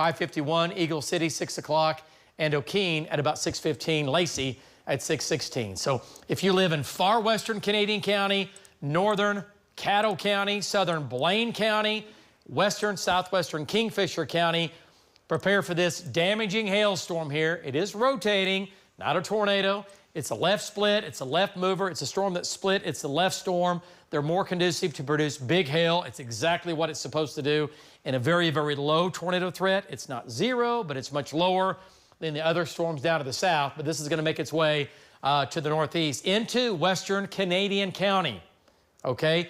5:51, Eagle City, 6 o'clock, and O'Keene at about 6:15, Lacey at 6:16. So if you live in far western Canadian County, northern Caddo County, southern Blaine County, western, southwestern Kingfisher County, prepare for this damaging hailstorm here. It is rotating, not a tornado. It's a left split, it's a left mover, it's a storm that split, it's the left storm. They're more conducive to produce big hail. It's exactly what it's supposed to do in a very, very low tornado threat. It's not zero, but it's much lower than the other storms down to the south. But this is going to make its way to the northeast into western Canadian County. Okay,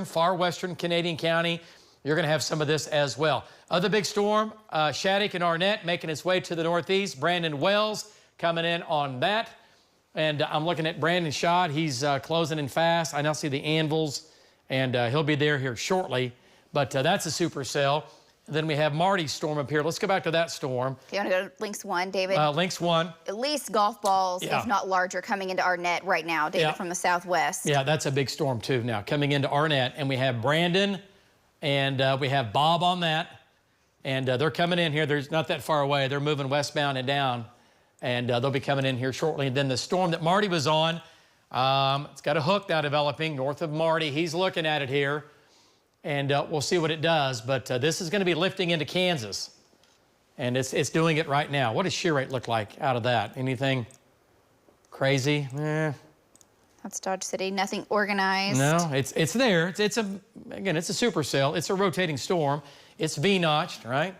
far western Canadian County. You're going to have some of this as well. Other big storm, Shattuck and Arnett making its way to the northeast. Brandon Wells coming in on that. And I'm looking at Brandon Schott. He's closing in fast. I now see the anvils, and he'll be there here shortly. But that's a supercell. And then we have Marty's storm up here. Let's go back to that storm. You want to go to Lynx 1, David? Lynx 1. At least golf balls, yeah, if not larger, coming into Arnett right now, David, yeah, from the southwest. Yeah, that's a big storm, too, now, coming into Arnett. And we have Brandon, and we have Bob on that. And they're coming in here. They're not that far away. They're moving westbound and down. And they'll be coming in here shortly. And then the storm that Marty was on, it's got a hook now developing north of Marty. He's looking at it here, and we'll see what it does. But this is going to be lifting into Kansas, and it's doing it right now. What does shear rate look like out of that? Anything crazy? That's Dodge City. Nothing organized. No, it's there. Again, it's a supercell. It's a rotating storm. It's V-notched, right?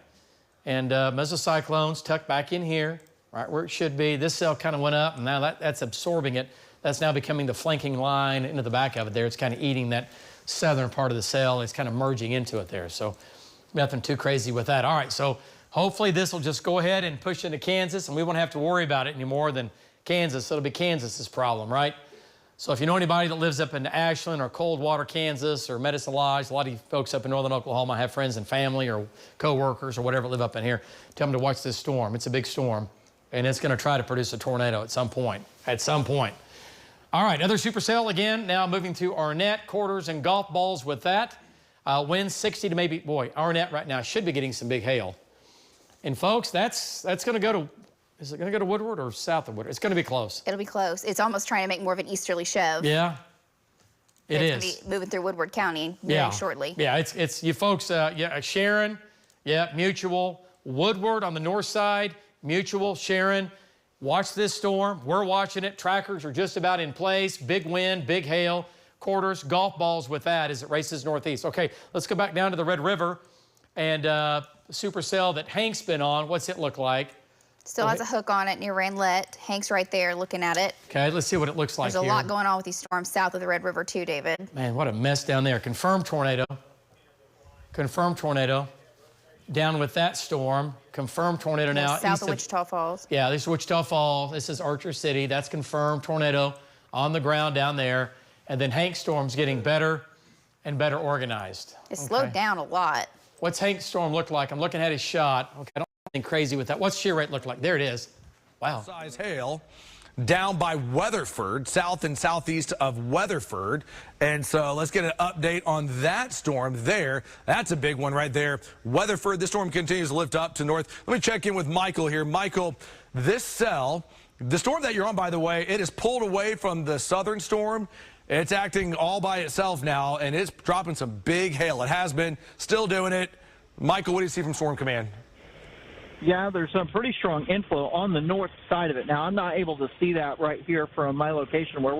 And mesocyclones tucked back in here, right where it should be. This cell kind of went up, and now that's absorbing it. That's now becoming the flanking line into the back of it there. It's kind of eating that southern part of the cell. It's kind of merging into it there. So nothing too crazy with that. All right, so hopefully this will just go ahead and push into Kansas, and we won't have to worry about it any more than Kansas. It'll be Kansas's problem, right? So if you know anybody that lives up in Ashland or Coldwater, Kansas, or Medicine Lodge, a lot of you folks up in northern Oklahoma have friends and family or co-workers or whatever live up in here, tell them to watch this storm. It's a big storm. And it's going to try to produce a tornado at some point. All right, other supercell again, now moving to Arnett, quarters and golf balls with that. Winds 60 to maybe, boy, Arnett right now should be getting some big hail. And folks, that's going to go to, is it going to go to Woodward or south of Woodward? It's going to be close. It'll be close. It's almost trying to make more of an easterly shove. Yeah, it is. It's going to be moving through Woodward County very shortly. Yeah, it's you folks, Sharon, Mutual, Woodward on the north side, Mutual, Sharon, watch this storm. We're watching it. Trackers are just about in place. Big wind, big hail, quarters, golf balls with that as it races northeast. Okay, let's go back down to the Red River and supercell that Hank's been on. What's it look like? Still has a hook on it near Ranlette. Hank's right there looking at it. Okay, let's see what it looks like. There's a lot going on with these storms south of the Red River too, David. Man, what a mess down there. Confirmed tornado. Confirmed tornado. Down with that storm. Confirmed tornado now. South of Wichita Falls. Yeah, this is Wichita Falls. This is Archer City. That's confirmed tornado on the ground down there. And then Hank's storm's getting better and better organized. It slowed down a lot. What's Hank's storm look like? I'm looking at his shot. Okay, I don't do anything crazy with that. What's shear rate look like? There it is. Wow. Size hail down by Weatherford, south and southeast of Weatherford. And so let's get an update on that storm there. That's a big one right there. Weatherford, this storm continues to lift up to north. Let me check in with Michael here. Michael, this cell, the storm that you're on, by the way, it is pulled away from the southern storm. It's acting all by itself now, and it's dropping some big hail. It has been, still doing it. Michael, what do you see from Storm Command? Yeah, there's some pretty strong inflow on the north side of it. Now, I'm not able to see that right here from my location where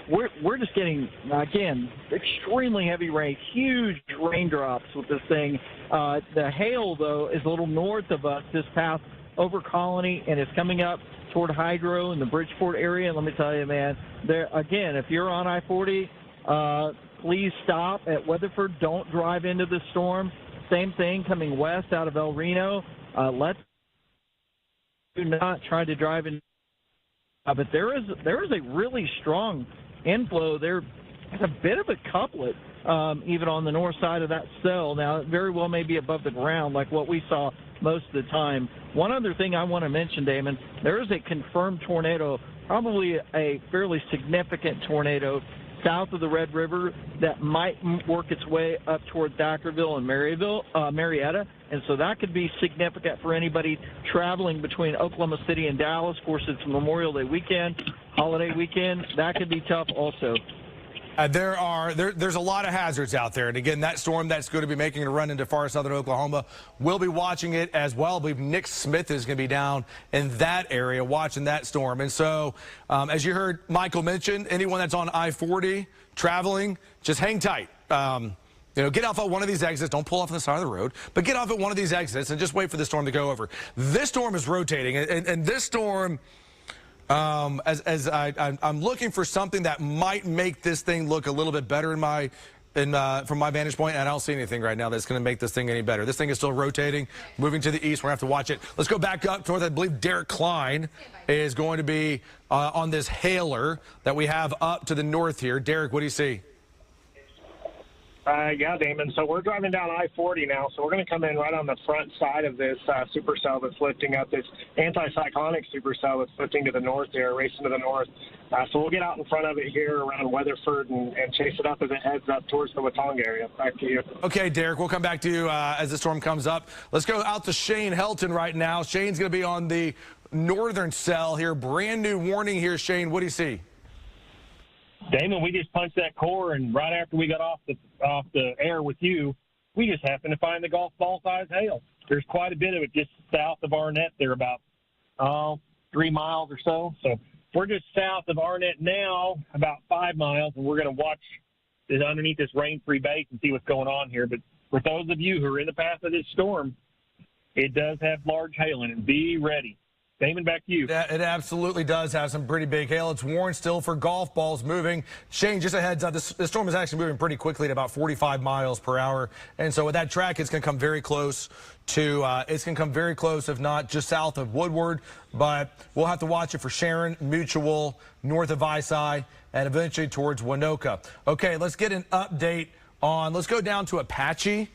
we're just getting, again, extremely heavy rain, huge raindrops with this thing. The hail, though, is a little north of us this path over Colony, and it's coming up toward Hydro in the Bridgeport area. And let me tell you, man, there again, if you're on I-40, please stop at Weatherford. Don't drive into the storm. Same thing coming west out of El Reno. Let's do not try to drive in. But there is a really strong inflow there. It's a bit of a couplet, even on the north side of that cell. Now, it very well may be above the ground like what we saw most of the time. One other thing I want to mention, Damon, there is a confirmed tornado, probably a fairly significant tornado south of the Red River that might work its way up towards Dackerville and Marietta. And so that could be significant for anybody traveling between Oklahoma City and Dallas. Of course, it's Memorial Day weekend, holiday weekend. That could be tough also. There's a lot of hazards out there. And again, that storm that's going to be making a run into far southern Oklahoma, we'll be watching it as well. I believe Nick Smith is going to be down in that area watching that storm. And so, as you heard Michael mention, anyone that's on I-40 traveling, just hang tight. Get off at one of these exits. Don't pull off on the side of the road, but get off at one of these exits and just wait for the storm to go over. This storm is rotating, and this storm, I'm looking for something that might make this thing look a little bit better from my vantage point, and I don't see anything right now that's going to make this thing any better. This thing is still rotating, moving to the east. We're going to have to watch it. Let's go back up north. I believe Derek Klein is going to be on this hailer that we have up to the north here. Derek, what do you see? Yeah, Damon. So we're driving down I-40 now. So we're going to come in right on the front side of this supercell that's lifting up, this anticyclonic supercell that's lifting to the north here, racing to the north. So we'll get out in front of it here around Weatherford and chase it up as it heads up towards the Watonga area. Back to you. Okay, Derek, we'll come back to you as the storm comes up. Let's go out to Shane Helton right now. Shane's going to be on the northern cell here. Brand new warning here, Shane. What do you see? Damon, we just punched that core, and right after we got off the air with you, we just happened to find the golf ball size hail. There's quite a bit of it just south of Arnett. They're about 3 miles or so. So we're just south of Arnett now, about 5 miles, and we're going to watch this underneath this rain-free base and see what's going on here. But for those of you who are in the path of this storm, it does have large hail in it. Be ready. Damon, back to you. It absolutely does have some pretty big hail. It's warned still for golf balls moving. Shane, just a heads up, this storm is actually moving pretty quickly at about 45 miles per hour. And so with that track, it's going to come very close to, if not just south of Woodward. But we'll have to watch it for Sharon, Mutual, north of Isai, and eventually towards Winoka. Okay, let's get an update on, let's go down to Apache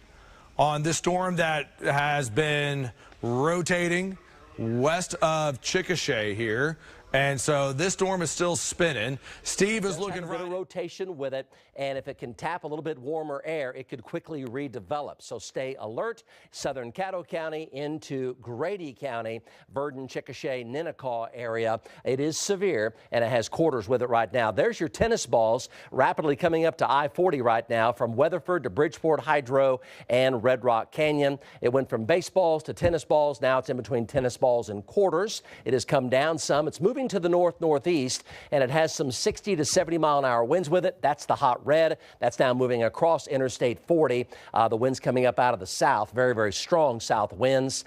on this storm that has been rotating west of Chickasha here. And so this storm is still spinning. Steve is looking right. A rotation with it, and if it can tap a little bit warmer air, it could quickly redevelop. So stay alert. Southern Caddo County into Grady County, Verdon, Chickasha, Ninnekah area. It is severe, and it has quarters with it right now. There's your tennis balls rapidly coming up to I-40 right now from Weatherford to Bridgeport Hydro and Red Rock Canyon. It went from baseballs to tennis balls. Now it's in between tennis balls and quarters. It has come down some. It's moving to the north-northeast, and it has some 60 to 70 mile an hour winds with it. That's the hot red. That's now moving across Interstate 40. The winds coming up out of the south, very, very strong south winds.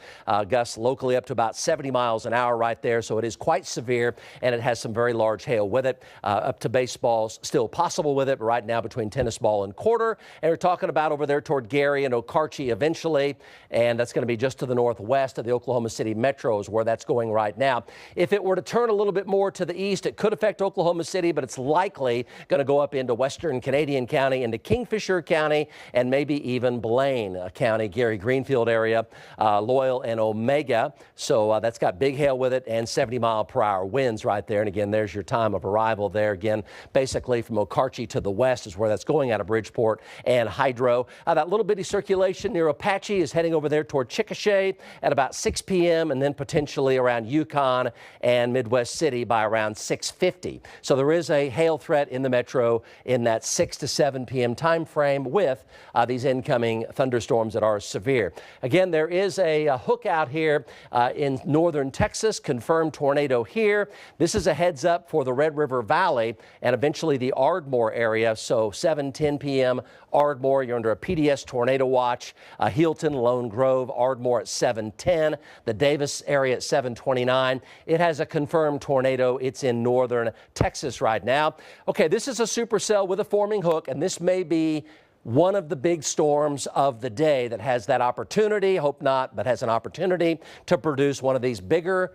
Gusts locally up to about 70 miles an hour right there. So it is quite severe, and it has some very large hail with it. Up to baseballs still possible with it, but right now between tennis ball and quarter. And we're talking about over there toward Gary and Okarche eventually, and that's going to be just to the northwest of the Oklahoma City metro is where that's going right now. If it were to turn a little bit more to the east, it could affect Oklahoma City, but it's likely going to go up into western Canadian County, into Kingfisher County, and maybe even Blaine County, Gary Greenfield area, Loyal and Omega. So that's got big hail with it and 70-mile-per-hour winds right there. And again, there's your time of arrival there. Again, basically from Okarche to the west is where that's going out of Bridgeport and Hydro. That little bitty circulation near Apache is heading over there toward Chickasha at about 6 p.m. and then potentially around Yukon and Midwest City by around 6:50. So there is a hail threat in the metro in that 6 to 7 p.m. time frame with these incoming thunderstorms that are severe. Again, there is a hook out here in northern Texas, confirmed tornado here. This is a heads up for the Red River Valley and eventually the Ardmore area. So 7:10 p.m. Ardmore, you're under a PDS tornado watch. Healton, Lone Grove, Ardmore at 7:10. The Davis area at 7:29. It has a confirmed tornado. It's in northern Texas right now. Okay, this is a supercell with a forming hook, and this may be one of the big storms of the day that has that opportunity, hope not, but has an opportunity to produce one of these bigger,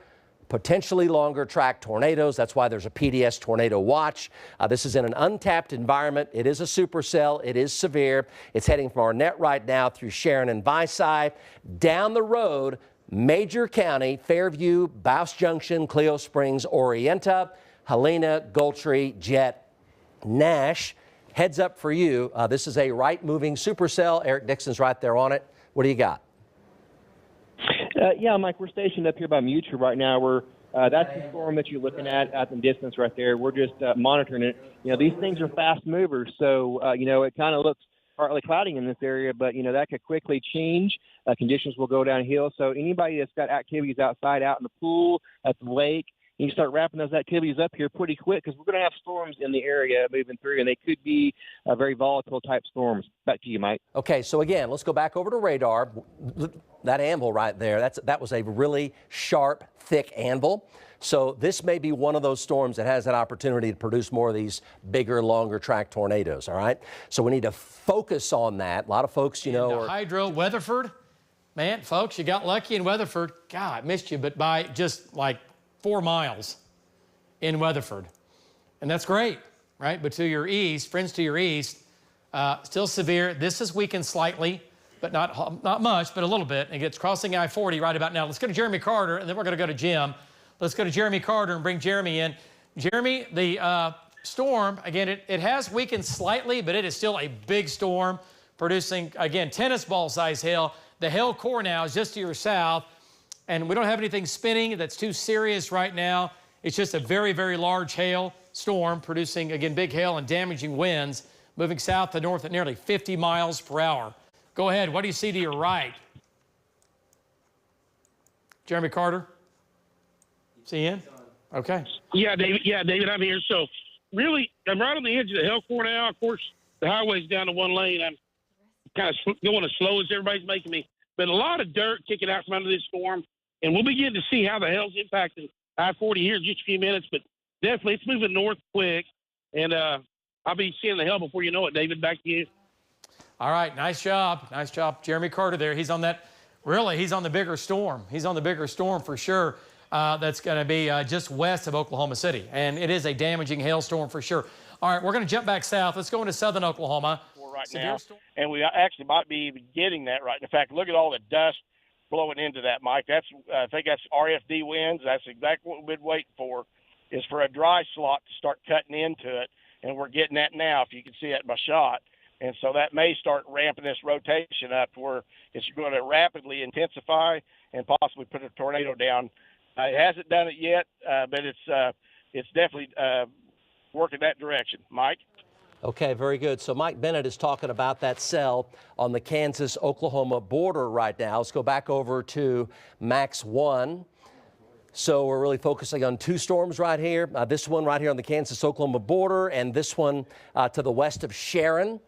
potentially longer track tornadoes. That's why there's a PDS tornado watch. This is in an untapped environment. It is a supercell. It is severe. It's heading from Arnett right now through Sharon and Visay. Down the road, Major County, Fairview, Bouse Junction, Clio Springs, Orienta, Helena, Gultry, Jet, Nash. Heads up for you. This is a right-moving supercell. Eric Dixon's right there on it. What do you got? Yeah, Mike, we're stationed up here by Mutual right now. That's the storm that you're looking at the distance right there. We're just monitoring it. You know, these things are fast movers, so, it kind of looks partly cloudy in this area, but, that could quickly change. Conditions will go downhill. So anybody that's got activities outside, out in the pool, at the lake, you can start wrapping those activities up here pretty quick because we're going to have storms in the area moving through, and they could be very volatile type storms. Back to you, Mike. Okay, so again, let's go back over to radar. That anvil right there, that was a really sharp, thick anvil. So this may be one of those storms that has that opportunity to produce more of these bigger, longer track tornadoes, all right? So we need to focus on that. A lot of folks, Hydro, Weatherford. Man, folks, you got lucky in Weatherford. God, I missed you, but by just like 4 miles in Weatherford. And that's great, right? But to your east, friends to your east, still severe. This is weakened slightly, but not much, but a little bit. It gets crossing I-40 right about now. Let's go to Jeremy Carter, and then we're going to go to Jim. Let's go to Jeremy Carter and bring Jeremy in. Jeremy, the storm, again, it has weakened slightly, but it is still a big storm, producing, again, tennis ball size hail. The hail core now is just to your south, and we don't have anything spinning that's too serious right now. It's just a very, very large hail storm producing, again, big hail and damaging winds, moving south to north at nearly 50 miles per hour. Go ahead. What do you see to your right? Jeremy Carter? See in? Okay. Yeah, David, I'm here. So really, I'm right on the edge of the hail core now. Of course, the highway's down to 1 lane. I'm kind of going as slow as everybody's making me. But a lot of dirt kicking out from under this storm. And we'll begin to see how the hail's impacting I-40 here in just a few minutes. But definitely, it's moving north quick. And I'll be seeing the hail before you know it, David. Back to you. All right. Nice job. Nice job. Jeremy Carter there. He's on that. Really, he's on the bigger storm. He's on the bigger storm for sure. That's going to be just west of Oklahoma City. And it is a damaging hailstorm for sure. All right. We're going to jump back south. Let's go into southern Oklahoma. Right now, and we actually might be even getting that right. In fact, look at all the dust blowing into that, Mike. I think that's RFD winds. That's exactly what we've been waiting for, is for a dry slot to start cutting into it, and we're getting that now, if you can see it in my shot. And so that may start ramping this rotation up where it's going to rapidly intensify and possibly put a tornado down. It hasn't done it yet, but it's definitely working that direction. Mike? Okay, very good. So Mike Bennett is talking about that cell on the Kansas-Oklahoma border right now. Let's go back over to Max 1. So we're really focusing on 2 storms right here. This one right here on the Kansas-Oklahoma border, and this one to the west of Sharon.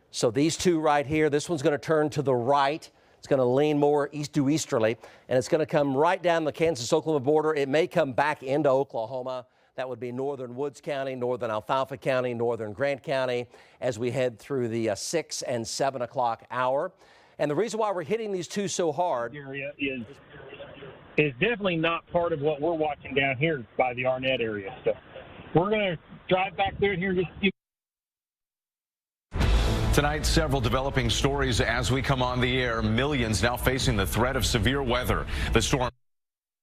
So these 2 right here, this one's going to turn to the right. It's going to lean more east to easterly, and it's going to come right down the Kansas-Oklahoma border. It may come back into Oklahoma. That would be northern Woods County, northern Alfalfa County, northern Grant County as we head through the 6 and 7 o'clock hour. And the reason why we're hitting these 2 so hard area is definitely not part of what we're watching down here by the Arnett area. So we're going to drive back there here in just a few. Tonight, several developing stories as we come on the air. Millions now facing the threat of severe weather. The storm.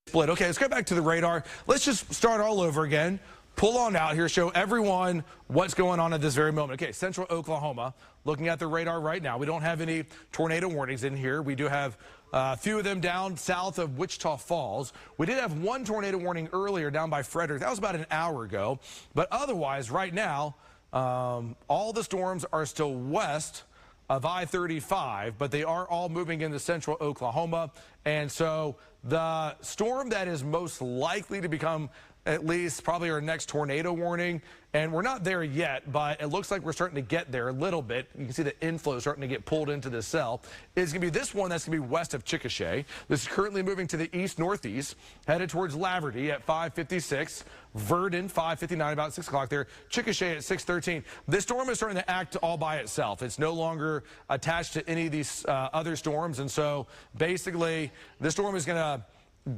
Split. Okay, let's go back to the radar. Let's just start all over again. Pull on out here, show everyone what's going on at this very moment. Okay, central Oklahoma, looking at the radar right now. We don't have any tornado warnings in here. We do have a few of them down south of Wichita Falls. We did have 1 tornado warning earlier down by Frederick. That was about an hour ago. But otherwise, right now, all the storms are still west of I-35, but they are all moving into central Oklahoma. And so the storm that is most likely to become at least probably our next tornado warning, and we're not there yet, but it looks like we're starting to get there a little bit. You can see the inflow starting to get pulled into this cell. It's going to be this one that's going to be west of Chickasha. This is currently moving to the east-northeast, headed towards Laverty at 5:56, Verdon 5:59, about 6 o'clock there, Chickasha at 6:13. This storm is starting to act all by itself. It's no longer attached to any of these other storms, and so basically this storm is going to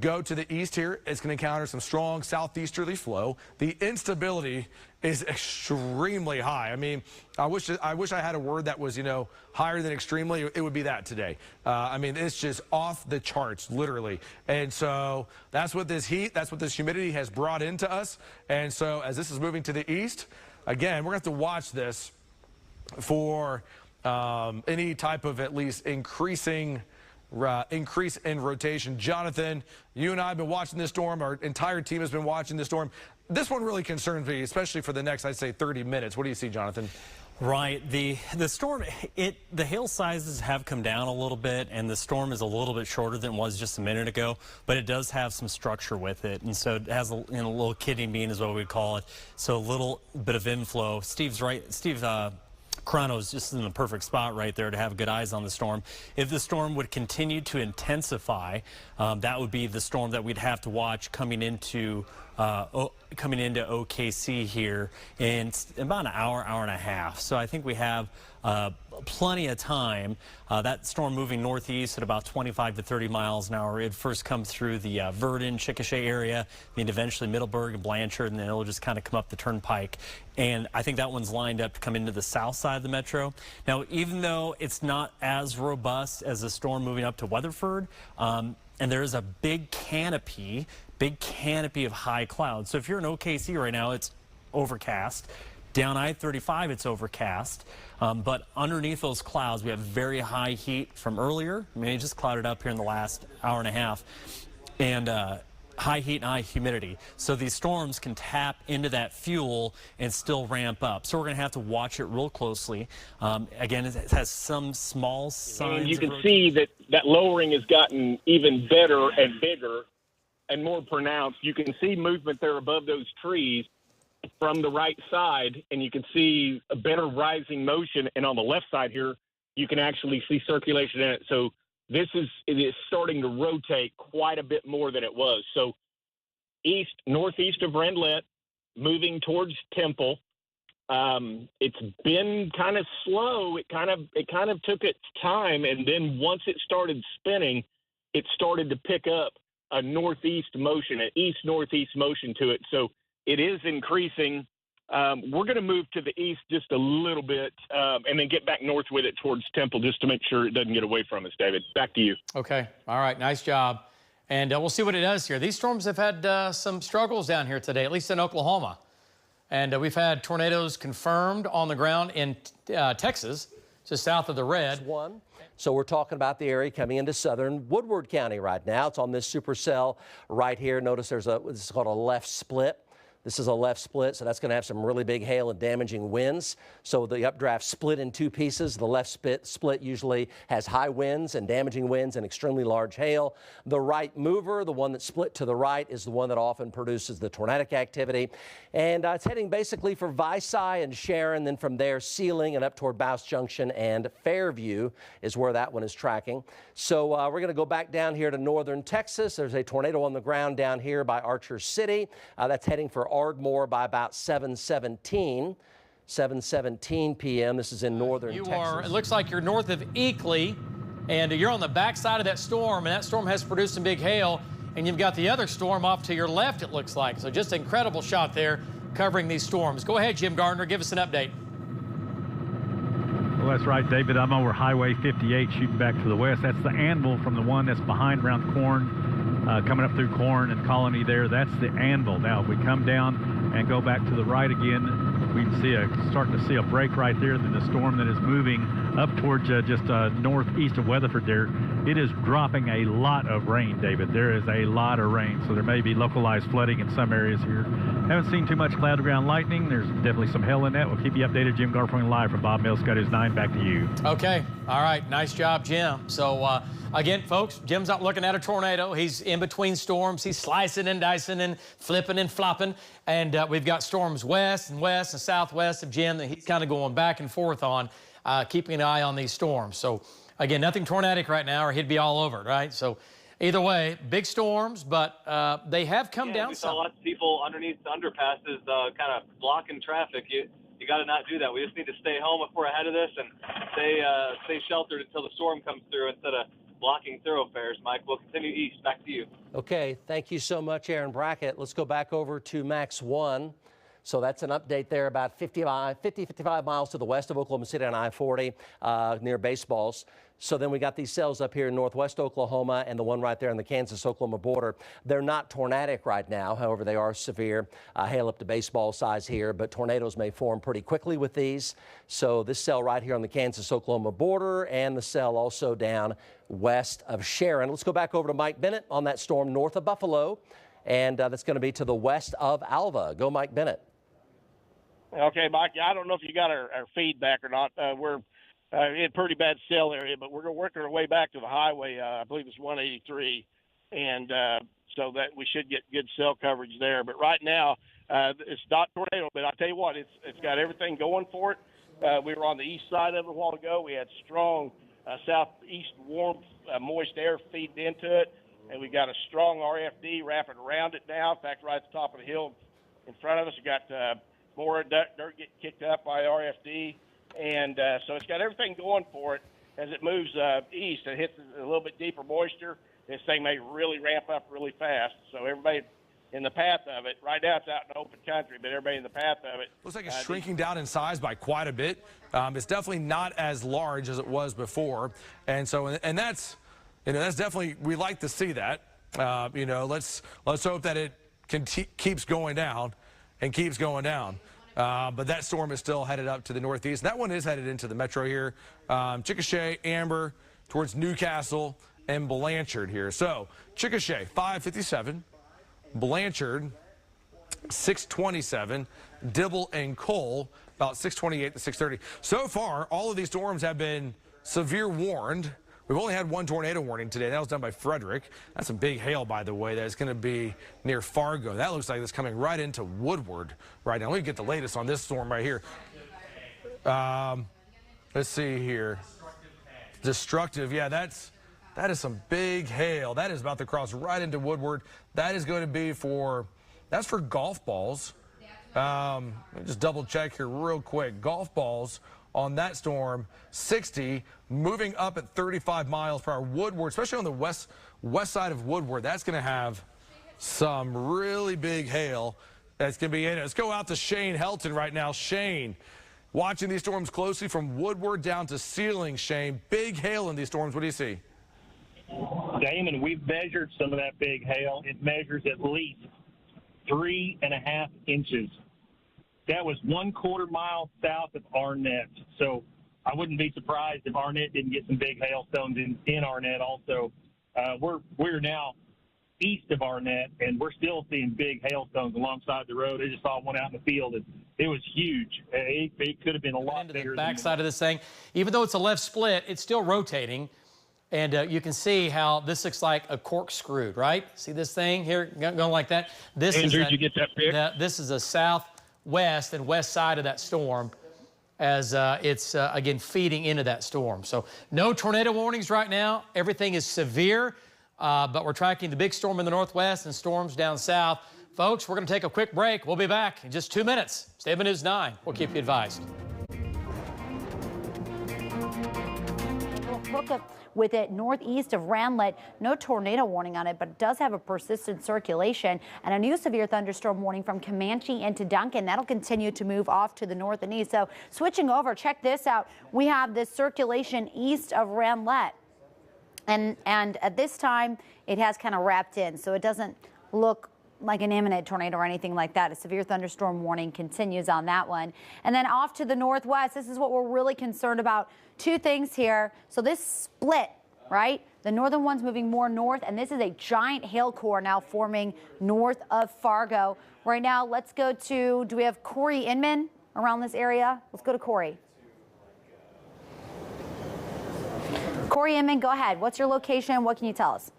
go to the east here. It's going to encounter some strong southeasterly flow. The instability is extremely high. I mean, I wish I had a word that was, higher than extremely. It would be that today. I mean, it's just off the charts, literally. And so that's what this heat, that's what this humidity has brought into us. And so as this is moving to the east, again, we're going to have to watch this for any type of at least increase in rotation. Jonathan, you and I have been watching this storm. Our entire team has been watching this storm. This one really concerns me, especially for the next, I'd say, 30 minutes. What do you see, Jonathan? Right. The storm, the hail sizes have come down a little bit, and the storm is a little bit shorter than it was just a minute ago, but it does have some structure with it, and so it has a little kidney bean is what we'd call it. So a little bit of inflow. Steve's right. Steve Crono's just in the perfect spot right there to have good eyes on the storm. If the storm would continue to intensify, that would be the storm that we'd have to watch coming into OKC here in about an hour and a half. So I think we have plenty of time. That storm moving northeast at about 25 to 30 miles an hour. It first comes through the Verdon, Chickasha area, then eventually Middleburg and Blanchard, and then it'll just kind of come up the turnpike. And I think that one's lined up to come into the south side of the metro. Now, even though it's not as robust as the storm moving up to Weatherford, and there is a big canopy of high clouds. So if you're in OKC right now, it's overcast. Down I-35, it's overcast. But underneath those clouds, we have very high heat from earlier. I mean, it just clouded up here in the last hour and a half. And high heat and high humidity. So these storms can tap into that fuel and still ramp up. So we're going to have to watch it real closely. Again, it has some small signs. And you can see that lowering has gotten even better and bigger and more pronounced. You can see movement there above those trees from the right side, and you can see a better rising motion. And on the left side here, you can actually see circulation in it. So it is starting to rotate quite a bit more than it was. So northeast of Rendlett, moving towards Temple. It's been kind of slow. It kind of took its time, and then once it started spinning, it started to pick up a northeast motion, an east-northeast motion to it. So it is increasing. We're going to move to the east just a little bit and then get back north with it towards Temple just to make sure it doesn't get away from us, David. Back to you. Okay. All right. Nice job. And we'll see what it does here. These storms have had some struggles down here today, at least in Oklahoma. And we've had tornadoes confirmed on the ground in Texas, just south of the red. So we're talking about the area coming into southern Woodward County right now. It's on this supercell right here. Notice this is called a left split. This is a left split, so that's going to have some really big hail and damaging winds. So the updraft split in two pieces. The left split usually has high winds and damaging winds and extremely large hail. The right mover, the one that split to the right, is the one that often produces the tornadic activity. And it's heading basically for Visay and Sharon, then from there Sealing and up toward Bouse Junction and Fairview is where that one is tracking. So we're going to go back down here to northern Texas. There's a tornado on the ground down here by Archer City. That's heading for Ardmore by about 7:17 p.m. This is in northern Texas. It looks like you're north of Eakley, and you're on the backside of that storm, and that storm has produced some big hail, and you've got the other storm off to your left, it looks like. So just an incredible shot there covering these storms. Go ahead, Jim Gardner, give us an update. Well, that's right, David. I'm over Highway 58 shooting back to the west. That's the Anvil from the one that's behind around Corn. Coming up through Corn and Colony there, that's the Anvil. Now, if we come down and go back to the right again, we can starting to see a break right there. Then the storm that is moving up towards just northeast of Weatherford there, it is dropping a lot of rain, David. There is a lot of rain, so there may be localized flooding in some areas here. Haven't seen too much cloud to ground lightning. There's definitely some hail in that. We'll keep you updated. Jim Garfling live from Bob Mills, Scott News 9. Back to you. Okay. All right. Nice job, Jim. So, again, folks, Jim's not looking at a tornado. He's in between storms. He's slicing and dicing and flipping and flopping. And we've got storms west and southwest of Jim that he's kind of going back and forth on, keeping an eye on these storms. So, again, nothing tornadic right now or he'd be all over it, right? So, either way, big storms, but they have come down some. We saw lots of people underneath the underpasses kind of blocking traffic. You got to not do that. We just need to stay home if we're ahead of this and stay sheltered until the storm comes through instead of blocking thoroughfares. Mike, we'll continue east. Back to you. Okay, thank you so much, Aaron Brackett. Let's go back over to Max 1. So that's an update there, about 55 miles to the west of Oklahoma City on I-40 near Baseballs. So then we got these cells up here in northwest Oklahoma and the one right there on the Kansas-Oklahoma border. They're not tornadic right now. However, they are severe. Hail up to baseball size here, but tornadoes may form pretty quickly with these. So this cell right here on the Kansas-Oklahoma border and the cell also down west of Sharon. Let's go back over to Mike Bennett on that storm north of Buffalo. And that's going to be to the west of Alva. Go, Mike Bennett. Okay, Mike, I don't know if you got our feedback or not. We're in a pretty bad cell area, but we're working our way back to the highway. I believe it's 183, and so that we should get good cell coverage there. But right now, it's not tornado, but I tell you what, it's got everything going for it. We were on the east side of it a while ago. We had strong southeast warm, moist air feeding into it, and we got a strong RFD wrapping around it now. In fact, right at the top of the hill in front of us, we got more dirt getting kicked up by RFD. And so it's got everything going for it. As it moves east, it hits a little bit deeper moisture. This thing may really ramp up really fast. So everybody in the path of it, right now it's out in open country, but everybody in the path of it. Looks like it's shrinking down in size by quite a bit. It's definitely not as large as it was before. And so, and that's, that's definitely, we like to see that. Let's hope that it keeps going down and keeps going down. But that storm is still headed up to the northeast. That one is headed into the metro here. Chickasha, Amber, towards Newcastle, and Blanchard here. So Chickasha, 557. Blanchard, 627. Dibble and Cole, about 628 to 630. So far, all of these storms have been severe warned. We've only had one tornado warning today. That was done by Frederick. That's some big hail, by the way. That's going to be near Fargo. That looks like it's coming right into Woodward right now. Let me get the latest on this storm right here. Let's see here. Destructive. Yeah, that is some big hail. That is about to cross right into Woodward. That is going to be that's for golf balls. Let me just double check here real quick. Golf balls on that storm, 60, moving up at 35 miles per hour. Woodward, especially on the west side of Woodward, that's going to have some really big hail that's going to be in it. Let's go out to Shane Helton right now. Shane, watching these storms closely from Woodward down to Ceiling. Shane, big hail in these storms. What do you see? Damon, we've measured some of that big hail. It measures at least 3.5 inches. That was 1/4 mile south of Arnett. So I wouldn't be surprised if Arnett didn't get some big hailstones in Arnett also. We're now east of Arnett, and we're still seeing big hailstones alongside the road. I just saw one out in the field, and it was huge. It could have been a lot bigger. The backside of this thing, even though it's a left split, it's still rotating. And you can see how this looks like a corkscrew, right? See this thing here going like that? Andrew, did you get that pic? This is a southwest and west side of that storm as it's, again, feeding into that storm. So no tornado warnings right now. Everything is severe, but we're tracking the big storm in the northwest and storms down south. Folks, we're going to take a quick break. We'll be back in just 2 minutes. Stay up at News 9. We'll keep you advised. We'll hook up with it northeast of Ranlet. No tornado warning on it, but it does have a persistent circulation and a new severe thunderstorm warning from Comanche into Duncan. That'll continue to move off to the north and east. So switching over, check this out. We have this circulation east of Ranlet. And at this time, it has kind of wrapped in, so it doesn't look like an imminent tornado or anything like that. A severe thunderstorm warning continues on that one. And then off to the northwest, this is what we're really concerned about. Two things here. So this split, right? The northern one's moving more north, and this is a giant hail core now forming north of Fargo. Right now, let's go to, do we have Corey Inman around this area? Let's go to Corey. Corey Inman, go ahead. What's your location? What can you tell us?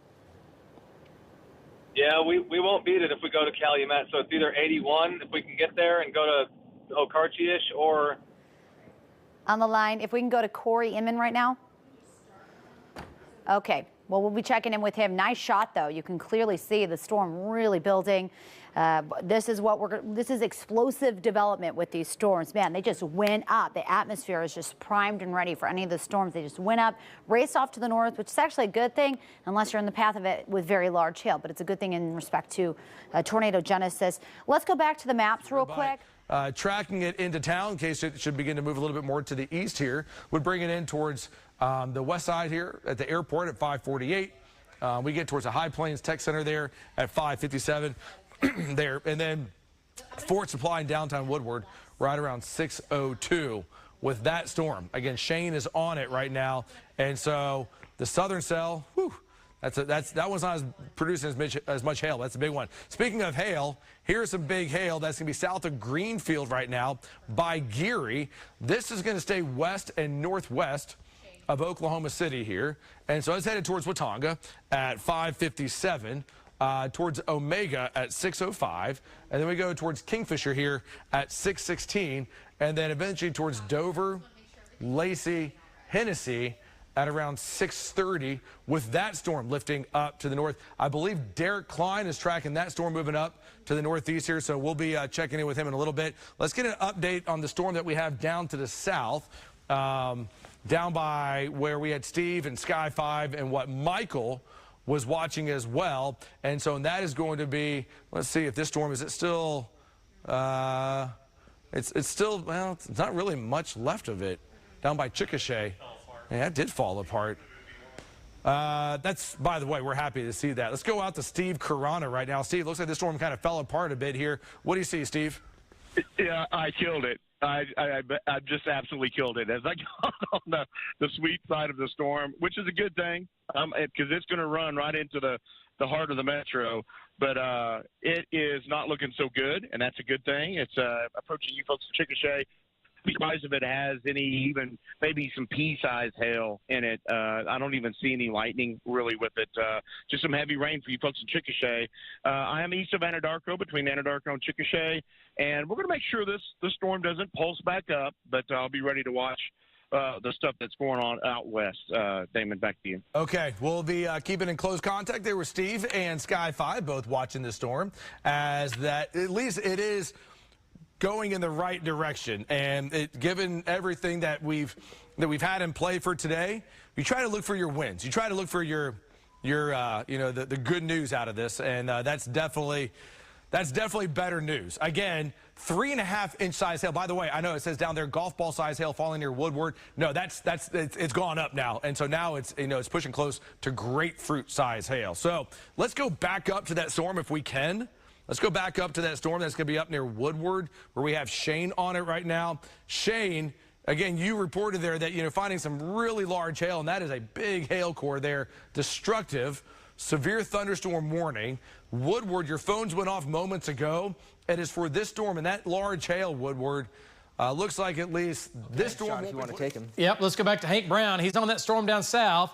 Yeah, we won't beat it if we go to Calumet. So it's either 81 if we can get there and go to Okarchi-ish, or... On the line, if we can go to Corey Inman right now. Okay, well, we'll be checking in with him. Nice shot, though. You can clearly see the storm really building. This is explosive development with these storms. Man, they just went up. The atmosphere is just primed and ready for any of the storms. They just went up, raced off to the north, which is actually a good thing unless you're in the path of it with very large hail. But it's a good thing in respect to tornado genesis. Let's go back to the maps real quick. tracking it into town in case it should begin to move a little bit more to the east here. Would bring it in towards the west side here at the airport at 548. We get towards the High Plains Tech Center there at 557 there. And then Fort Supply in downtown Woodward right around 602 with that storm. Again, Shane is on it right now. And so the southern cell, whew, that one's not producing as much hail. That's a big one. Speaking of hail, here's some big hail that's going to be south of Greenfield right now by Geary. This is going to stay west and northwest of Oklahoma City here. And so it's headed towards Watonga at 557, towards Omega at 605, and then we go towards Kingfisher here at 616, and then eventually towards Dover, Lacey, Hennessy at around 630 with that storm lifting up to the north. I believe Derek Klein is tracking that storm moving up to the northeast here, so we'll be checking in with him in a little bit. Let's get an update on the storm that we have down to the south, down by where we had Steve and Sky 5 and what Michael was watching as well. And so that is going to be, let's see if this storm, is it still, it's still, well, it's not really much left of it down by Chickasha. Yeah, that did fall apart. That's, by the way, we're happy to see that. Let's go out to Steve Carana right now. Steve, looks like this storm kind of fell apart a bit here. What do you see, Steve? Yeah, I killed it. I just absolutely killed it as I got on the sweet side of the storm, which is a good thing because it's going to run right into the heart of the metro. But it is not looking so good, and that's a good thing. It's approaching you folks in Chickasha. Surprised if it has any, even maybe some pea-sized hail in it. I don't even see any lightning really with it. Just some heavy rain for you folks in Chickasha. I am east of Anadarko, between Anadarko and Chickasha, and we're going to make sure this storm doesn't pulse back up, but I'll be ready to watch the stuff that's going on out west. Damon, back to you. Okay, we'll be keeping in close contact there with Steve and Sky 5, both watching the storm, as that at least it is going in the right direction. And given everything that we've had in play for today, you try to look for your wins. You try to look for your the good news out of this, and that's definitely better news. Again, 3.5-inch size hail. By the way, I know it says down there golf ball size hail falling near Woodward. No, it's gone up now, and so now it's pushing close to grapefruit size hail. So let's go back up to that storm if we can. Let's go back up to that storm that's going to be up near Woodward, where we have Shane on it right now. Shane, again, you reported there that, finding some really large hail, and that is a big hail core there. Destructive, severe thunderstorm warning. Woodward, your phones went off moments ago. It is for this storm and that large hail, Woodward. Looks like at least this storm. If you want to take him. Yep, let's go back to Hank Brown. He's on that storm down south.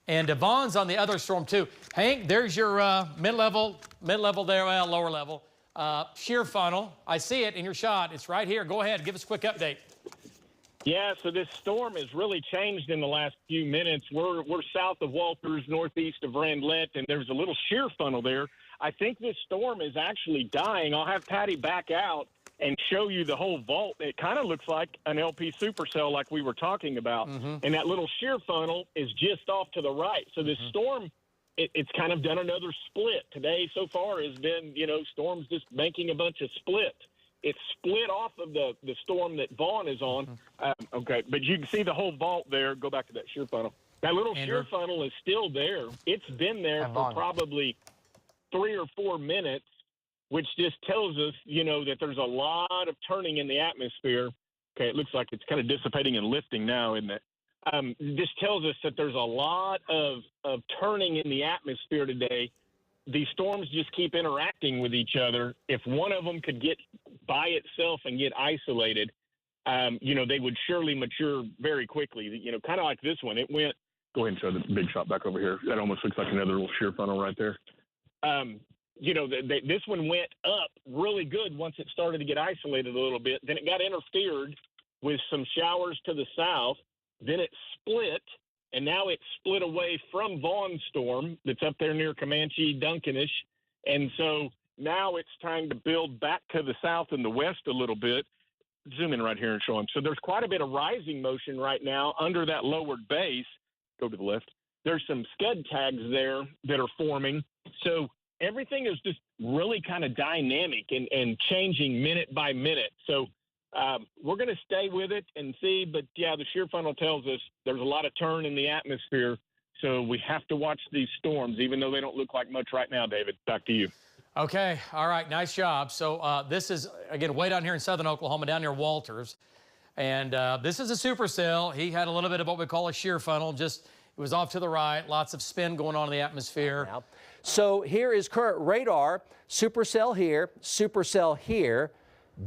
And Devon's on the other storm, too. Hank, there's your mid-level there, well, lower level. Shear funnel. I see it in your shot. It's right here. Go ahead. Give us a quick update. Yeah, so this storm has really changed in the last few minutes. We're south of Walters, northeast of Randlett, and there's a little shear funnel there. I think this storm is actually dying. I'll have Patty back out and show you the whole vault. It kind of looks like an LP supercell like we were talking about. Mm-hmm. And that little shear funnel is just off to the right. So this storm, it's kind of done another split. Today so far has been, storms just making a bunch of splits. It's split off of the storm that Vaughn is on. Okay, but you can see the whole vault there. Go back to that shear funnel. That little shear funnel is still there. It's been there for probably 3 or 4 minutes, which just tells us, that there's a lot of turning in the atmosphere. Okay, it looks like it's kind of dissipating and lifting now, isn't it? This tells us that there's a lot of turning in the atmosphere today. These storms just keep interacting with each other. If one of them could get by itself and get isolated, they would surely mature very quickly. Kind of like this one. It went. Go ahead and show the big shot back over here. That almost looks like another little shear funnel right there. This one went up really good once it started to get isolated a little bit. Then it got interfered with some showers to the south. Then it split, and now it's split away from Vaughn's storm that's up there near Comanche, Duncanish. And so now it's trying to build back to the south and the west a little bit. Zoom in right here and show them. So there's quite a bit of rising motion right now under that lowered base. Go to the left. There's some scud tags there that are forming. So everything is just really kind of dynamic and changing minute by minute. So we're going to stay with it and see. But, yeah, the shear funnel tells us there's a lot of turn in the atmosphere. So we have to watch these storms, even though they don't look like much right now, David. Back to you. Okay. All right. Nice job. So this is, again, way down here in southern Oklahoma, down near Walters. And this is a supercell. He had a little bit of what we call a shear funnel. Just, it was off to the right. Lots of spin going on in the atmosphere. So here is current radar. Supercell here.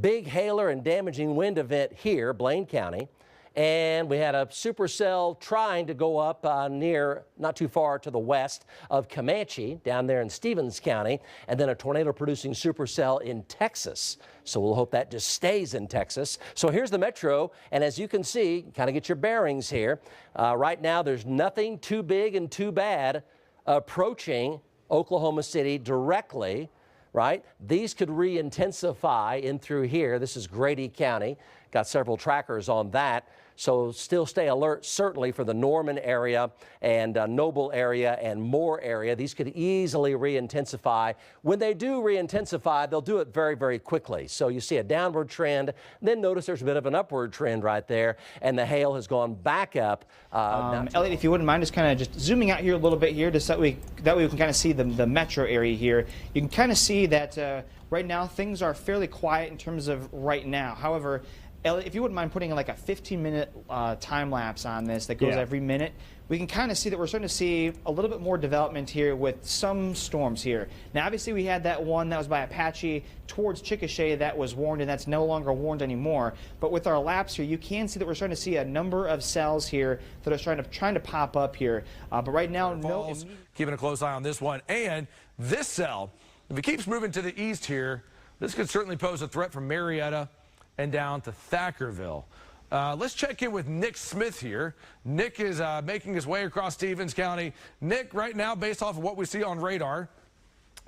Big hailer and damaging wind event here, Blaine County. And we had a supercell trying to go up near, not too far to the west of Comanche, down there in Stevens County, and then a tornado-producing supercell in Texas. So we'll hope that just stays in Texas. So here's the metro, and as you can see, kind of get your bearings here. Right now, there's nothing too big and too bad approaching Oklahoma City directly. Right? These could re-intensify in through here. This is Grady County. Got several trackers on that. So still stay alert, certainly for the Norman area and Noble area and Moore area. These could easily re-intensify. When they do re-intensify, they'll do it very, very quickly. So you see a downward trend, then notice there's a bit of an upward trend right there, and the hail has gone back up. Elliot, if you wouldn't mind, just kind of just zooming out here a little bit here, just that way we can kind of see the metro area here. You can kind of see that right now things are fairly quiet in terms of right now. However, Elliot, if you wouldn't mind putting like a 15-minute time lapse on this that goes every minute, we can kind of see that we're starting to see a little bit more development here with some storms here. Now, obviously, we had that one that was by Apache towards Chickasha that was warned, and that's no longer warned anymore. But with our lapse here, you can see that we're starting to see a number of cells here that are trying to pop up here. But right now, no. Keeping a close eye on this one. And this cell, if it keeps moving to the east here, this could certainly pose a threat from Marietta and down to Thackerville. Let's check in with Nick Smith here. Nick is making his way across Stevens County. Nick, right now, based off of what we see on radar,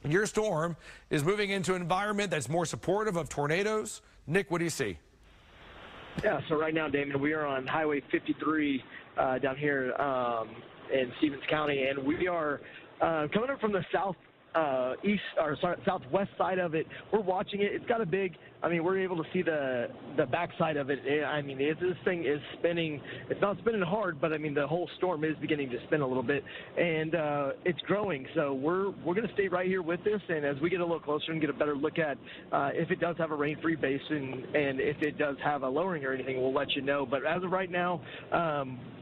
your storm is moving into an environment that's more supportive of tornadoes. Nick, what do you see? Yeah, so right now, Damon, we are on Highway 53 down here in Stevens County, and we are coming up from the southwest side of it. We're watching it. It's got a big, we're able to see the backside of it. This thing is spinning. It's not spinning hard, but the whole storm is beginning to spin a little bit, and it's growing. So we're going to stay right here with this, and as we get a little closer and get a better look at if it does have a rain-free basin and if it does have a lowering or anything, we'll let you know. But as of right now,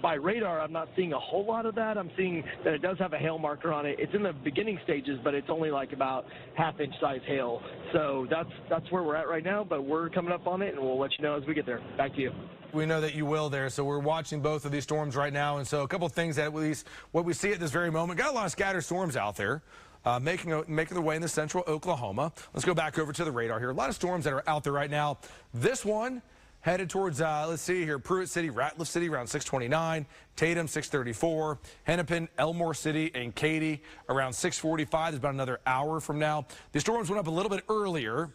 by radar, I'm not seeing a whole lot of that. I'm seeing that it does have a hail marker on it. It's in the beginning stages, but it's only like about half-inch size hail. So that's where we're at right now, but we're coming up on it, and we'll let you know as we get there. Back to you. We know that you will there, so we're watching both of these storms right now, and so a couple of things that at least what we see at this very moment, got a lot of scattered storms out there. Making their way into central Oklahoma. Let's go back over to the radar here. A lot of storms that are out there right now. This one headed towards, let's see here, Pruitt City, Ratliff City around 629, Tatum 634, Hennepin, Elmore City, and Katy around 645. There's about another hour from now. The storms went up a little bit earlier,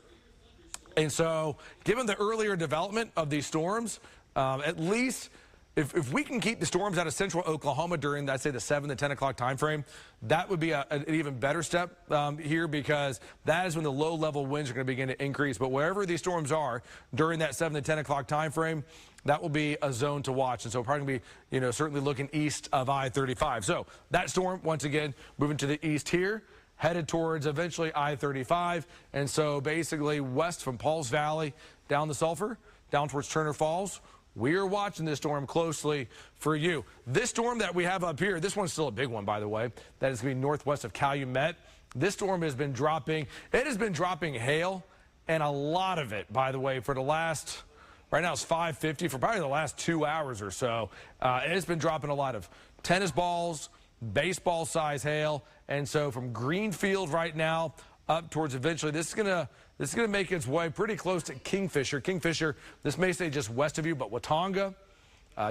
and so given the earlier development of these storms, at least if we can keep the storms out of central Oklahoma during, I'd say, the 7 to 10 o'clock time frame, that would be an even better step here, because that is when the low-level winds are going to begin to increase. But wherever these storms are during that 7 to 10 o'clock time frame, that will be a zone to watch. And so we're probably going to be, certainly looking east of I-35. So that storm, once again, moving to the east here, headed towards eventually I-35. And so basically west from Pauls Valley down the Sulphur, down towards Turner Falls. We are watching this storm closely for you. This storm that we have up here, this one's still a big one, by the way. That is going to be northwest of Calumet. This storm has been dropping. It has been dropping hail, and a lot of it, by the way, for the last, right now it's 5:50, for probably the last 2 hours or so. It has been dropping a lot of tennis balls, baseball-size hail, and so from Greenfield right now up towards eventually, this is going to make its way pretty close to Kingfisher. Kingfisher, this may stay just west of you, but Watonga,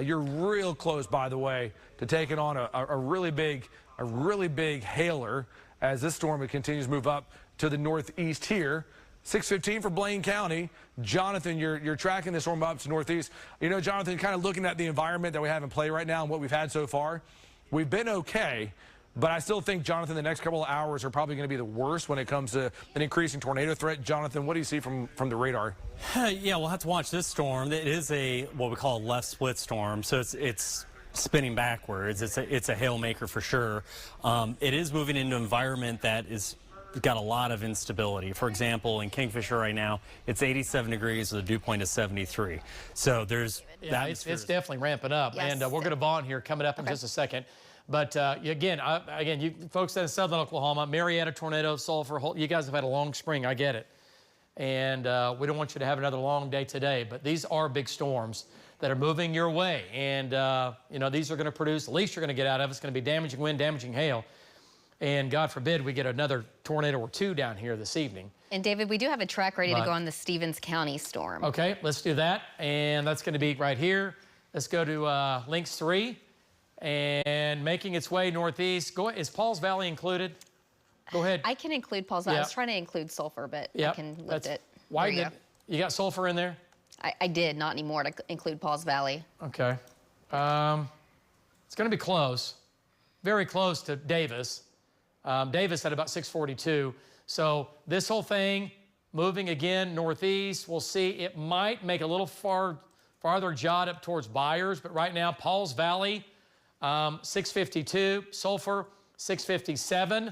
you're real close, by the way, to taking on a really big hailer as this storm continues to move up to the northeast here. 6:15 for Blaine County. Jonathan, you're tracking this storm up to northeast. Jonathan, kind of looking at the environment that we have in play right now and what we've had so far, we've been okay. But I still think, Jonathan, the next couple of hours are probably going to be the worst when it comes to an increasing tornado threat. Jonathan, what do you see from the radar? Yeah, we'll have to watch this storm. It is what we call a left split storm, so it's spinning backwards. It's a hail maker for sure. It is moving into an environment that is got a lot of instability. For example, in Kingfisher right now, it's 87 degrees with a dew point of 73. So there's it's definitely ramping up. Yes. And we're going to Vaughn here coming up in just a second. But again, you folks in southern Oklahoma, Marietta tornado, Sulphur, you guys have had a long spring. I get it. And we don't want you to have another long day today. But these are big storms that are moving your way. And, these are going to produce, at least you're going to get out of it's going to be damaging wind, damaging hail. And God forbid we get another tornado or two down here this evening. And David, we do have a track ready to go on the Stevens County storm. Okay, let's do that. And that's going to be right here. Let's go to Links 3. And making its way northeast. Go ahead. Is Pauls Valley included? Go ahead. I can include Pauls Valley. I was trying to include Sulphur, but I can lift it. Why did you got Sulphur in there? I did, not anymore, to include Pauls Valley. Okay. It's going to be close. Very close to Davis. Davis at about 642. So this whole thing moving again northeast. We'll see. It might make a little farther jot up towards Byers, but right now Pauls Valley, 652, Sulphur 657,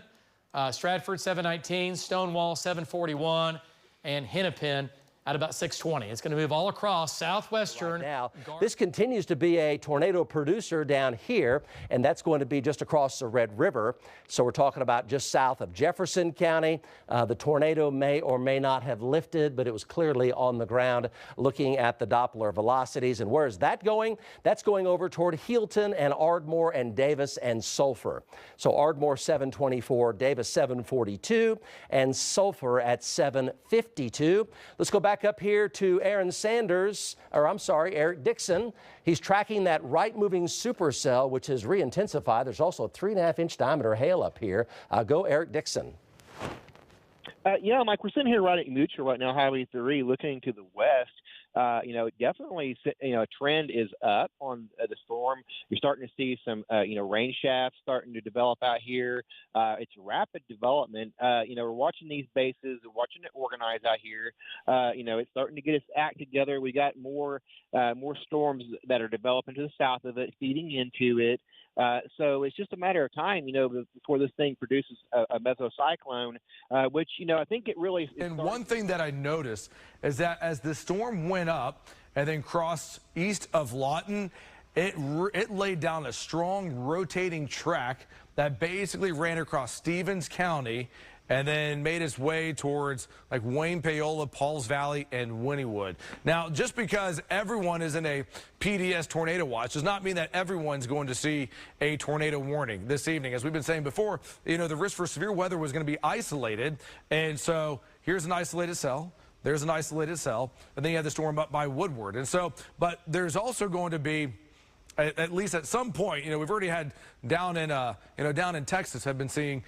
Stratford 719, Stonewall 741, and Hennepin at about 620. It's going to move all across southwestern. Right now, this continues to be a tornado producer down here, and that's going to be just across the Red River. So we're talking about just south of Jefferson County. The tornado may or may not have lifted, but it was clearly on the ground looking at the Doppler velocities. And where is that going? That's going over toward Healton and Ardmore and Davis and Sulphur. So Ardmore 724, Davis 742, and Sulphur at 752. Let's go back up here to Eric Dixon. He's tracking that right-moving supercell, which has re-intensified. There's also a 3.5-inch diameter hail up here. Go, Eric Dixon. Yeah, Mike, we're sitting here right at Mutual right now, Highway 3, looking to the west. Definitely, a trend is up on the storm. You're starting to see some, rain shafts starting to develop out here. It's rapid development. We're watching these bases, we're watching it organize out here. It's starting to get its act together. We got more storms that are developing to the south of it, feeding into it. So it's just a matter of time, before this thing produces a mesocyclone, which, I think it really. And one thing that I noticed is that as the storm went up and then crossed east of Lawton, it laid down a strong rotating track that basically ran across Stevens County and then made its way towards like Wayne, Paola, Pauls Valley, and Wynnewood. Now, just because everyone is in a PDS tornado watch does not mean that everyone's going to see a tornado warning this evening. As we've been saying before, the risk for severe weather was going to be isolated. And so here's an isolated cell. There's an isolated cell. And then you have the storm up by Woodward. And so, but there's also going to be, at least at some point, we've already had down in Texas have been seeing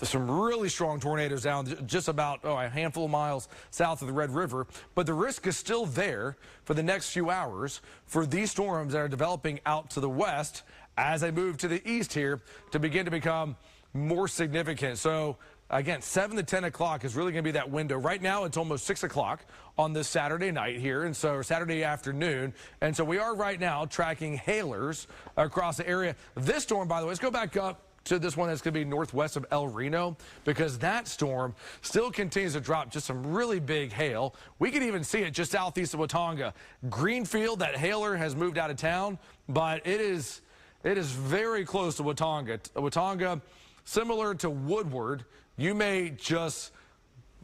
some really strong tornadoes down just about a handful of miles south of the Red River. But the risk is still there for the next few hours for these storms that are developing out to the west as they move to the east here to begin to become more significant. So again, 7 to 10 o'clock is really going to be that window. Right now, it's almost 6 o'clock on this Saturday night here, and so Saturday afternoon. And so we are right now tracking hailers across the area. This storm, by the way, let's go back up to this one that's going to be northwest of El Reno, because that storm still continues to drop just some really big hail. We can even see it just southeast of Watonga. Greenfield, that hailer has moved out of town, but it is very close to Watonga. Watonga, similar to Woodward, you may just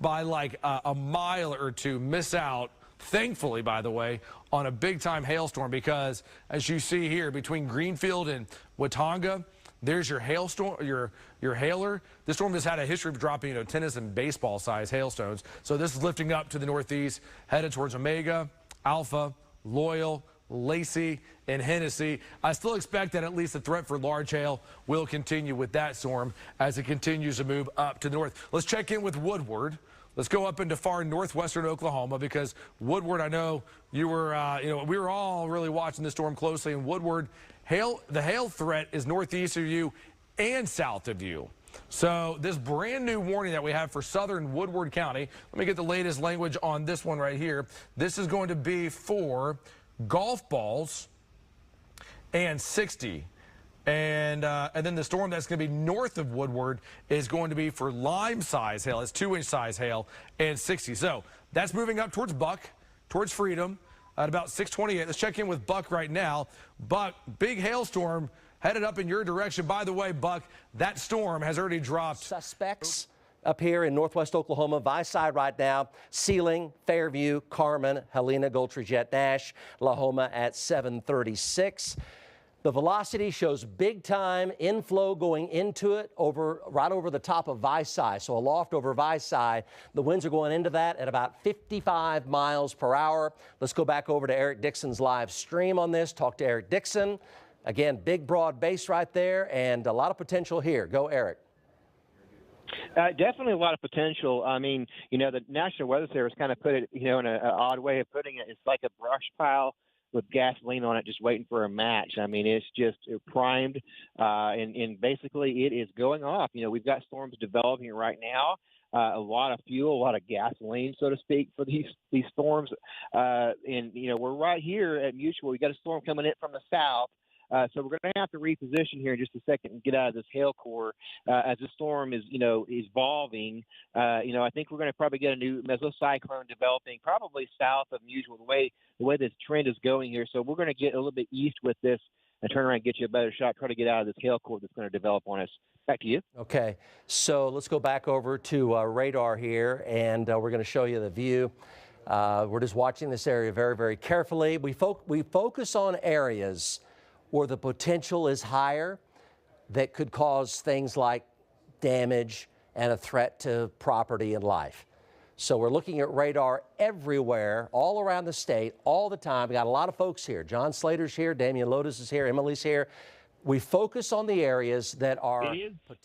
by like a mile or two miss out, thankfully, by the way, on a big-time hailstorm, because as you see here between Greenfield and Watonga, there's your hailstorm, your hailer. This storm has had a history of dropping, tennis and baseball size hailstones. So this is lifting up to the northeast, headed towards Omega, Alpha, Loyal, Lacey, and Hennessy. I still expect that at least the threat for large hail will continue with that storm as it continues to move up to the north. Let's check in with Woodward. Let's go up into far northwestern Oklahoma, because Woodward, I know you were, we were all really watching this storm closely. And Woodward, the hail threat is northeast of you and south of you. So this brand new warning that we have for southern Woodward County, let me get the latest language on this one right here. This is going to be for golf balls and 60. And then the storm that's going to be north of Woodward is going to be for lime size hail. It's 2-inch size hail and 60. So that's moving up towards Buck, towards Freedom at about 6:28. Let's check in with Buck right now. Buck, big hailstorm headed up in your direction. By the way, Buck, that storm has already dropped. Suspects up here in northwest Oklahoma, Viside right now, Sealing, Fairview, Carmen, Helena, Goldtree, Nash, Lahoma at 7:36. The velocity shows big time inflow going into it right over the top of Viside. So aloft over Viside, the winds are going into that at about 55 miles per hour. Let's go back over to Eric Dixon's live stream on this. Talk to Eric Dixon. Again, big broad base right there and a lot of potential here. Go, Eric. Definitely a lot of potential. I mean, the National Weather Service kind of put it, in an odd way of putting it. It's like a brush pile with gasoline on it, just waiting for a match. I mean, it's just primed, and basically it is going off. We've got storms developing right now. A lot of fuel, a lot of gasoline, so to speak, for these storms. And we're right here at Mutual. We got a storm coming in from the south. So we're going to have to reposition here in just a second and get out of this hail core as the storm is, evolving. I think we're going to probably get a new mesocyclone developing probably south of Mutual, the way this trend is going here. So we're going to get a little bit east with this and turn around and get you a better shot, try to get out of this hail core that's going to develop on us. Back to you. Okay, so let's go back over to radar here, and we're going to show you the view. We're just watching this area very, very carefully. We focus on areas where the potential is higher that could cause things like damage and a threat to property and life. So we're looking at radar everywhere, all around the state, all the time. We got a lot of folks here. John Slater's here, Damian Lotus is here, Emily's here. We focus on the areas that are... It is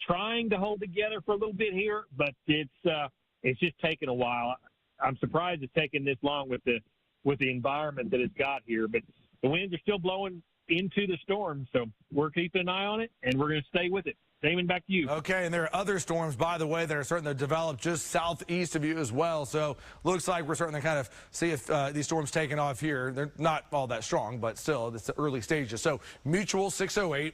trying to hold together for a little bit here, but it's just taken a while. I'm surprised it's taken this long with the environment that it's got here, but the winds are still blowing into the storm, so we're keeping an eye on it, and we're going to stay with it. Damon, back to you. Okay, and there are other storms, by the way, that are starting to develop just southeast of you as well. So looks like we're starting to kind of see if these storms taking off here. They're not all that strong, but still, it's the early stages. So Mutual 608,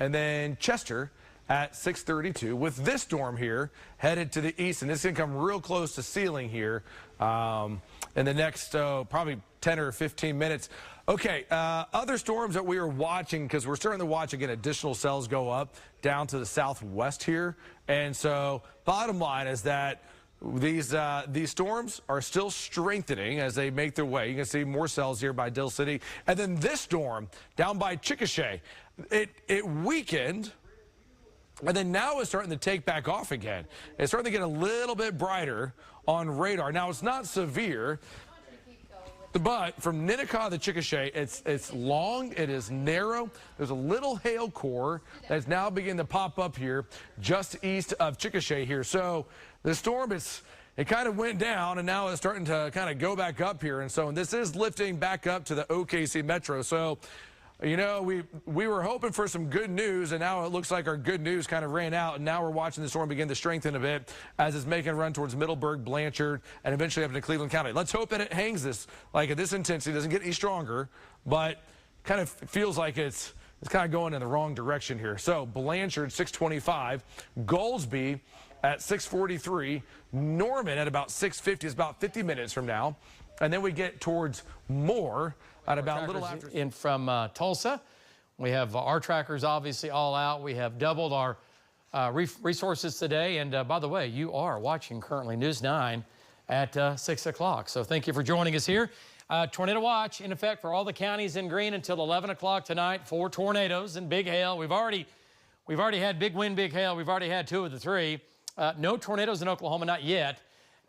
and then Chester at 632 with this storm here headed to the east, and it's going to come real close to Sealing here in the next probably 10 or 15 minutes. Okay, other storms that we are watching, because we're starting to watch, again, additional cells go up down to the southwest here. And so bottom line is that these storms are still strengthening as they make their way. You can see more cells here by Dill City. And then this storm down by Chickasha, it weakened, and then now it's starting to take back off again. It's starting to get a little bit brighter on radar. Now, it's not severe, but from Ninnekah to Chickasha, it's long, it is narrow. There's a little hail core that's now beginning to pop up here just east of Chickasha here. So the storm, it kind of went down, and now it's starting to kind of go back up here. And so this is lifting back up to the OKC Metro. So, we were hoping for some good news, and now it looks like our good news kind of ran out, and now we're watching the storm begin to strengthen a bit as it's making a run towards Middleburg, Blanchard, and eventually up into Cleveland County. Let's hope that it hangs this intensity, doesn't get any stronger, but kind of feels like it's kind of going in the wrong direction here. So Blanchard 625, Goldsby at 643, Norman at about 650. It's about 50 minutes from now, and then we get towards Moore at about a little after. In from Tulsa. We have our trackers obviously all out. We have doubled our resources today. And by the way, you are watching currently News 9 at 6 o'clock. So thank you for joining us here. Tornado watch in effect for all the counties in green until 11 o'clock tonight. 4 tornadoes and big hail. We've already had big wind, big hail. We've already had 2 of the 3. No tornadoes in Oklahoma, not yet.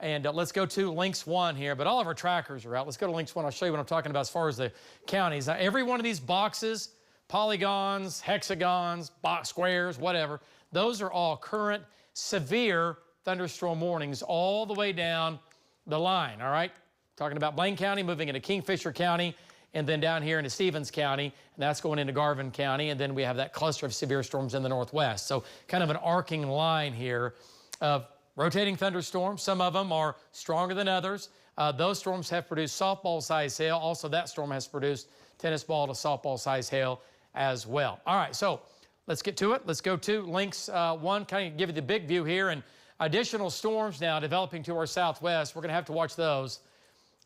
And let's go to Links 1 here, but all of our trackers are out. Let's go to Links 1. I'll show you what I'm talking about as far as the counties. Now, every one of these boxes, polygons, hexagons, box squares, whatever, those are all current severe thunderstorm warnings all the way down the line, all right? Talking about Blaine County, moving into Kingfisher County, and then down here into Stevens County, and that's going into Garvin County, and then we have that cluster of severe storms in the northwest. So kind of an arcing line here of rotating thunderstorms. Some of them are stronger than others. Those storms have produced softball-sized hail. Also, that storm has produced tennis ball to softball-sized hail as well. All right, so let's get to it. Let's go to links 1, kind of give you the big view here. And additional storms now developing to our southwest. We're going to have to watch those.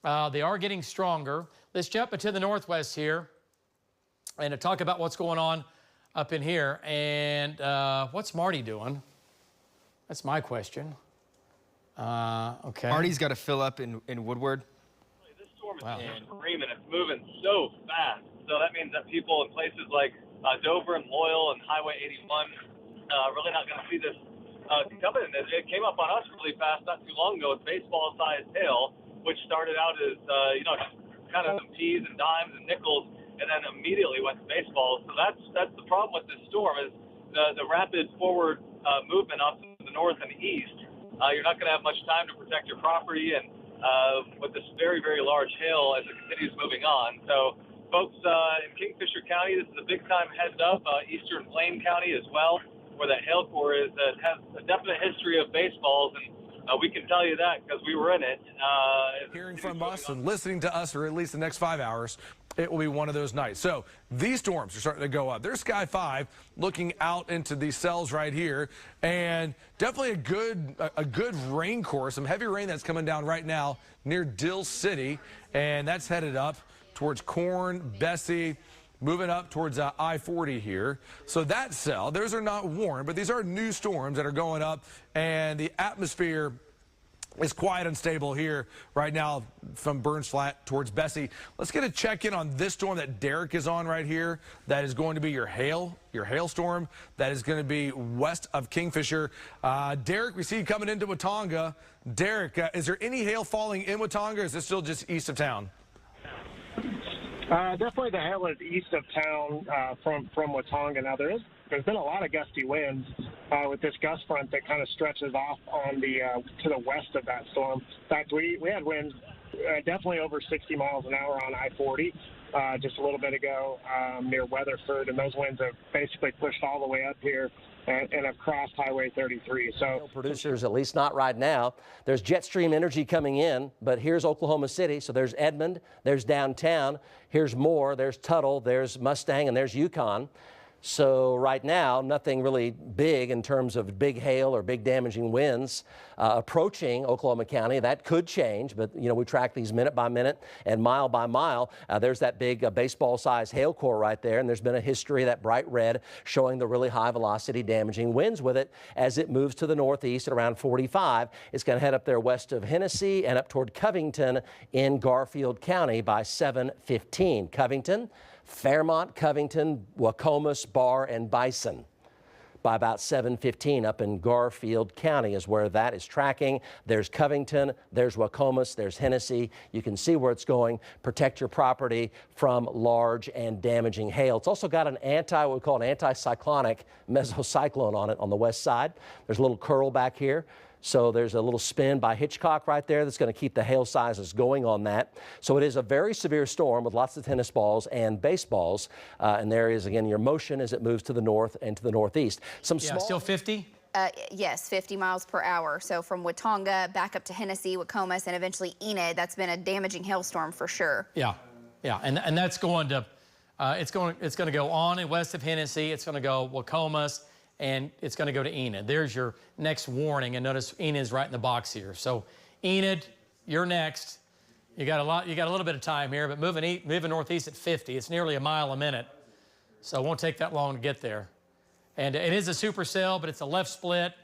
They are getting stronger. Let's jump into the northwest here and to talk about what's going on up in here. And what's Marty doing? That's my question. Okay. Marty's got to fill up in Woodward. This storm is screaming. It's moving so fast. So that means that people in places like Dover and Loyal and Highway 81 really not going to see this coming. It came up on us really fast not too long ago with baseball-sized hail, which started out as kind of some peas and dimes and nickels, and then immediately went to baseball. So that's the problem with this storm is the rapid forward movement off to the north and east. You're not going to have much time to protect your property, and with this very, very large hail as it continues moving on. So folks in Kingfisher County, this is a big-time heads up. Eastern Plain County as well, where the hail core is, has a definite history of baseballs, and we can tell you that because we were in it. Hearing from us and listening to us for at least the next 5 hours, it will be one of those nights. So these storms are starting to go up. There's Sky 5 looking out into these cells right here, and definitely a good rain core, some heavy rain that's coming down right now near Dill City, and that's headed up towards Corn, Bessie, moving up towards I-40 here. So that cell, those are not warm, but these are new storms that are going up, and the atmosphere is quite unstable here right now from Burns Flat towards Bessie. Let's get a check-in on this storm that Derek is on right here. That is going to be your hailstorm. That is going to be west of Kingfisher. Derek, we see you coming into Watonga. Derek, is there any hail falling in Watonga, or is this still just east of town? Definitely the hail is east of town from Watonga. Now there's been a lot of gusty winds with this gust front that kind of stretches off on the to the west of that storm. In fact, we had winds definitely over 60 miles an hour on I-40 just a little bit ago near Weatherford, and those winds have basically pushed all the way up here and have crossed Highway 33. So producers, at least not right now. There's jet stream energy coming in, but here's Oklahoma City. So there's Edmond, there's downtown, here's Moore, there's Tuttle, there's Mustang, and there's Yukon. So right now, nothing really big in terms of big hail or big damaging winds approaching Oklahoma County. That could change, but you know, we track these minute by minute and mile by mile. There's that big baseball-sized hail core right there, and there's been a history of that bright red showing the really high velocity damaging winds with it as it moves to the northeast at around 45. It's going to head up there west of Hennessy and up toward Covington in Garfield County by 7:15. Covington, Fairmont, Covington, Wacomas, Barr, and Bison by about 7:15 up in Garfield County is where that is tracking. There's Covington, there's Wacomas, there's Hennessy. You can see where it's going. Protect your property from large and damaging hail. It's also got what we call an anticyclonic mesocyclone on it on the west side. There's a little curl back here. So there's a little spin by Hitchcock right there that's going to keep the hail sizes going on that. So it is a very severe storm with lots of tennis balls and baseballs. And there is, again, your motion as it moves to the north and to the northeast. Still 50? Yes, 50 miles per hour. So from Watonga back up to Hennessy, Wacomas, and eventually Enid. That's been a damaging hailstorm for sure. Yeah, and that's going to, it's going to go on and west of Hennessy. It's going to go Wacomas, and it's going to go to Enid. There's your next warning, and notice Enid's right in the box here. So Enid, you're next. You got a little bit of time here, but moving northeast at 50. It's nearly a mile a minute, so it won't take that long to get there. And it is a supercell, but it's a left split,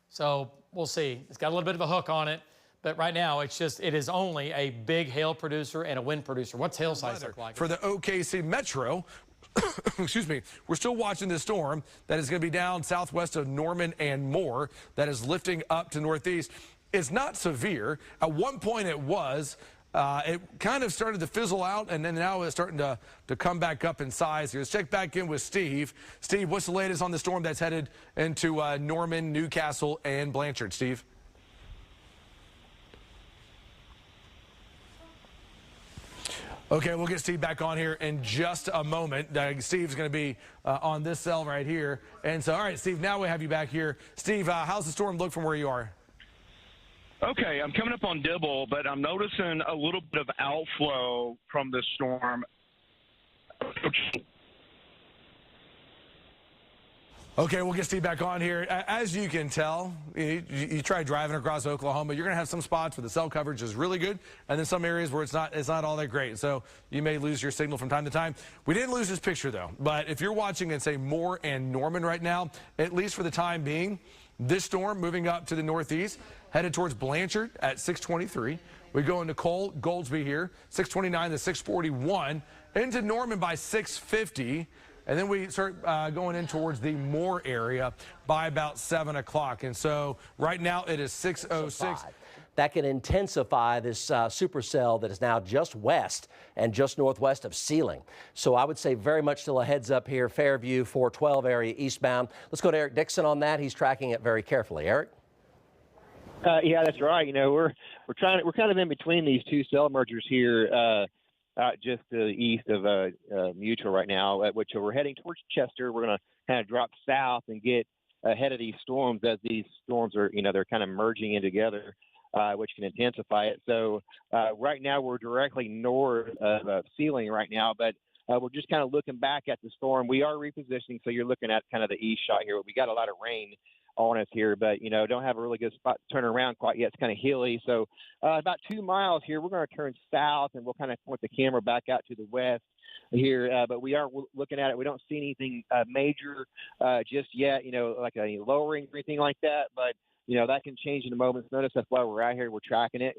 so we'll see. It's got a little bit of a hook on it, but right now it is only a big hail producer and a wind producer. What's hail size look like? For the OKC Metro, excuse me, we're still watching this storm that is going to be down southwest of Norman and Moore that is lifting up to northeast. It's not severe. At one point it was. It kind of started to fizzle out, and then now it's starting to come back up in size here. Let's check back in with Steve. Steve, what's the latest on the storm that's headed into Norman, Newcastle, and Blanchard? Steve? Okay, we'll get Steve back on here in just a moment. Steve's going to be on this cell right here. And so, all right, Steve, now we have you back here. Steve, how's the storm look from where you are? Okay, I'm coming up on Dibble, but I'm noticing a little bit of outflow from this storm. Okay, we'll get Steve back on here. As you can tell, you try driving across Oklahoma, you're going to have some spots where the cell coverage is really good, and then some areas where it's not all that great. So you may lose your signal from time to time. We didn't lose this picture, though. But if you're watching in, say, Moore and Norman right now, at least for the time being, this storm moving up to the northeast, headed towards Blanchard at 623. We go into Cole, Goldsby here, 629 to 641, into Norman by 650. And then we start going in towards the Moore area by about 7 o'clock. And so right now it is 6:06. That can intensify this supercell that is now just west and just northwest of Sealing. So I would say very much still a heads up here, Fairview 412 area eastbound. Let's go to Eric Dixon on that. He's tracking it very carefully. Eric? Yeah, that's right. You know, we're kind of in between these two cell mergers here. Just to the east of Mutual right now, which we're heading towards Chester. We're going to kind of drop south and get ahead of these storms as these storms are, they're kind of merging in together, which can intensify it. So right now we're directly north of Sealing right now, but we're just kind of looking back at the storm. We are repositioning, so you're looking at kind of the east shot here. We got a lot of rain on us here, but don't have a really good spot to turn around quite yet. It's kind of hilly. So about 2 miles here, we're going to turn south, and we'll kind of point the camera back out to the west here. But we are looking at it. We don't see anything major just yet, like a lowering or anything like that. But that can change in a moment's notice. That's why we're out here. We're tracking it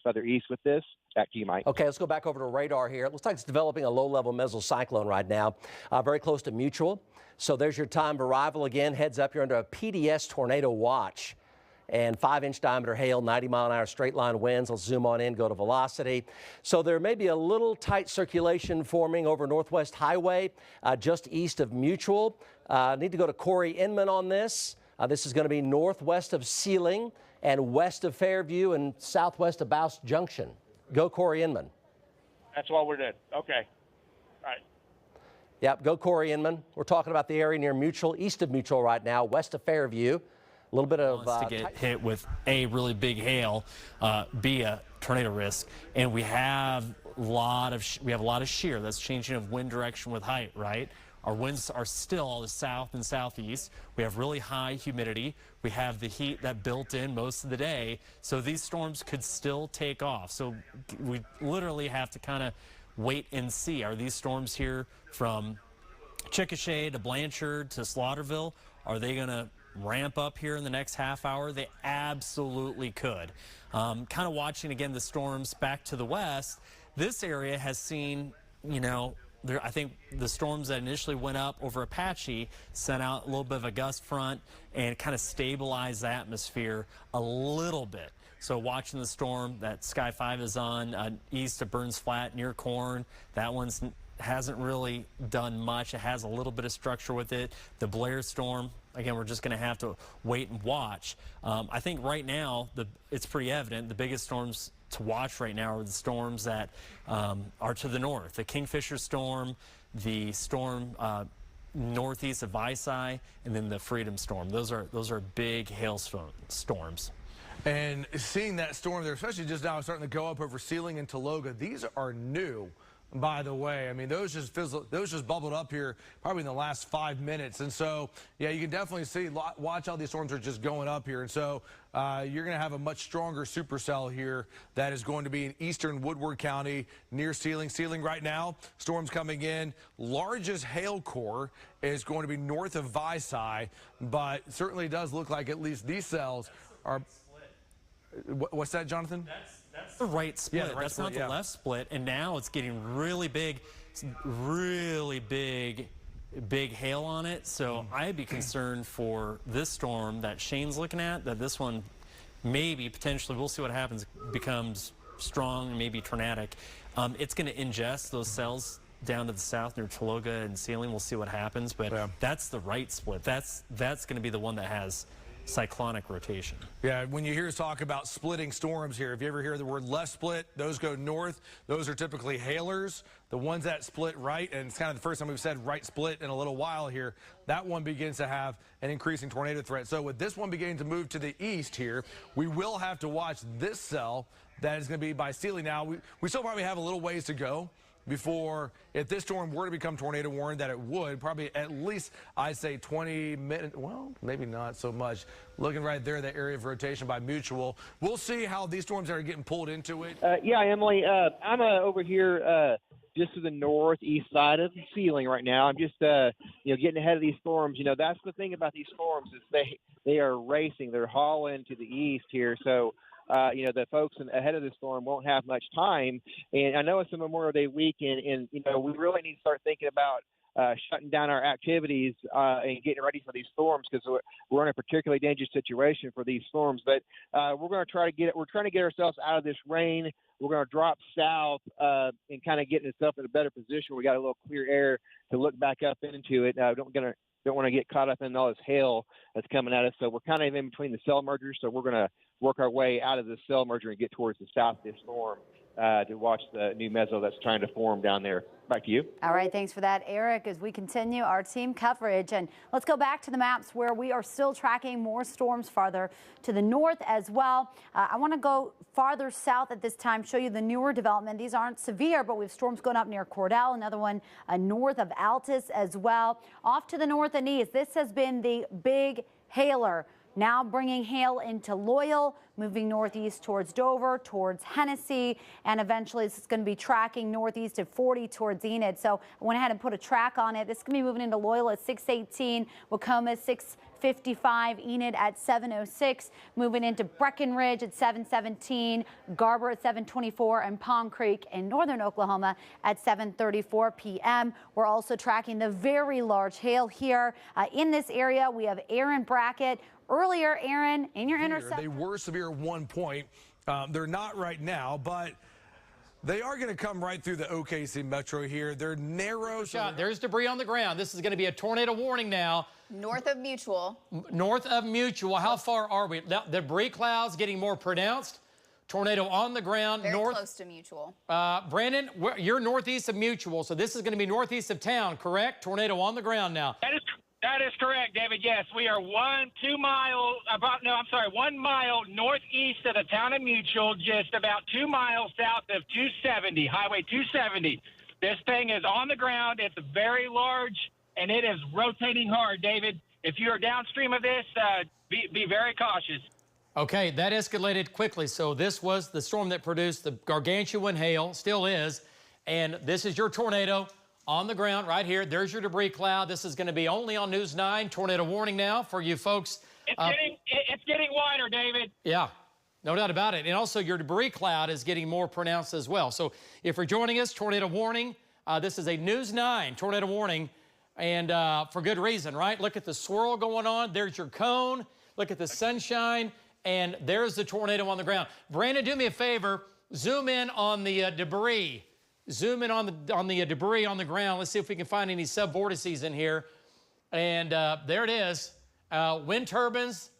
further east with this. Back to you, Mike. Okay, let's go back over to radar here. It looks like it's developing a low-level mesocyclone right now, very close to Mutual. So there's your time of arrival again. Heads up, you're under a PDS tornado watch. And 5-inch diameter hail, 90-mile-an-hour straight-line winds. Let's zoom on in, go to velocity. So there may be a little tight circulation forming over Northwest Highway just east of Mutual. Need to go to Corey Inman on this. This is going to be northwest of Sealing and west of Fairview and southwest of Bouse Junction. Go Corey Inman. That's what we're doing. Okay. All right. Yep, go Corey Inman. We're talking about the area near Mutual, east of Mutual right now, west of Fairview. A little bit of to get hit with A, really big hail, B, a tornado risk, and we have a lot of shear. That's changing of wind direction with height, right? Our winds are still the south and southeast. We have really high humidity. We have the heat that built in most of the day. So these storms could still take off. So we literally have to kind of wait and see. Are these storms here from Chickasha to Blanchard to Slaughterville? Are they going to ramp up here in the next half hour? They absolutely could. Kind of watching again the storms back to the west. This area has seen, I think the storms that initially went up over Apache sent out a little bit of a gust front and kind of stabilized the atmosphere a little bit. So watching the storm that Sky 5 is on east of Burns Flat near Corn, that one's hasn't really done much. It has a little bit of structure with it. The Blair storm, again, we're just going to have to wait and watch. I think right now it's pretty evident the biggest storms to watch right now are the storms that are to the north. The Kingfisher storm, the storm northeast of Visay, and then the Freedom storm. Those are big storms. And seeing that storm there, especially just now starting to go up over Sealing and Tologa, these are new. By the way, I mean, those just bubbled up here probably in the last 5 minutes. And so, yeah, you can definitely see, watch how these storms are just going up here. And so you're going to have a much stronger supercell here that is going to be in eastern Woodward County near Sealing. Sealing right now, storms coming in. Largest hail core is going to be north of Visay, but certainly does look like at least these cells are. What's that, Jonathan? That's the right split. Yeah, that's not the left split. And now it's getting really big hail on it. So I'd be concerned for this storm that Shane's looking at, that this one maybe potentially, we'll see what happens, becomes strong, maybe tornadic. It's going to ingest those cells down to the south near Tologa and Sealing. We'll see what happens. But that's the right split. That's going to be the one that has cyclonic rotation. Yeah, when you hear us talk about splitting storms here, if you ever hear the word left split, those go north. Those are typically hailers. The ones that split right, and it's kind of the first time we've said right split in a little while here, that one begins to have an increasing tornado threat. So with this one beginning to move to the east here, we will have to watch this cell that is going to be by Steely. Now, we still probably have a little ways to go before, if this storm were to become tornado warning, that it would, probably at least, I'd say 20 minutes, well, maybe not so much. Looking right there, that area of rotation by Mutual. We'll see how these storms are getting pulled into it. Yeah, Emily, I'm over here just to the northeast side of the ceiling right now. I'm just, getting ahead of these storms. That's the thing about these storms is they are racing. They're hauling to the east here. So, the folks ahead of the storm won't have much time. And I know it's a Memorial Day weekend, and we really need to start thinking about shutting down our activities and getting ready for these storms, because we're in a particularly dangerous situation for these storms. But we're trying to get ourselves out of this rain. We're going to drop south and kind of get ourselves in a better position where we got a little clear air to look back up into it. Don't want to get caught up in all this hail that's coming at us. So we're kind of in between the cell mergers. So we're going to work our way out of the cell merger and get towards the south of this storm to watch the new mezzo that's trying to form down there. Back to you. All right, thanks for that, Eric, as we continue our team coverage. And let's go back to the maps where we are still tracking more storms farther to the north as well. I want to go farther south at this time, show you the newer development. These aren't severe, but we have storms going up near Cordell, another one north of Altus as well. Off to the north and east, this has been the big hailer. Now bringing hail into Loyal, moving northeast towards Dover, towards Hennessy, and eventually this is going to be tracking northeast at 40 towards Enid. So I went ahead and put a track on it. This is going to be moving into Loyal at 6:18, Wacoma 6:55, Enid at 7:06, moving into Breckenridge at 7:17, Garber at 7:24, and Palm Creek in northern Oklahoma at 7:34 p.m. We're also tracking the very large hail here in this area. We have Aaron Brackett. Earlier, Aaron, in your intercept. They were severe at one point. They're not right now, but they are going to come right through the OKC metro here. They're narrow. There's debris on the ground. This is going to be a tornado warning now. North of Mutual. North of Mutual. How far are we? The debris clouds getting more pronounced. Tornado on the ground. Very close to Mutual. Brandon, you're northeast of Mutual, so this is going to be northeast of town, correct? Tornado on the ground now. That is correct, David. Yes, we are 1 mile northeast of the town of Mutual, just about 2 miles south of 270, Highway 270. This thing is on the ground. It's very large, and it is rotating hard, David. If you are downstream of this, be very cautious. Okay, that escalated quickly. So this was the storm that produced the gargantuan hail, still is, and this is your tornado. On the ground right here, there's your debris cloud. This is going to be only on News 9. Tornado warning now for you folks. It's getting wider, David. Yeah, no doubt about it. And also your debris cloud is getting more pronounced as well. So if you're joining us, tornado warning. This is a News 9 tornado warning, and for good reason, right? Look at the swirl going on. There's your cone. Look at the sunshine, and there's the tornado on the ground. Brandon, do me a favor. Zoom in on the debris. Zoom in on the debris on the ground. Let's see if we can find any subvortices in here. And there it is. Wind turbines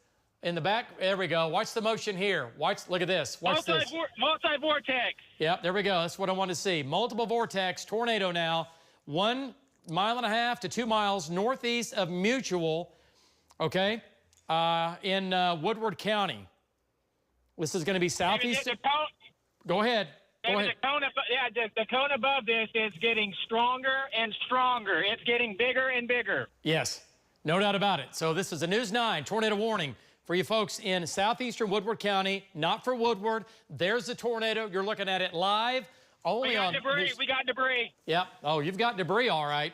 in the back. There we go. Watch the motion here. Look at this. Watch this. Multi-vortex. Yep, there we go. That's what I want to see. Multiple vortex tornado now. 1.5 miles to 2 miles northeast of Mutual, okay, in Woodward County. This is going to be southeast. Go ahead. The cone above this is getting stronger and stronger. It's getting bigger and bigger. Yes, no doubt about it. So this is a News 9 tornado warning for you folks in southeastern Woodward County, not for Woodward. There's the tornado. You're looking at it live. We got debris. Yep. Oh, you've got debris, all right.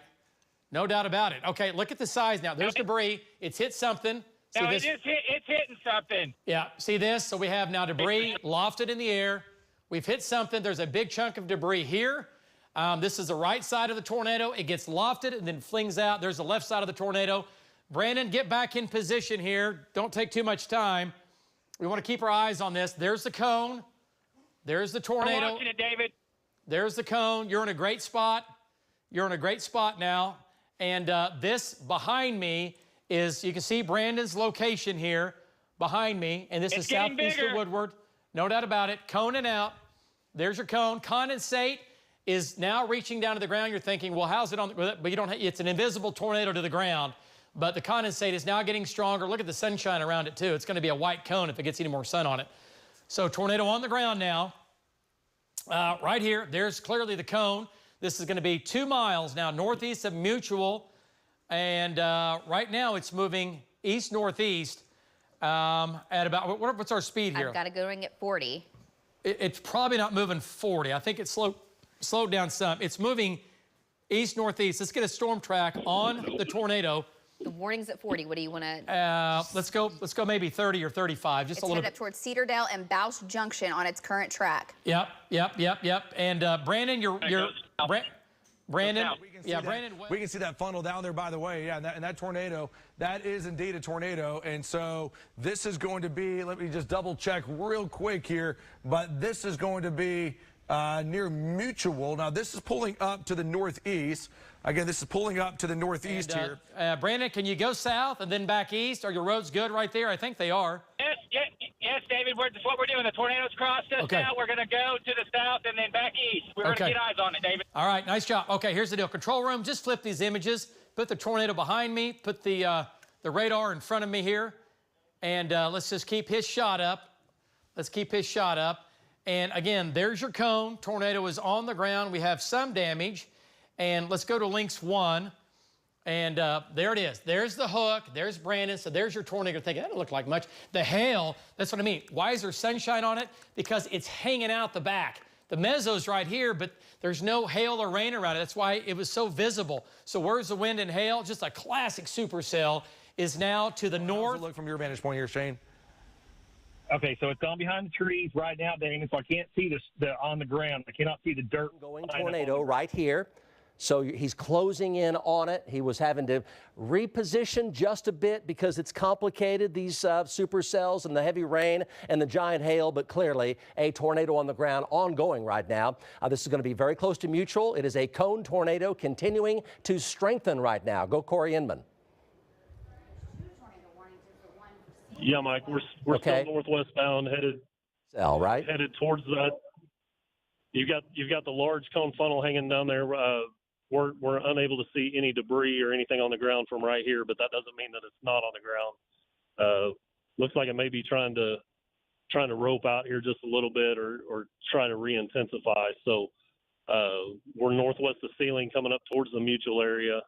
No doubt about it. Okay, look at the size now. There's debris. It's hit something. It's hitting something. Yeah, see this? So we have now debris lofted in the air. We've hit something. There's a big chunk of debris here. This is the right side of the tornado. It gets lofted and then flings out. There's the left side of the tornado. Brandon, get back in position here. Don't take too much time. We want to keep our eyes on this. There's the cone. There's the tornado. I'm watching it, David. There's the cone. You're in a great spot. You're in a great spot now. And this behind me is, you can see Brandon's location here. behind me, and this is southeast of Woodward. No doubt about it. Coning out. There's your cone. Condensate is now reaching down to the ground. You're thinking, well, how's it on the, but you don't, it's an invisible tornado to the ground, but the condensate is now getting stronger. Look at the sunshine around it too. It's going to be a white cone if it gets any more sun on it. So tornado on the ground now. Right here, there's clearly the cone. This is going to be 2 miles now northeast of Mutual, and right now it's moving east-northeast at about, what's our speed here? I've got it going at 40. It's probably not moving 40. I think it's slowed down some. It's moving east-northeast. Let's get a storm track on the tornado. The warning's at 40. What do you want to? Let's go maybe 30 or 35, just a little bit. It's headed up towards Cedardale and Bausch Junction on its current track. Yep. And Brandon, Brandon, we can see that funnel down there, by the way. Yeah, and that tornado, that is indeed a tornado. And so this is going to be, let me just double check real quick here, but this is going to be near Mutual. Now, this is pulling up to the northeast. Again, this is pulling up to the northeast here. Brandon, can you go south and then back east? Are your roads good right there? I think they are. Yes, David, that's what we're doing. The tornado's crossed us now. We're going to go to the south and then back east. We're going to get eyes on it, David. All right, nice job. Okay, here's the deal. Control room, just flip these images. Put the tornado behind me. Put the radar in front of me here. And let's just keep his shot up. Let's keep his shot up. And again, there's your cone. Tornado is on the ground. We have some damage. And let's go to links 1. And there it is. There's the hook. There's Brandon. So there's your tornado. Thinking, that doesn't look like much. The hail, that's what I mean. Why is there sunshine on it? Because it's hanging out the back. The mezzo's right here, but there's no hail or rain around it. That's why it was so visible. So where's the wind and hail? Just a classic supercell is now to the north. Look from your vantage point here, Shane. Okay, so it's gone behind the trees right now, Damon, so I can't see the on the ground. I cannot see the dirt. Going tornado right here. So he's closing in on it. He was having to reposition just a bit because it's complicated, these supercells and the heavy rain and the giant hail, but clearly a tornado on the ground ongoing right now. This is going to be very close to Mutual. It is a cone tornado continuing to strengthen right now. Go Corey Inman. Yeah, Mike, we're still northwest bound, headed towards that. You've got the large cone funnel hanging down there. We're unable to see any debris or anything on the ground from right here, but that doesn't mean that it's not on the ground. Looks like it may be trying to rope out here just a little bit or try to re-intensify. So we're northwest of Ceiling coming up towards the Mutual area.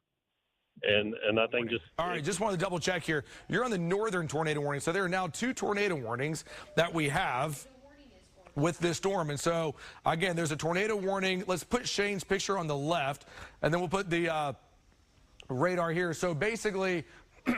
And that thing just... All right, just wanted to double check here. You're on the northern tornado warning, so there are now 2 tornado warnings that we have with this storm. And so, again, there's a tornado warning. Let's put Shane's picture on the left, and then we'll put the radar here. So basically,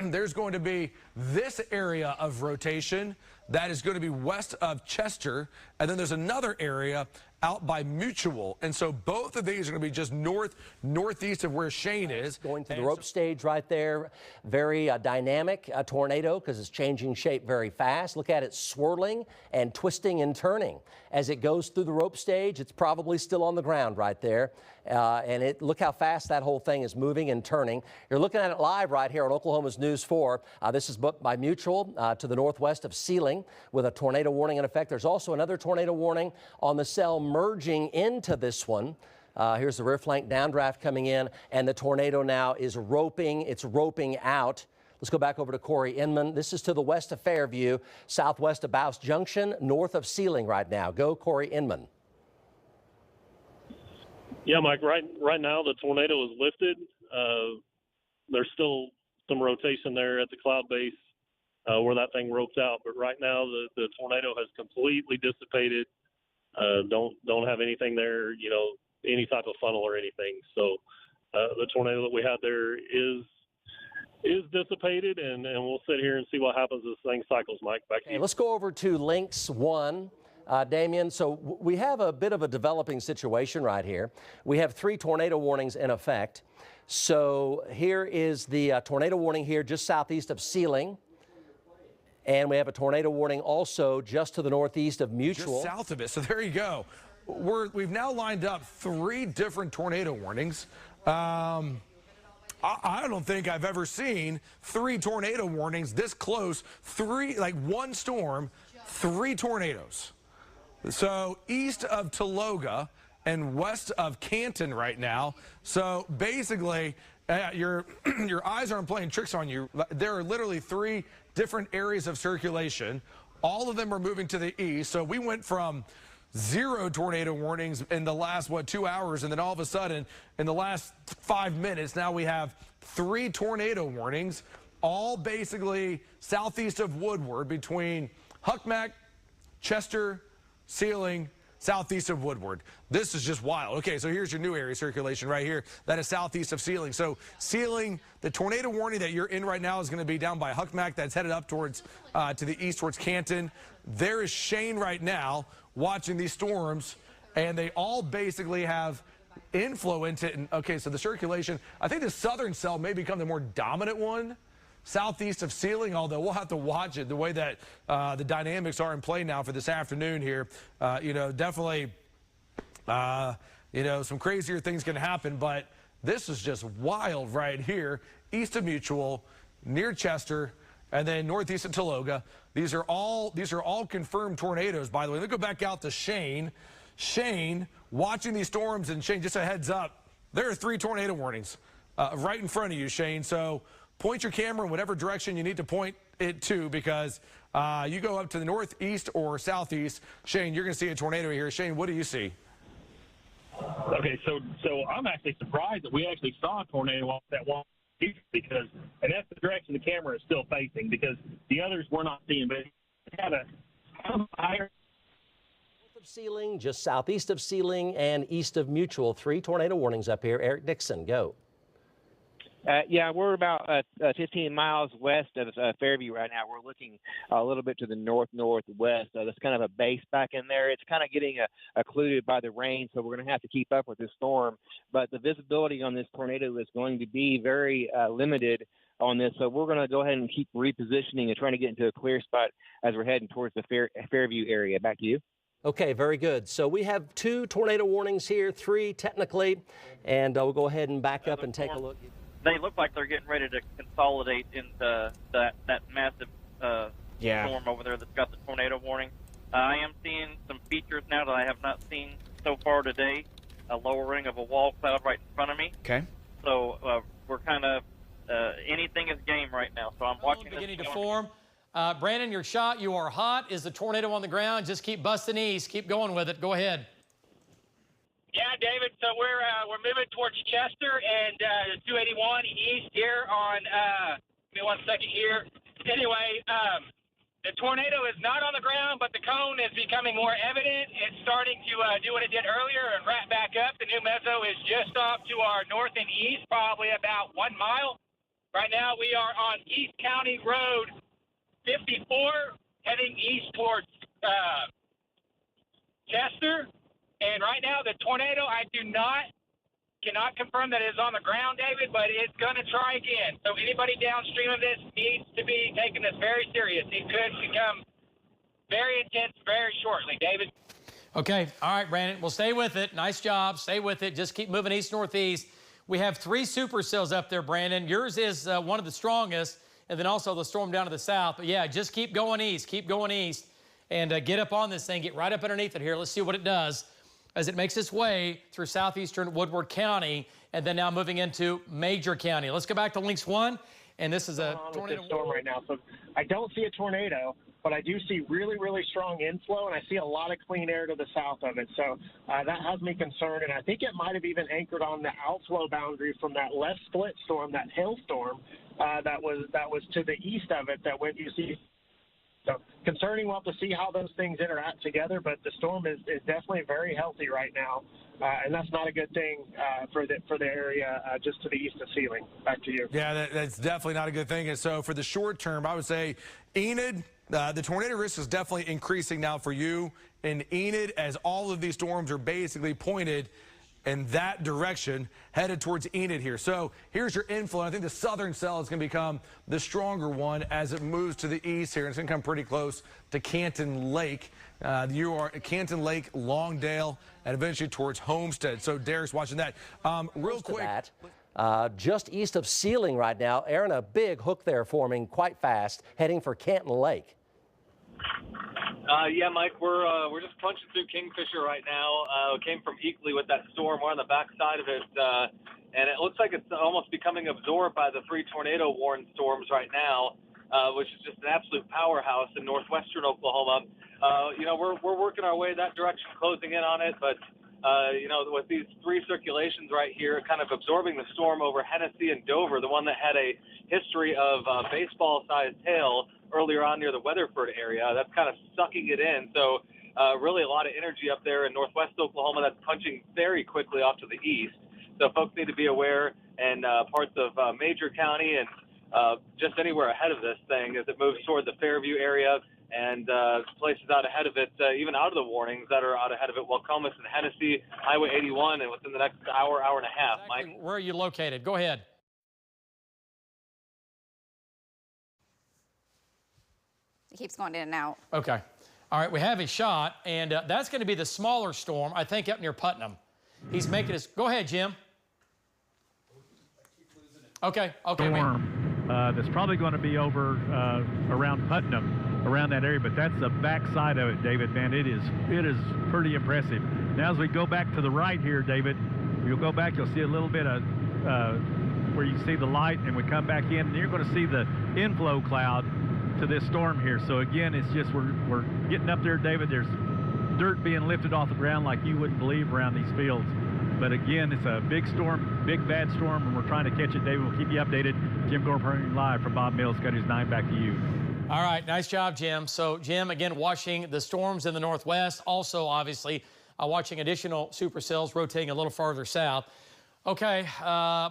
there's going to be this area of rotation that is going to be west of Chester, and then there's another area out by Mutual. And so both of these are going to be just northeast of where Shane is. Going to the rope stage right there. Very dynamic tornado because it's changing shape very fast. Look at it swirling and twisting and turning. As it goes through the rope stage, it's probably still on the ground right there. And look how fast that whole thing is moving and turning. You're looking at it live right here on Oklahoma's News 4. This is booked by Mutual to the northwest of Ceiling with a tornado warning in effect. There's also another tornado warning on the cell merging into this one. Here's the rear flank downdraft coming in, and the tornado now is roping. It's roping out. Let's go back over to Corey Inman. This is to the west of Fairview, southwest of Bausch Junction, north of Ceiling right now. Go Corey Inman. Yeah, Mike, right now the tornado is lifted. There's still some rotation there at the cloud base where that thing ropes out. But right now the tornado has completely dissipated. Don't have anything there, any type of funnel or anything. So the tornado that we had there is dissipated, and we'll sit here and see what happens as this thing cycles, Mike. Back to you. Let's go over to links 1. Damien, so we have a bit of a developing situation right here. We have 3 tornado warnings in effect. So here is the tornado warning here just southeast of Ceiling. And we have a tornado warning also just to the northeast of Mutual. Just south of it. So there you go. We've now lined up 3 different tornado warnings. I don't think I've ever seen 3 tornado warnings this close. One storm, 3 tornadoes. So east of Tologa and west of Canton right now. So basically, your eyes aren't playing tricks on you. There are literally 3 different areas of circulation. All of them are moving to the east. So we went from 0 tornado warnings in the last, 2 hours, and then all of a sudden, in the last 5 minutes, now we have 3 tornado warnings, all basically southeast of Woodward, between Huckmack, Chester, Sealing, southeast of Woodward. This is just wild. Okay, so here's your new area circulation right here. That is southeast of Sealing. So Sealing, the tornado warning that you're in right now is going to be down by Huckmack. That's headed up towards to the east towards Canton. There is Shane right now watching these storms, and they all basically have inflow into it. Okay, so the circulation, I think the southern cell may become the more dominant one, southeast of Sealing, although we'll have to watch it the way that the dynamics are in play now for this afternoon here. Definitely, some crazier things can happen, but this is just wild right here, east of Mutual, near Chester, and then northeast of Tologa. These are all confirmed tornadoes, by the way. Let's go back out to Shane. Shane, watching these storms, and Shane, just a heads up, there are 3 tornado warnings right in front of you, Shane. So point your camera in whatever direction you need to point it to, because you go up to the northeast or southeast, Shane, you're going to see a tornado here. Shane, what do you see? Okay, so I'm actually surprised that we actually saw a tornado off that one, because, and that's the direction the camera is still facing, because the others we're not seeing, but it had a higher. Of Sealing, just southeast of Sealing and east of Mutual. 3 tornado warnings up here. Eric Dixon, go. Yeah, we're about 15 miles west of Fairview right now. We're looking a little bit to the northwest. There's kind of a base back in there. It's kind of getting occluded by the rain, so we're going to have to keep up with this storm. But the visibility on this tornado is going to be very limited on this, so we're going to go ahead and keep repositioning and trying to get into a clear spot as we're heading towards the Fairview area. Back to you. Okay, very good. So we have 2 tornado warnings here, 3 technically, and we'll go ahead and back up and take a look. They look like they're getting ready to consolidate into that massive storm over there that's got the tornado warning. I am seeing some features now that I have not seen so far today. A lowering of a wall cloud right in front of me. Okay. So we're kind of anything is game right now. So I'm watching beginning to form. Brandon, your shot. You are hot. Is the tornado on the ground? Just keep busting east. Keep going with it. Go ahead. Yeah, David. So we're moving towards Chester and 281 east here on. Give me 1 second here. Anyway, the tornado is not on the ground, but the cone is becoming more evident. It's starting to do what it did earlier and wrap back up. The new mezzo is just off to our north and east, probably about 1 mile. Right now we are on East County Road 54, heading east towards Chester. And right now, the tornado, I cannot confirm that it is on the ground, David, but it's going to try again. So anybody downstream of this needs to be taking this very serious. It could become very intense very shortly, David. Okay. All right, Brandon. Well, stay with it. Nice job. Stay with it. Just keep moving east-northeast. We have 3 supercells up there, Brandon. Yours is one of the strongest, and then also the storm down to the south. But, yeah, just keep going east. Keep going east. And get up on this thing. Get right up underneath it here. Let's see what it does as it makes its way through southeastern Woodward County and then now moving into Major County. Let's go back to Links 1, and this is a tornado storm right now. So I don't see a tornado, but I do see really, really strong inflow, and I see a lot of clean air to the south of it. So that has me concerned, and I think it might have even anchored on the outflow boundary from that left split storm, that hailstorm that was to the east of it that went, you see. So concerning, we'll have to see how those things interact together, but the storm is definitely very healthy right now, and that's not a good thing for the area just to the east of Sealing. Back to you. Yeah, that's definitely not a good thing. And so for the short term, I would say Enid, the tornado risk is definitely increasing now for you in Enid, as all of these storms are basically pointed in that direction, headed towards Enid here. So here's your inflow. I think the southern cell is going to become the stronger one as it moves to the east here. It's going to come pretty close to Canton Lake. You are at Canton Lake, Longdale, and eventually towards Homestead. So Derek's watching that. Real quick. just east of Sealing right now. Aaron, a big hook there forming quite fast, heading for Canton Lake. Yeah, Mike, we're just punching through Kingfisher right now. Came from Eakley with that storm. We're on the backside of it, and it looks like it's almost becoming absorbed by the 3 tornado-warned storms right now, which is just an absolute powerhouse in northwestern Oklahoma. We're working our way that direction, closing in on it, but with these 3 circulations right here, kind of absorbing the storm over Hennessy and Dover, the one that had a history of baseball-sized hail earlier on near the Weatherford area, that's kind of sucking it in. So really a lot of energy up there in northwest Oklahoma that's punching very quickly off to the east. So folks need to be aware, and parts of Major County and just anywhere ahead of this thing as it moves toward the Fairview area and places out ahead of it, even out of the warnings that are out ahead of it, Welcomas and Hennessy, Highway 81, and within the next hour, hour and a half. Exactly. Mike? Where are you located? Go ahead. It keeps going in and out. Okay. All right, we have a shot, and that's going to be the smaller storm, I think, up near Putnam. He's making his... Go ahead, Jim. Okay, Storm that's probably going to be over around Putnam, around that area, but that's the backside of it, David, man. It is pretty impressive. Now, as we go back to the right here, David, you'll go back, you'll see a little bit of where you see the light, and we come back in, and you're going to see the inflow cloud to this storm here. So again, it's just we're getting up there, David. There's dirt being lifted off the ground like you wouldn't believe around these fields. But again, it's a big storm, big bad storm, and we're trying to catch it, David. We'll keep you updated. Jim Gorman live from Bob Mills, Cutters 9, back to you. All right, nice job, Jim. So, Jim, again, watching the storms in the northwest, also, obviously, watching additional supercells rotating a little farther south. Okay,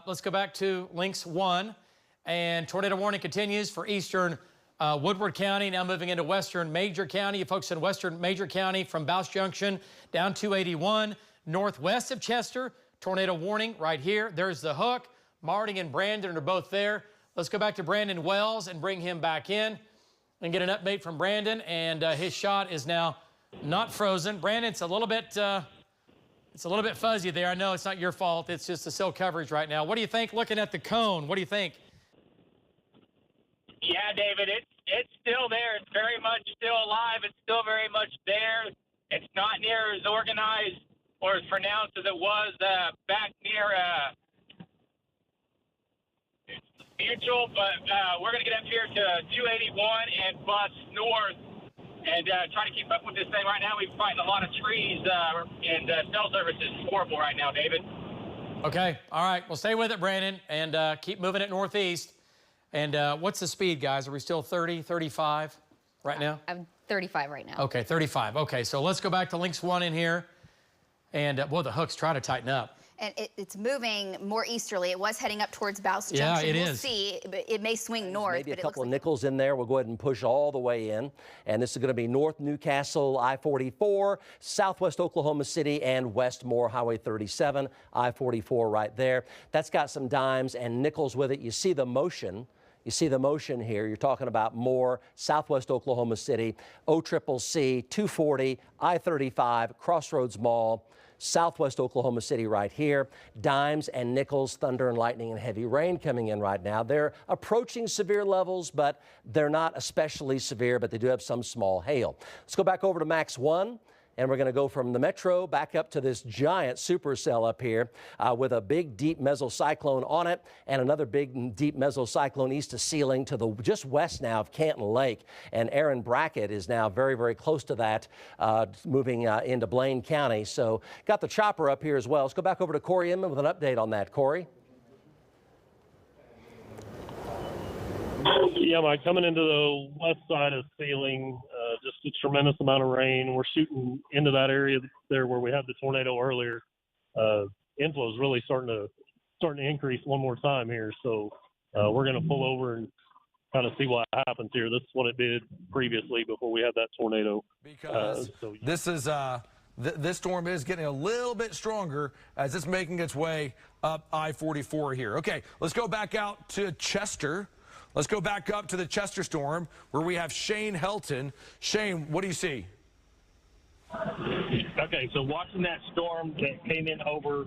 let's go back to Lynx 1, and tornado warning continues for eastern Woodward County, now moving into western Major County. You folks in western Major County from Bouse Junction down 281, northwest of Chester, tornado warning right here. There's the hook. Martin and Brandon are both there. Let's go back to Brandon Wells and bring him back in and get an update from Brandon. And his shot is now not frozen. Brandon, it's a little bit fuzzy there. I know it's not your fault. It's just the cell coverage right now. What do you think looking at the cone? What do you think? Yeah, David, it's still there. It's very much still alive. It's still very much there. It's not near as organized or as pronounced as it was back near Mutual, but we're going to get up here to 281 and bust north and try to keep up with this thing. Right now, we're fighting a lot of trees, and cell service is horrible right now, David. Okay, all right. Well, stay with it, Brandon, and keep moving it northeast. And what's the speed, guys? Are we still 30, 35 right now? I'm 35 right now. Okay, 35. Okay, so let's go back to Lynx 1 in here. And, boy, the hook's trying to tighten up. And it's moving more easterly. It was heading up towards Bouse Junction. Yeah, it we'll is. see. It may swing north. Maybe a but couple it of looks nickels in there. We'll go ahead and push all the way in. And this is going to be North Newcastle, I-44, Southwest Oklahoma City, and Westmore, Highway 37, I-44 right there. That's got some dimes and nickels with it. You see the motion. You see the motion here. You're talking about more Southwest Oklahoma City, OCCC, 240, I-35, Crossroads Mall, Southwest Oklahoma City right here. Dimes and nickels, thunder and lightning and heavy rain coming in right now. They're approaching severe levels, but they're not especially severe, but they do have some small hail. Let's go back over to Max 1. And we're going to go from the metro back up to this giant supercell up here with a big, deep mesocyclone on it and another big, deep mesocyclone east of Sealing to the just west now of Canton Lake. And Aaron Brackett is now very, very close to that, moving into Blaine County. So got the chopper up here as well. Let's go back over to Corey Inman with an update on that. Corey? Yeah, Mike, coming into the west side of Sealing, just a tremendous amount of rain. We're shooting into that area there where we had the tornado earlier. Inflow is really starting to increase one more time here. So we're going to pull over and kind of see what happens here. This is what it did previously before we had that tornado. Because this storm is getting a little bit stronger as it's making its way up I-44 here. Okay, let's go back out to Chester. Let's go back up to the Chester storm where we have Shane Helton. Shane, what do you see? Okay, so watching that storm that came in over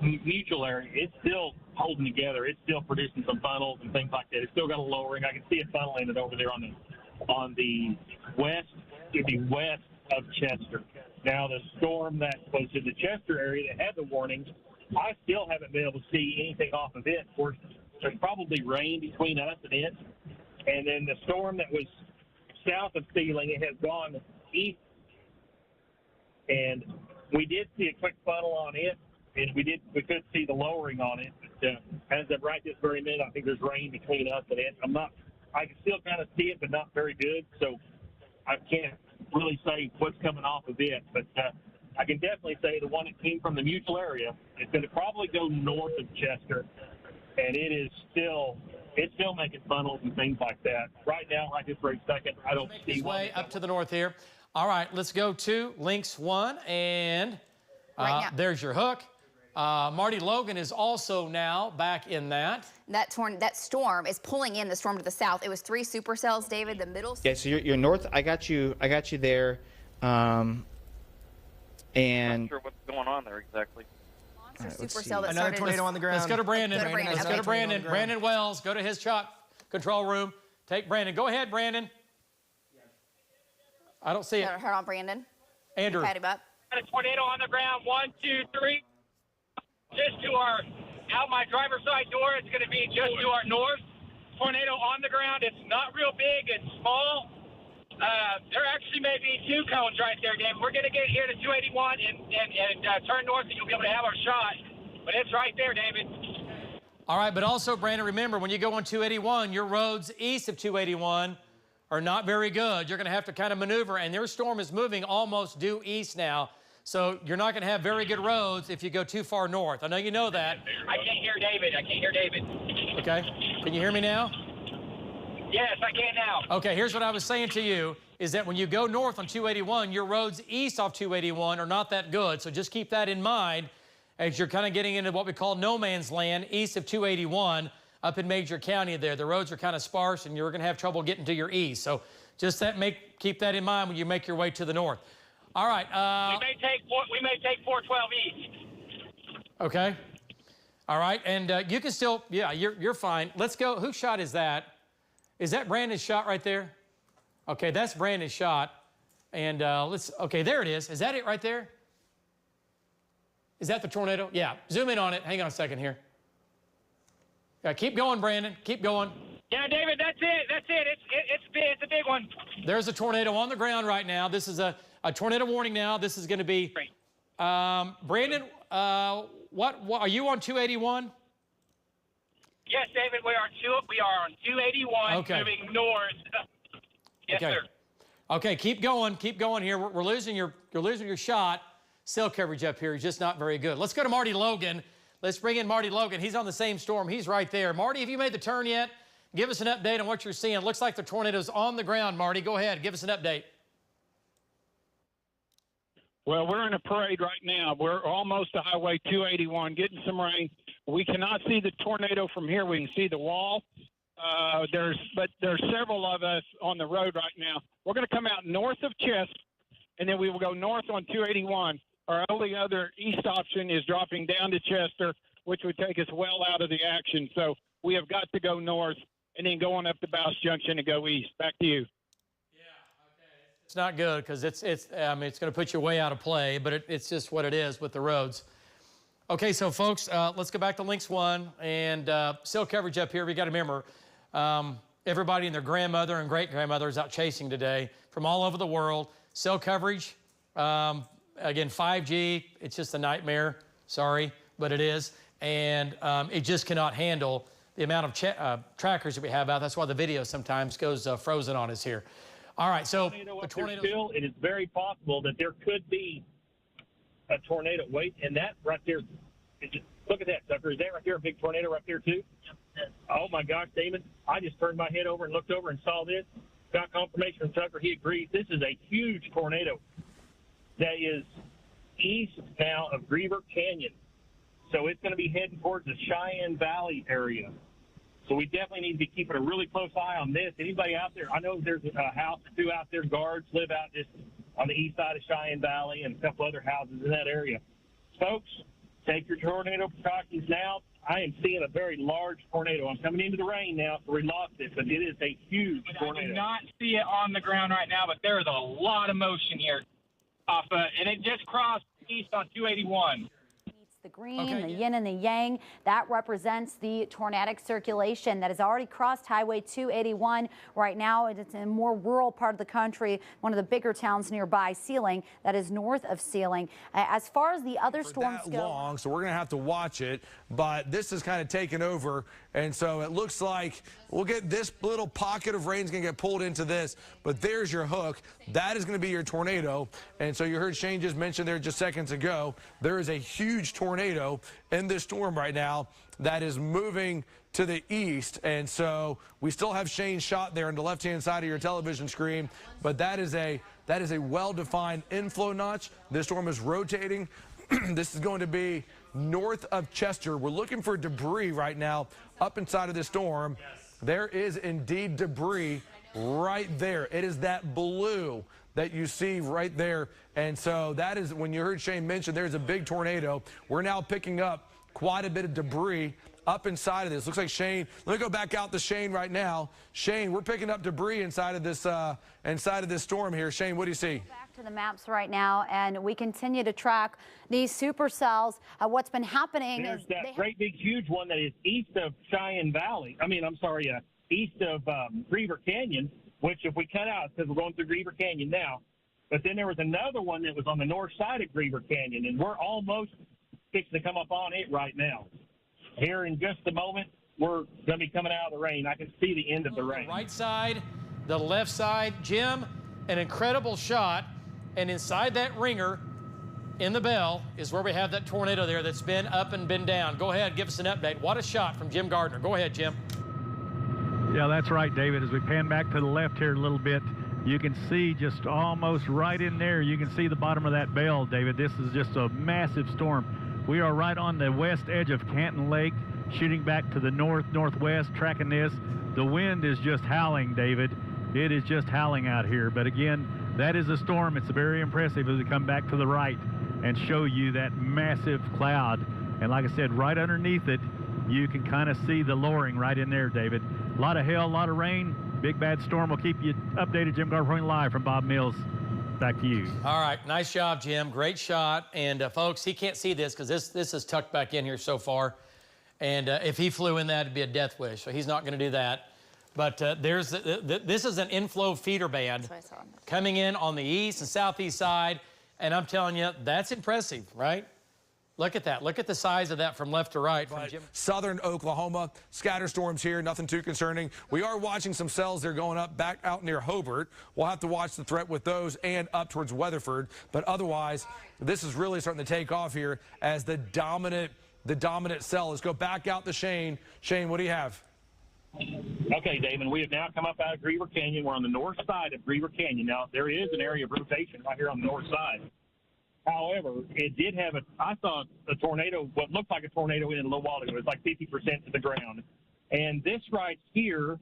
Mutual area, it's still holding together. It's still producing some funnels and things like that. It's still got a lowering. I can see a funnel in it over there on the west. It'd be west of Chester. Now, the storm that was in the Chester area that had the warnings, I still haven't been able to see anything off of it. Of course, there's probably rain between us and it. And then the storm that was south of Sealing, it has gone east. And we did see a quick funnel on it, and we could see the lowering on it. But as of right this very minute, I think there's rain between us and it. I can still kind of see it, but not very good. So I can't really say what's coming off of it. But I can definitely say the one that came from the Mutual area is going to probably go north of Chester, and it's still making funnels and things like that. Right now, right this very second, I don't see his way up to the north here. All right, let's go to Lynx 1, and there's your hook. Marty Logan is also now back in that. That storm is pulling in the storm to the south. It was 3 supercells, David. The middle. Yeah, so you're north. I got you there. And I'm not sure what's going on there exactly. Right, supercell that another tornado on the ground. Let's go to Brandon. Let's go to Brandon. Brandon Wells, go to his shot control room. Take Brandon. Go ahead, Brandon. I don't see it. Hold on, Brandon. Andrew. Pat him up. A tornado on the ground. 1, 2, 3. Just to out my driver's side door. It's going to be just to our north. Tornado on the ground. It's not real big. It's small. There actually may be 2 cones right there, David. We're going to get here to 281 and turn north, and you'll be able to have our shot. But it's right there, David. All right, but also, Brandon, remember, when you go on 281, your roads east of 281 are not very good. You're going to have to kind of maneuver, and their storm is moving almost due east now. So you're not going to have very good roads if you go too far north. I know you know that. I can't hear David. I can't hear David. Okay. Can you hear me now? Yes, I can now. Okay, here's what I was saying to you, is that when you go north on 281, your roads east off 281 are not that good. So just keep that in mind as you're kind of getting into what we call no man's land east of 281 up in Major County there. The roads are kind of sparse, and you're going to have trouble getting to your east. So just keep that in mind when you make your way to the north. All right. We may take 412 east. Okay. All right, and you can still, you're fine. Let's go. Whose shot is that? Is that Brandon's shot right there? Okay, that's Brandon's shot. And okay, there it is. Is that it right there? Is that the tornado? Yeah, zoom in on it. Hang on a second here. Yeah, keep going, Brandon. Keep going. Yeah, David, that's it. That's it. It's big. It's a big one. There's a tornado on the ground right now. This is a tornado warning now. This is going to be, Brandon, what are you on 281? Yes, David, we are on 281 moving north. Yes, okay. sir. Okay, keep going here. You're losing your shot. Cell coverage up here is just not very good. Let's go to Marty Logan. Let's bring in Marty Logan. He's on the same storm. He's right there. Marty, have you made the turn yet? Give us an update on what you're seeing. It looks like the tornado's on the ground, Marty. Go ahead. Give us an update. Well, we're in a parade right now. We're almost to Highway 281, getting some rain. We cannot see the tornado from here. We can see the wall. There's several of us on the road right now. We're going to come out north of Chester, and then we will go north on 281. Our only other east option is dropping down to Chester, which would take us well out of the action. So we have got to go north and then go on up to Bouse Junction and go east. Back to you. It's not good because it's going to put you way out of play, but it's just what it is with the roads. Okay, so folks, let's go back to Lynx 1 and cell coverage up here. We got to remember, everybody and their grandmother and great-grandmother is out chasing today from all over the world. Cell coverage, again, 5G, it's just a nightmare. Sorry, but it is. And it just cannot handle the amount of trackers that we have out. That's why the video sometimes goes frozen on us here. All right, so the tornado. It is very possible that there could be a tornado. Wait, and that right there, look at that, Tucker. Is that right there a big tornado right there, too? Yep. Oh, my gosh, Damon. I just turned my head over and looked over and saw this. Got confirmation from Tucker. He agrees. This is a huge tornado that is east now of Griever Canyon. So it's going to be heading towards the Cheyenne Valley area. So we definitely need to be keeping a really close eye on this. Anybody out there? I know there's a house or two out there. Guards live out just on the east side of Cheyenne Valley and a couple other houses in that area. Folks, take your tornado precautions now. I am seeing a very large tornado. I'm coming into the rain now, so we lost it, but it is a huge tornado. I do not see it on the ground right now, but there is a lot of motion here and it just crossed east on 281. The green, the yin and the yang, that represents the tornadic circulation that has already crossed Highway 281. Right now, it's in a more rural part of the country, one of the bigger towns nearby, Sealing, that is north of Sealing. As far as the other storms go, so we're going to have to watch it, but this is kind of taken over, and so it looks like we'll get this little pocket of rain is going to get pulled into this, but there's your hook. That is going to be your tornado, and so you heard Shane just mention there just seconds ago, there is a huge tornado in this storm right now that is moving to the east, and so we still have Shane's shot there on the left-hand side of your television screen, but that is a well-defined inflow notch. This storm is rotating. This is going to be north of Chester. We're looking for debris right now up inside of this storm. There is indeed debris right there. It is that blue that you see right there. And so that is when you heard Shane mention there's a big tornado. We're now picking up quite a bit of debris up inside of this. Looks like Shane, let me go back out to Shane right now. Shane, we're picking up debris inside of this storm here. Shane, what do you see? Back to the maps right now, and we continue to track these supercells. What's been happening There's is that great big huge one that is east of Cheyenne Valley. East of Griever Canyon, which if we cut out, because we're going through Griever Canyon now. But then there was another one that was on the north side of Griever Canyon, and we're almost fixing to come up on it right now. Here in just a moment, we're going to be coming out of the rain. I can see the end of the rain. The right side, the left side. Jim, an incredible shot. And inside that ringer in the bell is where we have that tornado there that's been up and been down. Go ahead, give us an update. What a shot from Jim Gardner. Go ahead, Jim. Yeah, that's right, David. As we pan back to the left here a little bit, you can see just almost right in there, you can see the bottom of that bell, David. This is just a massive storm. We are right on the west edge of Canton Lake, shooting back to the northwest, tracking this. The wind is just howling, David. It is just howling out here. But again, that is a storm. It's very impressive as we come back to the right and show you that massive cloud. And like I said, right underneath it, you can kind of see the lowering right in there, David. A lot of hail, a lot of rain. Big bad storm. We'll keep you updated. Jim Gardner reporting live from Bob Mills. Back to you. All right, nice job, Jim. Great shot. And folks, he can't see this because this is tucked back in here so far. And if he flew in that, it'd be a death wish. So he's not going to do that. But this is an inflow feeder band coming in on the east and southeast side. And I'm telling you, that's impressive, right? Look at that. Look at the size of that from left to right. From Jim. Southern Oklahoma, scatter storms here, nothing too concerning. We are watching some cells. They're going up back out near Hobart. We'll have to watch the threat with those and up towards Weatherford. But otherwise, this is really starting to take off here as the dominant cell. Let's go back out to Shane. Shane, what do you have? Okay, David, we have now come up out of Griever Canyon. We're on the north side of Griever Canyon. Now, there is an area of rotation right here on the north side. However, it did have I saw a tornado, what looked like a tornado in a little while ago. It's like 50% to the ground. And this right here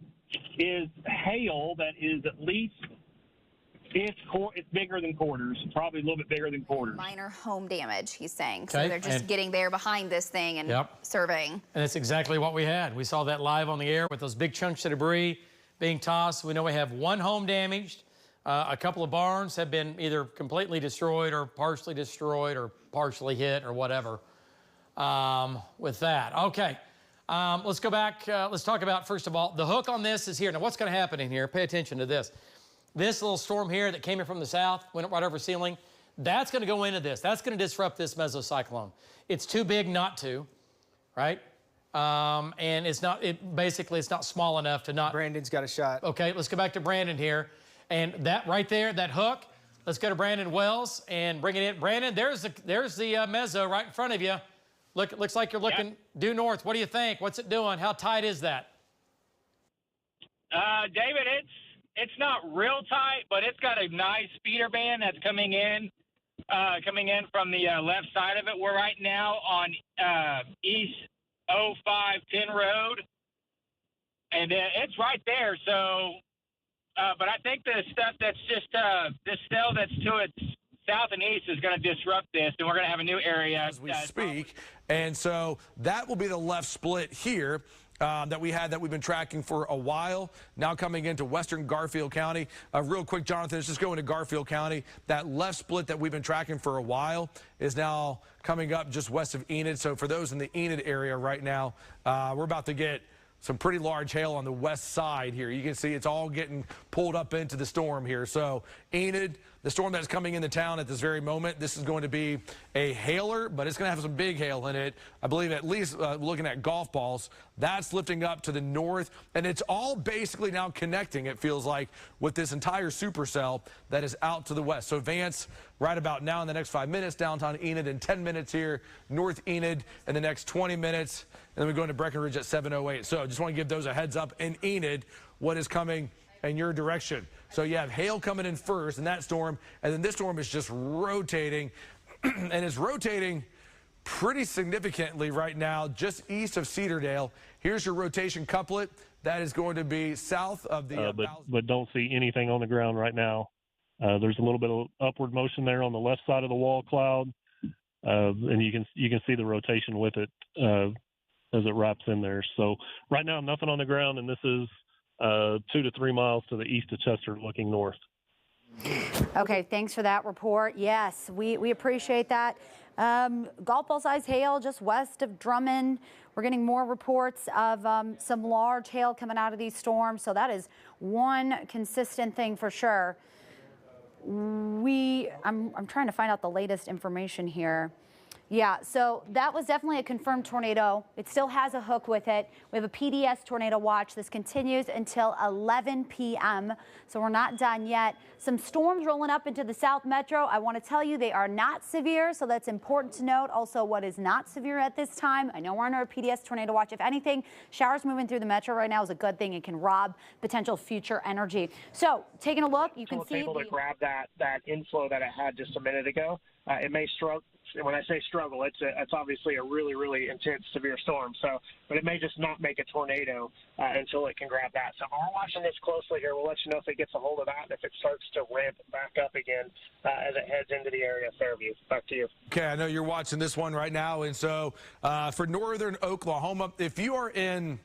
is hail that is at least, it's bigger than quarters, probably a little bit bigger than quarters. Minor home damage, he's saying. Okay. So they're just getting there behind this thing and surveying. And that's exactly what we had. We saw that live on the air with those big chunks of debris being tossed. We know we have one home damaged. A couple of barns have been either completely destroyed or partially hit or whatever with that. Okay, let's go back. Let's talk about, first of all, the hook on this is here. Now, what's going to happen in here? Pay attention to this. This little storm here that came in from the south, went right over Sealing, that's going to go into this. That's going to disrupt this mesocyclone. It's too big not to, right? And it's not, basically, it's not small enough to not. Brandon's got a shot. Okay, let's go back to Brandon here. And that right there, that hook, let's go to Brandon Wells and bring it in. Brandon, there's the meso right in front of you. Looks like you're looking due north. What do you think? What's it doing? How tight is that? David, it's not real tight, but it's got a nice feeder band that's coming in from the left side of it. We're right now on East 0510 Road, and it's right there. So. But I think the stuff that's just this cell that's to its south and east is going to disrupt this, and we're going to have a new area as we speak. And so that will be the left split here. That we've been tracking for a while, now coming into western Garfield County. Real quick, Jonathan, let's just go into Garfield County. That left split that we've been tracking for a while is now coming up just west of Enid. So for those in the Enid area right now, we're about to get some pretty large hail on the west side here. You can see it's all getting pulled up into the storm here. So Enid, the storm that's coming into town at this very moment, this is going to be a hailer, but it's going to have some big hail in it. I believe at least looking at golf balls, that's lifting up to the north, and it's all basically now connecting, it feels like, with this entire supercell that is out to the west. So Vance, right about now in the next 5 minutes, downtown Enid in 10 minutes here, North Enid in the next 20 minutes, and then we go into Breckenridge at 7:08. So just want to give those a heads up in Enid, what is coming in your direction. So you have hail coming in first in that storm, and then this storm is just rotating, and it's rotating pretty significantly right now just east of Cedardale. Here's your rotation couplet. That is going to be south of the... but don't see anything on the ground right now. There's a little bit of upward motion there on the left side of the wall cloud, and you can see the rotation with it as it wraps in there. So right now, nothing on the ground, and this is 2 to 3 miles to the east of Chester looking north. Okay, thanks for that report. Yes, we appreciate that. Golf ball size hail just west of Drummond. We're getting more reports of some large hail coming out of these storms. So that is one consistent thing for sure. I'm trying to find out the latest information here. Yeah, so that was definitely a confirmed tornado. It still has a hook with it. We have a PDS tornado watch. This continues until 11 p.m., so we're not done yet. Some storms rolling up into the South Metro. I want to tell you they are not severe, so that's important to note. Also, what is not severe at this time, I know we're under a PDS tornado watch. If anything, showers moving through the Metro right now is a good thing. It can rob potential future energy. So taking a look, you can see able to grab that inflow that it had just a minute ago. It may struggle. When I say struggle, it's obviously a really, really intense, severe storm. So, but it may just not make a tornado until it can grab that. So we're watching this closely here. We'll let you know if it gets a hold of that and if it starts to ramp back up again as it heads into the area of Fairview. Back to you. Okay, I know you're watching this one right now, and so for northern Oklahoma, if you are in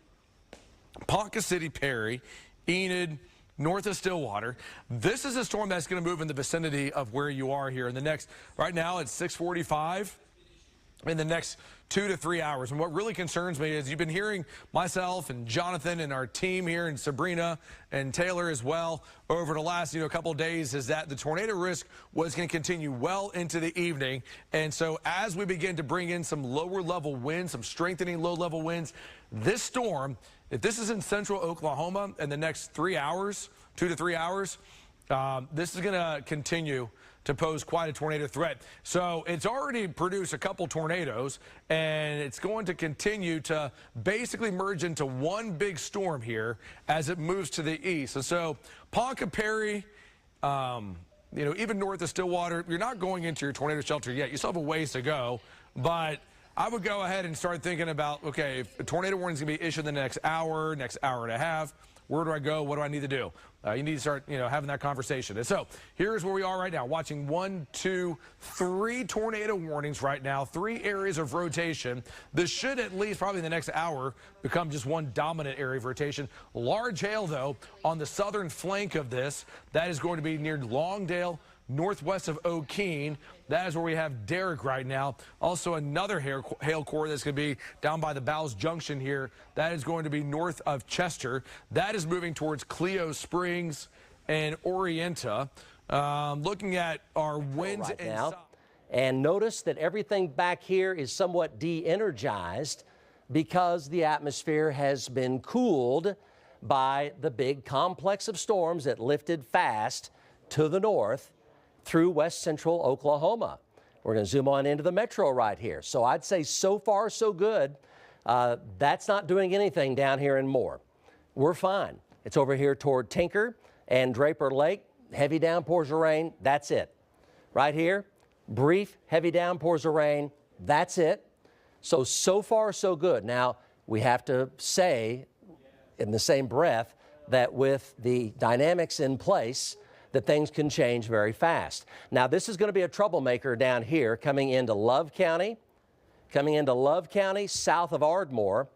Ponca City, Perry, Enid, north of Stillwater, this is a storm that's going to move in the vicinity of where you are here in the next, right now it's 6:45 in the next 2 to 3 hours. And what really concerns me is you've been hearing myself and Jonathan and our team here and Sabrina and Taylor as well over the last couple of days is that the tornado risk was going to continue well into the evening. And so as we begin to bring in some lower level winds, some strengthening low level winds, this storm, if this is in central Oklahoma in the next 3 hours, 2 to 3 hours, this is going to continue to pose quite a tornado threat. So it's already produced a couple tornadoes, and it's going to continue to basically merge into one big storm here as it moves to the east. And so Ponca, Perry, even north of Stillwater, you're not going into your tornado shelter yet. You still have a ways to go, but I would go ahead and start thinking about, okay, if a tornado warning is going to be issued in the next hour and a half, where do I go? What do I need to do? You need to start, having that conversation. And so here's where we are right now, watching 1, 2, 3 tornado warnings right now, 3 areas of rotation. This should at least probably in the next hour become just one dominant area of rotation. Large hail, though, on the southern flank of this. That is going to be near Longdale, northwest of O'Keene. That is where we have Derrick right now. Also another hail core that's going to be down by the Bowles Junction here. That is going to be north of Chester. That is moving towards Clio Springs and Orienta. Looking at our winds right now. And notice that everything back here is somewhat de-energized because the atmosphere has been cooled by the big complex of storms that lifted fast to the north through west central Oklahoma. We're going to zoom on into the metro right here. So I'd say so far so good. That's not doing anything down here in Moore. We're fine. It's over here toward Tinker and Draper Lake. Heavy downpours of rain. That's it. Right here, brief heavy downpours of rain. That's it. So far so good. Now, we have to say in the same breath that with the dynamics in place, that things can change very fast. Now, this is going to be a troublemaker down here coming into Love County, south of Ardmore.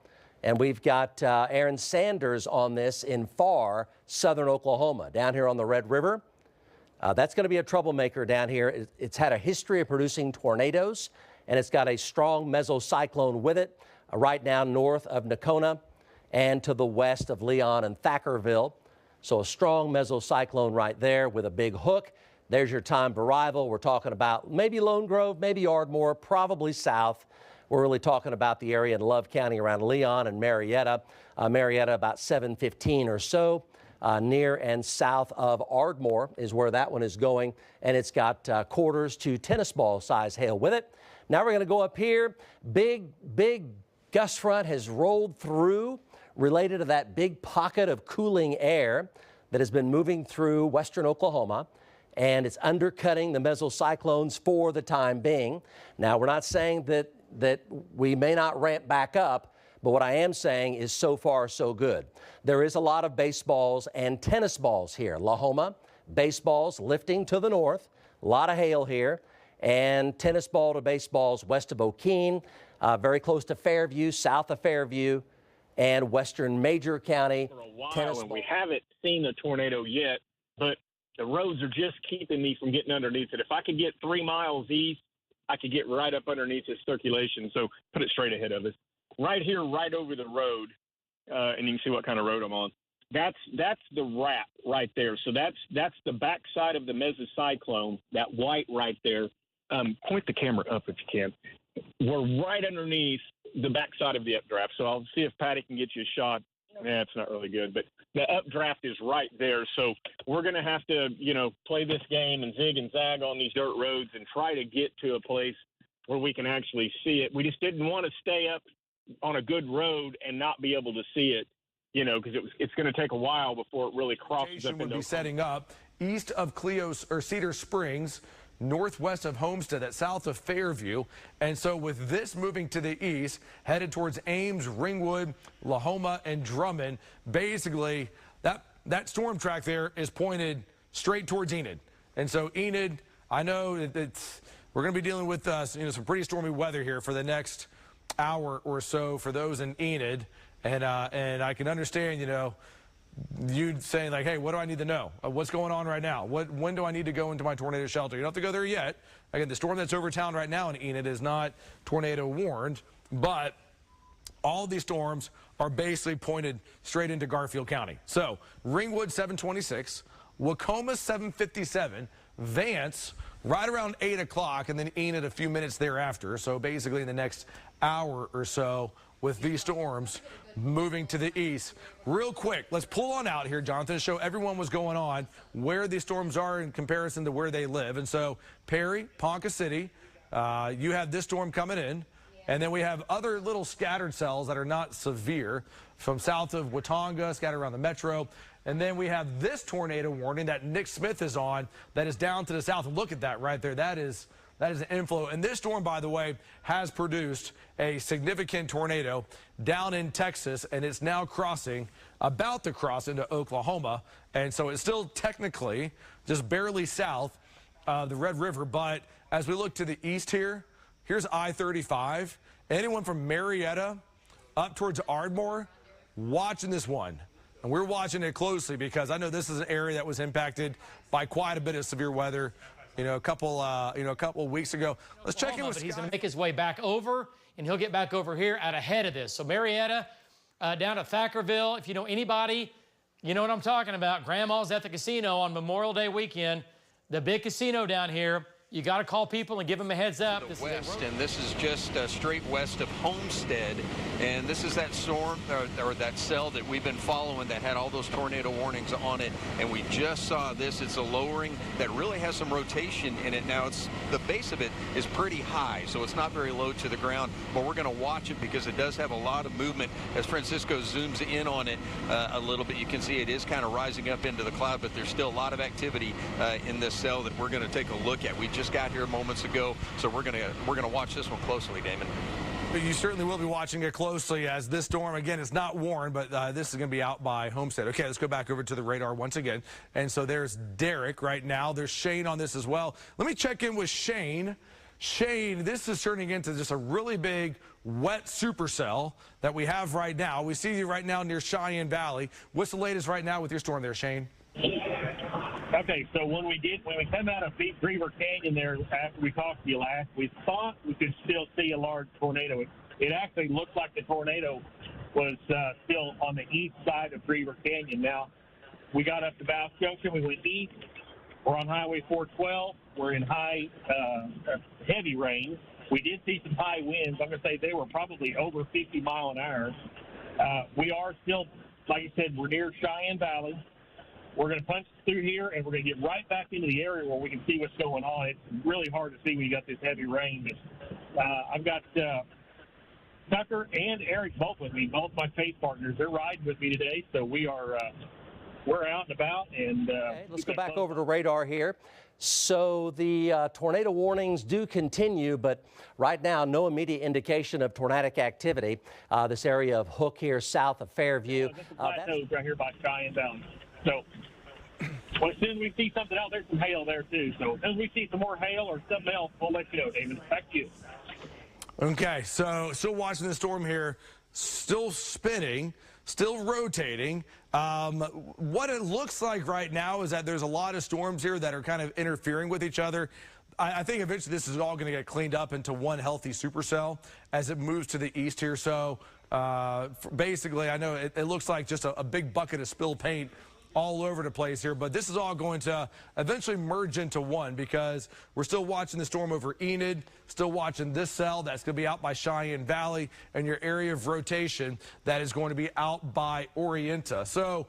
And we've got Aaron Sanders on this in far southern Oklahoma, down here on the Red River. That's going to be a troublemaker down here. It's had a history of producing tornadoes, and it's got a strong mesocyclone with it right now north of Nocona and to the west of Leon and Thackerville. So a strong mesocyclone right there with a big hook. There's your time of arrival. We're talking about maybe Lone Grove, maybe Ardmore, probably south. We're really talking about the area in Love County around Leon and Marietta. Marietta about 7:15 or so. Near and south of Ardmore is where that one is going, and it's got quarters to tennis ball size hail with it. Now we're going to go up here. Big gust front has rolled through related to that big pocket of cooling air that has been moving through western Oklahoma, and it's undercutting the mesocyclones for the time being. Now, we're not saying that we may not ramp back up, but what I am saying is so far so good. There is a lot of baseballs and tennis balls here. Lahoma, baseballs lifting to the north, a lot of hail here, and tennis ball to baseballs west of Okeen, very close to Fairview, south of Fairview, and western Major County. For a while, and we haven't seen a tornado yet, but the roads are just keeping me from getting underneath it. If I could get 3 miles east, I could get right up underneath this circulation. So put it straight ahead of us. Right here, right over the road, and you can see what kind of road I'm on. That's the wrap right there. So that's the backside of the mesocyclone, that white right there. Point the camera up if you can. We're right underneath the backside of the updraft. So I'll see if Patty can get you a shot. Yeah, it's not really good, but the updraft is right there. So we're going to have to, play this game and zig and zag on these dirt roads and try to get to a place where we can actually see it. We just didn't want to stay up on a good road and not be able to see it, because it's going to take a while before it really crosses up into. Would be setting up east of Cedar Springs, northwest of Homestead, that's south of Fairview. And so with this moving to the east, headed towards Ames, Ringwood, Lahoma, and Drummond, basically that storm track there is pointed straight towards Enid. And so Enid, I know we're going to be dealing with some pretty stormy weather here for the next hour or so for those in Enid. And I can understand, you saying like, hey, what do I need to know? What's going on right now? When do I need to go into my tornado shelter? You don't have to go there yet. Again, the storm that's over town right now in Enid is not tornado warned, but all of these storms are basically pointed straight into Garfield County. So Ringwood 726, Wacomas 757, Vance right around 8 o'clock, and then Enid a few minutes thereafter. So basically in the next hour or so, with these storms moving to the east. Real quick, let's pull on out here, Jonathan, to show everyone what's going on, where these storms are in comparison to where they live. And so Perry, Ponca City, you have this storm coming in. And then we have other little scattered cells that are not severe from south of Watonga, scattered around the metro. And then we have this tornado warning that Nick Smith is on that is down to the south. Look at that right there. That is an inflow. And this storm, by the way, has produced a significant tornado down in Texas, and it's now about to cross into Oklahoma. And so it's still technically just barely south of the Red River. But as we look to the east here, here's I-35. Anyone from Marietta up towards Ardmore watching this one. And we're watching it closely because I know this is an area that was impacted by quite a bit of severe weather. A couple of weeks ago. Let's check in with Scott. He's going to make his way back over, and he'll get back over here out ahead of this. So Marietta down to Thackerville. If you know anybody, you know what I'm talking about. Grandma's at the casino on Memorial Day weekend. The big casino down here. You got to call people and give them a heads up. This west, and this is just straight west of Homestead, and this is that storm or that cell that we've been following that had all those tornado warnings on it, and we just saw this. It's a lowering that really has some rotation in it. Now, the base of it is pretty high, so it's not very low to the ground, but we're going to watch it because it does have a lot of movement. As Francisco zooms in on it a little bit, you can see it is kind of rising up into the cloud, but there's still a lot of activity in this cell that we're going to take a look at. We just got here moments ago, so we're gonna watch this one closely, Damon. But you certainly will be watching it closely as this storm, again, is not warned, but this is going to be out by Homestead. Okay, let's go back over to the radar once again. And so there's Derek right now. There's Shane on this as well. Let me check in with Shane. Shane, this is turning into just a really big wet supercell that we have right now. We see you right now near Cheyenne Valley. What's the latest right now with your storm there, Shane? Okay, so when we come out of Beaver Canyon there after we talked to you last, we thought we could still see a large tornado. It actually looked like the tornado was still on the east side of Beaver Canyon. Now, we got up to Bass Junction. We went east. We're on Highway 412. We're in heavy rain. We did see some high winds. I'm going to say they were probably over 50 mile an hour. We are still, like you said, we're near Cheyenne Valley. We're going to punch through here, and we're going to get right back into the area where we can see what's going on. It's really hard to see when you got this heavy rain. But I've got Tucker and Eric both with me, both my faith partners. They're riding with me today, so we're out and about. And okay, let's go back over to radar here. So the tornado warnings do continue, but right now, no immediate indication of tornadic activity. This area of Hook here, south of Fairview. This is plateaus right here by Cheyenne Valley. So as soon as we see something out, there's some hail there too. So as soon as we see some more hail or something else, we'll let you know, David. Back to you. Okay, so still watching the storm here, still spinning, still rotating. What it looks like right now is that there's a lot of storms here that are kind of interfering with each other. I think eventually this is all going to get cleaned up into one healthy supercell as it moves to the east here. So basically, I know it looks like just a big bucket of spilled paint all over the place here, but this is all going to eventually merge into one because we're still watching the storm over Enid, still watching this cell that's going to be out by Cheyenne Valley, and your area of rotation that is going to be out by Orienta. So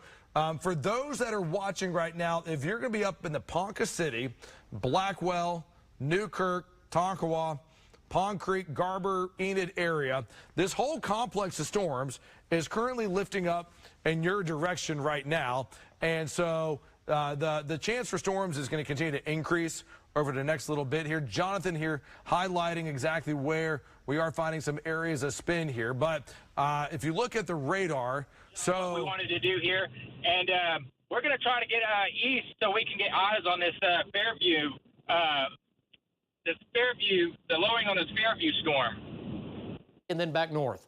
for those that are watching right now, if you're going to be up in the Ponca City, Blackwell, Newkirk, Tonkawa, Pond Creek, Garber, Enid area, this whole complex of storms is currently lifting up in your direction right now. And so the chance for storms is going to continue to increase over the next little bit here. Jonathan here highlighting exactly where we are finding some areas of spin here. But if you look at the radar, so what we wanted to do here, and we're going to try to get east so we can get eyes on this Fairview, the lowering on this Fairview storm. And then back north.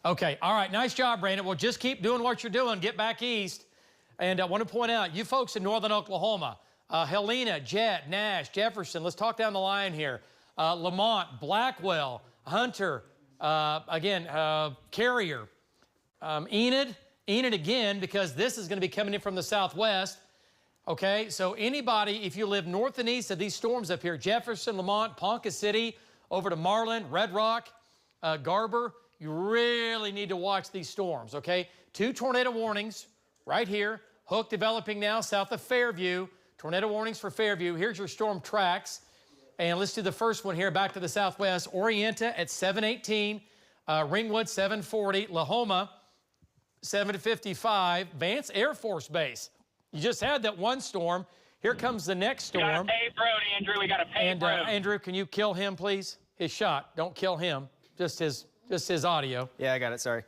Okay, all right, nice job, Brandon. Well, just keep doing what you're doing. Get back east. And I want to point out, you folks in northern Oklahoma, Helena, Jet, Nash, Jefferson, let's talk down the line here. Lamont, Blackwell, Hunter, Carrier, Enid again, because this is going to be coming in from the southwest. Okay, so anybody, if you live north and east of these storms up here, Jefferson, Lamont, Ponca City, over to Marlin, Red Rock, Garber, you really need to watch these storms, okay? 2 tornado warnings right here. Hook developing now south of Fairview. Tornado warnings for Fairview. Here's your storm tracks. And let's do the first one here back to the southwest. Orienta at 718, Ringwood 740, Lahoma 755, Vance Air Force Base. You just had that one storm. Here comes the next storm. We got a paved road, Andrew. We got a paved road. Andrew, can you kill him, please? His shot. Don't kill him. Just his audio. Yeah, I got it. Sorry.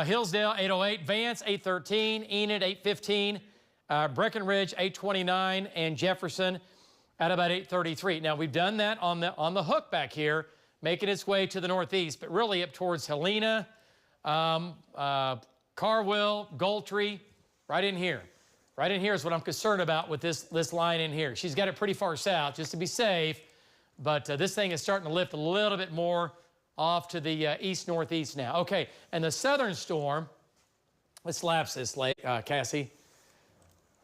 Hillsdale 808, Vance 813, Enid 815, Breckenridge 829, and Jefferson at about 833. Now we've done that on the hook back here, making its way to the northeast, but really up towards Helena, Carwell, Goltry, right in here. Right in here is what I'm concerned about with this line in here. She's got it pretty far south, just to be safe, but this thing is starting to lift a little bit more off to the east-northeast now. Okay, and the southern storm, let's lapse this, Cassie.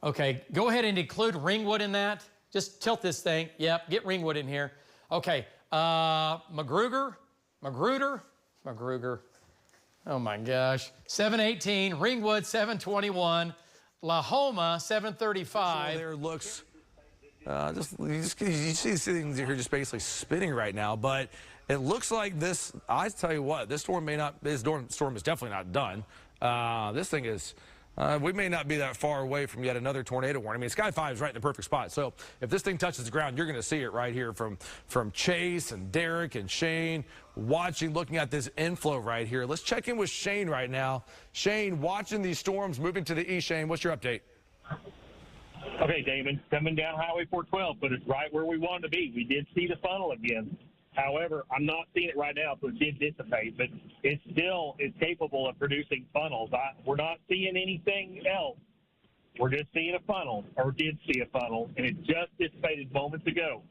Okay, go ahead and include Ringwood in that. Just tilt this thing. Yep, get Ringwood in here. Okay, Magruder. Oh my gosh. 718, Ringwood 721, Lahoma 735. So there looks, you see these things here just basically spinning right now, but it looks like this, I tell you what, this storm is definitely not done. This thing is We may not be that far away from yet another tornado warning. I mean, Sky 5 is right in the perfect spot. So if this thing touches the ground, you're going to see it right here from Chase and Derek and Shane looking at this inflow right here. Let's check in with Shane right now. Shane, watching these storms moving to the east. Shane, what's your update? Okay, Damon, coming down Highway 412, but it's right where we wanted to be. We did see the funnel again. However, I'm not seeing it right now, so it did dissipate, but it still is capable of producing funnels. We're not seeing anything else. We're just seeing a funnel, or did see a funnel, and it just dissipated moments ago.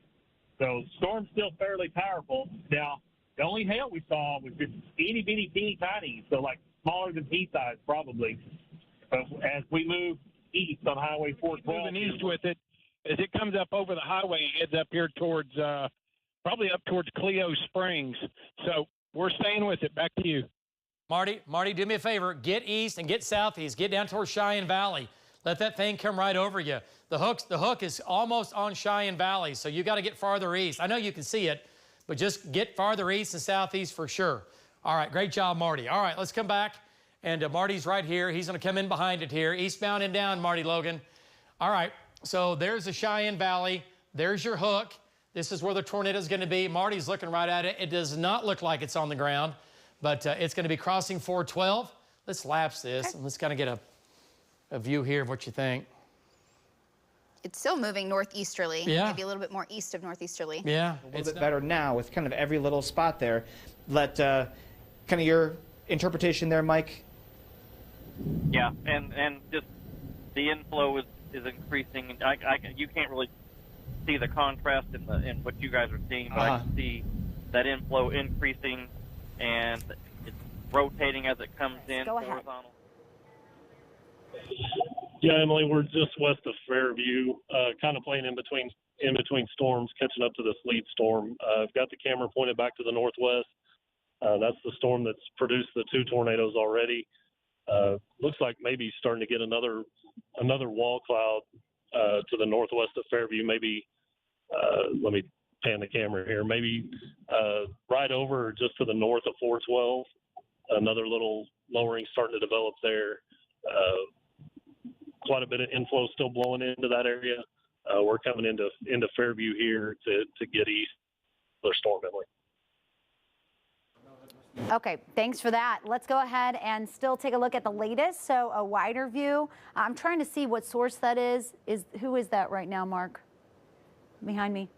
So storm's still fairly powerful. Now, the only hail we saw was just itty bitty teeny tiny, so like smaller than pea size probably. But as we move east on Highway 412, moving east with it, as it comes up over the highway and heads up here towards probably up towards Cleo Springs. So we're staying with it. Back to you. Marty, do me a favor. Get east and get southeast. Get down towards Cheyenne Valley. Let that thing come right over you. The hook is almost on Cheyenne Valley, so you got to get farther east. I know you can see it, but just get farther east and southeast for sure. All right, great job, Marty. All right, let's come back. And Marty's right here. He's going to come in behind it here. Eastbound and down, Marty Logan. All right, so there's the Cheyenne Valley. There's your hook. This is where the tornado is going to be. Marty's looking right at it. It does not look like it's on the ground, but it's going to be crossing 412. Let's lapse this, and let's kind of get a view here of what you think. It's still moving northeasterly. Yeah. Maybe a little bit more east of northeasterly. Yeah. A little bit better now with kind of every little spot there. Let kind of your interpretation there, Mike. Yeah, and just the inflow is increasing. You can't really see the contrast in what you guys are seeing, but I can see that inflow increasing, and it's rotating as it comes in horizontal. Yeah, Emily, we're just west of Fairview, kind of playing in between storms, catching up to this lead storm. I've got the camera pointed back to the northwest. That's the storm that's produced the 2 tornadoes already. Looks like maybe starting to get another wall cloud to the northwest of Fairview. Maybe let me pan the camera here. Maybe right over just to the north of 412. Another little lowering starting to develop there. Quite a bit of inflow still blowing into that area. We're coming into Fairview here to get east of the storm, Emily. Okay, thanks for that. Let's go ahead and still take a look at the latest. So a wider view. I'm trying to see what source that is. Who is that right now, Mark? Behind me.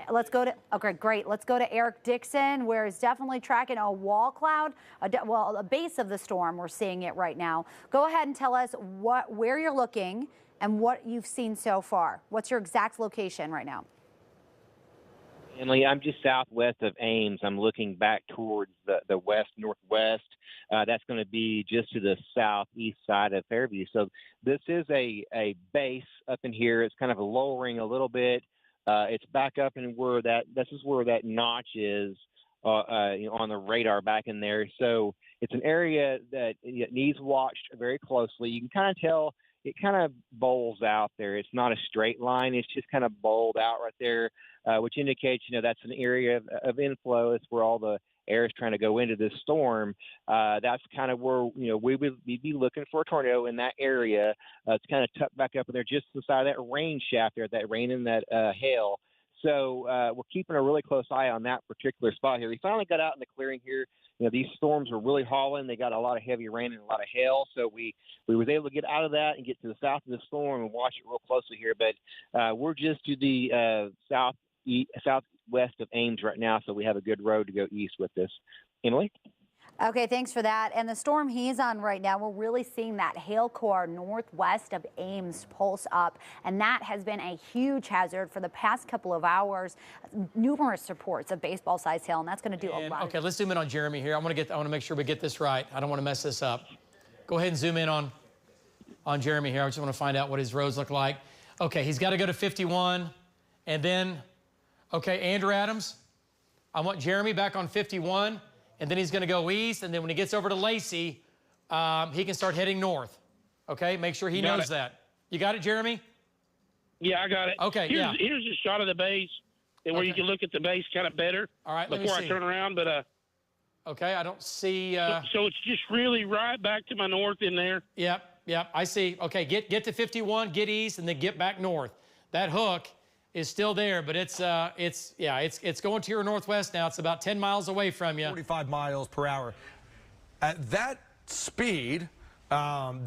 Let's go to, okay, great. Let's go to Eric Dixon, where it's definitely tracking a wall cloud, a base of the storm. We're seeing it right now. Go ahead and tell us where you're looking and what you've seen so far. What's your exact location right now? Emily, I'm just southwest of Ames. I'm looking back towards the west-northwest. That's going to be just to the southeast side of Fairview. So this is a base up in here. It's kind of lowering a little bit. It's back up in where this is where that notch is on the radar back in there. So it's an area that needs watched very closely. You can kind of tell it kind of bowls out there. It's not a straight line. It's just kind of bowled out right there, which indicates, that's an area of inflow. It's where all the air is trying to go into this storm. That's kind of where, we'd be looking for a tornado in that area. It's kind of tucked back up in there just beside that rain shaft there, that rain and that hail. So we're keeping a really close eye on that particular spot here. We finally got out in the clearing here. These storms were really hauling. They got a lot of heavy rain and a lot of hail. So we was able to get out of that and get to the south of the storm and watch it real closely here. But we're just to the southwest of Ames right now, so we have a good road to go east with this. Emily? Okay, thanks for that. And the storm he's on right now, we're really seeing that hail core northwest of Ames pulse up, and that has been a huge hazard for the past couple of hours. Numerous reports of baseball-sized hail, and that's going to do a lot. Okay, let's zoom in on Jeremy here. I want to make sure we get this right. I don't want to mess this up. Go ahead and zoom in on Jeremy here. I just want to find out what his roads look like. Okay, he's got to go to 51, and then, okay, Andrew Adams, I want Jeremy back on 51. And then he's going to go east, and then when he gets over to Lacey, he can start heading north. Okay, make sure he knows that. You got it, Jeremy? Yeah, I got it. Okay, Here's a shot of the base, and where you can look at the base kind of better. All right, before I turn around. But okay, I don't see. So it's just really right back to my north in there. Yep. Yep, I see. Okay, get to 51, get east, and then get back north. That hook is still there, but it's going to your northwest now. It's about 10 miles away from you. 45 miles per hour. At that speed,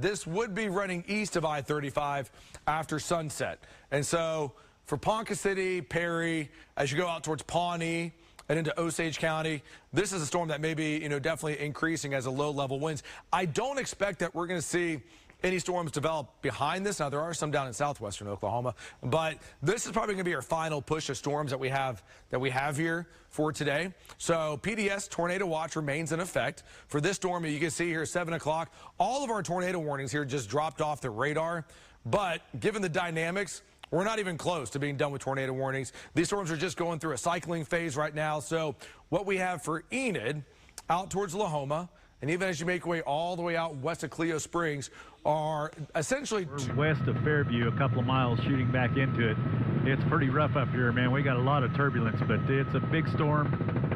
this would be running east of I-35 after sunset. And so for Ponca City, Perry, as you go out towards Pawnee and into Osage County, this is a storm that may be, definitely increasing as a low-level winds. I don't expect that we're going to see any storms develop behind this. Now, there are some down in southwestern Oklahoma, but this is probably going to be our final push of storms that we have here for today. So PDS tornado watch remains in effect for this storm. You can see here 7 o'clock. All of our tornado warnings here just dropped off the radar, but given the dynamics, we're not even close to being done with tornado warnings. These storms are just going through a cycling phase right now. So what we have for Enid out towards Lahoma, and even as you make your way all the way out west of Cleo Springs, are essentially west of Fairview, a couple of miles shooting back into it. It's pretty rough up here, man. We got a lot of turbulence, but it's a big storm.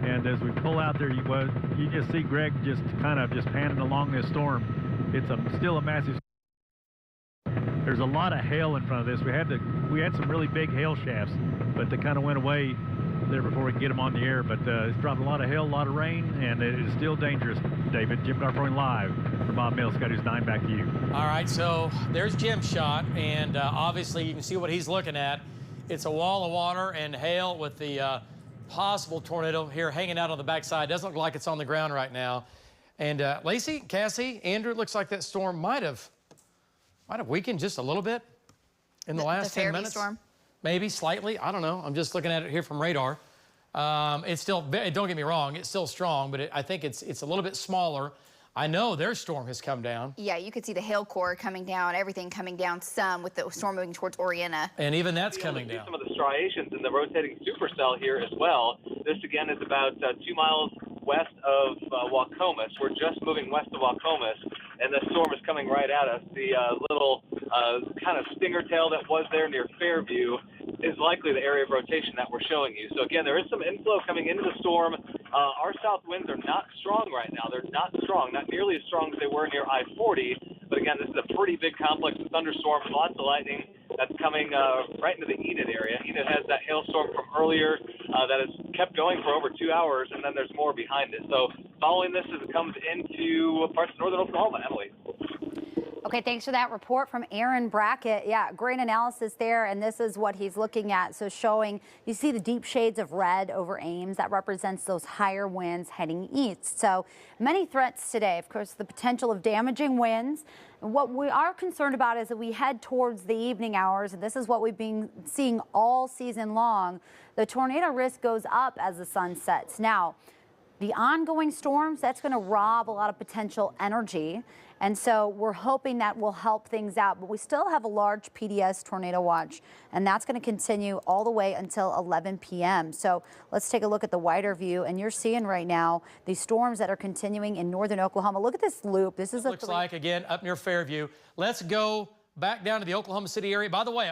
And as we pull out there, you just see Greg just panning along this storm. It's still a massive. There's a lot of hail in front of this. We had some really big hail shafts, but they kind of went away there before we could get them on the air. But it's dropped a lot of hail, a lot of rain, and it is still dangerous. David, Jim Garforn live for Bob Mills, Scott News 9, back to you. All right, so there's Jim's shot, and obviously you can see what he's looking at. It's a wall of water and hail with the possible tornado here hanging out on the backside. Doesn't look like it's on the ground right now. And Lacey, Cassie, Andrew, it looks like that storm might have weakened just a little bit in the last 10 minutes. Storm. Maybe slightly. I don't know. I'm just looking at it here from radar. It's still, don't get me wrong, it's still strong, but I think it's a little bit smaller. I know their storm has come down. Yeah, you could see the hail core coming down, everything coming down some with the storm moving towards Orienta. And even that's coming down. Some of the striations in the rotating supercell here as well. This again is about 2 miles west of Waukomis. We're just moving west of Waukomis, and the storm is coming right at us. The little kind of stinger tail that was there near Fairview is likely the area of rotation that we're showing you. So again, there is some inflow coming into the storm. Our south winds are not strong right now. They're not strong, not nearly as strong as they were near I-40. But again, this is a pretty big complex of thunderstorms, lots of lightning that's coming right into the Enid area. Enid has that hailstorm from earlier that has kept going for over 2 hours, and then there's more behind it. So following this as it comes into parts of northern Oklahoma, Emily. Okay, thanks for that report from Aaron Brackett. Yeah, great analysis there, and this is what he's looking at. So showing, you see the deep shades of red over Ames. That represents those higher winds heading east. So many threats today. Of course, the potential of damaging winds. What we are concerned about is that we head towards the evening hours, and this is what we've been seeing all season long. The tornado risk goes up as the sun sets. Now, the ongoing storms, that's going to rob a lot of potential energy. And so we're hoping that will help things out. But we still have a large PDS tornado watch, and that's going to continue all the way until 11 p.m. So let's take a look at the wider view. And you're seeing right now the storms that are continuing in northern Oklahoma. Look at this loop. This is looks like, again, up near Fairview. Let's go back down to the Oklahoma City area. By the way,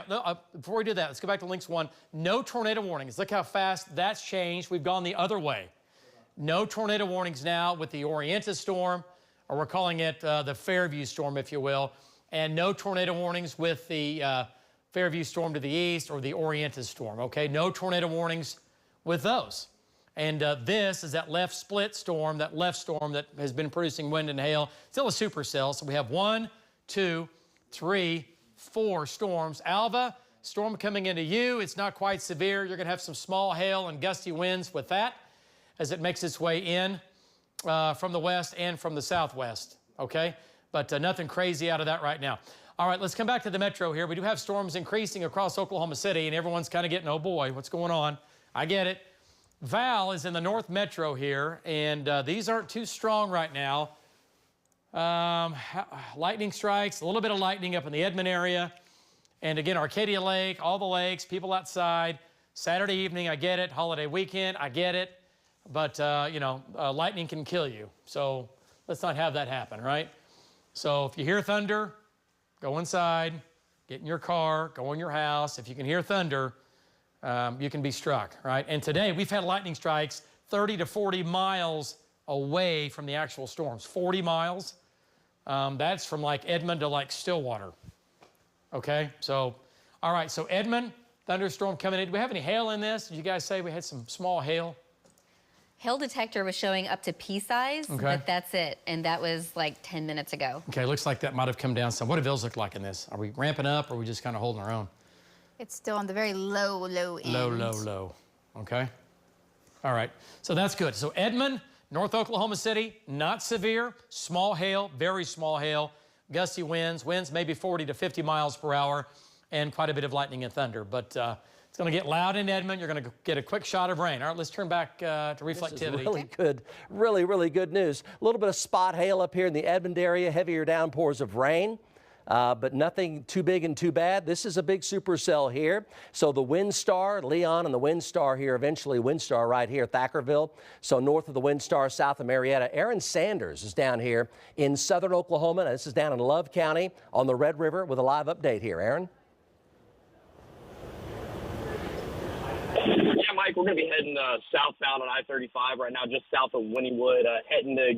before we do that, let's go back to Links 1. No tornado warnings. Look how fast that's changed. We've gone the other way. No tornado warnings now with the Orienta storm, or we're calling it the Fairview storm, if you will, and no tornado warnings with the Fairview storm to the east or the Orienta storm, okay? No tornado warnings with those. And this is that left split storm, that left storm that has been producing wind and hail, still a supercell. So we have 1, 2, 3, 4 storms. Alva, storm coming into you. It's not quite severe. You're going to have some small hail and gusty winds with that as it makes its way in from the west and from the southwest, okay? But nothing crazy out of that right now. All right, let's come back to the metro here. We do have storms increasing across Oklahoma City, and everyone's kind of getting, oh boy, what's going on? I get it. Val is in the north metro here, and these aren't too strong right now. Lightning strikes, a little bit of lightning up in the Edmond area. And again, Arcadia Lake, all the lakes, people outside. Saturday evening, I get it. Holiday weekend, I get it. But, lightning can kill you. So let's not have that happen, right? So if you hear thunder, go inside, get in your car, go in your house. If you can hear thunder, you can be struck, right? And today we've had lightning strikes 30 to 40 miles away from the actual storms. 40 miles. That's from like Edmond to like Stillwater. Okay, so, all right, so Edmond, thunderstorm coming in. Do we have any hail in this? Did you guys say we had some small hail? Hail detector was showing up to pea size, but that's it. And that was like 10 minutes ago. Okay, looks like that might have come down some. What do Vills look like in this? Are we ramping up or are we just kind of holding our own? It's still on the very low end. Low. Okay. All right, so that's good. So Edmond, North Oklahoma City, not severe, small hail, very small hail, gusty winds maybe 40 to 50 miles per hour, and quite a bit of lightning and thunder. But it's going to get loud in Edmond. You're going to get a quick shot of rain. All right, let's turn back to reflectivity. This is really good, really good news. A little bit of spot hail up here in the Edmond area, heavier downpours of rain. But nothing too big and too bad. This is a big supercell here. So the Windstar, Leon and the Windstar here, eventually Windstar right here, Thackerville. So north of the Windstar, south of Marietta. Aaron Sanders is down here in southern Oklahoma. Now, this is down in Love County on the Red River with a live update here. Aaron? Yeah, Mike, we're going to be heading southbound on I-35 right now, just south of Wynnewood, heading to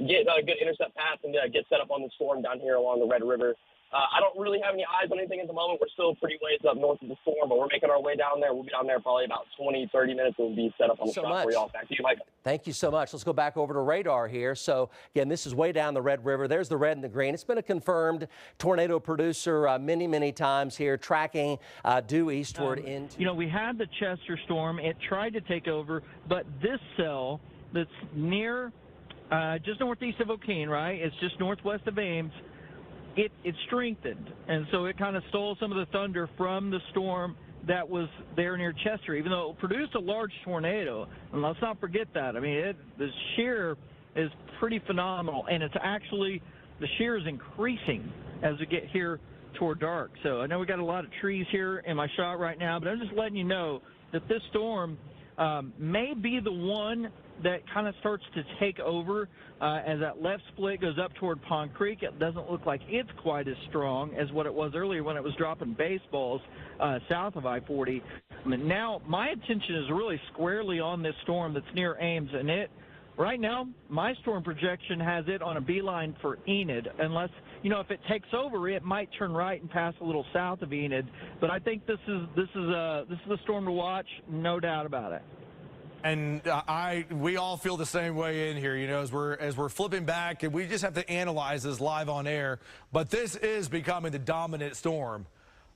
get a good intercept path and get set up on the storm down here along the Red River. I don't really have any eyes on anything at the moment. We're still pretty ways up north of the storm, but we're making our way down there. We'll be down there probably about 20, 30 minutes. We'll be set up on the spot for y'all. Back to you, Mike. Thank you so much. Let's go back over to radar here. So, again, this is way down the Red River. There's the red and the green. It's been a confirmed tornado producer many times here, tracking due eastward into... You know, we had the Chester storm. It tried to take over, but this cell that's near, just northeast of O'Keene, right? It's just northwest of Ames. It strengthened, and so it kind of stole some of the thunder from the storm that was there near Chester, even though it produced a large tornado. And let's not forget that. I mean, the shear is pretty phenomenal, and it's actually, the shear is increasing as we get here toward dark. So I know we got a lot of trees here in my shot right now, but I'm just letting you know that this storm may be the one that kind of starts to take over as that left split goes up toward Pond Creek. It doesn't look like it's quite as strong as what it was earlier when it was dropping baseballs south of I-40. I mean, now my attention is really squarely on this storm that's near Ames, and right now my storm projection has it on a beeline for Enid, unless, you know, if it takes over, it might turn right and pass a little south of Enid. But I think this is the storm to watch, no doubt about it. And we all feel the same way in here, you know, as we're flipping back, and we just have to analyze this live on air. But this is becoming the dominant storm,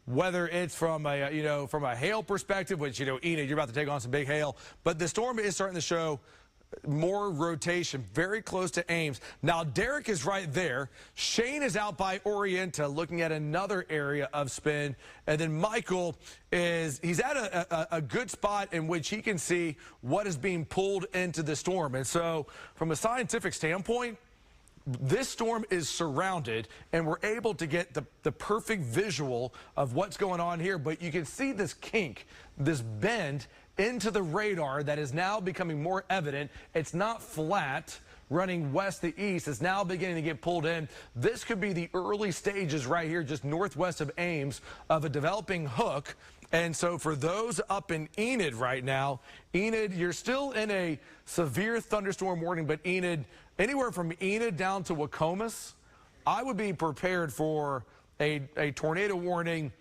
whether it's from a hail perspective, which, you know, Enid, you're about to take on some big hail, but the storm is starting to show more rotation, very close to Ames. Now, Derek is right there. Shane is out by Orienta looking at another area of spin. And then Michael he's at a good spot in which he can see what is being pulled into the storm. And so from a scientific standpoint, this storm is surrounded, and we're able to get the perfect visual of what's going on here. But you can see this kink, this bend into the radar that is now becoming more evident. It's not flat running west to east. It's now beginning to get pulled in. This could be the early stages right here just northwest of Ames of a developing hook. And so for those up in Enid right now, Enid, you're still in a severe thunderstorm warning, but Enid, anywhere from Enid down to Wacomas, I would be prepared for a tornado warning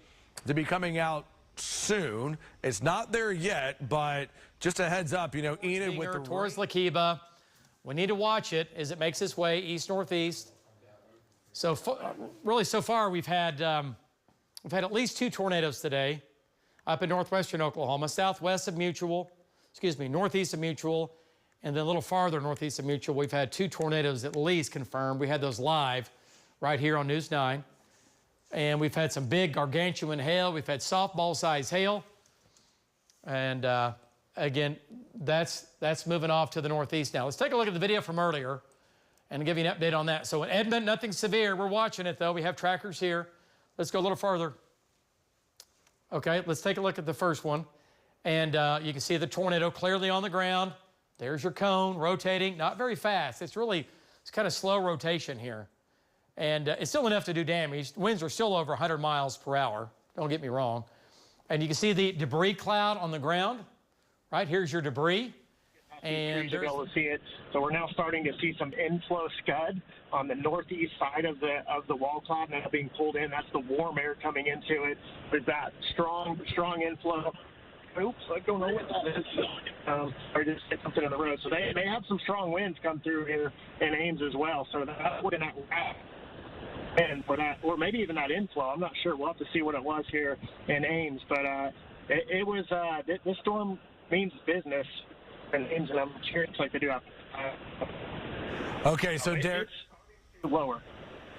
to be coming out soon. It's not there yet, but just a heads up, you know, Enid with the towards Lakiba. We need to watch it as it makes its way east-northeast. So really, so far we've had at least 2 tornadoes today up in northwestern Oklahoma, southwest of Mutual, northeast of Mutual, and then a little farther northeast of Mutual. We've had 2 tornadoes at least confirmed. We had those live right here on News 9. And we've had some big gargantuan hail. We've had softball-sized hail. And again, that's moving off to the northeast now. Let's take a look at the video from earlier and give you an update on that. So in Edmond, nothing severe. We're watching it, though. We have trackers here. Let's go a little further. Okay, let's take a look at the first one. And you can see the tornado clearly on the ground. There's your cone rotating, not very fast. It's kind of slow rotation here. And it's still enough to do damage. Winds are still over 100 miles per hour. Don't get me wrong. And you can see the debris cloud on the ground. Right, here's your debris. And to be able to see it. So we're now starting to see some inflow scud on the northeast side of the wall cloud now being pulled in. That's the warm air coming into it. There's that strong inflow. Oops, I don't know what that is. I just hit something in the road. So they have some strong winds come through here in Ames as well. So that's looking at and for that, or maybe even that inflow. I'm not sure. We'll have to see what it was here in Ames. But it was this storm means business in Ames, and I'm curious like they do. Okay, so Derek. Lower.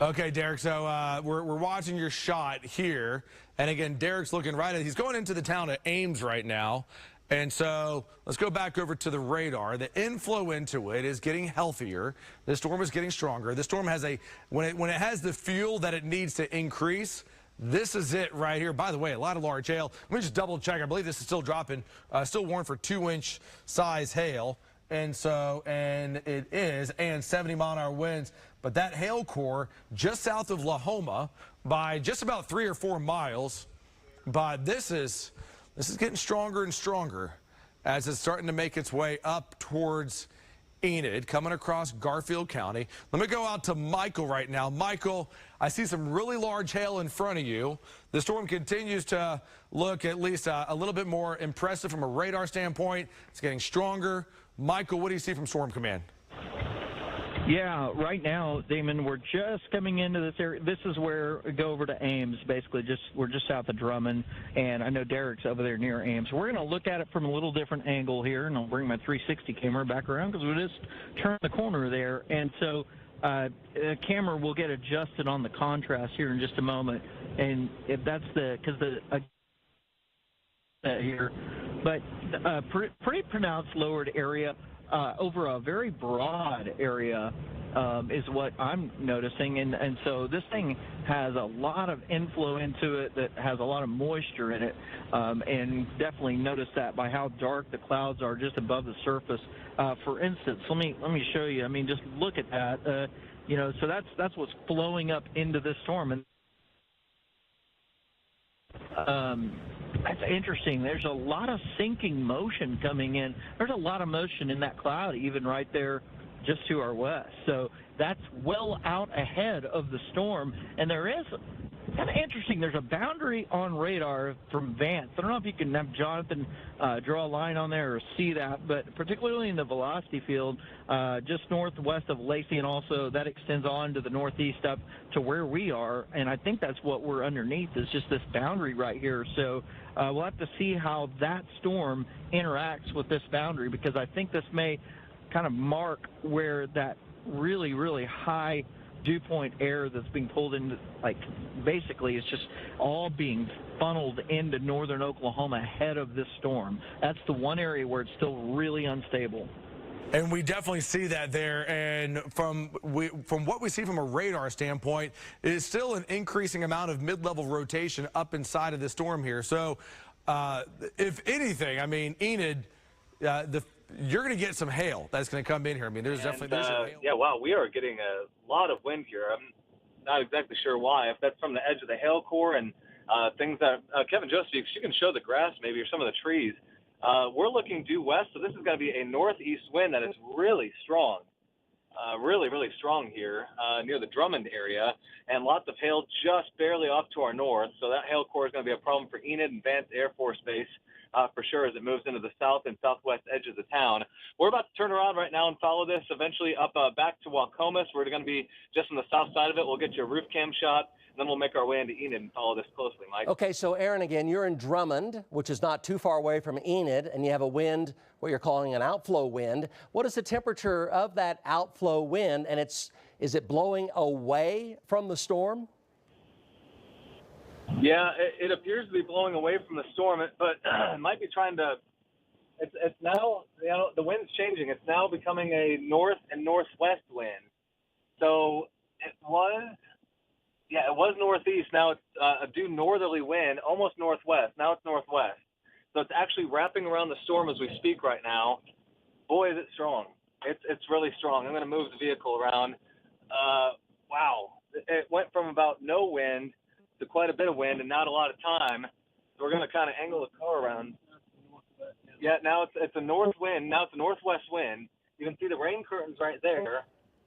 Okay, Derek, so we're watching your shot here. And again, Derek's looking right at, he's going into the town of Ames right now. And so let's go back over to the radar. The inflow into it is getting healthier. The storm is getting stronger. The storm has when it has the fuel that it needs to increase, this is it right here. By the way, a lot of large hail. Let me just double check. I believe this is still dropping, still warned for 2-inch size hail. And it is, and 70-mile-an-hour winds. But that hail core just south of Lahoma by just about 3 or 4 miles. But this is getting stronger and stronger as it's starting to make its way up towards Enid, coming across Garfield County. Let me go out to Michael right now. Michael, I see some really large hail in front of you. The storm continues to look at least a little bit more impressive from a radar standpoint. It's getting stronger. Michael, what do you see from Storm Command? Yeah, right now, Damon, we're just coming into this area. This is where we go over to Ames, basically. We're just south of Drummond, and I know Derek's over there near Ames. We're going to look at it from a little different angle here, and I'll bring my 360 camera back around because we just turned the corner there. And so the camera will get adjusted on the contrast here in just a moment. And if that's here, but pretty pronounced lowered area over a very broad area is what I'm noticing, and so this thing has a lot of inflow into it that has a lot of moisture in it, and definitely notice that by how dark the clouds are just above the surface. For instance, let me show you. I mean, just look at that. So that's what's flowing up into this storm, and that's interesting. There's a lot of sinking motion coming in. There's a lot of motion in that cloud, even right there just to our west. So that's well out ahead of the storm. And there is kind of interesting. There's a boundary on radar from Vance. I don't know if you can have Jonathan draw a line on there or see that, but particularly in the velocity field, just northwest of Lacey, and also that extends on to the northeast up to where we are. And I think that's what we're underneath is just this boundary right here. So we'll have to see how that storm interacts with this boundary, because I think this may kind of mark where that really, really high dew point air that's being pulled into, like, basically it's just all being funneled into northern Oklahoma ahead of this storm. That's the one area where it's still really unstable. And we definitely see that there. And from what we see from a radar standpoint, it is still an increasing amount of mid-level rotation up inside of the storm here. So if anything, I mean, Enid, you're going to get some hail that's going to come in here. I mean, there's some hail. Yeah, wow, we are getting a lot of wind here. I'm not exactly sure why. If that's from the edge of the hail core and things that Kevin Joseph, you can show the grass maybe or some of the trees. We're looking due west, so this is going to be a northeast wind that is really strong, really, really strong here near the Drummond area, and lots of hail just barely off to our north. So that hail core is going to be a problem for Enid and Vance Air Force Base for sure as it moves into the south and southwest edges of town. We're about to turn around right now and follow this eventually up back to Wacomas. We're going to be just on the south side of it. We'll get you a roof cam shot. Then we'll make our way into Enid and follow this closely, Mike. Okay, so Aaron, again, you're in Drummond, which is not too far away from Enid, and you have a wind, what you're calling an outflow wind. What is the temperature of that outflow wind, and is it blowing away from the storm? Yeah, it appears to be blowing away from the storm, but it might be trying to. It's now, the wind's changing. It's now becoming a north and northwest wind. So it was northeast. Now it's a due northerly wind, almost northwest. Now it's northwest. So it's actually wrapping around the storm as we speak right now. Boy, is it strong. It's really strong. I'm going to move the vehicle around. Wow. It went from about no wind to quite a bit of wind and not a lot of time. So we're going to kind of angle the car around. Yeah, now it's a north wind. Now it's a northwest wind. You can see the rain curtains right there.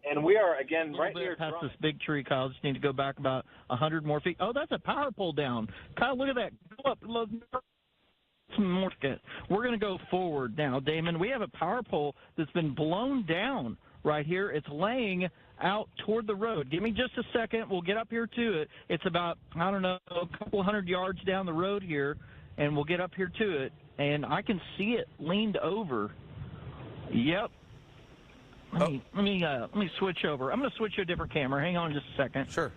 And we are, again, right here. Past this big tree, Kyle. Just need to go back about 100 more feet. Oh, that's a power pole down. Kyle, look at that. Go up. Look. We're going to go forward now, Damon. We have a power pole that's been blown down right here. It's laying out toward the road. Give me just a second. We'll get up here to it. It's about, I don't know, a couple hundred yards down the road here, and we'll get up here to it. And I can see it leaned over. Yep. Let me switch over. I'm going to switch to a different camera. Hang on just a second. Sure.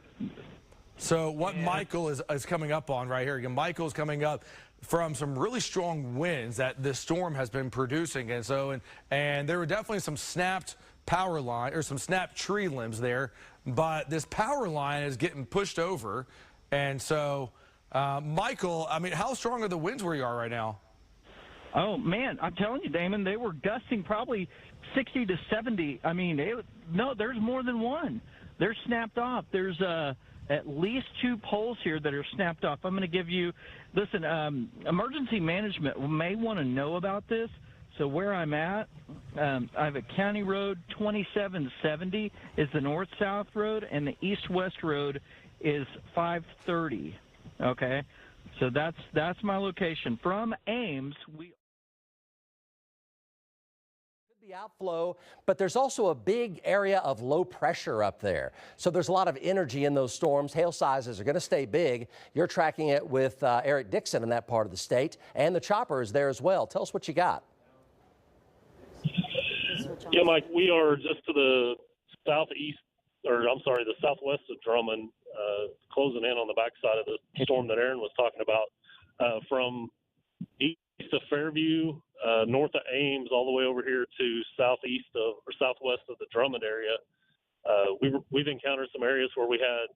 So what Michael is coming up on right here, again, Michael's coming up from some really strong winds that this storm has been producing. And so, and there were definitely some snapped power line or some snapped tree limbs there, but this power line is getting pushed over. And so, Michael, I mean, how strong are the winds where you are right now? Oh, man, I'm telling you, Damon, they were gusting probably 60 to 70. I mean, no, there's more than one. They're snapped off. There's at least 2 poles here that are snapped off. I'm going to give you, listen, emergency management may want to know about this. So where I'm at, I have a county road 2770 is the north-south road, and the east-west road is 530. Okay, so that's my location. From Ames, we the outflow, but there's also a big area of low pressure up there. So there's a lot of energy in those storms. Hail sizes are going to stay big. You're tracking it with Eric Dixon in that part of the state, and the chopper is there as well. Tell us what you got. Yeah, Mike, we are just to the southeast, or I'm sorry, the southwest of Drummond, closing in on the backside of the storm that Aaron was talking about, from east of Fairview, north of Ames, all the way over here to southeast of or southwest of the Drummond area. We've encountered some areas where we had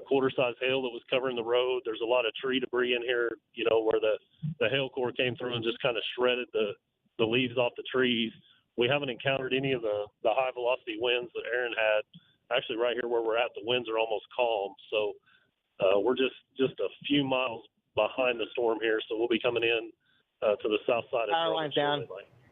quarter-size hail that was covering the road. There's a lot of tree debris in here, you know, where the hail core came through and just kind of shredded the leaves off the trees. We haven't encountered any of the high-velocity winds that Aaron had. Actually, right here where we're at, the winds are almost calm. So we're just a few miles behind the storm here, so we'll be coming in to the south side of power lines down.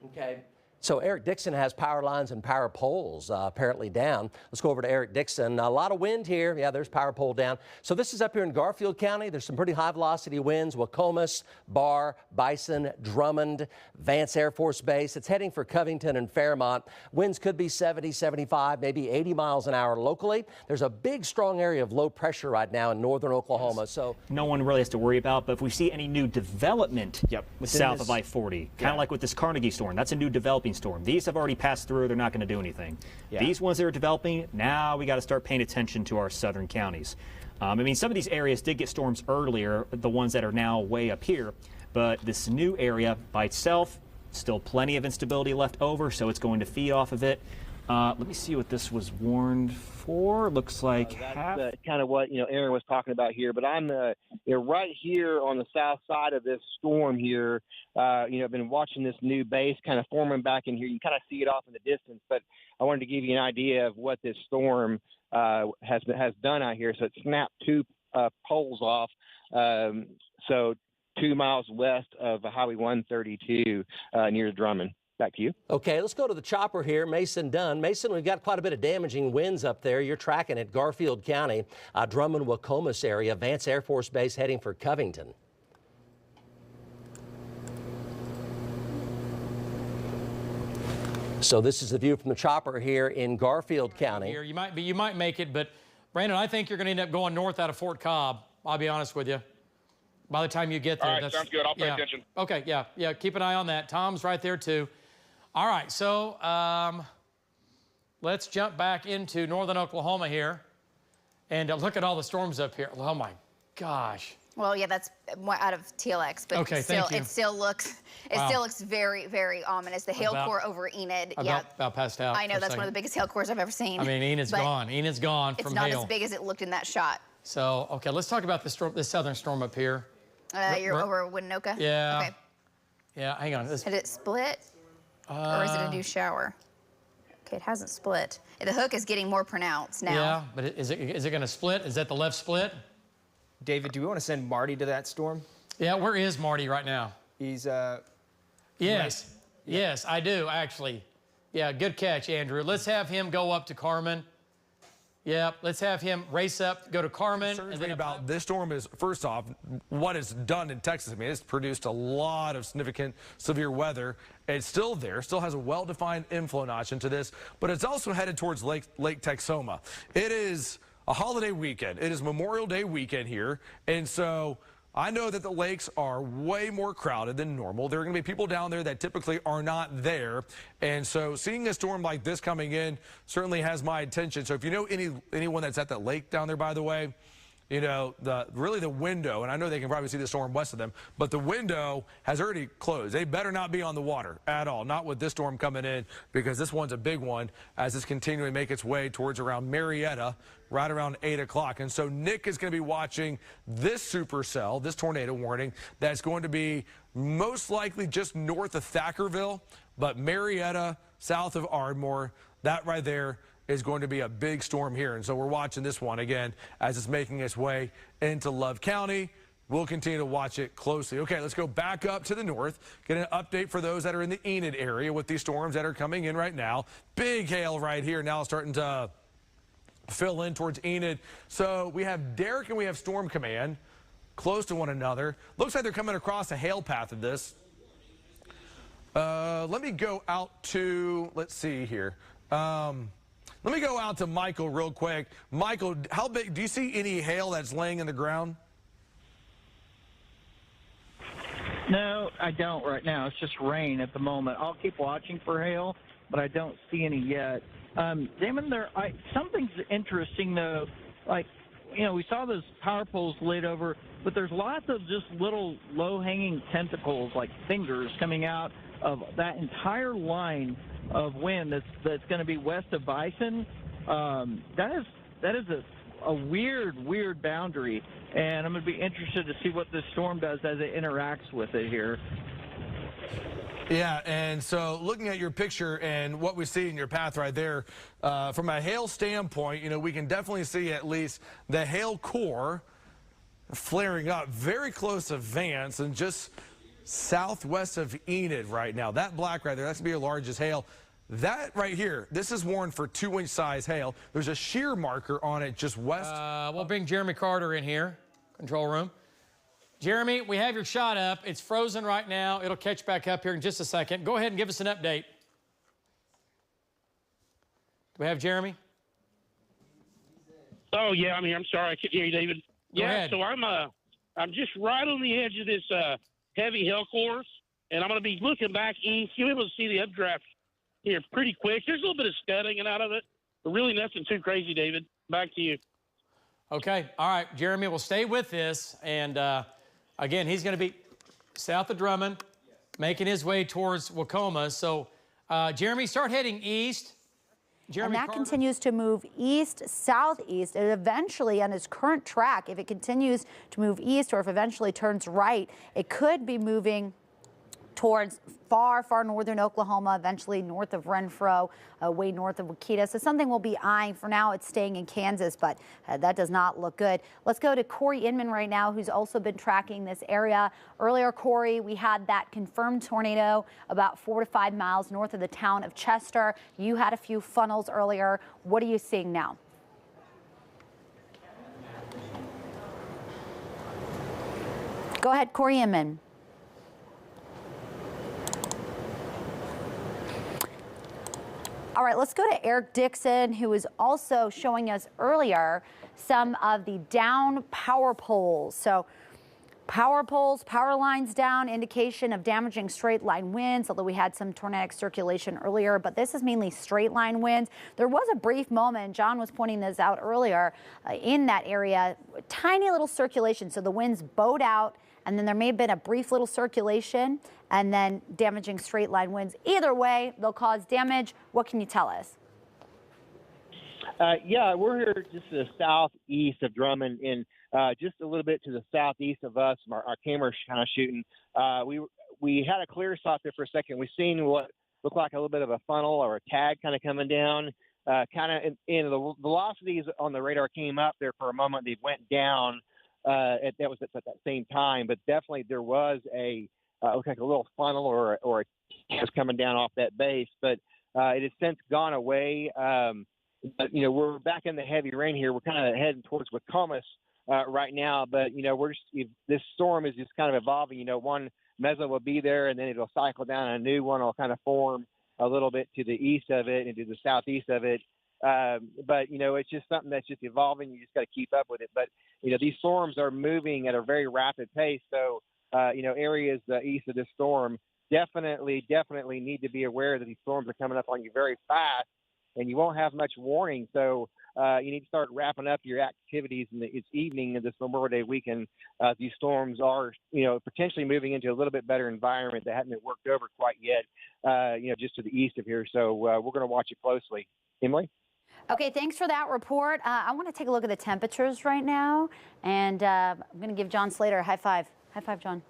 Okay. So Eric Dixon has power lines and power poles apparently down. Let's go over to Eric Dixon. A lot of wind here. Yeah, there's power pole down. So this is up here in Garfield County. There's some pretty high velocity winds. Wacomas, Barr, Bison, Drummond, Vance Air Force Base. It's heading for Covington and Fairmont. Winds could be 70, 75, maybe 80 miles an hour locally. There's a big, strong area of low pressure right now in northern Oklahoma. So no one really has to worry about. But if we see any new development south of I-40, kind of like with this Carnegie storm, that's a new developing storm. These have already passed through. They're not going to do anything. These ones that are developing, now we got to start paying attention to our southern counties. I mean, some of these areas did get storms earlier, the ones that are now way up here, but this new area by itself, still plenty of instability left over, so it's going to feed off of it. Let me see what this was warned for. Looks like that's kind of what Aaron was talking about here. But I'm right here on the south side of this storm here. I've been watching this new base kind of forming back in here. You kind of see it off in the distance, but I wanted to give you an idea of what this storm has done out here. So it snapped 2 poles off. So 2 miles west of Highway 132 near Drummond. Back to you. Okay, let's go to the chopper here, Mason Dunn. Mason, we've got quite a bit of damaging winds up there. You're tracking it, Garfield County, Drummond, Wacomas area, Vance Air Force Base heading for Covington. So this is the view from the chopper here in Garfield County. Here, you might make it, but Brandon, I think you're going to end up going north out of Fort Cobb. I'll be honest with you. By the time you get there, all right, sounds good. I'll pay attention. Okay, yeah. Keep an eye on that. Tom's right there too. All right, so let's jump back into northern Oklahoma here and look at all the storms up here. Oh my gosh. Well, yeah, that's out of TLX, but okay, it still looks very, very ominous. The hail core over Enid, about passed out. I know that's one of the biggest hail cores I've ever seen. I mean, Enid's gone. Enid's gone from hail. It's not as big as it looked in that shot. So, okay, let's talk about this southern storm up here. You're over Winoka? Yeah. Okay. Yeah, hang on. Did it split? Or is it a new shower? Okay, it hasn't split. The hook is getting more pronounced now. Yeah, but is it going to split? Is that the left split? David, do we want to send Marty to that storm? Yeah, where is Marty right now? He's Yes. Yes, I do, actually. Yeah, good catch, Andrew. Let's have him go up to Carmen. Yep, let's have him race up, go to Carmen. Concerns me about this storm is, first off, what it's done in Texas. I mean, it's produced a lot of significant severe weather. It's still there, still has a well-defined inflow notch into this, but it's also headed towards Lake Texoma. It is a holiday weekend. It is Memorial Day weekend here, and so I know that the lakes are way more crowded than normal. There are going to be people down there that typically are not there. And so seeing a storm like this coming in certainly has my attention. So if you know anyone that's at that lake down there, by the way, you know, really the window, and I know they can probably see the storm west of them, but the window has already closed. They better not be on the water at all, not with this storm coming in, because this one's a big one as it's continuing to make its way towards around Marietta, right around 8 o'clock. And so Nick is going to be watching this supercell, this tornado warning, that's going to be most likely just north of Thackerville, but Marietta, south of Ardmore, that right there is going to be a big storm here. And so we're watching this one again as it's making its way into Love County. We'll continue to watch it closely. Okay, let's go back up to the north, get an update for those that are in the Enid area with these storms that are coming in right now. Big hail right here now starting to fill in towards Enid. So we have Derek and we have Storm Command close to one another. Looks like they're coming across a hail path of this. Let me go out to, let's see here. Let me go out to Michael real quick. Michael, how big, do you see any hail that's laying in the ground? No, I don't right now. It's just rain at the moment. I'll keep watching for hail, but I don't see any yet. Damon, something's interesting though. Like, you know, we saw those power poles laid over, but there's lots of just little low-hanging tentacles, like fingers, coming out of that entire line of wind that's going to be west of Bison. That is a weird boundary, and I'm going to be interested to see what this storm does as it interacts with it here. Yeah, and so looking at your picture and what we see in your path right there, from a hail standpoint, you know, we can definitely see at least the hail core flaring up very close to Vance and just southwest of Enid right now. That black right there, that's going to be your largest hail. That right here, this is warned for 2-inch size hail. There's a shear marker on it just west. We'll bring Jeremy Carter in here, control room. Jeremy, we have your shot up. It's frozen right now. It'll catch back up here in just a second. Go ahead and give us an update. Do we have Jeremy? Oh, yeah, I'm here. I'm sorry. I couldn't hear you, David. Go ahead. So I'm just right on the edge of this heavy hail core, and I'm going to be looking back east. You'll be able to see the updraft here pretty quick. There's a little bit of scudding out of it, but really nothing too crazy, David. Back to you. Okay. All right, Jeremy, we'll stay with this. And, again, he's going to be south of Drummond, making his way towards Waukoma. So, Jeremy, start heading east. Jeremy and that Carter continues to move east, southeast, and eventually on its current track, if it continues to move east or if eventually turns right, it could be moving towards far northern Oklahoma, eventually north of Renfro, way north of Wichita. So something we'll be eyeing. For now, it's staying in Kansas, but that does not look good. Let's go to Corey Inman right now, who's also been tracking this area. Earlier, Corey, we had that confirmed tornado about 4 to 5 miles north of the town of Chester. You had a few funnels earlier. What are you seeing now? Go ahead, Corey Inman. All right, let's go to Eric Dixon, who was also showing us earlier some of the down power poles. So power poles, power lines down, indication of damaging straight line winds, although we had some tornadic circulation earlier, but this is mainly straight line winds. There was a brief moment, John was pointing this out earlier, in that area, tiny little circulation. So the winds bowed out, and then there may have been a brief little circulation and then damaging straight line winds. Either way, they'll cause damage. What can you tell us? Yeah, we're here just to the southeast of Drummond and just a little bit to the southeast of us. Our camera's kind of shooting. We had a clear spot there for a second. We've seen what looked like a little bit of a funnel or a tag kind of coming down. Kind of in the velocities on the radar came up there for a moment. They went down. That was at that same time, but definitely there was a look like a little funnel or just coming down off that base, but it has since gone away. But, we're back in the heavy rain here. We're kind of heading towards Wacomas right now, but, this storm is just kind of evolving. One meso will be there, and then it'll cycle down, and a new one will kind of form a little bit to the east of it and to the southeast of it. But, it's just something that's just evolving. You just got to keep up with it. But, these storms are moving at a very rapid pace. So, areas east of this storm definitely need to be aware that these storms are coming up on you very fast, and you won't have much warning. So you need to start wrapping up your activities it's evening of this Memorial Day weekend. These storms are, potentially moving into a little bit better environment that hasn't been worked over quite yet, just to the east of here. So we're going to watch it closely. Emily? Okay, thanks for that report. I want to take a look at the temperatures right now, and I'm going to give John Slater a high five. High five, John.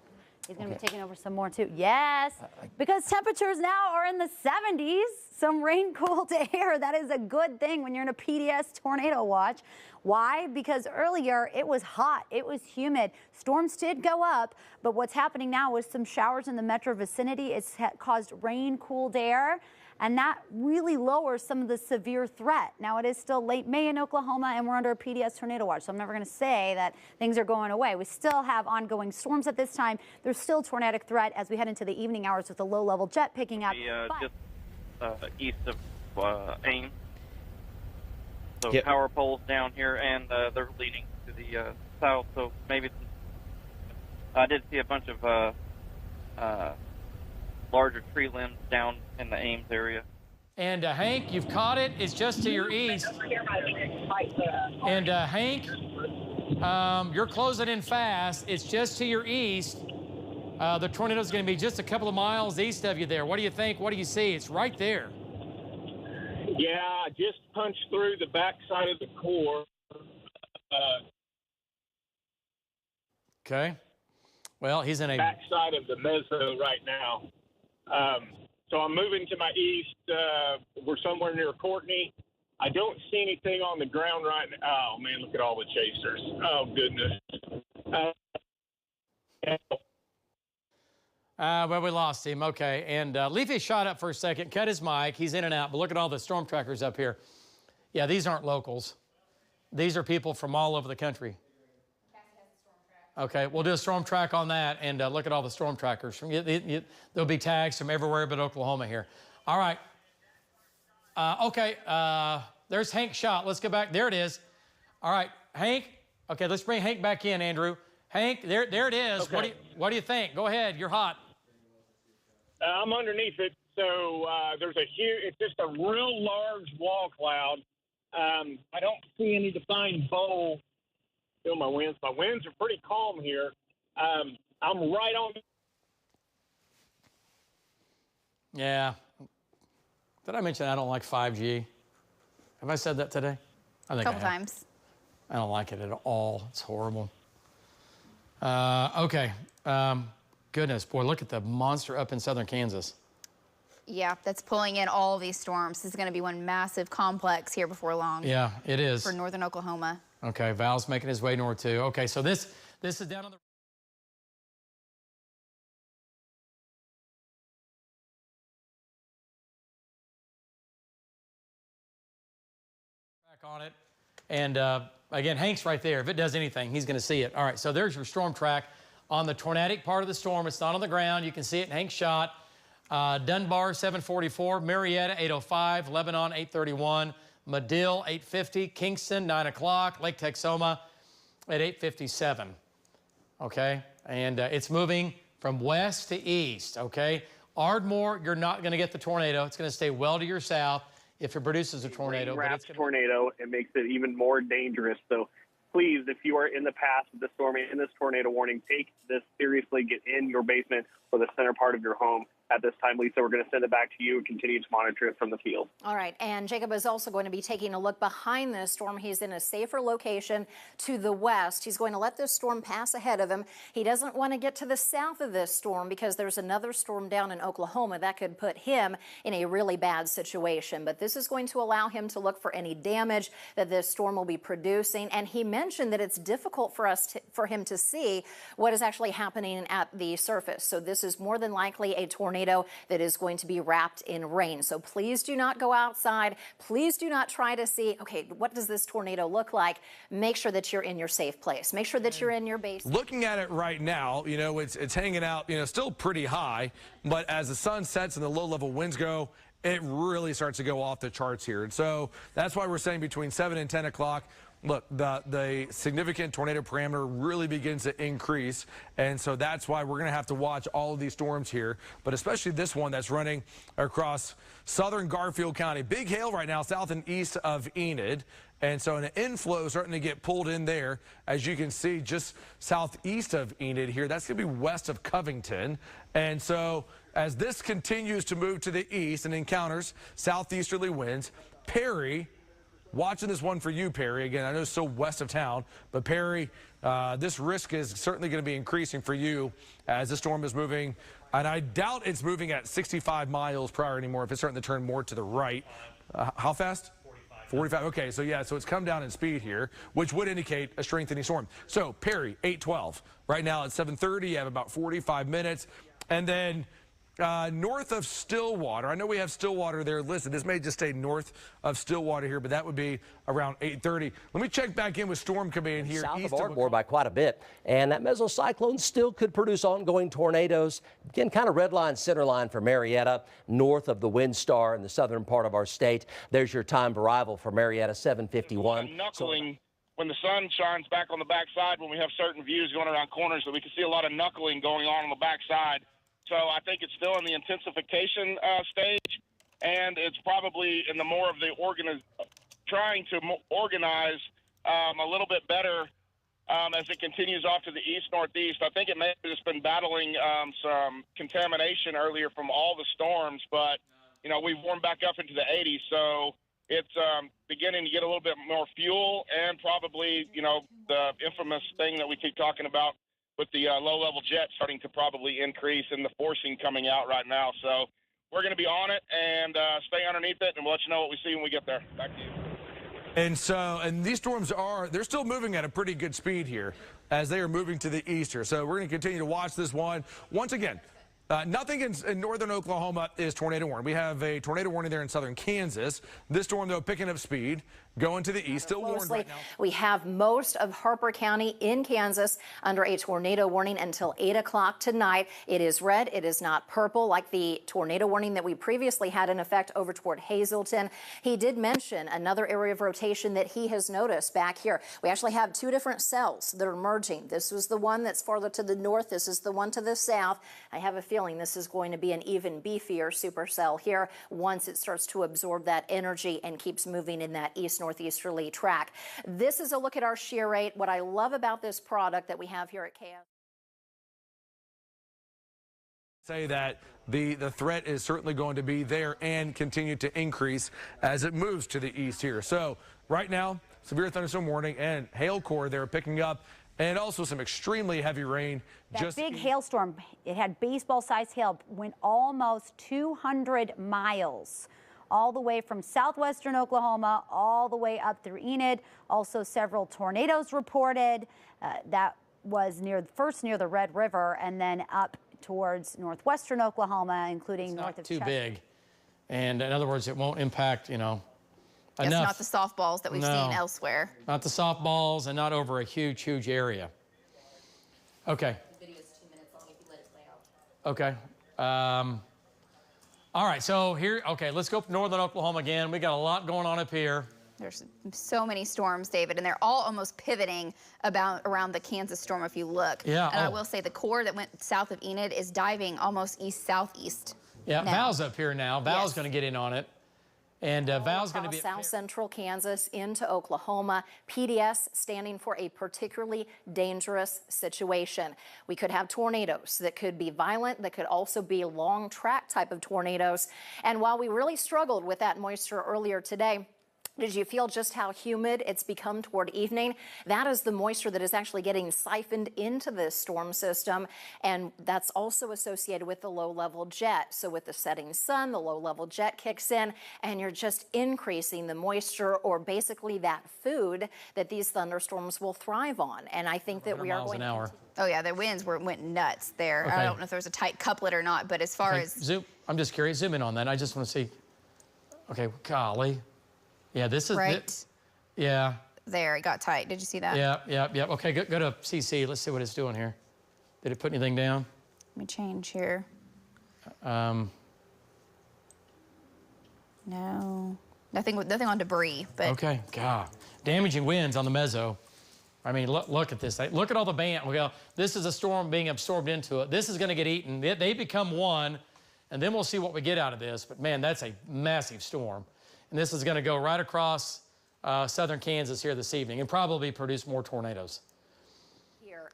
He's going to be taking over some more, too. Yes, because temperatures now are in the 70s. Some rain-cooled air. That is a good thing when you're in a PDS tornado watch. Why? Because earlier it was hot. It was humid. Storms did go up, but what's happening now is some showers in the metro vicinity. It's caused rain-cooled air, and that really lowers some of the severe threat. Now, it is still late May in Oklahoma, and we're under a PDS tornado watch, so I'm never going to say that things are going away. We still have ongoing storms at this time. There's still tornadic threat as we head into the evening hours with a low-level jet picking up. Just east of Ames. So Yep. power poles down here, and they're leading to the south, so maybe I did see a bunch of larger tree limbs down in the Ames area. And Hank, you've caught it. It's just to your east. And Hank, you're closing in fast. It's just to your east. The tornado's going to be just a couple of miles east of you there. What do you think? What do you see? It's right there. Yeah, I just punched through the backside of the core. Okay. Well, he's in a Backside of the meso right now. So I'm moving to my east. We're somewhere near Courtney. I don't see anything on the ground right now. Oh, man, look at all the chasers. Oh, goodness. Well, we lost him. Okay. And Leafy shot up for a second, cut his mic. He's in and out. But look at all the storm trackers up here. Yeah, these aren't locals. These are people from all over the country. Okay, we'll do a storm track on that and look at all the storm trackers. There'll be tags from everywhere but Oklahoma here. All right. Okay, there's Hank's shot. Let's go back. There it is. All right, Hank. Okay, let's bring Hank back in, Andrew. Hank, there it is. Okay. What do you think? Go ahead. You're hot. I'm underneath it, so there's a huge, it's just a real large wall cloud. I don't see any defined bowl. Feel my winds. My winds are pretty calm here. I'm right on. Yeah. Did I mention I don't like 5G? Have I said that today? I think a couple times. I don't like it at all. It's horrible. Okay. Goodness, boy, look at the monster up in southern Kansas. Yeah, that's pulling in all these storms. This is going to be one massive complex here before long. Yeah, it is. For northern Oklahoma. Okay, Val's making his way north too. Okay, so this is down on the track on it. And again, Hank's right there. If it does anything, he's going to see it. All right, so there's your storm track on the tornadic part of the storm. It's not on the ground. You can see it in Hank's shot. Dunbar, 744. Marietta, 805. Lebanon, 831. Medill, 850. Kingston, 9 o'clock. Lake Texoma at 8:57. Okay, and it's moving from west to east. Okay, Ardmore, you're not going to get the tornado. It's going to stay well to your south if it produces a tornado. Wraps tornado, it makes it even more dangerous. So please, if you are in the path of the storm and in this tornado warning, take this seriously. Get in your basement or the center part of your home. at this time, Lisa. We're going to send it back to you and continue to monitor it from the field. All right. And Jacob is also going to be taking a look behind this storm. He's in a safer location to the west. He's going to let this storm pass ahead of him. He doesn't want to get to the south of this storm because there's another storm down in Oklahoma that could put him in a really bad situation. But this is going to allow him to look for any damage that this storm will be producing. And he mentioned that it's difficult for him to see what is actually happening at the surface. So this is more than likely a tornado that is going to be wrapped in rain. So please do not go outside. Please do not try to see, okay, what does this tornado look like? Make sure that you're in your safe place. Make sure that you're in your base. Looking at it right now, you know, it's hanging out, you know, still pretty high, but as the sun sets and the low-level winds go, it really starts to go off the charts here. And so that's why we're saying between 7 and 10 o'clock, look, the significant tornado parameter really begins to increase, and so that's why we're going to have to watch all of these storms here, but especially this one that's running across southern Garfield County. Big hail right now south and east of Enid, and so an inflow starting to get pulled in there, as you can see, just southeast of Enid here. That's going to be west of Covington, and so as this continues to move to the east and encounters southeasterly winds, Perry, watching this one for you, Perry. Again, I know it's still west of town, but Perry, this risk is certainly going to be increasing for you as the storm is moving. And I doubt it's moving at 65 miles per hour anymore if it's starting to turn more to the right. How fast? 45. Okay, so yeah, so it's come down in speed here, which would indicate a strengthening storm. So Perry, 8:12. Right now at 7:30, you have about 45 minutes. And then north of Stillwater, I know we have Stillwater there listed. This may just stay north of Stillwater here, but that would be around 8:30. Let me check back in with Storm Command here. South of Ardmore by quite a bit. And that mesocyclone still could produce ongoing tornadoes. Again, kind of red line, center line for Marietta, north of the wind star in the southern part of our state. There's your time of arrival for Marietta, 7:51. Knuckling when the sun shines back on the backside, when we have certain views going around corners, so we can see a lot of knuckling going on the backside. So I think it's still in the intensification stage, and it's probably in the more of the trying to organize a little bit better as it continues off to the east-northeast. I think it may have just been battling some contamination earlier from all the storms, but, you know, we've warmed back up into the 80s, so it's beginning to get a little bit more fuel and probably, you know, the infamous thing that we keep talking about with the low-level jet starting to probably increase and the forcing coming out right now. So we're going to be on it and stay underneath it, and we'll let you know what we see when we get there. Back to you. And these storms they're still moving at a pretty good speed here as they are moving to the east here. So we're going to continue to watch this one. Once again, nothing in northern Oklahoma is tornado warning. We have a tornado warning there in southern Kansas. This storm, though, picking up speed, going to the east, still warned right now. We have most of Harper County in Kansas under a tornado warning until 8 o'clock tonight. It is red. It is not purple like the tornado warning that we previously had in effect over toward Hazleton. He did mention another area of rotation that he has noticed back here. We actually have two different cells that are merging. This was the one that's farther to the north. This is the one to the south. I have a feeling this is going to be an even beefier supercell here once it starts to absorb that energy and keeps moving in that east-northeasterly track. This is a look at our shear rate. What I love about this product that we have here at KS. Say that the threat is certainly going to be there and continue to increase as it moves to the east here. So right now, severe thunderstorm warning and hail core they're picking up, and also some extremely heavy rain. That big hailstorm, it had baseball-sized hail, went almost 200 miles, all the way from southwestern Oklahoma, all the way up through Enid. Also several tornadoes reported. That was first near the Red River, and then up towards northwestern Oklahoma, including north of Chester. Too big. And in other words, it won't impact, enough. It's not the softballs that we've seen elsewhere. Not the softballs and not over a huge, huge area. Okay. The video is 2 minutes long if you let it play out. Okay. All right, so here, let's go up to northern Oklahoma again. We got a lot going on up here. There's so many storms, David, and they're all almost pivoting around the Kansas storm if you look. Yeah. And I will say the core that went south of Enid is diving almost east-southeast. Yeah, Val's up here now. Val's going to get in on it. And Val's going to be South Central Kansas into Oklahoma. PDS standing for a particularly dangerous situation. We could have tornadoes that could be violent, that could also be long track type of tornadoes. And while we really struggled with that moisture earlier today, did you feel just how humid it's become toward evening? That is the moisture that is actually getting siphoned into this storm system, and that's also associated with the low-level jet. So with the setting sun, the low-level jet kicks in, and you're just increasing the moisture, or basically that food that these thunderstorms will thrive on. And I think that we are going to... Oh, yeah, the winds went nuts there. Okay. I don't know if there was a tight couplet or not, but as far as... Zoom, I'm just curious. Zoom in on that. I just want to see. Okay, golly. Yeah, this is right. Yeah. There, it got tight. Did you see that? Yeah. Okay, go to CC. Let's see what it's doing here. Did it put anything down? Let me change here. No, nothing on debris. But okay, God, damaging winds on the mezzo. I mean, look at this. Look at all the band. Well, this is a storm being absorbed into it. This is going to get eaten. They become one, and then we'll see what we get out of this. But man, that's a massive storm. And this is going to go right across southern Kansas here this evening and probably produce more tornadoes.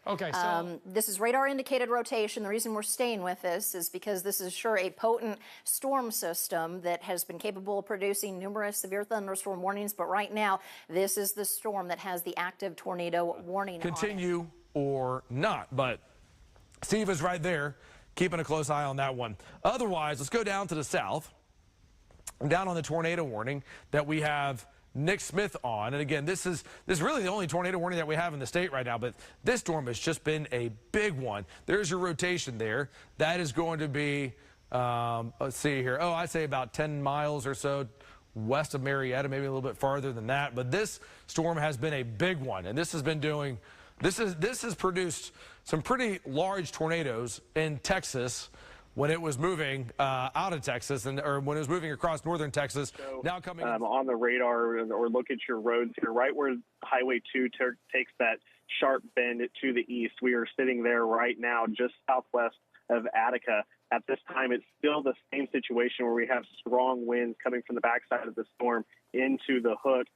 Okay, so this is radar indicated rotation. The reason we're staying with this is because this is sure a potent storm system that has been capable of producing numerous severe thunderstorm warnings. But right now, this is the storm that has the active tornado warning on it. Continue or not, but Steve is right there, keeping a close eye on that one. Otherwise, let's go down to the south. Down on the tornado warning that we have Nick Smith on. And again, this is really the only tornado warning that we have in the state right now, but this storm has just been a big one. There's your rotation there. That is going to be, let's see here. Oh, I'd say about 10 miles or so west of Marietta, maybe a little bit farther than that. But this storm has been a big one, and this has been doing, this has produced some pretty large tornadoes in Texas when it was moving out of Texas, or when it was moving across northern Texas. So, now coming on the radar, or look at your roads here, right where Highway 2 takes that sharp bend to the east. We are sitting there right now, just southwest of Attica. At this time, it's still the same situation where we have strong winds coming from the backside of the storm into the hook.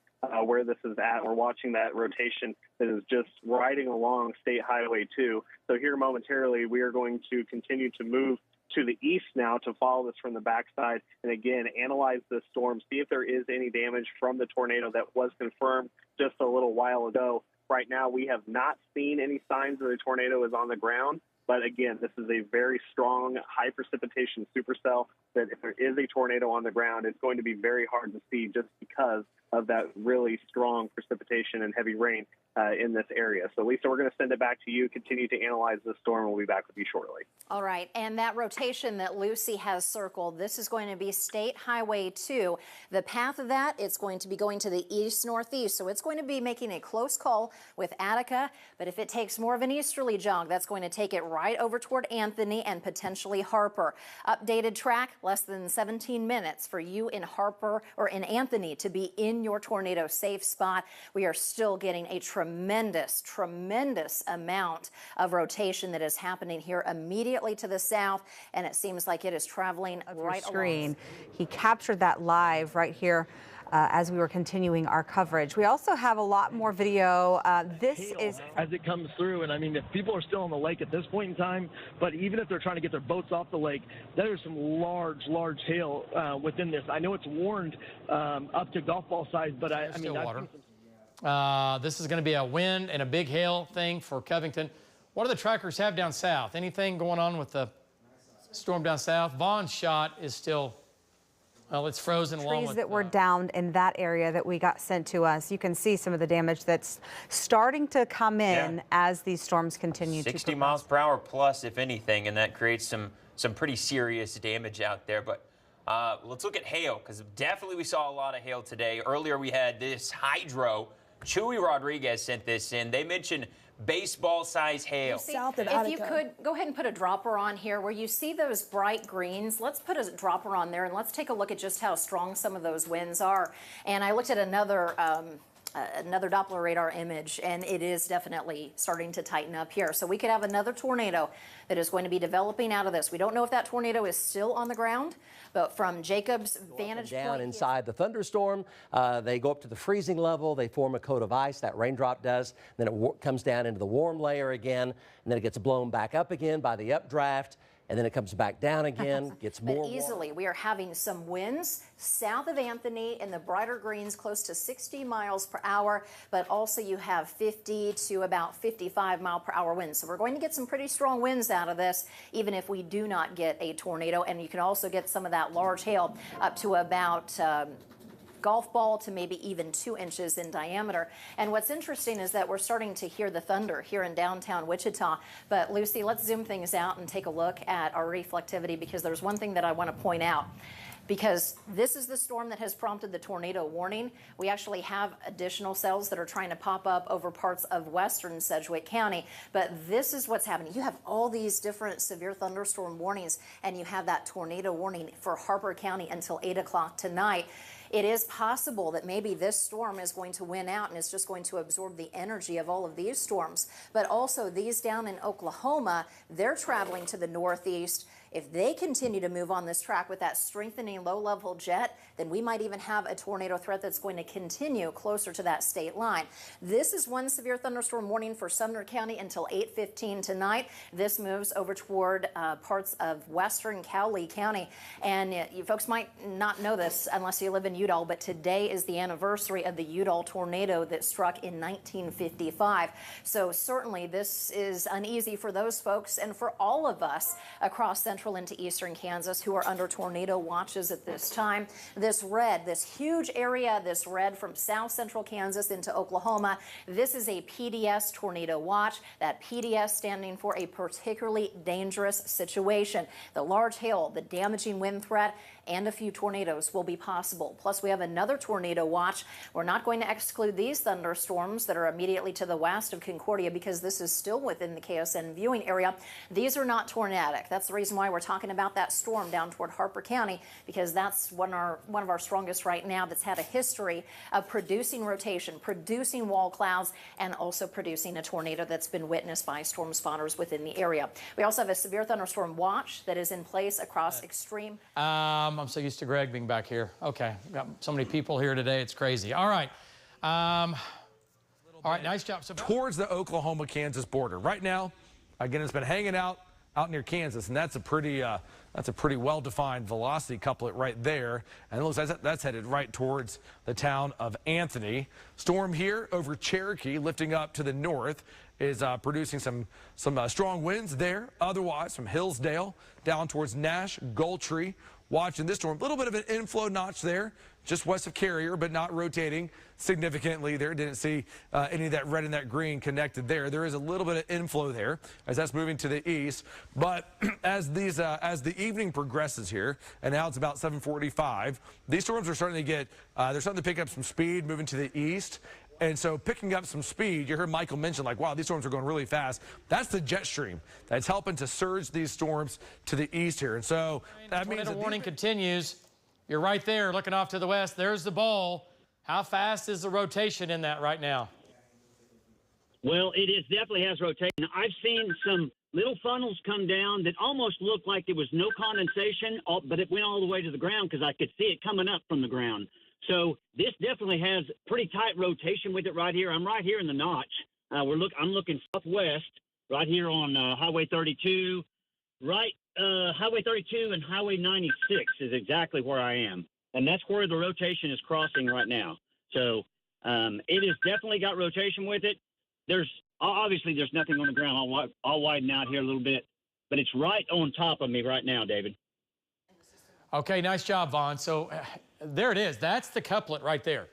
Where this is at, we're watching that rotation that is just riding along State Highway 2. So here momentarily, we are going to continue to move to the east now to follow this from the backside, and again, analyze this storm, see if there is any damage from the tornado that was confirmed just a little while ago. Right now, we have not seen any signs that a tornado is on the ground, but again, this is a very strong, high precipitation supercell that if there is a tornado on the ground, it's going to be very hard to see just because of that really strong precipitation and heavy rain in this area. So, Lisa, we're going to send it back to you, continue to analyze this storm, and we'll be back with you shortly. All right, and that rotation that Lucy has circled, this is going to be State Highway 2. The path of that, it's going to be going to the east-northeast, so it's going to be making a close call with Attica, but if it takes more of an easterly jog, that's going to take it right over toward Anthony and potentially Harper. Updated track, less than 17 minutes for you in Harper or in Anthony to be in your tornado safe spot. We are still getting a tremendous amount of rotation that is happening here immediately to the south, and it seems like it is traveling right along. He captured that live right here as we were continuing our coverage. We also have a lot more video. This is as it comes through, and I mean, if people are still on the lake at this point in time, but even if they're trying to get their boats off the lake, there's some large hail within this. I know it's warned up to golf ball size, but I mean, water. This is going to be a wind and a big hail thing for Covington. What do the trackers have down south? Anything going on with the storm down south? Vaughn's shot is still, well, it's frozen along with trees that were downed in that area that we got sent to us. You can see some of the damage that's starting to come in as these storms continue to 60 miles per hour plus, if anything, and that creates some pretty serious damage out there. But let's look at hail, because definitely we saw a lot of hail today. Earlier we had this hydro. Chewy Rodriguez sent this in. They mentioned baseball-size hail. If you could go ahead and put a dropper on here where you see those bright greens, let's put a dropper on there and let's take a look at just how strong some of those winds are. And I looked at another another Doppler radar image, and it is definitely starting to tighten up here. So we could have another tornado that is going to be developing out of this. We don't know if that tornado is still on the ground, but from Jacob's vantage point down inside the thunderstorm, they go up to the freezing level. They form a coat of ice. That raindrop does. Then it comes down into the warm layer again, and then it gets blown back up again by the updraft. And then it comes back down again, gets more But easily, we are having some winds south of Anthony in the brighter greens, close to 60 miles per hour, but also you have 50 to about 55 mile per hour winds. So we're going to get some pretty strong winds out of this, even if we do not get a tornado. And you can also get some of that large hail up to about golf ball to maybe even 2 inches in diameter. And what's interesting is that we're starting to hear the thunder here in downtown Wichita. But Lucy, let's zoom things out and take a look at our reflectivity, because there's one thing that I want to point out. Because this is the storm that has prompted the tornado warning. We actually have additional cells that are trying to pop up over parts of western Sedgwick County. But this is what's happening. You have all these different severe thunderstorm warnings, and you have that tornado warning for Harper County until 8 o'clock tonight. It is possible that maybe this storm is going to win out and it's just going to absorb the energy of all of these storms. But also these down in Oklahoma, they're traveling to the northeast. If they continue to move on this track with that strengthening low-level jet, then we might even have a tornado threat that's going to continue closer to that state line. This is one severe thunderstorm warning for Sumner County until 8:15 tonight. This moves over toward parts of western Cowley County. And you folks might not know this unless you live in Udall, but today is the anniversary of the Udall tornado that struck in 1955. So certainly this is uneasy for those folks and for all of us across central into eastern Kansas who are under tornado watches at this time. This red, this huge area, this red from south central Kansas into Oklahoma, this is a PDS tornado watch. That PDS standing for a particularly dangerous situation. The large hail, the damaging wind threat, and a few tornadoes will be possible. Plus, we have another tornado watch. We're not going to exclude these thunderstorms that are immediately to the west of Concordia because this is still within the KSN viewing area. These are not tornadic. That's the reason why we're talking about that storm down toward Harper County, because that's one of our strongest right now that's had a history of producing rotation, producing wall clouds, and also producing a tornado that's been witnessed by storm spotters within the area. We also have a severe thunderstorm watch that is in place across extreme. I'm so used to Greg being back here. Okay, got so many people here today, it's crazy. All right. All right, nice job. So towards the Oklahoma-Kansas border. Right now, again, it's been hanging out near Kansas, and that's a pretty well-defined velocity couplet right there. And it looks like that's headed right towards the town of Anthony. Storm here over Cherokee, lifting up to the north, is producing some strong winds there. Otherwise, from Hillsdale down towards Nash, Gultree, watching this storm. A little bit of an inflow notch there, just west of Carrier, but not rotating significantly there. Didn't see any of that red and that green connected there. There is a little bit of inflow there as that's moving to the east. But as the evening progresses here, and now it's about 7:45, these storms are starting to get, they're starting to pick up some speed, moving to the east. And so picking up some speed, you heard Michael mention, like, wow, these storms are going really fast. That's the jet stream that's helping to surge these storms to the east here. And so that means the warning continues. You're right there looking off to the west. There's the ball. How fast is the rotation in that right now? Well, it definitely has rotation. I've seen some little funnels come down that almost looked like there was no condensation, but it went all the way to the ground because I could see it coming up from the ground. So this definitely has pretty tight rotation with it right here. I'm right here in the notch. I'm looking southwest, right here on Highway 32. Highway 32 and Highway 96 is exactly where I am. And that's where the rotation is crossing right now. So it has definitely got rotation with it. Obviously there's nothing on the ground. I'll widen out here a little bit. But it's right on top of me right now, David. Okay, nice job, Vaughn. So there it is. That's the couplet right there.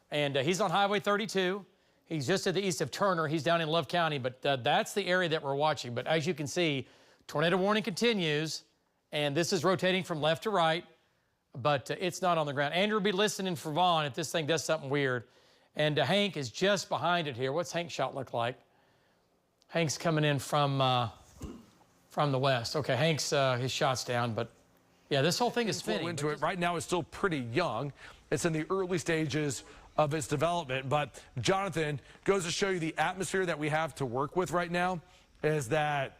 And he's on Highway 32. He's just to the east of Turner. He's down in Love County, but that's the area that we're watching. But as you can see, tornado warning continues, and this is rotating from left to right, but it's not on the ground. Andrew will be listening for Vaughn if this thing does something weird. And Hank is just behind it here. What's Hank's shot look like? Hank's coming in from the west. Okay, Hank's his shot's down, but yeah, this whole thing is spinning. Into it right now is still pretty young. It's in the early stages of its development. But Jonathan, goes to show you the atmosphere that we have to work with right now is that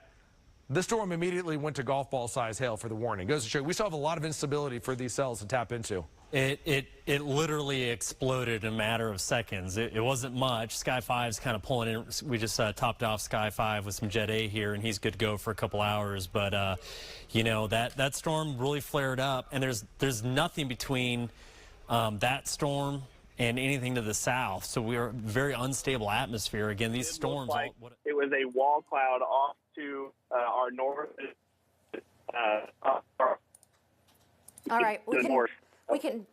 this storm immediately went to golf ball size hail for the warning. Goes to show you, we still have a lot of instability for these cells to tap into. It literally exploded in a matter of seconds. It wasn't much. Sky 5's kind of pulling in. We just topped off Sky 5 with some Jet A here, and he's good to go for a couple hours. But, you know, that storm really flared up, and there's nothing between that storm and anything to the south. So we're a very unstable atmosphere. Again, these storms. Like it was a wall cloud off to our north. All right.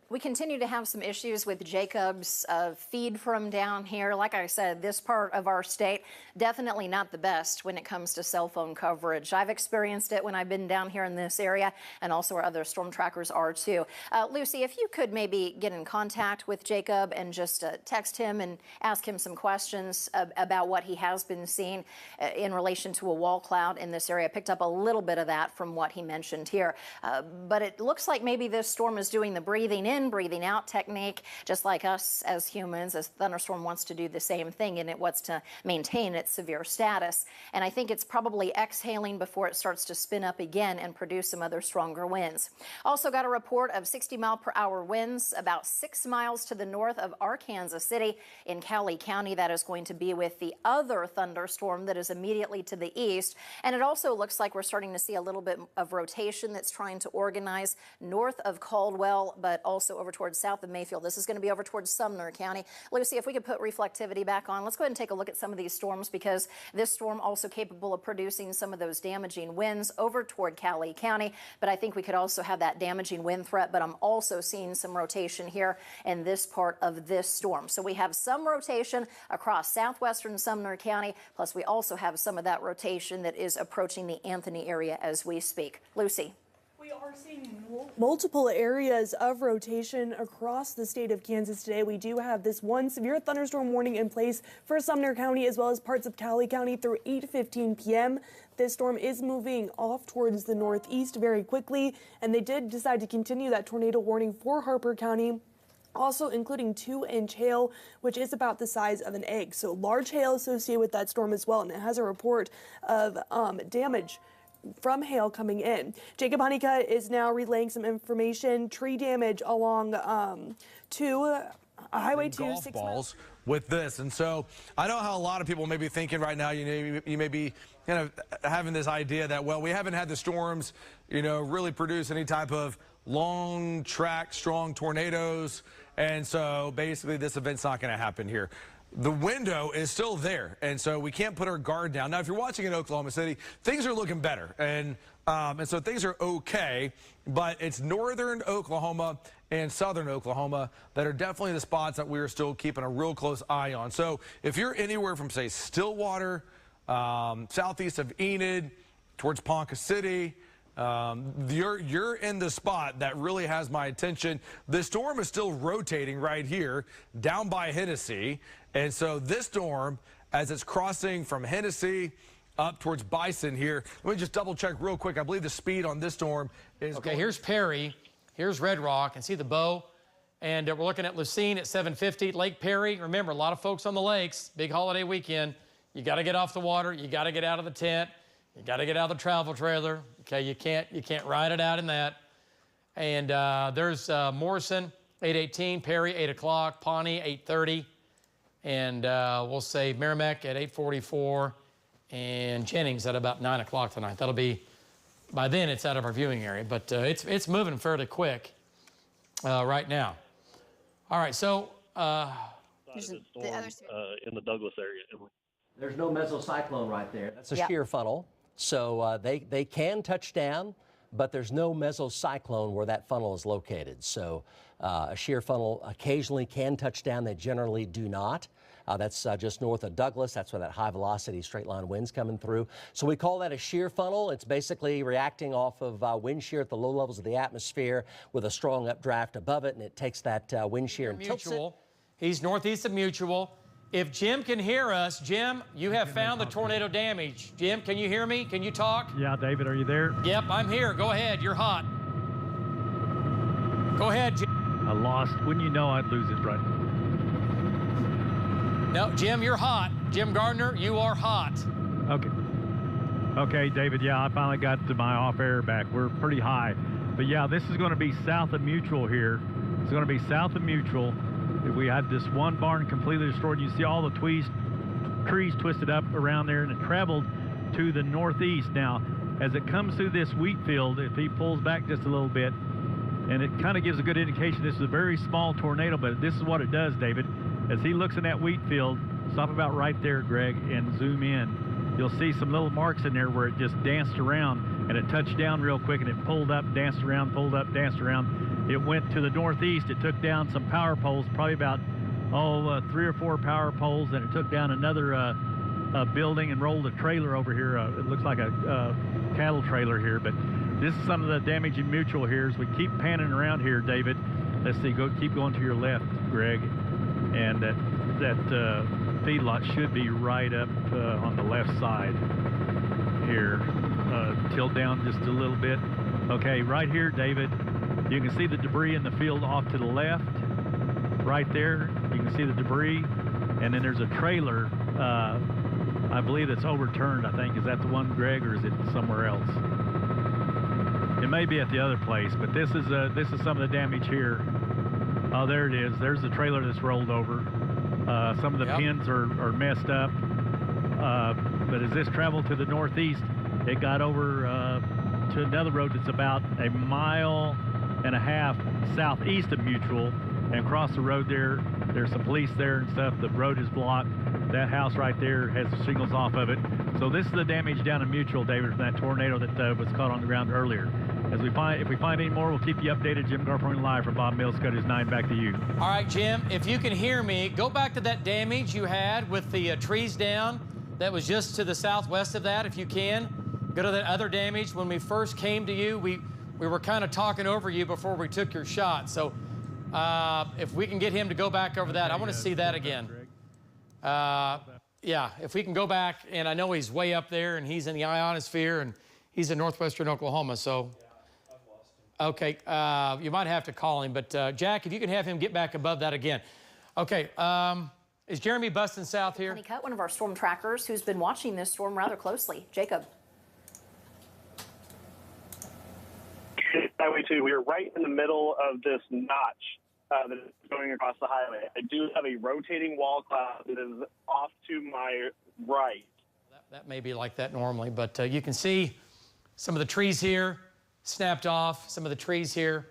We continue to have some issues with Jacob's feed from down here. Like I said, this part of our state, definitely not the best when it comes to cell phone coverage. I've experienced it when I've been down here in this area, and also our other storm trackers are too. Lucy, if you could maybe get in contact with Jacob and just text him and ask him some questions about what he has been seeing in relation to a wall cloud in this area. I picked up a little bit of that from what he mentioned here. But it looks like maybe this storm is doing the breathing in, breathing out technique, just like us as humans, as thunderstorm wants to do the same thing, and it wants to maintain its severe status. And I think it's probably exhaling before it starts to spin up again and produce some other stronger winds. Also got a report of 60-mile-per-hour winds about 6 miles to the north of Arkansas City in Cowley County. That is going to be with the other thunderstorm that is immediately to the east. And it also looks like we're starting to see a little bit of rotation that's trying to organize north of Caldwell, but also over towards south of Mayfield. This is going to be over towards Sumner County. Lucy, if we could put reflectivity back on, let's go ahead and take a look at some of these storms, because this storm also capable of producing some of those damaging winds over toward Cowley County. But I think we could also have that damaging wind threat, but I'm also seeing some rotation here in this part of this storm. So we have some rotation across southwestern Sumner County, plus we also have some of that rotation that is approaching the Anthony area as we speak. Lucy. We are seeing multiple areas of rotation across the state of Kansas today. We do have this one severe thunderstorm warning in place for Sumner County as well as parts of Cowley County through 8:15 p.m. This storm is moving off towards the northeast very quickly, and they did decide to continue that tornado warning for Harper County, also including 2-inch hail, which is about the size of an egg. So large hail associated with that storm as well, and it has a report of damage from hail coming in. Jacob Honeycutt is now relaying some information. Tree damage along Highway 2, golf 6 balls miles. with this. And so I know how a lot of people may be thinking right now, you may be kind of having this idea that, well, we haven't had the storms, really produce any type of long track, strong tornadoes. And so basically this event's not going to happen here. The window is still there, and so we can't put our guard down. Now, if you're watching in Oklahoma City, things are looking better, and so things are okay, but it's northern Oklahoma and southern Oklahoma that are definitely the spots that we are still keeping a real close eye on. So if you're anywhere from, say, Stillwater, southeast of Enid, towards Ponca City, you're in the spot that really has my attention. The storm is still rotating right here down by Hennessy. And so this storm, as it's crossing from Hennessy up towards Bison here, let me just double check real quick. I believe the speed on this storm is okay. Here's Perry. Here's Red Rock. And see the bow. And we're looking at Lucene at 750. Lake Perry. Remember, a lot of folks on the lakes. Big holiday weekend. You got to get off the water. You got to get out of the tent. You got to get out of the travel trailer. Okay, you can't ride it out in that. And there's Morrison, 8:18, Perry, 8 o'clock, Pawnee, 8:30, and we'll say Merrimack at 8:44, and Jennings at about 9 o'clock tonight. That'll be, by then it's out of our viewing area, but it's moving fairly quick right now. All right, so in the Douglas area. There's no mesocyclone right there. That's a shear funnel. So they can touch down, but there's no mesocyclone where that funnel is located. So a shear funnel occasionally can touch down. They generally do not. That's just north of Douglas. That's where that high velocity straight line wind's coming through. So we call that a shear funnel. It's basically reacting off of wind shear at the low levels of the atmosphere with a strong updraft above it, and it takes that wind shear and tilts it. He's northeast of Mutual. If Jim can hear us, Jim, you have found the tornado damage. Jim, can you hear me? Can you talk? Yeah, David, are you there? Yep, I'm here. Go ahead. You're hot. Go ahead, Jim. I lost. Wouldn't you know I'd lose it right? No, Jim, you're hot. Jim Gardner, you are hot. Okay. Okay, David, yeah, I finally got to my off-air back. We're pretty high. But, yeah, this is going to be south of Mutual here. It's going to be south of Mutual. We had this one barn completely destroyed. You see all the trees twisted up around there, and it traveled to the northeast. Now, as it comes through this wheat field, if he pulls back just a little bit, and it kind of gives a good indication this is a very small tornado, but this is what it does, David. As he looks in that wheat field, stop about right there, Greg, and zoom in. You'll see some little marks in there where it just danced around, and it touched down real quick, and it pulled up, danced around, pulled up, danced around. It went to the northeast. It took down some power poles, probably about, 3 or 4 power poles, and it took down another building and rolled a trailer over here. It looks like a cattle trailer here, but this is some of the damage in Mutual here. As we keep panning around here, David, let's see, keep going to your left, Greg, and that feedlot should be right up on the left side here. Tilt down just a little bit. Okay, right here, David, you can see the debris in the field off to the left. Right there, you can see the debris, and then there's a trailer, I believe it's overturned, I think. Is that the one, Greg, or is it somewhere else? It may be at the other place, but this is some of the damage here. Oh, there it is. There's the trailer that's rolled over. Some of the pins are messed up. But as this traveled to the northeast, it got over to another road that's about 1.5 miles southeast of Mutual. And across the road there's some police there and stuff. The road is blocked. That house right there has shingles off of it. So this is the damage down in Mutual, David, from that tornado that was caught on the ground earlier. If we find any more, we'll keep you updated. Jim Garford live from Bob Mills, News 9. Back to you. All right, Jim, if you can hear me, go back to that damage you had with the trees down. That was just to the southwest of that, if you can. Go to that other damage. When we first came to you, we were kind of talking over you before we took your shot. So if we can get him to go back over that, I want to see that again. Yeah, if we can go back, and I know he's way up there, and he's in the ionosphere, and he's in northwestern Oklahoma, so. Okay, you might have to call him, but Jack, if you can have him get back above that again. Okay, is Jeremy busting south here? Honeycutt, one of our storm trackers who's been watching this storm rather closely. Jacob. Highway 2, we are right in the middle of this notch that is going across the highway. I do have a rotating wall cloud that is off to my right. That may be like that normally, but you can see some of the trees here snapped off, some of the trees here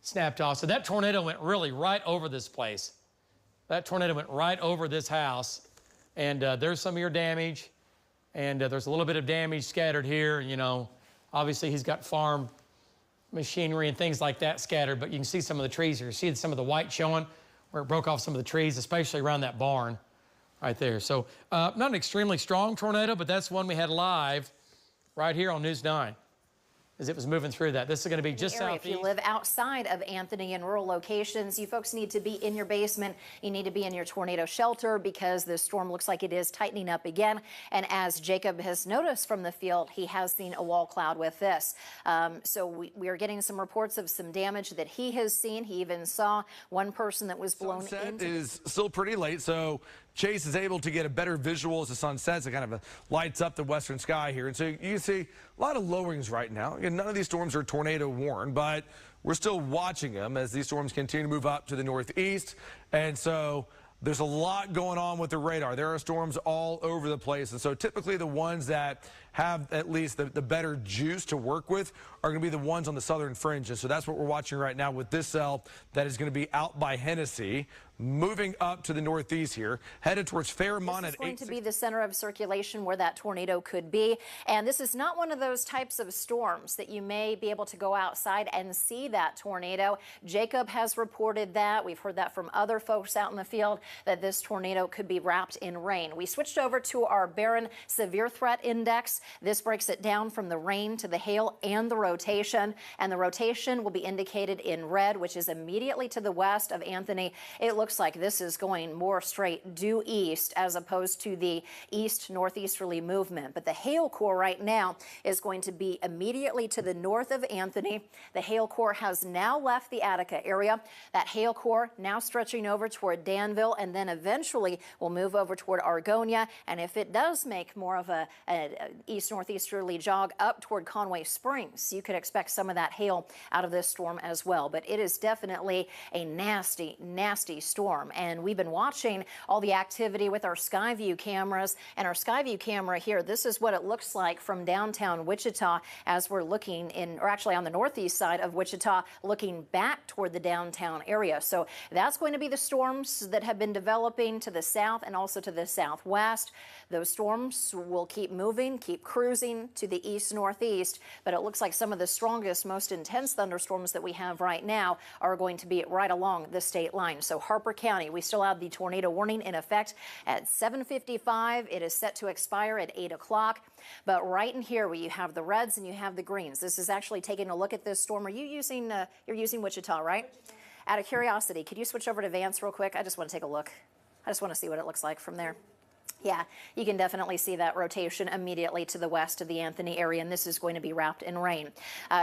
snapped off. So that tornado went really right over this place. That tornado went right over this house, and there's some of your damage, and there's a little bit of damage scattered here. You know, obviously he's got farm machinery and things like that scattered, but you can see some of the trees here. You see some of the white showing where it broke off some of the trees, especially around that barn right there. So not an extremely strong tornado, but that's one we had live right here on News 9. As it was moving through that. This is going to be just southeast. If you live outside of Anthony and rural locations, you folks need to be in your basement. You need to be in your tornado shelter because this storm looks like it is tightening up again. And as Jacob has noticed from the field, he has seen a wall cloud with this. So we are getting some reports of some damage that he has seen. He even saw one person that was blown Sunset into. is still pretty late, so Chase is able to get a better visual as the sun sets. It kind of lights up the western sky here. And so you see a lot of lowerings right now. Again, none of these storms are tornado warned, but we're still watching them as these storms continue to move up to the northeast. And so there's a lot going on with the radar. There are storms all over the place. And so typically the ones that have at least the better juice to work with are going to be the ones on the southern fringe. And so that's what we're watching right now with this cell that is going to be out by Hennessy, moving up to the northeast here, headed towards Fairmont at 8. This is going to be the center of circulation where that tornado could be. And this is not one of those types of storms that you may be able to go outside and see that tornado. Jacob has reported that. We've heard that from other folks out in the field, that this tornado could be wrapped in rain. We switched over to our Barron Severe Threat Index. This breaks it down from the rain to the hail and the rotation. And the rotation will be indicated in red, which is immediately to the west of Anthony. It looks like this is going more straight due east as opposed to the east northeasterly movement. But the hail core right now is going to be immediately to the north of Anthony. The hail core has now left the Attica area. That hail core now stretching over toward Danville and then eventually will move over toward Argonia. And if it does make more of a east-northeasterly jog up toward Conway Springs, you could expect some of that hail out of this storm as well. But it is definitely a nasty, nasty storm. And we've been watching all the activity with our Skyview cameras. And our Skyview camera here, this is what it looks like from downtown Wichita as we're looking in, or actually on the northeast side of Wichita, looking back toward the downtown area. So that's going to be the storms that have been developing to the south and also to the southwest. Those storms will keep moving, keep cruising to the east-northeast, but it looks like some of the strongest, most intense thunderstorms that we have right now are going to be right along the state line. So Harper County, we still have the tornado warning in effect at 7:55. It is set to expire at 8 o'clock. But right in here where you have the reds and you have the greens, this is actually taking a look at this storm. Are you using, you're using Wichita, right? Out of curiosity, could you switch over to Vance real quick? I just want to take a look. I just want to see what it looks like from there. Yeah, you can definitely see that rotation immediately to the west of the Anthony area, and this is going to be wrapped in rain.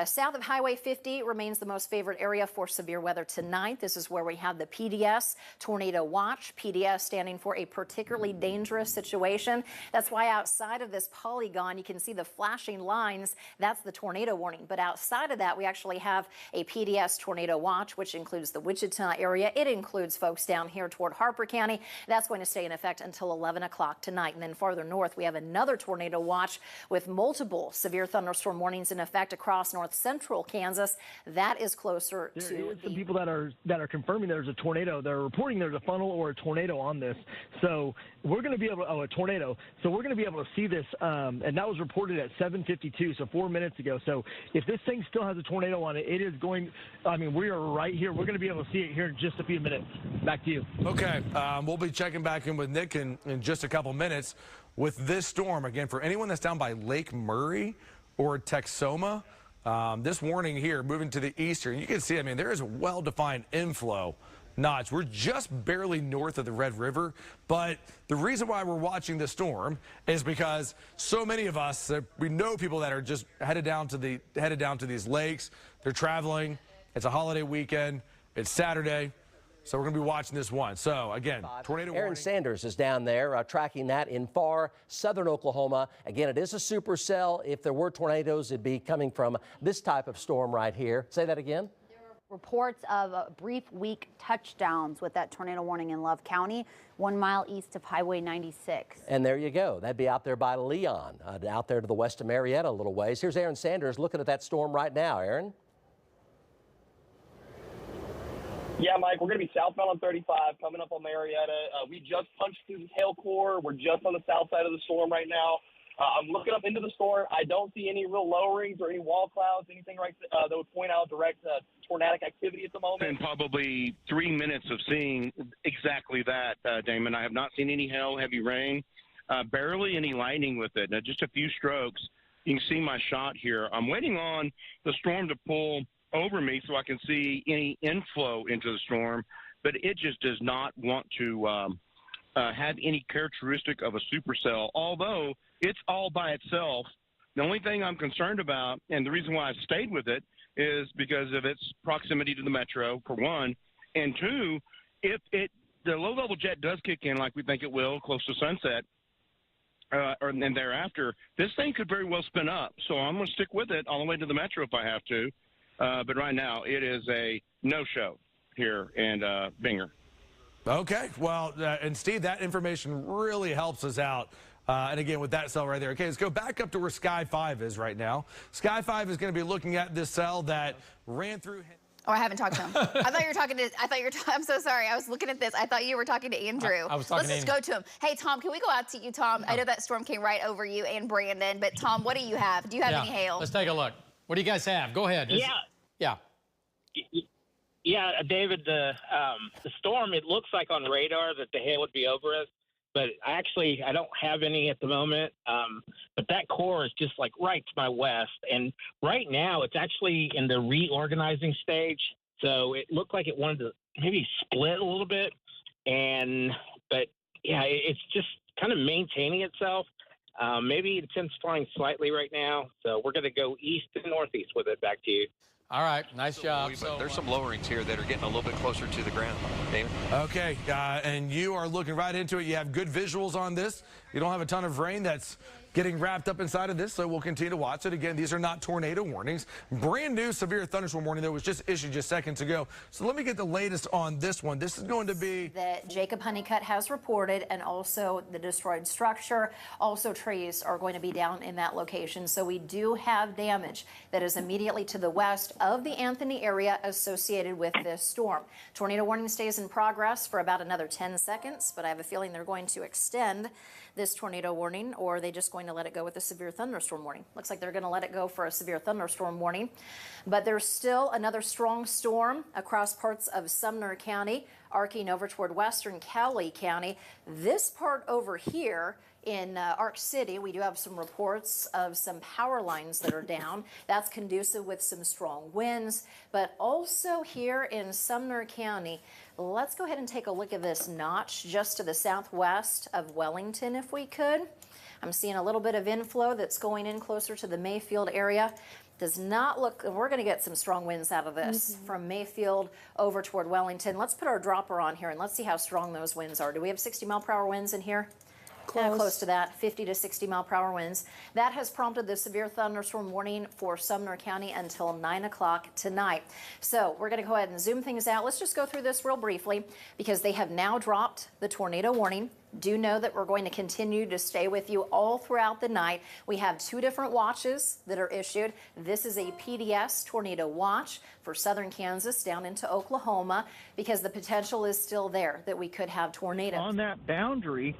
South of Highway 50 remains the most favored area for severe weather tonight. This is where we have the PDS Tornado Watch, PDS standing for a particularly dangerous situation. That's why outside of this polygon, you can see the flashing lines. That's the tornado warning. But outside of that, we actually have a PDS Tornado Watch, which includes the Wichita area. It includes folks down here toward Harper County. That's going to stay in effect until 11 o'clock tonight. And then farther north, we have another tornado watch with multiple severe thunderstorm warnings in effect across north central Kansas. That is closer to some people that are confirming there's a tornado. They're reporting there's a funnel or a tornado on this. So we're going to be able to, a tornado. So we're going to be able to see this. And that was reported at 7:52, so 4 minutes ago. So if this thing still has a tornado on it, it is going, I mean, we are right here. We're going to be able to see it here in just a few minutes. Back to you. Okay. We'll be checking back in with Nick in just a couple minutes with this storm. Again, for anyone that's down by Lake Murray or Texoma, this warning here moving to the eastern, you can see, I mean, there is a well-defined inflow notch. We're just barely north of the Red River, but the reason why we're watching this storm is because so many of us, we know people that are just headed down to these lakes. They're traveling. It's a holiday weekend. It's Saturday. So we're going to be watching this one. So, again, tornado warning. Aaron Sanders is down there tracking that in far southern Oklahoma. Again, it is a supercell. If there were tornadoes, it'd be coming from this type of storm right here. Say that again. Reports of brief weak touchdowns with that tornado warning in Love County, 1 mile east of Highway 96. And there you go. That'd be out there by Leon, out there to the west of Marietta a little ways. Here's Aaron Sanders looking at that storm right now. Aaron? Yeah, Mike, we're going to be southbound on 35, coming up on Marietta. We just punched through the hail core. We're just on the south side of the storm right now. I'm looking up into the storm. I don't see any real lowerings or any wall clouds, anything right that would point out direct tornadic activity at the moment. In probably 3 minutes of seeing exactly that, Damon. I have not seen any hail, heavy rain, barely any lightning with it. Just a few strokes. You can see my shot here. I'm waiting on the storm to pull over me so I can see any inflow into the storm, but it just does not want to have any characteristic of a supercell, although it's all by itself. The only thing I'm concerned about, and the reason why I've stayed with it, is because of its proximity to the metro, for one, and two, if the low-level jet does kick in like we think it will, close to sunset, and thereafter, this thing could very well spin up. So I'm going to stick with it all the way to the metro if I have to. But right now, it is a no-show here in Binger. Okay. Well, and Steve, that information really helps us out. And again, with that cell right there. Okay, let's go back up to where Sky 5 is right now. Sky 5 is going to be looking at this cell that ran through. Oh, I haven't talked to him. I thought you were talking to, I'm so sorry. I was looking at this. I thought you were talking to Andrew. I was talking Let's to just go to him. Hey, Tom, can we go out to you, Tom? I know that storm came right over you and Brandon, but Tom, what do you have? Do you have any hail? Let's take a look. What do you guys have? Go ahead. Yeah. Yeah, David, the storm, it looks like on radar that the hail would be over us, but I don't have any at the moment. But that core is just like right to my west. And right now it's actually in the reorganizing stage. So it looked like it wanted to maybe split a little bit. But yeah, it's just kind of maintaining itself. Maybe it's intensifying slightly right now. So we're going to go east and northeast with it. Back to you. All right, nice job. But there's some lowerings here that are getting a little bit closer to the ground. David? Okay, and you are looking right into it. You have good visuals on this. You don't have a ton of rain that's getting wrapped up inside of this, so we'll continue to watch it. Again, these are not tornado warnings. Brand new severe thunderstorm warning that was just issued just seconds ago. So let me get the latest on this one. This is going to be that Jacob Honeycutt has reported, and also the destroyed structure. Also, trees are going to be down in that location. So we do have damage that is immediately to the west of the Anthony area associated with this storm. Tornado warning stays in progress for about another 10 seconds, but I have a feeling they're going to extend this tornado warning, or are they just going to let it go with a severe thunderstorm warning? Looks like they're going to let it go for a severe thunderstorm warning. But there's still another strong storm across parts of Sumner County, arcing over toward western Cowley County. This part over here in Ark City, we do have some reports of some power lines that are down. That's conducive with some strong winds. But also here in Sumner County, let's go ahead and take a look at this notch just to the southwest of Wellington, if we could. I'm seeing a little bit of inflow that's going in closer to the Mayfield area. Does not look, we're going to get some strong winds out of this from Mayfield over toward Wellington. Let's put our dropper on here and let's see how strong those winds are. Do we have 60-mile-per-hour winds in here? Close to that, 50 to 60-mile-per-hour winds. That has prompted the severe thunderstorm warning for Sumner County until 9 o'clock tonight. So we're going to go ahead and zoom things out. Let's just go through this real briefly because they have now dropped the tornado warning. Do know that we're going to continue to stay with you all throughout the night. We have 2 different watches that are issued. This is a PDS tornado watch for southern Kansas down into Oklahoma because the potential is still there that we could have tornadoes. On that boundary,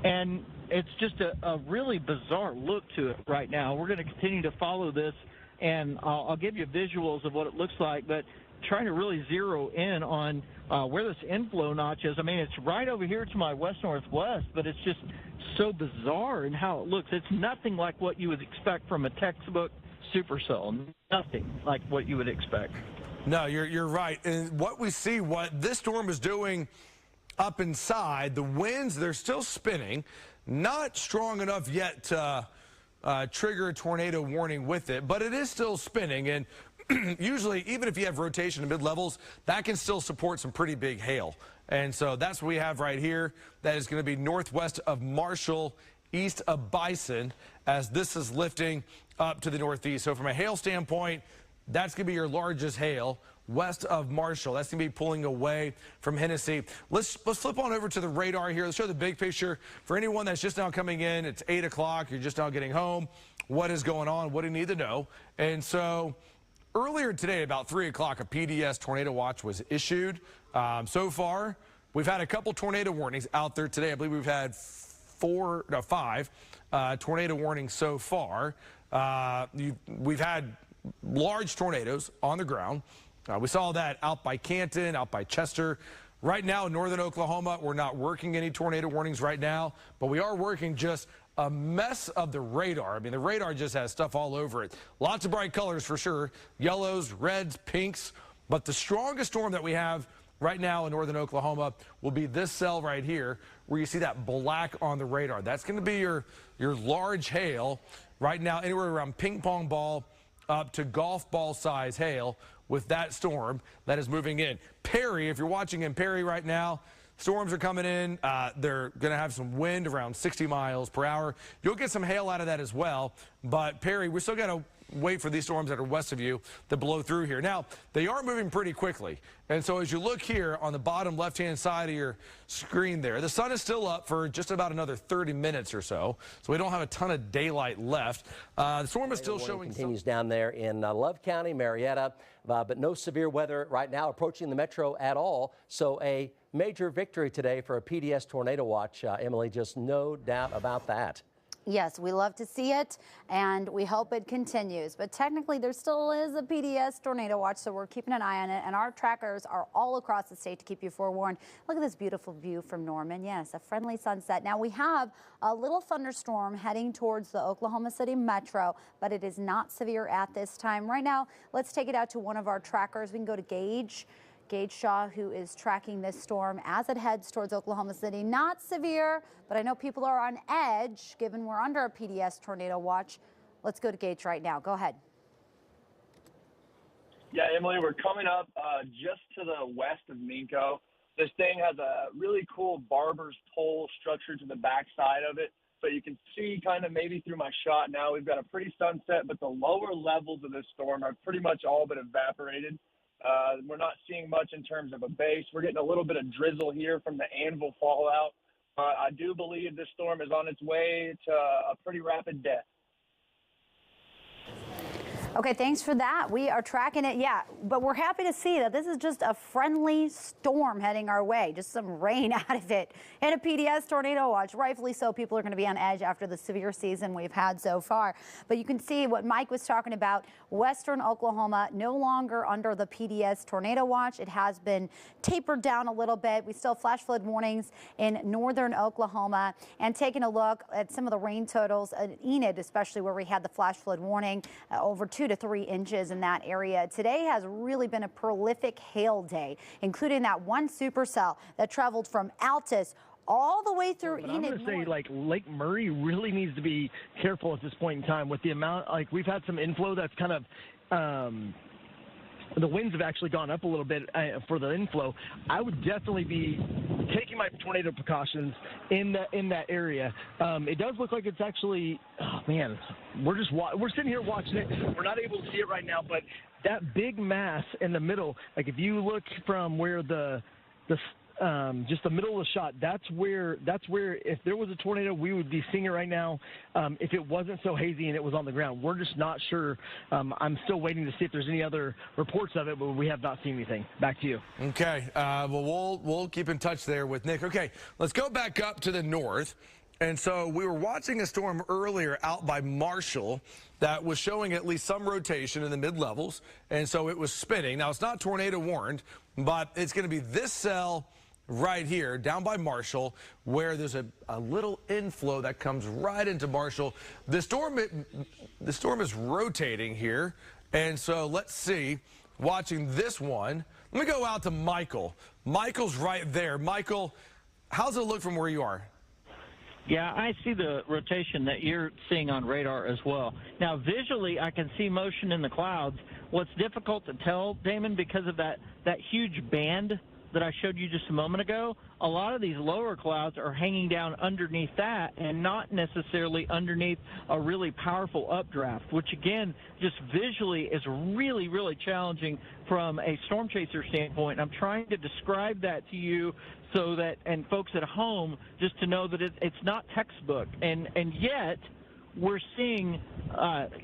and it's just a really bizarre look to it right now. We're going to continue to follow this, and I'll give you visuals of what it looks like, but trying to really zero in on where this inflow notch is. I mean, it's right over here to my west-northwest, but it's just so bizarre in how it looks. It's nothing like what you would expect from a textbook supercell. Nothing like what you would expect. No, you're right. And what we see, what this storm is doing up inside, the winds, they're still spinning, not strong enough yet to trigger a tornado warning with it, but it is still spinning. And usually, even if you have rotation in mid-levels, that can still support some pretty big hail. And so that's what we have right here. That is going to be northwest of Marshall, east of Bison, as this is lifting up to the northeast. So from a hail standpoint, that's going to be your largest hail west of Marshall. That's going to be pulling away from Hennessy. Let's flip on over to the radar here. Let's show the big picture. For anyone that's just now coming in, it's 8 o'clock. You're just now getting home. What is going on? What do you need to know? And so earlier today, about 3 o'clock, a PDS tornado watch was issued. So far, we've had a couple tornado warnings out there today. I believe we've had 5 tornado warnings so far. We've had large tornadoes on the ground. We saw that out by Canton, out by Chester. Right now in northern Oklahoma, we're not working any tornado warnings right now, but we are working just a mess of the radar. I mean, the radar just has stuff all over it. Lots of bright colors for sure. Yellows, reds, pinks. But the strongest storm that we have right now in northern Oklahoma will be this cell right here, where you see that black on the radar. That's going to be your large hail right now, anywhere around ping pong ball up to golf ball size hail with that storm that is moving in. Perry, if you're watching in Perry right now, storms are coming in. They're going to have some wind around 60 miles per hour. You'll get some hail out of that as well. But Perry, we're still going to wait for these storms that are west of you to blow through here. Now, they are moving pretty quickly. And so as you look here on the bottom left-hand side of your screen there, the sun is still up for just about another 30 minutes or so. So we don't have a ton of daylight left. The storm is still showing. Continues down there in Love County, Marietta, but no severe weather right now approaching the metro at all. So a major victory today for a PDS tornado watch. Emily, just no doubt about that. Yes, we love to see it, and we hope it continues. But technically, there still is a PDS tornado watch, so we're keeping an eye on it. And our trackers are all across the state to keep you forewarned. Look at this beautiful view from Norman. Yes, a friendly sunset. Now, we have a little thunderstorm heading towards the Oklahoma City metro, but it is not severe at this time. Right now, let's take it out to one of our trackers. We can go to Gage Shaw, who is tracking this storm as it heads towards Oklahoma City. Not severe, but I know people are on edge given we're under a PDS tornado watch. Let's go to Gage right now. Go ahead. Yeah, Emily, we're coming up just to the west of Minco. This thing has a really cool barber's pole structure to the back side of it. So you can see kind of maybe through my shot now, we've got a pretty sunset, but the lower levels of this storm are pretty much all but evaporated. We're not seeing much in terms of a base. We're getting a little bit of drizzle here from the anvil fallout. I do believe this storm is on its way to a pretty rapid death. Okay, thanks for that. We are tracking it, yeah, but we're happy to see that this is just a friendly storm heading our way, just some rain out of it. And a PDS tornado watch, rightfully so. People are going to be on edge after the severe season we've had so far. But you can see what Mike was talking about, western Oklahoma no longer under the PDS tornado watch. It has been tapered down a little bit. We still have flash flood warnings in northern Oklahoma. And taking a look at some of the rain totals, Enid especially, where we had the flash flood warning, over 2 to 3 inches in that area. Today has really been a prolific hail day, including that one supercell that traveled from Altus all the way through Enid. I'm going to say, like, Lake Murray really needs to be careful at this point in time with the amount, like, we've had some inflow that's kind of, the winds have actually gone up a little bit for the inflow. I would definitely be taking my tornado precautions in that area. It does look like it's actually, oh man, we're sitting here watching it. We're not able to see it right now, but that big mass in the middle, like if you look from where just the middle of the shot, that's where if there was a tornado, we would be seeing it right now. If it wasn't so hazy and it was on the ground, we're just not sure. I'm still waiting to see if there's any other reports of it, but we have not seen anything. Back to you. Okay, well, we'll keep in touch there with Nick. Okay, let's go back up to the north. And so we were watching a storm earlier out by Marshall that was showing at least some rotation in the mid-levels, and so it was spinning. Now, it's not tornado warned, but it's going to be this cell right here down by Marshall where there's a little inflow that comes right into Marshall. The storm is rotating here, and so let's see, watching this one, let me go out to Michael. Michael's right there. Michael, how's it look from where you are? Yeah, I see the rotation that you're seeing on radar as well. Now, visually, I can see motion in the clouds. What's difficult to tell, Damon, because of that huge band that I showed you just a moment ago, a lot of these lower clouds are hanging down underneath that and not necessarily underneath a really powerful updraft, which again, just visually is really, really challenging from a storm chaser standpoint. I'm trying to describe that to you so that, and folks at home, just to know that it's not textbook. And yet, we're seeing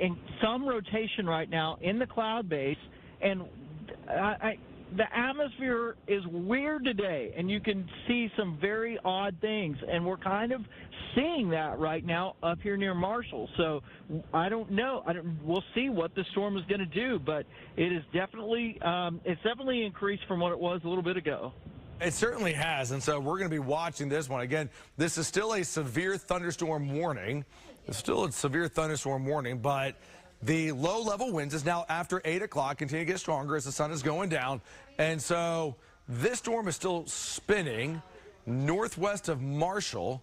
in some rotation right now in the cloud base, and the atmosphere is weird today, and you can see some very odd things, and we're kind of seeing that right now up here near Marshall. So I don't know. We'll see what the storm is going to do, but it is definitely it's definitely increased from what it was a little bit ago. It certainly has, and so we're going to be watching this one. Again, this is still a severe thunderstorm warning. It's still a severe thunderstorm warning, but the low-level winds is now after 8 o'clock, continue to get stronger as the sun is going down. And so this storm is still spinning northwest of Marshall.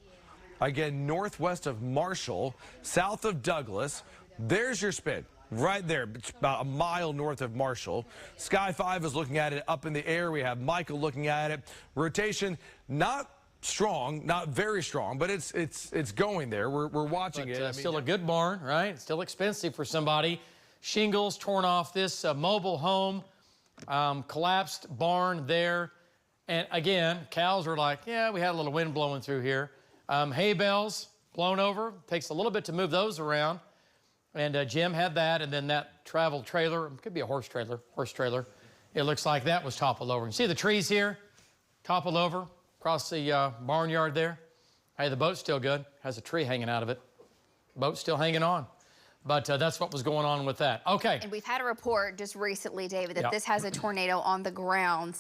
Again, northwest of Marshall, south of Douglas. There's your spin right there, about a mile north of Marshall. Sky 5 is looking at it up in the air. We have Michael looking at it. Rotation, not strong, not very strong, but it's going there. We're watching it. Still a good barn, right? It's still expensive for somebody. Shingles torn off this mobile home, collapsed barn there. And again, cows are like, yeah, we had a little wind blowing through here. Hay bales blown over. Takes a little bit to move those around. And Jim had that, and then that travel trailer, could be a horse trailer. It looks like that was toppled over. You see the trees here? Toppled over across the barnyard there. Hey, the boat's still good. Has a tree hanging out of it. Boat's still hanging on. But that's what was going on with that. Okay. And we've had a report just recently, David, that Yep. this has a tornado on the ground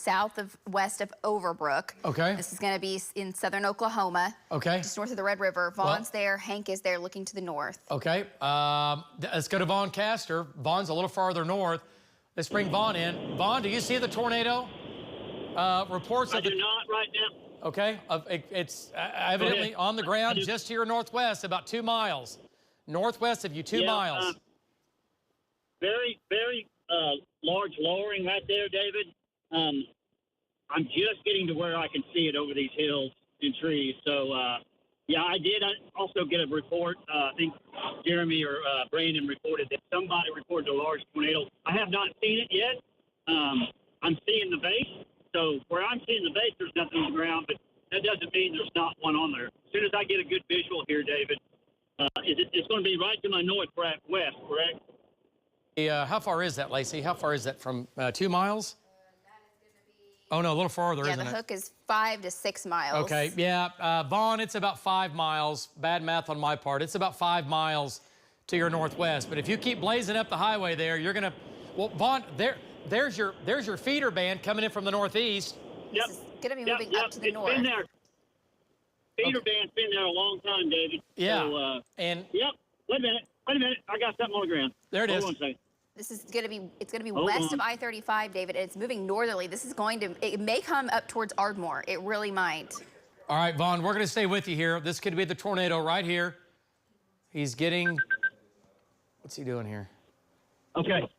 west of Overbrook. Okay. This is going to be in southern Oklahoma. Okay. Just north of the Red River. Vaughn's there. Hank is there looking to the north. Okay. Let's go to Vaughn Castor. Vaughn's a little farther north. Let's bring Vaughn in. Vaughn, do you see the tornado? Reports I of the... do not right now. Okay. It's evidently on the ground just to your northwest, about 2 miles. Northwest of you, 2 miles. Very, very large lowering right there, David. I'm just getting to where I can see it over these hills and trees. So, yeah, I did also get a report. I think Jeremy or Brandon reported that somebody reported a large tornado. I have not seen it yet. I'm seeing the base. So where I'm seeing the base, there's nothing on the ground, but that doesn't mean there's not one on there. As soon as I get a good visual here, David, it's going to be right to my northwest, correct? How far is that, Lacey? How far is that from 2 miles? Oh, no, a little farther, Yeah, isn't the it? hook is 5 to 6 miles. Okay, yeah. Vaughn, it's about 5 miles. Bad math on my part. It's about 5 miles to your northwest. But if you keep blazing up the highway there, you're going to... Well, Vaughn, there's your feeder band coming in from the northeast. Yep. This is going to be moving up to the north. It's been there. Feeder band's been there a long time, David. Yeah. So, and yep. Wait a minute. I got something on the ground. There it is. Hold on a second. This is going to be, it's going to be Hold west on. of I-35, David, and it's moving northerly. This is going to, it may come up towards Ardmore. It really might. All right, Vaughn, we're going to stay with you here. This could be the tornado right here. He's getting... What's he doing here? Okay.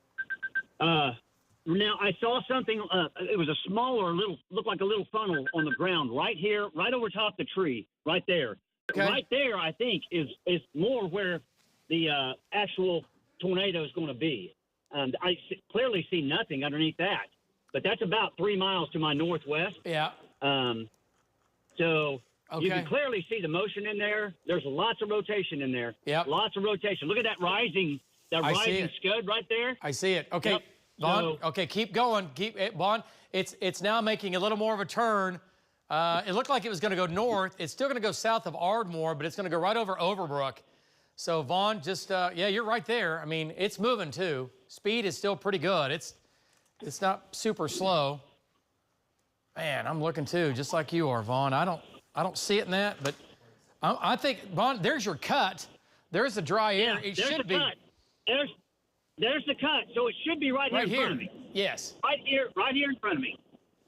Now, I saw something. It was a smaller, looked like a little funnel on the ground right here, right over top the tree, right there. Okay. Right there, I think, is more where the actual tornado is going to be. Clearly see nothing underneath that. But that's about 3 miles to my northwest. Yeah. So you Okay. can clearly see the motion in there. There's lots of rotation in there. Yep. Lots of rotation. Look at that rising I see rising it. scud right there. I see it. Okay, Yep. Vaughn. So- Okay, keep going. Keep it, Vaughn. It's now making a little more of a turn. It looked like it was going to go north. It's still going to go south of Ardmore, but it's going to go right over Overbrook. So Vaughn, just yeah, you're right there. I mean, it's moving too. Speed is still pretty good. It's not super slow. Man, I'm looking too, just like you are, Vaughn. I don't see it in that, but I think Vaughn, there's your cut. There's the dry air. It there's should the be. cut. There's the cut. So it should be right here in front of me. Yes. Right here in front of me.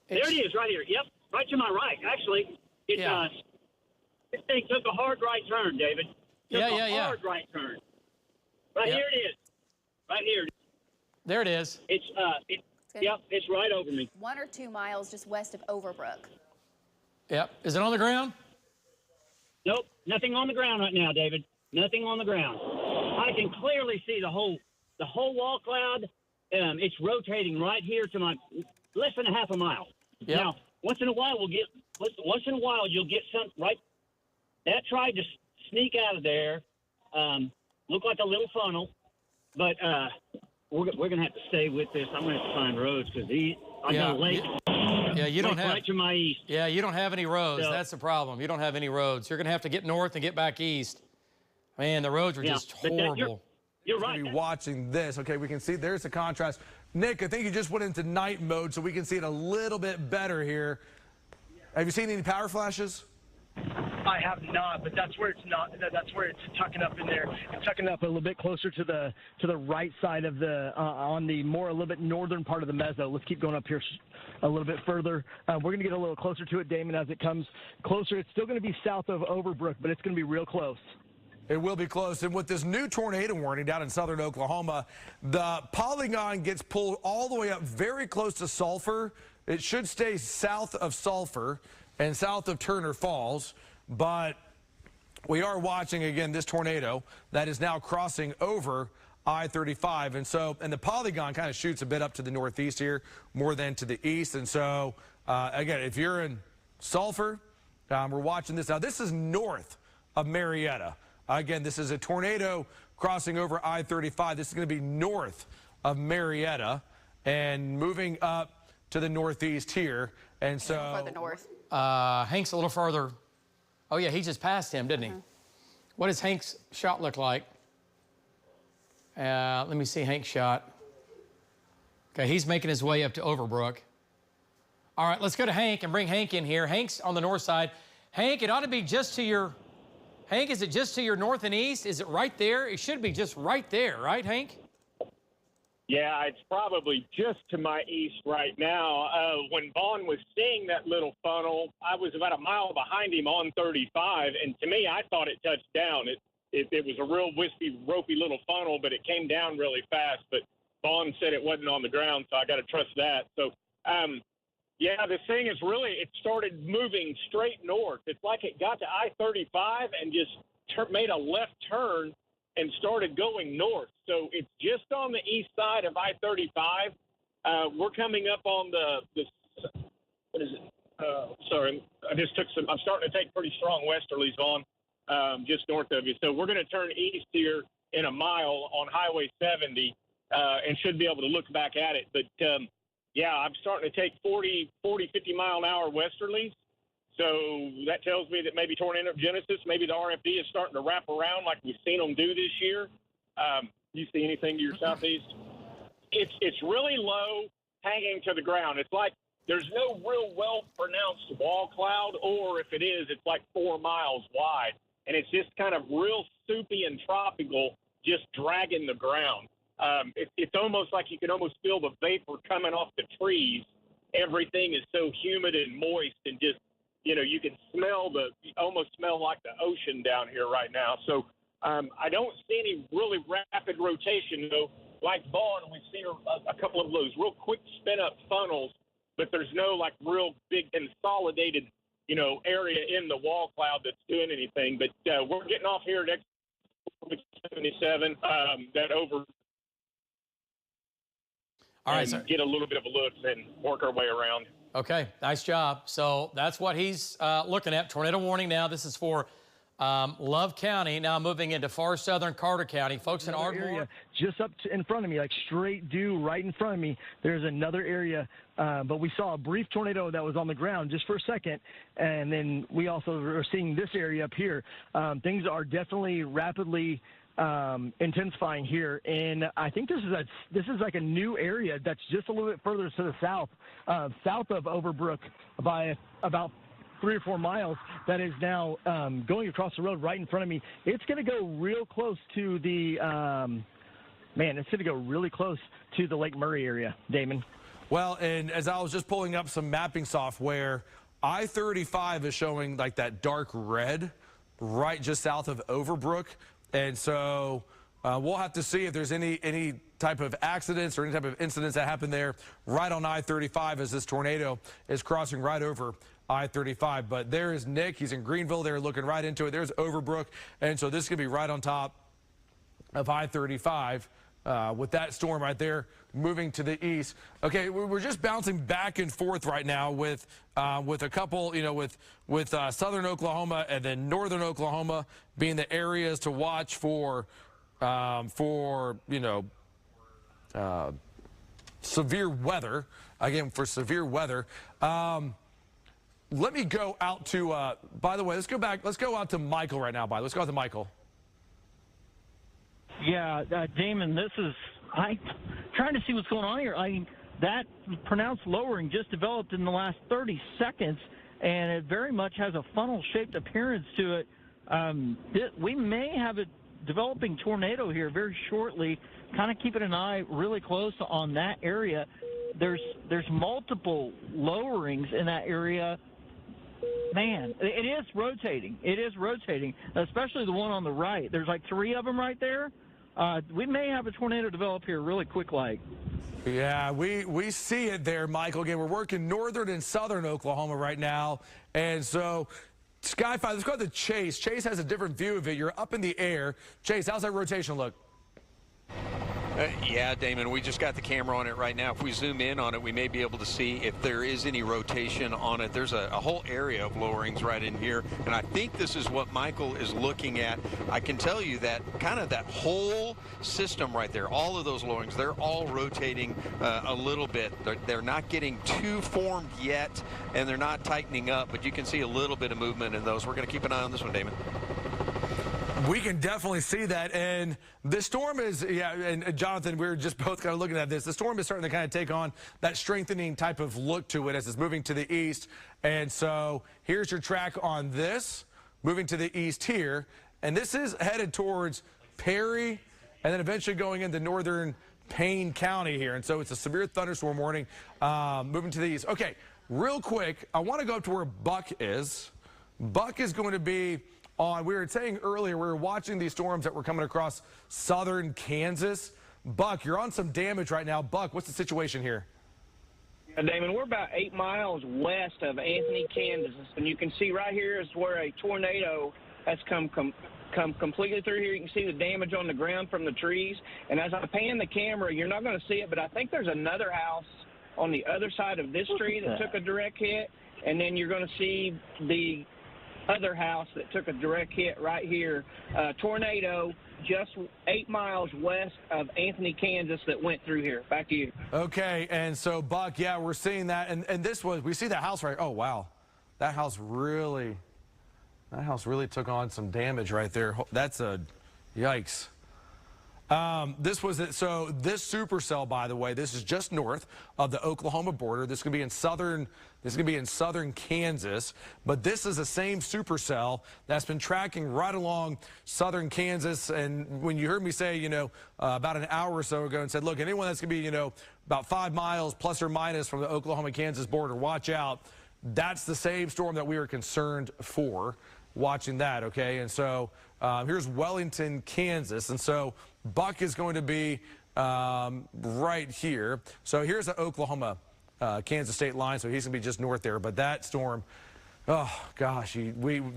There it is, right here. Yep, right to my right. Actually, this thing took a hard right turn, David. Took a hard right turn. Right here it is. Right here. There it is. Yep, it's right over me. 1 or 2 miles just west of Overbrook. Yep. Is it on the ground? Nope, nothing on the ground right now, David. Nothing on the ground. I can clearly see the whole wall cloud. It's rotating right here to my less than a half a mile. Yep. Now, once in a while you'll get some right. That tried to sneak out of there. Looked like a little funnel, but we're gonna have to stay with this. I'm gonna have to find roads because I got a lake. Yeah, you don't have right to my east. Yeah, you don't have any roads. So- That's the problem. You don't have any roads. You're going to have to get north and get back east. Man, the roads are just horrible. You're right. Be watching this. Okay, we can see there's the contrast. Nick, I think you just went into night mode, so we can see it a little bit better here. Have you seen any power flashes? I have not, but that's where it's not. That's where it's tucking up in there. It's tucking up a little bit closer to the right side of the on the a little bit northern part of the mezzo. Let's keep going up here a little bit further. We're going to get a little closer to it, Damon, as it comes closer. It's still going to be south of Overbrook, but it's going to be real close. It will be close. And with this new tornado warning down in southern Oklahoma, the polygon gets pulled all the way up very close to Sulphur. It should stay south of Sulphur and south of Turner Falls. But we are watching, again, this tornado that is now crossing over I-35. And the polygon kind of shoots a bit up to the northeast here more than to the east. And so, again, if you're in Sulphur, we're watching this. Now, this is north of Marietta. Again, this is a tornado crossing over I-35. This is going to be north of Marietta and moving up to the northeast here. And so... Further north. Hank's a little further. Oh, yeah, he just passed him, didn't he? What does Hank's shot look like? Let me see Hank's shot. Okay, he's making his way up to Overbrook. All right, let's go to Hank and bring Hank in here. Hank's on the north side. Hank, it ought to be just to your... Hank, is it just to your north and east? Is it right there? It should be just right there, right, Hank? Yeah, it's probably just to my east right now. When Vaughn was seeing that little funnel, I was about a mile behind him on 35, and to me, I thought it touched down. It was a real wispy, ropey little funnel, but it came down really fast. But Vaughn said it wasn't on the ground, so I got to trust that. So, yeah, this thing is really, it started moving straight north. It's like it got to I-35 and just made a left turn and started going north. So it's just on the east side of I-35. We're coming up on the what is it? Sorry, I just took some. I'm starting to take pretty strong westerlies on just north of you. So we're going to turn east here in a mile on Highway 70 and should be able to look back at it. But yeah, I'm starting to take 40, 50 mile an hour westerlies. So that tells me that maybe tornado genesis, maybe the RFD is starting to wrap around like we've seen them do this year. You see anything to your southeast? It's really low, hanging to the ground. It's like there's no real well-pronounced wall cloud, or if it is, it's like 4 miles wide. And it's just kind of real soupy and tropical, just dragging the ground. It's almost like you can almost feel the vapor coming off the trees. Everything is so humid and moist and just, you know, you can smell almost smell like the ocean down here right now. So I don't see any really rapid rotation, though. Like Vaughn, we've seen a couple of those real quick spin-up funnels, but there's no, like, real big consolidated, you know, area in the wall cloud that's doing anything. But we're getting off here at 77, that over. All right, sir. Get a little bit of a look and work our way around. Okay, nice job. So that's what he's looking at. Tornado warning now. This is for Love County, now moving into far southern Carter County. Folks in Ardmore. Area just up in front of me, like straight due right in front of me, there's another area. But we saw a brief tornado that was on the ground just for a second. And then we also are seeing this area up here. Things are definitely rapidly intensifying here, and I think this is like a new area that's just a little bit further to the south, south of Overbrook by about 3 or 4 miles. That is now going across the road right in front of me. It's going to go real close to the it's going to go really close to the Lake Murray area, Damon. Well, and as I was just pulling up some mapping software, I-35 is showing like that dark red right just south of Overbrook. And so we'll have to see if there's any type of accidents or any type of incidents that happen there right on I-35 as this tornado is crossing right over I-35. But there is Nick. He's in Greenville. They're looking right into it. There's Overbrook. And so this is going to be right on top of I-35 with that storm right there moving to the east. Okay, we're just bouncing back and forth right now with a couple, you know, with southern Oklahoma and then northern Oklahoma being the areas to watch for you know, severe weather. Again, for severe weather. Let me go out to, by the way, let's go out to Michael right now, let's go out to Michael. Yeah, Damon, I'm trying to see what's going on here. That pronounced lowering just developed in the last 30 seconds, and it very much has a funnel-shaped appearance to it. We may have a developing tornado here very shortly. Kind of keeping an eye really close on that area. There's multiple lowerings in that area. Man, it is rotating. It is rotating, especially the one on the right. There's like 3 of them right there. We may have a tornado develop here really quick like. Yeah, we see it there, Michael. Again, we're working northern and southern Oklahoma right now. And so, Sky 5, let's go to Chase. Chase has a different view of it. You're up in the air. Chase, how's that rotation look? Yeah, Damon, we just got the camera on it right now. If we zoom in on it, we may be able to see if there is any rotation on it. There's a whole area of lowerings right in here, and I think this is what Michael is looking at. I can tell you that kind of that whole system right there, all of those lowerings, they're all rotating a little bit. They're not getting too formed yet, and they're not tightening up, but you can see a little bit of movement in those. We're going to keep an eye on this one, Damon. We can definitely see that, and the storm is, yeah, and Jonathan, we were just both kind of looking at this. The storm is starting to kind of take on that strengthening type of look to it as it's moving to the east, and so here's your track on this, moving to the east here, and this is headed towards Perry, and then eventually going into northern Payne County here, and so it's a severe thunderstorm warning moving to the east. Okay, real quick, I want to go up to where Buck is. Buck is going to be we were saying earlier, we were watching these storms that were coming across southern Kansas. Buck, you're on some damage right now. Buck, what's the situation here? Damon, we're about 8 miles west of Anthony, Kansas, and you can see right here is where a tornado has come completely through here. You can see the damage on the ground from the trees, and as I pan the camera, you're not going to see it, but I think there's another house on the other side of this tree that took a direct hit, and then you're going to see the other house that took a direct hit right here. Tornado just 8 miles west of Anthony, Kansas that went through here. Back to you. Okay, and so Buck, yeah, we're seeing that, and this was, we see that house right, oh wow, that house really took on some damage right there. That's a, yikes. This was it. So this supercell, by the way, this is just north of the Oklahoma border. This could be in southern Kansas, but this is the same supercell that's been tracking right along southern Kansas. And when you heard me say, about an hour or so ago and said, look, anyone that's going to be, about 5 miles plus or minus from the Oklahoma-Kansas border, watch out. That's the same storm that we were concerned for, watching that, okay? And so here's Wellington, Kansas. And so Buck is going to be right here. So here's the Oklahoma Kansas state line, so he's going to be just north there. But that storm, oh gosh,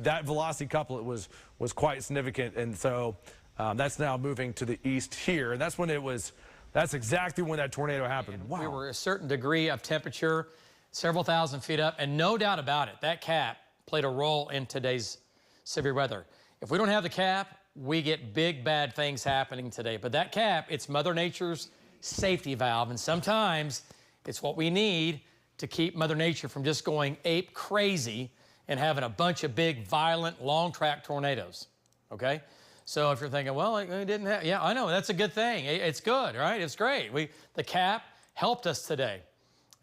that velocity couplet was quite significant, and so that's now moving to the east here. And that's exactly when that tornado happened. Wow. We were a certain degree of temperature, several thousand feet up, and no doubt about it, that cap played a role in today's severe weather. If we don't have the cap, we get big bad things happening today. But that cap, it's Mother Nature's safety valve, and sometimes it's what we need to keep Mother Nature from just going ape crazy and having a bunch of big, violent, long-track tornadoes, okay? So if you're thinking, well, it didn't have, yeah, I know, that's a good thing. It's good, right? It's great. The cap helped us today.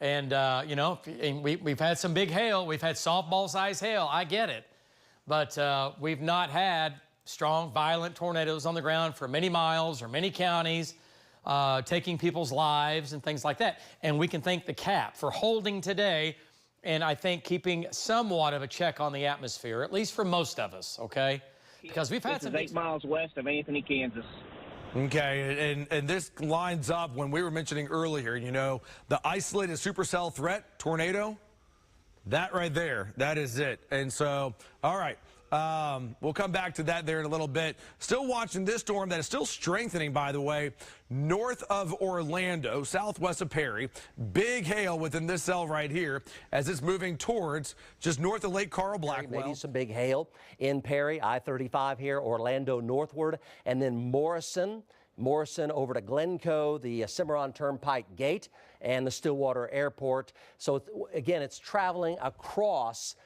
And, we've had some big hail. We've had softball-sized hail. I get it. But we've not had strong, violent tornadoes on the ground for many miles or many counties, taking people's lives and things like that. And we can thank the cap for holding today and I think keeping somewhat of a check on the atmosphere, at least for most of us, okay? Because we've had some 8 miles west of Anthony, Kansas. Okay, and this lines up when we were mentioning earlier, the isolated supercell threat, tornado, that right there, that is it. And so, all right, we'll come back to that there in a little bit. Still watching this storm that is still strengthening, by the way, north of Orlando, southwest of Perry. Big hail within this cell right here as it's moving towards just north of Lake Carl Blackwell. Maybe some big hail in Perry, I-35 here, Orlando northward, and then Morrison over to Glencoe, the Cimarron Turnpike Gate, and the Stillwater Airport. So again, it's traveling across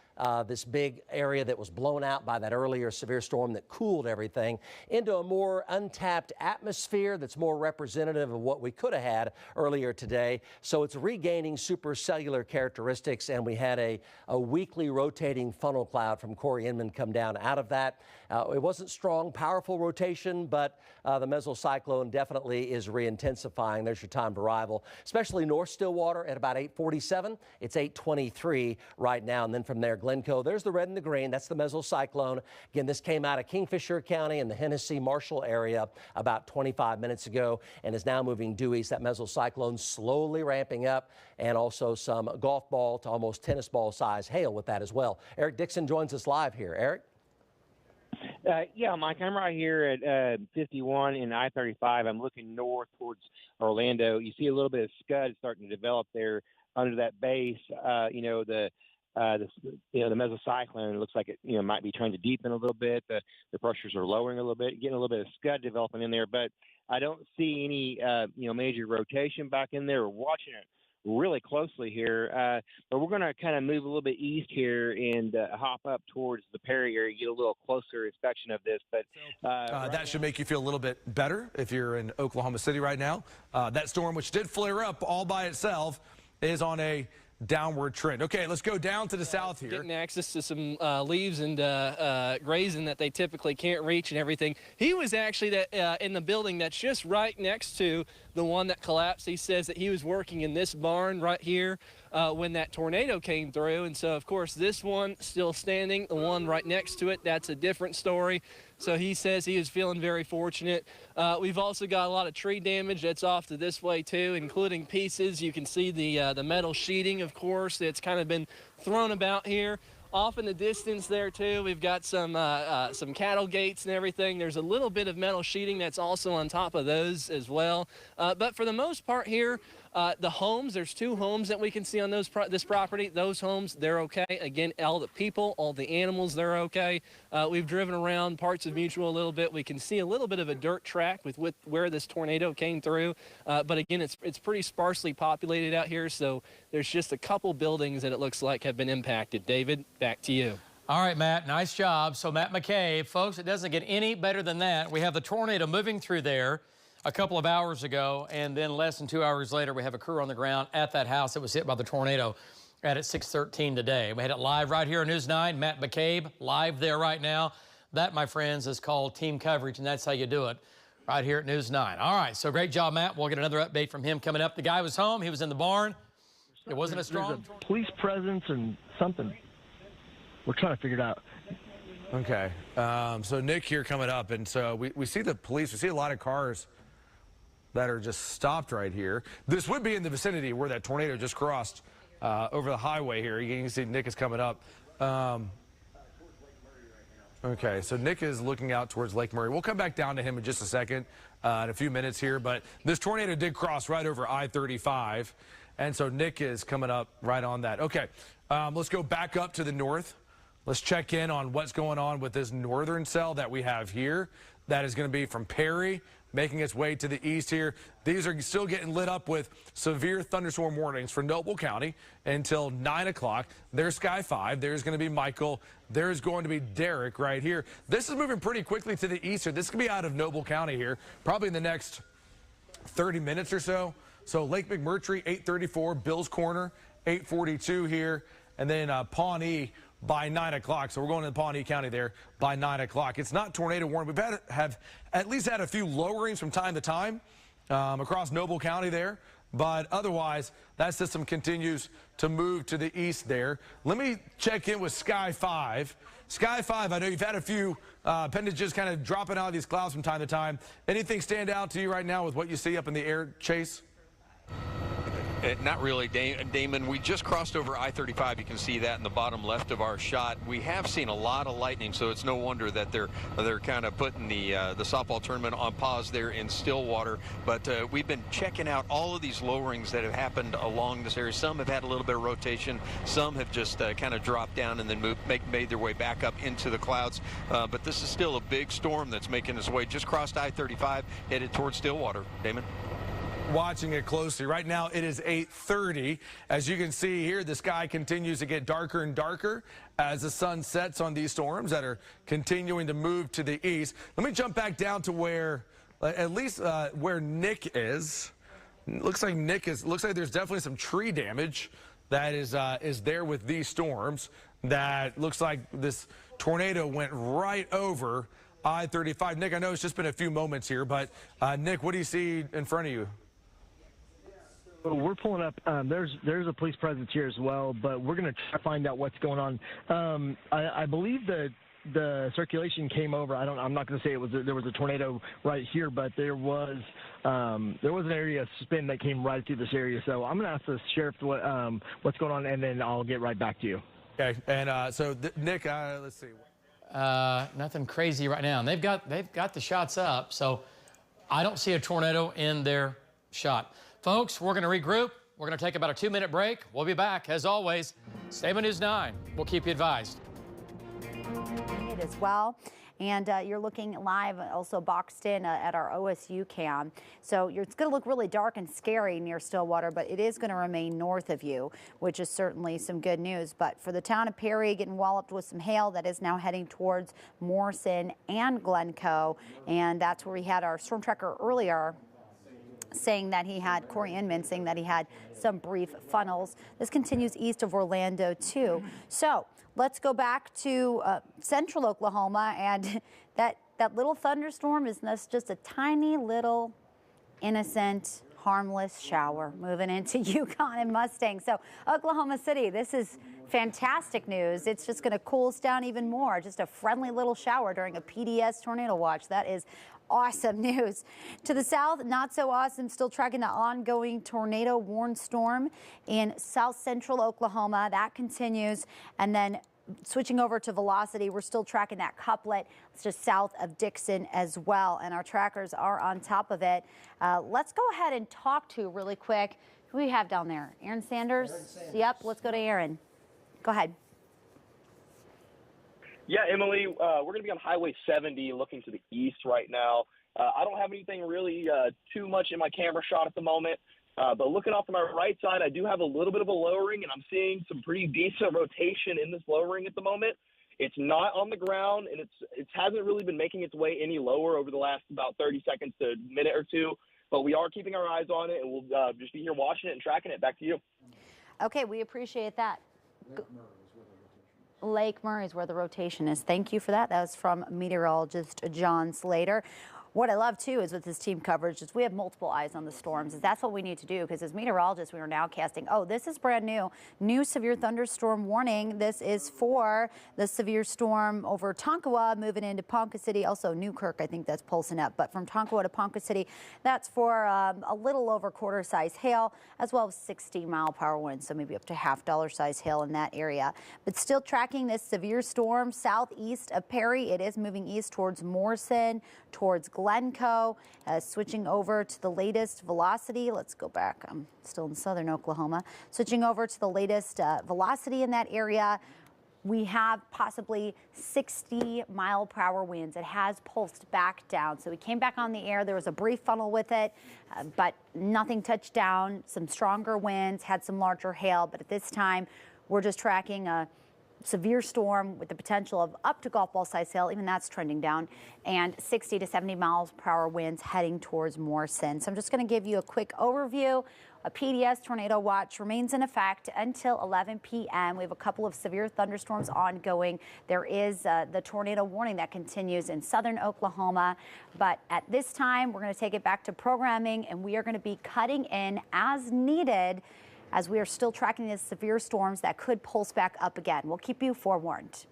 this big area that was blown out by that earlier severe storm that cooled everything into a more untapped atmosphere that's more representative of what we could have had earlier today. So it's regaining supercellular characteristics, and we had a weakly rotating funnel cloud from Corey Inman come down out of that. It wasn't strong, powerful rotation, but the mesocyclone definitely is re-intensifying. There's your time to arrival, especially North Stillwater at about 8:47. It's 8:23 right now, and then from there, Glencoe, there's the red and the green. That's the mesocyclone. Again, this came out of Kingfisher County in the Hennessy-Marshall area about 25 minutes ago and is now moving due east. That mesocyclone slowly ramping up, and also some golf ball to almost tennis ball size hail with that as well. Eric Dixon joins us live here. Eric? Yeah, Mike, I'm right here at 51 and I-35. I'm looking north towards Orlando. You see a little bit of scud starting to develop there under that base. The mesocyclone looks like it might be trying to deepen a little bit. The pressures are lowering a little bit, getting a little bit of scud developing in there, but I don't see any major rotation back in there. We're watching it really closely here, but we're going to kind of move a little bit east here and hop up towards the Perry area, get a little closer inspection of this. But that should make you feel a little bit better if you're in Oklahoma City right now. That storm, which did flare up all by itself, is on a downward trend. Okay, let's go down to the south here. Getting access to some leaves and grazing that they typically can't reach and everything. He was actually in the building that's just right next to the one that collapsed. He says that he was working in this barn right here when that tornado came through. And so, of course, this one still standing, the one right next to it, that's a different story. So he says he is feeling very fortunate. We've also got a lot of tree damage that's off to this way too, including pieces. You can see the metal sheeting, of course, that's kind of been thrown about here. Off in the distance there too, we've got some cattle gates and everything. There's a little bit of metal sheeting that's also on top of those as well. But for the most part here, the homes, there's 2 homes that we can see on this property. Those homes, they're okay. Again, all the people, all the animals, they're okay. We've driven around parts of Mutual a little bit. We can see a little bit of a dirt track with where this tornado came through. But again, it's pretty sparsely populated out here, so there's just a couple buildings that it looks like have been impacted. David, back to you. All right, Matt, nice job. So Matt McCabe, folks, it doesn't get any better than that. We have the tornado moving through there a couple of hours ago, and then less than 2 hours later, we have a crew on the ground at that house that was hit by the tornado at 6:13 today. We had it live right here on News 9. Matt McCabe, live there right now. That, my friends, is called team coverage, and that's how you do it right here at News 9. All right, so great job, Matt. We'll get another update from him coming up. The guy was home. He was in the barn. It wasn't a strong... There's a police presence and something. We're trying to figure it out. Okay, so Nick here coming up, and so we see the police. We see a lot of cars that are just stopped right here. This would be in the vicinity where that tornado just crossed over the highway here. You can see Nick is coming up. Okay, so Nick is looking out towards Lake Murray. We'll come back down to him in just a second, in a few minutes here, but this tornado did cross right over I-35, and so Nick is coming up right on that. Okay, let's go back up to the north. Let's check in on what's going on with this northern cell that we have here. That is going to be from Perry, making its way to the east here. These are still getting lit up with severe thunderstorm warnings for Noble County until 9 o'clock. There's Sky 5. There's going to be Michael. There's going to be Derek right here. This is moving pretty quickly to the east. This could be out of Noble County here, probably in the next 30 minutes or so. So Lake McMurtry, 8:34. Bill's Corner, 8:42 here. And then Pawnee by 9 o'clock. So we're going to Pawnee County there by 9 o'clock. It's not tornado warning. We've have at least had a few lowerings from time to time across Noble County there. But otherwise, that system continues to move to the east there. Let me check in with Sky 5. Sky 5, I know you've had a few appendages kind of dropping out of these clouds from time to time. Anything stand out to you right now with what you see up in the air, Chase? Not really, Damon. We just crossed over I-35. You can see that in the bottom left of our shot. We have seen a lot of lightning, so it's no wonder that they're kind of putting the softball tournament on pause there in Stillwater. But we've been checking out all of these lowerings that have happened along this area. Some have had a little bit of rotation. Some have just kind of dropped down and then made their way back up into the clouds. But this is still a big storm that's making its way just crossed I-35, headed towards Stillwater. Damon? Watching it closely. Right now it is 8:30. As you can see here, the sky continues to get darker and darker as the sun sets on these storms that are continuing to move to the east. Let me jump back down to where, at least where Nick is. Looks like there's definitely some tree damage that is there with these storms. That looks like this tornado went right over I-35. Nick, I know it's just been a few moments here, but Nick, what do you see in front of you? Well, we're pulling up. There's a police presence here as well, but we're going to try to find out what's going on. I believe the circulation came over. I'm not going to say there was a tornado right here, but there was an area of spin that came right through this area. So I'm going to ask the sheriff what's going on, and then I'll get right back to you. Okay. And so Nick, let's see. Nothing crazy right now. And they've got the shots up, so I don't see a tornado in their shot. Folks, we're going to regroup. We're going to take about a 2-minute break. We'll be back, as always. Stay on News 9. We'll keep you advised. It as well. And you're looking live, also boxed in at our OSU cam. So it's going to look really dark and scary near Stillwater, but it is going to remain north of you, which is certainly some good news. But for the town of Perry, getting walloped with some hail that is now heading towards Morrison and Glencoe. And that's where we had our storm tracker earlier saying that Corey Inman saying that he had some brief funnels. This continues east of Orlando too. So let's go back to central Oklahoma, and that little thunderstorm is just a tiny little innocent harmless shower moving into Yukon and Mustang. So Oklahoma City, this is fantastic news. It's just going to cool us down even more. Just a friendly little shower during a PDS tornado watch. That is awesome news. To the south, not so awesome. Still tracking the ongoing tornado warned storm in south central Oklahoma. That continues. And then switching over to velocity, we're still tracking that couplet. It's just south of Dixon as well, and our trackers are on top of it. Let's go ahead and talk to really quick. Who do we have down there? Aaron Sanders? Yep, let's go to Aaron. Go ahead. Yeah, Emily, we're going to be on Highway 70 looking to the east right now. I don't have anything really too much in my camera shot at the moment. But looking off to my right side, I do have a little bit of a lowering, and I'm seeing some pretty decent rotation in this lowering at the moment. It's not on the ground, and it hasn't really been making its way any lower over the last about 30 seconds to a minute or two. But we are keeping our eyes on it, and we'll just be here watching it and tracking it. Back to you. Okay, we appreciate that. Lake Murray is where the rotation is. Thank you for that. That was from meteorologist John Slater. What I love, too, is with this team coverage is we have multiple eyes on the storms. That's what we need to do, because as meteorologists, we are now casting, oh, this is brand new severe thunderstorm warning. This is for the severe storm over Tonkawa moving into Ponca City. Also, Newkirk, I think that's pulsing up. But from Tonkawa to Ponca City, that's for a little over quarter-size hail, as well as 60-mile-per-hour winds, so maybe up to half-dollar-size hail in that area. But still tracking this severe storm southeast of Perry. It is moving east towards Morrison, towards Glencoe, switching over to the latest velocity. Let's go back. I'm still in southern Oklahoma. Switching over to the latest velocity in that area. We have possibly 60-mile-per-hour winds. It has pulsed back down. So we came back on the air. There was a brief funnel with it, but nothing touched down. Some stronger winds, had some larger hail. But at this time, we're just tracking a severe storm with the potential of up to golf ball size hail, even that's trending down, and 60 to 70 miles per hour winds heading towards Morrison. So I'm just going to give you a quick overview. A PDS tornado watch remains in effect until 11 p.m. We have a couple of severe thunderstorms ongoing. There is the tornado warning that continues in southern Oklahoma. But at this time, we're going to take it back to programming, and we are going to be cutting in as needed, as we are still tracking these severe storms that could pulse back up again. We'll keep you forewarned.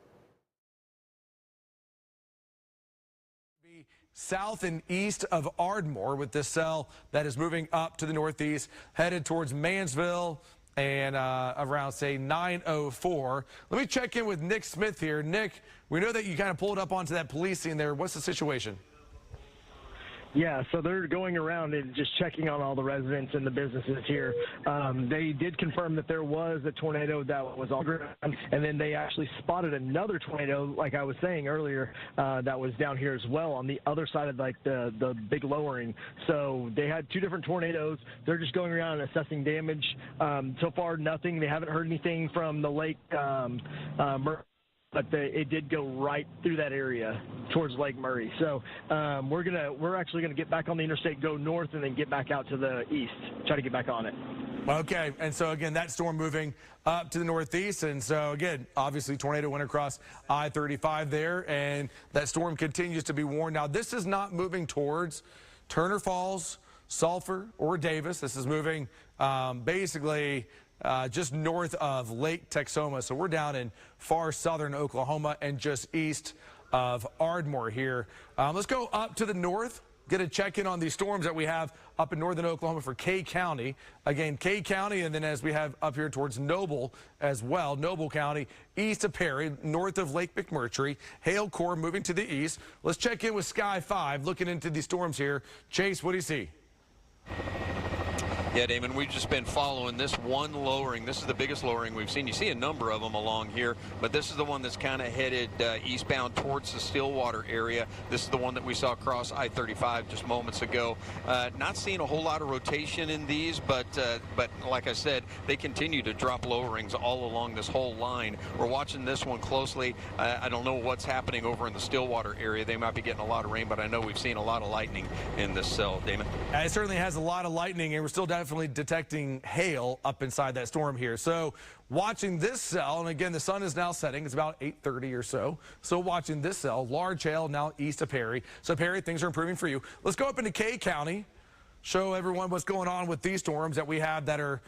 South and east of Ardmore with this cell that is moving up to the northeast, headed towards Mansville and around, say, 9:04. Let me check in with Nick Smith here. Nick, we know that you kind of pulled up onto that police scene there. What's the situation? Yeah, so they're going around and just checking on all the residents and the businesses here. They did confirm that there was a tornado that was on the ground, and then they actually spotted another tornado, like I was saying earlier, that was down here as well on the other side of like the big lowering. So they had two different tornadoes. They're just going around and assessing damage. So far, nothing. They haven't heard anything from the lake but it did go right through that area towards Lake Murray. So we're actually gonna get back on the interstate, go north, and then get back out to the east, try to get back on it. Okay, and so again, that storm moving up to the northeast, and so again, obviously tornado went across I-35 there, and that storm continues to be warned. Now, this is not moving towards Turner Falls, Sulphur, or Davis. This is moving basically just north of Lake Texoma. So we're down in far southern Oklahoma and just east of Ardmore here. Let's go up to the north, get a check-in on these storms that we have up in northern Oklahoma for Kay County. Again, Kay County, and then as we have up here towards Noble as well, Noble County, east of Perry, north of Lake McMurtry. Hail core moving to the east. Let's check in with Sky 5, looking into these storms here. Chase, what do you see? Yeah, Damon, we've just been following this one lowering. This is the biggest lowering we've seen. You see a number of them along here, but this is the one that's kind of headed eastbound towards the Stillwater area. This is the one that we saw cross I-35 just moments ago. Not seeing a whole lot of rotation in these, but like I said, they continue to drop lowerings all along this whole line. We're watching this one closely. I don't know what's happening over in the Stillwater area. They might be getting a lot of rain, but I know we've seen a lot of lightning in this cell, Damon. It certainly has a lot of lightning, and we're still definitely detecting hail up inside that storm here. So watching this cell, and again, the sun is now setting. It's about 8:30 or so. So watching this cell, large hail now east of Perry. So Perry, things are improving for you. Let's go up into Kay County. show everyone what's going on with these storms that we have that are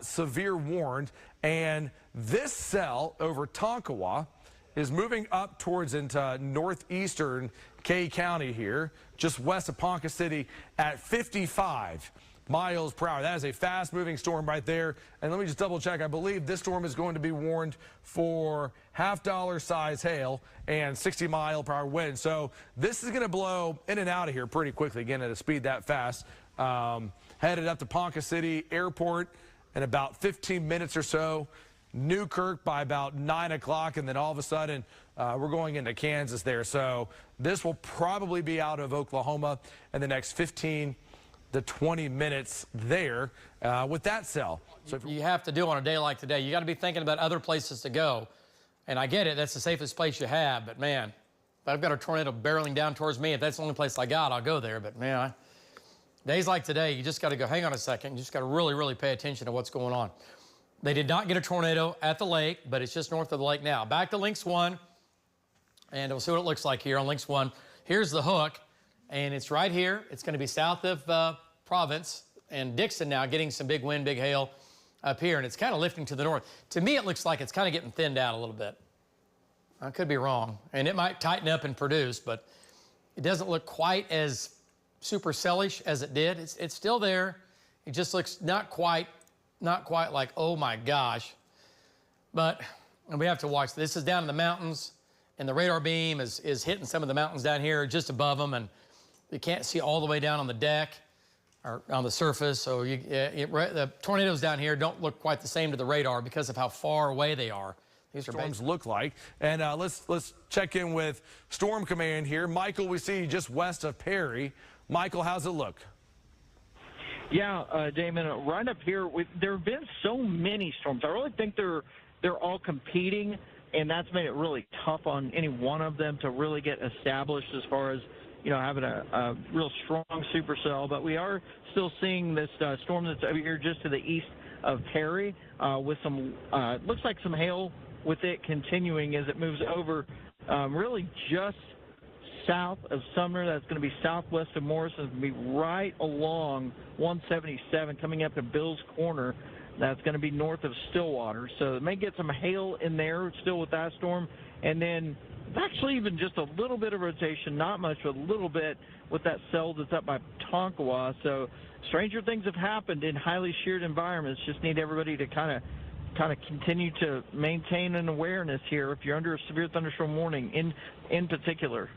severe warned. And this cell over Tonkawa is moving up towards into northeastern Kay County here, just west of Ponca City at 55 miles per hour. That is a fast-moving storm right there. And let me just double-check. I believe this storm is going to be warned for half-dollar size hail and 60-mile-per-hour wind. So this is going to blow in and out of here pretty quickly, again, at a speed that fast. Headed up to Ponca City Airport in about 15 minutes or so. Newkirk by about 9 o'clock, and then all of a sudden we're going into Kansas there. So this will probably be out of Oklahoma in the next 15 to 20 minutes there with that cell. So if you have to do on a day like today, you got to be thinking about other places to go. And I get it, that's the safest place you have, but man, if I've got a tornado barreling down towards me, if that's the only place I got, I'll go there. But man, days like today, you just got to go, hang on a second, you just got to really, really pay attention to what's going on. They did not get a tornado at the lake, but it's just north of the lake now. Back to Lynx 1, and we'll see what it looks like here on Lynx 1. Here's the hook, and it's right here. It's going to be south of Province and Dixon now, getting some big wind, big hail up here, and it's kind of lifting to the north. To me, it looks like it's kind of getting thinned out a little bit. I could be wrong, and it might tighten up and produce, but it doesn't look quite as supercellish as it did. It's still there. It just looks not quite like, oh my gosh. But we have to watch. This is down in the mountains, and the radar beam is hitting some of the mountains down here just above them, and you can't see all the way down on the deck or on the surface. So the tornadoes down here don't look quite the same to the radar because of how far away they are. These storms look like. And let's check in with Storm Command here. Michael, we see you just west of Perry. Michael, how's it look? Yeah, Damon, right up here, there have been so many storms. I really think they're all competing, and that's made it really tough on any one of them to really get established as far as, you know, having a real strong supercell. But we are still seeing this storm that's over here just to the east of Perry with some, looks like some hail with it continuing as it moves over really just south of Sumner. That's going to be southwest of Morrison. It's going to be right along 177 coming up to Bill's Corner. That's going to be north of Stillwater. So it may get some hail in there still with that storm. And then actually even just a little bit of rotation, not much, but a little bit with that cell that's up by Tonkawa. So stranger things have happened in highly sheared environments. Just need everybody to kind of continue to maintain an awareness here if you're under a severe thunderstorm warning in particular.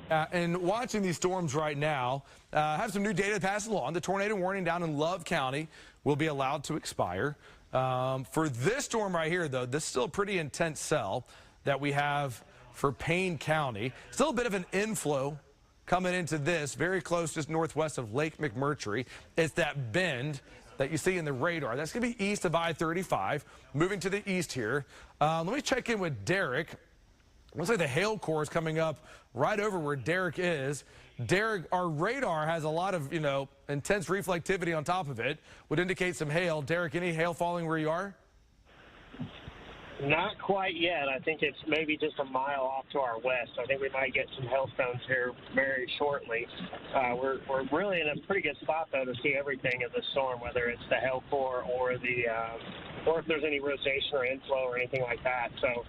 And watching these storms right now, have some new data to pass along. The tornado warning down in Love County will be allowed to expire. For this storm right here, though, this is still a pretty intense cell that we have for Payne County. Still a bit of an inflow coming into this, very close just northwest of Lake McMurtry. It's that bend that you see in the radar. That's going to be east of I-35, moving to the east here. Let me check in with Derek. Looks like the hail core is coming up right over where Derek is. Derek, our radar has a lot of, intense reflectivity on top of it. Would indicate some hail. Derek, any hail falling where you are? Not quite yet. I think it's maybe just a mile off to our west. I think we might get some hailstones here very shortly. We're really in a pretty good spot, though, to see everything of the storm, whether it's the hail core or if there's any rotation or inflow or anything like that. So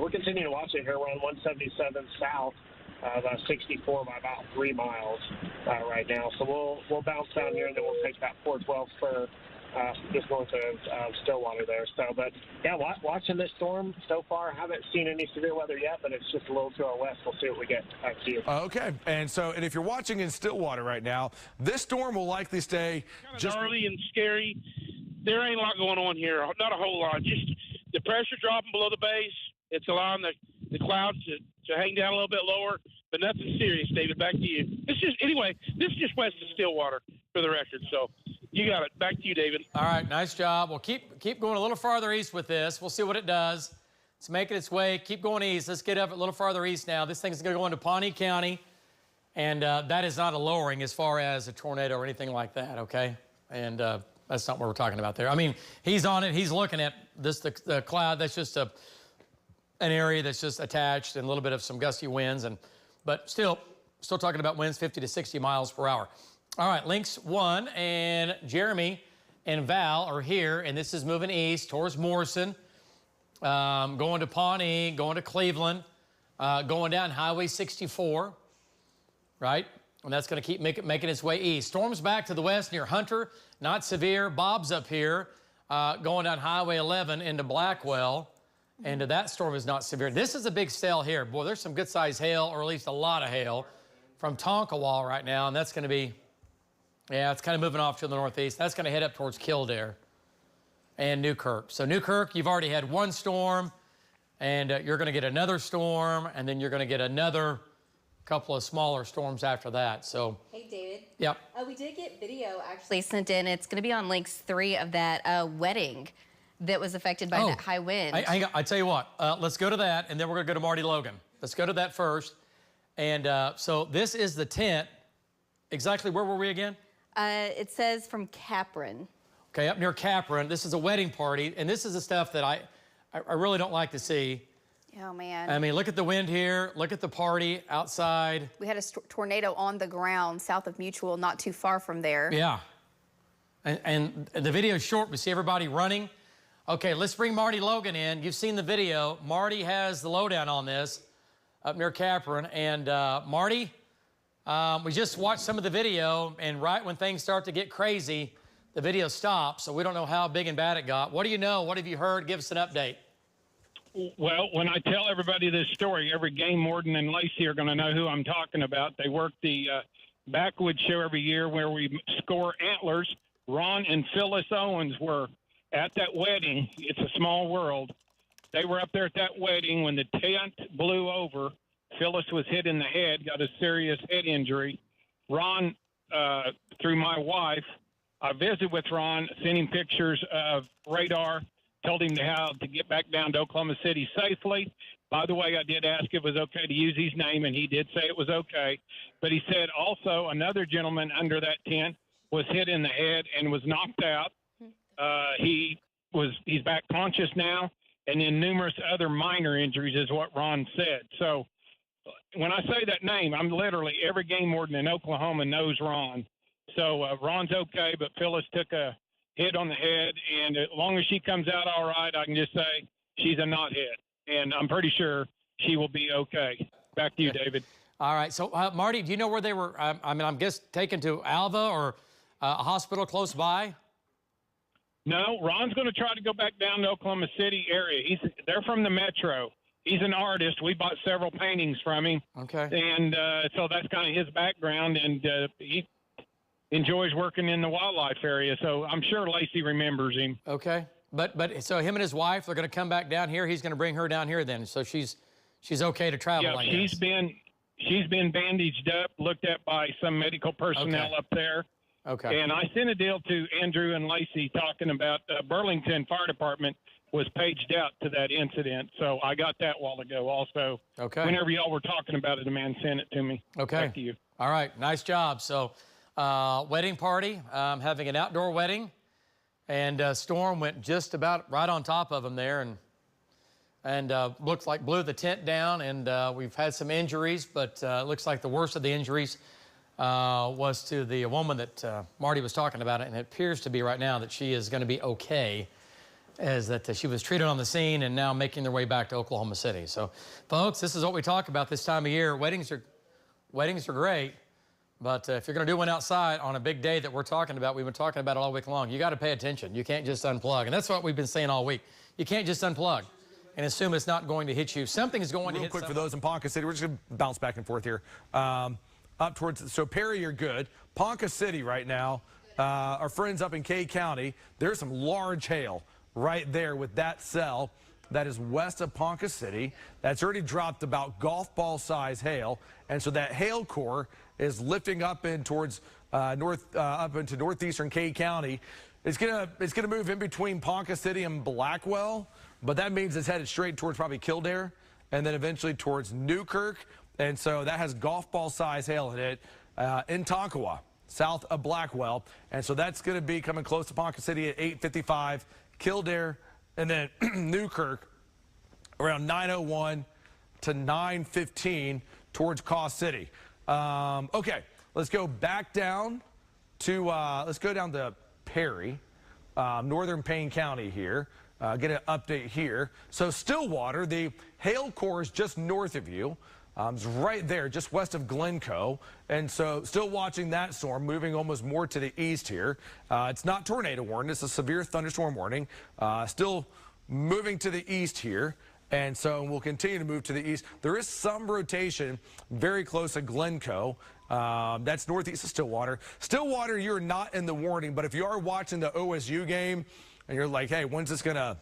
we're continuing to watch it here. We're on 177 south, about 64 by about 3 miles right now. So we'll bounce down here, and then we'll take that 412 spur just north of Stillwater there. So, but yeah, watching this storm so far, haven't seen any severe weather yet, but it's just a little to our west. We'll see what we get back to you. Okay, and if you're watching in Stillwater right now, this storm will likely stay just gnarly and scary. There ain't a lot going on here, not a whole lot. Just the pressure dropping below the base. It's allowing the clouds to hang down a little bit lower, but nothing serious. David, back to you. This is just west of Stillwater for the record. So. You got it. Back to you, David. All right, nice job. Well, keep going a little farther east with this. We'll see what it does. It's making its way. Keep going east. Let's get up a little farther east now. This thing's going to go into Pawnee County, and that is not a lowering as far as a tornado or anything like that, okay? And that's not what we're talking about there. I mean, he's on it. He's looking at this, the cloud. That's just an area that's just attached and a little bit of some gusty winds, but still talking about winds 50 to 60 miles per hour. All right, Lynx 1 and Jeremy and Val are here, and this is moving east towards Morrison, going to Pawnee, going to Cleveland, going down Highway 64, right? And that's going to keep making its way east. Storms back to the west near Hunter, not severe. Bob's up here, going down Highway 11 into Blackwell, and that storm is not severe. This is a big cell here. Boy, there's some good-sized hail, or at least a lot of hail, from Tonkawa right now, and that's going to be, yeah, it's kind of moving off to the northeast. That's going to head up towards Kildare and Newkirk. So Newkirk, you've already had one storm, and you're going to get another storm, and then you're going to get another couple of smaller storms after that. So, hey, David. Yep. We did get video actually sent in. It's going to be on Lynx 3 of that wedding that was affected by that high wind. Hang on. I tell you what, let's go to that, and then we're going to go to Marty Logan. Let's go to that first. And so this is the tent. Exactly where were we again? It says from Capron. Okay, up near Capron. This is a wedding party, and this is the stuff that I really don't like to see. Oh, man. I mean, look at the wind here. Look at the party outside. We had a tornado on the ground south of Mutual, not too far from there. Yeah. And the video is short. We see everybody running. Okay, let's bring Marty Logan in. You've seen the video. Marty has the lowdown on this up near Capron. And Marty, we just watched some of the video, and right when things start to get crazy, the video stops, so we don't know how big and bad it got. What do you know? What have you heard? Give us an update. Well, when I tell everybody this story, every game warden and Lacey are going to know who I'm talking about. They work the Backwoods show every year where we score antlers. Ron and Phyllis Owens were at that wedding. It's a small world. They were up there at that wedding when the tent blew over. Phyllis was hit in the head, got a serious head injury. Ron, through my wife, I visited with Ron, sent him pictures of radar, told him how to get back down to Oklahoma City safely. By the way, I did ask if it was okay to use his name, and he did say it was okay. But he said also another gentleman under that tent was hit in the head and was knocked out. He's back conscious now, and then numerous other minor injuries is what Ron said. So when I say that name, I'm literally every game warden in Oklahoma knows Ron. So Ron's okay, but Phyllis took a hit on the head, and as long as she comes out all right, I can just say she's a not hit, and I'm pretty sure she will be okay. Back to you, David. All right. So, Marty, do you know where they were? I'm guess taken to Alva or a hospital close by? No, Ron's going to try to go back down to Oklahoma City area. They're from the metro. He's an artist. We bought several paintings from him. Okay. And so that's kind of his background, and he enjoys working in the wildlife area. So I'm sure Lacey remembers him. Okay. But so him and his wife, they're going to come back down here. He's going to bring her down here then. So she's okay to travel. Yeah, she's been bandaged up, looked at by some medical personnel up there. Okay. And I sent a deal to Andrew and Lacey talking about Burlington Fire Department was paged out to that incident. So I got that a while ago also. Okay. Whenever y'all were talking about it, a man sent it to me. Okay. Back to you. All right. Nice job. So wedding party, having an outdoor wedding, and storm went just about right on top of them there, and looks like blew the tent down, and we've had some injuries, but it looks like the worst of the injuries was to the woman that Marty was talking about, and it appears to be right now that she is going to be okay, as that she was treated on the scene and now making their way back to Oklahoma City. So, folks, this is what we talk about this time of year. Weddings are great, but if you're going to do one outside on a big day that we're talking about, we've been talking about it all week long, you got to pay attention. You can't just unplug, and that's what we've been saying all week. You can't just unplug and assume it's not going to hit you. Something is going to hit. Real quick for those in Ponca City, we're just going to bounce back and forth here. Up towards, so Perry, you're good. Ponca City right now, our friends up in Kay County, there's some large hail right there with that cell that is west of Ponca City. That's already dropped about golf ball size hail, and so that hail core is lifting up in towards up into northeastern Kay County. It's gonna move in between Ponca City and Blackwell, but that means it's headed straight towards probably Kildare, and then eventually towards Newkirk. And so that has golf ball size hail in it in Tonkawa, south of Blackwell. And so that's going to be coming close to Ponca City at 8:55, Kildare, and then Newkirk around 9:01 to 9:15 towards Caw City. Okay, let's go back down to, let's go down to Perry, northern Payne County here. Get an update here. So Stillwater, the hail core is just north of you. It's right there, just west of Glencoe. And so still watching that storm, moving almost more to the east here. It's not tornado warning, it's a severe thunderstorm warning. Still moving to the east here. And so we'll continue to move to the east. There is some rotation very close to Glencoe. That's northeast of Stillwater. Stillwater, you're not in the warning, but if you are watching the OSU game and you're like, hey, when's this gonna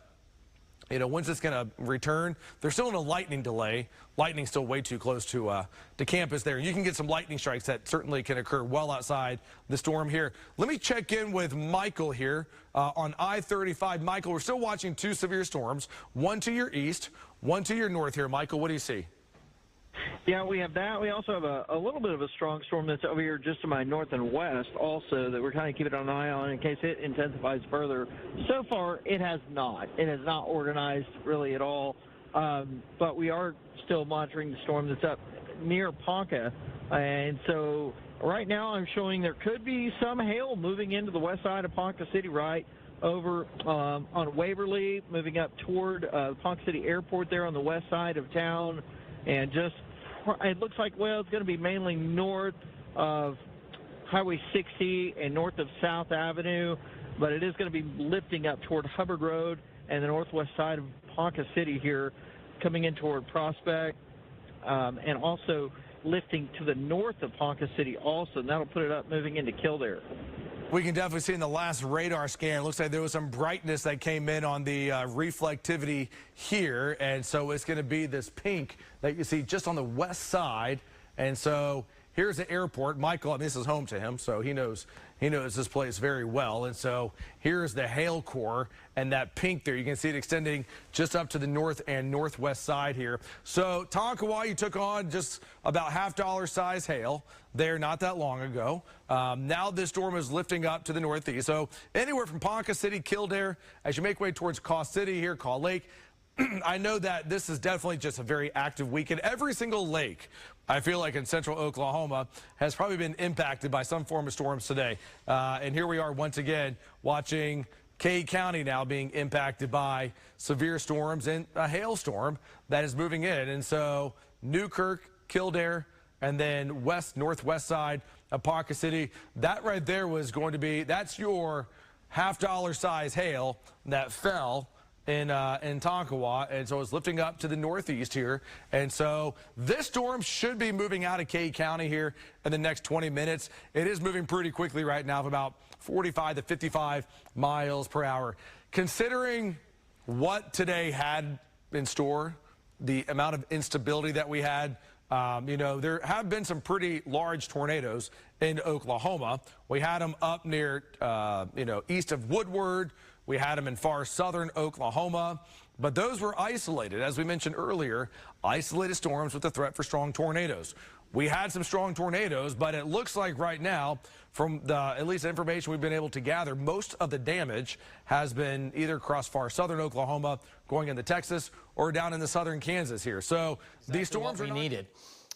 return? They're still in a lightning delay. Lightning's still way too close to campus there. You can get some lightning strikes that certainly can occur well outside the storm here. Let me check in with Michael here on I-35. Michael, we're still watching two severe storms, one to your east, one to your north here. Michael, what do you see? Yeah, we have that. We also have a little bit of a strong storm that's over here just to my north and west also that we're kind of keeping an eye on in case it intensifies further. So far, it has not. It has not organized really at all. But we are still monitoring the storm that's up near Ponca. And so right now I'm showing there could be some hail moving into the west side of Ponca City, right over on Waverly, moving up toward Ponca City Airport there on the west side of town. And just, it looks like, well, it's going to be mainly north of Highway 60 and north of South Avenue, but it is going to be lifting up toward Hubbard Road and the northwest side of Ponca City here, coming in toward Prospect, and also lifting to the north of Ponca City also, and that'll put it up moving into Kildare. We can definitely see in the last radar scan, it looks like there was some brightness that came in on the reflectivity here. And so it's going to be this pink that you see just on the west side. And so here's the airport. Michael, and this is home to him, so he knows this place very well. And so here's the hail core and that pink there. You can see it extending just up to the north and northwest side here. So Tonkawa, you took on just about $half size hail there not that long ago. Now this storm is lifting up to the northeast. So anywhere from Ponca City, Kildare, as you make way towards Caw City here, Caw Lake, I know that this is definitely just a very active weekend. Every single lake, I feel like in central Oklahoma, has probably been impacted by some form of storms today. And here we are once again watching Cade County now being impacted by severe storms and a hailstorm that is moving in. And so Newkirk, Kildare, and then northwest side of Ponca City, that right there was going to be, that's your $half size hail that fell in Tonkawa, and so it's lifting up to the northeast here. And so this storm should be moving out of Cade County here in the next 20 minutes. It is moving pretty quickly right now, of about 45 to 55 miles per hour. Considering what today had in store, the amount of instability that we had, there have been some pretty large tornadoes in Oklahoma. We had them up near, east of Woodward. We had them in far southern Oklahoma, but those were isolated. As we mentioned earlier, isolated storms with the threat for strong tornadoes. We had some strong tornadoes, but it looks like right now, from the at least information we've been able to gather, most of the damage has been either across far southern Oklahoma, going into Texas, or down into southern Kansas here. So exactly these storms what we are needed.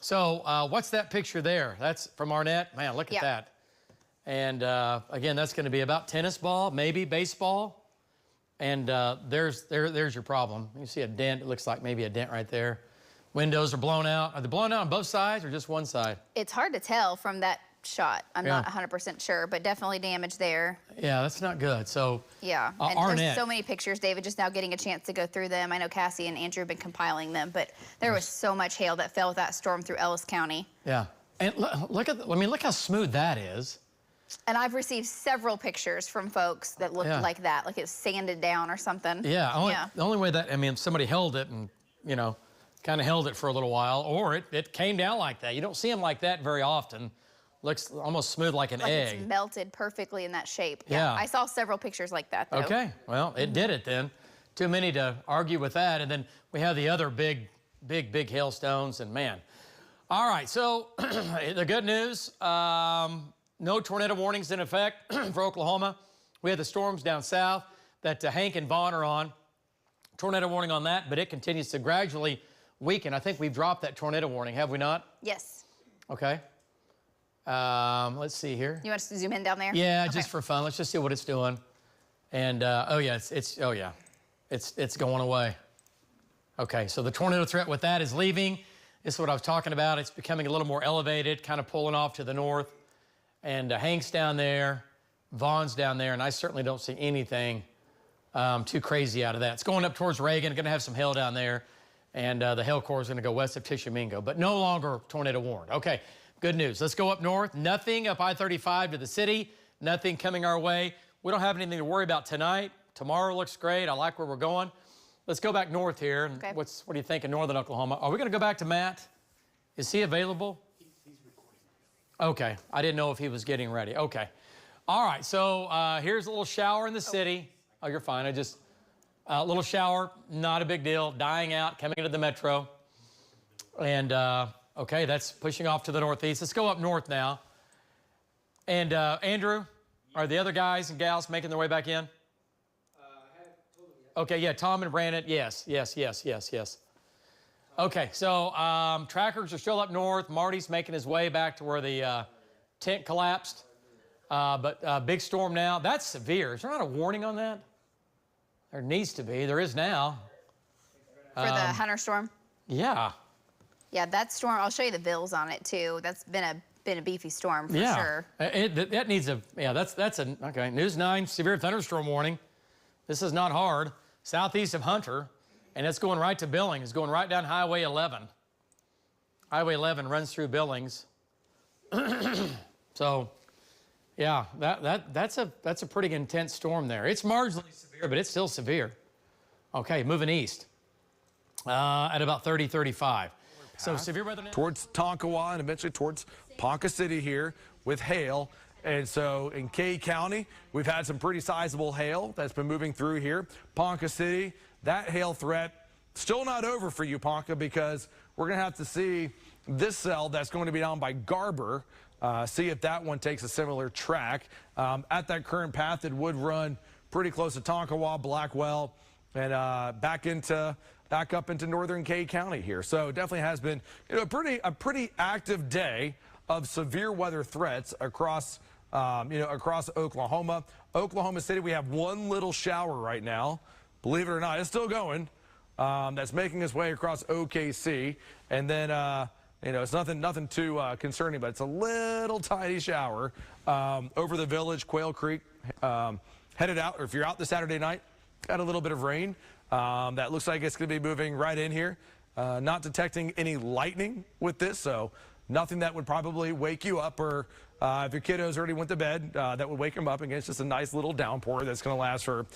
So what's that picture there? That's from Arnett. Man, look at that. And again, that's going to be about tennis ball, maybe baseball. And there's your problem. You see a dent. It looks like maybe a dent right there. Windows are blown out. Are they blown out on both sides or just one side? It's hard to tell from that shot. I'm not 100% sure, but definitely damage there. Yeah, that's not good. So yeah, and Arnett. there's so many pictures, David, just now getting a chance to go through them. I know Cassie and Andrew have been compiling them, but there was so much hail that fell with that storm through Ellis County. Yeah, and look look how smooth that is. And I've received several pictures from folks that looked like that, like it was sanded down or something. Yeah, the only way that, somebody held it and, kind of held it for a little while, or it came down like that. You don't see them like that very often. Looks almost smooth like an egg. It's melted perfectly in that shape. Yeah. I saw several pictures like that, though. Okay, well, it did it then. Too many to argue with that. And then we have the other big hailstones, and man. All right, so the good news, no tornado warnings in effect for Oklahoma. We had the storms down south that Hank and Vaughn are on. Tornado warning on that, but it continues to gradually weaken. I think we've dropped that tornado warning, have we not? Yes. Okay. Let's see here. You want us to zoom in down there? Yeah, Okay. just for fun. Let's just see what it's doing. And oh yeah, it's going away. Okay, so the tornado threat with that is leaving. This is what I was talking about. It's becoming a little more elevated, kind of pulling off to the north. And Hank's down there, Vaughn's down there, and I certainly don't see anything too crazy out of that. It's going up towards Reagan, going to have some hail down there, and the hail core is going to go west of Tishomingo, but no longer tornado warned. Okay, good news. Let's go up north. Nothing up I-35 to the city, nothing coming our way. We don't have anything to worry about tonight. Tomorrow looks great. I like where we're going. Let's go back north here. Okay. What do you think of northern Oklahoma? Are we going to go back to Matt? Is he available? He's recording. Okay, I didn't know if he was getting ready. Okay. All right, so here's a little shower in the city. Oh, you're fine. A little shower, not a big deal. Dying out, coming into the metro. And, okay, that's pushing off to the northeast. Let's go up north now. And, Andrew, are the other guys and gals making their way back in? Okay, yeah, Tom and Brandon, yes. Okay, so trackers are still up north. Marty's making his way back to where the tent collapsed. But big storm now. That's severe. Is there not a warning on that? There needs to be. There is now. For the Hunter storm? Yeah. Yeah, that storm, I'll show you the bills on it too. That's been a beefy storm for sure. That needs a, okay. News 9, severe thunderstorm warning. This is not hard. Southeast of Hunter, and it's going right to Billings. It's going right down Highway 11. Highway 11 runs through Billings. So, yeah, that's a pretty intense storm there. It's marginally severe, but it's still severe. Okay, moving east at about 30, 35. So severe weather now. Towards Tonkawa and eventually towards Ponca City here with hail. And so in Kay County, we've had some pretty sizable hail that's been moving through here. Ponca City, that hail threat still not over for you, Ponca, because we're going to have to see this cell that's going to be down by Garber, see if that one takes a similar track. At that current path, it would run pretty close to Tonkawa, Blackwell, and back up into northern Kay County here. So it definitely has been a pretty active day of severe weather threats across across Oklahoma. Oklahoma City, we have one little shower right now. Believe it or not, it's still going. That's making its way across OKC. And then, it's nothing too concerning, but it's a little tiny shower over the village, Quail Creek, headed out. Or if you're out this Saturday night, got a little bit of rain. That looks like it's going to be moving right in here. Not detecting any lightning with this, so nothing that would probably wake you up, or if your kiddos already went to bed, that would wake them up. Again, it's just a nice little downpour that's going to last for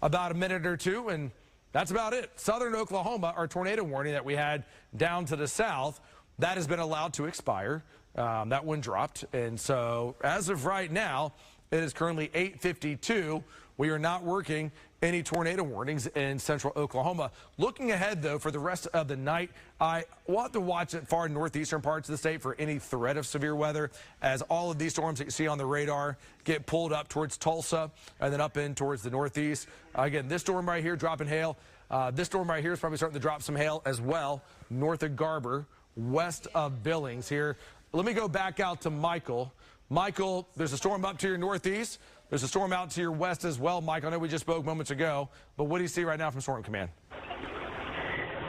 about a minute or two, and that's about it. Southern Oklahoma, our tornado warning that we had down to the south, that has been allowed to expire. That one dropped, and so as of right now, it is currently 8:52. We are not working any tornado warnings in central Oklahoma. Looking ahead, though, for the rest of the night, I want to watch at far northeastern parts of the state for any threat of severe weather, as all of these storms that you see on the radar get pulled up towards Tulsa and then up in towards the northeast. Again, this storm right here dropping hail. This storm right here is probably starting to drop some hail as well, north of Garber, west of Billings here. Let me go back out to Michael. Michael, there's a storm up to your northeast. There's a storm out to your west as well, Mike. I know we just spoke moments ago, but what do you see right now from Storm Command?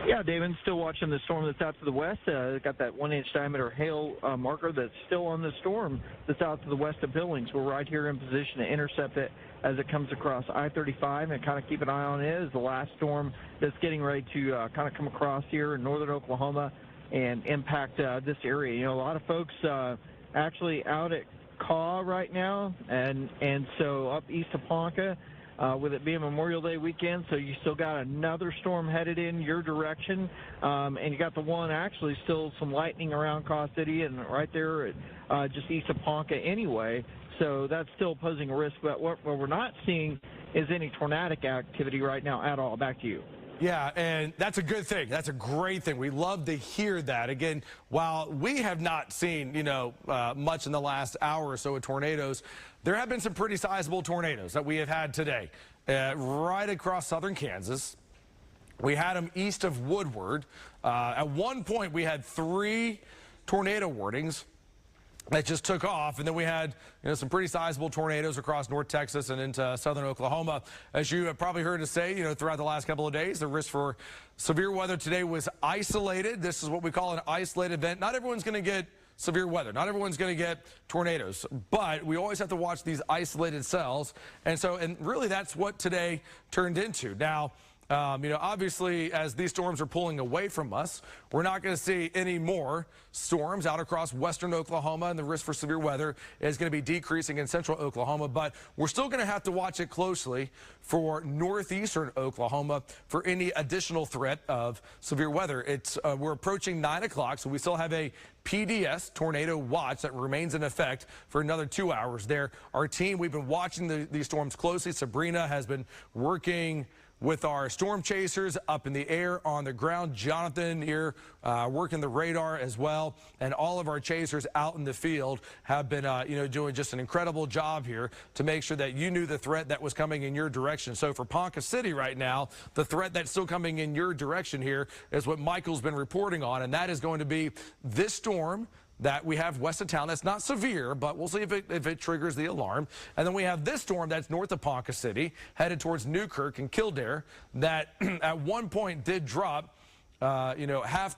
Yeah, David, still watching the storm that's out to the west. Got that 1-inch diameter hail marker that's still on the storm that's out to the west of Billings. We're right here in position to intercept it as it comes across I-35 and kind of keep an eye on it as the last storm that's getting ready to kind of come across here in northern Oklahoma and impact this area. You know, a lot of folks actually out at Caw right now, and so up east of Ponca, with it being Memorial Day weekend, so you still got another storm headed in your direction, and you got the one actually still some lightning around Caw City and right there at, just east of Ponca anyway, so that's still posing a risk. But what we're not seeing is any tornadic activity right now at all. Back to you. Yeah, and that's a good thing. That's a great thing. We love to hear that. Again, while we have not seen, much in the last hour or so of tornadoes, there have been some pretty sizable tornadoes that we have had today. Right across southern Kansas. We had them east of Woodward. At one point, we had 3 tornado warnings that just took off. And then we had some pretty sizable tornadoes across North Texas and into southern Oklahoma. As you have probably heard us say, throughout the last couple of days, the risk for severe weather today was isolated. This is what we call an isolated event. Not everyone's going to get severe weather. Not everyone's going to get tornadoes, but we always have to watch these isolated cells. And really that's what today turned into. Now, obviously, as these storms are pulling away from us, we're not going to see any more storms out across western Oklahoma, and the risk for severe weather is going to be decreasing in central Oklahoma, but we're still going to have to watch it closely for northeastern Oklahoma for any additional threat of severe weather. We're approaching 9 o'clock, so we still have a PDS tornado watch that remains in effect for another 2 hours there. Our team, we've been watching these storms closely. Sabrina has been working with our storm chasers up in the air, on the ground. Jonathan here working the radar as well. And all of our chasers out in the field have been, doing just an incredible job here to make sure that you knew the threat that was coming in your direction. So for Ponca City right now, the threat that's still coming in your direction here is what Michael's been reporting on, and that is going to be this storm that we have west of town. That's not severe, but we'll see if it triggers the alarm. And then we have this storm that's north of Ponca City, headed towards Newkirk and Kildare, that at one point did drop, $half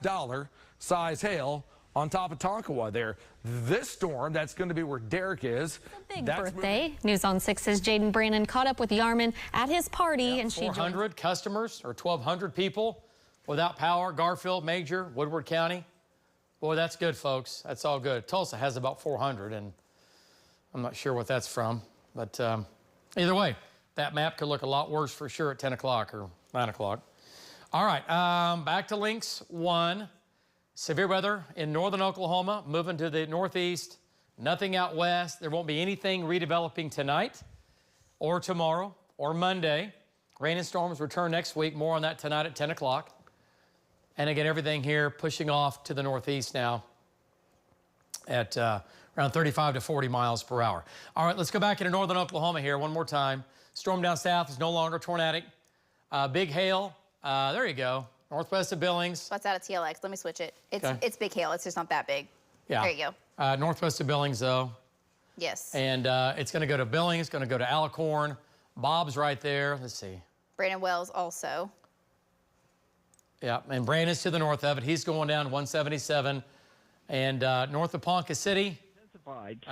size hail on top of Tonkawa there. This storm, that's going to be where Derek is. Big birthday. News on 6's Jaden Brannon caught up with Yarman at his party, and she 400 customers or 1,200 people without power. Garfield, Major, Woodward County. Boy, that's good, folks. That's all good. Tulsa has about 400, and I'm not sure what that's from. But either way, that map could look a lot worse for sure at 10 o'clock or 9 o'clock. All right, back to Links 1. Severe weather in northern Oklahoma, moving to the northeast. Nothing out west. There won't be anything redeveloping tonight or tomorrow or Monday. Rain and storms return next week. More on that tonight at 10 o'clock. And again, everything here pushing off to the northeast now at around 35 to 40 miles per hour. All right, let's go back into northern Oklahoma here one more time. Storm down south is no longer tornadic. Big hail. There you go. Northwest of Billings. What's out of TLX? Let me switch it. It's big hail. It's just not that big. Yeah. There you go. Northwest of Billings, though. Yes. And it's going to go to Billings, going to go to Alicorn. Bob's right there. Let's see. Brandon Wells also. Yeah, and Brandon's to the north of it. He's going down 177. And north of Ponca City.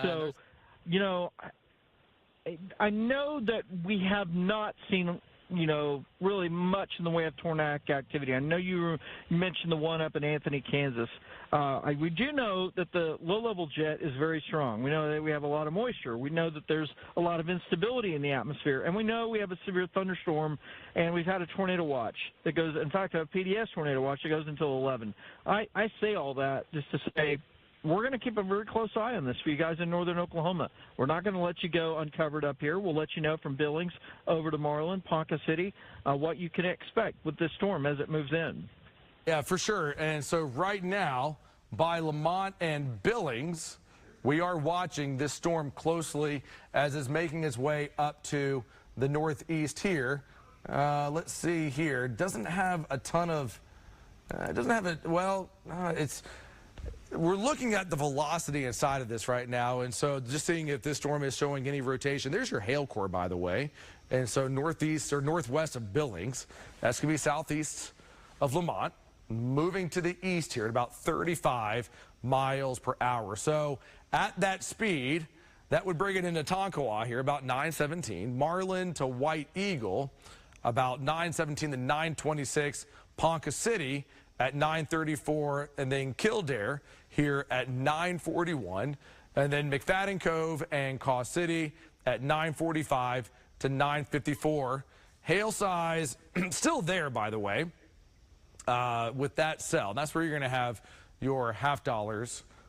So, I know that we have not seen, really much in the way of tornadic activity. I know you mentioned the one up in Anthony, Kansas. We do know that the low-level jet is very strong. We know that we have a lot of moisture. We know that there's a lot of instability in the atmosphere. And we know we have a severe thunderstorm, and we've had a tornado watch that goes, in fact, a PDS tornado watch that goes until 11. I say all that just to say we're going to keep a very close eye on this for you guys in northern Oklahoma. We're not going to let you go uncovered up here. We'll let you know from Billings over to Marlin, Ponca City, what you can expect with this storm as it moves in. Yeah, for sure. And so right now, by Lamont and Billings, we are watching this storm closely as it's making its way up to the northeast here. Let's see here. Doesn't have a ton of, we're looking at the velocity inside of this right now, and so just seeing if this storm is showing any rotation. There's your hail core, by the way. And so northeast or northwest of Billings, that's going to be southeast of Lamont, moving to the east here at about 35 miles per hour. So at that speed, that would bring it into Tonkawa here about 917. Marlin to White Eagle about 917 to 926. Ponca City at 934, and then Kildare here at 941, and then McFadden Cove and Caw City at 945 to 954. Hail size still there, by the way, with that cell. That's where you're going to have your $half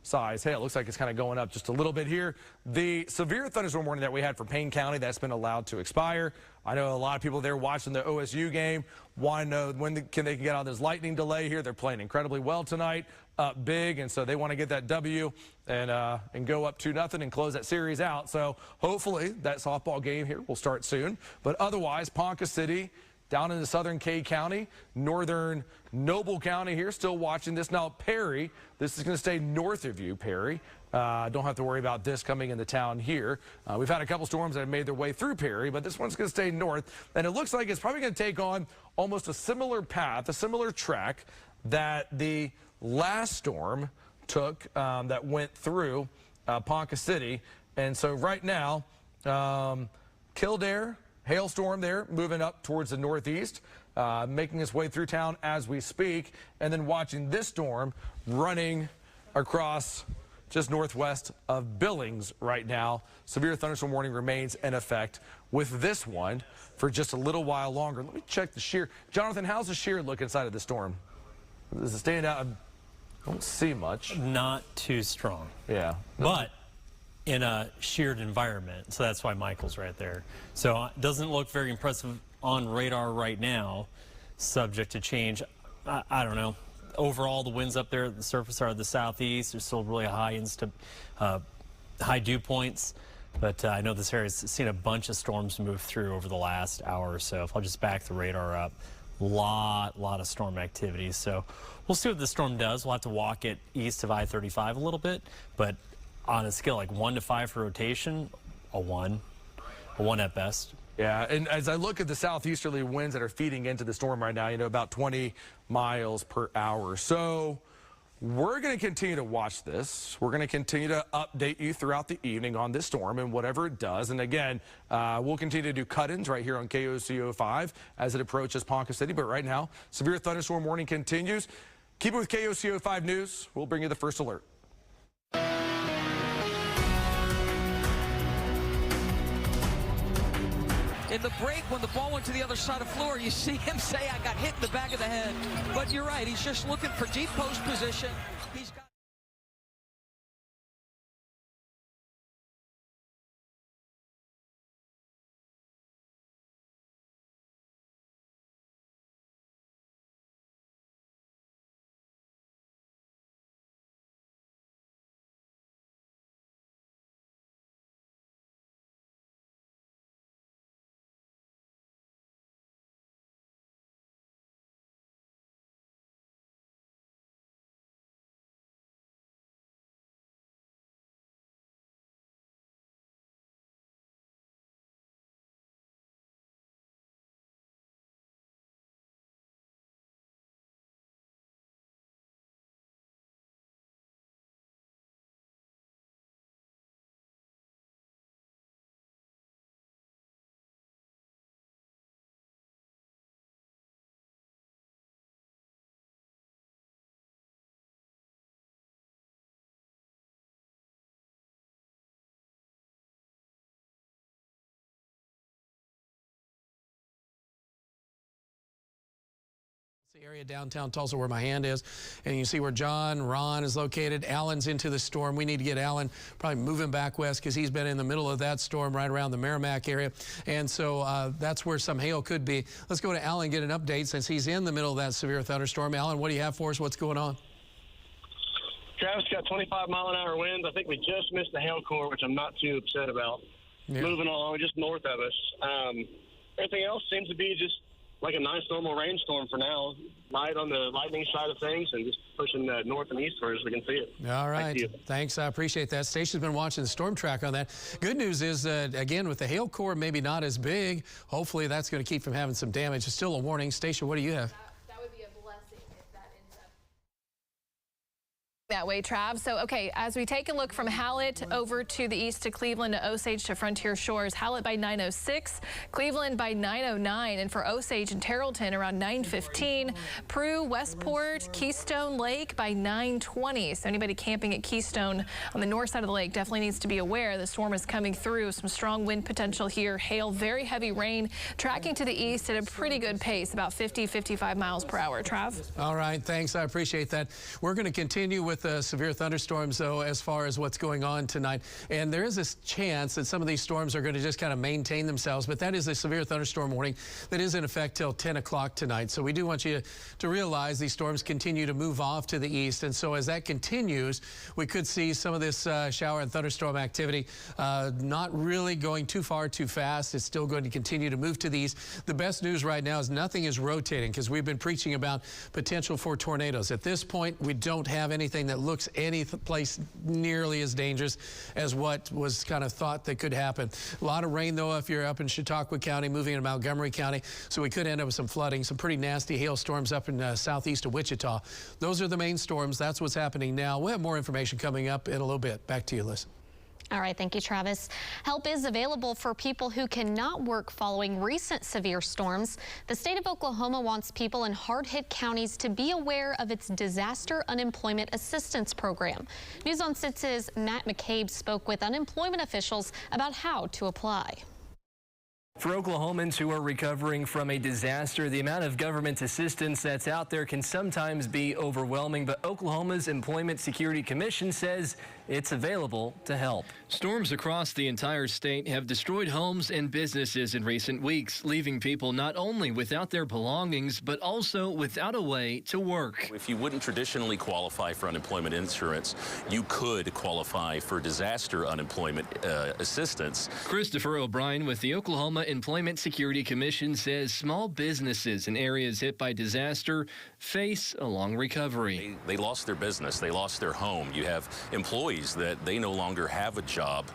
size hail. It looks like it's kind of going up just a little bit here. The severe thunderstorm warning that we had for Payne County, that's been allowed to expire. I know a lot of people there watching the OSU game want to know when they can get out of this lightning delay here. They're playing incredibly well tonight, up big, and so they want to get that W and go up 2-0 and close that series out. So hopefully that softball game here will start soon. But otherwise, Ponca City down into southern Kay County, northern Noble County here, still watching this. Now, Perry, this is going to stay north of you, Perry. Don't have to worry about this coming into town here. We've had a couple storms that have made their way through Perry, but this one's going to stay north. And it looks like it's probably going to take on almost a similar path, a similar track that the last storm took that went through Ponca City. And so right now, Kildare, hailstorm there, moving up towards the northeast, making its way through town as we speak, and then watching this storm running across just northwest of Billings right now. Severe thunderstorm warning remains in effect with this one for just a little while longer. Let me check the shear. Jonathan, how's the shear look inside of the storm? Is it staying out? I don't see much. Not too strong. Yeah. But in a sheared environment, so that's why Michael's right there. So it doesn't look very impressive on radar right now, subject to change. I don't know. Overall, the winds up there at the surface are the southeast. There's still really high dew points, but I know this area's seen a bunch of storms move through over the last hour or so. If I'll just back the radar up, lot of storm activity. So we'll see what the storm does. We'll have to walk it east of I-35 a little bit, but on a scale like 1 to 5 for rotation, a 1 at best. Yeah, and as I look at the southeasterly winds that are feeding into the storm right now, you know, about 20 miles per hour. So we're going to continue to watch this. We're going to continue to update you throughout the evening on this storm and whatever it does. And again, we'll continue to do cut-ins right here on KOCO 5 as it approaches Ponca City. But right now, severe thunderstorm warning continues. Keep it with KOCO 5 News. We'll bring you the first alert. In the break, when the ball went to the other side of the floor, you see him say, I got hit in the back of the head. But you're right, he's just looking for deep post position. He's got the area downtown Tulsa where my hand is, and you see where Ron is located. Alan's into the storm. We need to get Alan probably moving back west because he's been in the middle of that storm right around the Merrimack area, and so that's where some hail could be. Let's go to Alan and get an update since he's in the middle of that severe thunderstorm. Alan, what do you have for us? What's going on? Travis, got 25-mile-an-hour winds. I think we just missed the hail core, which I'm not too upset about. Yeah. Moving along just north of us. Everything else seems to be just like a nice normal rainstorm for now, light on the lightning side of things and just pushing north and eastward as we can see it. All right. Thanks. I appreciate that. Stacia's been watching the storm track on that. Good news is, again, with the hail core maybe not as big, hopefully that's going to keep from having some damage. It's still a warning. Stacia, what do you have? That would be a blessing if that ends up that way, Trav. So, okay, as we take a look from Hallett over to the east to Cleveland to Osage to Frontier Shores, Hallett by 9:06, Cleveland by 9:09, and for Osage and Terrellton around 9:15, Prue, Westport, Keystone Lake by 9:20. So anybody camping at Keystone on the north side of the lake definitely needs to be aware the storm is coming through. Some strong wind potential here, hail, very heavy rain, tracking to the east at a pretty good pace, about 50, 55 miles per hour. Trav? All right, thanks. I appreciate that. We're going to continue with severe thunderstorms, though, as far as what's going on tonight. And there is this chance that some of these storms are going to just kind of maintain themselves. But that is a severe thunderstorm warning that is in effect till 10 o'clock tonight. So we do want you to realize these storms continue to move off to the east. And so as that continues, we could see some of this shower and thunderstorm activity not really going too far too fast. It's still going to continue to move to the east. The best news right now is nothing is rotating, because we've been preaching about potential for tornadoes. At this point, we don't have anything that looks any place nearly as dangerous as what was kind of thought that could happen. A lot of rain, though, if you're up in Chautauqua County, moving in Montgomery County. So we could end up with some flooding, some pretty nasty hailstorms up in southeast of Wichita. Those are the main storms. That's what's happening now. We'll have more information coming up in a little bit. Back to you, Liz. All right, thank you, Travis. Help is available for people who cannot work following recent severe storms. The state of Oklahoma wants people in hard-hit counties to be aware of its disaster unemployment assistance program. News on 6's Matt McCabe spoke with unemployment officials about how to apply. For Oklahomans who are recovering from a disaster, the amount of government assistance that's out there can sometimes be overwhelming, but Oklahoma's Employment Security Commission says it's available to help. Storms across the entire state have destroyed homes and businesses in recent weeks, leaving people not only without their belongings, but also without a way to work. If you wouldn't traditionally qualify for unemployment insurance, you could qualify for disaster unemployment assistance. Christopher O'Brien with the Oklahoma Employment Security Commission says small businesses in areas hit by disaster face a long recovery. They lost their business. They lost their home. You have employees that they no longer have a job.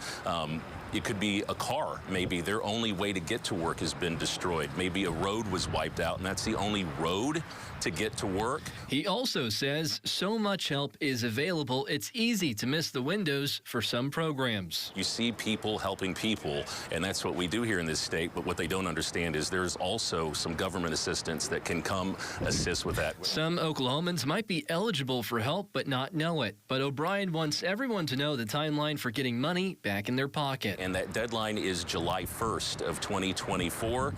It could be a car. Maybe their only way to get to work has been destroyed. Maybe a road was wiped out, and that's the only road to get to work. He also says so much help is available, it's easy to miss the windows for some programs. You see people helping people, and that's what we do here in this state, but what they don't understand is there's also some government assistance that can come assist with that. Some Oklahomans might be eligible for help but not know it. But O'Brien wants everyone to know the timeline for getting money back in their pocket. And that deadline is July 1st of 2024.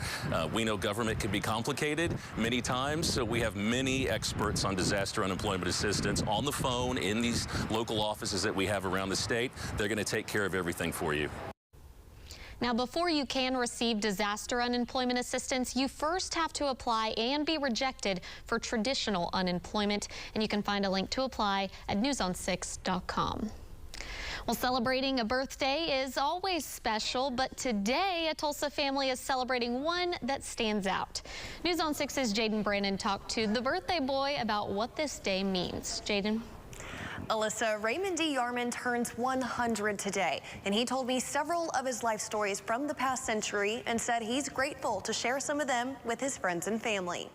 We know government can be complicated many times, so we have many experts on disaster unemployment assistance on the phone in these local offices that we have around the state. They're going to take care of everything for you. Now, before you can receive disaster unemployment assistance, you first have to apply and be rejected for traditional unemployment. And you can find a link to apply at newson6.com. Well, celebrating a birthday is always special, but today a Tulsa family is celebrating one that stands out. News on 6's Jaden Brannon talked to the birthday boy about what this day means. Jaden? Alyssa, Raymond D. Yarman turns 100 today, and he told me several of his life stories from the past century and said he's grateful to share some of them with his friends and family.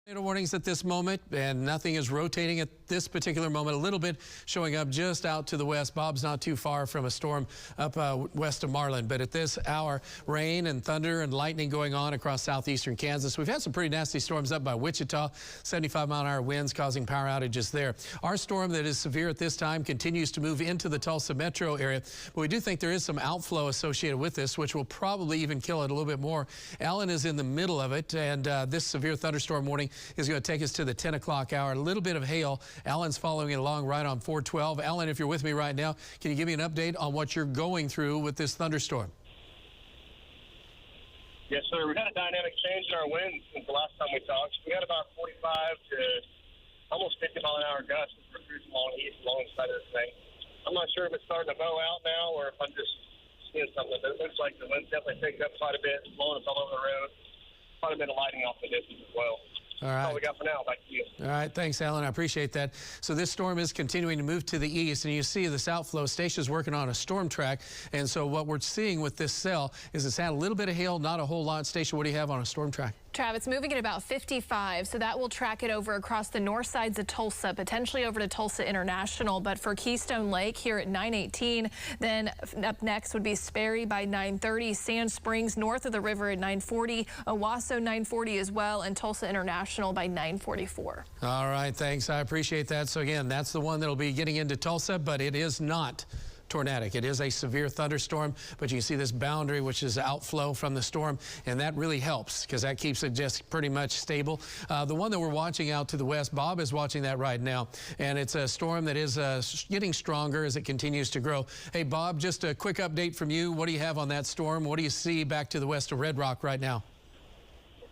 Tornado warnings at this moment, and nothing is rotating at this particular moment. A little bit showing up just out to the west. Bob's not too far from a storm up west of Marlin, but at this hour, rain and thunder and lightning going on across southeastern Kansas. We've had some pretty nasty storms up by Wichita, 75-mile-an-hour winds causing power outages there. Our storm that is severe at this time continues to move into the Tulsa metro area, but we do think there is some outflow associated with this, which will probably even kill it a little bit more. Allen is in the middle of it, and this severe thunderstorm warning is going to take us to the 10 o'clock hour. A little bit of hail. Allen's following it along right on 412. Allen, if you're with me right now, can you give me an update on what you're going through with this thunderstorm? Yes, sir. We've had a dynamic change in our winds since the last time we talked. We had about 45 to almost 50-mile-an-hour gusts as we're cruising along east alongside of this thing. I'm not sure if it's starting to bow out now or if I'm just seeing something. But it looks like the wind's definitely picked up quite a bit, blowing us all over the road. Quite a bit of lighting off the distance as well. All right. That's all we got for now. Back to you. All right. Thanks, Alan. I appreciate that. So this storm is continuing to move to the east, and you see this outflow. Stacia's working on a storm track, and so what we're seeing with this cell is it's had a little bit of hail, not a whole lot. Stacia, what do you have on a storm track? Trav, it's moving at about 55, so that will track it over across the north sides of Tulsa, potentially over to Tulsa International. But for Keystone Lake here at 9:18, then up next would be Sperry by 9:30, Sand Springs north of the river at 9:40, Owasso 9:40 as well, and Tulsa International by 9:44. All right, thanks. I appreciate that. So again, that's the one that'll be getting into Tulsa, but it is not tornadic. It is a severe thunderstorm, but you can see this boundary, which is outflow from the storm, and that really helps because that keeps it just pretty much stable. The one that we're watching out to the west, Bob is watching that right now, and it's a storm that is getting stronger as it continues to grow. Hey, Bob, just a quick update from you. What do you have on that storm? What do you see back to the west of Red Rock right now?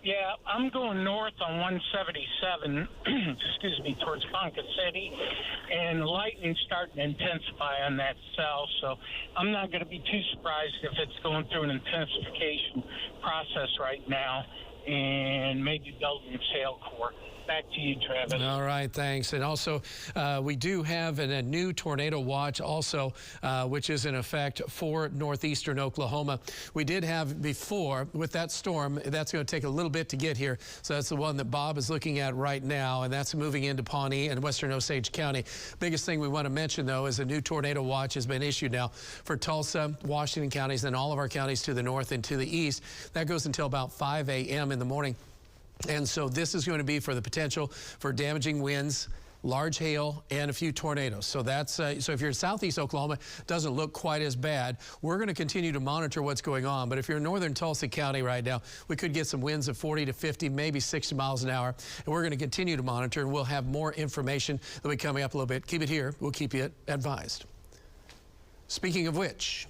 Yeah, I'm going north on 177, excuse me, towards Ponca City, and lightning's starting to intensify on that cell, so I'm not going to be too surprised if it's going through an intensification process right now and maybe building its hail core. Back to you, Travis. All right, thanks. And also, we do have a new tornado watch also, which is in effect for northeastern Oklahoma. We did have before with that storm. That's going to take a little bit to get here. So that's the one that Bob is looking at right now, and that's moving into Pawnee and western Osage County. Biggest thing we want to mention, though, is a new tornado watch has been issued now for Tulsa, Washington counties, and all of our counties to the north and to the east. That goes until about 5 a.m. in the morning. And so this is going to be for the potential for damaging winds, large hail, and a few tornadoes. So that's so if you're in southeast Oklahoma, it doesn't look quite as bad. We're going to continue to monitor what's going on. But if you're in northern Tulsa County right now, we could get some winds of 40 to 50, maybe 60 miles an hour. And we're going to continue to monitor, and we'll have more information that'll be coming up a little bit. Keep it here. We'll keep you advised. Speaking of which,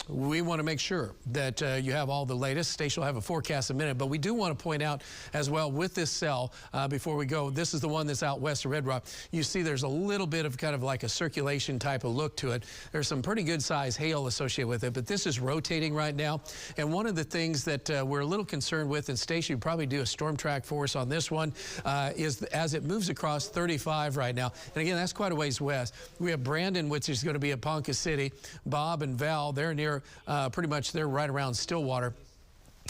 we want to make sure that you have all the latest. Stacia will have a forecast in a minute, but we do want to point out as well with this cell, before we go, this is the one that's out west of Red Rock. You see there's a little bit of kind of like a circulation type of look to it. There's some pretty good size hail associated with it, but this is rotating right now. And one of the things that we're a little concerned with, and Stacia, you probably do a storm track for us on this one, is as it moves across 35 right now. And again, that's quite a ways west. We have Brandon, which is going to be at Ponca City. Bob and Val, they're near pretty much they're right around Stillwater.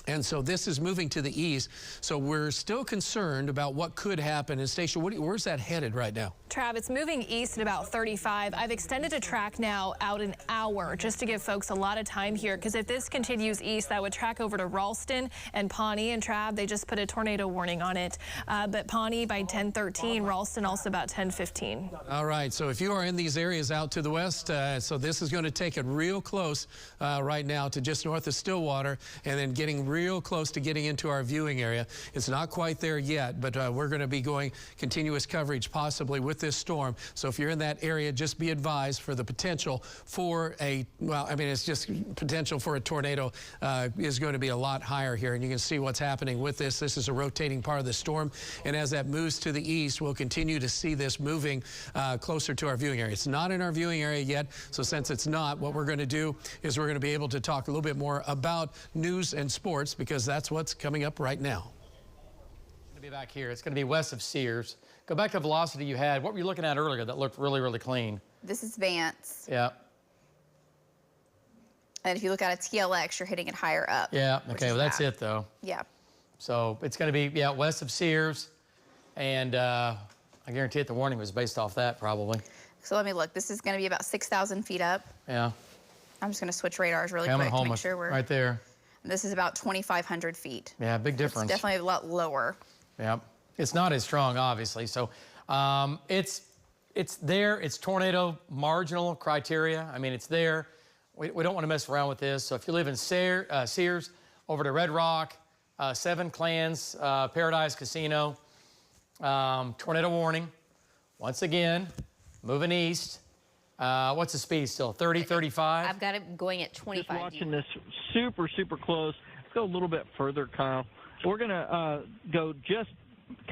And so this is moving to the east. So we're still concerned about what could happen. And Stacia, where's that headed right now? Trav, it's moving east at about 35. I've extended a track now out an hour just to give folks a lot of time here, because if this continues east, that would track over to Ralston and Pawnee. And Trav, they just put a tornado warning on it. But Pawnee by 10:13, Ralston also about 10:15. All right, so if you are in these areas out to the west, so this is going to take it real close right now to just north of Stillwater, and then getting real close to getting into our viewing area. It's not quite there yet, but we're going to be going continuous coverage possibly with this storm. So if you're in that area, just be advised for the potential for a, well, I mean, it's just potential for a tornado is going to be a lot higher here. And you can see what's happening with this. This is a rotating part of the storm. And as that moves to the east, we'll continue to see this moving closer to our viewing area. It's not in our viewing area yet. So since it's not, what we're going to do is we're going to be able to talk a little bit more about news and sports, because that's what's coming up right now. It's going to be back here. It's going to be west of Sears. Go back to velocity you had. What were you looking at earlier that looked really, really clean? This is Vance. Yeah. And if you look at a TLX, you're hitting it higher up. Yeah. Okay. Well, that's it, though. Yeah. So it's going to be, yeah, west of Sears. And I guarantee it, the warning was based off that probably. So let me look. This is going to be about 6,000 feet up. Yeah. I'm just going to switch radars really Coming quick to home make sure we're... right there. This is about 2,500 feet. Yeah, big difference. It's definitely a lot lower. Yeah. It's not as strong, obviously. So it's there. It's tornado marginal criteria. I mean, it's there. We don't want to mess around with this. So if you live in Sears, over to Red Rock, Seven Clans, Paradise Casino, tornado warning. Once again, moving east. What's the speed still? 30, 35? I've got it going at 25. Just watching this super, super close. Let's go a little bit further, Kyle. We're going to go just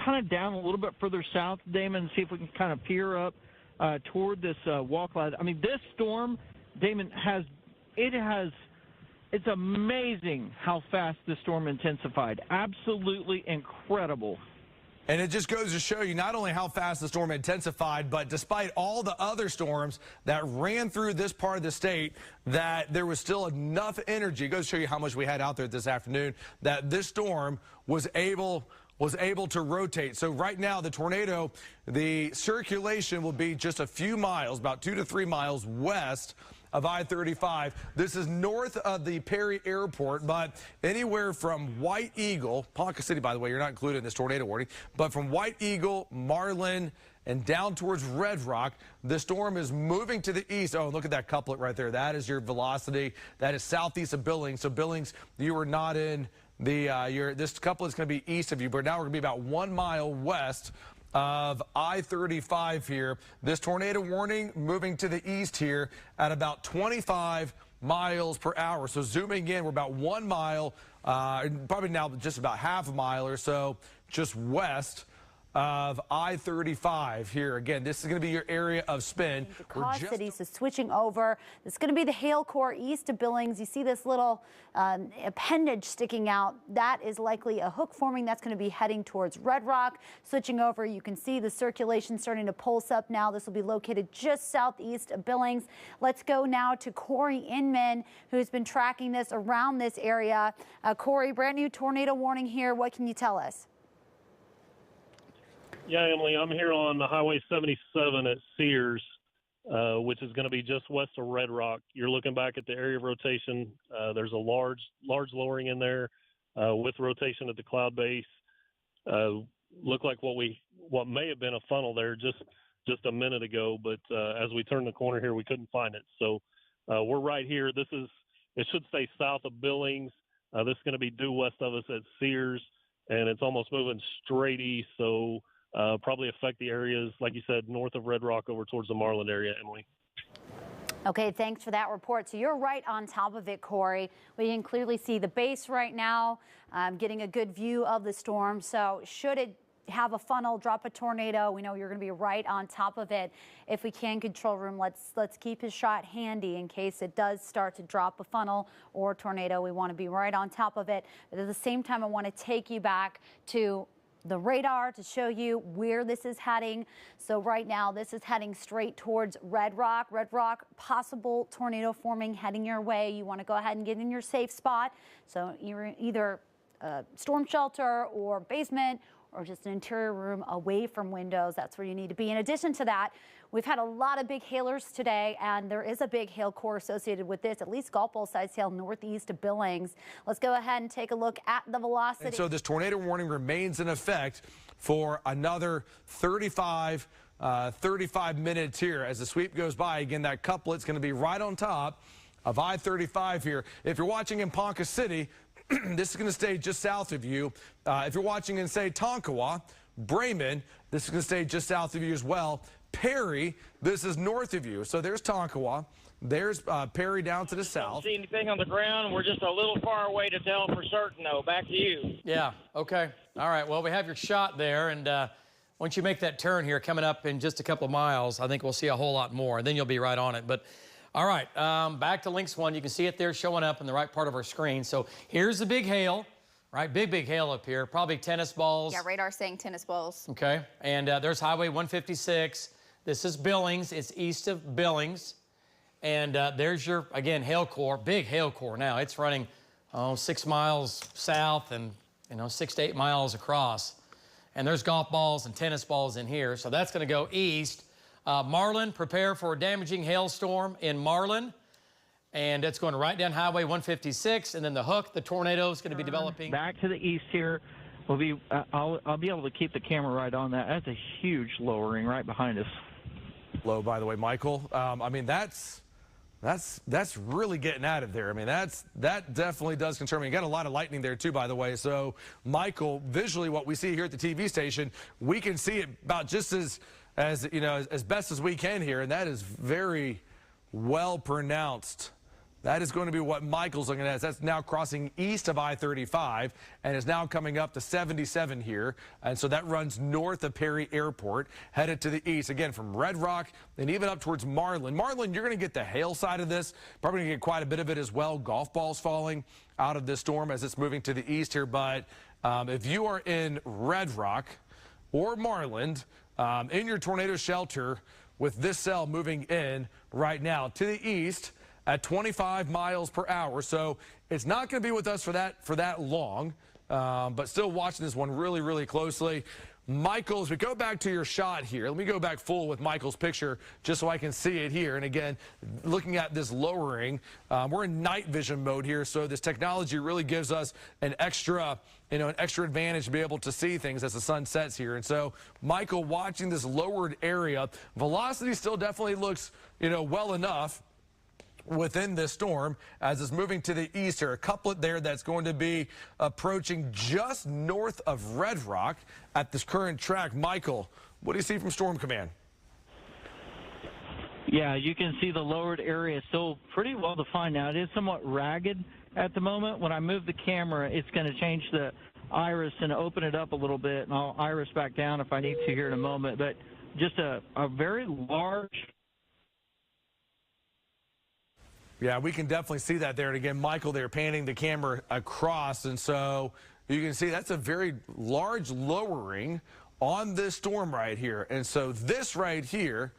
kind of down a little bit further south, Damon, and see if we can kind of peer up toward this wall cloud. I mean, this storm, Damon, it's amazing how fast this storm intensified. Absolutely incredible. And it just goes to show you not only how fast the storm intensified, but despite all the other storms that ran through this part of the state, that there was still enough energy. It goes to show you how much we had out there this afternoon, that this storm was able to rotate. So right now, the tornado, the circulation will be just a few miles, about 2 to 3 miles west of I-35. This is north of the Perry Airport, but anywhere from White Eagle, Ponca City, by the way, you're not included in this tornado warning, but from White Eagle, Marlin, and down towards Red Rock, the storm is moving to the east. Oh, look at that couplet right there. That is your velocity. That is southeast of Billings. So Billings, you are not in the, this couplet is going to be east of you, but now we're going to be about 1 mile west of I-35 here. This tornado warning moving to the east here at about 25 miles per hour. So zooming in, we're about 1 mile, probably now just about half a mile or so just west of I-35 here. Again, this is going to be your area of spin. City, so switching over, it's going to be the hail core east of Billings. You see this little appendage sticking out. That is likely a hook forming. That's going to be heading towards Red Rock. Switching over, you can see the circulation starting to pulse up now. This will be located just southeast of Billings. Let's go now to Corey Inman, who's been tracking this around this area. Corey, brand new tornado warning here. What can you tell us? Yeah, Emily, I'm here on Highway 77 at Sears, which is going to be just west of Red Rock. You're looking back at the area of rotation. There's a large lowering in there with rotation at the cloud base. Looked like what may have been a funnel there just a minute ago, but as we turn the corner here, we couldn't find it. So we're right here. It should stay south of Billings. This is going to be due west of us at Sears, and it's almost moving straight east. So probably affect the areas, like you said, north of Red Rock over towards the Marlin area, Emily. Okay, thanks for that report. So you're right on top of it, Corey. We can clearly see the base right now, getting a good view of the storm. So should it have a funnel, drop a tornado, we know you're going to be right on top of it. If we can, control room, let's keep his shot handy in case it does start to drop a funnel or a tornado. We want to be right on top of it. But at the same time, I want to take you back to the radar to show you where this is heading. So right now, this is heading straight towards Red Rock. Red Rock, possible tornado forming heading your way. You want to go ahead and get in your safe spot. So you're either a storm shelter or basement or just an interior room away from windows. That's where you need to be. In addition to that, we've had a lot of big hailers today, and there is a big hail core associated with this, at least golf ball size hail northeast of Billings. Let's go ahead and take a look at the velocity. And so this tornado warning remains in effect for another 35 minutes here as the sweep goes by. Again, that couplet's going to be right on top of I-35 here. If you're watching in Ponca City, this is going to stay just south of you. If you're watching in, say, Tonkawa, Bremen, this is going to stay just south of you as well. Perry, this is north of you. So there's Tonkawa. There's Perry down to the south. Don't see anything on the ground. We're just a little far away to tell for certain, though. Back to you. Yeah, okay. All right, well, we have your shot there, and once you make that turn here coming up in just a couple of miles, I think we'll see a whole lot more, and then you'll be right on it. But all right, back to Lynx 1. You can see it there showing up in the right part of our screen. So here's the big hail, right? Big hail up here, probably tennis balls. Yeah, radar saying tennis balls. Okay, and there's Highway 156. This is Billings. It's east of Billings. And there's your, again, hail core, big hail core now. It's running 6 miles south and 6 to 8 miles across. and there's golf balls and tennis balls in here. So that's going to go east. Marlin, prepare for a damaging hailstorm in Marlin. And it's going right down Highway 156. And then the Hook, the tornado is going to be developing. Back to the east here. We'll be, I'll be able to keep the camera right on that. That's a huge lowering right behind us. Low, by the way, Michael. I mean, that's really getting out of there. I mean, that definitely does concern me. You got a lot of lightning there too, by the way. So, Michael, visually, what we see here at the TV station, we can see it about just as you know, as best as we can here, and that is very well pronounced. That is going to be what Michael's looking at. That's now crossing east of I-35 and is now coming up to 77 here. And so that runs north of Perry Airport, headed to the east, again, from Red Rock and even up towards Marlin. Marlin, you're going to get the hail side of this. Probably going to get quite a bit of it as well. Golf balls falling out of this storm as it's moving to the east here. But if you are in Red Rock or Marlin, in your tornado shelter with this cell moving in right now to the east, at 25 miles per hour. So it's not going to be with us for that long, but still watching this one really, really closely. Michael, as we go back to your shot here, let me go back full with Michael's picture just so I can see it here. And again, looking at this lowering, we're in night vision mode here, so this technology really gives us an extra advantage to be able to see things as the sun sets here. And so, Michael, watching this lowered area, velocity still definitely looks, well enough within this storm as it's moving to the east here. A couplet there that's going to be approaching just north of Red Rock at this current track. Michael, what do you see from Storm Command? Yeah, you can see the lowered area still pretty well defined now. It is somewhat ragged at the moment. When I move the camera, it's going to change the iris and open it up a little bit, and I'll iris back down if I need to here in a moment. But just a very large... Yeah, we can definitely see that there. And again, Michael, they're panning the camera across. And so you can see that's a very large lowering on this storm right here. And so this right here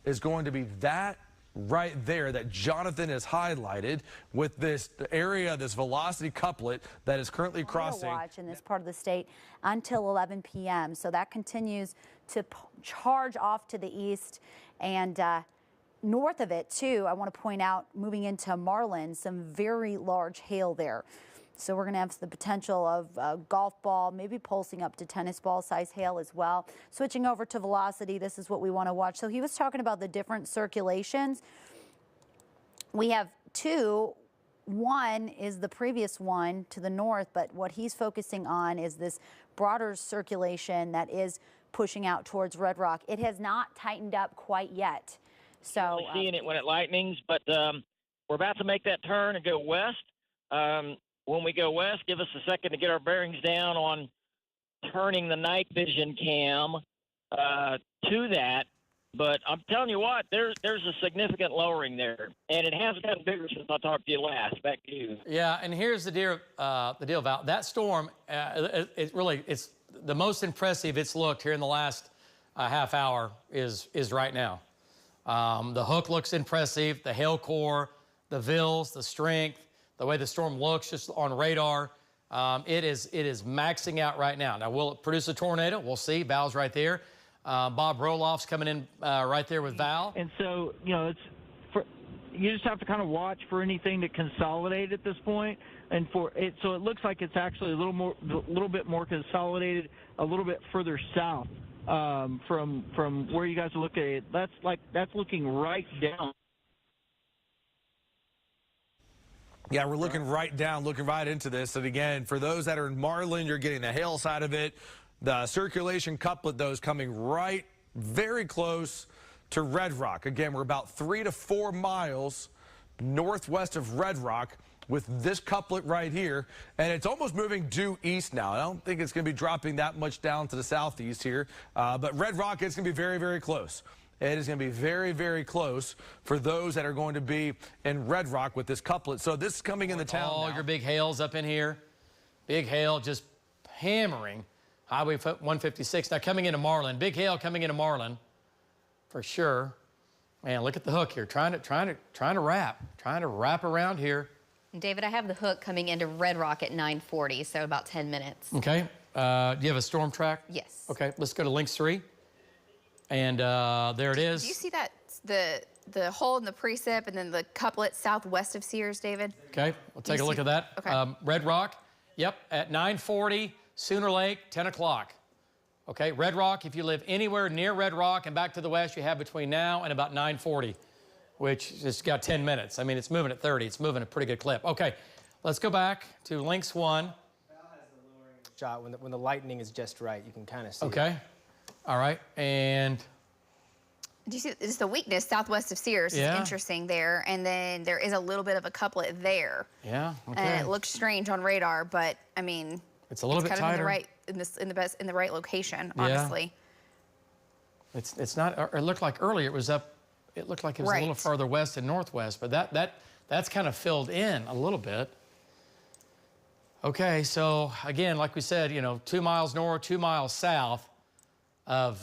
is going to be that right there that Jonathan has highlighted with this area, this velocity couplet that is currently crossing. Watch in this part of the state until 11 p.m. So that continues to charge off to the east and north of it, too. I want to point out, moving into Marlin, some very large hail there. So we're going to have the potential of golf ball, maybe pulsing up to tennis ball size hail as well. Switching over to velocity, this is what we want to watch. So he was talking about the different circulations. We have two. One is the previous one to the north, but what he's focusing on is this broader circulation that is pushing out towards Red Rock. It has not tightened up quite yet. So seeing it when it lightnings, but we're about to make that turn and go west. When we go west, give us a second to get our bearings down on turning the night vision cam to that. But I'm telling you what, there's a significant lowering there, and it has gotten bigger since I talked to you last. Back to you. Yeah, and here's the deal, Val. That storm, it's the most impressive it's looked here in the last half hour is right now. The Hook looks impressive, the hail core, the vills, the strength, the way the storm looks just on radar. It is maxing out right now. Now, will it produce a tornado? We'll see. Val's right there. Bob Roloff's coming in right there with Val. And so, you just have to kind of watch for anything to consolidate at this point. And so it looks like it's actually a little bit more consolidated, a little bit further south. From where you guys are looking at, that's looking right down. Yeah, we're looking right down, looking right into this. And again, for those that are in Marlin, you're getting the hail side of it. The circulation couplet, though, is coming right very close to Red Rock. Again, we're about 3 to 4 miles northwest of Red Rock with this couplet right here, and it's almost moving due east now. I don't think it's going to be dropping that much down to the southeast here, but Red Rock, it's going to be very, very close. It is going to be very, very close for those that are going to be in Red Rock with this couplet. So this is coming in the town All now. your big hails up in here. Big hail just hammering Highway 156. Now coming into Marlin. Big hail coming into Marlin for sure. Man, look at the Hook here. Trying to wrap around here. David, I have the Hook coming into Red Rock at 9:40, so about 10 minutes. Okay. Do you have a storm track? Yes. Okay, let's go to links 3. And there it is. Do you see that, the hole in the precip and then the couplet southwest of Sears, David? Okay, we'll take a look at that. Okay. Red Rock, yep, at 9:40, Sooner Lake, 10 o'clock. Okay, Red Rock, if you live anywhere near Red Rock and back to the west, you have between now and about 9:40, which just got 10 minutes. I mean, it's moving at 30. It's moving at a pretty good clip. Okay, let's go back to links 1. Shot when the lightning is just right, you can kind of see. Okay, all right, and Do you see it's the weakness southwest of Sears is interesting there, and then there is a little bit of a couplet there. yeah, okay. And it looks strange on radar, but I mean, It's a little bit kind tighter. of in the right location, honestly. It's not. It looked like earlier it was up. It looked like it was a little farther west and northwest, but that's kind of filled in a little bit. Okay, so again, like we said, 2 miles north, 2 miles south of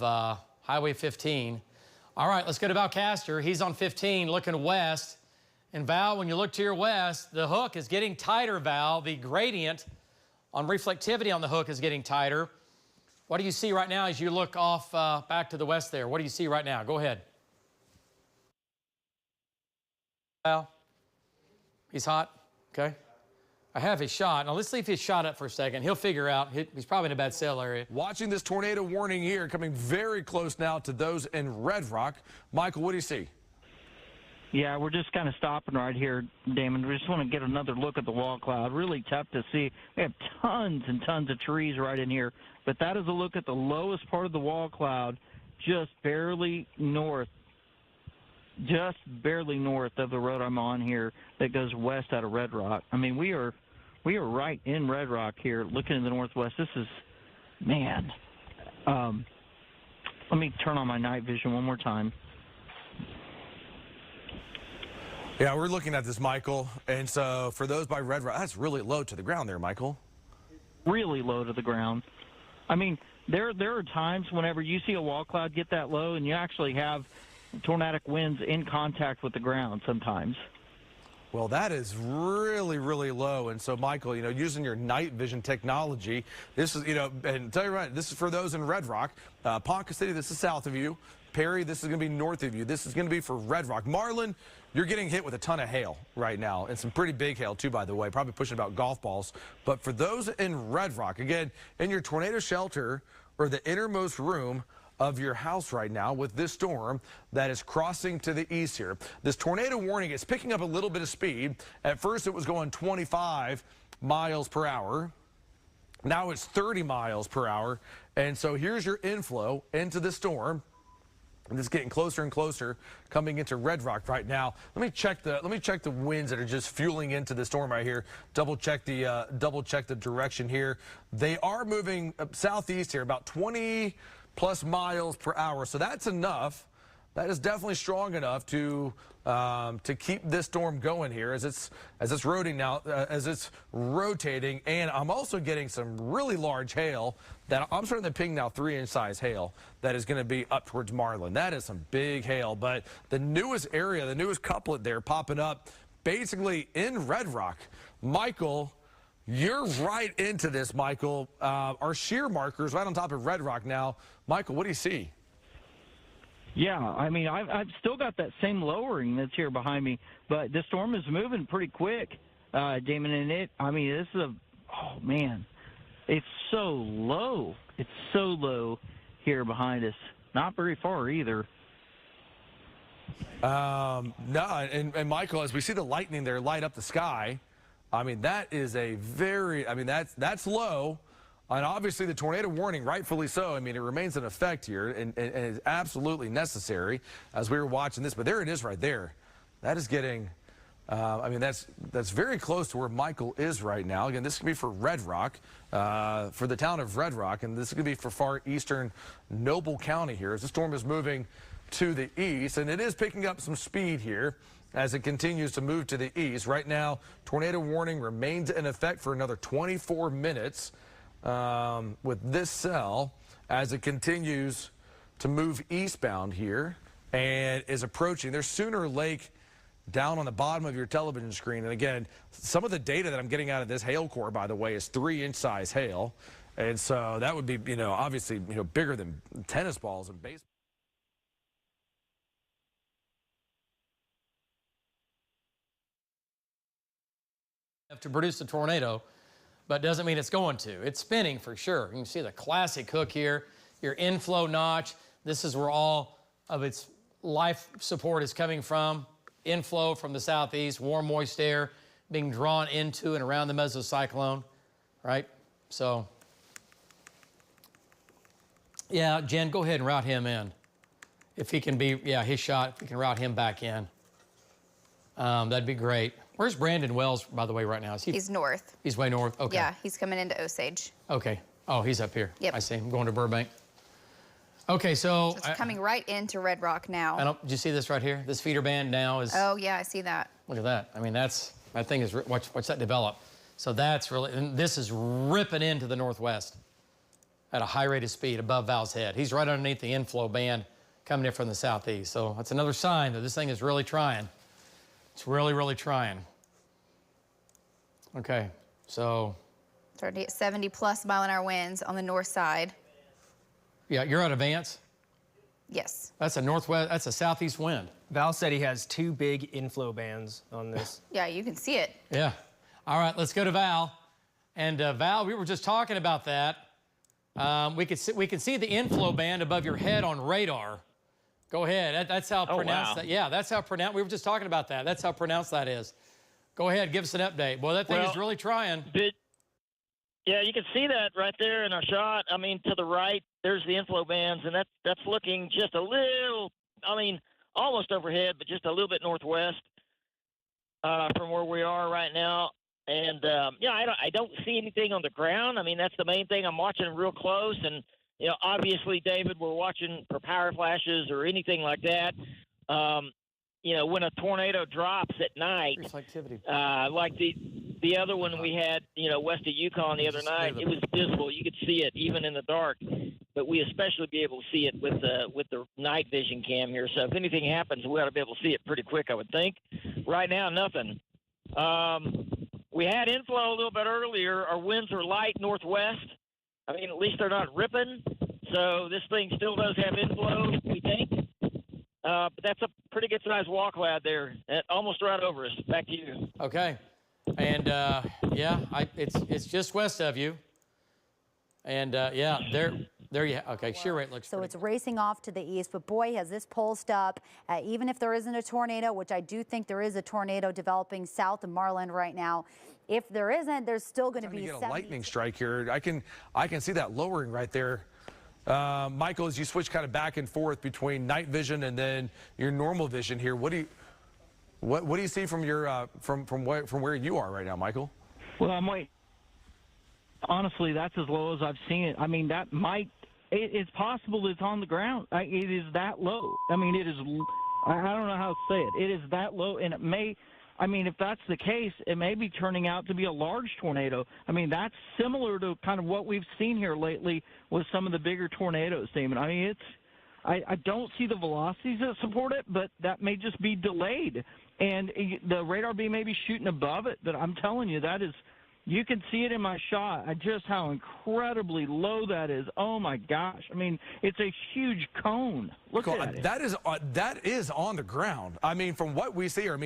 Highway 15. All right, let's go to Val Castor. He's on 15, looking west. And Val, when you look to your west, the hook is getting tighter, Val. The gradient on reflectivity on the hook is getting tighter. What do you see right now as you look off back to the west there? What do you see right now? Go ahead. Val, he's hot, okay? I have his shot. Now, let's leave his shot up for a second. He'll figure out. He's probably in a bad cell area. Watching this tornado warning here, coming very close now to those in Red Rock. Michael, what do you see? Yeah, we're just kind of stopping right here, Damon. We just want to get another look at the wall cloud. Really tough to see. We have tons and tons of trees right in here, but that is a look at the lowest part of the wall cloud, just barely north of the road I'm on here that goes west out of Red Rock. I mean, we are right in Red Rock here, looking in the northwest. This is, man. Let me turn on my night vision one more time. Yeah, we're looking at this, Michael. And so for those by Red Rock, that's really low to the ground there, Michael. Really low to the ground. I mean, there are times whenever you see a wall cloud get that low and you actually have tornadic winds in contact with the ground sometimes. Well, that is really, really low. And so, Michael, using your night vision technology, this is, and tell you right, this is for those in Red Rock. Ponca City, this is south of you. Perry, this is going to be north of you. This is going to be for Red Rock. Marlin, you're getting hit with a ton of hail right now, and some pretty big hail, too, by the way, probably pushing about golf balls. But for those in Red Rock, again, in your tornado shelter or the innermost room of your house right now with this storm that is crossing to the east here. This tornado warning is picking up a little bit of speed. At first, it was going 25 miles per hour. Now it's 30 miles per hour. And so here's your inflow into the storm. And it's getting closer and closer coming into Red Rock right now. Let me check the winds that are just fueling into the storm right here. Double check the direction here. They are moving southeast here, about 20 plus miles per hour. So that's enough. That is definitely strong enough to keep this storm going here as it's rotating. And I'm also getting some really large hail that I'm starting to ping now, 3-inch size hail that is going to be up towards Marlin. That is some big hail. But the newest area, the newest couplet there popping up basically in Red Rock. Michael, you're right into this, Michael. Our shear markers right on top of Red Rock now. Michael, what do you see? Yeah, I mean, I've still got that same lowering that's here behind me, but the storm is moving pretty quick, Damon, and this is oh, man, it's so low. It's so low here behind us. Not very far either. No, and Michael, as we see the lightning there light up the sky, I mean, that is that's low. And obviously the tornado warning, rightfully so. I mean, it remains in effect here and is absolutely necessary as we were watching this. But there it is right there. That is getting, that's very close to where Michael is right now. Again, this could be for Red Rock, for the town of Red Rock. And this could be for far eastern Noble County here as the storm is moving to the east. And it is picking up some speed here as it continues to move to the east. Right now, tornado warning remains in effect for another 24 minutes. With this cell as it continues to move eastbound here and is approaching. There's Sooner Lake down on the bottom of your television screen. And again, some of the data that I'm getting out of this hail core, by the way, is 3-inch size hail. And so that would be, obviously, bigger than tennis balls and baseball. To produce a tornado, but doesn't mean it's going to. It's spinning for sure. You can see the classic hook here, your inflow notch. This is where all of its life support is coming from. Inflow from the southeast, warm, moist air being drawn into and around the mesocyclone, right? So, yeah, Jen, go ahead and route him in. If he can be, his shot, if we can route him back in, that'd be great. Where's Brandon Wells, by the way, right now? He's north. He's way north? Okay. Yeah, he's coming into Osage. Okay. Oh, he's up here. Yep. I see him going to Burbank. Okay, so It's coming right into Red Rock now. Do you see this right here? This feeder band now is... Oh, yeah, I see that. Look at that. I mean, that thing is... Watch that develop. So that's really... And this is ripping into the northwest at a high rate of speed above Val's head. He's right underneath the inflow band coming in from the southeast. So that's another sign that this thing is really trying. It's really, really trying. Okay, so... 70+ mile-an-hour winds on the north side. Yeah, you're out of Vance? Yes. That's a northwest, that's a southeast wind. Val said he has 2 big inflow bands on this. Yeah, you can see it. Yeah. All right, let's go to Val. And Val, we were just talking about that. We can see the inflow band above your head on radar. Go ahead. That's how pronounced that. Yeah, that's how pronounced. We were just talking about that. That's how pronounced that is. Go ahead, give us an update. Boy, that thing is really trying. Yeah, you can see that right there in our shot. I mean, to the right, there's the inflow bands, and that's looking just a little, almost overhead, but just a little bit northwest from where we are right now. And, I don't see anything on the ground. I mean, that's the main thing. I'm watching real close. And, obviously, David, we're watching for power flashes or anything like that. When a tornado drops at night, like the other one we had, west of Yukon the other night, it was visible. You could see it even in the dark, but we especially be able to see it with the night vision cam here. So if anything happens, we ought to be able to see it pretty quick, I would think. Right now, nothing. We had inflow a little bit earlier. Our winds are light northwest. I mean, at least they're not ripping. So this thing still does have inflow, we think. But that's a pretty good sized wall cloud there, almost right over us. Back to you. Okay. And it's just west of you. And there you okay, shear rate looks so pretty it's racing off to the east, but boy, has this pulsed up. Even if there isn't a tornado, which I do think there is a tornado developing south of Marland right now, if there isn't, there's still going to be a lightning strike here. I can see that lowering right there. Michael, as you switch kind of back and forth between night vision and then your normal vision here, what do you see from your from where you are right now, Michael? Well, I'm waiting. Honestly, that's as low as I've seen it. I mean, it's possible that it's on the ground. It is that low. I mean, it is, I don't know how to say it. It is that low, and it may, if that's the case, it may be turning out to be a large tornado. I mean, that's similar to kind of what we've seen here lately with some of the bigger tornadoes, Damon. I mean, I don't see the velocities that support it, but that may just be delayed. And the radar beam may be shooting above it, but I'm telling you, that is, you can see it in my shot. Just how incredibly low that is. Oh my gosh! I mean, it's a huge cone. Look at it. That is on the ground. I mean, from what we see here,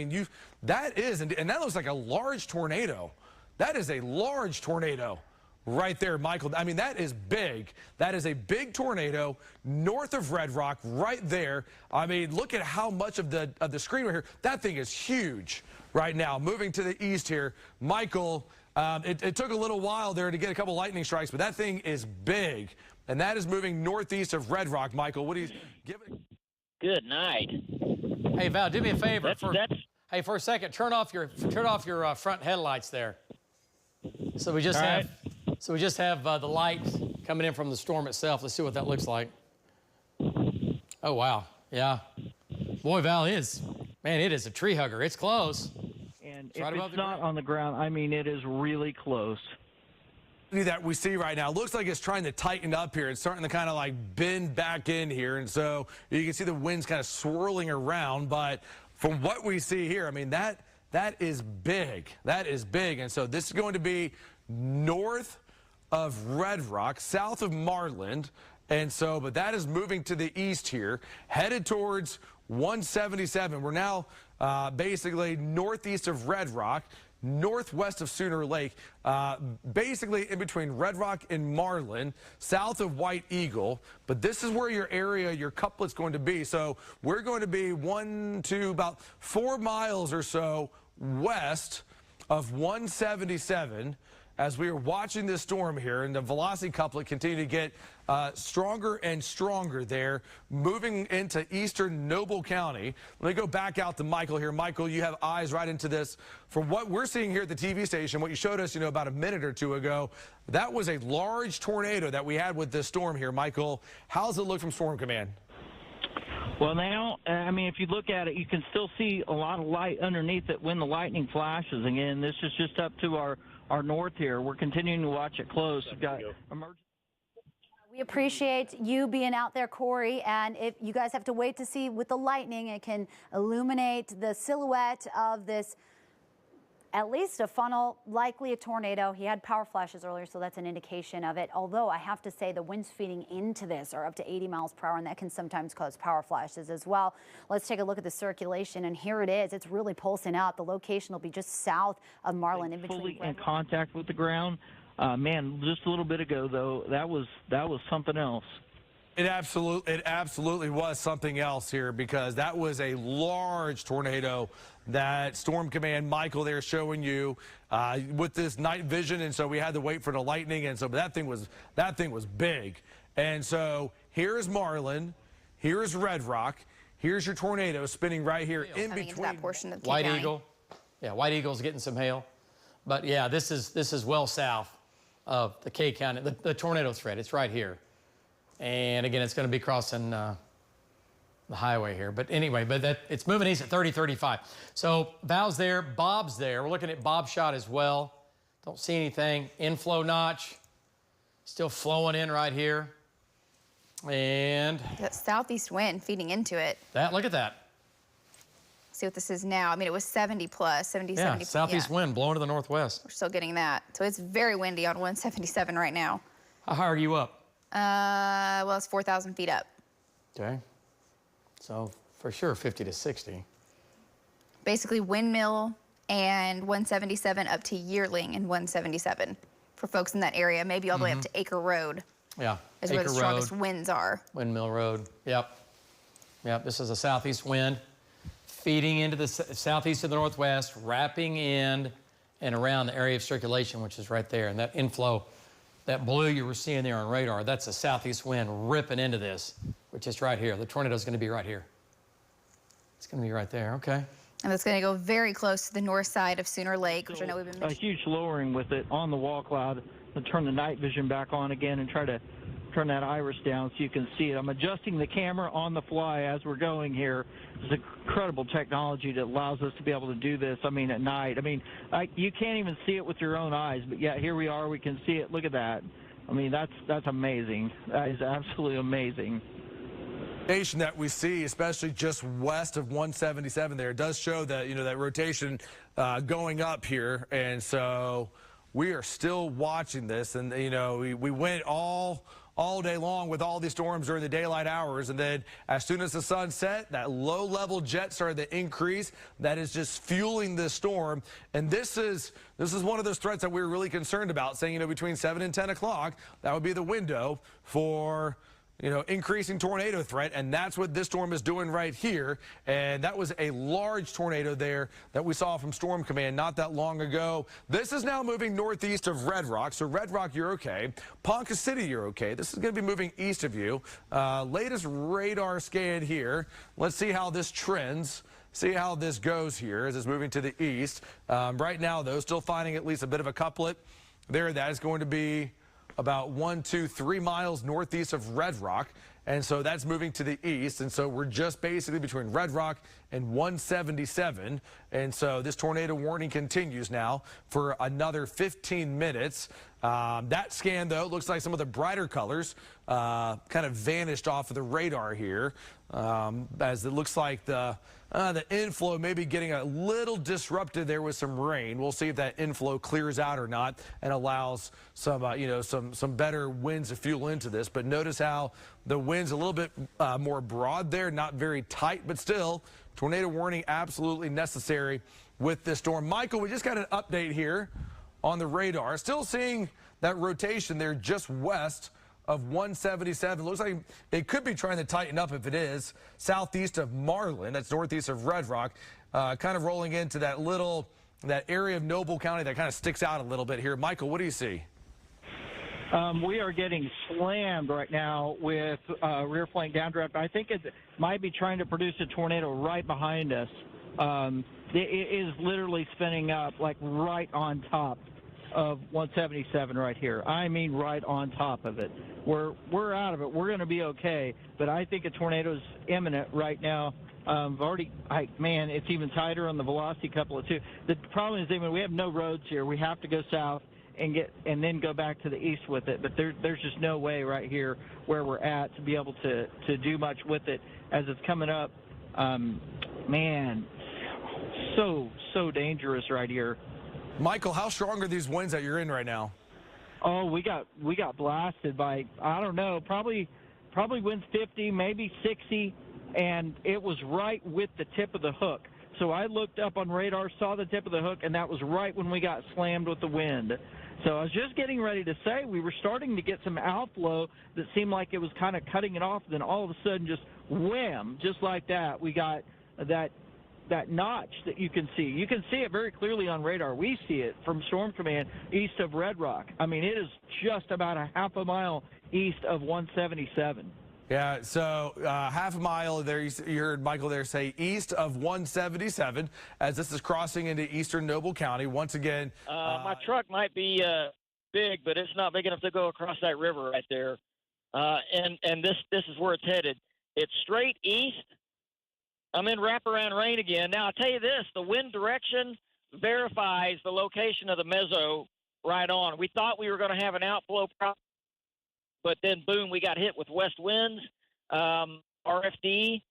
that is, and that looks like a large tornado. That is a large tornado right there, Michael. I mean, that is big. That is a big tornado north of Red Rock, right there. I mean, look at how much of the screen right here. That thing is huge right now. Moving to the east here, Michael. It took a little while there to get a couple lightning strikes, but that thing is big, and that is moving northeast of Red Rock. Michael, what do you give it? Good night. Hey Val, do me a favor. Hey, for a second, turn off your front headlights there. So we just have the light coming in from the storm itself. Let's see what that looks like. Oh wow, yeah. Boy, Val it is a tree hugger. It's close. And if it's not on the ground, it is really close. That we see right now looks like it's trying to tighten up here. It's starting to kind of like bend back in here, and so you can see the winds kind of swirling around. But from what we see here, that is big. That is big, and so this is going to be north of Red Rock, south of Marland. And so, but that is moving to the east here, headed towards 177. We're now basically northeast of Red Rock, northwest of Sooner Lake, basically in between Red Rock and Marlin, south of White Eagle. But this is where your area, your couplet's going to be. So we're going to be about 4 miles or so west of 177 as we are watching this storm here, and the velocity couplet continue to get stronger and stronger there, moving into eastern Noble County. Let me go back out to Michael here. Michael, you have eyes right into this. From what we're seeing here at the TV station, what you showed us, about a minute or two ago, that was a large tornado that we had with this storm here. Michael, how's it look from Storm Command? Well, now, I mean, if you look at it, you can still see a lot of light underneath it when the lightning flashes. Again, this is just up to our north here. We're continuing to watch it close. We've got emergency. We appreciate you being out there, Corey, and if you guys have to wait to see with the lightning, it can illuminate the silhouette of this, at least a funnel, likely a tornado. He had power flashes earlier, so that's an indication of it. Although I have to say the winds feeding into this are up to 80 miles per hour, and that can sometimes cause power flashes as well. Let's take a look at the circulation, and here it is. It's really pulsing out. The location will be just south of Marlin, in between. Fully in contact with the ground. Man, just a little bit ago, though, that was something else. It absolutely was something else here, because that was a large tornado that Storm Command Michael there showing you with this night vision, and so we had to wait for the lightning, and so that thing was big. And so here's Marlin, here's Red Rock, here's your tornado spinning right here in between that portion of White Eagle. Yeah, White Eagle's getting some hail, but yeah, this is well south of the K County, the tornado threat. It's right here. And again, it's going to be crossing the highway here. But anyway, it's moving east at 30, 35. So Val's there, Bob's there. We're looking at Bob's shot as well. Don't see anything. Inflow notch still flowing in right here. And that southeast wind feeding into it. Look at that. See what this is now. I mean, it was 70 plus, 70, yeah, 70. Southeast wind blowing to the northwest. We're still getting that. So it's very windy on 177 right now. How high are you up? Well, it's 4,000 feet up. Okay. So for sure, 50 to 60. Basically Windmill and 177 up to Yearling and 177 for folks in that area, maybe all the way up to Acre Road. Yeah. Is where the strongest winds are. Windmill Road. Yep. Yep. This is a southeast wind feeding into the southeast of the northwest, wrapping in and around the area of circulation, which is right there. And that inflow, that blue you were seeing there on radar, that's a southeast wind ripping into this, which is right here. The tornado's going to be right here. It's going to be right there. Okay. And it's going to go very close to the north side of Sooner Lake, which I know we've been mentioning. A huge lowering with it on the wall cloud. I'll turn the night vision back on again and try to turn that iris down so you can see it. I'm adjusting the camera on the fly as we're going here. It's incredible technology that allows us to be able to do this, I mean, at night. I mean, you can't even see it with your own eyes, but yeah, here we are. We can see it. Look at that. I mean, that's amazing. That is absolutely amazing. Rotation that we see, especially just west of 177 there, does show that, that rotation going up here. And so we are still watching this. And, we went all day long with all these storms during the daylight hours, and then as soon as the sun set, that low-level jet started to increase. That is just fueling this storm, and this is one of those threats that we were really concerned about, saying between 7 and 10 o'clock that would be the window for increasing tornado threat, and that's what this storm is doing right here. And that was a large tornado there that we saw from Storm Command not that long ago. This is now moving northeast of Red Rock. So Red Rock, you're okay. Ponca City, you're okay. This is going to be moving east of you. Latest radar scan here. Let's see how this trends. See how this goes here as it's moving to the east. Right now, though, still finding at least a bit of a couplet there. That is going to be about 1, 2, 3 miles northeast of Red Rock. And so that's moving to the east. And so we're just basically between Red Rock and 177. And so this tornado warning continues now for another 15 minutes. That scan, though, looks like some of the brighter colors kind of vanished off of the radar here, as it looks like the inflow may be getting a little disrupted there with some rain. We'll see if that inflow clears out or not and allows some, some better winds to fuel into this. But notice how the wind's a little bit more broad there, not very tight, but still tornado warning absolutely necessary with this storm. Michael, we just got an update here on the radar. Still seeing that rotation there just west of 177. Looks like it could be trying to tighten up if it is. Southeast of Marlin, that's northeast of Red Rock, kind of rolling into that area of Noble County that kind of sticks out a little bit here. Michael, what do you see? We are getting slammed right now with rear flank downdraft. I think it might be trying to produce a tornado right behind us. It is literally spinning up like right on top of 177 right here. I mean right on top of it. We're out of it. We're going to be okay, but I think a tornado's imminent right now. Man, it's even tighter on the velocity couple of two. The problem is, we have no roads here. We have to go south and then go back to the east with it. But there's just no way right here where we're at to be able to do much with it as it's coming up. Man, so dangerous right here. Michael, how strong are these winds that you're in right now? Oh, we got blasted by, I don't know, probably winds 50, maybe 60, and it was right with the tip of the hook. So I looked up on radar, saw the tip of the hook, and that was right when we got slammed with the wind. So I was just getting ready to say we were starting to get some outflow that seemed like it was kind of cutting it off. Then all of a sudden, just wham, just like that, we got that notch that you can see. You can see it very clearly on radar. We see it from Storm Command east of Red Rock. I mean, it is just about a half a mile east of 177. Yeah, so half a mile there, you heard Michael there say east of 177 as this is crossing into eastern Noble County. Once again, my truck might be big, but it's not big enough to go across that river right there. And this is where it's headed. It's straight east. I'm in wraparound rain again. Now, I'll tell you this, the wind direction verifies the location of the meso right on. We thought we were going to have an outflow problem, but then, boom, we got hit with west winds, RFD,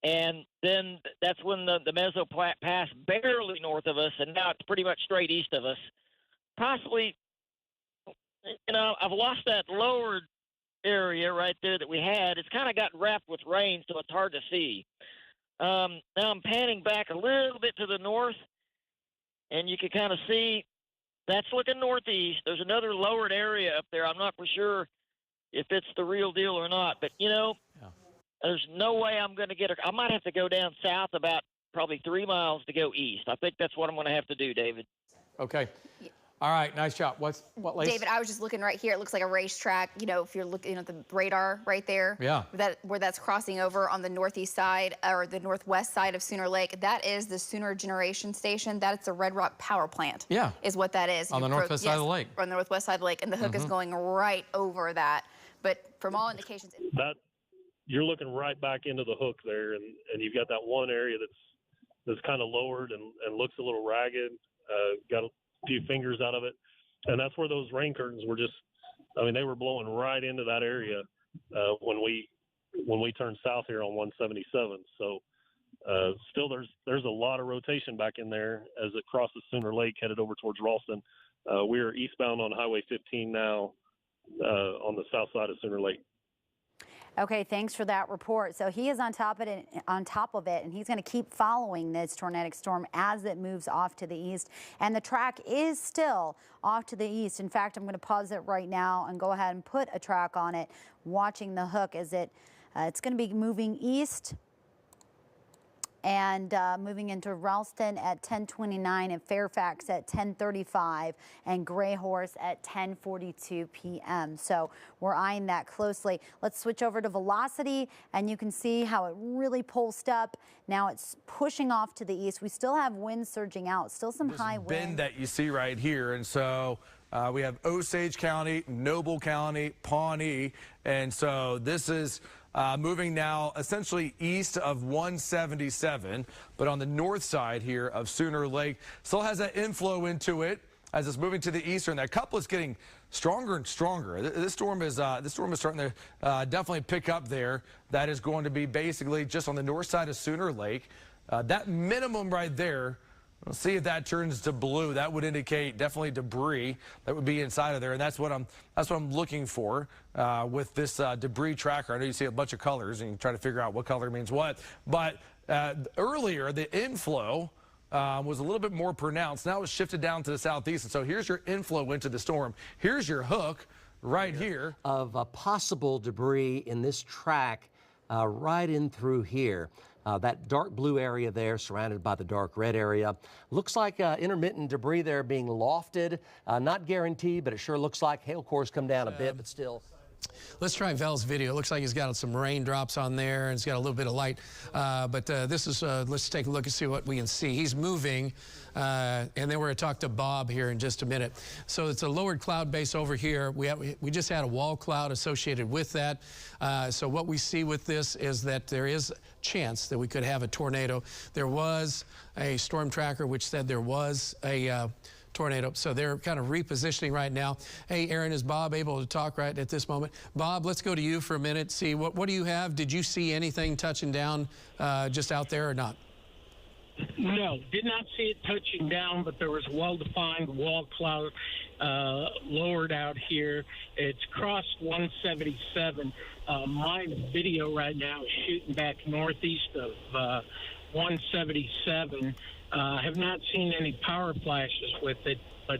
and then that's when the meso passed barely north of us, and now it's pretty much straight east of us. Possibly, I've lost that lower area right there that we had. It's kind of got wrapped with rain, so it's hard to see. Now I'm panning back a little bit to the north, and you can kind of see that's looking northeast. There's another lowered area up there. I'm not for sure if it's the real deal or not, but, there's no way I'm going to get I might have to go down south about probably 3 miles to go east. I think that's what I'm going to have to do, David. Okay. All right, nice job. What, Lace? David, I was just looking right here. It looks like a racetrack. If you're looking at the radar right there, yeah, where that's crossing over on the northeast side or the northwest side of Sooner Lake, that is the Sooner Generation Station. That's the Red Rock Power Plant. Yeah, is what that is. On the northwest side of the lake. On the northwest side of the lake, and the hook is going right over that. But from all indications, you're looking right back into the hook there, and you've got that one area that's kind of lowered and looks a little ragged. Got a few fingers out of it, and that's where those rain curtains were they were blowing right into that area when we turned south here on 177. So still there's a lot of rotation back in there as it crosses Sooner Lake headed over towards Ralston. We are eastbound on Highway 15 now on the south side of Sooner Lake. Okay, thanks for that report. So he is on top of it, and he's going to keep following this tornadic storm as it moves off to the east. And the track is still off to the east. In fact, I'm going to pause it right now and go ahead and put a track on it, watching the hook as it's going to be moving east and moving into Ralston at 10:29 and Fairfax at 10:35 and Gray Horse at 10:42 p.m. So we're eyeing that closely. Let's switch over to velocity, and you can see how it really pulsed up. Now it's pushing off to the east. We still have winds surging out, still some high winds. Bend that you see right here, and so we have Osage County, Noble County, Pawnee, and so this is moving now essentially east of 177, but on the north side here of Sooner Lake. Still has that inflow into it as it's moving to the eastern. That couple is getting stronger and stronger. This storm is starting to definitely pick up there. That is going to be basically just on the north side of Sooner Lake. That minimum right there. Let's see if that turns to blue. That would indicate definitely debris that would be inside of there, and that's what I'm looking for with this debris tracker. I know you see a bunch of colors and you try to figure out what color means what. But earlier, the inflow was a little bit more pronounced. Now it's shifted down to the southeast, and so here's your inflow into the storm. Here's your hook right here of possible debris in this track right in through here. That dark blue area there surrounded by the dark red area. Looks like intermittent debris there being lofted. Not guaranteed, but it sure looks like hail cores come down a bit, but still. Let's try Val's video. It looks like he's got some raindrops on there, and it's got a little bit of light. This is, let's take a look and see what we can see. He's moving, and then we're going to talk to Bob here in just a minute. So it's a lowered cloud base over here. We just had a wall cloud associated with that. So what we see with this is that there is chance that we could have a tornado. There was a storm tracker which said there was a tornado. So they're kind of repositioning right now. Hey, Aaron, is Bob able to talk right at this moment? Bob, let's go to you for a minute. See, what do you have? Did you see anything touching down just out there or not? No, did not see it touching down, but there was a well-defined wall cloud lowered out here. It's crossed 177. My video right now is shooting back northeast of 177. Have not seen any power flashes with it, but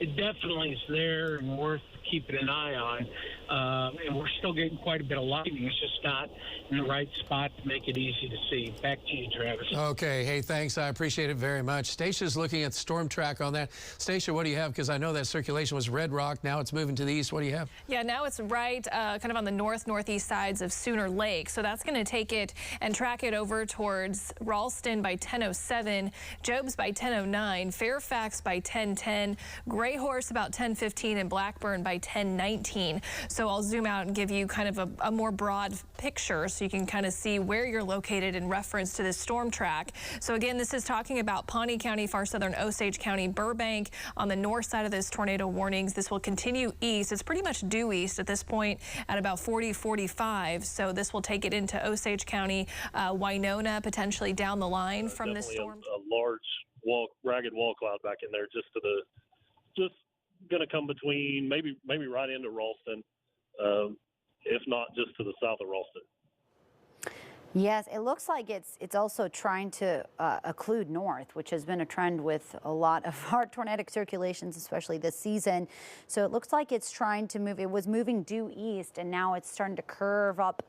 it definitely is there and worth keeping an eye on. And we're still getting quite a bit of lightning. It's just not in the right spot to make it easy to see. Back to you, Travis. Okay. Hey, thanks. I appreciate it very much. Stacia's looking at the storm track on that. Stacia, what do you have? Because I know that circulation was Red Rock. Now it's moving to the east. What do you have? Yeah, now it's right kind of on the northeast sides of Sooner Lake. So that's going to take it and track it over towards Ralston by 10:07, Jobs by 10:09, Fairfax by 10:10, Gray Horse about 10:15, and Blackburn by 10:19. So I'll zoom out and give you kind of a more broad picture so you can kind of see where you're located in reference to this storm track. So again, this is talking about Pawnee County, far southern Osage County, Burbank on the north side of this tornado warnings. This will continue east. It's pretty much due east at this point at about 40-45. So this will take it into Osage County, Winona, potentially down the line from this storm. A large ragged wall cloud back in there, just going to come between maybe right into Ralston, if not just to the south of Ralston. Yes, it looks like it's also trying to occlude north, which has been a trend with a lot of our tornadic circulations, especially this season. So it looks like it's trying to move. It was moving due east, and now it's starting to curve up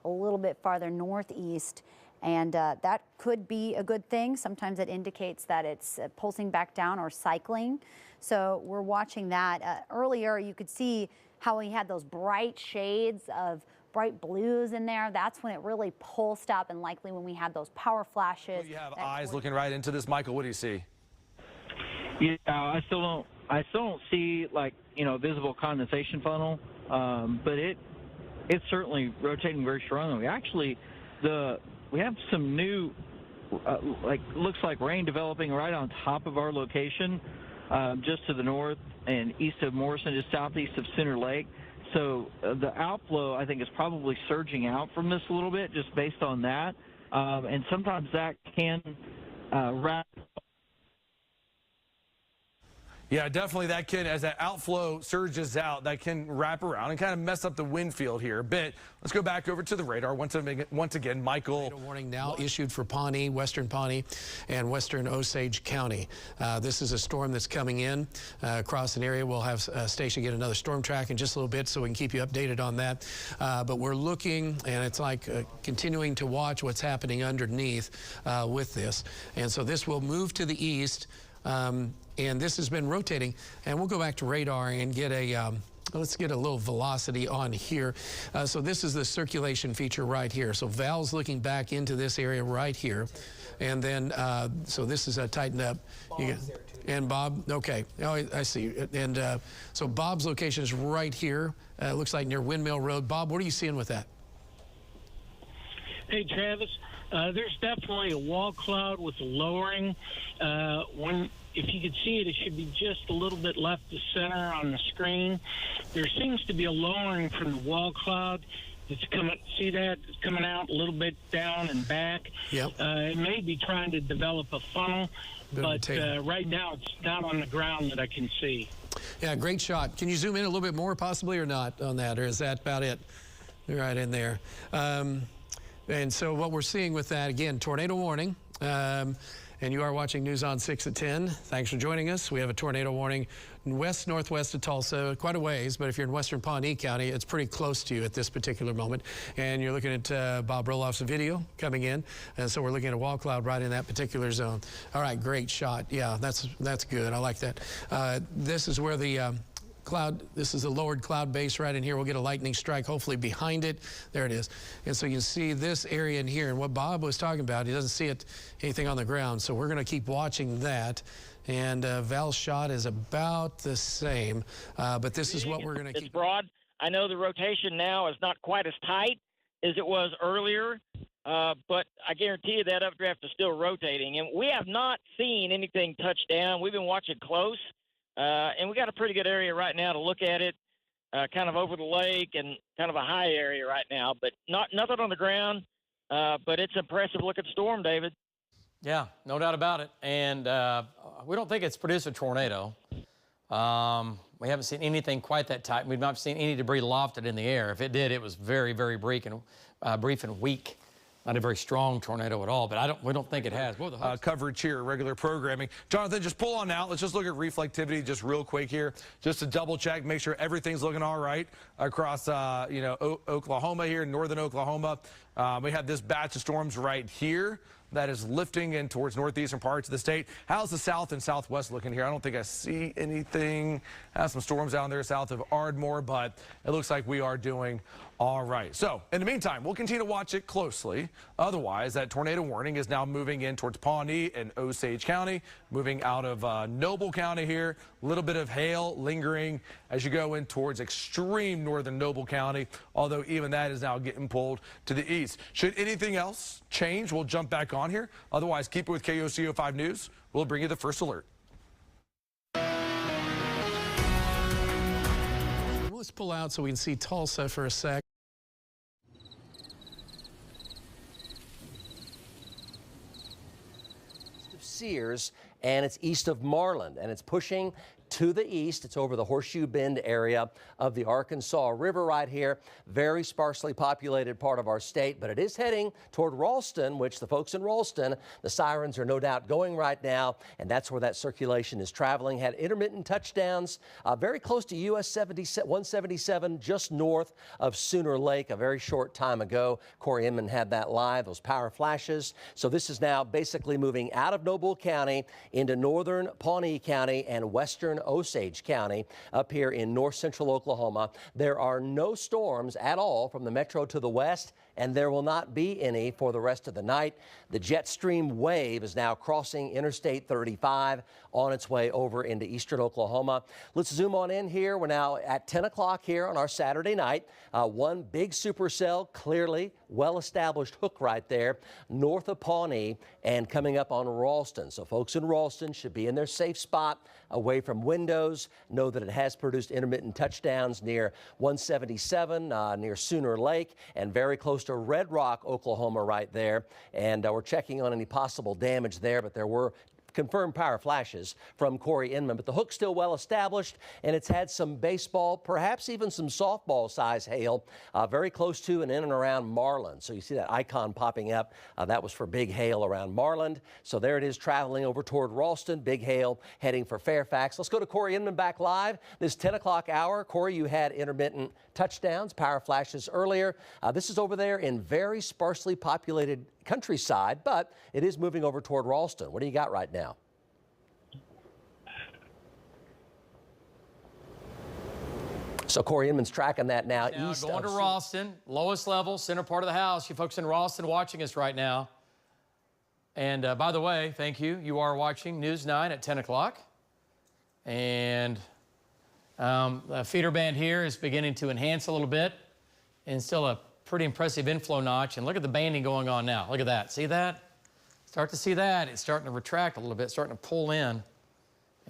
a little bit farther northeast. And that could be a good thing. Sometimes it indicates that it's pulsing back down or cycling. So we're watching that. Earlier, you could see how he had those bright shades of bright blues in there. That's when it really pulsed up, and likely when we had those power flashes. You have eyes looking right into this, Michael. What do you see? Yeah, I still don't see, like, visible condensation funnel, but it's certainly rotating very strongly. Actually, we have some new, looks like rain developing right on top of our location, just to the north and east of Morrison, just southeast of Center Lake. So the outflow, I think, is probably surging out from this a little bit, just based on that. And sometimes that can wrap. Yeah, definitely that can, as that outflow surges out, that can wrap around and kind of mess up the wind field here a bit. Let's go back over to the radar. Once again, Michael. Tornado warning now issued for Pawnee, western Pawnee, and western Osage County. This is a storm that's coming in across an area. We'll have Stacia get another storm track in just a little bit so we can keep you updated on that. But we're looking, and it's like continuing to watch what's happening underneath with this. And so this will move to the east. And this has been rotating, and we'll go back to radar and get let's get a little velocity on here. So this is the circulation feature right here. So Val's looking back into this area right here. And then, so this is tightened up. And Bob, okay, oh, I see. And so Bob's location is right here. It looks like near Windmill Road. Bob, what are you seeing with that? Hey, Travis, there's definitely a wall cloud with lowering. When if you could see it, it should be just a little bit left of center on the screen. There seems to be a lowering from the wall cloud. It's coming. See that? It's coming out a little bit down and back. Yep. It may be trying to develop a funnel, but right now it's not on the ground that I can see. Yeah, great shot. Can you zoom in a little bit more possibly or not on that, or is that about it? Right in there. And so what we're seeing with that, again, tornado warning. And you are watching News on 6 at 10. Thanks for joining us. We have a tornado warning west-northwest of Tulsa, quite a ways, but if you're in western Pawnee County, it's pretty close to you at this particular moment. And you're looking at Bob Roloff's video coming in, and so we're looking at a wall cloud right in that particular zone. All right, great shot. Yeah, that's good. I like that. This is where the cloud, this is a lowered cloud base right in here. We'll get a lightning strike hopefully behind it. There it is. And so you can see this area in here, and what Bob was talking about, he doesn't see anything on the ground, so we're going to keep watching that. And Val's shot is about the same, but this is what we're going to keep. It's broad. I know the rotation now is not quite as tight as it was earlier, but I guarantee you that updraft is still rotating. And we have not seen anything touch down. We've been watching close. And we got a pretty good area right now to look at it, kind of over the lake and kind of a high area right now, but nothing on the ground. But it's impressive looking storm, David. Yeah, no doubt about it. And we don't think it's produced a tornado. We haven't seen anything quite that tight. We've not seen any debris lofted in the air. If it did, it was very, very brief and weak. Not a very strong tornado at all, but we don't think it has. Coverage here, regular programming. Jonathan, just pull on out. Let's just look at reflectivity just real quick here, just to double check, make sure everything's looking all right across, Oklahoma here, northern Oklahoma. We have this batch of storms right here that is lifting in towards northeastern parts of the state. How's the south and southwest looking here? I don't think I see anything. Have some storms down there south of Ardmore, but it looks like we are doing all right. So in the meantime, we'll continue to watch it closely. Otherwise, that tornado warning is now moving in towards Pawnee and Osage County, moving out of Noble County here. A little bit of hail lingering as you go in towards extreme northern Noble County, although even that is now getting pulled to the east. Should anything else change, we'll jump back on here. Otherwise, keep it with KOCO 5 News. We'll bring you the first alert. Let's pull out so we can see Tulsa for a sec. Sears, and it's east of Marland, and it's pushing to the east. It's over the Horseshoe Bend area of the Arkansas River right here. Very sparsely populated part of our state, but it is heading toward Ralston, which the folks in Ralston, the sirens are no doubt going right now, and that's where that circulation is traveling. Had intermittent touchdowns very close to US 177, just north of Sooner Lake a very short time ago. Corey Inman had that live, those power flashes. So this is now basically moving out of Noble County into northern Pawnee County and western Osage County up here in north central Oklahoma. There are no storms at all from the metro to the west, and there will not be any for the rest of the night. The jet stream wave is now crossing Interstate 35 on its way over into eastern Oklahoma. Let's zoom on in here. We're now at 10 o'clock here on our Saturday night. One big supercell, clearly well-established hook right there north of Pawnee and coming up on Ralston. So folks in Ralston should be in their safe spot away from windows. Know that it has produced intermittent touchdowns near 177, near Sooner Lake, and very close to Red Rock, Oklahoma right there. And we're checking on any possible damage there, but there were confirmed power flashes from Corey Inman, but the hook's still well established, and it's had some baseball, perhaps even some softball size hail very close to and in and around Marland. So you see that icon popping up. That was for big hail around Marland. So there it is traveling over toward Ralston. Big hail heading for Fairfax. Let's go to Corey Inman back live. This 10 o'clock hour. Corey, you had intermittent touchdowns, power flashes earlier. This is over there in very sparsely populated countryside, but it is moving over toward Ralston. What do you got right now? So Corey Inman's tracking that now east going to Ralston, lowest level, center part of the house. You folks in Ralston watching us right now. And by the way, thank you. You are watching News 9 at 10 o'clock. And the feeder band here is beginning to enhance a little bit, and still a pretty impressive inflow notch. And look at the banding going on now. Look at that. See that? Start to see that. It's starting to retract a little bit, starting to pull in.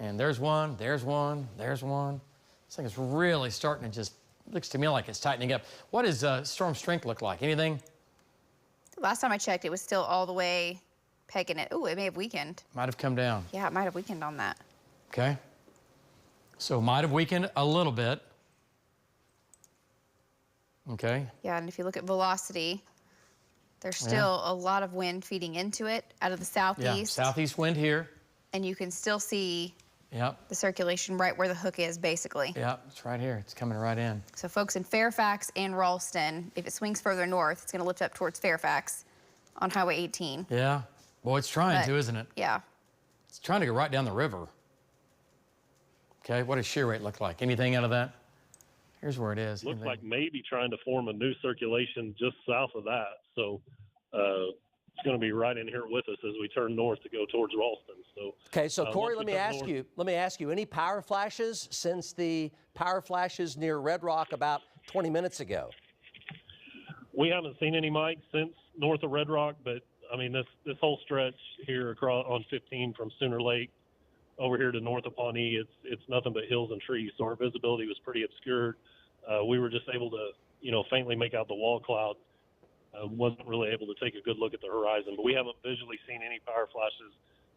And there's one, there's one, there's one. This thing is really starting to just, looks to me like it's tightening up. What does storm strength look like? Anything? Last time I checked, it was still all the way pegging it. Oh, it may have weakened. Might have come down. Yeah, it might have weakened on that. Okay. So might have weakened a little bit. Okay. Yeah, and if you look at velocity, there's still a lot of wind feeding into it out of the southeast. Yeah, southeast wind here. And you can still see Yep. the circulation right where the hook is, basically. Yep, it's right here. It's coming right in. So folks in Fairfax and Ralston, if it swings further north, it's going to lift up towards Fairfax on Highway 18. Yeah. Boy, it's trying to, isn't it? Yeah. It's trying to go right down the river. Okay, what does shear rate look like? Anything out of that? Here's where it is. Looks like maybe trying to form a new circulation just south of that. So it's going to be right in here with us as we turn north to go towards Ralston. So okay, so Corey, let me ask you, any power flashes since the power flashes near Red Rock about 20 minutes ago? We haven't seen any, Mike, since north of Red Rock, but I mean this whole stretch here across on 15 from Sooner Lake over here to north of Pawnee, it's nothing but hills and trees. So our visibility was pretty obscured. We were just able to, faintly make out the wall cloud. Wasn't really able to take a good look at the horizon, but we haven't visually seen any power flashes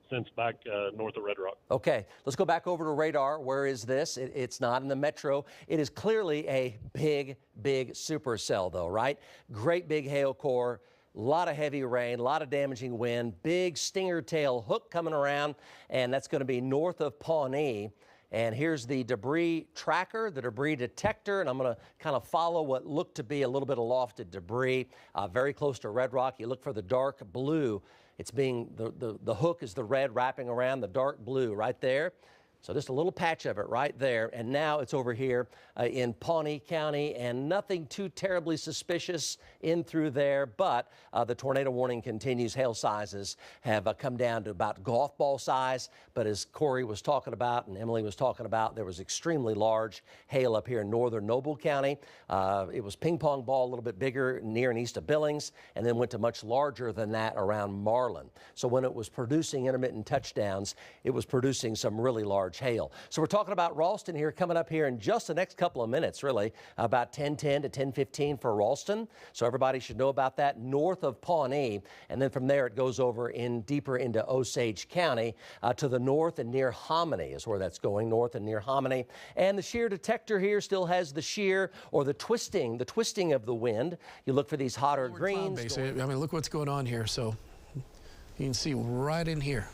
since back north of Red Rock. Okay, let's go back over to radar. Where is this? It's not in the metro. It is clearly a big, big supercell, though, right? Great big hail core. A lot of heavy rain, a lot of damaging wind, big stinger tail hook coming around, and that's going to be north of Pawnee. And here's the debris tracker, the debris detector, and I'm going to kind of follow what looked to be a little bit of lofted debris very close to Red Rock. You look for the dark blue. It's being, the hook is the red wrapping around the dark blue right there. So just a little patch of it right there. And now it's over here in Pawnee County, and nothing too terribly suspicious in through there. But the tornado warning continues. Hail sizes have come down to about golf ball size. But as Corey was talking about and Emily was talking about, there was extremely large hail up here in northern Noble County. It was ping pong ball, a little bit bigger near and east of Billings, and then went to much larger than that around Marlin. So when it was producing intermittent touchdowns, it was producing some really large hail. So we're talking about Ralston here coming up here in just the next couple of minutes, really, about 10:10 to 10:15 for Ralston. So everybody should know about that north of Pawnee. And then from there, it goes over in deeper into Osage County to the north and near Hominy is where that's going, north and near Hominy. And the shear detector here still has the shear or the twisting of the wind. You look for these hotter greens. I mean, look what's going on here. So you can see right in here.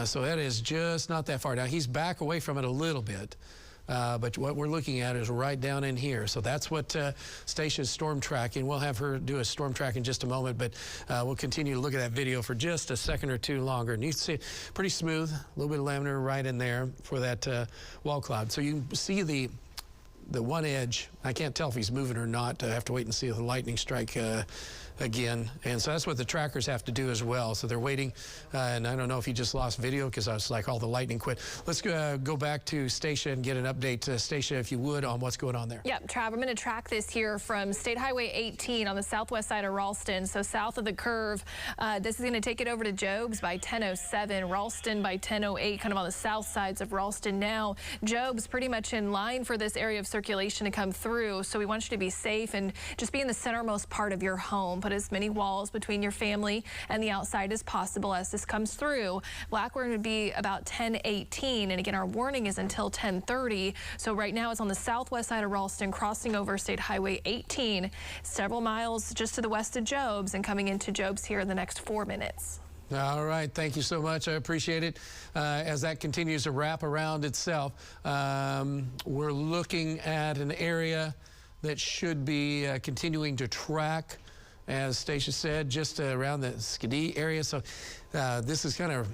So that is just not that far. Now, he's back away from it a little bit, but what we're looking at is right down in here. So that's what Stacia's storm tracking. We'll have her do a storm track in just a moment, but we'll continue to look at that video for just a second or two longer. And you can see pretty smooth, a little bit of laminar right in there for that wall cloud. So you can see the one edge. I can't tell if he's moving or not. I have to wait and see the lightning strike again. And so that's what the trackers have to do as well. So they're waiting. And I don't know if he just lost video because I was like, all the lightning quit. Let's go back to Stacia and get an update. Stacia, if you would, on what's going on there. Yep, Trav, I'm going to track this here from State Highway 18 on the southwest side of Ralston. So south of the curve, this is going to take it over to Jobs by 10:07, Ralston by 10:08, kind of on the south sides of Ralston now. Jobs pretty much in line for this area of circulation to come through. So we want you to be safe and just be in the centermost part of your home. Put as many walls between your family and the outside as possible as this comes through. Blackburn would be about 10:18, and again, our warning is until 10:30. So right now it's on the southwest side of Ralston, crossing over State Highway 18, several miles just to the west of Jobs, and coming into Jobs here in the next 4 minutes. All right, thank you so much. I appreciate it. As that continues to wrap around itself, we're looking at an area that should be continuing to track, as Stacia said, just around the Skidee area. So this is kind of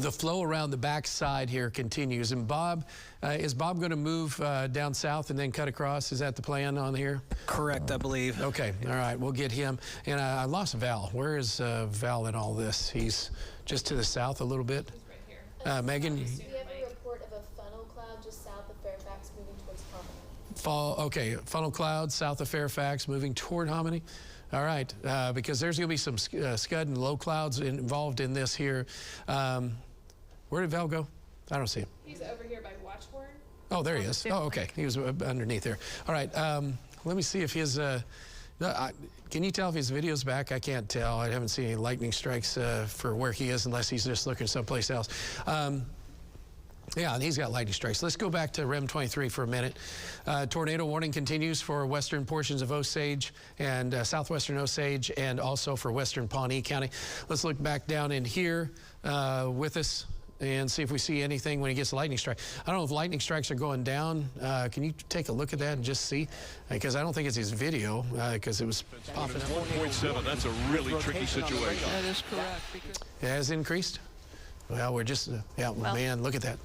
the flow around the back side here continues. And Bob, is Bob going to move down south and then cut across? Is that the plan on here? Correct, I believe. Okay, all right, we'll get him. And I lost Val. Where is Val in all this? He's just to the south a little bit. Megan? We have a report of a funnel cloud just south of Fairfax moving towards Hominy. Okay, funnel cloud south of Fairfax moving toward Hominy. All right, because there's going to be some scud and low clouds involved in this here. Where did Val go? I don't see him. He's over here by Watchhorn. Oh, there he is. Oh, okay. He was underneath there. All right. Let me see if his. Can you tell if his video's back? I can't tell. I haven't seen any lightning strikes for where he is, unless he's just looking someplace else. Yeah, and he's got lightning strikes. Let's go back to REM 23 for a minute. Tornado warning continues for western portions of Osage and southwestern Osage, and also for western Pawnee County. Let's look back down in here with us and see if we see anything when he gets a lightning strike. I don't know if lightning strikes are going down. Can you take a look at that and just see? Because I don't think it's his video, because it was popping up. 1.7, that's a really tricky situation. That is correct. It has increased? Well, we're just, man, look at that.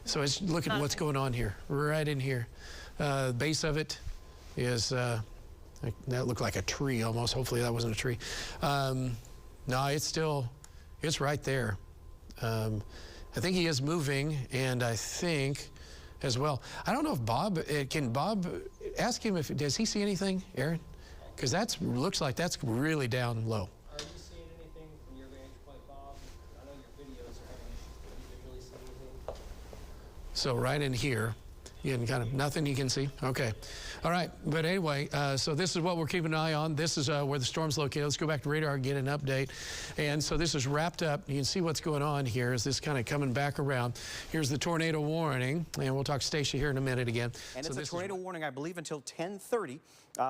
So look at what's going on here, right in here. Base of it is, that looked like a tree almost. Hopefully that wasn't a tree. No, it's right there. I think he is moving, and I think as well. I don't know if Bob, can Bob ask him does he see anything, Aaron? Because looks like that's really down low. Are you seeing anything from your vantage point, Bob? I know your videos are having issues. Can you visually see anything? So right in here, you can kind of nothing you can see. Okay. All right. But anyway, so this is what we're keeping an eye on. This is where the storm's located. Let's go back to radar and get an update. And so this is wrapped up. You can see what's going on here as this kind of coming back around. Here's the tornado warning. And we'll talk to Stacia here in a minute again. And it's a tornado warning, I believe, until 10:30.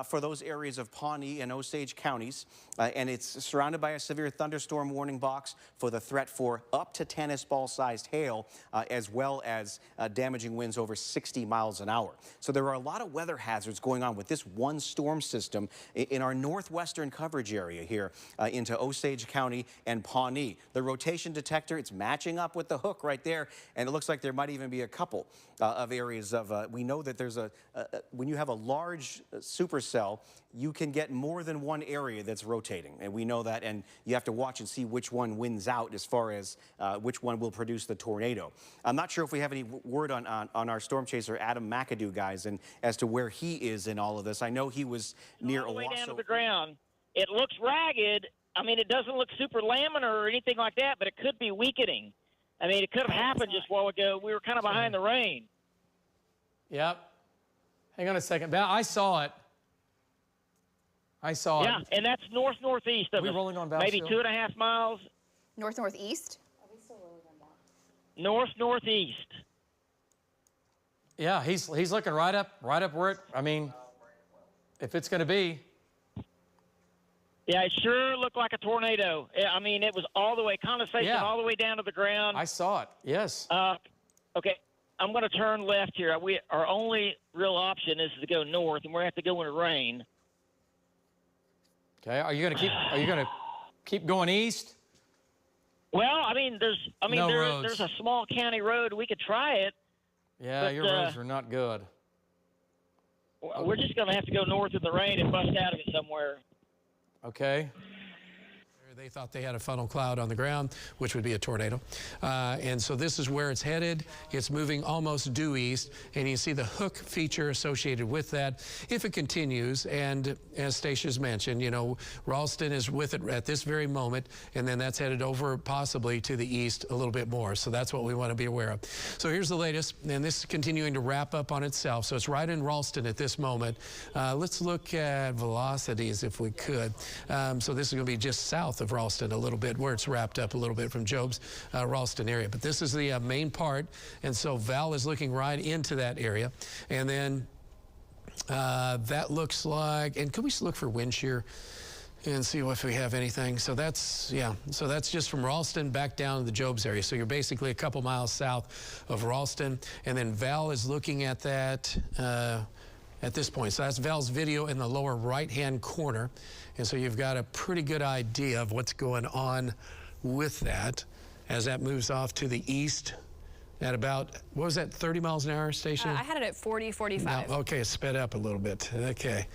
For those areas of Pawnee and Osage counties. And it's surrounded by a severe thunderstorm warning box for the threat for up to tennis ball-sized hail, as well as damaging winds over 60 miles an hour. So there are a lot of weather hazards going on with this one storm system in our northwestern coverage area here into Osage County and Pawnee. The rotation detector, it's matching up with the hook right there, and it looks like there might even be a couple of areas of, we know that there's when you have a large supercell, you can get more than one area that's rotating, and we know that, and you have to watch and see which one wins out as far as which one will produce the tornado. I'm not sure if we have any word on our storm chaser Adam McAdoo, guys, and as to where he is in all of this. I know he was near all the way down to the ground. It looks ragged. I mean, it doesn't look super laminar or anything like that, but it could be weakening. I mean, it could have happened just a while ago. We were kind of behind the rain. Yep. Hang on a second. Val, I saw it. Yeah, and that's north-northeast of us. Are we rolling on Val maybe still? 2.5 miles. North-northeast? North-northeast. Yeah, he's looking right up where it, I mean, if it's going to be. Yeah, it sure looked like a tornado. I mean, it was all the way, condensation all the way down to the ground. I saw it, yes. Okay, I'm going to turn left here. Our only real option is to go north, and we're going to have to go in the rain. Okay, are you going to keep going east? Well, I mean, there's a small county road. We could try it. Yeah, but, your roads are not good. We're just going to have to go north in the rain and bust out of it somewhere. Okay. They thought they had a funnel cloud on the ground, which would be a tornado. And so this is where it's headed. It's moving almost due east, and you see the hook feature associated with that if it continues. And as Stacia's mentioned, you know, Ralston is with it at this very moment, and then that's headed over possibly to the east a little bit more. So that's what we want to be aware of. So here's the latest, and this is continuing to wrap up on itself. So it's right in Ralston at this moment. Let's look at velocities if we could. So this is going to be just south of Ralston a little bit, where it's wrapped up a little bit from Job's Ralston area. But this is the main part, and so Val is looking right into that area. And then that looks like, and could we look for wind shear and see if we have anything? So that's, so that's just from Ralston back down to the Job's area. So you're basically a couple miles south of Ralston, and then Val is looking at that at this point. So that's Val's video in the lower right-hand corner. And so you've got a pretty good idea of what's going on with that as that moves off to the east at about, what was that, 30 miles an hour, Stacia? I had it at 40, 45. No, okay, it sped up a little bit. Okay.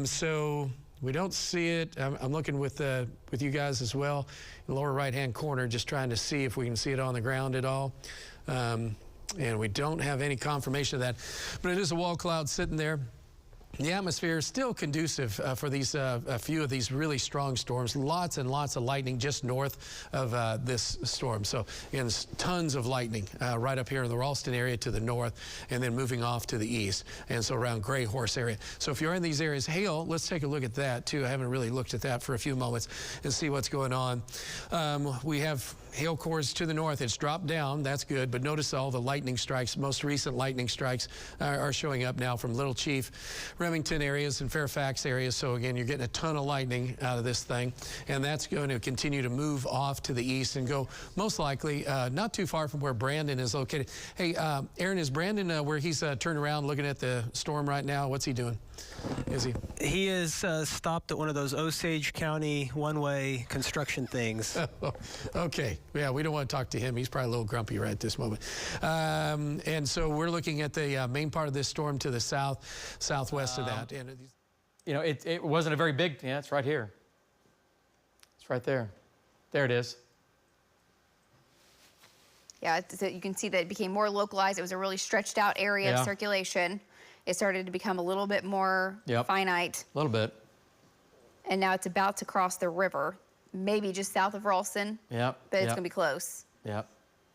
So we don't see it. I'm looking with you guys as well, in the lower right-hand corner, just trying to see if we can see it on the ground at all. And we don't have any confirmation of that. But it is a wall cloud sitting there. The atmosphere is still conducive for these a few of these really strong storms. Lots and lots of lightning just north of this storm. So again, tons of lightning right up here in the Ralston area to the north, and then moving off to the east, and so around Gray Horse area. So if you're in these areas, hail, let's take a look at that too. I haven't really looked at that for a few moments and see what's going on. We have hail cores to the north. It's dropped down. That's good. But notice all the lightning strikes, most recent lightning strikes are showing up now from Little Chief, Remington areas and Fairfax areas. So again, you're getting a ton of lightning out of this thing, and that's going to continue to move off to the east and go most likely not too far from where Brandon is located. Hey, Aaron, is Brandon where he's turned around looking at the storm right now? What's he doing? Is he? He is stopped at one of those Osage County one-way construction things. Okay. Yeah, we don't want to talk to him. He's probably a little grumpy right at this moment. And so we're looking at the main part of this storm to the southwest of that. And you know, it wasn't a very big, yeah, it's right here. It's right there. There it is. Yeah, so you can see that it became more localized. It was a really stretched out area of circulation. It started to become a little bit more finite. A little bit. And now it's about to cross the river, maybe just south of Ralston. Yep. But it's going to be close. Yep.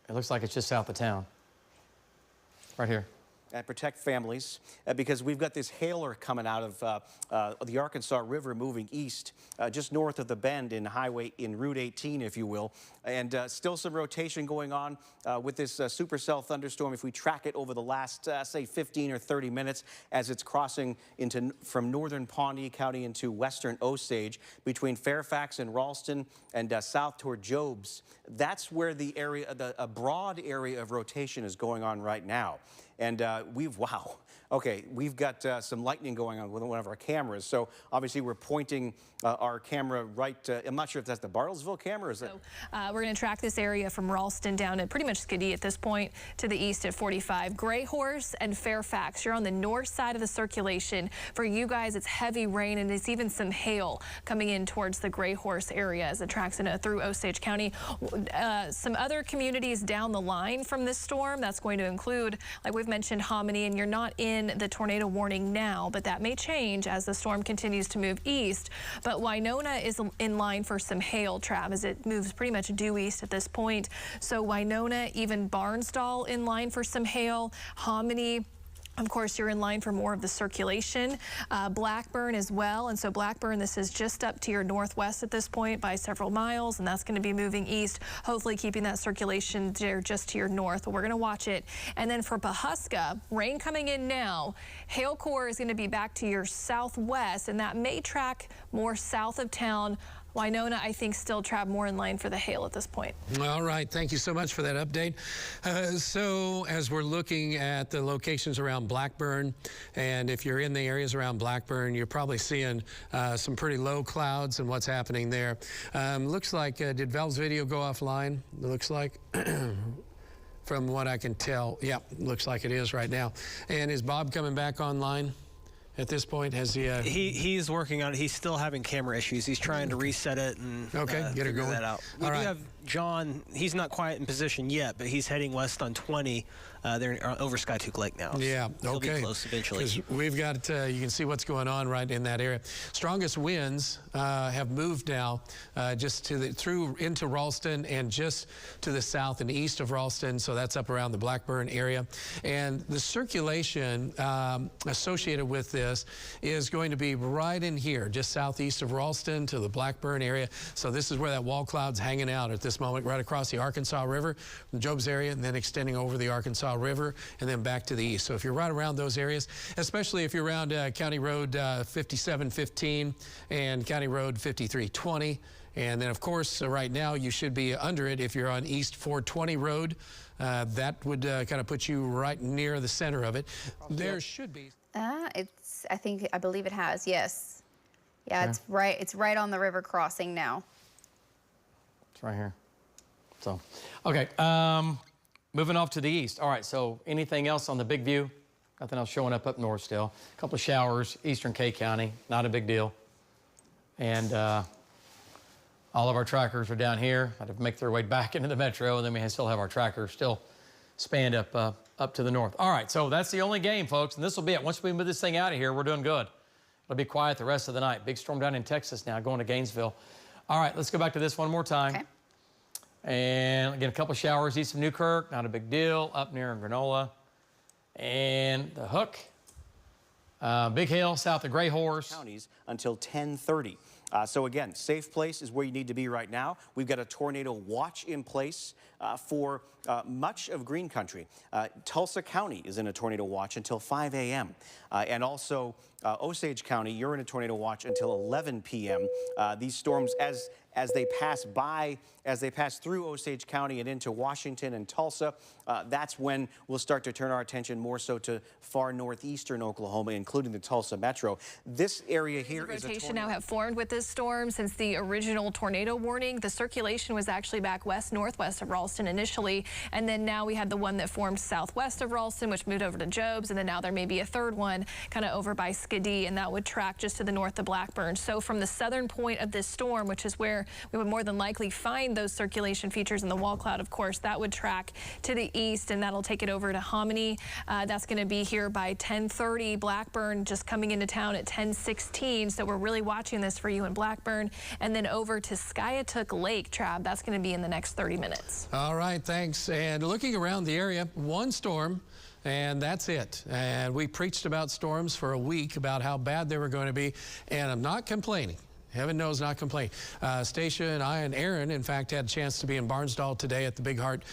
It looks like it's just south of town. Right here. And protect families because we've got this hailer coming out of the Arkansas River moving east just north of the bend in Route 18, if you will. And still some rotation going on with this supercell thunderstorm. If we track it over the last, say, 15 or 30 minutes as it's crossing from northern Pawnee County into western Osage between Fairfax and Ralston and south toward Jobs. That's where the area, a broad area of rotation is going on right now. And we've got some lightning going on with one of our cameras. So obviously we're pointing our camera right, I'm not sure if that's the Bartlesville camera. Or we're going to track this area from Ralston down to pretty much Skiddy at this point to the east at 45. Gray Horse and Fairfax, you're on the north side of the circulation. For you guys, it's heavy rain and it's even some hail coming in towards the Gray Horse area as it tracks through Osage County. Some other communities down the line from this storm, that's going to include, like we've mentioned, Hominy, and you're not in the tornado warning now, but that may change as the storm continues to move east. But Winona is in line for some hail, Trav, as it moves pretty much due east at this point. So Winona, even Barnsdall in line for some hail. Hominy, of course, you're in line for more of the circulation. Blackburn as well. And so Blackburn, this is just up to your northwest at this point by several miles, and that's going to be moving east, hopefully keeping that circulation there just to your north. But we're going to watch it. And then for Pawhuska, rain coming in now. Hail core is going to be back to your southwest, and that may track more south of town. Winona, I think, still Trav more in line for the hail at this point. All right. Thank you so much for that update. So as we're looking at the locations around Blackburn, and if you're in the areas around Blackburn, you're probably seeing some pretty low clouds and what's happening there. Looks like, did Val's video go offline? It looks like. From what I can tell, yeah, looks like it is right now. And is Bob coming back online? At this point, has he? He's working on it. He's still having camera issues. He's trying to reset it and get it going. That out. We do have John. He's not quite in position yet, but he's heading west on 20. They're over Skytook Lake now. Yeah, so he'll be close eventually. 'Cause we've got, you can see what's going on right in that area. Strongest winds have moved now just through into Ralston and just to the south and east of Ralston. So that's up around the Blackburn area. And the circulation associated with this is going to be right in here, just southeast of Ralston to the Blackburn area. So this is where that wall cloud's hanging out at this moment, right across the Arkansas River, the Jobs area, and then extending over the Arkansas River and then back to the east. So if you're right around those areas, especially if you're around County Road 5715 and County Road 5320, and then of course right now you should be under it if you're on East 420 Road. That would kind of put you right near the center of it. There should be. I believe it has, yes. Yeah, it's right on the river crossing now. It's right here. So, okay. Moving off to the east. All right, so anything else on the big view? Nothing else showing up north still. A couple of showers, eastern K County, not a big deal. And all of our trackers are down here. Had to make their way back into the metro, and then we still have our trackers still spanned up up to the north. All right, so that's the only game, folks, and this will be it. Once we move this thing out of here, we're doing good. It'll be quiet the rest of the night. Big storm down in Texas now, going to Gainesville. All right, let's go back to this one more time. Okay. And again, a couple showers east of Newkirk, not a big deal. Up near Granola. And the Hook. Big Hill, south of Gray Horse. Counties until 10:30. So again, safe place is where you need to be right now. We've got a tornado watch in place for much of Green Country. Tulsa County is in a tornado watch until 5 a.m. And also Osage County, you're in a tornado watch until 11 p.m. These storms, as they pass through Osage County and into Washington and Tulsa, that's when we'll start to turn our attention more so to far northeastern Oklahoma, including the Tulsa metro. This area here is a rotation now have formed with this storm since the original tornado warning. The circulation was actually back west-northwest of Ralston initially, and then now we had the one that formed southwest of Ralston, which moved over to Jobs, and then now there may be a third one kind of over by Skidee, and that would track just to the north of Blackburn. So from the southern point of this storm, which is where we would more than likely find those circulation features in the wall cloud, of course, that would track to the east, and that'll take it over to Hominy. That's going to be here by 10:30. Blackburn just coming into town at 10:16, so we're really watching this for you in Blackburn. And then over to Skiatook Lake, Trav, that's going to be in the next 30 minutes. All right, thanks. And looking around the area, one storm, and that's it. And we preached about storms for a week, about how bad they were going to be, and I'm not complaining. Heaven knows, not complaining. Stacia and I and Aaron, in fact, had a chance to be in Barnsdall today at the Big Heart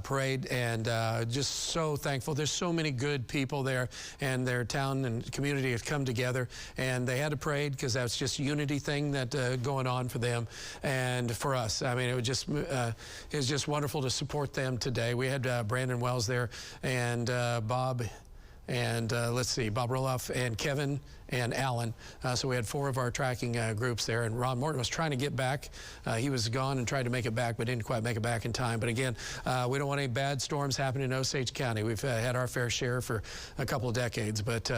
Parade, and just so thankful. There's so many good people there, and their town and community have come together, and they had a parade because that's just a unity thing that going on for them and for us. I mean, it was just wonderful to support them today. We had Brandon Wells there, and Bob, and let's see, Bob Roloff and Kevin and Alan. So we had 4 of our tracking groups there, and Ron Morton was trying to get back. He was gone and tried to make it back, but didn't quite make it back in time. But again, we don't want any bad storms happening in Osage County. We've had our fair share for a couple of decades, but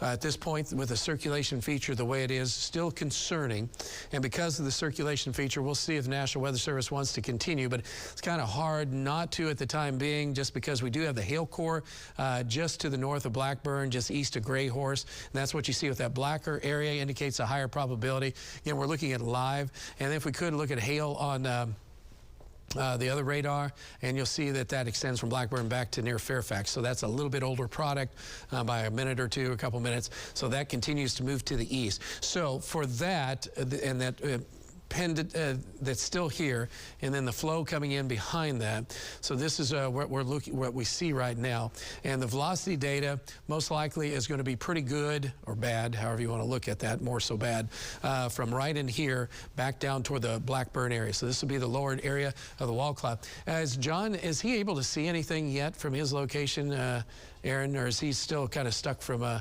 at this point, with the circulation feature the way it is, still concerning. And because of the circulation feature, we'll see if the National Weather Service wants to continue, but it's kind of hard not to at the time being, just because we do have the hail core just to the north of Blackburn, just east of Gray Horse, and that's what you see with that blacker area, indicates a higher probability. Again, we're looking at live, and if we could look at hail on the other radar, and you'll see that that extends from Blackburn back to near Fairfax. So that's a little bit older product by a minute or two, a couple minutes. So that continues to move to the east. So for that, and that pendant that's still here, and then the flow coming in behind that. So this is what we see right now, and the velocity data most likely is going to be pretty good or bad, however you want to look at that, more so bad, from right in here back down toward the Blackburn area. So this will be the lower area of the wall cloud. John, is he able to see anything yet from his location, Aaron, or is he still kind of stuck from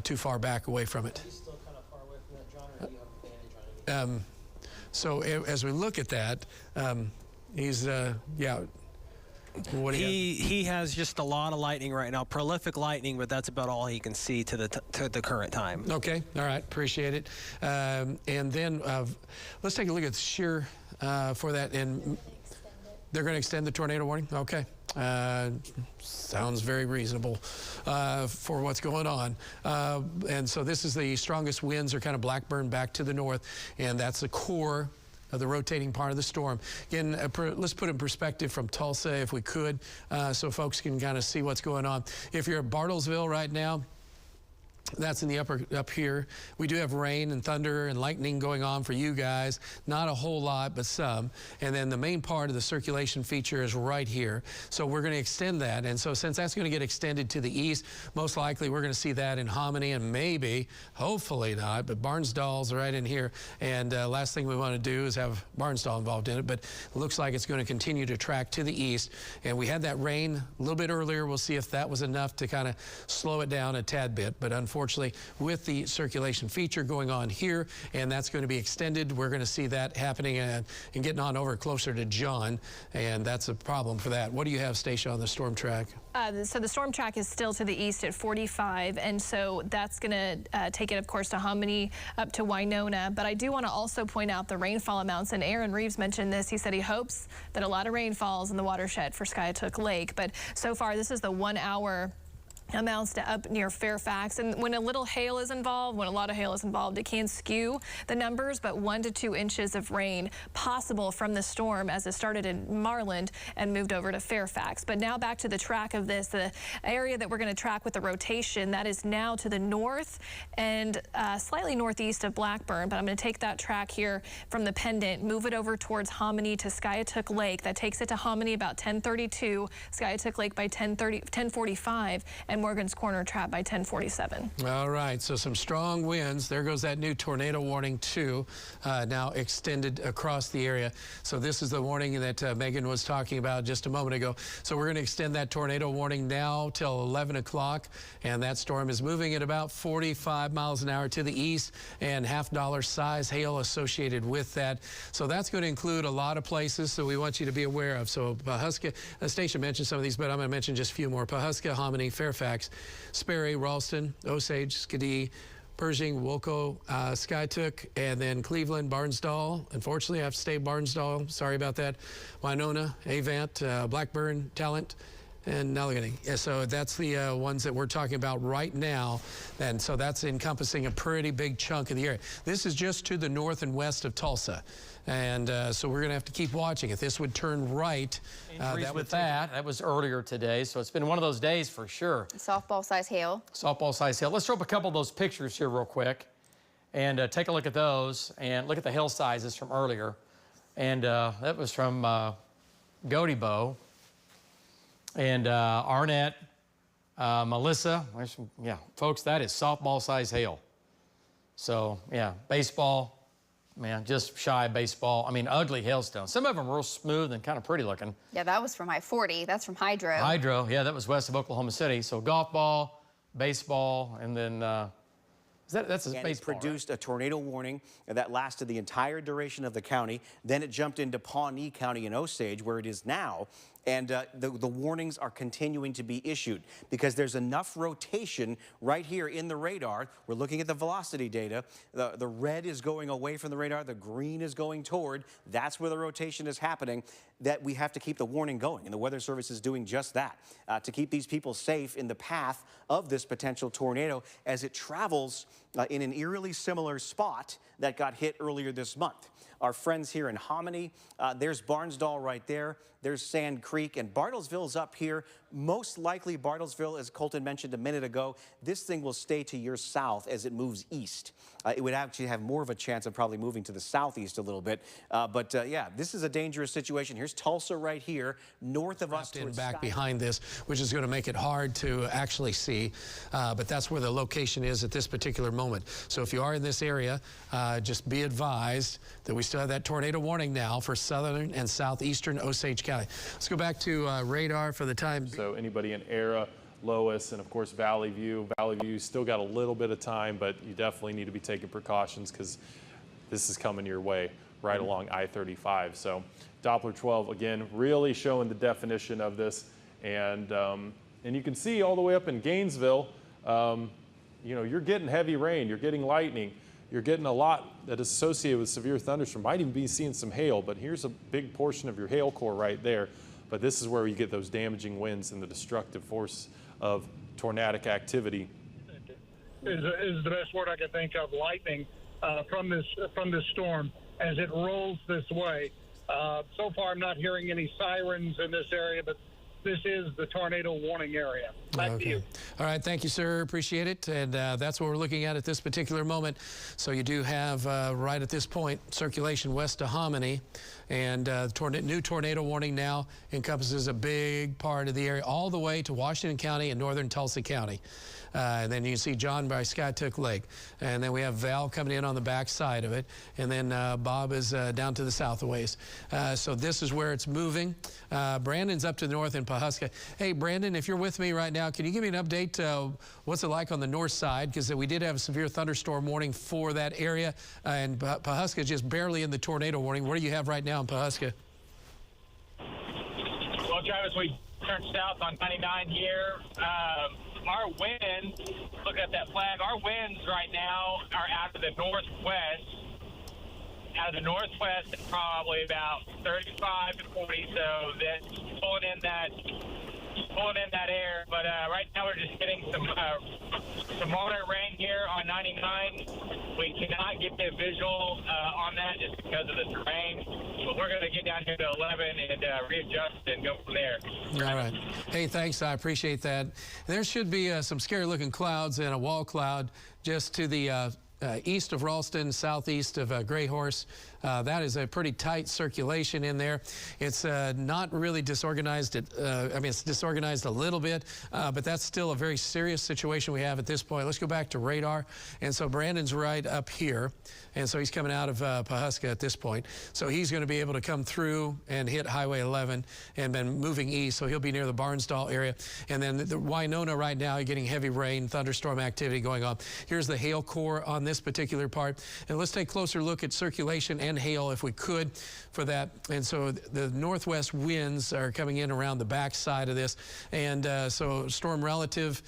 too far back away from it? He's still kind of far away from that, John, or do you have advantage on him? So as we look at that, he's, yeah. What do he has just a lot of lightning right now, prolific lightning, but that's about all he can see to the current time. Okay, all right, appreciate it. And then let's take a look at the shear for that. And they're going to extend the tornado warning? Okay. Sounds very reasonable for what's going on. And so this is the strongest winds are kind of Blackburn back to the north, and that's the core of the rotating part of the storm. Again, let's put it in perspective from Tulsa if we could, so folks can kind of see what's going on. If you're at Bartlesville right now, that's in the up here. We do have rain and thunder and lightning going on for you guys. Not a whole lot, but some. And then the main part of the circulation feature is right here. So we're going to extend that. And so since that's going to get extended to the east, most likely we're going to see that in Hominy, and maybe, hopefully not, but Barnsdall's right in here. And last thing we want to do is have Barnsdall involved in it, but it looks like it's going to continue to track to the east. And we had that rain a little bit earlier. We'll see if that was enough to kind of slow it down a tad bit, but unfortunately, unfortunately, with the circulation feature going on here, and that's going to be extended. We're going to see that happening and getting on over closer to John, and that's a problem for that. What do you have, Stacia, on the storm track? So the storm track is still to the east at 45, and so that's going to take it, of course, to Hominy up to Winona. But I do want to also point out the rainfall amounts, and Aaron Reeves mentioned this. He said he hopes that a lot of rain falls in the watershed for Skiatook Lake. But so far, this is the 1 hour amounts to up near Fairfax. And when a little hail is involved, when a lot of hail is involved, it can skew the numbers, but 1 to 2 inches of rain possible from the storm as it started in Marland and moved over to Fairfax. But now back to the track of this, the area that we're going to track with the rotation, that is now to the north and slightly northeast of Blackburn. But I'm going to take that track here from the pendant, move it over towards Hominy to Skiatook Lake. That takes it to Hominy about 10:32, Skiatook Lake by 10:45, and Morgan's Corner trap by 10:47. All right, so some strong winds. There goes that new tornado warning, too, now extended across the area. So this is the warning that Megan was talking about just a moment ago. So we're going to extend that tornado warning now till 11 o'clock, and that storm is moving at about 45 miles an hour to the east, and $half size hail associated with that. So that's going to include a lot of places, so we want you to be aware of. So Pawhuska, Stacia mentioned some of these, but I'm going to mention just a few more. Pawhuska, Hominy, Fairfax, Sperry, Ralston, Osage, Skidee, Pershing, Wolco, Skiatook, and then Cleveland, Barnsdall. Unfortunately, I have to stay Barnsdall. Sorry about that. Winona, Avant, Blackburn, Talent, and Allegheny. Yeah, so that's the ones that we're talking about right now. And so that's encompassing a pretty big chunk of the area. This is just to the north and west of Tulsa. And so we're going to have to keep watching. If this would turn right, that was earlier today. So it's been one of those days for sure. Softball size hail. Softball size hail. Let's throw up a couple of those pictures here real quick and take a look at those and look at the hail sizes from earlier. And that was from Godebo and Arnett, Melissa. Yeah, folks, that is softball size hail. So, yeah, baseball. Man, just shy of baseball. I mean, ugly hailstones. Some of them real smooth and kind of pretty looking. Yeah, that was from I-40. That's from Hydro. Hydro, yeah, that was west of Oklahoma City. So golf ball, baseball, and then that's a baseball. It produced a tornado warning that lasted the entire duration of the county. Then it jumped into Pawnee County and Osage, where it is now. And the warnings are continuing to be issued because there's enough rotation right here in the radar. We're looking at the velocity data. The red is going away from the radar. The green is going toward. That's where the rotation is happening, that we have to keep the warning going. And the Weather Service is doing just that, to keep these people safe in the path of this potential tornado as it travels in an eerily similar spot that got hit earlier this month. Our friends here in Hominy, there's Barnsdall right there. There's Sand Creek, and Bartlesville's up here. Most likely Bartlesville, as Colton mentioned a minute ago, this thing will stay to your south as it moves east. It would actually have more of a chance of probably moving to the southeast a little bit. Yeah, this is a dangerous situation. Here's Tulsa right here, north of us. Back behind this, which is going to make it hard to actually see. But that's where the location is at this particular moment. So if you are in this area, just be advised that we still have that tornado warning now for southern and southeastern Osage County. Let's go back to radar for the time. So anybody in Era, Lois, and of course Valley View. Valley View still got a little bit of time, but you definitely need to be taking precautions because this is coming your way right along I-35. So Doppler 12, again, really showing the definition of this. And you can see all the way up in Gainesville, you know, you're getting heavy rain, you're getting lightning, you're getting a lot that is associated with severe thunderstorm. Might even be seeing some hail, but here's a big portion of your hail core right there. But this is where you get those damaging winds and the destructive force of tornadic activity. Is the best word I can think of, lightning, from this storm as it rolls this way. So far, I'm not hearing any sirens in this area, but this is the tornado warning area. Back to you. All right, thank you, sir. Appreciate it. And that's what we're looking at this particular moment. So you do have, right at this point, circulation west of Hominy. And new tornado warning now encompasses a big part of the area, all the way to Washington County and northern Tulsa County. And then you can see John by Skiatook Lake. And then we have Val coming in on the back side of it. And then Bob is down to the south a ways. So this is where it's moving. Brandon's up to the north in Pawhuska. Hey, Brandon, if you're with me right now, now. Can you give me an update? What's it like on the north side? Because we did have a severe thunderstorm warning for that area, and Pawhuska is just barely in the tornado warning. What do you have right now in Pawhuska? Well, Travis, we turned south on 99 here. Our winds, look at that flag, our winds right now are out of the northwest. Out of the northwest, it's probably about 35 to 40, so that's pulling in that air. But right now we're just getting some moderate rain here on 99. We cannot get a visual on that just because of the terrain. But we're going to get down here to 11 and readjust and go from there. All right. Hey, thanks. I appreciate that. There should be some scary-looking clouds and a wall cloud just to the east of Ralston, southeast of Gray Horse. That is a pretty tight circulation in there. It's not really disorganized. I mean, it's disorganized a little bit, but that's still a very serious situation we have at this point. Let's go back to radar. And so Brandon's right up here. And so he's coming out of Pawhuska at this point. So he's going to be able to come through and hit Highway 11 and then moving east. So he'll be near the Barnsdall area. And then the Winona right now, you're getting heavy rain, thunderstorm activity going on. Here's the hail core on this particular part. And let's take a closer look at circulation and hail if we could for that. And so the northwest winds are coming in around the back side of this. And so storm relative,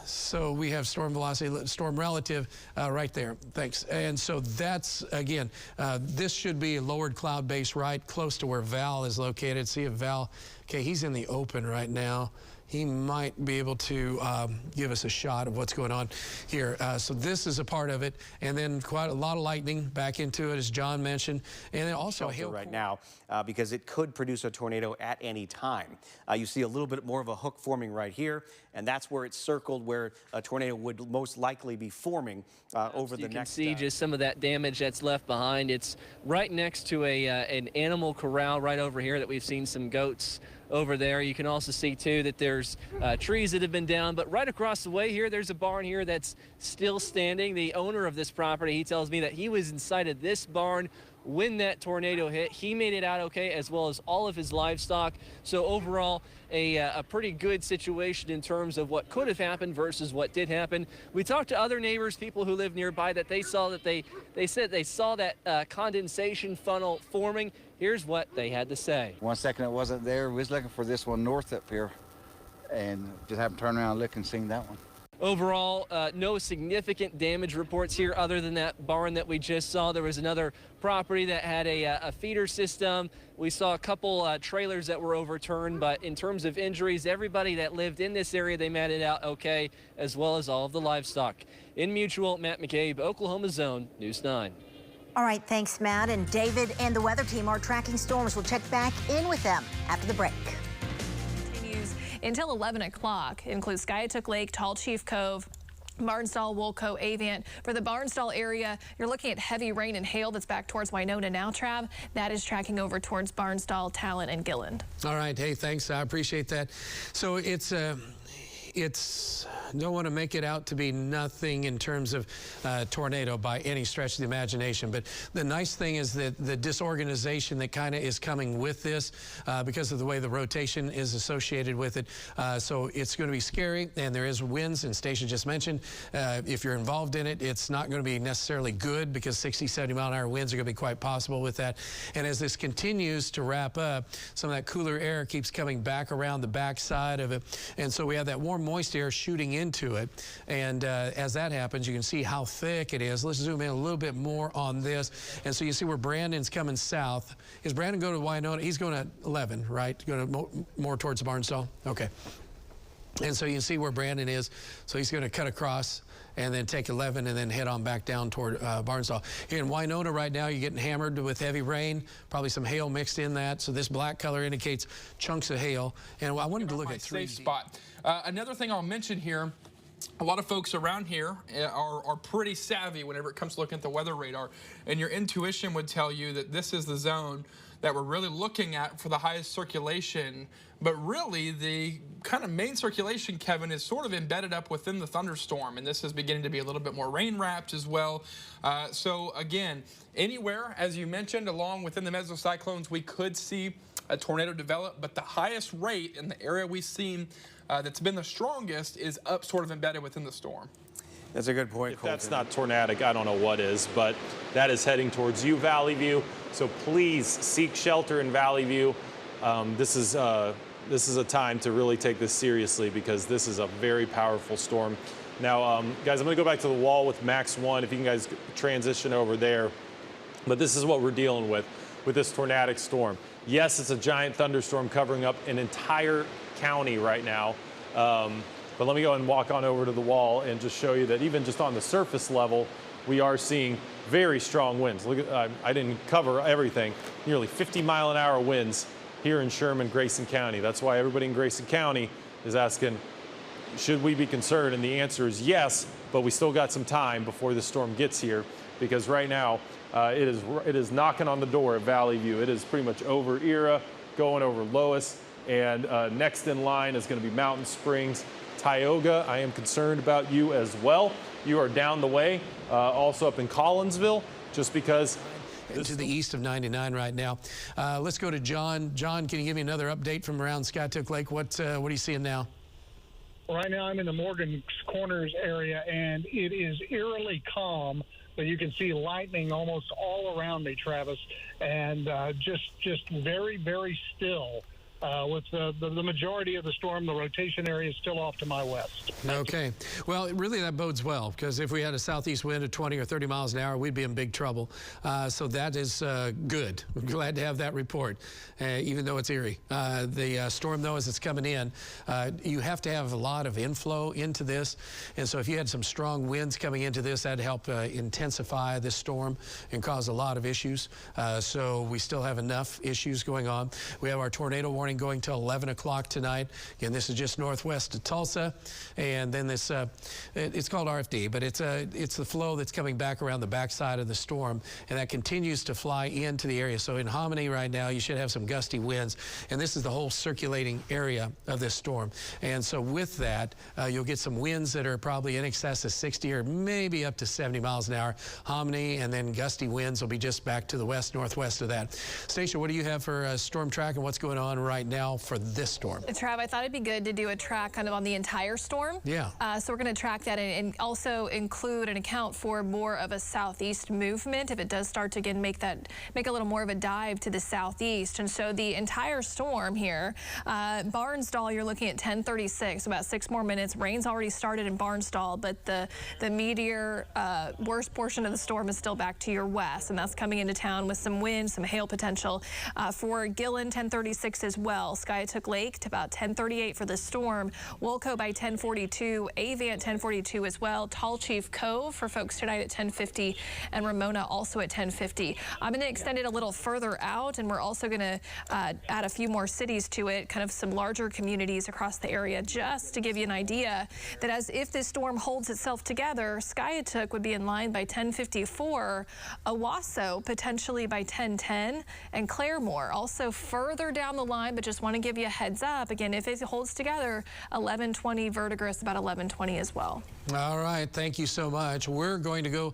so we have storm velocity, storm relative right there. Thanks. And so that's, again, this should be a lowered cloud base right close to where Val is located. See if Val, okay, he's in the open right now. He might be able to give us a shot of what's going on here. So this is a part of it. And then quite a lot of lightning back into it, as John mentioned. And then also hail right now because it could produce a tornado at any time. You see a little bit more of a hook forming right here, and that's where it's circled where a tornado would most likely be forming over the next. You can see just some of that damage that's left behind. It's right next to an animal corral right over here that we've seen some goats over there. You can also see too that there's trees that have been down, but right across the way here there's a barn here that's still standing. The owner of this property, he tells me that he was inside of this barn when that tornado hit. He made it out okay, as well as all of his livestock. So overall, a pretty good situation in terms of what could have happened versus what did happen. We talked to other neighbors, people who live nearby, that they saw that they said they saw that condensation funnel forming. Here's what they had to say. 1 second it wasn't there. We was looking for this one north up here and just happened to turn around and look and seen that one. Overall, no significant damage reports here other than that barn that we just saw. There was another property that had a feeder system. We saw a couple trailers that were overturned, but in terms of injuries, everybody that lived in this area, they made it out okay, as well as all of the livestock. In Mutual, Matt McCabe, Oklahoma Zone, News 9. All right, thanks, Matt. And David and the weather team are tracking storms. We'll check back in with them after the break. Continues until 11 o'clock. Includes Skiatook Lake, Tall Chief Cove, Barnsdall, Woolco, Avant. For the Barnsdall area, you're looking at heavy rain and hail that's back towards Winona now, Trav. That is tracking over towards Barnsdall, Talent, and Gilland. All right. Hey, thanks. I appreciate that. So it's don't want to make it out to be nothing in terms of tornado by any stretch of the imagination. But the nice thing is that the disorganization that kind of is coming with this because of the way the rotation is associated with it. So it's going to be scary, and there is winds, and Stacia just mentioned if you're involved in it, it's not going to be necessarily good because 60, 70 mile an hour winds are going to be quite possible with that. And as this continues to wrap up, some of that cooler air keeps coming back around the back side of it. And so we have that warm, moist air shooting into it. And as that happens, you can see how thick it is. Let's zoom in a little bit more on this. And so you see where Brandon's coming south. Is Brandon going to Winona? He's going to 11, right? Going to more towards Barnsdall? Okay. And so you can see where Brandon is. So he's going to cut across and then take 11 and then head on back down toward Barnsdall. Here in Winona right now, you're getting hammered with heavy rain, probably some hail mixed in that. So this black color indicates chunks of hail. And I wanted to look at safe spot. Another thing I'll mention here, a lot of folks around here are pretty savvy whenever it comes to looking at the weather radar, and your intuition would tell you that this is the zone that we're really looking at for the highest circulation. But really, the kind of main circulation, Kevin, is sort of embedded up within the thunderstorm, and this is beginning to be a little bit more rain-wrapped as well. So again, anywhere, as you mentioned, along within the mesocyclones, we could see a tornado develop, but the highest rate in the area we've seen that's been the strongest is up sort of embedded within the storm. That's a good point, If that's not tornadic, I don't know what is, but that is heading towards you, Valley View. So please seek shelter in Valley View. This is a time to really take this seriously because this is a very powerful storm. Now, guys, I'm going to go back to the wall with Max 1, if you can guys transition over there. But this is what we're dealing with this tornadic storm. Yes, it's a giant thunderstorm covering up an entire county right now. But let me go and walk on over to the wall and just show you that even just on the surface level, we are seeing very strong winds. Look at, I didn't cover everything. Nearly 50-mile-an-hour winds here in Sherman, Grayson County. That's why everybody in Grayson County is asking, should we be concerned? And the answer is yes, but we still got some time before the storm gets here, because right now it is knocking on the door at Valley View. It is pretty much over Era, going over Lois, and next in line is going to be Mountain Springs. Tioga, I am concerned about you as well. You are down the way, also up in Collinsville, just because. To the east of 99 right now. Let's go to John. John, can you give me another update from around Skytook Lake? What are you seeing now? Right now I'm in the Morgan Corners area, and it is eerily calm, but you can see lightning almost all around me, Travis, and just very, very still. With the majority of the storm, the rotation area is still off to my west. Okay. Well, really that bodes well, because if we had a southeast wind of 20 or 30 miles an hour, we'd be in big trouble. So that is good. We're glad to have that report, even though it's eerie. The storm, though, as it's coming in, you have to have a lot of inflow into this. And so if you had some strong winds coming into this, that'd help intensify this storm and cause a lot of issues. So we still have enough issues going on. We have our tornado warning going till 11 o'clock tonight. Again, this is just northwest of Tulsa, and then this it's called RFD, but it's the flow that's coming back around the backside of the storm, and that continues to fly into the area. So in Hominy right now, you should have some gusty winds, and this is the whole circulating area of this storm. And so with that, you'll get some winds that are probably in excess of 60 or maybe up to 70 miles an hour. Hominy, and then gusty winds will be just back to the west northwest of that. Stacia, what do you have for storm track and what's going on right now for this storm? Trav, I thought it'd be good to do a track kind of on the entire storm. Yeah. So we're going to track that and also include and account for more of a southeast movement if it does start to again make a little more of a dive to the southeast. And so the entire storm here, Barnsdall, you're looking at 1036, about 6 more minutes. Rain's already started in Barnsdall, but the meteor worst portion of the storm is still back to your west, and that's coming into town with some wind, some hail potential. For Gillen, 1036 as well. Skytook Lake to about 1038 for the storm. Wolco by 1042. Avant 1042 as well. Tall Chief Cove for folks tonight at 1050, and Ramona also at 1050. I'm going to extend it a little further out, and we're also going to add a few more cities to it, kind of some larger communities across the area, just to give you an idea that as if this storm holds itself together, Skytook would be in line by 1054, Owasso potentially by 1010, and Claremore also further down the line, but just want to give you a heads up. Again, if it holds together, 1120, Verdigris about 1120 as well. All right, thank you so much. We're going to go,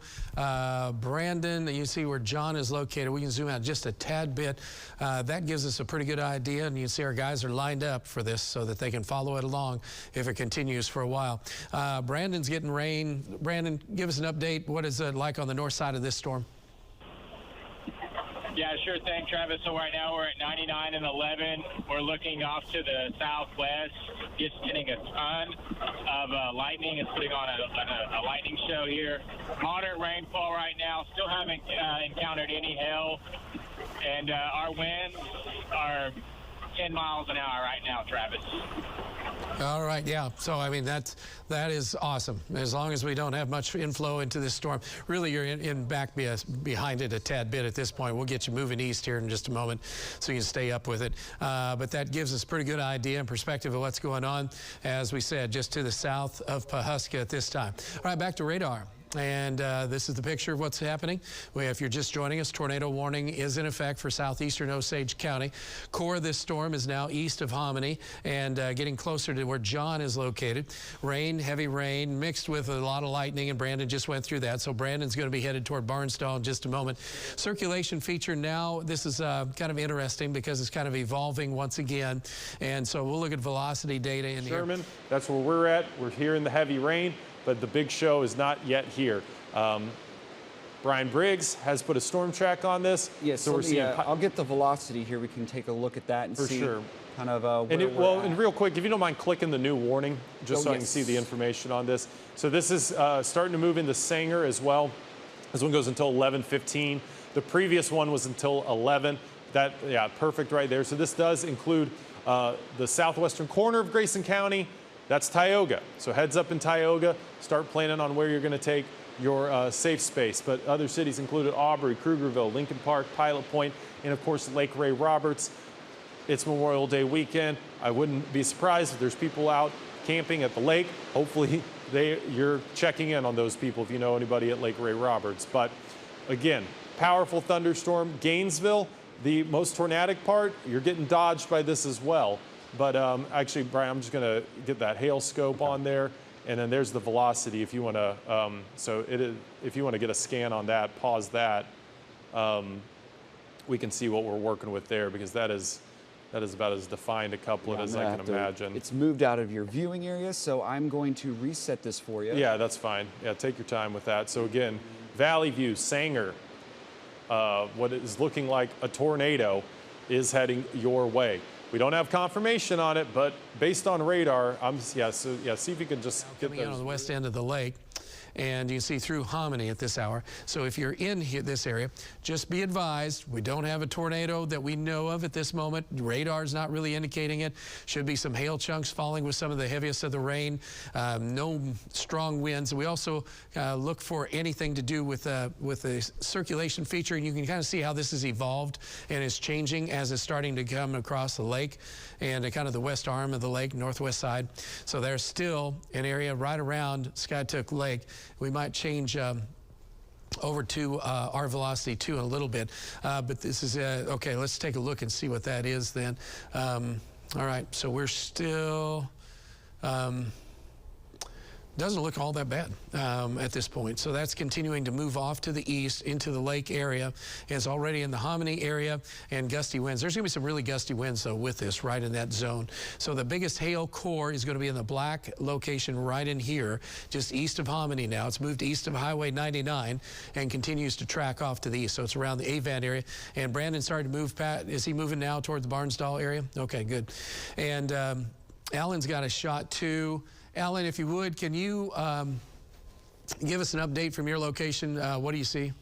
Brandon, you see where John is located. We can zoom out just a tad bit. That gives us a pretty good idea, and you can see our guys are lined up for this so that they can follow it along if it continues for a while. Brandon's getting rain. Brandon, give us an update. What is it like on the north side of this storm? Yeah, sure thing, Travis. So right now we're at 99 and 11. We're looking off to the southwest, just getting a ton of lightning. It's putting on a lightning show here. Moderate rainfall right now. Still haven't encountered any hail. And our winds are 10 miles an hour right now, Travis. All right, yeah. So, I mean, that is awesome. As long as we don't have much inflow into this storm. Really, you're behind it a tad bit at this point. We'll get you moving east here in just a moment so you can stay up with it. But that gives us a pretty good idea and perspective of what's going on, as we said, just to the south of Pawhuska at this time. All right, back to radar. And this is the picture of what's happening. If you're just joining us, tornado warning is in effect for southeastern Osage County. Core of this storm is now east of Hominy and getting closer to where John is located. Rain, heavy rain, mixed with a lot of lightning, and Brandon just went through that. So Brandon's going to be headed toward Barnsdall in just a moment. Circulation feature now, this is kind of interesting because it's kind of evolving once again. And so we'll look at velocity data in here. Sherman, that's where we're at. We're here in the heavy rain, but the big show is not yet here. Brian Briggs has put a storm track on this. Yes, so we're seeing. I'll get the velocity here. We can take a look at that and for see sure. Kind of and real quick, if you don't mind clicking the new warning, just so I can see the information on this. So this is starting to move into Sanger as well. This one goes until 11:15. The previous one was until 11. Yeah, perfect right there. So this does include the southwestern corner of Grayson County. That's Tioga. So heads up in Tioga. Start planning on where you're going to take your safe space. But other cities included Aubrey, Krugerville, Lincoln Park, Pilot Point, and of course Lake Ray Roberts. It's Memorial Day weekend. I wouldn't be surprised if there's people out camping at the lake. Hopefully you're checking in on those people if you know anybody at Lake Ray Roberts. But again, powerful thunderstorm. Gainesville, the most tornadic part, you're getting dodged by this as well. But actually, Brian, I'm just going to get that hail scope on there, and then there's the velocity. If you want to, if you want to get a scan on that, pause that. We can see what we're working with there because that is about as defined a couplet as I can imagine. It's moved out of your viewing area, so I'm going to reset this for you. Yeah, that's fine. Yeah, take your time with that. So again, Valley View, Sanger, what is looking like a tornado is heading your way. We don't have confirmation on it, but based on radar, see if you can just get coming out on the west end of the lake. And you can see through Hominy at this hour. So if you're in here, this area, just be advised, we don't have a tornado that we know of at this moment. Radar's not really indicating it. Should be some hail chunks falling with some of the heaviest of the rain. No strong winds. We also look for anything to do with the circulation feature, and you can kind of see how this has evolved and is changing as it's starting to come across the lake and kind of the west arm of the lake, northwest side. So there's still an area right around Skytook Lake. We might change over to our velocity too in a little bit, but this is okay. Let's take a look and see what that is then. All right, so we're still doesn't look all that bad at this point. So that's continuing to move off to the east into the lake area. It's already in the Hominy area and gusty winds. There's going to be some really gusty winds, though, with this right in that zone. So the biggest hail core is going to be in the black location right in here, just east of Hominy now. It's moved east of Highway 99 and continues to track off to the east. So it's around the Avant area. And Brandon started to move, Pat. Is he moving now toward the Barnsdall area? Okay, good. And Alan's got a shot, too. Alan, if you would, can you give us an update from your location? What do you see?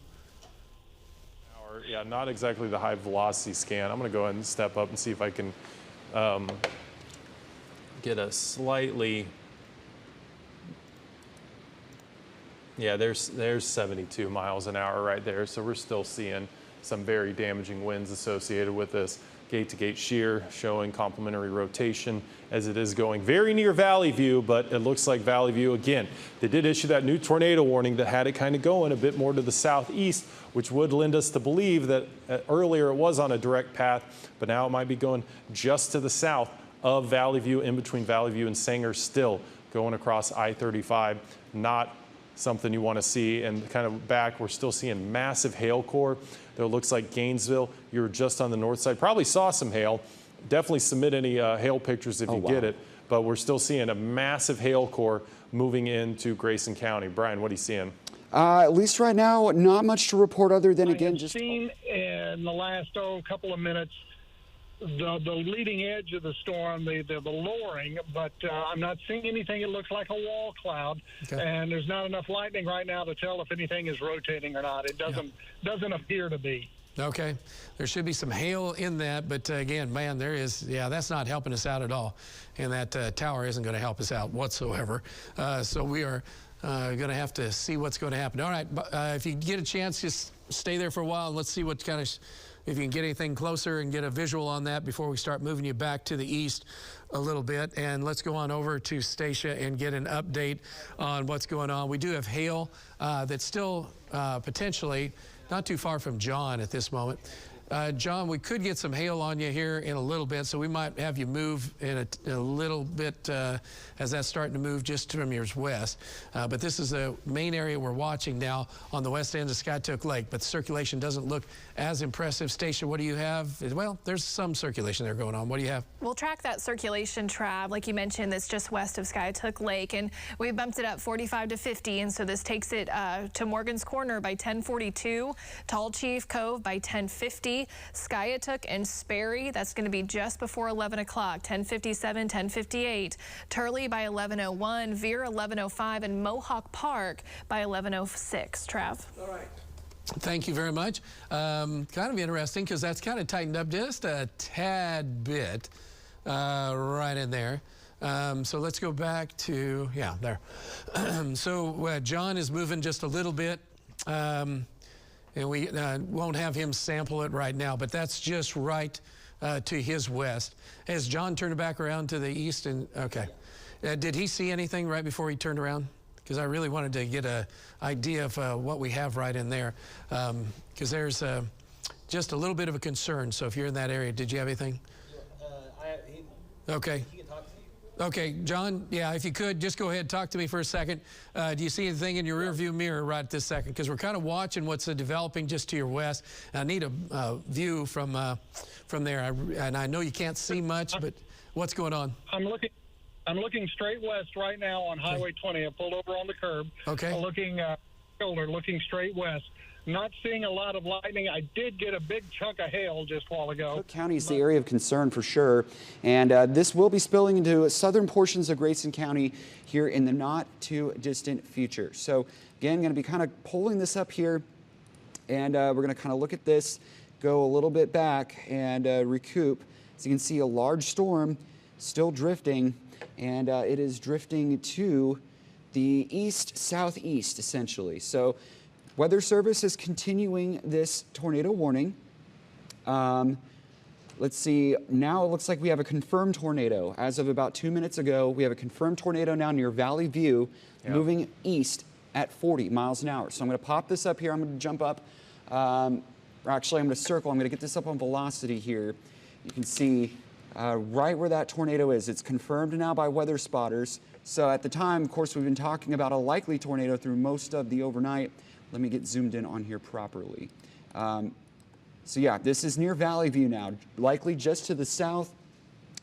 Yeah, not exactly the high velocity scan. I'm going to go ahead and step up and see if I can get a slightly. Yeah, there's 72 miles an hour right there. So we're still seeing some very damaging winds associated with this. Gate-to-gate shear showing complementary rotation as it is going very near Valley View, but it looks like Valley View, again, they did issue that new tornado warning that had it kind of going a bit more to the southeast, which would lend us to believe that earlier it was on a direct path, but now it might be going just to the south of Valley View, in between Valley View and Sanger, still going across I-35. Not something you want to see. And kind of back, we're still seeing massive hail core. Though it looks like Gainesville, you're just on the north side, probably saw some hail. Definitely submit any hail pictures if you get it. But we're still seeing a massive hail core moving into Grayson County. Brian, what are you seeing? At least right now, not much to report other than, again, just seen in the last couple of minutes the leading edge of the storm, the lowering, but I'm not seeing anything. It looks like a wall cloud, and there's not enough lightning right now to tell if anything is rotating or not. It doesn't appear to be. Okay, there should be some hail in that, but again, man, there is, that's not helping us out at all, and that tower isn't going to help us out whatsoever. So we are going to have to see what's going to happen. All right, if you get a chance, just stay there for a while and let's see what kind of if you can get anything closer and get a visual on that before we start moving you back to the east a little bit. And let's go on over to Stacia and get an update on what's going on. We do have hail that's still potentially not too far from John at this moment. John, we could get some hail on you here in a little bit, so we might have you move in a little bit as that's starting to move just from your west. But this is the main area we're watching now on the west end of Skytook Lake, but the circulation doesn't look as impressive. Stacia, what do you have? Well, there's some circulation there going on. What do you have? We'll track that circulation, Trav, like you mentioned, that's just west of Skytook Lake, and we bumped it up 45 to 50, and so this takes it to Morgan's Corner by 10:42, Tall Chief Cove by 10:50, Skyatook and Sperry, that's going to be just before 11 o'clock, 10:57, 10:58, Turley by 11:01, Veer 11:05, and Mohawk Park by 11:06. Trav. All right. Thank you very much. Kind of interesting because that's kind of tightened up just a tad bit right in there. So let's go back to, yeah, there. So John is moving just a little bit. And we won't have him sample it right now, but that's just right to his west. Has John turned back around to the east? And okay. Did he see anything right before he turned around? Because I really wanted to get an idea of what we have right in there. Because there's just a little bit of a concern. So if you're in that area, did you have anything? Okay. He can talk to you. Okay, John, yeah, if you could, just go ahead and talk to me for a second. Do you see anything in your rearview mirror right this second? Because we're kind of watching what's developing just to your west. I need a view from there, and I know you can't see much, but what's going on? I'm looking straight west right now on Highway 20. I pulled over on the curb. Okay. Looking straight west. Not seeing a lot of lightning. I did get a big chunk of hail just a while ago. Cook County is the area of concern for sure, and this will be spilling into southern portions of Grayson County here in the not too distant future. So again, going to be kind of pulling this up here, and we're going to kind of look at this, go a little bit back and recoup. As you can see, a large storm still drifting, and it is drifting to the east-southeast essentially. So Weather Service is continuing this tornado warning. Let's see, now it looks like we have a confirmed tornado. As of about 2 minutes ago, we have a confirmed tornado now near Valley View, moving east at 40 miles an hour. So I'm going to pop this up here. I'm going to jump up. Actually, I'm going to circle. I'm going to get this up on velocity here. You can see right where that tornado is. It's confirmed now by weather spotters. So at the time, of course, we've been talking about a likely tornado through most of the overnight. Let me get zoomed in on here properly. So yeah, this is near Valley View now, likely just to the south.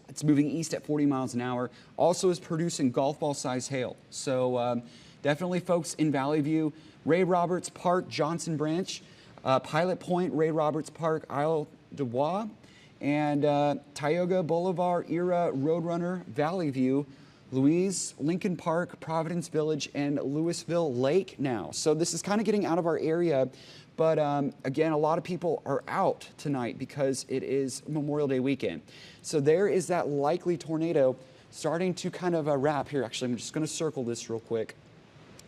It's moving east at 40 miles an hour. Also is producing golf ball size hail. So definitely folks in Valley View, Ray Roberts Park, Johnson Branch, Pilot Point, Ray Roberts Park, Isle de Bois, and Tioga Boulevard, Era, Roadrunner, Valley View, Louise, Lincoln Park, Providence Village, and Louisville Lake now. So this is kind of getting out of our area, but again, a lot of people are out tonight because it is Memorial Day weekend. So there is that likely tornado starting to kind of wrap here. Actually, I'm just going to circle this real quick.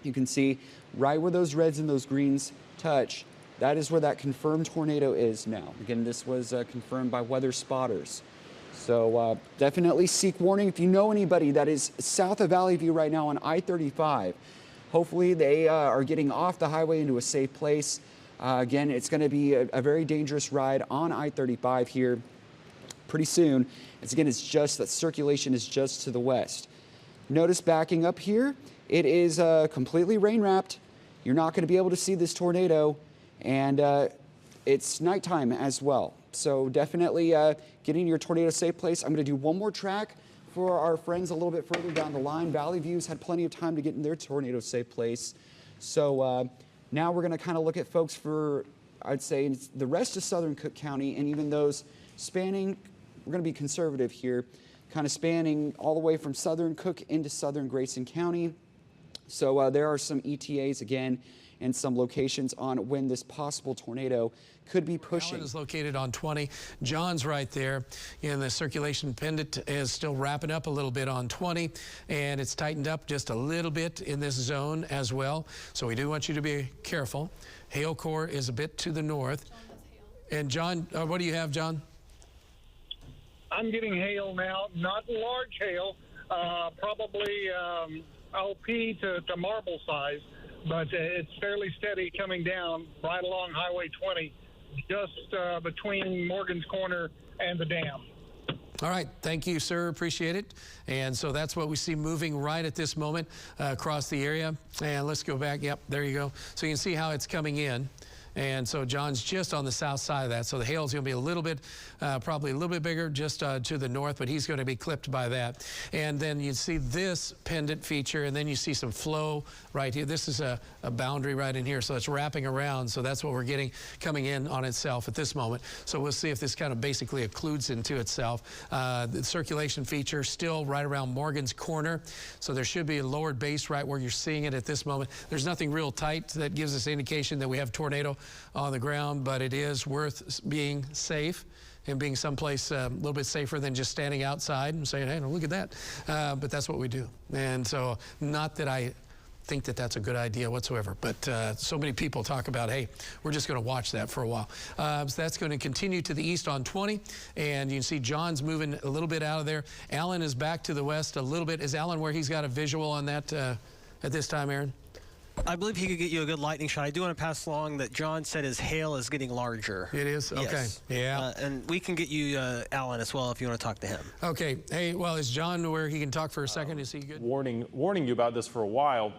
You can see right where those reds and those greens touch, that is where that confirmed tornado is now. Again, this was confirmed by weather spotters. So definitely seek warning. If you know anybody that is south of Valley View right now on I-35, hopefully they are getting off the highway into a safe place. Again, it's going to be a very dangerous ride on I-35 here pretty soon. It's just that circulation is just to the west. Notice backing up here, it is completely rain wrapped. You're not going to be able to see this tornado, and it's nighttime as well. So definitely getting your tornado safe place. I'm going to do one more track for our friends a little bit further down the line. Valley View's had plenty of time to get in their tornado safe place. So now we're going to kind of look at folks for, I'd say, the rest of southern Cook County, and even those spanning, we're going to be conservative here, kind of spanning all the way from southern Cook into southern Grayson County. So there are some ETAs again and some locations on when this possible tornado could be pushing. Allen is located on 20. John's right there, and the circulation pendant is still wrapping up a little bit on 20, and it's tightened up just a little bit in this zone as well. So we do want you to be careful. Hail core is a bit to the north. And John, what do you have, John? I'm getting hail now, not large hail, probably LP to marble size, but it's fairly steady coming down right along Highway 20, just between Morgan's Corner and the dam. All right, thank you, sir. Appreciate it. And so that's what we see moving right at this moment across the area. And let's go back. Yep, there you go. So you can see how it's coming in. And so John's just on the south side of that. So the hail's going to be a little bit, probably a little bit bigger just to the north, but he's going to be clipped by that. And then you see this pendant feature, and then you see some flow right here. This is a boundary right in here, so it's wrapping around. So that's what we're getting coming in on itself at this moment. So we'll see if this kind of basically occludes into itself. The circulation feature still right around Morgan's Corner. So there should be a lowered base right where you're seeing it at this moment. There's nothing real tight that gives us indication that we have tornado on the ground, but it is worth being safe and being someplace a little bit safer than just standing outside and saying, hey, look at that. But that's what we do. And so not that I think that that's a good idea whatsoever, but so many people talk about, hey, we're just going to watch that for a while. So that's going to continue to the east on 20, and you can see John's moving a little bit out of there. Alan is back to the west a little bit. Is Alan where he's got a visual on that at this time, Aaron? I believe he could get you a good lightning shot. I do want to pass along that John said his hail is getting larger. It is? Okay. Yes. Yeah. And we can get you Alan as well if you want to talk to him. Okay. Hey, well, is John where he can talk for a second? Is he good? Warning you about this for a while,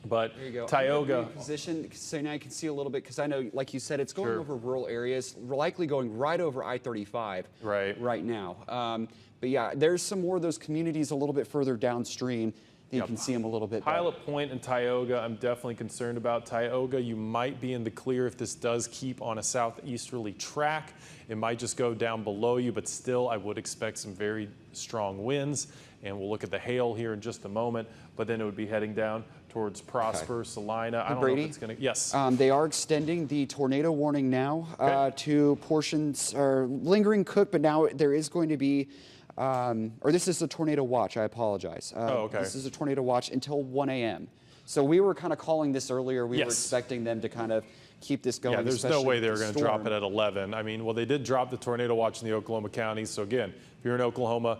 but there you go. Tioga. Position so now you can see a little bit, because I know, like you said, it's going over rural areas, likely going right over I-35 right now. But yeah, there's some more of those communities a little bit further downstream. You can see them a little bit Pilot Point and Tioga, I'm definitely concerned about. Tioga, you might be in the clear if this does keep on a southeasterly track. It might just go down below you, but still I would expect some very strong winds. And we'll look at the hail here in just a moment, but then it would be heading down towards Prosper, Salina. I don't know if it's going to, yes. They are extending the tornado warning now to portions, or lingering Cook, but now there is going to be or this is a tornado watch, I apologize. This is a tornado watch until 1 a.m. So we were kind of calling this earlier. We were expecting them to kind of keep this going. Yeah, there's no way they were going to drop it at 11. I mean, well, they did drop the tornado watch in the Oklahoma counties. So again, if you're in Oklahoma,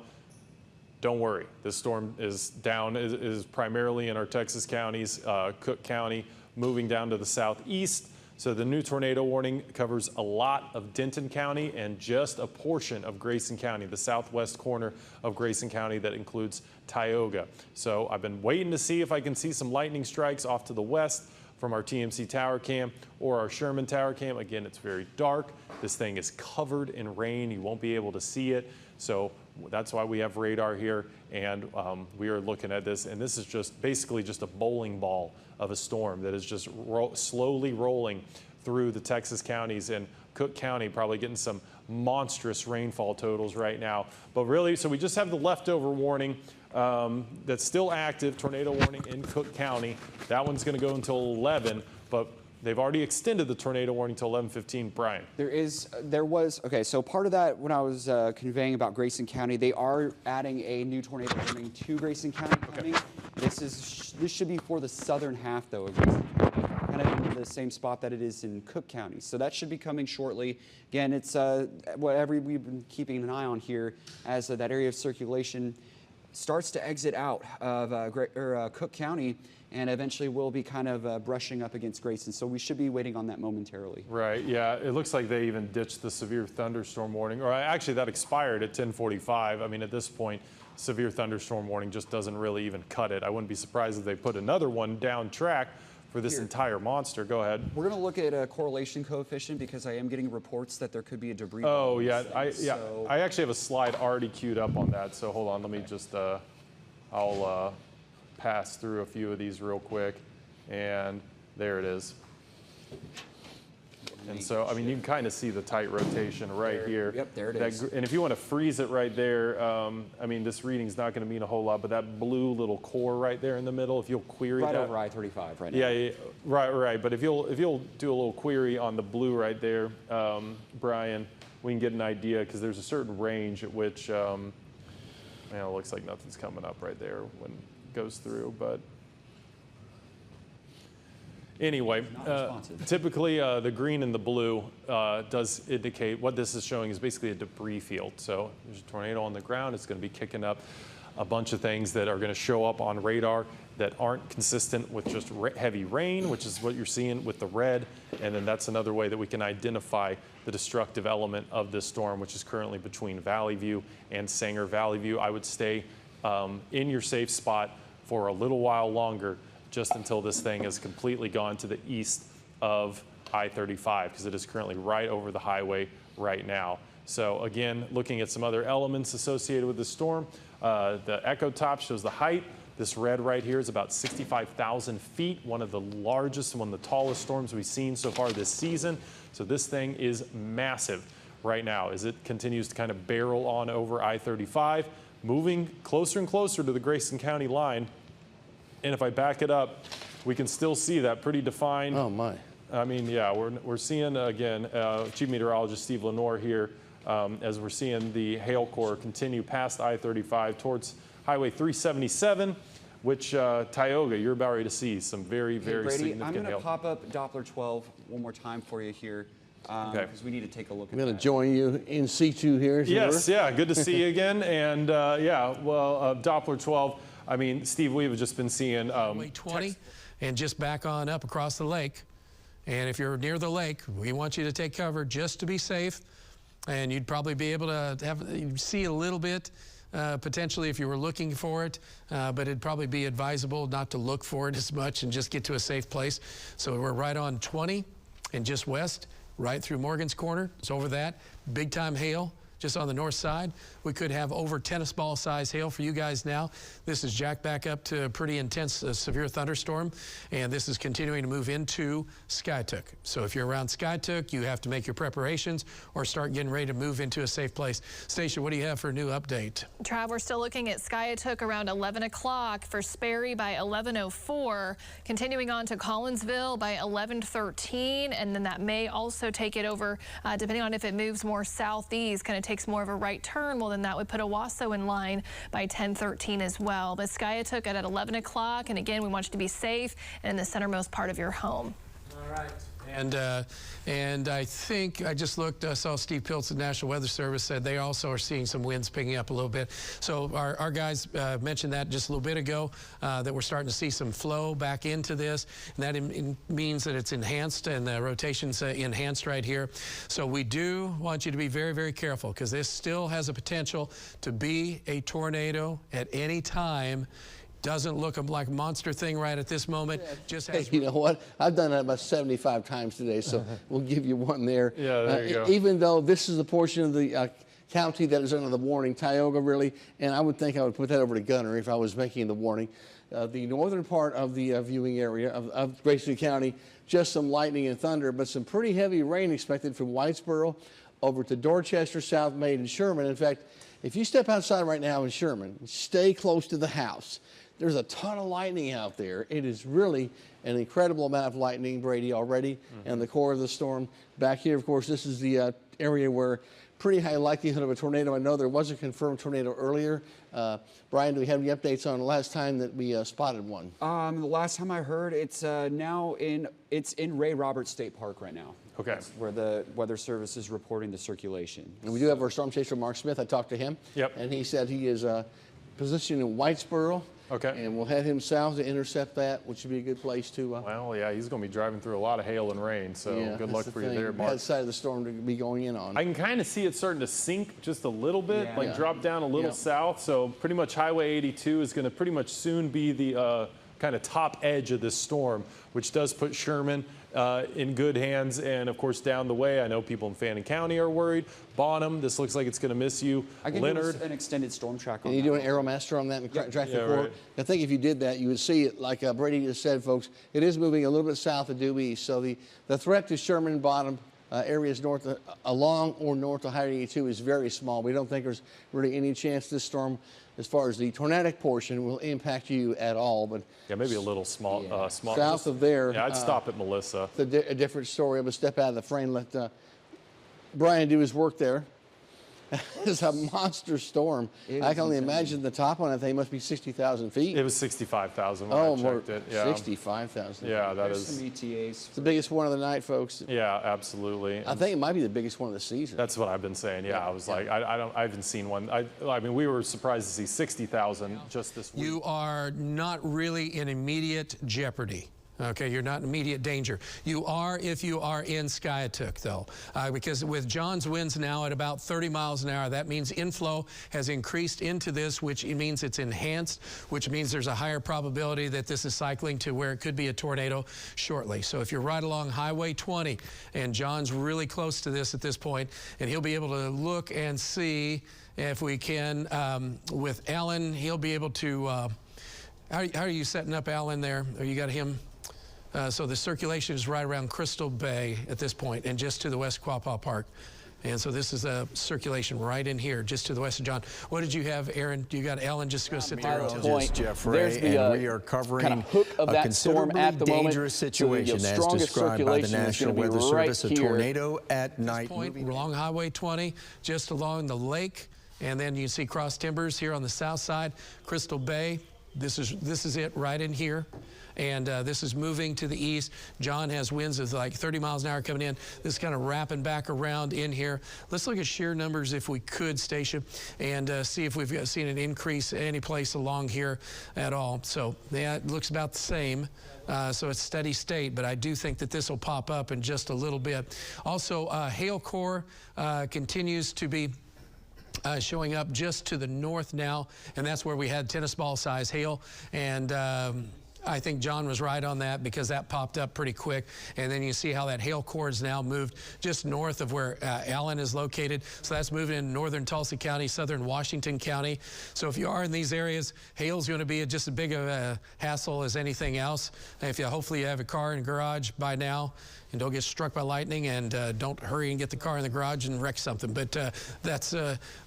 don't worry. This storm is down, is primarily in our Texas counties, Cook County, moving down to the southeast. So the new tornado warning covers a lot of Denton County and just a portion of Grayson County, the southwest corner of Grayson County that includes Tioga. So I've been waiting to see if I can see some lightning strikes off to the west from our TMC tower cam or our Sherman tower cam. Again, it's very dark. This thing is covered in rain. You won't be able to see it. So that's why we have radar here, and we are looking at this, and this is just basically just a bowling ball of a storm that is just slowly rolling through the Texas counties, and Cook County probably getting some monstrous rainfall totals right now. But really, so we just have the leftover warning that's still active, tornado warning in Cook County. That one's going to go until 11, but they've already extended the tornado warning to 11:15. Brian. Okay, so part of that, when I was conveying about Grayson County, they are adding a new tornado warning to Grayson County coming. This should be for the southern half, though, of Grayson County, kind of in the same spot that it is in Cook County. So that should be coming shortly. Again, it's whatever we've been keeping an eye on here as that area of circulation starts to exit out of Cook County, and eventually we'll be kind of brushing up against Grayson. So we should be waiting on that momentarily. Right, yeah. It looks like they even ditched the severe thunderstorm warning, or actually that expired at 10:45. I mean, at this point, severe thunderstorm warning just doesn't really even cut it. I wouldn't be surprised if they put another one down track for this entire monster. Go ahead. We're going to look at a correlation coefficient because I am getting reports that there could be a debris. Oh, yeah. I actually have a slide already queued up on that. So hold on. Let me just, I'll pass through a few of these real quick. And there it is. And so, I mean, you can kind of see the tight rotation right here. Yep, there it is. And if you want to freeze it right there, I mean, this reading's not going to mean a whole lot, but that blue little core right there in the middle, if you'll query that. Right over I-35 right now. Yeah, right. But if you'll do a little query on the blue right there, Brian, we can get an idea, because there's a certain range at which, man, it looks like nothing's coming up right there when it goes through, but Anyway, typically the green and the blue does indicate what this is showing is basically a debris field. So there's a tornado on the ground. It's going to be kicking up a bunch of things that are going to show up on radar that aren't consistent with just heavy rain, which is what you're seeing with the red. And then that's another way that we can identify the destructive element of this storm, which is currently between Valley View and Sanger Valley View. I would stay in your safe spot for a little while longer, just until this thing is completely gone to the east of I-35, because it is currently right over the highway right now. So again, looking at some other elements associated with the storm, the echo top shows the height. This red right here is about 65,000 feet, one of the largest, one of the tallest storms we've seen so far this season. So this thing is massive right now as it continues to kind of barrel on over I-35, moving closer and closer to the Grayson County line. And if I back it up, we can still see that pretty defined. Oh, my. I mean, yeah, we're seeing, again, Chief Meteorologist Steve Lenore here, as we're seeing the hail core continue past I-35 towards Highway 377, which, Tioga, you're about ready to see some very, very Brady, significant I'm going hail. to pop up Doppler 12 one more time for you here, because we need to take a look at I'm going to join you in situ here. Yes, yeah, good to see you again. And, yeah, well, Doppler 12, I mean, Steve, we've just been seeing Highway 20 and just back on up across the lake. And if you're near the lake, we want you to take cover just to be safe. And you'd probably be able to see a little bit, potentially if you were looking for it, but it'd probably be advisable not to look for it as much and just get to a safe place. So we're right on 20 and just west, right through Morgan's Corner. It's over that. Big time hail. Just on the north side, we could have over tennis ball size hail for you guys now. This is jacked back up to a pretty intense, severe thunderstorm, and this is continuing to move into Skiatook. So if you're around Skiatook, you have to make your preparations or start getting ready to move into a safe place. Stacia, what do you have for a new update? Trav, we're still looking at Skiatook around 11 o'clock, for Sperry by 11:04, continuing on to Collinsville by 11:13, and then that may also take it over, depending on if it moves more southeast, kind of takes more of a right turn, well, then that would put Owasso in line by 10:13 as well. But Skiatook at 11 o'clock, and again, we want you to be safe and in the centermost part of your home. All right. And I think I just looked, saw Steve Piltz at National Weather Service said they also are seeing some winds picking up a little bit. So our guys mentioned that just a little bit ago, that we're starting to see some flow back into this. And that means that it's enhanced and the rotation's enhanced right here. So we do want you to be very, very careful, because this still has a potential to be a tornado at any time. Doesn't look like a monster thing right at this moment. Just has. Hey, you know what? I've done that about 75 times today, so we'll give you one there. Yeah, there you go. Even though this is the portion of the county that is under the warning, Tioga really, and I would think I would put that over to Gunner if I was making the warning. The northern part of the viewing area of Grayson County, just some lightning and thunder, but some pretty heavy rain expected from Whitesboro over to Dorchester, South Maid, and Sherman. In fact, if you step outside right now in Sherman, stay close to the house. There's a ton of lightning out there. It is really an incredible amount of lightning, Brady, already, and the core of the storm. Back here, of course, this is the area where pretty high likelihood of a tornado. I know there was a confirmed tornado earlier. Brian, do we have any updates on the last time that we spotted one? The last time I heard, it's now in Ray Roberts State Park right now. Okay. That's where the Weather Service is reporting the circulation. And we do have our storm chaser, Mark Smith. I talked to him. Yep. And he said he is positioned in Whitesboro. Okay. And we'll head him south to intercept that, which would be a good place to. Well, yeah, he's going to be driving through a lot of hail and rain, so yeah, good luck for you there, Bad Mark. side of the storm to be going in on. I can kind of see it starting to sink just a little bit, Yeah. like drop down a little south. So pretty much Highway 82 is going to pretty much soon be the kind of top edge of this storm, which does put Sherman in good hands. And of course, down the way, I know people in Fannin County are worried. Bonham, this looks like it's going to miss you. I can Leonard. do an extended storm track on And you that. do an Aeromaster on that and track the Yeah, core. right. I think if you did that, you would see it, like Brady just said, folks, it is moving a little bit south of due east. So the threat to Sherman Bottom areas north along or north of Highway 82 is very small. We don't think there's really any chance this storm, as far as the tornadic portion, will impact you at all. But Yeah, maybe a little small. south of there. Yeah, I'd stop at Melissa. It's a different story. I'm going to step out of the frame, let Brian do his work there. It's a monster storm. I can only imagine the top on that thing must be 60,000 feet. It was 65,000 when I checked it. Yeah. 65,000. Yeah, that There's is. some ETAs. It's the biggest one of the night, folks. Yeah, absolutely. I think it might be the biggest one of the season. That's what I've been saying. Yeah, I was like, I haven't seen one. I mean, we were surprised to see 60,000 just this week. You are not really in immediate jeopardy. Okay, you're not in immediate danger. You are if you are in Skiatook, though, because with John's winds now at about 30 miles an hour, that means inflow has increased into this, which means it's enhanced, which means there's a higher probability that this is cycling to where it could be a tornado shortly. So if you're right along Highway 20, and John's really close to this at this point, and he'll be able to look and see if we can, with Alan, he'll be able to, how are you setting up Alan there? Or you got him? So the circulation is right around Crystal Bay at this point and just to the west Quapaw Park. And so this is a circulation right in here, just to the west of John. What did you have, Aaron? You got Alan just go sit there. Point. There's the and we are covering kind of hook of that storm at the moment. Dangerous situation so as described by the National Weather Service. Right a tornado at night. Point, along Highway 20, just along the lake. And then you see Cross Timbers here on the south side, Crystal Bay. This is it right in here. And this is moving to the east. John has winds of like 30 miles an hour coming in. This is kind of wrapping back around in here. Let's look at shear numbers if we could, Stacia, and see if we've seen an increase any place along here at all. So yeah, it looks about the same. So it's steady state, but I do think that this will pop up in just a little bit. Also, hail core continues to be showing up just to the north now, and that's where we had tennis ball size hail. And I think John was right on that because that popped up pretty quick. And then you see how that hail core is now moved just north of where Allen is located. So that's moving in northern Tulsa County, southern Washington County. So if you are in these areas, hail's going to be just as big of a hassle as anything else. If you hopefully you have a car in a garage by now, and don't get struck by lightning, and don't hurry and get the car in the garage and wreck something. But that's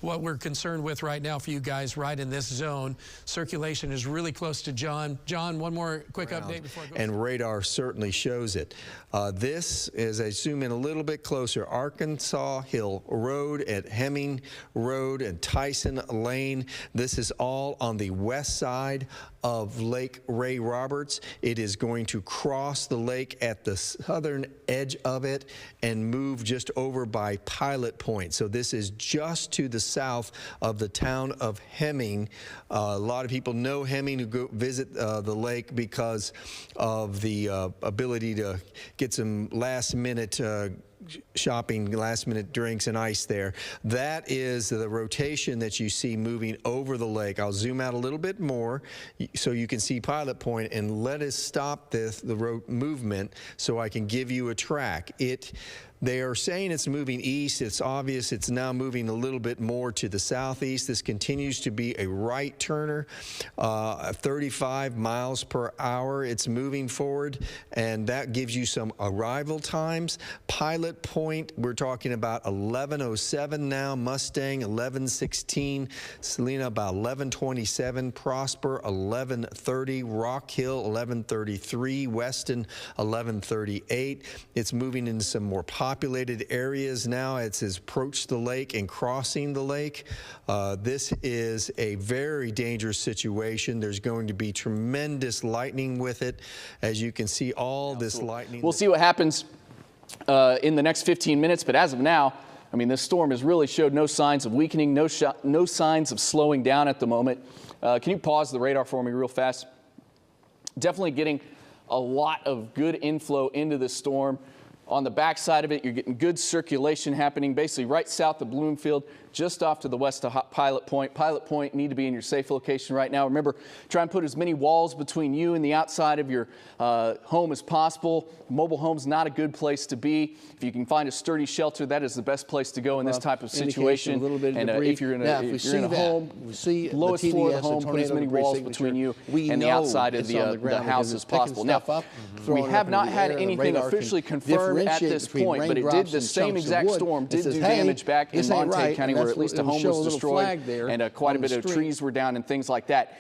what we're concerned with right now for you guys right in this zone. Circulation is really close to John. John, one more quick update before I go. And radar certainly shows it. This is, I zoom in a little bit closer, Arkansas Hill Road at Hemming Road and Tyson Lane. This is all on the west side of Lake Ray Roberts. It is going to cross the lake at the southern edge of it and move just over by Pilot Point. So this is just to the south of the town of Hemming. A lot of people know Hemming who go visit the lake because of the ability to get some last-minute shopping, last-minute drinks and ice there. That is the rotation that you see moving over the lake. I'll zoom out a little bit more so you can see Pilot Point, and let us stop the movement so I can give you a track. They are saying it's moving east. It's obvious it's now moving a little bit more to the southeast. This continues to be a right turner, 35 miles per hour. It's moving forward, and that gives you some arrival times. Pilot Point, we're talking about 11:07 now. Mustang, 11:16. Selena, about 11:27. Prosper, 11:30. Rock Hill, 11:33. Weston, 11:38. It's moving into some more populated areas now. It's approached the lake and crossing the lake. This is a very dangerous situation. There's going to be tremendous lightning with it. As you can see, all this lightning. We'll see what happens in the next 15 minutes, but as of now, I mean, this storm has really showed no signs of weakening, no signs of slowing down at the moment. Can you pause the radar for me real fast? Definitely getting a lot of good inflow into this storm. On the backside of it, you're getting good circulation happening basically right south of Bloomfield, just off to the west of Pilot Point. Pilot Point need to be in your safe location right now. Remember, try and put as many walls between you and the outside of your home as possible. Mobile home's not a good place to be. If you can find a sturdy shelter, that is the best place to go in this type of situation. A little bit of and debris. if you're in now, a, if you're in a home, lowest floor of the home, put as many walls between you and the outside of the house as possible. Now, we have not had anything officially confirmed at this point, but it did, the same exact storm did do damage back in Montague County, where at least a home was destroyed and quite a bit of trees were down and things like that.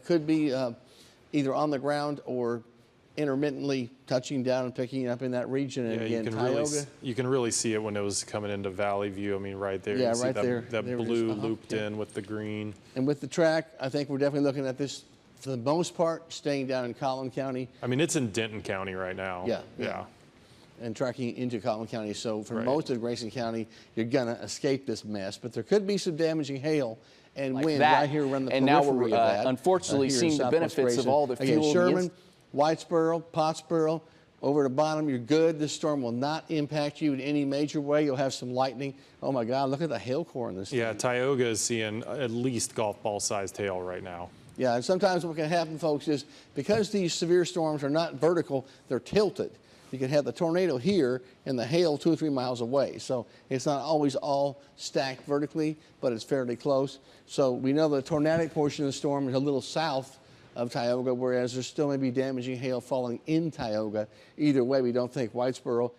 Could be either on the ground or intermittently touching down and picking up in that region. And Yeah, again, you can really see it when it was coming into Valley View. I mean, right there. Yeah, you see right there. That There it is. blue looped in with the green. And with the track, I think we're definitely looking at this, for the most part, staying down in Collin County. I mean, it's in Denton County right now. Yeah. And tracking into Collin County. So for Right. most of Grayson County, you're going to escape this mess. But there could be some damaging hail and Like wind that. right here around the And now periphery we're, of that. unfortunately here in seeing the Southwest benefits of Grayson. all the Again, fuel. Sherman, Whitesboro, Pottsboro, over the bottom, you're good. This storm will not impact you in any major way. You'll have some lightning. Oh my God, look at the hail core in this. Yeah, Tioga is seeing at least golf ball sized hail right now. Yeah, and sometimes what can happen, folks, is because these severe storms are not vertical, they're tilted. You can have the tornado here and the hail 2 or 3 miles away. So it's not always all stacked vertically, but it's fairly close. So we know the tornadic portion of the storm is a little south of Tioga, whereas there still may be damaging hail falling in Tioga. Either way, we don't think Whitesboro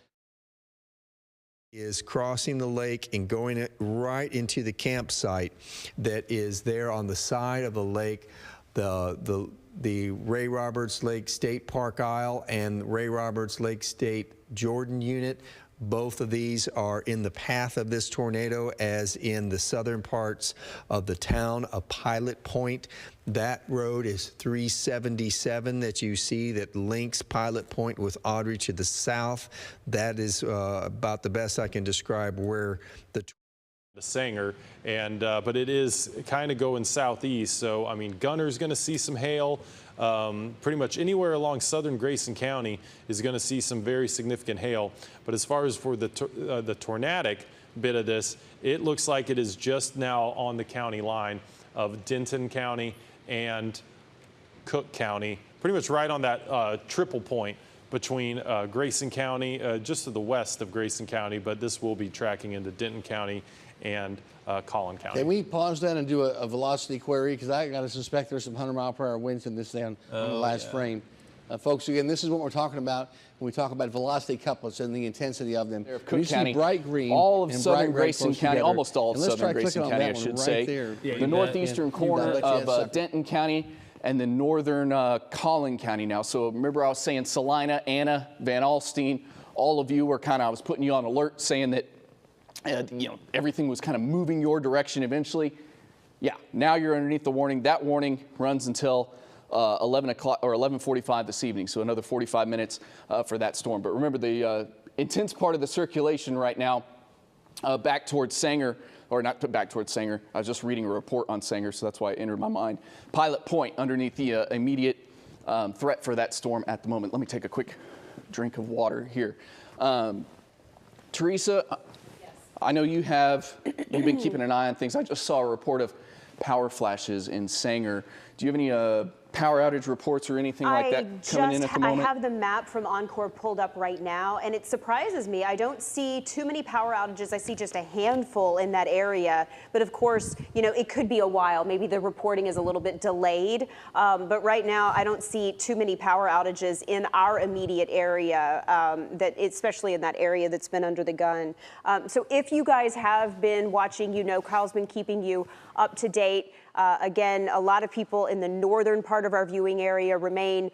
is crossing the lake and going right into the campsite that is there on the side of the lake. The Ray Roberts Lake State Park Isle and Ray Roberts Lake State Jordan unit. Both of these are in the path of this tornado, as in the southern parts of the town of Pilot Point. That road is 377 that you see that links Pilot Point with Audrey to the south. That is about the best I can describe where the Sanger, and but it is kind of going southeast. So I mean, Gunner's going to see some hail. Pretty much anywhere along southern Grayson County is going to see some very significant hail. But as far as for the tornadic bit of this, it looks like it is just now on the county line of Denton County and Cook County, pretty much right on that triple point between Grayson County, just to the west of Grayson County, but this will be tracking into Denton County and Collin County. Can we pause that and do a velocity query? Because I got to suspect there's some 100-mile-per-hour winds in this down on the last frame. Folks, again, this is what we're talking about when we talk about velocity couplets and the intensity of them. Cook you County, see bright green, all of and southern bright red Grayson close County, together. almost all of And let's southern try Grayson clicking on County, I that one should right say. there. The northeastern corner of Denton County and the northern Collin County now. So remember I was saying Salina, Anna, Van Alstyne, all of you were I was putting you on alert saying that everything was kind of moving your direction eventually. Yeah, now you're underneath the warning. That warning runs until 11 o'clock or 11:45 this evening, so another 45 minutes for that storm. But remember, the intense part of the circulation right now back towards Sanger, or not back towards Sanger. I was just reading a report on Sanger, so that's why it entered my mind. Pilot Point underneath the immediate threat for that storm at the moment. Let me take a quick drink of water here. Teresa, I know you've been keeping an eye on things. I just saw a report of power flashes in Sanger. Do you have any power outage reports or anything like that coming in at the moment? I have the map from Encore pulled up right now, and it surprises me. I don't see too many power outages. I see just a handful in that area. But of course, it could be a while. Maybe the reporting is a little bit delayed. But right now, I don't see too many power outages in our immediate area, especially in that area that's been under the gun. So if you guys have been watching, Kyle's been keeping you up to date. Again, a lot of people in the northern part of our viewing area remain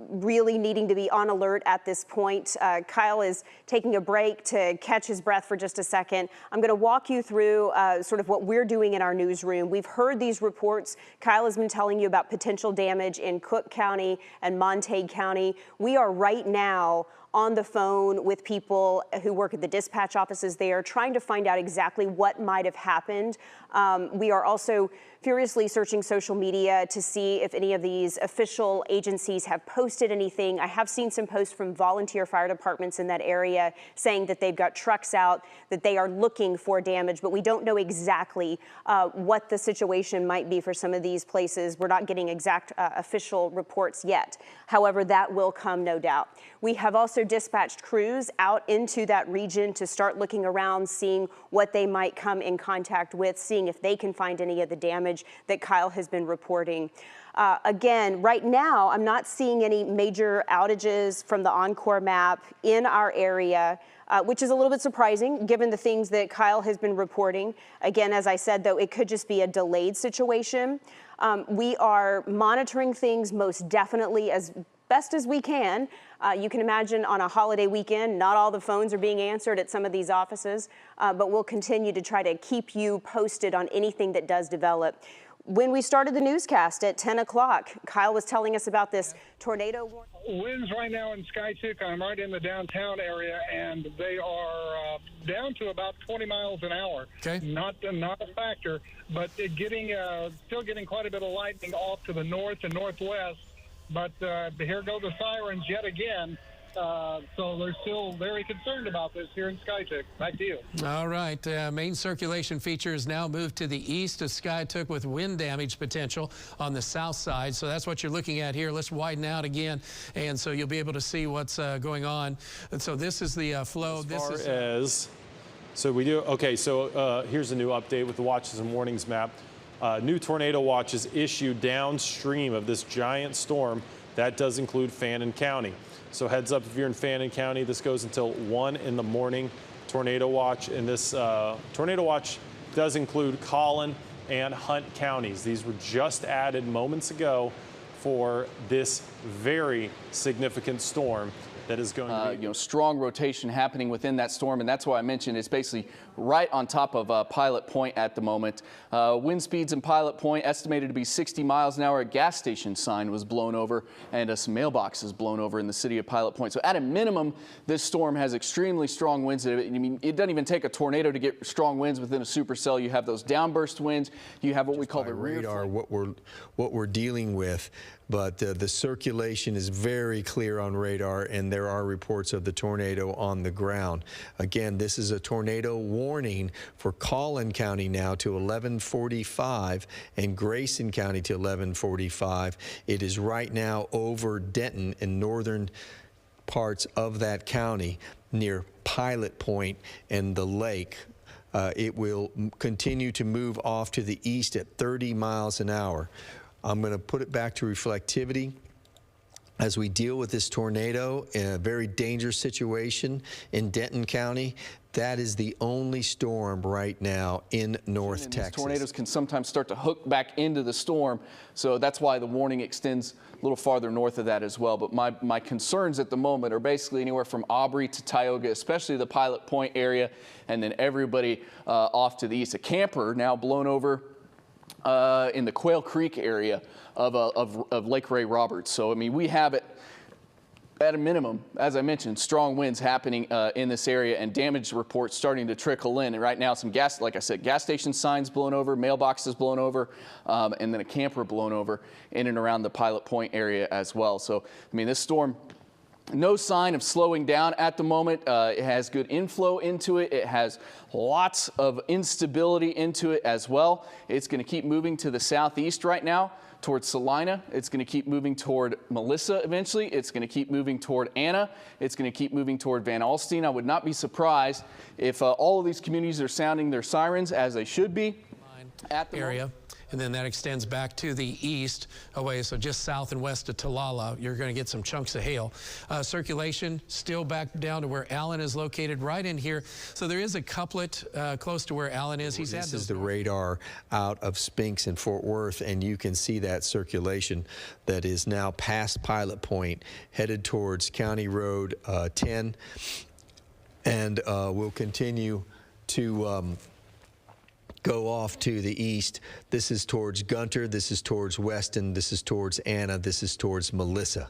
really needing to be on alert at this point. Kyle is taking a break to catch his breath for just a second. I'm going to walk you through sort of what we're doing in our newsroom. We've heard these reports. Kyle has been telling you about potential damage in Cook County and Montague County. We are right now on the phone with people who work at the dispatch offices there, trying to find out exactly what might have happened. We are also furiously searching social media to see if any of these official agencies have posted anything. I have seen some posts from volunteer fire departments in that area saying that they've got trucks out, that they are looking for damage, but we don't know exactly what the situation might be for some of these places. We're not getting exact official reports yet. However, that will come, no doubt. We have also dispatched crews out into that region to start looking around, seeing what they might come in contact with, seeing if they can find any of the damage that Kyle has been reporting. Again, right now, I'm not seeing any major outages from the Encore map in our area, which is a little bit surprising given the things that Kyle has been reporting. Again, as I said, though, it could just be a delayed situation. We are monitoring things most definitely as best as we can. You can imagine on a holiday weekend, not all the phones are being answered at some of these offices, but we'll continue to try to keep you posted on anything that does develop. When we started the newscast at 10 o'clock, Kyle was telling us about this tornado warning. Winds right now in Skiatook, I'm right in the downtown area, and they are down to about 20 miles an hour. Okay. Not a factor, but still getting quite a bit of lightning off to the north and northwest. But here go the sirens yet again. So they're still very concerned about this here in Skiatook. Back to you. All right. Main circulation features now moved to the east of Skiatook with wind damage potential on the south side. So that's what you're looking at here. Let's widen out again, and so you'll be able to see what's going on. And so this is the flow. So here's a new update with the watches and warnings map. New tornado watches issued downstream of this giant storm. That does include Fannin County. So heads up if you're in Fannin County, this goes until 1 in the morning, tornado watch. And this tornado watch does include Collin and Hunt counties. These were just added moments ago for this very significant storm that is going to be. Strong rotation happening within that storm, and that's why I mentioned it's basically right on top of Pilot Point at the moment. Wind speeds in Pilot Point estimated to be 60 miles an hour. A gas station sign was blown over, and some mailboxes blown over in the city of Pilot Point. So at a minimum, this storm has extremely strong winds. I mean, it doesn't even take a tornado to get strong winds within a supercell. You have those downburst winds. You have what we call the radar. What we're dealing with. But the circulation is very clear on radar, and there are reports of the tornado on the ground. Again, this is a tornado warning for Collin County now to 11:45 and Grayson County to 11:45. It is right now over Denton in northern parts of that county near Pilot Point and the lake. It will continue to move off to the east at 30 miles an hour. I'm going to put it back to reflectivity as we deal with this tornado in a very dangerous situation in Denton County. That is the only storm right now in North Texas. These tornadoes can sometimes start to hook back into the storm, so that's why the warning extends a little farther north of that as well. But my concerns at the moment are basically anywhere from Aubrey to Tioga, especially the Pilot Point area, and then everybody off to the east. A camper now blown over in the Quail Creek area of Lake Ray Roberts. So, I mean, we have it at a minimum, as I mentioned, strong winds happening in this area and damage reports starting to trickle in. And right now, some gas station signs blown over, mailboxes blown over, and then a camper blown over in and around the Pilot Point area as well. So, I mean, this storm, no sign of slowing down at the moment. It has good inflow into it. It has lots of instability into it as well. It's going to keep moving to the southeast right now towards Salina. It's going to keep moving toward Melissa eventually. It's going to keep moving toward Anna. It's going to keep moving toward Van Alstyne. I would not be surprised if all of these communities are sounding their sirens as they should be at the area. And then that extends back to the east away, so just south and west of Talala, you're going to get some chunks of hail. Circulation still back down to where Allen is located, right in here. So there is a couplet close to where Allen is. This is the radar out of Spinks and Fort Worth, and you can see that circulation that is now past Pilot Point, headed towards County Road 10, and will continue to go off to the east. This is towards Gunter, this is towards Weston, this is towards Anna, this is towards Melissa.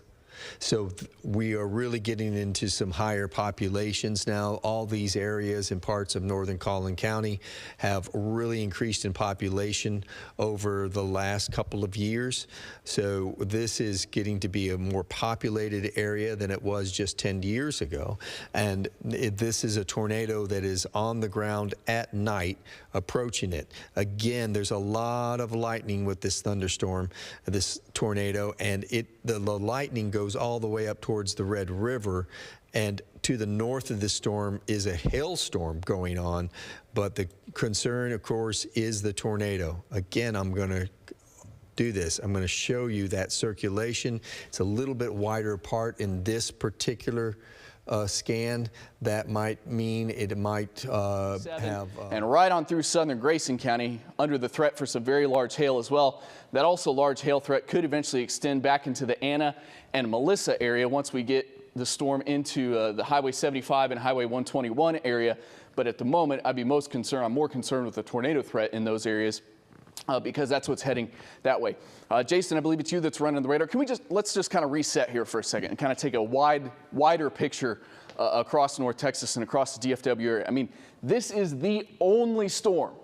So we are really getting into some higher populations now. All these areas and parts of northern Collin County have really increased in population over the last couple of years. So this is getting to be a more populated area than it was just 10 years ago. And this is a tornado that is on the ground at night approaching it. Again, there's a lot of lightning with this thunderstorm, this tornado, and the lightning goes all the way up towards the Red River, and to the north of the storm is a hailstorm going on, but the concern, of course, is the tornado. Again, I'm going to do this. I'm going to show you that circulation. It's a little bit wider apart in this particular scan, that might mean it might have... and right on through southern Grayson County, under the threat for some very large hail as well. That also large hail threat could eventually extend back into the Anna and Melissa area once we get the storm into the Highway 75 and Highway 121 area. But at the moment, I'm more concerned with the tornado threat in those areas because that's what's heading that way. Jason, I believe it's you that's running the radar. Let's just kind of reset here for a second and kind of take a wider picture across North Texas and across the DFW area. I mean, this is the only storm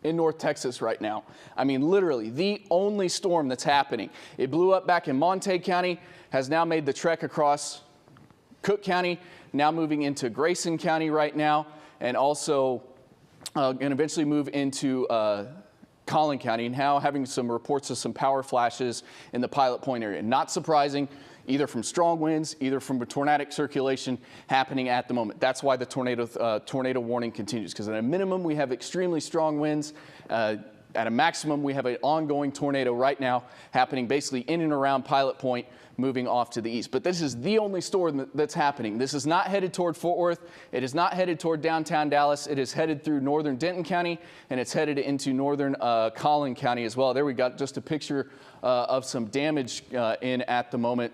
in North Texas right now. I mean, literally the only storm that's happening. It blew up back in Montague County, has now made the trek across Cook County, now moving into Grayson County right now, and also going to eventually move into Collin County, and now having some reports of some power flashes in the Pilot Point area. Not surprising, either from strong winds, either from a tornadic circulation happening at the moment. That's why the tornado warning continues, because at a minimum we have extremely strong winds. At a maximum, we have an ongoing tornado right now happening basically in and around Pilot Point, moving off to the east. But this is the only storm that's happening. This is not headed toward Fort Worth. It is not headed toward downtown Dallas. It is headed through northern Denton County, and it's headed into northern Collin County as well. There we got just a picture of some damage in at the moment.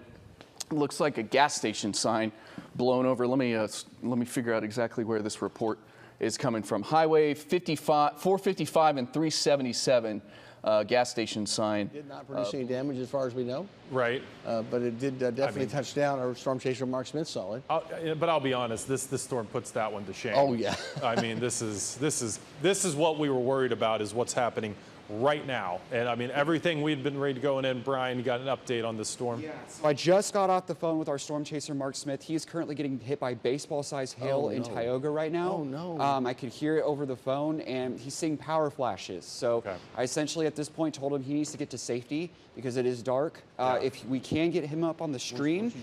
Looks like a gas station sign blown over. Let me figure out exactly where this report is coming from. Highway 455 and 377 gas station sign. Did not produce any damage as far as we know. Right. But it did definitely touch down. Our storm chaser Mark Smith saw it. But I'll be honest, this storm puts that one to shame. Oh yeah. I mean, this is what we were worried about, is what's happening right now. And I mean, everything we'd been ready to go in. Brian, you got an update on this storm? Yeah. So I just got off the phone with our storm chaser, Mark Smith. He's currently getting hit by baseball-sized hail in Tioga right now. Oh, no. I could hear it over the phone, and he's seeing power flashes. So I essentially, at this point, told him he needs to get to safety because it is dark. If we can get him up on the stream,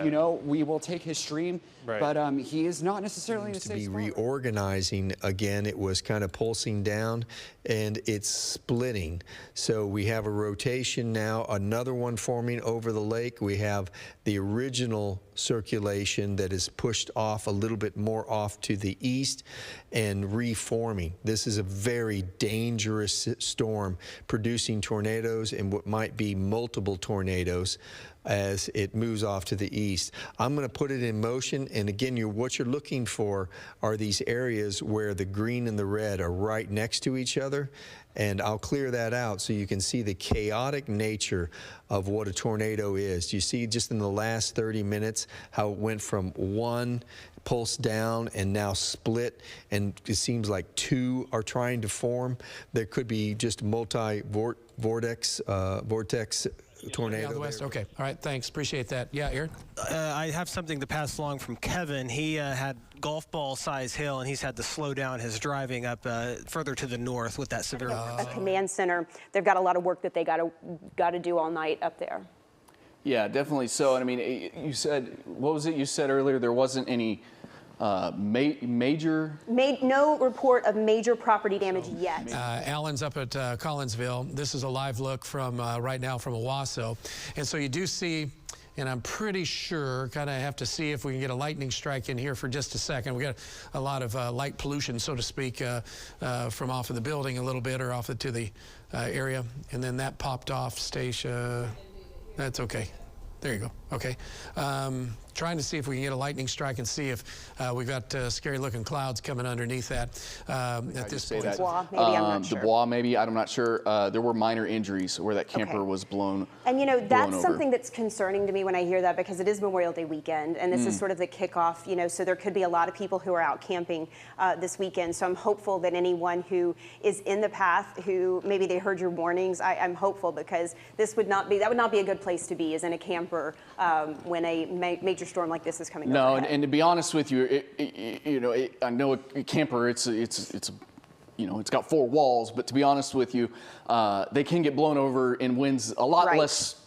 you know, we will take his stream. Right. But he is not necessarily in a safe spot. Reorganizing again. It was kind of pulsing down, and it's splitting. So we have a rotation now, another one forming over the lake. We have the original circulation that is pushed off a little bit more off to the east and reforming. This is a very dangerous storm, producing tornadoes and what might be multiple tornadoes as it moves off to the east. I'm going to put it in motion, and again, what you're looking for are these areas where the green and the red are right next to each other, and I'll clear that out so you can see the chaotic nature of what a tornado is. You see just in the last 30 minutes how it went from one pulse down and now split, and it seems like two are trying to form. There could be just vortex tornado. West. Okay. All right. Thanks. Appreciate that. Yeah, Aaron? I have something to pass along from Kevin. He had golf ball size hail, and he's had to slow down his driving up further to the north with that severe. A command center. They've got a lot of work that they got to do all night up there. Yeah, definitely so. And I mean, you said, what was it you said earlier? There wasn't any no report of major property damage yet. Alan's up at Collinsville. This is a live look from right now from Owasso. And so you do see, and I'm pretty sure, kind of have to see if we can get a lightning strike in here for just a second. We got a lot of light pollution, so to speak, from off of the building a little bit or off to the area. And then that popped off, Stacia. That's okay. There you go. Okay. Trying to see if we can get a lightning strike and see if we've got scary looking clouds coming underneath that at this point. Dubois, maybe, I'm not sure. Dubois, maybe, I'm not sure. There were minor injuries where that camper was blown. And you know, that's something that's concerning to me when I hear that, because it is Memorial Day weekend, and this is sort of the kickoff, you know, so there could be a lot of people who are out camping this weekend. So I'm hopeful that anyone who is in the path, who maybe they heard your warnings, I'm hopeful, because that would not be a good place to be, is in a camper when a major storm like this is coming. No, and to be honest with you, I know a camper, it's you know, it's got four walls, but to be honest with you, they can get blown over in winds a lot less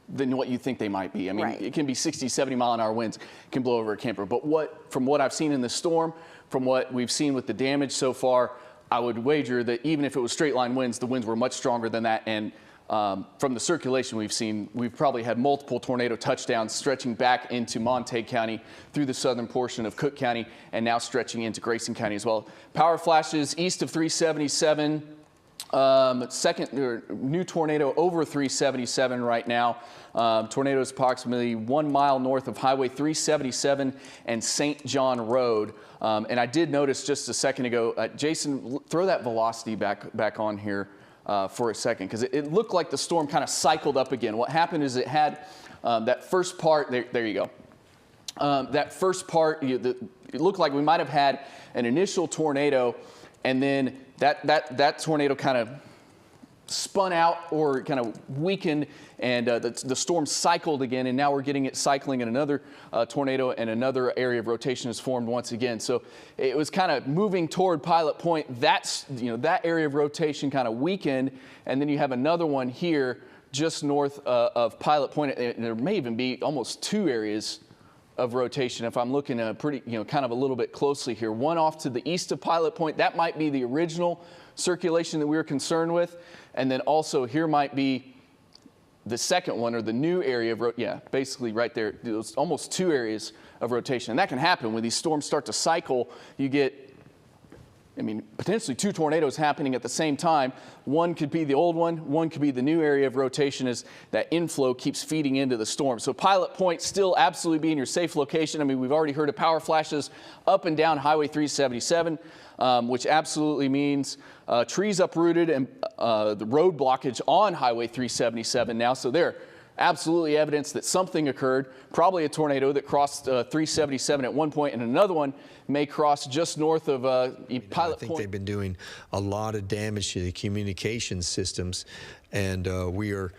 than what you think they might be. I mean, it can be 60, 70 mile an hour winds can blow over a camper. But from what I've seen in this storm, from what we've seen with the damage so far, I would wager that even if it was straight line winds, the winds were much stronger than that. And from the circulation we've seen, we've probably had multiple tornado touchdowns stretching back into Montague County through the southern portion of Cook County and now stretching into Grayson County as well. Power flashes east of 377. New tornado over 377 right now. Tornado is approximately 1 mile north of Highway 377 and St. John Road. And I did notice just a second ago, Jason, throw that velocity back on here for a second, because it looked like the storm kind of cycled up again. What happened is it had that first part, there you go. That first part, it looked like we might have had an initial tornado, and then that tornado kind of spun out or kind of weakened, and the storm cycled again, and now we're getting it cycling in another tornado, and another area of rotation is formed once again. So it was kind of moving toward Pilot Point. That area of rotation kind of weakened, and then you have another one here just north of Pilot Point, and there may even be almost two areas of rotation if I'm looking at kind of a little bit closely here. One off to the east of Pilot Point, that might be the original circulation that we were concerned with, and then also here might be the second one, or the new area of basically right there. There's almost two areas of rotation, and that can happen when these storms start to cycle. You get, potentially two tornadoes happening at the same time. One could be the old one could be the new area of rotation as that inflow keeps feeding into the storm. So Pilot Point still absolutely being your safe location. We've already heard of power flashes up and down Highway 377, which absolutely means trees uprooted and the road blockage on Highway 377 now. So there, absolutely evidence that something occurred, probably a tornado that crossed 377 at one point, and another one may cross just north of Pilot Point. I think they've been doing a lot of damage to the communication systems, and we are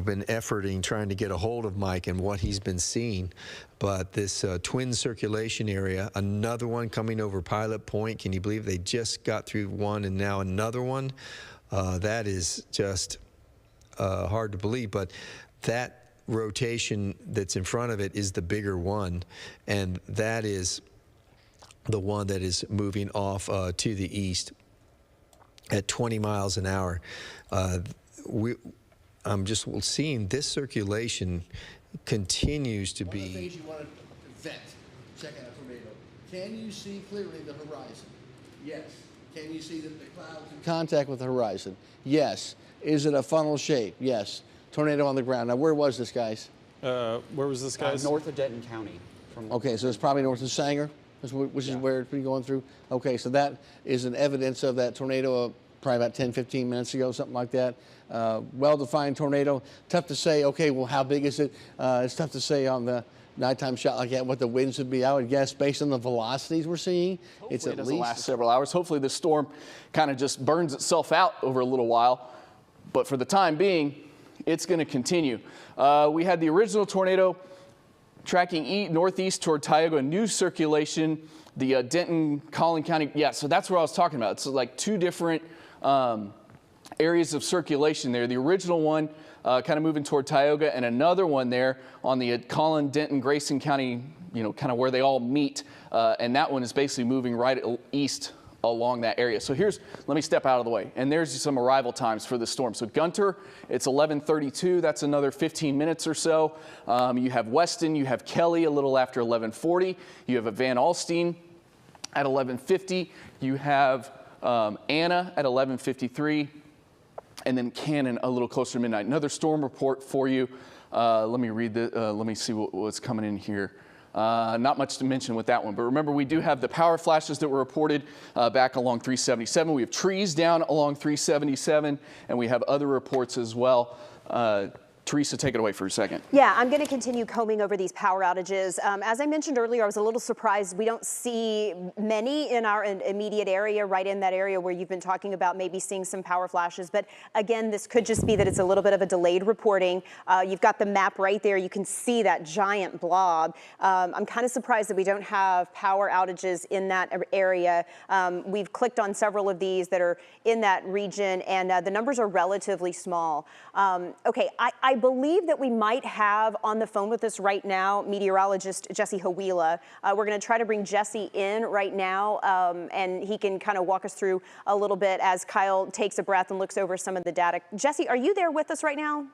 been efforting, trying to get a hold of Mike and what he's been seeing. But this twin circulation area, another one coming over Pilot Point. Can you believe they just got through one and now another one? That is just hard to believe, but that rotation that's in front of it is the bigger one, and that is the one that is moving off to the east at 20 miles an hour. I'm just seeing this circulation continues to be. One of the things you want to vet, check out a tornado. Can you see clearly the horizon? Yes. Can you see the clouds in contact with the horizon? Yes. Is it a funnel shape? Yes. Tornado on the ground. Now, where was this, guys? Where was this, guys? North of Denton County. Okay, so it's probably north of Sanger, which is where it's been going through. Okay, so that is an evidence of that tornado probably about 10, 15 minutes ago, something like that. Well-defined tornado. Tough to say, okay, well, how big is it? It's tough to say on the nighttime shot like that what the winds would be. I would guess based on the velocities we're seeing, it's at least last several hours. Hopefully this storm kind of just burns itself out over a little while. But for the time being, it's going to continue. We had the original tornado tracking northeast toward Tioga, new circulation, the Denton, Collin County. Yeah, so that's what I was talking about. It's like two different areas of circulation there. The original one kind of moving toward Tioga, and another one there on the Collin, Denton, Grayson County, kind of where they all meet. And that one is basically moving right east along that area. So let me step out of the way. And there's some arrival times for the storm. So Gunter, it's 11:32. That's another 15 minutes or so. You have Weston, you have Kelly a little after 11:40. You have a Van Alstyne at 11:50. You have Anna at 11:53. And then Cannon a little closer to midnight. Another storm report for you. Let me read let me see what's coming in here. Not much to mention with that one, but remember we do have the power flashes that were reported back along 377. We have trees down along 377, and we have other reports as well. Teresa, take it away for a second. Yeah, I'm going to continue combing over these power outages. As I mentioned earlier, I was a little surprised we don't see many in our immediate area, right in that area where you've been talking about maybe seeing some power flashes. But again, this could just be that it's a little bit of a delayed reporting. You've got the map right there. You can see that giant blob. I'm kind of surprised that we don't have power outages in that area. We've clicked on several of these that are in that region, and the numbers are relatively small. Okay, I I believe that we might have on the phone with us right now meteorologist Jesse Hawila. We're going to try to bring Jesse in right now, and he can kind of walk us through a little bit as Kyle takes a breath and looks over some of the data. Jesse, are you there with us right now?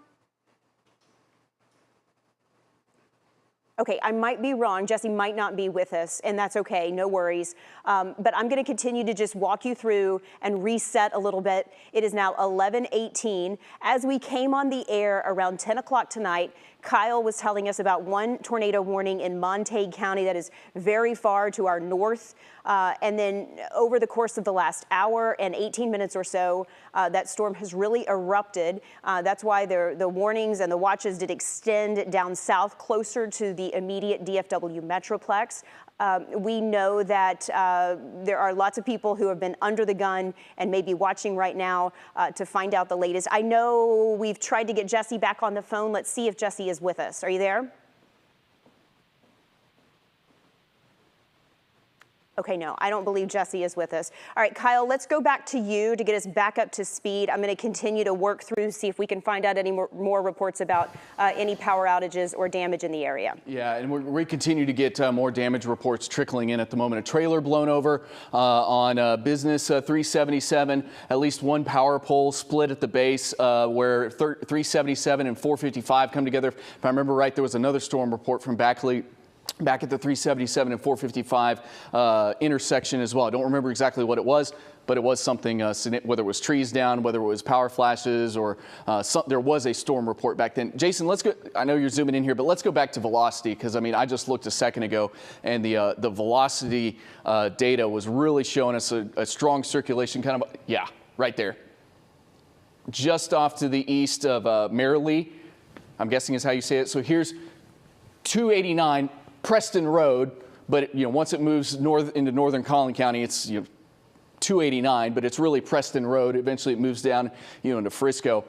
Okay, I might be wrong. Jesse might not be with us, and that's okay, no worries. But I'm going to continue to just walk you through and reset a little bit. It is now 11:18. As we came on the air around 10 o'clock tonight, Kyle was telling us about one tornado warning in Montague County that is very far to our north. And then over the course of the last hour and 18 minutes or so, that storm has really erupted. That's why the warnings and the watches did extend down south closer to the immediate DFW Metroplex. We know that there are lots of people who have been under the gun and may be watching right now to find out the latest. I know we've tried to get Jesse back on the phone. Let's see if Jesse is with us. Are you there? Okay, no, I don't believe Jesse is with us. All right, Kyle, let's go back to you to get us back up to speed. I'm going to continue to work through, see if we can find out any more reports about any power outages or damage in the area. Yeah, and we continue to get more damage reports trickling in at the moment. A trailer blown over on Business 377. At least one power pole split at the base where 377 and 455 come together. If I remember right, there was another storm report from back at the 377 and 455 intersection as well. I don't remember exactly what it was, but it was something, whether it was trees down, whether it was power flashes, or there was a storm report back then. Jason, let's go. I know you're zooming in here, but let's go back to velocity, because I mean, I just looked a second ago, and the velocity data was really showing us a strong circulation, kind of, yeah, right there, just off to the east of Marilee, I'm guessing is how you say it. So here's 289 Preston Road, but once it moves north into northern Collin County, it's 289, but it's really Preston Road. Eventually it moves down into Frisco.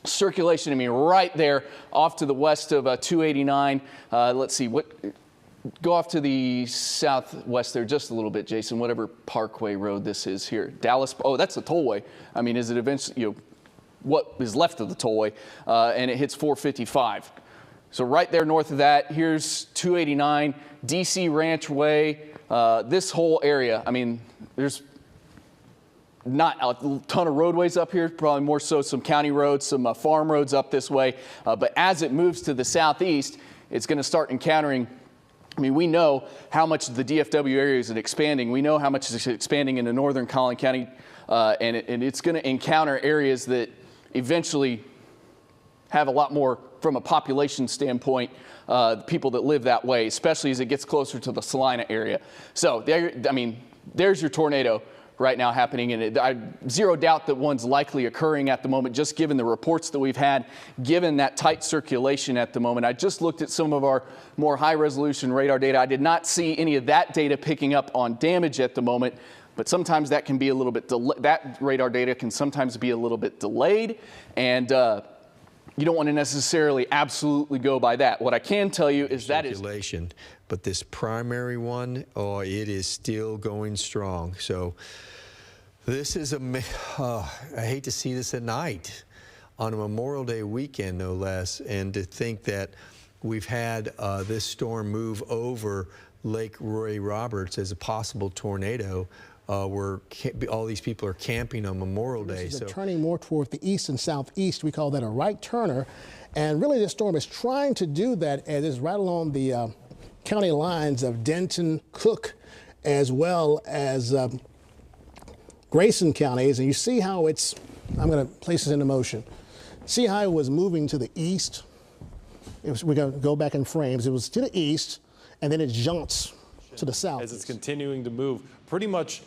Circulation, I mean, right there off to the west of 289. Let's see, go off to the southwest there just a little bit, Jason, whatever Parkway Road this is here. Dallas, oh, that's the tollway. I mean, is it eventually, what is left of the tollway, and it hits 455. So right there north of that, here's 289, DC Ranch Way, this whole area. I mean, there's not a ton of roadways up here, probably more so some county roads, some farm roads up this way. But as it moves to the southeast, it's going to start encountering, I mean, we know how much the DFW area is expanding. We know how much it's expanding into northern Collin County, and it's going to encounter areas that eventually have a lot more, from a population standpoint, people that live that way, especially as it gets closer to the Salina area. So, I mean, there's your tornado right now happening, and I zero doubt that one's likely occurring at the moment, just given the reports that we've had, given that tight circulation at the moment. I just looked at some of our more high-resolution radar data. I did not see any of that data picking up on damage at the moment, but sometimes that can be a little bit that radar data can sometimes be a little bit delayed, and you don't want to necessarily absolutely go by that. What I can tell you is that circulation, but this primary one, oh, it is still going strong. So this is I hate to see this at night on a Memorial Day weekend, no less, and to think that we've had this storm move over Lake Roy Roberts as a possible tornado. Where all these people are camping on Memorial Day. So turning more toward the east and southeast, we call that a right turner. And really this storm is trying to do that as it's right along the county lines of Denton, Cook, as well as Grayson counties. And you see how it's, I'm going to place this into motion. See how it was moving to the east? We're going to go back in frames. It was to the east, and then it jumps to the south. As it's continuing to move, pretty much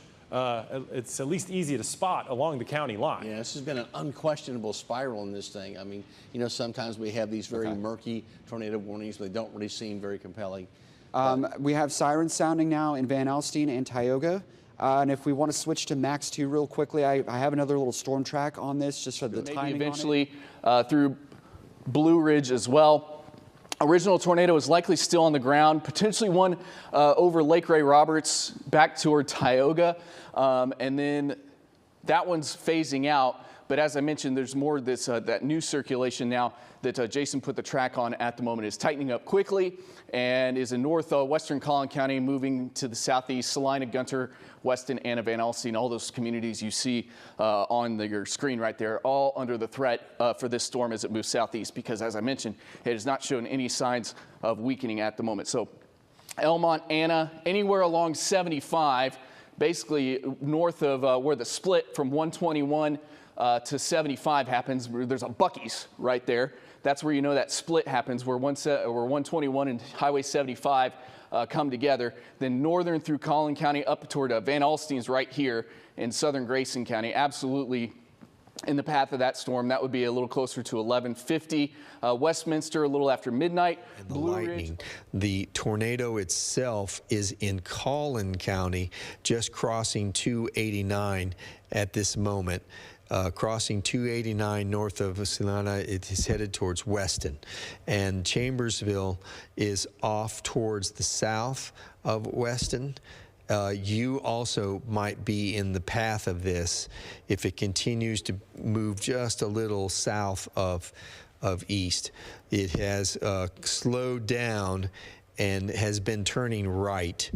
it's at least easy to spot along the county line. Yeah, this has been an unquestionable spiral in this thing. I mean, sometimes we have these very murky tornado warnings, but they don't really seem very compelling. We have sirens sounding now in Van Alstyne and Tioga. And if we want to switch to Max 2 real quickly, I have another little storm track on this just for the timing. Maybe eventually through Blue Ridge as well. Original tornado is likely still on the ground, potentially one over Lake Ray Roberts back toward Tioga. And then That one's phasing out. But as I mentioned, there's more of this, that new circulation now that Jason put the track on at the moment is tightening up quickly and is in northwestern Collin County, moving to the southeast. Salina, Gunter, Weston, Anna, Van Alstyne, all those communities you see on your screen right there, all under the threat for this storm as it moves southeast, because as I mentioned, it has not shown any signs of weakening at the moment. So Elmont, Anna, anywhere along 75, basically north of where the split from 121 to 75 happens. There's a Buc-ee's right there. That's where you know that split happens, where 121 and Highway 75 come together. Then northern through Collin County up toward Van Alstyne's right here in southern Grayson County. Absolutely in the path of that storm. That would be a little closer to 1150. Westminster a little after midnight. And the lightning, the tornado itself is in Collin County, just crossing 289 at this moment. Crossing 289 north of Salina, it is headed towards Weston. And Chambersville is off towards the south of Weston. You also might be in the path of this if it continues to move just a little south of east. It has slowed down and has been turning right.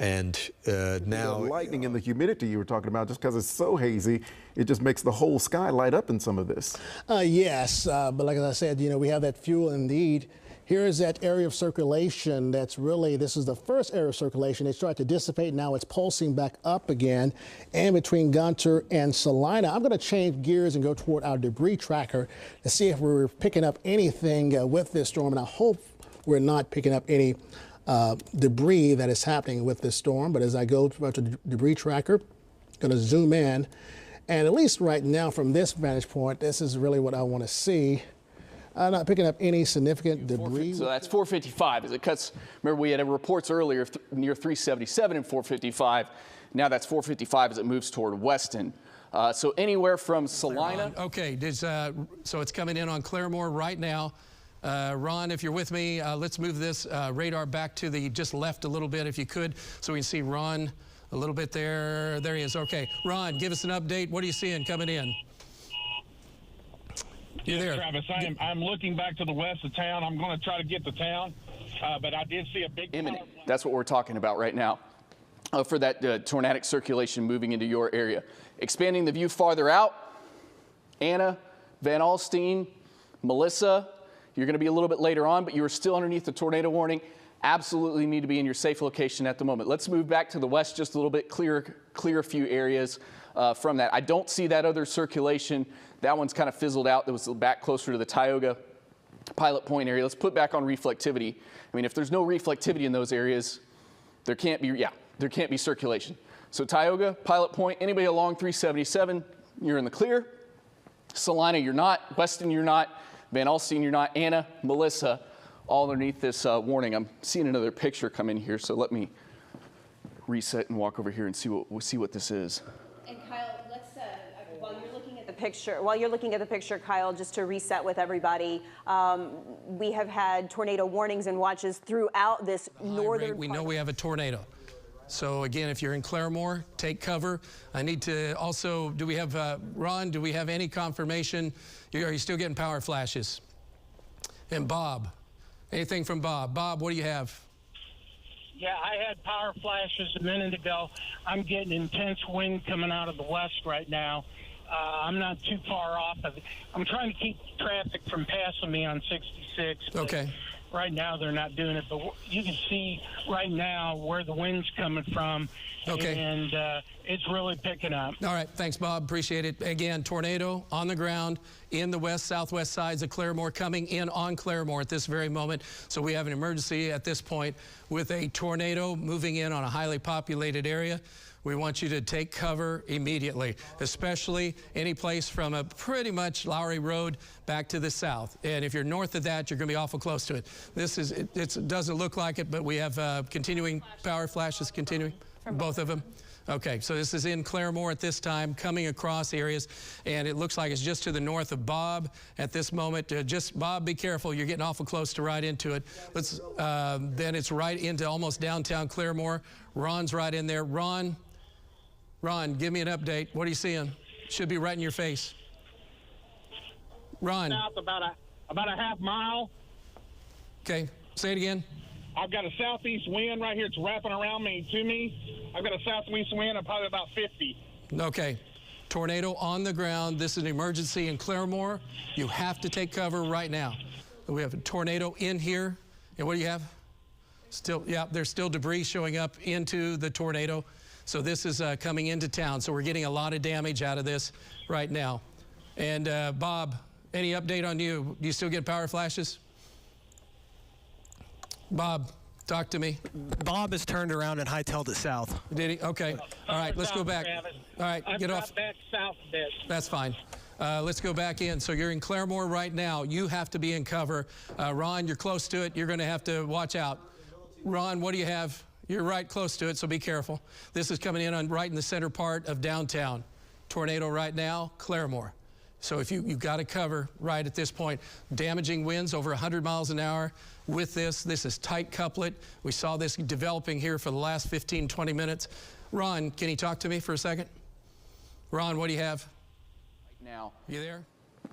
And now the lightning and the humidity you were talking about, just because it's so hazy, it just makes the whole sky light up in some of this. Yes, but like I said, you know, we have that fuel indeed. Here is that area of circulation that's really, this is the first area of circulation. It started to dissipate. Now it's pulsing back up again. And between Gunter and Salina, I'm going to change gears and go toward our debris tracker to see if we're picking up anything with this storm. And I hope we're not picking up any debris that is happening with this storm. But as I go to the debris tracker, I'm going to zoom in. And at least right now from this vantage point, this is really what I want to see. I'm not picking up any significant debris. So that's 455 as it cuts. Remember, we had reports earlier near 377 and 455. Now that's 455 as it moves toward Weston. So anywhere from Salina. Okay, so it's coming in on Claremore right now. Ron, if you're with me, let's move this radar back to the just left a little bit if you could, so we can see Ron a little bit there. There he is. Okay, Ron, give us an update. What are you seeing coming in? You're there. Travis, I'm looking back to the west of town. I'm going to try to get to town, but I did see a big imminent. That's what we're talking about right now for that tornadic circulation moving into your area. Expanding the view farther out, Anna, Van Alstyne, Melissa, you're going to be a little bit later on, but you are still underneath the tornado warning. Absolutely need to be in your safe location at the moment. Let's move back to the west just a little bit, clear a few areas from that. I don't see that other circulation. That one's kind of fizzled out. That was back closer to the Tioga Pilot Point area. Let's put back on reflectivity. I mean, if there's no reflectivity in those areas, there can't be circulation. So Tioga, Pilot Point, anybody along 377, you're in the clear. Salina, you're not. Weston, you're not. Van Alstyne, you're not. Anna, Melissa, all underneath this warning. I'm seeing another picture come in here, so let me reset and walk over here and see what this is. And Kyle, let's while you're looking at the picture, Kyle, just to reset with everybody, we have had tornado warnings and watches throughout this northern. We know we have a tornado. So again, if you're in Claremore, take cover. I need to also, do we have, Ron, do we have any confirmation? Are you still getting power flashes? And Bob, anything from Bob? Bob, what do you have? Yeah, I had power flashes a minute ago. I'm getting intense wind coming out of the west right now. I'm not too far off of it. I'm trying to keep traffic from passing me on 66. Okay. Right now, they're not doing it, but you can see right now where the wind's coming from. Okay. And it's really picking up. All right. Thanks, Bob. Appreciate it. Again, tornado on the ground in the west, southwest sides of Claremore, coming in on Claremore at this very moment. So we have an emergency at this point with a tornado moving in on a highly populated area. We want you to take cover immediately, especially any place from a pretty much Lowry Road back to the south. And if you're north of that, you're going to be awful close to it. It doesn't look like it, but we have continuing power flashes continuing, both of them. Okay, so this is in Claremore at this time, coming across areas, and it looks like it's just to the north of Bob at this moment. Just, Bob, be careful. You're getting awful close to right into it. Then it's right into almost downtown Claremore. Ron's right in there. Ron, give me an update. What are you seeing? Should be right in your face. Ron. South about a half mile. Okay, say it again. I've got a southeast wind right here. It's wrapping around me to me. I've got a southeast wind of probably about 50. Okay. Tornado on the ground. This is an emergency in Claremore. You have to take cover right now. We have a tornado in here. And what do you have? Still, yeah, there's still debris showing up into the tornado. So this is coming into town. So we're getting a lot of damage out of this right now. And Bob, any update on you? Do you still get power flashes? Bob, talk to me. Bob has turned around and hightailed it south. Did he? Okay. All right, let's go back. All right, get off. Back south a bit. That's fine. Let's go back in. So you're in Claremore right now. You have to be in cover. Ron, you're close to it. You're going to have to watch out. Ron, what do you have? You're right close to it, so be careful. This is coming in right in the center part of downtown. Tornado right now, Claremore. So if you've got to cover right at this point. Damaging winds over 100 miles an hour. With this is tight couplet. We saw this developing here for the last 15, 20 minutes. Ron, can you talk to me for a second? Ron, what do you have? Right now. You there?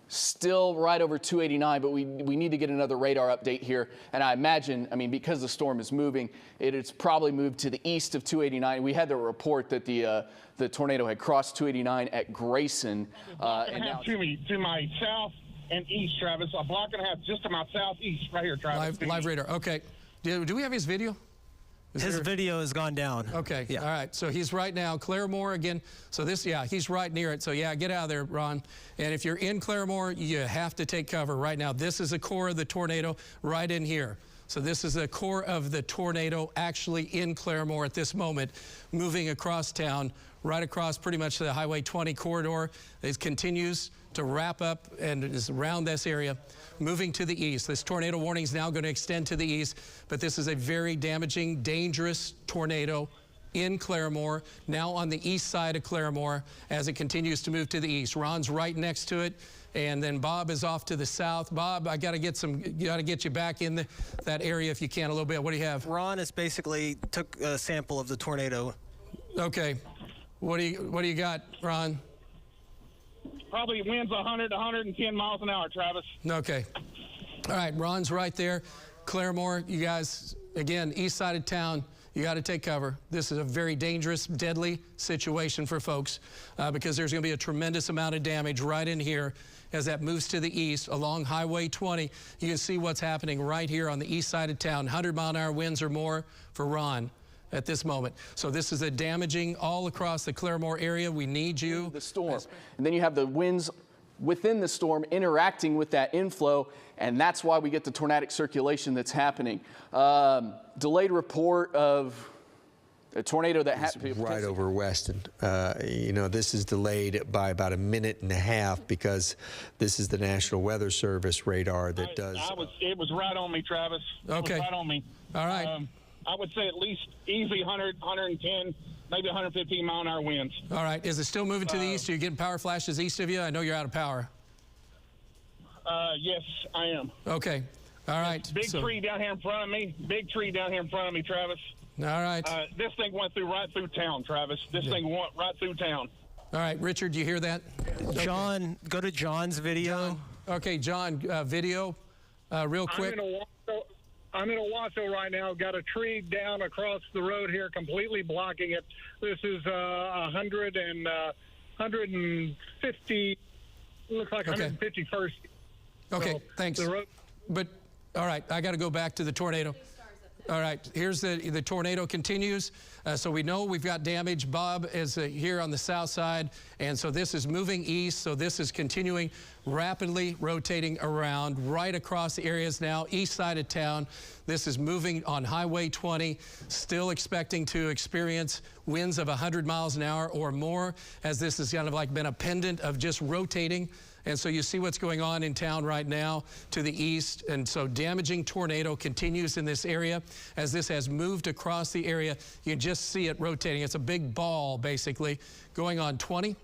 Still right over 289, but we need to get another radar update here. And I imagine, I mean, because the storm is moving, it's probably moved to the east of 289. We had the report that the tornado had crossed 289 at Grayson. And now to my south and east, Travis. A block and a half just to my southeast right here, Travis. Live radar. Okay. Do we have his video? His video has gone down. Okay. Yeah. All right. So he's right now. Claremore again. So this, yeah, he's right near it. So yeah, get out of there, Ron. And if you're in Claremore, you have to take cover right now. This is the core of the tornado right in here. So this is the core of the tornado actually in Claremore at this moment, moving across town, right across pretty much the Highway 20 corridor. It continues to wrap up and is around this area, moving to the east. This tornado warning is now going to extend to the east, but this is a very damaging, dangerous tornado in Claremore, now on the east side of Claremore as it continues to move to the east. Ron's right next to it, and then Bob is off to the south. Bob, I got to get you back in that area if you can a little bit. What do you have? Ron has basically took a sample of the tornado. Okay. What do you got, Ron? Probably winds 100 to 110 miles an hour, Travis. Okay. All right, Ron's right there. Claremore, you guys, again, east side of town, you got to take cover. This is a very dangerous, deadly situation for folks because there's going to be a tremendous amount of damage right in here as that moves to the east along Highway 20. You can see what's happening right here on the east side of town. 100-mile-an-hour winds or more for Ron at this moment. So this is a damaging all across the Claremore area. We need you. The storm. And then you have the winds within the storm interacting with that inflow, and that's why we get the tornadic circulation that's happening. Delayed report of a tornado that happened right over Weston. You know, this is delayed by about a minute and a half because this is the National Weather Service radar that does. It was right on me, Travis. Okay. It was right on me. All right. I would say at least easy 100, 110, maybe 115 mile an hour winds. All right. Is it still moving to the east? Are you getting power flashes east of you? I know you're out of power. Yes, I am. Okay. All right. Big tree down here in front of me. Big tree down here in front of me, Travis. All right. This thing went right through town, Travis. This thing went right through town. All right, Richard, do you hear that? John, go to John's video. John. Okay, John, video, real quick. I'm in Owasso right now. Got a tree down across the road here, completely blocking it. This is 150. Looks like 151st. Okay, so thanks. But all right, I got to go back to the tornado. All right, here's the tornado continues. So we know we've got damage. Bob is here on the south side, and so this is moving east. So this is continuing, rapidly rotating around right across the areas now, east side of town. This is moving on Highway 20, still expecting to experience winds of 100 miles an hour or more, as this has kind of like been a pendant of just rotating. And so you see what's going on in town right now to the east. And so damaging tornado continues in this area. As this has moved across the area, you can just see it rotating. It's a big ball, basically, going on 20,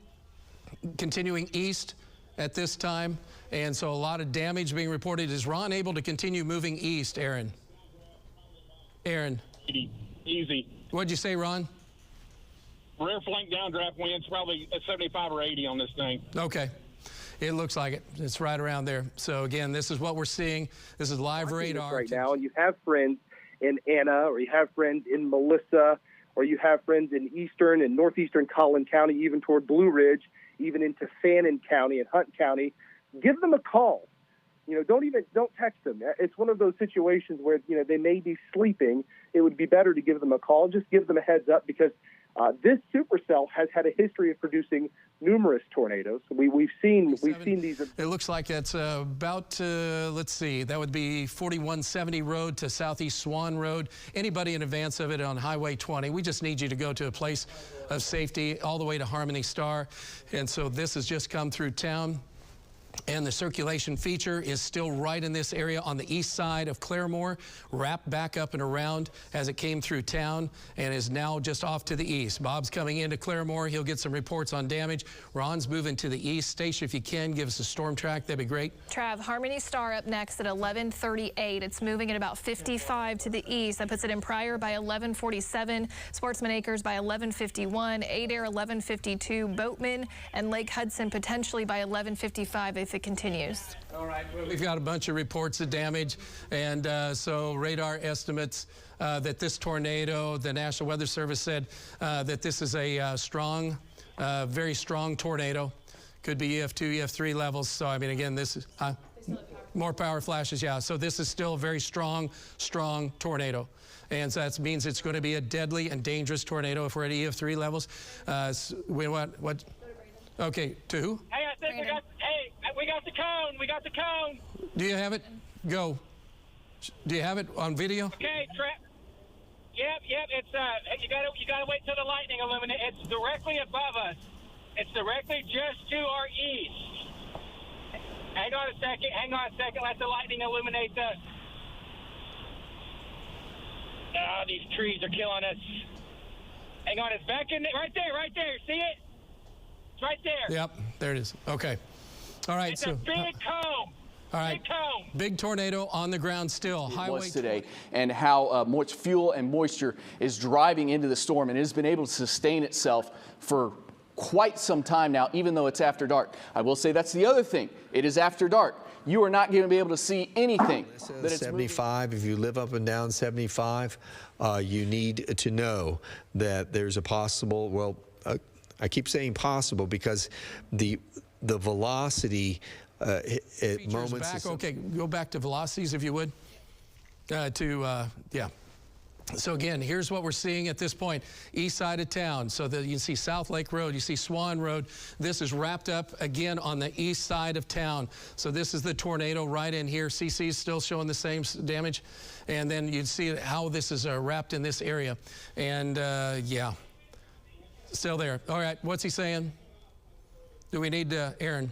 continuing east at this time. And so a lot of damage being reported. Is Ron able to continue moving east, Aaron? Aaron. Easy. What'd you say, Ron? rear flank downdraft winds, probably at 75 or 80 on this thing. Okay. It looks like it. It's right around there. So again, this is what we're seeing. This is live radar right now, and you have friends in Anna, or you have friends in Melissa, or you have friends in eastern and northeastern Collin County, even toward Blue Ridge, even into Fannin County and Hunt County. Give them a call. Don't text them. It's one of those situations where, they may be sleeping. It would be better to give them a call. Just give them a heads up, because this supercell has had a history of producing numerous tornadoes. We've seen these. It looks like that's about, let's see, that would be 4170 Road to Southeast Swan Road. Anybody in advance of it on Highway 20, we just need you to go to a place of safety all the way to Harmony Star. And so this has just come through town. And the circulation feature is still right in this area on the east side of Claremore, wrapped back up and around as it came through town, and is now just off to the east. Bob's coming into Claremore. He'll get some reports on damage. Ron's moving to the east. Stacia, if you can, give us a storm track. That'd be great. Trav, Harmony Star up next at 11:38. It's moving at about 55 to the east. That puts it in Pryor by 11:47. Sportsman Acres by 11:51. Adair 11:52. Boatman and Lake Hudson potentially by 11:55 if it continues. All right, well, we've got a bunch of reports of damage, and so radar estimates that this tornado, the National Weather Service said that this is a strong, very strong tornado. Could be EF2, EF3 levels. So, I mean, again, this is more power flashes, yeah. So this is still a very strong tornado. And so that means it's going to be a deadly and dangerous tornado if we're at EF3 levels. What? Okay, to who? Hey, I think we got the cone. We got the cone. Do you have it? Go. Do you have it on video? Okay, Yep. It's you gotta wait till the lightning illuminates. It's directly above us. It's directly just to our east. Hang on a second. Let the lightning illuminate the. Oh, these trees are killing us. Hang on, it's back in right there. See it? It's right there. Yep, there it is. Okay. All right. It's a big cone. All right. Big cone. Big tornado on the ground still. Highway today, and how much fuel and moisture is driving into the storm, and it has been able to sustain itself for quite some time now, even though it's after dark. I will say that's the other thing. It is after dark. You are not going to be able to see anything. That 75, if you live up and down 75, you need to know that there's a possible, well, I keep saying possible because the velocity at moments. Back. Okay, go back to velocities if you would. Yeah. So again, here's what we're seeing at this point, east side of town. So that you can see South Lake Road, you see Swan Road. This is wrapped up again on the east side of town. So this is the tornado right in here. CC is still showing the same damage. And then you'd see how this is wrapped in this area. And yeah, still there. All right, what's he saying? Do we need Aaron?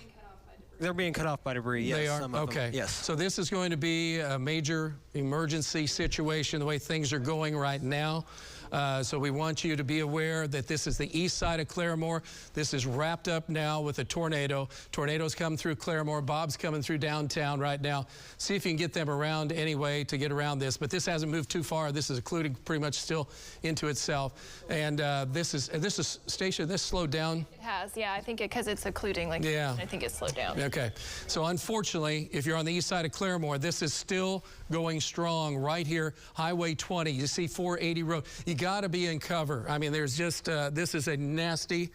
They're being cut off by debris, yes. They are? Some of Okay. them, yes. So this is going to be a major emergency situation, the way things are going right now. So we want you to be aware that this is the east side of Claremore. This is wrapped up now with a tornado. Tornadoes come through Claremore. Bob's coming through downtown right now. See if you can get them around anyway to get around this. But this hasn't moved too far. This is occluding pretty much still into itself. And this is Stacia, this slowed down? It has, yeah. I think because it's occluding, yeah. I think it slowed down. Okay. So unfortunately, if you're on the east side of Claremore, this is still going strong right here, Highway 20. You see 480 Road. You got to be in cover. I mean, there's just, this is a nasty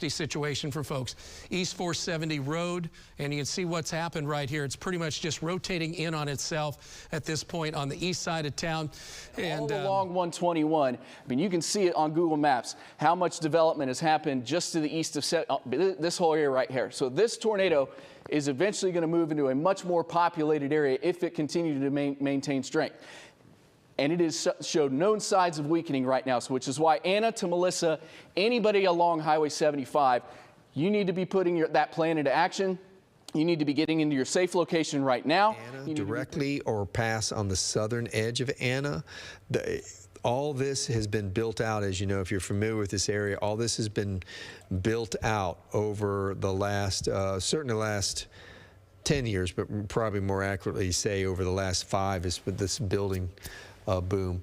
situation for folks. East 470 Road, and you can see what's happened right here. It's pretty much just rotating in on itself at this point on the east side of town. And all along 121, I mean, you can see it on Google Maps, how much development has happened just to the east of this whole area right here. So this tornado is eventually going to move into a much more populated area if it continues to maintain strength. And it has showed no signs of weakening right now, so which is why Anna to Melissa, anybody along Highway 75, you need to be putting that plan into action. You need to be getting into your safe location right now. Anna directly or pass on the southern edge of Anna. All this has been built out, as you know, if you're familiar with this area, all this has been built out over the last, certainly the last 10 years, but probably more accurately say over the last 5 is with this building boom.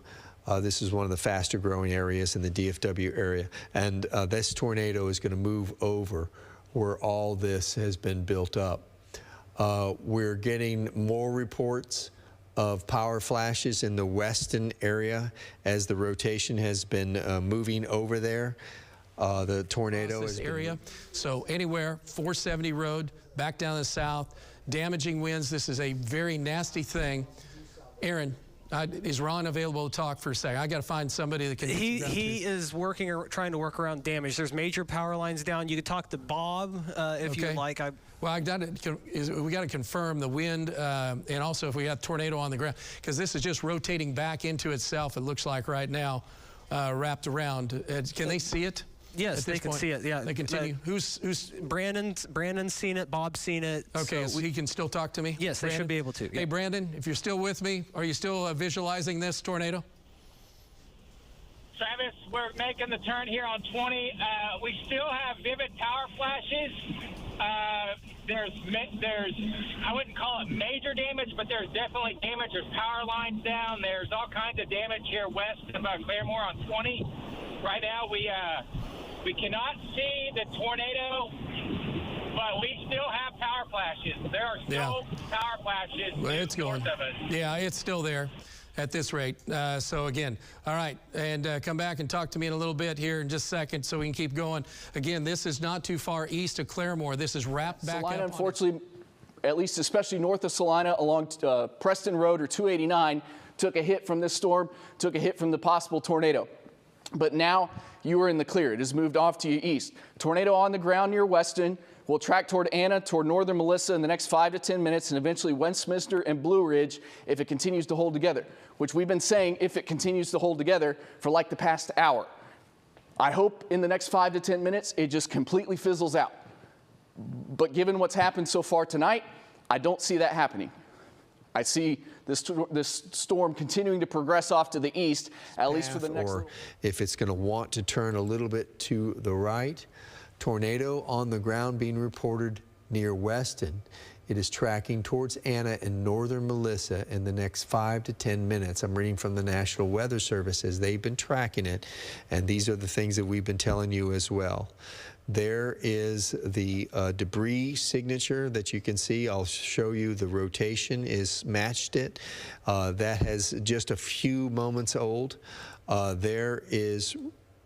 This is one of the faster growing areas in the DFW area. And this tornado is going to move over where all this has been built up. We're getting more reports of power flashes in the western area as the rotation has been moving over there. The tornado is area. So anywhere, 470 road, back down the south, damaging winds. This is a very nasty thing. Aaron, is Ron available to talk for a second? I got to find somebody that can. He is working or trying to work around damage. There's major power lines down. You could talk to Bob if you would like. Well, we got to confirm the wind and also if we got tornado on the ground, because this is just rotating back into itself. It looks like right now, wrapped around. Can they see it? Yes, they can see it. Yeah, they continue. Who's Brandon's seen it. Bob's seen it. Okay, so he can still talk to me. Yes, Brandon? They should be able to. Hey, Brandon, if you're still with me, are you still visualizing this tornado? Travis, we're making the turn here on 20. We still have vivid power flashes. There's I wouldn't call it major damage, but there's definitely damage. There's power lines down. There's all kinds of damage here west of Claremore on 20. Right now, we cannot see the tornado, but we still have power flashes. There are still power flashes. Well, it's going. Yeah, it's still there at this rate. So again, all right, and come back and talk to me in a little bit here in just a second so we can keep going. Again, this is not too far east of Claremore. This is wrapped back Salina, up. Unfortunately, at least especially north of Salina along Preston Road or 289, took a hit from this storm, took a hit from the possible tornado. But now you are in the clear. It has moved off to your east. Tornado on the ground near Weston. Will track toward Anna, toward northern Melissa in the next 5 to 10 minutes, and eventually Westminster and Blue Ridge if it continues to hold together, which we've been saying if it continues to hold together for like the past hour. I hope in the next 5 to 10 minutes it just completely fizzles out. But given what's happened so far tonight, I don't see that happening. I see this storm continuing to progress off to the east, at least for the next. Or if it's going to want to turn a little bit to the right, tornado on the ground being reported near Weston. It is tracking towards Anna and northern Melissa in the next 5 to 10 minutes. I'm reading from the National Weather Service as they've been tracking it, and these are the things that we've been telling you as well. There is the debris signature that you can see. I'll show you the rotation is matched it. That has just a few moments old. There is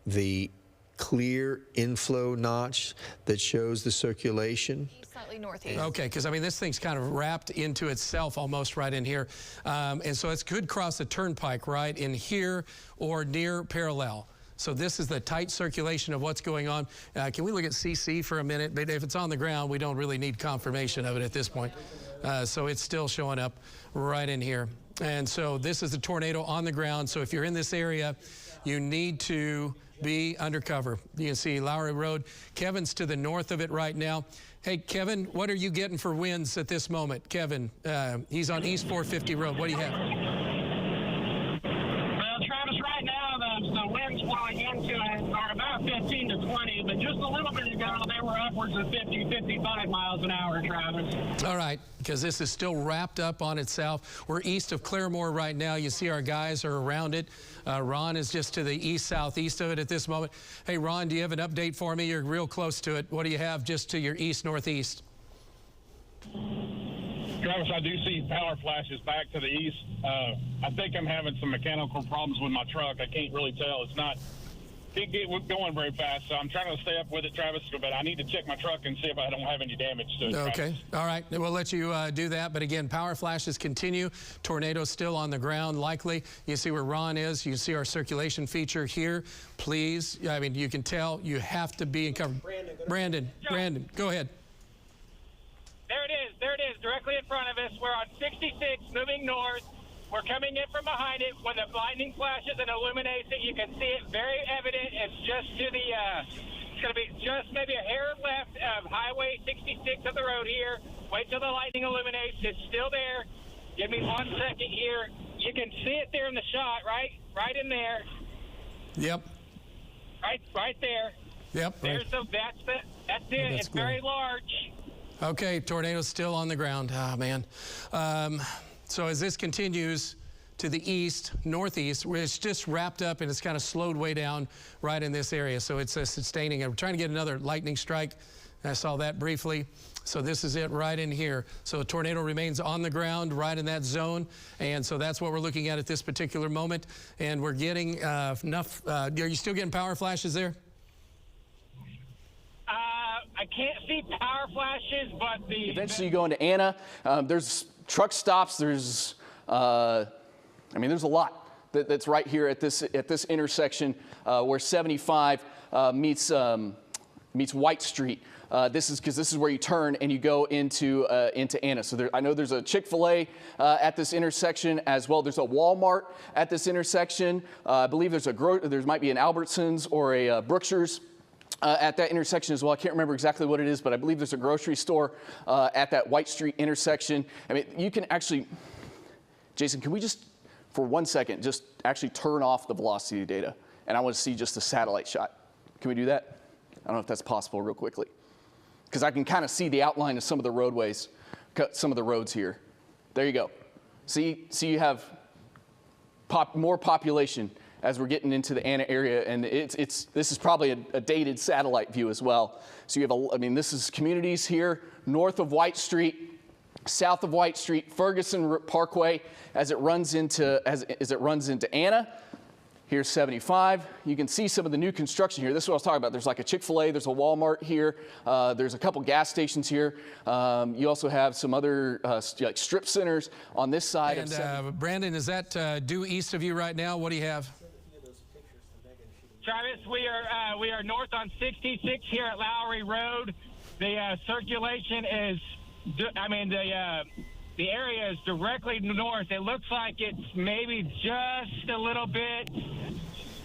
the clear inflow notch that shows the circulation. Slightly northeast. Okay, because I mean this thing's kind of wrapped into itself almost right in here, and so it could cross the turnpike right in here or near parallel. So this is the tight circulation of what's going on. Can we look at CC for a minute? But if it's on the ground, we don't really need confirmation of it at this point. So it's still showing up right in here. And so this is a tornado on the ground. So if you're in this area, you need to be undercover. You can see Lowry Road. Kevin's to the north of it right now. Hey, Kevin, what are you getting for winds at this moment? Kevin, he's on East 450 Road. What do you have? Well, Travis, right now the winds blowing into it are about 15 to 20, but just a little bit ago they were upwards of 50, 55 miles an hour, Travis. All right, because this is still wrapped up on itself. We're east of Claremore right now. You see our guys are around it. Ron is just to the east-southeast of it at this moment. Hey, Ron, do you have an update for me? You're real close to it. What do you have just to your east-northeast? Travis, I do see power flashes back to the east. I think I'm having some mechanical problems with my truck. I can't really tell. It's not going very fast, so I'm trying to stay up with it, Travis, but I need to check my truck and see if I don't have any damage to it. Okay. Travis. All right. We'll let you do that. But again, power flashes continue. Tornadoes still on the ground, likely. You see where Ron is. You see our circulation feature here. Please, I mean, you can tell you have to be in cover. Brandon, go ahead. There it is, directly in front of us. We're on 66, moving north. We're coming in from behind it when the lightning flashes and illuminates it. You can see it very evident. It's just to the, it's going to be just maybe a hair left of Highway 66 of the road here. Wait till the lightning illuminates. It's still there. Give me 1 second here. You can see it there in the shot, right? Right in there. Yep. Right there. Yep. That's it. It's cool. very large. Okay, tornado's still on the ground. Ah, man. So as this continues to the east, northeast, where it's just wrapped up and it's kind of slowed way down right in this area. So it's sustaining. I'm trying to get another lightning strike. I saw that briefly. So this is it right in here. So a tornado remains on the ground right in that zone. And so that's what we're looking at this particular moment. And we're getting enough. Are you still getting power flashes there? I can't see power flashes, but Eventually you go into Anna. There's truck stops. There's, there's a lot that's right here at this intersection where 75 meets White Street. This is where you turn and you go into Anna. So I know there's a Chick-fil-A at this intersection as well. There's a Walmart at this intersection. I believe there might be an Albertsons or a Brookshire's at that intersection as well. I can't remember exactly what it is, but I believe there's a grocery store at that White Street intersection. I mean, you can actually, Jason, can we just, for 1 second, just actually turn off the velocity data? And I want to see just a satellite shot. Can we do that? I don't know if that's possible real quickly. Because I can kind of see the outline of some of the roadways, some of the roads here. There you go. See you have more population as we're getting into the Anna area, and this is probably a dated satellite view as well. So you have this is communities here north of White Street, south of White Street, Ferguson Parkway as it runs into Anna. Here's 75. You can see some of the new construction here. This is what I was talking about. There's like a Chick-fil-A, there's a Walmart here, there's a couple gas stations here. You also have some other like strip centers on this side. And Brandon, is that due east of you right now? What do you have? Travis, we are north on 66 here at Lowry Road. The circulation is, the area is directly north. It looks like it's maybe just a little bit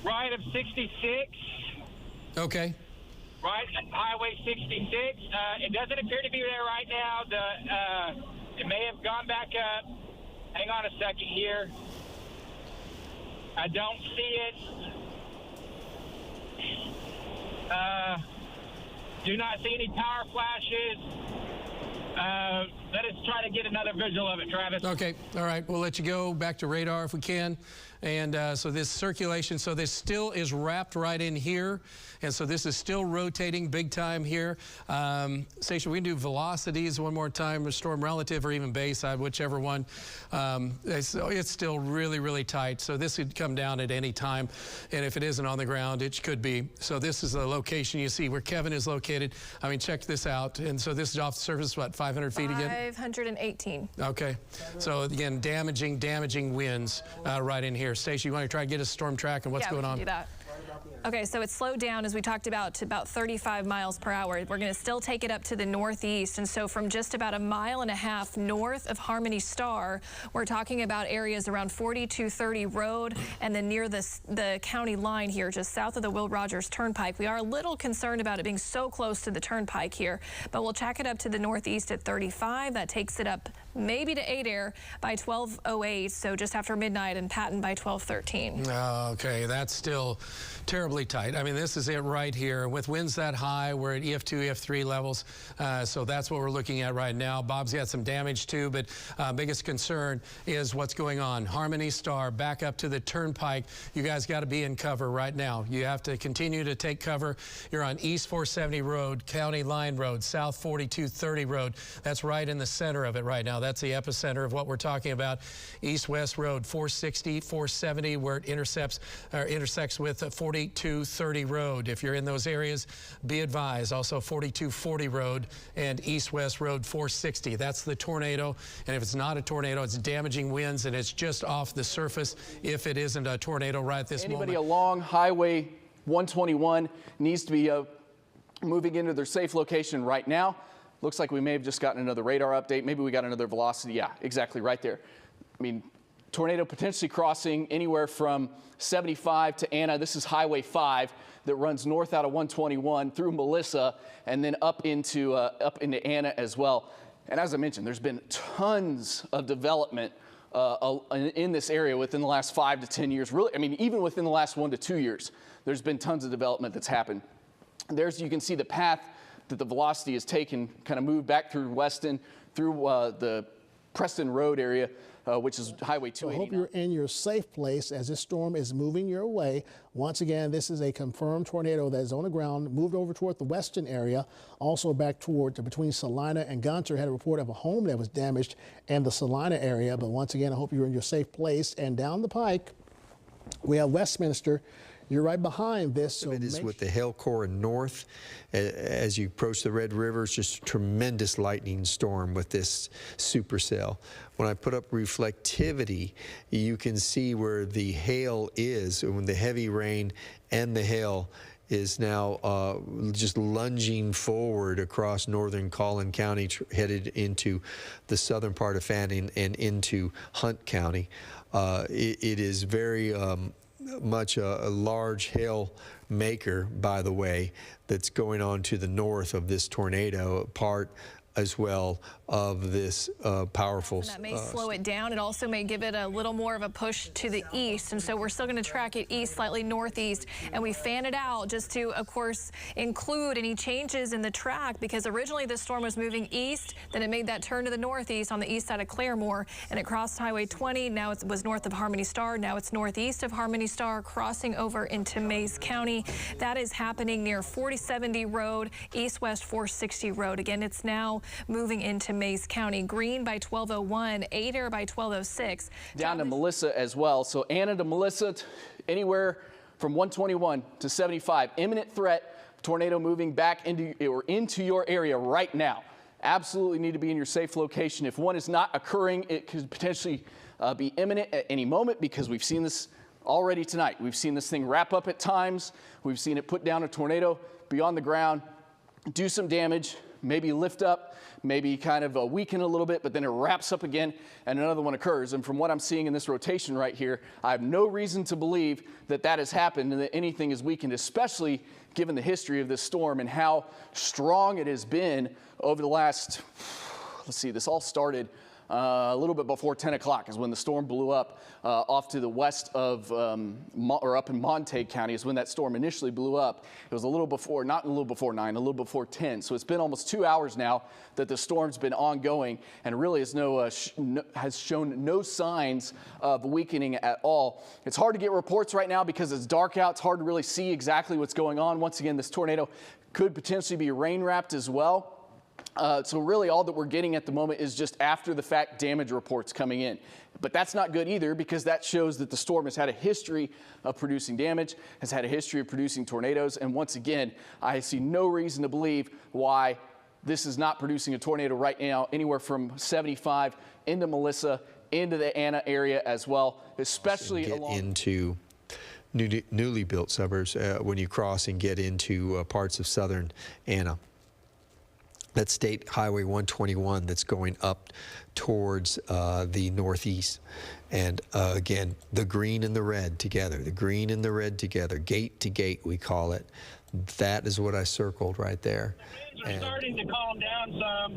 right of 66. Okay. Right, Highway 66. It doesn't appear to be there right now. It may have gone back up. Hang on a second here. I don't see it. Do not see any power flashes. Let us try to get another visual of it, Travis. Okay, all right. We'll let you go back to radar if we can. And so this circulation, so this still is wrapped right in here. And so this is still rotating big time here. Station, we can do velocities one more time, storm relative or even bayside, whichever one. It's still really, really tight. So this could come down at any time. And if it isn't on the ground, it could be. So this is the location you see where Kevin is located. I mean, check this out. And so this is off the surface, what, 500 feet again? 518. Okay. So again, damaging winds right in here. Stacey, you want to try to get a storm track and what's going on? Yeah, we can do that. Okay, so it's slowed down, as we talked about, to about 35 miles per hour. We're going to still take it up to the northeast, and so from just about 1.5 miles north of Harmony Star, we're talking about areas around 4230 Road and then near the county line here, just south of the Will Rogers Turnpike. We are a little concerned about it being so close to the turnpike here, but we'll check it up to the northeast at 35. That takes it up maybe to Adair by 12:08, so just after midnight, and Patton by 12:13. Okay, that's still terribly tight. I mean, this is it right here. With winds that high, we're at EF2, EF3 levels. So that's what we're looking at right now. Bob's got some damage too, but biggest concern is what's going on. Harmony Star back up to the turnpike. You guys got to be in cover right now. You have to continue to take cover. You're on East 470 Road, County Line Road, South 4230 Road. That's right in the center of it right now. That's the epicenter of what we're talking about. East-West Road, 460, 470, where it intersects with 4230 Road. If you're in those areas, be advised. Also 4240 Road and East-West Road 460. That's the tornado. And if it's not a tornado, it's damaging winds, and it's just off the surface if it isn't a tornado right at this moment. Anybody along Highway 121 needs to be moving into their safe location right now. Looks like we may have just gotten another radar update. Maybe we got another velocity. Yeah, exactly right there. I mean, tornado potentially crossing anywhere from 75 to Anna. This is Highway 5 that runs north out of 121 through Melissa and then up into Anna as well. And as I mentioned, there's been tons of development in this area within the last 5 to 10 years. Really, I mean, even within the last 1 to 2 years, there's been tons of development that's happened. You can see the path that the velocity has taken, kind of moved back through Weston, through the Preston Road area, which is Highway 289. So I hope you're in your safe place as this storm is moving your way. Once again, this is a confirmed tornado that is on the ground, moved over toward the western area, also back toward between Salina and Gunter. Had a report of a home that was damaged in the Salina area. But once again, I hope you're in your safe place. And down the pike, we have Westminster. You're right behind this. So it is with the hail core north. As you approach the Red River, it's just a tremendous lightning storm with this supercell. When I put up reflectivity, you can see where the hail is, when the heavy rain and the hail is now just lunging forward across northern Collin County, headed into the southern part of Fannin and into Hunt County. It is very much a large hail maker, by the way, that's going on to the north of this tornado, part as well of this powerful. And that may slow it down. It also may give it a little more of a push to the east. And so we're still going to track it east, slightly northeast. And we fan it out just to, of course, include any changes in the track, because originally this storm was moving east. Then it made that turn to the northeast on the east side of Claremore, and it crossed Highway 20. Now it was north of Harmony Star. Now it's northeast of Harmony Star, crossing over into Mays County. That is happening near 4070 Road, east-west 460 Road. Again, it's now moving into Mays County. Green by 1201, Adair by 1206. Down to Melissa as well. So Anna to Melissa, anywhere from 121 to 75. Imminent threat, tornado moving back into your area right now. Absolutely need to be in your safe location. If one is not occurring, it could potentially be imminent at any moment, because we've seen this already tonight. We've seen this thing wrap up at times. We've seen it put down a tornado, be on the ground, do some damage, maybe lift up, maybe kind of weaken a little bit, but then it wraps up again and another one occurs. And from what I'm seeing in this rotation right here, I have no reason to believe that that has happened and that anything is weakened, especially given the history of this storm and how strong it has been over the last, let's see, this all started a little bit before 10 o'clock is when the storm blew up off to the west of, or up in Montague County is when that storm initially blew up. It was a little before, not a little before 9, a little before 10. So it's been almost 2 hours now that the storm's been ongoing, and really is has shown no signs of weakening at all. It's hard to get reports right now because it's dark out. It's hard to really see exactly what's going on. Once again, this tornado could potentially be rain wrapped as well. So really all that we're getting at the moment is just after the fact damage reports coming in. But that's not good either, because that shows that the storm has had a history of producing damage, has had a history of producing tornadoes. And once again, I see no reason to believe why this is not producing a tornado right now, anywhere from 75 into Melissa, into the Anna area as well, especially along into newly built suburbs when you cross and get into parts of southern Anna. That's State Highway 121 that's going up towards the northeast. And again, the green and the red together, the green and the red together, gate to gate we call it. That is what I circled right there. Winds are starting to calm down some.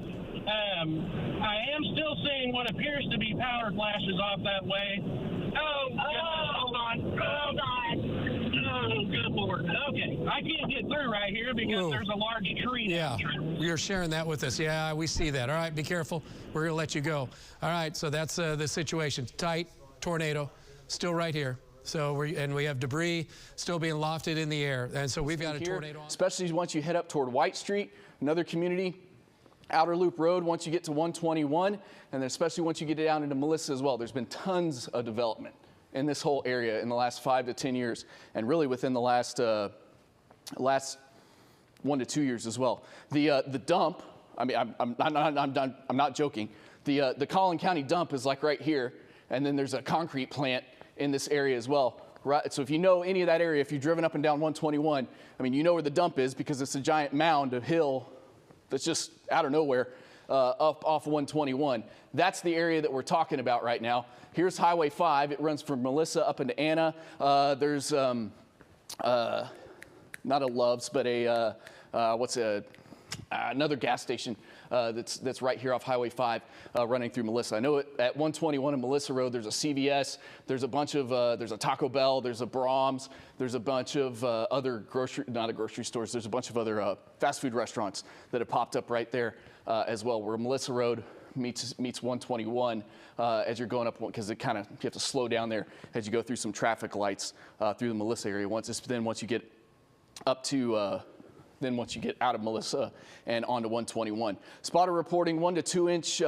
I am still seeing what appears to be power flashes off that way. Oh, hold on. Hold on. Oh, good Lord. Okay, I can't get through right here because there's a large tree. Yeah, you're sharing that with us. Yeah, we see that. All right, be careful. We're going to let you go. All right, so that's the situation. Tight tornado, still right here. So we have debris still being lofted in the air, and so we've got a tornado. Especially once you head up toward White Street, another community, Outer Loop Road. Once you get to 121, and then especially once you get down into Melissa as well, there's been tons of development in this whole area in the last 5 to 10 years, and really within the last 1 to 2 years as well. The dump. I mean, I'm not joking. The Collin County dump is like right here, and then there's a concrete plant in this area as well. Right, so if you know any of that area, if you've driven up and down 121, I mean, you know where the dump is because it's a giant mound of hill that's just out of nowhere up off of 121. That's the area that we're talking about right now. Here's Highway 5. It runs from Melissa up into Anna. There's not a Love's, but another gas station that's right here off Highway 5 running through Melissa. I know at 121 and Melissa Road, there's a CVS, there's a bunch of, there's a Taco Bell, there's a Brahms, there's a bunch of other grocery stores, there's a bunch of other fast food restaurants that have popped up right there as well. Where Melissa Road, meets 121 as you're going up, because it kind of, you have to slow down there as you go through some traffic lights through the Melissa area. Once you get up to once you get out of Melissa and onto 121. Spotter reporting 1 to 2 inch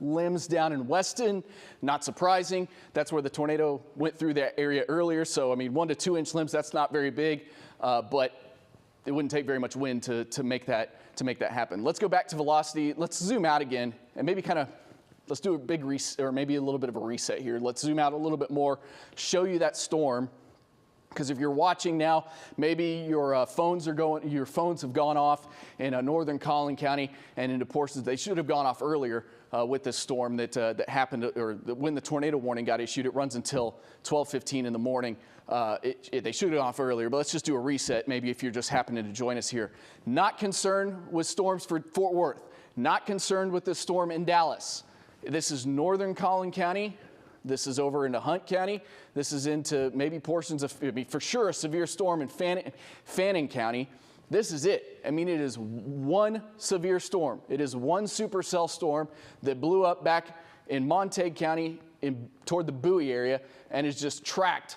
limbs down in Weston. Not surprising. That's where the tornado went through that area earlier. So, I mean, 1 to 2 inch limbs, that's not very big, but it wouldn't take very much wind to make that happen. Let's go back to velocity. Let's zoom out again and maybe let's do a big reset, or maybe a little bit of a reset here. Let's zoom out a little bit more, show you that storm. Because if you're watching now, maybe your phones have gone off in northern Collin County and into portions. They should have gone off earlier with this storm that happened, or when the tornado warning got issued. It runs until 12:15 in the morning. They should have gone off earlier, but let's just do a reset. Maybe if you're just happening to join us here. Not concerned with storms for Fort Worth. Not concerned with this storm in Dallas. This is northern Collin County. This is over into Hunt County. This is into maybe portions of, for sure, a severe storm in Fannin County. This is it. I mean, it is one severe storm. It is one supercell storm that blew up back in Montague County toward the Bowie area and is just tracked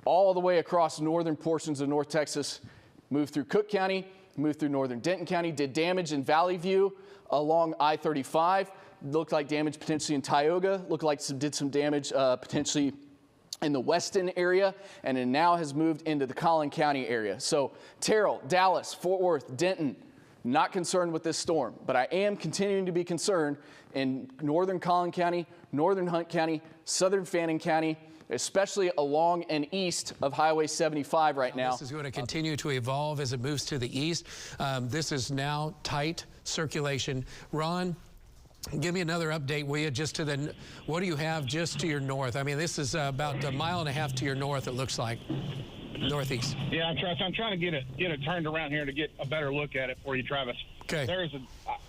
all the way across northern portions of North Texas, moved through Cook County, moved through northern Denton County, did damage in Valley View along I-35. Looked like damage potentially in Tioga, looked like did some damage potentially in the Weston area, and it now has moved into the Collin County area. So Terrell, Dallas, Fort Worth, Denton, not concerned with this storm, but I am continuing to be concerned in northern Collin County, northern Hunt County, southern Fannin County, especially along and east of Highway 75 right now. This is going to continue to evolve as it moves to the east. This is now tight circulation. Ron, give me another update, will you, just to what do you have just to your north? I mean, this is about a mile and a half to your north, it looks like, northeast. Yeah, I'm trying to get it turned around here to get a better look at it for you, Travis. Okay.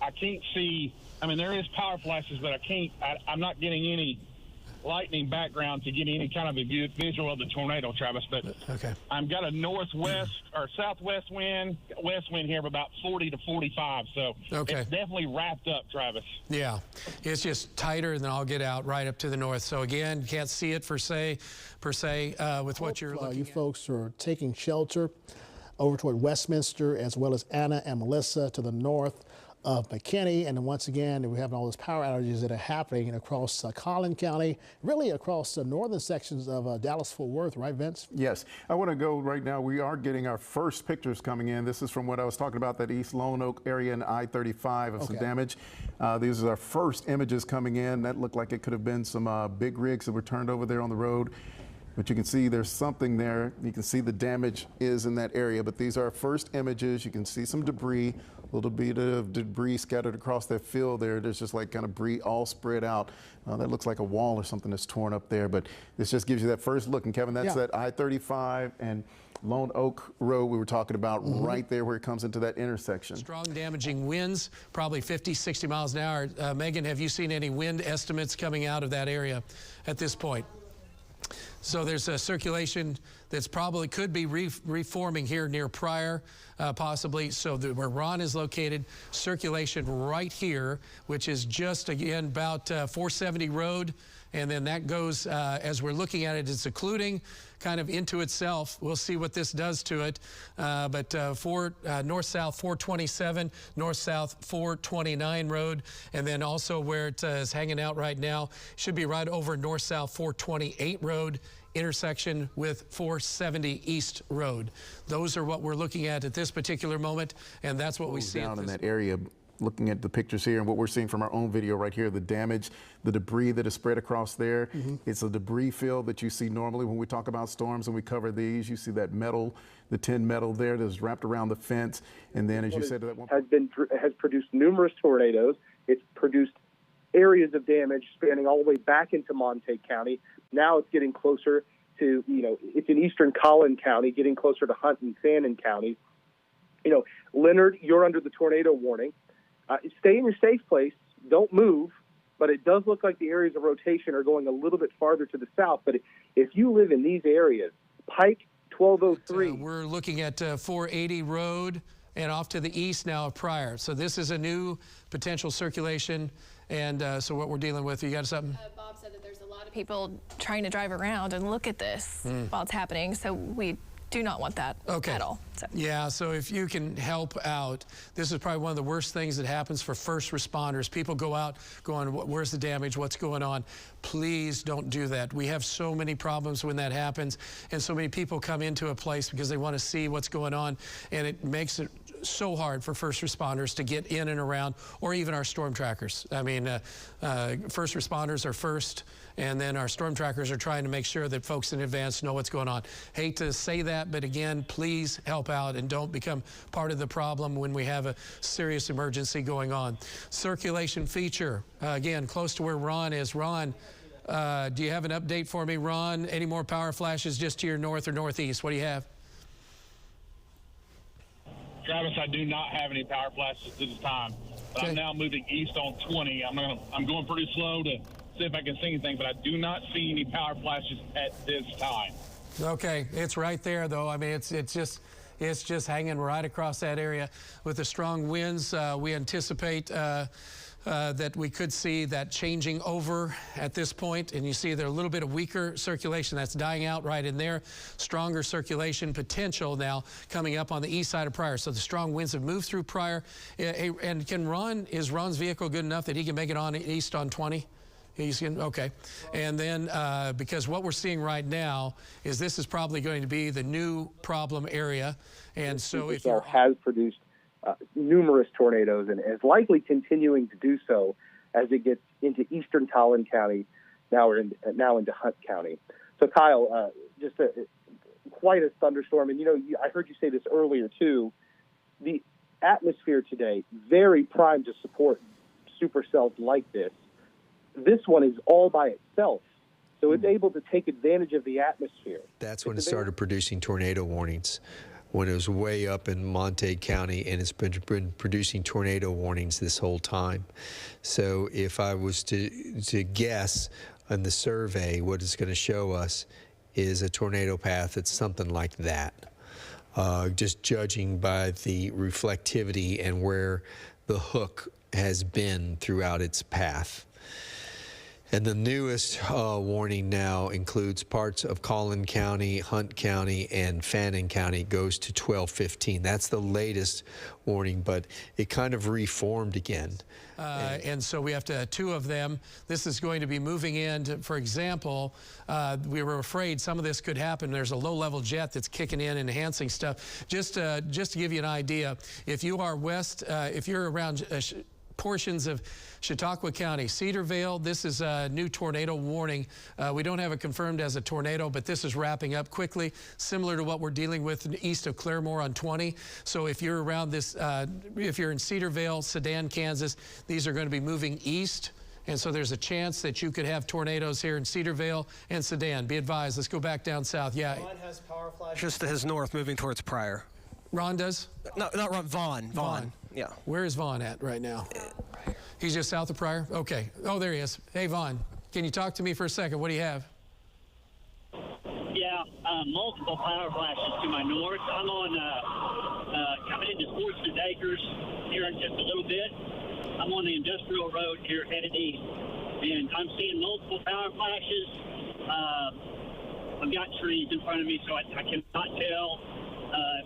I can't see, I mean, there is power flashes, but I'm not getting any lightning background to get any kind of a visual of the tornado, Travis. But okay, I've got a northwest or southwest wind, west wind here of about 40 to 45. So okay, it's definitely wrapped up, Travis. Yeah, it's just tighter, and then I'll get out right up to the north. So again, can't see it per se, with what you're looking you at. folks are taking shelter over toward Westminster, as well as Anna and Melissa to the north of McKinney. And then once again, we have all those power outages that are happening across Collin County, really across the northern sections of Dallas-Fort Worth, right, Vince? Yes. I want to go right now. We are getting our first pictures coming in. This is from what I was talking about, that East Lone Oak area and I-35 of some damage. These are our first images coming in. That looked like it could have been some big rigs that were turned over there on the road. But you can see there's something there. You can see the damage is in that area. But these are our first images. You can see some debris, a little bit of debris scattered across that field there. There's just like kind of debris all spread out. That looks like a wall or something that's torn up there. But this just gives you that first look. And Kevin, that's that I-35 and Lone Oak Road we were talking about, right there where it comes into that intersection. Strong damaging winds, probably 50, 60 miles an hour. Megan, have you seen any wind estimates coming out of that area at this point? So there's a circulation that's probably could be reforming here near Pryor, possibly. So where Ron is located, circulation right here, which is just, again, about 470 Road. And then that goes, as we're looking at it, it's occluding kind of into itself. We'll see what this does to it. But north-south 427, north-south 429 Road. And then also where it is hanging out right now, should be right over north-south 428 Road, intersection with 470 East Road. Those are what we're looking at this particular moment, and that's what we see down in that area. Looking at the pictures here and what we're seeing from our own video right here, the damage, the debris that is spread across there. It's a debris field that you see normally when we talk about storms and we cover these. You see that metal, the tin metal there that's wrapped around the fence. And then, as you said, that one has produced numerous tornadoes. It's produced areas of damage spanning all the way back into Montague County. Now it's getting closer to, it's in eastern Collin County, getting closer to Hunt and Fannin County. Leonard, you're under the tornado warning. Stay in your safe place. Don't move. But it does look like the areas of rotation are going a little bit farther to the south. But if you live in these areas, Pike, 1203. We're looking at 480 Road and off to the east now of Pryor. So this is a new potential circulation And so what we're dealing with, you got something? Bob said that there's a lot of people trying to drive around and look at this while it's happening. So we do not want that at all. So. Yeah, so if you can help out, this is probably one of the worst things that happens for first responders. People go out going, where's the damage, what's going on? Please don't do that. We have so many problems when that happens, and so many people come into a place because they want to see what's going on, and it makes it so hard for first responders to get in and around, or even our storm trackers. I mean, first responders are first, and then our storm trackers are trying to make sure that folks in advance know what's going on. Hate to say that, but again, please help out and don't become part of the problem when we have a serious emergency going on. Circulation feature, again, close to where Ron is. Ron, do you have an update for me, Ron? Any more power flashes just to your north or northeast? What do you have? Travis, I do not have any power flashes at this time, but I'm now moving east on 20. I'm going pretty slow to see if I can see anything, but I do not see any power flashes at this time. Okay, it's right there though. I mean, it's just hanging right across that area. With the strong winds, we anticipate that we could see that changing over at this point, and you see there a little bit of weaker circulation that's dying out right in there. Stronger circulation potential now coming up on the east side of Pryor. So the strong winds have moved through Pryor. And is Ron's vehicle good enough that he can make it on east on 20? Okay. And then because what we're seeing right now is this is probably going to be the new problem area. And so if it has produced numerous tornadoes and is likely continuing to do so as it gets into eastern Collin County, now into Hunt County. So Kyle, quite a thunderstorm. And I heard you say this earlier too. The atmosphere today very primed to support supercells like this. This one is all by itself, so it's able to take advantage of the atmosphere. That's when it started producing tornado warnings, when it was way up in Montague County, and it's been producing tornado warnings this whole time. So if I was to guess on the survey, what it's going to show us is a tornado path that's something like that, just judging by the reflectivity and where the hook has been throughout its path. And the newest warning now includes parts of Collin County, Hunt County, and Fannin County. Goes to 12:15. That's the latest warning, but it kind of reformed again. And so we have two of them. This is going to be moving in. For example, we were afraid some of this could happen. There's a low-level jet that's kicking in, enhancing stuff. Just to give you an idea, if you are west, if you're around portions of Chautauqua County, Cedarvale, this is a new tornado warning. We don't have it confirmed as a tornado, but this is wrapping up quickly, similar to what we're dealing with east of Claremore on 20. So if you're around this, if you're in Cedarvale, Sedan, Kansas, these are going to be moving east. And so there's a chance that you could have tornadoes here in Cedarvale and Sedan. Be advised. Let's go back down south. Yeah. Ron has power flashes just to his north, moving towards Pryor. Ron does? No, not Ron. Vaughn. Yeah. Where is Vaughn at right now? He's just south of Pryor? Okay. Oh, there he is. Hey, Vaughn, can you talk to me for a second? What do you have? Yeah, multiple power flashes to my north. I'm on coming into Sportsman's Acres here in just a little bit. I'm on the industrial road here headed east, and I'm seeing multiple power flashes. I've got trees in front of me, so I cannot tell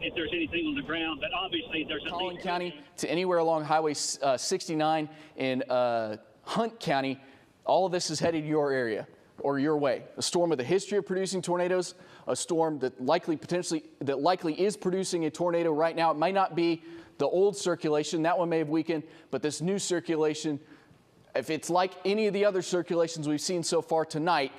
if there's anything on the ground, but obviously there's Collin County to anywhere along Highway 69 in Hunt County, all of this is headed your area or your way. A storm with a history of producing tornadoes, a storm that likely is producing a tornado right now. It might not be the old circulation, that one may have weakened, but this new circulation, if it's like any of the other circulations we've seen so far tonight,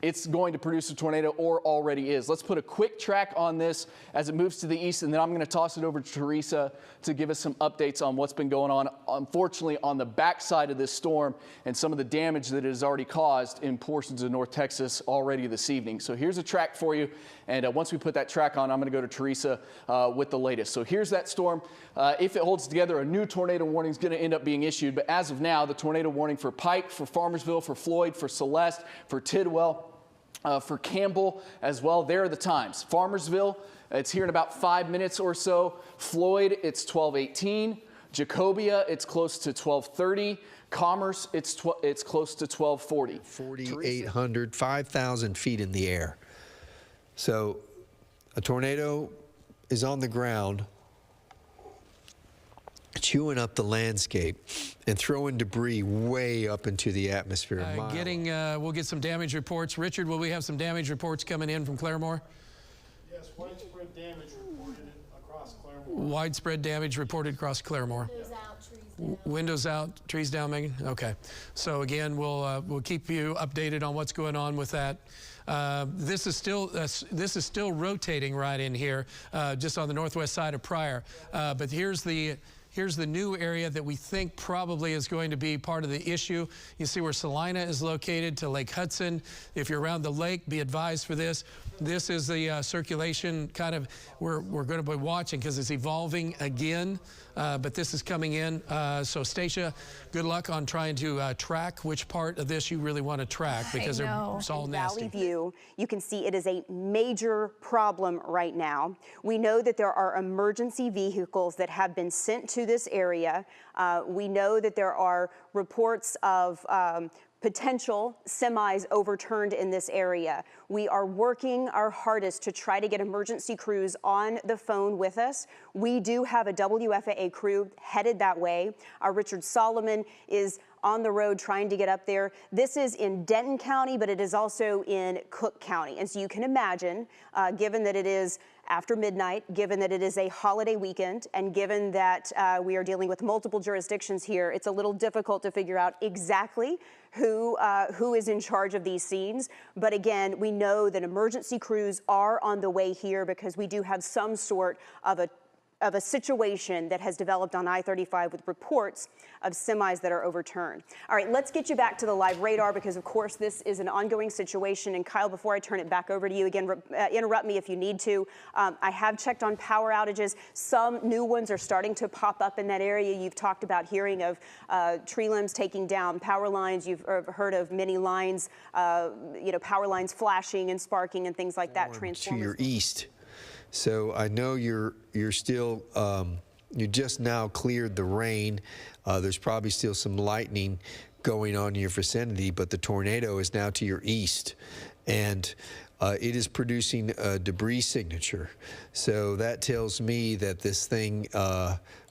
it's going to produce a tornado or already is. Let's put a quick track on this as it moves to the east, and then I'm going to toss it over to Teresa to give us some updates on what's been going on, unfortunately, on the backside of this storm and some of the damage that it has already caused in portions of North Texas already this evening. So here's a track for you, and once we put that track on, I'm going to go to Teresa with the latest. So here's that storm. If it holds together, a new tornado warning is going to end up being issued, but as of now, the tornado warning for Pike, for Farmersville, for Floyd, for Celeste, for Tidwell, for Campbell as well. There are the times. Farmersville, it's here in about 5 minutes or so. Floyd, it's 12:18. Jacobia, it's close to 1230. Commerce, it's close to 1240. 4,800, 5,000 feet in the air. So a tornado is on the ground, chewing up the landscape and throwing debris way up into the atmosphere. We'll get some damage reports. Richard, will we have some damage reports coming in from Claremore? Yes, widespread damage reported across Claremore. Widespread damage reported across Claremore. Windows out, trees down, Megan? Okay. So again, we'll keep you updated on what's going on with that. This is still rotating right in here, just on the northwest side of Pryor. But here's the new area that we think probably is going to be part of the issue. You see where Salina is located to Lake Hudson. If you're around the lake, be advised for this. This is the circulation kind of we're going to be watching because it's evolving again. But this is coming in. So Stacia, good luck on trying to track which part of this you really want to track because it's all nasty. Valley View, you can see it is a major problem right now. We know that there are emergency vehicles that have been sent to this area. We know that there are reports of potential semis overturned in this area. We are working our hardest to try to get emergency crews on the phone with us. We do have a WFAA crew headed that way. Our Richard Solomon is on the road trying to get up there. This is in Denton County, but it is also in Cook County. And so you can imagine, given that it is after midnight, given that it is a holiday weekend, and given that we are dealing with multiple jurisdictions here, it's a little difficult to figure out exactly who is in charge of these scenes. But again, we know that emergency crews are on the way here because we do have some sort of a situation that has developed on I-35 with reports of semis that are overturned. All right, let's get you back to the live radar because, of course, this is an ongoing situation. And Kyle, before I turn it back over to you again, interrupt me if you need to. I have checked on power outages. Some new ones are starting to pop up in that area. You've talked about hearing of tree limbs taking down power lines. You've heard of many lines, power lines flashing and sparking and things like that. To your east. So I know you're still, you just now cleared the rain. There's probably still some lightning going on in your vicinity, but the tornado is now to your east. And it is producing a debris signature. So that tells me that this thing,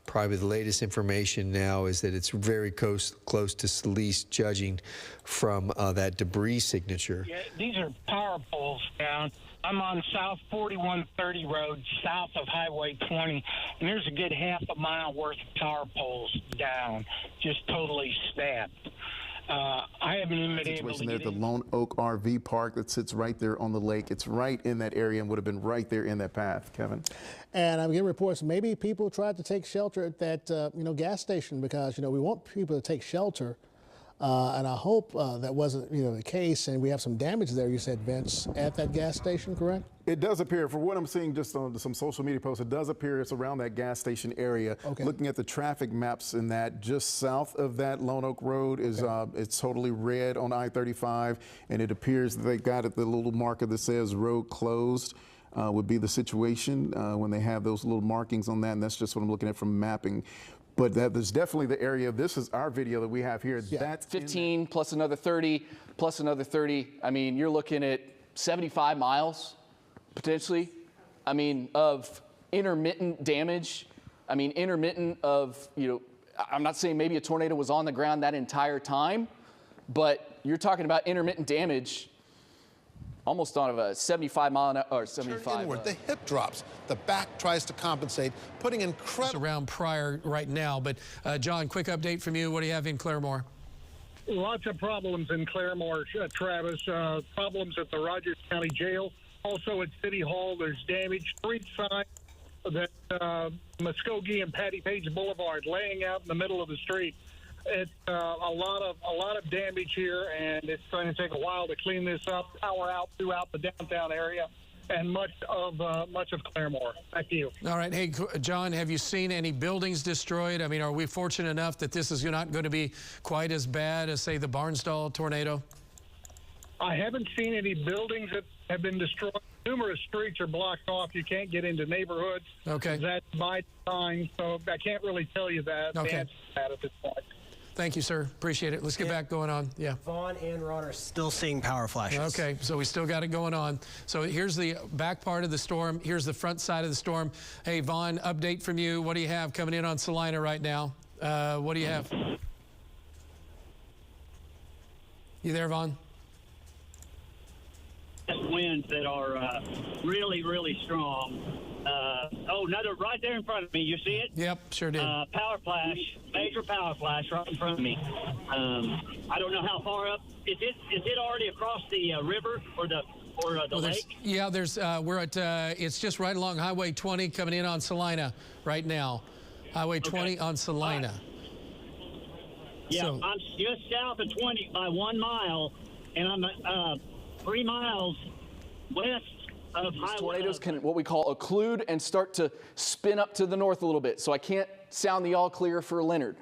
probably the latest information now is that it's very close to Solis, judging from that debris signature. Yeah, these are power poles down. I'm on South 4130 Road, south of Highway 20, and there's a good half a mile worth of power poles down, just totally snapped. I haven't even been able to get the Lone Oak RV Park that sits right there on the lake. It's right in that area and would have been right there in that path, Kevin. And I'm getting reports maybe people tried to take shelter at that gas station because we want people to take shelter. And I hope that wasn't, the case, and we have some damage there, you said, Vince, at that gas station, correct? It does appear, for what I'm seeing just on some social media posts, it does appear it's around that gas station area. Okay. Looking at the traffic maps in that, just south of that Lone Oak Road is it's totally red on I-35, and it appears that they got it, the little marker that says road closed. Would be the situation when they have those little markings on that, and that's just what I'm looking at from mapping. But there's definitely the area. This is our video that we have here. Yeah. That's 15 plus another 30 plus another 30. I mean, you're looking at 75 miles potentially. I mean, of intermittent damage. I mean, intermittent of, I'm not saying maybe a tornado was on the ground that entire time, but you're talking about intermittent damage almost on a 75 mile an hour, or 75. Inward, the hip drops. The back tries to compensate, putting incredible around Pryor right now. But John, quick update from you. What do you have in Claremore? Lots of problems in Claremore, Travis. Problems at the Rogers County Jail. Also at City Hall, there's damage. Street signs that Muskogee and Patty Page Boulevard laying out in the middle of the street. It's a lot of damage here, and it's going to take a while to clean this up. Power out throughout the downtown area and much of Claremore. Back to you. All right, hey John, have you seen any buildings destroyed? I mean, are we fortunate enough that this is not going to be quite as bad as, say, the Barnsdall tornado? I haven't seen any buildings that have been destroyed. numerous streets are blocked off. You can't get into neighborhoods. Okay. That's by design, so I can't really tell you that. Okay. The answer to that at this point. Thank you, sir. Appreciate it. Let's get back going on. Yeah. Vaughn and Ron are still seeing power flashes. Okay, so we still got it going on. So here's the back part of the storm. Here's the front side of the storm. Hey, Vaughn, update from you. What do you have coming in on Salina right now? What do you have? You there, Vaughn? Winds that are really, really strong. Another right there in front of me. You see it? Yep, sure did. Power flash, major power flash right in front of me. I don't know how far up. Is it already across the river or the lake? Yeah, we're at. It's just right along Highway 20 coming in on Salina right now. Highway 20 on Salina. Yeah, so, I'm just south of 20 by 1 mile, and I'm 3 miles west of These tornadoes can what we call occlude and start to spin up to the north a little bit. So I can't sound the all clear for Leonard.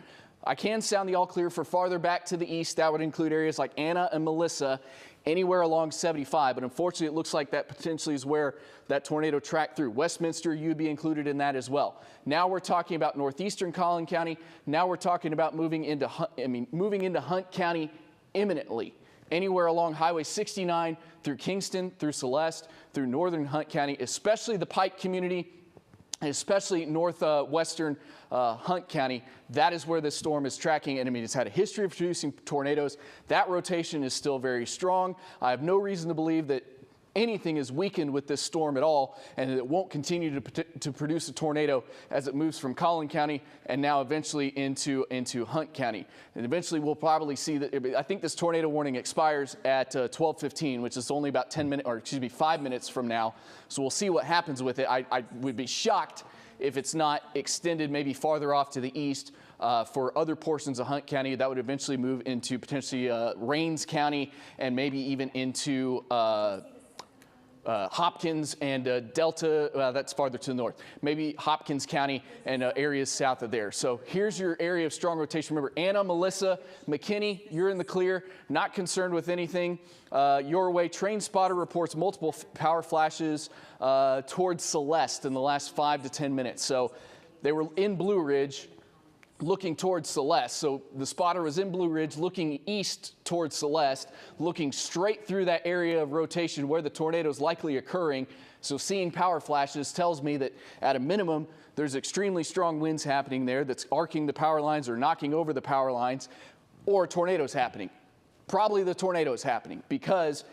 I can sound the all clear for farther back to the east. That would include areas like Anna and Melissa, anywhere along 75. But unfortunately, it looks like that potentially is where that tornado tracked through. Westminster, you'd be included in that as well. Now we're talking about northeastern Collin County. Now we're talking about moving into Hunt County imminently. Anywhere along Highway 69 through Kingston, through Celeste, through northern Hunt County, especially the Pike community, especially northwestern Hunt County. That is where this storm is tracking. And I mean, it's had a history of producing tornadoes. That rotation is still very strong. I have no reason to believe that anything is weakened with this storm at all, and it won't continue to produce a tornado as it moves from Collin County and now eventually into Hunt County. And eventually we'll probably see that. I think this tornado warning expires at 12:15, which is only about 5 minutes from now. So we'll see what happens with it. I would be shocked if it's not extended maybe farther off to the east for other portions of Hunt County. That would eventually move into potentially Rains County and maybe even into Hopkins and Delta, that's farther to the north. Maybe Hopkins County and areas south of there. So here's your area of strong rotation. Remember, Anna, Melissa, McKinney, you're in the clear, not concerned with anything. Your way, Train Spotter reports multiple power flashes towards Celeste in the last 5 to 10 minutes. So they were in Blue Ridge, looking towards Celeste. So the spotter was in Blue Ridge looking east towards Celeste, looking straight through that area of rotation where the tornado is likely occurring. So seeing power flashes tells me that at a minimum, there's extremely strong winds happening there that's arcing the power lines or knocking over the power lines, or a tornado is happening. Probably the tornado is happening because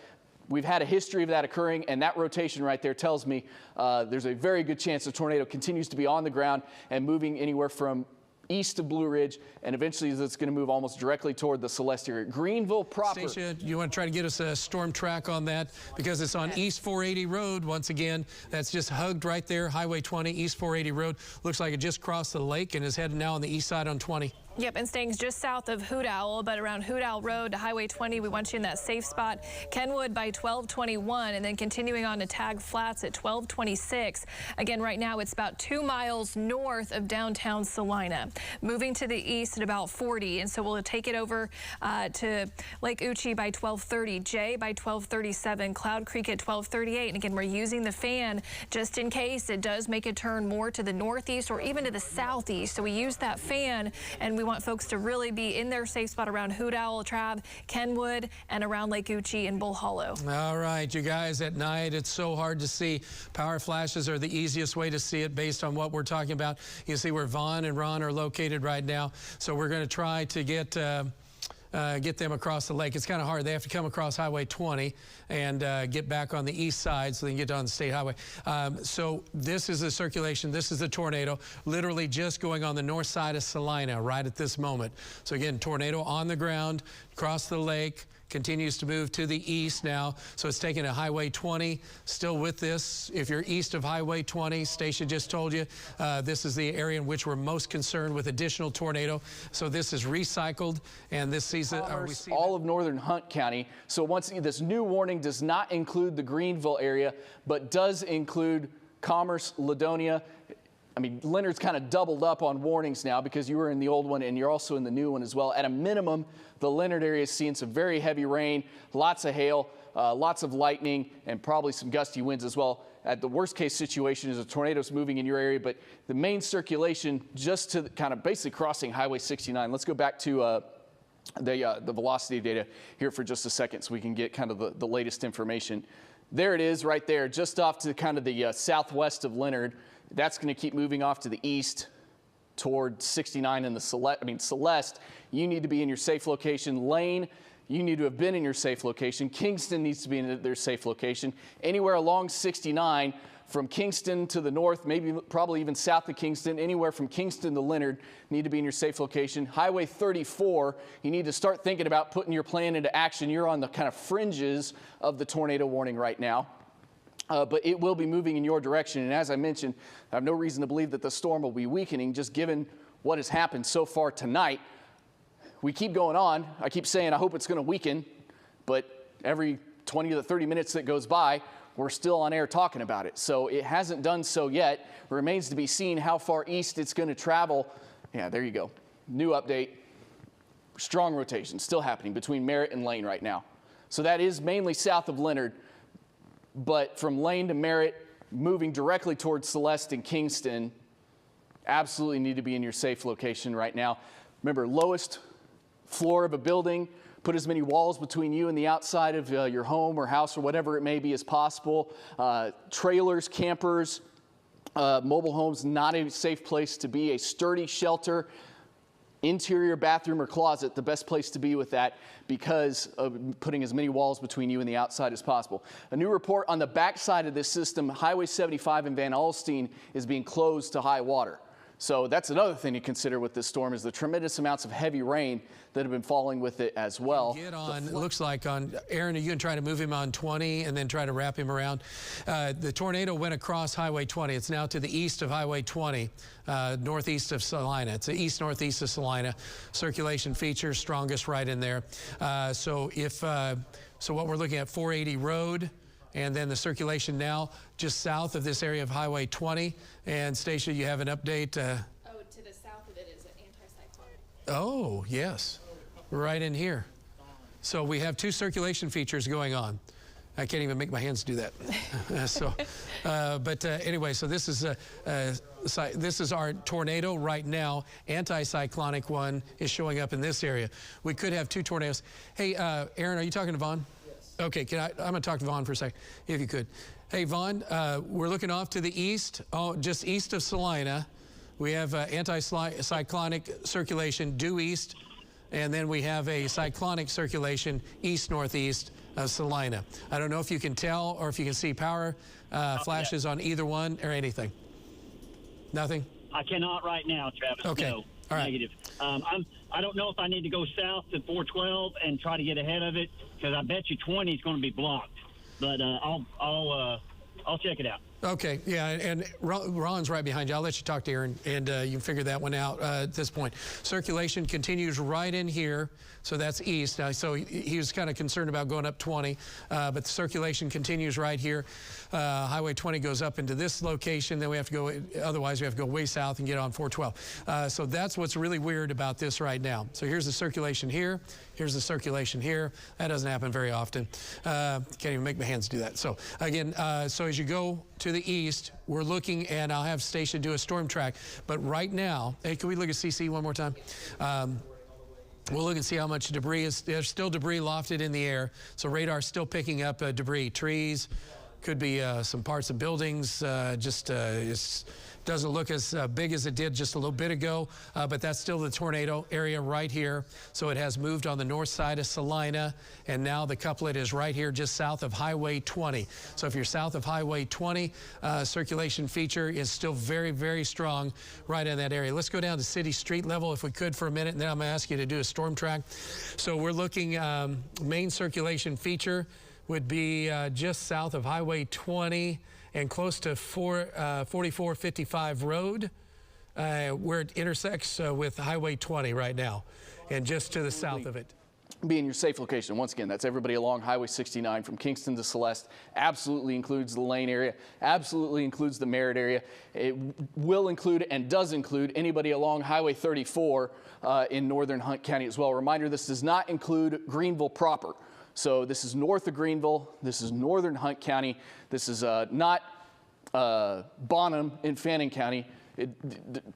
we've had a history of that occurring, and that rotation right there tells me there's a very good chance the tornado continues to be on the ground and moving anywhere from east of Blue Ridge, and eventually it's going to move almost directly toward the Celeste area. Greenville proper. Stacia, you want to try to get us a storm track on that? Because it's on East 480 Road, once again. That's just hugged right there, Highway 20, East 480 Road. Looks like it just crossed the lake and is heading now on the east side on 20. Yep, and staying just south of Hoot Owl, but around Hoot Owl Road to Highway 20, we want you in that safe spot. Kenwood by 1221, and then continuing on to Tag Flats at 1226. Again, right now it's about 2 miles north of downtown Salina. Moving to the east at about 40, and so we'll take it over to Lake Uchi by 1230, Jay by 1237, Cloud Creek at 1238. And again, we're using the fan just in case it does make a turn more to the northeast or even to the southeast. So we use that fan, and we want folks to really be in their safe spot around Hoot Owl, Trav, Kenwood, and around Lake Uchi and Bull Hollow. All right, you guys, at night, it's so hard to see. Power flashes are the easiest way to see it based on what we're talking about. You see where Vaughn and Ron are located right now. So we're going to try to get them across the lake. It's kind of hard. They have to come across Highway 20 and get back on the east side so they can get on the state highway. So this is the circulation. This is the tornado, literally just going on the north side of Salina right at this moment. So again, tornado on the ground, across the lake, continues to move to the east now. So it's taking a Highway 20, still with this. If you're east of Highway 20, Stacia just told you, this is the area in which we're most concerned with additional tornado. So this is recycled, and this season, all of northern Hunt County. So once again, this new warning does not include the Greenville area, but does include Commerce, Ladonia, I mean, Leonard's kind of doubled up on warnings now because you were in the old one and you're also in the new one as well. At a minimum, the Leonard area is seeing some very heavy rain, lots of hail, lots of lightning, and probably some gusty winds as well. At the worst case situation is a tornado's moving in your area, but the main circulation just to kind of basically crossing Highway 69. Let's go back to the velocity data here for just a second so we can get kind of the latest information. There it is right there, just off to kind of the southwest of Leonard. That's going to keep moving off to the east toward 69 and the Celeste. You need to be in your safe location. Lane, you need to have been in your safe location. Kingston needs to be in their safe location. Anywhere along 69, from Kingston to the north, probably even south of Kingston, anywhere from Kingston to Leonard, need to be in your safe location. Highway 34, you need to start thinking about putting your plan into action. You're on the kind of fringes of the tornado warning right now. But it will be moving in your direction. And as I mentioned, I have no reason to believe that the storm will be weakening, just given what has happened so far tonight. We keep going on. I keep saying I hope it's going to weaken, but every 20 to 30 minutes that goes by, we're still on air talking about it. So it hasn't done so yet. It remains to be seen how far east it's going to travel. Yeah, there you go. New update. Strong rotation still happening between Merritt and Lane right now. So that is mainly south of Leonard, but from Lane to Merritt, moving directly towards Celeste and Kingston, absolutely need to be in your safe location right now. Remember, lowest floor of a building, put as many walls between you and the outside of your home or house or whatever it may be as possible. Trailers, campers, mobile homes, not a safe place to be. A sturdy shelter, interior bathroom or closet, the best place to be with that because of putting as many walls between you and the outside as possible. A new report on the backside of this system, Highway 75 in Van Alstyne is being closed to high water. So that's another thing to consider with this storm is the tremendous amounts of heavy rain that have been falling with it as well. Get on, it looks like on, Aaron, are you going to try to move him on 20 and then try to wrap him around? The tornado went across Highway 20. It's now to the east of Highway 20, northeast of Salina. It's the east-northeast of Salina. Circulation feature, strongest right in there. So what we're looking at, 480 Road, and then the circulation now just south of this area of Highway 20. And Stacia, you have an update? To the south of it is an anticyclone. Oh, yes, right in here. So we have two circulation features going on. I can't even make my hands do that. Anyway, so this is our tornado right now. Anticyclonic one is showing up in this area. We could have two tornadoes. Hey, Aaron, are you talking to Vaughn? Okay, I'm going to talk to Vaughn for a second, if you could. Hey, Vaughn, we're looking off to the east, just east of Salina. We have anticyclonic circulation due east, and then we have a cyclonic circulation east-northeast of Salina. I don't know if you can tell or if you can see power flashes on either one or anything. Nothing? I cannot right now, Travis. Okay. No. All right. Negative. I don't know if I need to go south to 412 and try to get ahead of it because I bet you 20 is going to be blocked. But I'll check it out. Okay, yeah, and Ron's right behind you. I'll let you talk to Aaron, and you can figure that one out at this point. Circulation continues right in here, so that's east. So he was kind of concerned about going up 20, but the circulation continues right here. Highway 20 goes up into this location, then we have to go, otherwise we have to go way south and get on 412. So that's what's really weird about this right now. So here's the circulation here, here's the circulation here. That doesn't happen very often. Can't even make my hands do that. So again, so as you go to the east, we're looking, and I'll have Stacia do a storm track. But right now, hey, can we look at CC one more time? We'll look and see how much debris is. There's still debris lofted in the air, so radar's still picking up debris, trees, could be some parts of buildings. It doesn't look as big as it did just a little bit ago, but that's still the tornado area right here. So it has moved on the north side of Salina, and now the couplet is right here just south of Highway 20. So if you're south of Highway 20, circulation feature is still very, very strong right in that area. Let's go down to city street level if we could for a minute, and then I'm going to ask you to do a storm track. So we're looking, main circulation feature would be just south of Highway 20 and close to 4455 Road, where it intersects with Highway 20 right now, and just to the south of it. be in your safe location. Once again, that's everybody along Highway 69 from Kingston to Celeste. Absolutely includes the Lane area, absolutely includes the Merritt area. It will include and does include anybody along Highway 34 in northern Hunt County as well. Reminder, this does not include Greenville proper. So this is north of Greenville, this is northern Hunt County, this is not Bonham in Fannin County.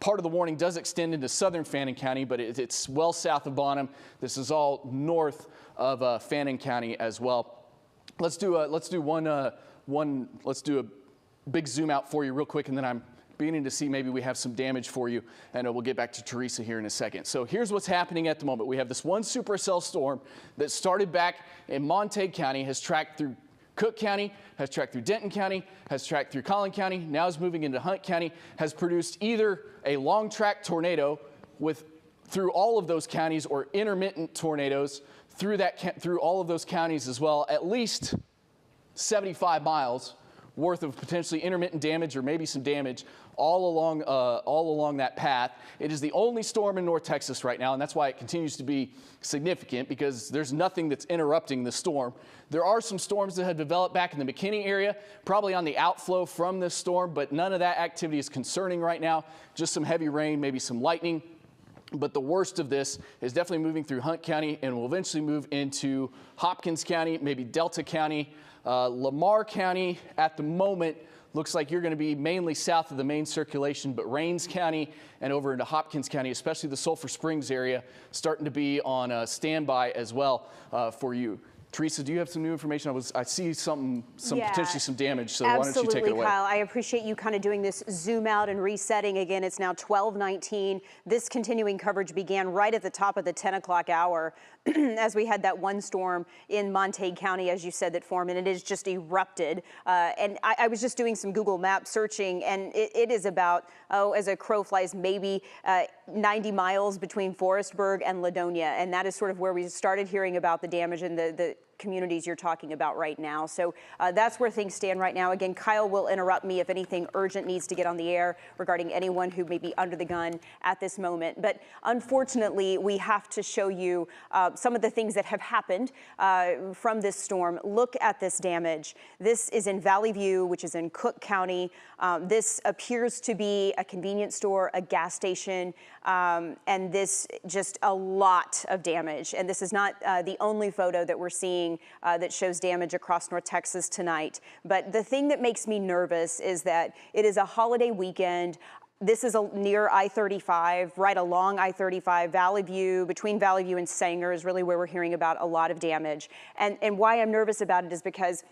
Part of the warning does extend into southern Fannin County, but it's well south of Bonham. This is all north of Fannin County as well. Let's do a big zoom out for you real quick, and then I'm beginning to see maybe we have some damage for you, and we'll get back to Teresa here in a second. So here's what's happening at the moment. We have this one supercell storm that started back in Montague County, has tracked through Cook County, has tracked through Denton County, has tracked through Collin County, now is moving into Hunt County, has produced either a long track tornado through all of those counties or intermittent tornadoes through all of those counties as well, at least 75 miles worth of potentially intermittent damage or maybe some damage all along that path. It is the only storm in North Texas right now, and that's why it continues to be significant, because there's nothing that's interrupting the storm. There are some storms that have developed back in the McKinney area, probably on the outflow from this storm, but none of that activity is concerning right now. Just some heavy rain, maybe some lightning. But the worst of this is definitely moving through Hunt County and will eventually move into Hopkins County, maybe Delta County, Lamar County. At the moment, looks like you're going to be mainly south of the main circulation, but Rains County and over into Hopkins County, especially the Sulphur Springs area, starting to be on standby as well for you. Teresa, do you have some new information? I see potentially some damage, so why don't you take it away? Kyle. I appreciate you kind of doing this zoom out and resetting. Again, it's now 12:19. This continuing coverage began right at the top of the 10 o'clock hour as we had that one storm in Montague County, as you said, that formed, and it has just erupted. And I was just doing some Google Maps searching, and it is about, as a crow flies, maybe 90 miles between Forestburg and Ladonia, and that is sort of where we started hearing about the damage and the communities you're talking about right now. So that's where things stand right now. Again, Kyle will interrupt me if anything urgent needs to get on the air regarding anyone who may be under the gun at this moment. But unfortunately, we have to show you some of the things that have happened from this storm. Look at this damage. This is in Valley View, which is in Cook County. This appears to be a convenience store, a gas station, and this just a lot of damage. And this is not the only photo that we're seeing that shows damage across North Texas tonight. But the thing that makes me nervous is that it is a holiday weekend. This is near I-35, right along I-35, Valley View, between Valley View and Sanger is really where we're hearing about a lot of damage. And why I'm nervous about it is because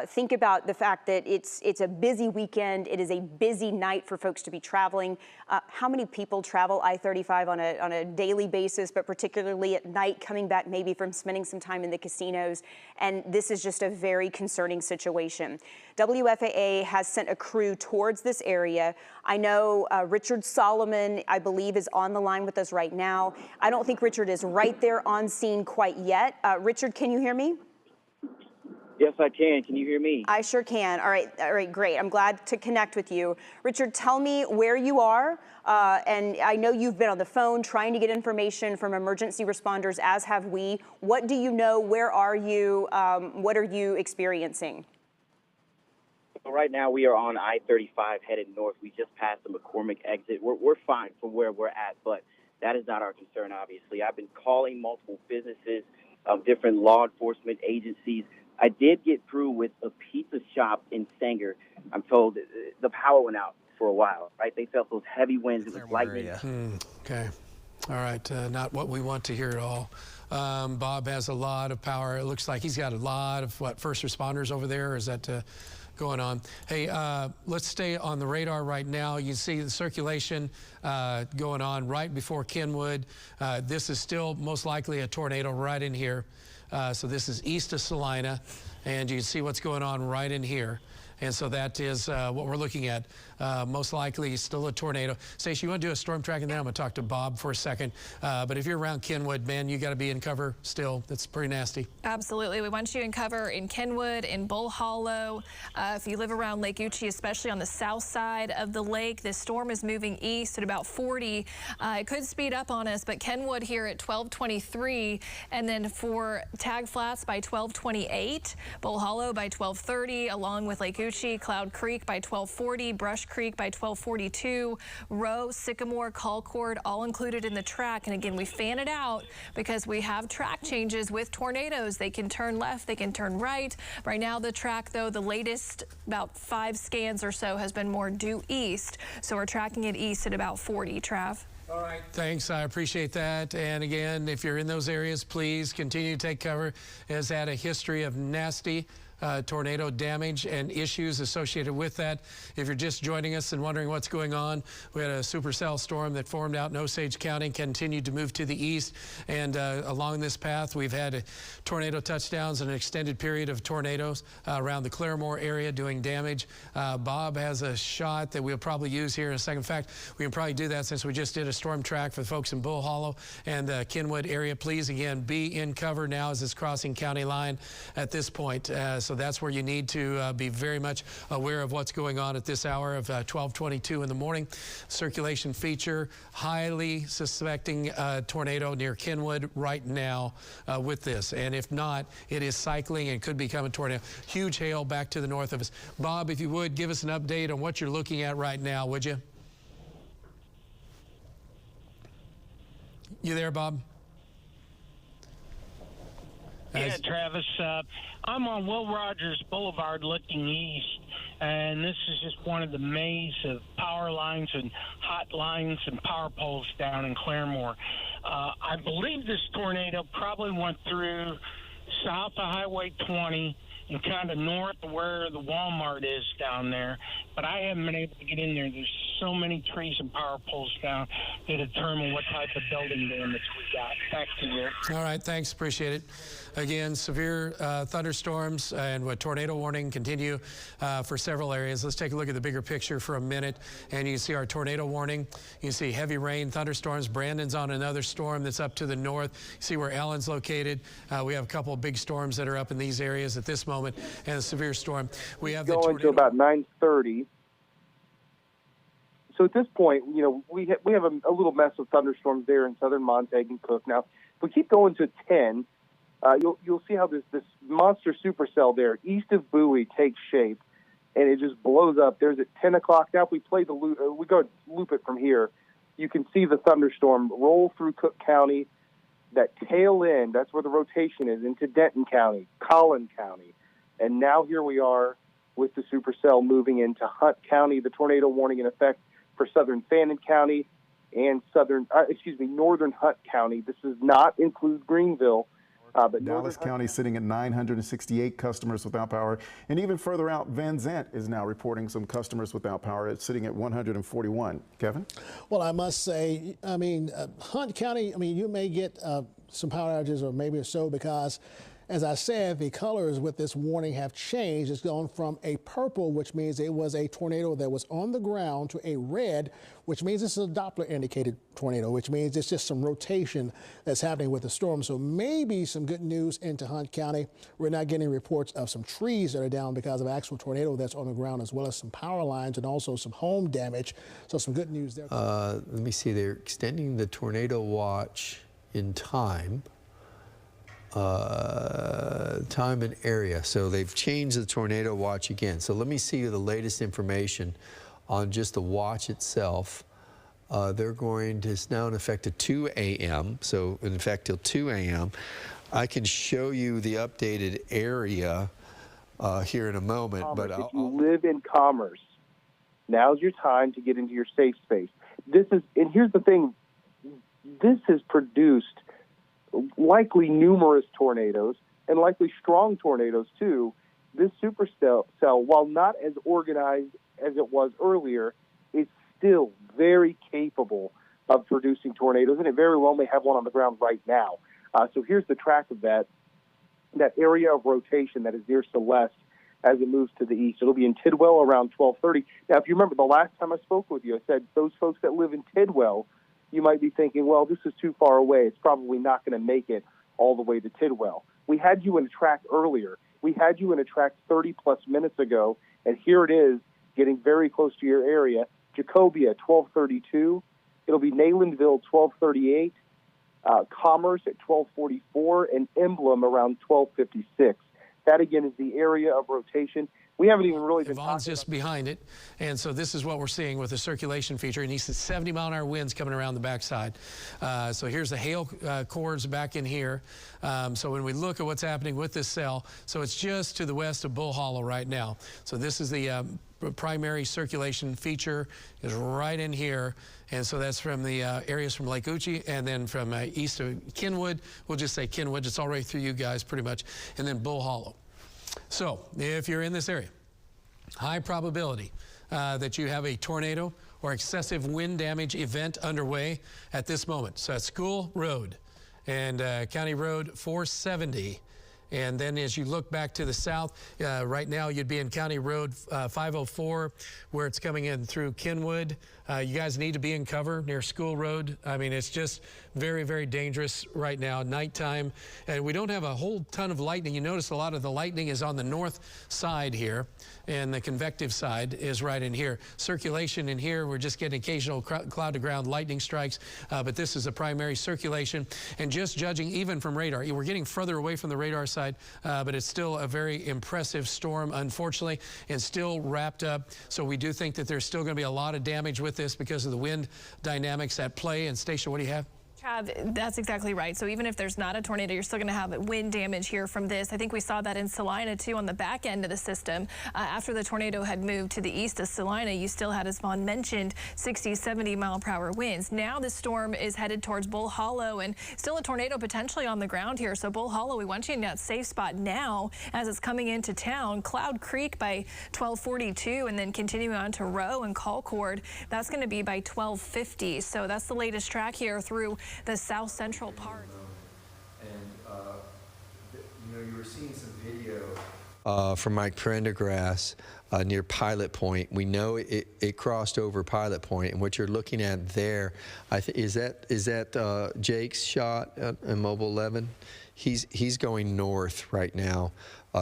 think about the fact that it's a busy weekend. It is a busy night for folks to be traveling. How many people travel I-35 on a daily basis, but particularly at night, coming back maybe from spending some time in the casinos? And this is just a very concerning situation. WFAA has sent a crew towards this area. I know Richard Solomon, I believe, is on the line with us right now. I don't think Richard is right there on scene quite yet. Richard, can you hear me? Yes, I can. Can you hear me? I sure can. All right, great. I'm glad to connect with you. Richard, tell me where you are. And I know you've been on the phone trying to get information from emergency responders, as have we. What do you know? Where are you? What are you experiencing? So right now we are on I-35 headed north. We just passed the McCormick exit. We're fine from where we're at, but that is not our concern, obviously. I've been calling multiple businesses of different law enforcement agencies. I did get through with a pizza shop in Sanger. I'm told the power went out for a while, right? They felt those heavy winds. It was lightning. Okay. All right. Not what we want to hear at all. Bob has a lot of power. It looks like he's got a lot of, first responders over there? Is that going on? Hey, let's stay on the radar right now. You see the circulation going on right before Kenwood. This is still most likely a tornado right in here. So this is east of Salina, and you can see what's going on right in here. And so that is what we're looking at. Most likely still a tornado. Stacey, you want to do a storm track, and then I'm going to talk to Bob for a second. But if you're around Kenwood, man, you got to be in cover still. That's pretty nasty. Absolutely. We want you in cover in Kenwood, in Bull Hollow. If you live around Lake Uchee, especially on the south side of the lake, this storm is moving east at about 40. It could speed up on us, but Kenwood here at 12:23, and then for Tag Flats by 12:28, Bull Hollow by 12:30, along with Lake Uchee, Cloud Creek by 12:40, Brush Creek by 12:42, Roe, Sycamore, Colcord, all included in the track. And again, we fan it out because we have track changes with tornadoes. They can turn left, they can turn right. Right now, the track, though, the latest about 5 scans or so has been more due east. So we're tracking it east at about 40, Trav. All right. Thanks. I appreciate that. And again, if you're in those areas, please continue to take cover. It has had a history of nasty tornado damage and issues associated with that. If you're just joining us and wondering what's going on, we had a supercell storm that formed out in Osage County, continued to move to the east, and along this path we've had tornado touchdowns and an extended period of tornadoes around the Claremore area doing damage. Bob has a shot that we'll probably use here in a second. In fact, we can probably do that since we just did a storm track for the folks in Bull Hollow and the Kenwood area. Please, again, be in cover now as it's crossing county line at this point. So that's where you need to be very much aware of what's going on at this hour of 12:22 in the morning. Circulation feature, highly suspecting tornado near Kenwood right now with this. And if not, it is cycling and could become a tornado. Huge hail back to the north of us. Bob, if you would, give us an update on what you're looking at right now, would you? You there, Bob? Yeah, Travis. I'm on Will Rogers Boulevard looking east, and this is just one of the maze of power lines and hot lines and power poles down in Claremore. I believe this tornado probably went through south of Highway 20 and kind of north of where the Walmart is down there, but I haven't been able to get in there. There's so many trees and power poles down to determine what type of building damage we got. Back to you. All right, thanks, appreciate it. Again, severe thunderstorms and a tornado warning continue for several areas. Let's take a look at the bigger picture for a minute, and you can see our tornado warning. You can see heavy rain, thunderstorms. Brandon's on another storm that's up to the north. You see where Allen's located. We have a couple of big storms that are up in these areas at this moment, and a severe storm. We have the going to about 9:30. So at this point, you know, we have a little mess of thunderstorms there in southern Montague and Cook. Now, if we keep going to 10, you'll see how this monster supercell there east of Bowie takes shape, and it just blows up. There's at 10 o'clock. Now, if we play the loop, we go loop it from here. You can see the thunderstorm roll through Cook County. That tail end, that's where the rotation is, into Denton County, Collin County, and now here we are with the supercell moving into Hunt County. The tornado warning in effect for southern Fannin County and northern Hunt County. This does not include Greenville, but Dallas County sitting at 968 customers without power, and even further out, Van Zant is now reporting some customers without power. It's sitting at 141. Kevin? Well, I must say, I mean, Hunt County, I mean, you may get some power outages or maybe so because, as I said, the colors with this warning have changed. It's gone from a purple, which means it was a tornado that was on the ground, to a red, which means this is a Doppler indicated tornado, which means it's just some rotation that's happening with the storm. So maybe some good news into Hunt County. We're not getting reports of some trees that are down because of actual tornado that's on the ground, as well as some power lines and also some home damage. So some good news there. Let me see, they're extending the tornado watch in time. Time and area. So they've changed the tornado watch again. So let me see the latest information on just the watch itself. They're going to, it's now in effect at 2 a.m. So in effect till 2 a.m. I can show you the updated area here in a moment. But if you live in Commerce, now's your time to get into your safe space. And here's the thing, this has produced likely numerous tornadoes and likely strong tornadoes too. This supercell, while not as organized as it was earlier, is still very capable of producing tornadoes, and it very well may have one on the ground right now. So here's the track of that area of rotation that is near Celeste. as it moves to the east. It'll be in Tidwell around 12:30. Now, if you remember the last time I spoke with you, I said those folks that live in Tidwell, you might be thinking, well, this is too far away. It's probably not going to make it all the way to Tidwell. We had you in a track earlier. We had you in a track 30-plus minutes ago, and here it is getting very close to your area. Jacobia, 12:32. It'll be Naylandville, 12:38. Commerce at 12:44, and Emblem around 12:56. That, again, is the area of rotation. We haven't even really been Yvonne's just behind it, and so this is what we're seeing with the circulation feature, and he says 70-mile-an-hour winds coming around the backside. So here's the hail cores back in here. So when we look at what's happening with this cell, so it's just to the west of Bull Hollow right now. So this is the primary circulation feature is right in here, and so that's from the areas from Lake Uchi, and then from east of Kenwood. We'll just say Kenwood. It's all right through you guys pretty much, and then Bull Hollow. So if you're in this area, high probability that you have a tornado or excessive wind damage event underway at this moment. So that's School Road and County Road 470. And then as you look back to the south, right now you'd be in County Road 504, where it's coming in through Kenwood. You guys need to be in cover near School Road. I mean, it's just very, very dangerous right now, nighttime. And we don't have a whole ton of lightning. You notice a lot of the lightning is on the north side here, and the convective side is right in here. Circulation in here, we're just getting occasional cloud-to-ground lightning strikes, but this is a primary circulation. And just judging even from radar, we're getting further away from the radar side, but it's still a very impressive storm, unfortunately, and still wrapped up. So we do think that there's still going to be a lot of damage with this because of the wind dynamics at play. And Stacia, what do you have? That's exactly right. So even if there's not a tornado, you're still going to have wind damage here from this. I think we saw that in Salina, too, on the back end of the system. After the tornado had moved to the east of Salina, you still had, as Vaughn mentioned, 60, 70-mile-per-hour winds. Now the storm is headed towards Bull Hollow, and still a tornado potentially on the ground here. So Bull Hollow, we want you in that safe spot now as it's coming into town. Cloud Creek by 12:42, and then continuing on to Rowe and Colcord. That's going to be by 12:50. So that's the latest track here through the south central part. And you were seeing some video from Mike Prendergrass near Pilot Point. We know it crossed over Pilot Point, and what you're looking at there, is that Jake's shot in Mobile 11? He's going north right now,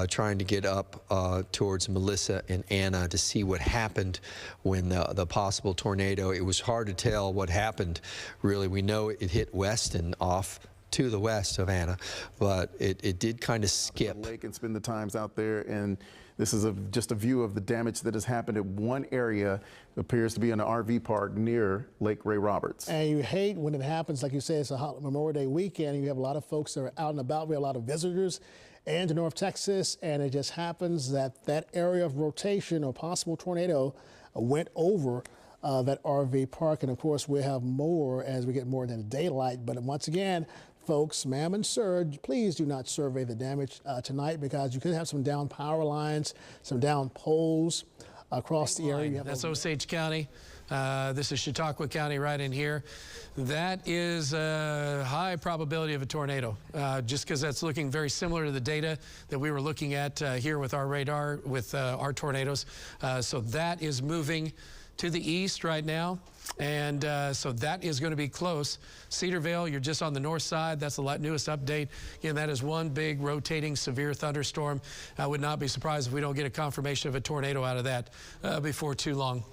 trying to get up towards Melissa and Anna to see what happened when the possible tornado. It was hard to tell what happened, really. We know it hit Weston off to the west of Anna, but it did kind of skip. The lake and spend the times out there, and this is just a view of the damage that has happened at one area. It appears to be in an RV park near Lake Ray Roberts. And you hate when it happens, like you say, it's a Memorial Day weekend, and you have a lot of folks that are out and about. We have a lot of visitors into North Texas, and it just happens that that area of rotation or possible tornado went over that RV park. And of course, we'll have more as we get more into the daylight. But once again, folks, ma'am and sir, please do not survey the damage tonight, because you could have some down power lines, some down poles across the area. That's Osage County. This is Chautauqua County right in here. That is a high probability of a tornado, just because that's looking very similar to the data that we were looking at here with our radar, with our tornadoes. So that is moving to the east right now, and so that is going to be close. Cedarville, you're just on the north side. That's the newest update. Again, that is one big rotating severe thunderstorm. I would not be surprised if we don't get a confirmation of a tornado out of that before too long.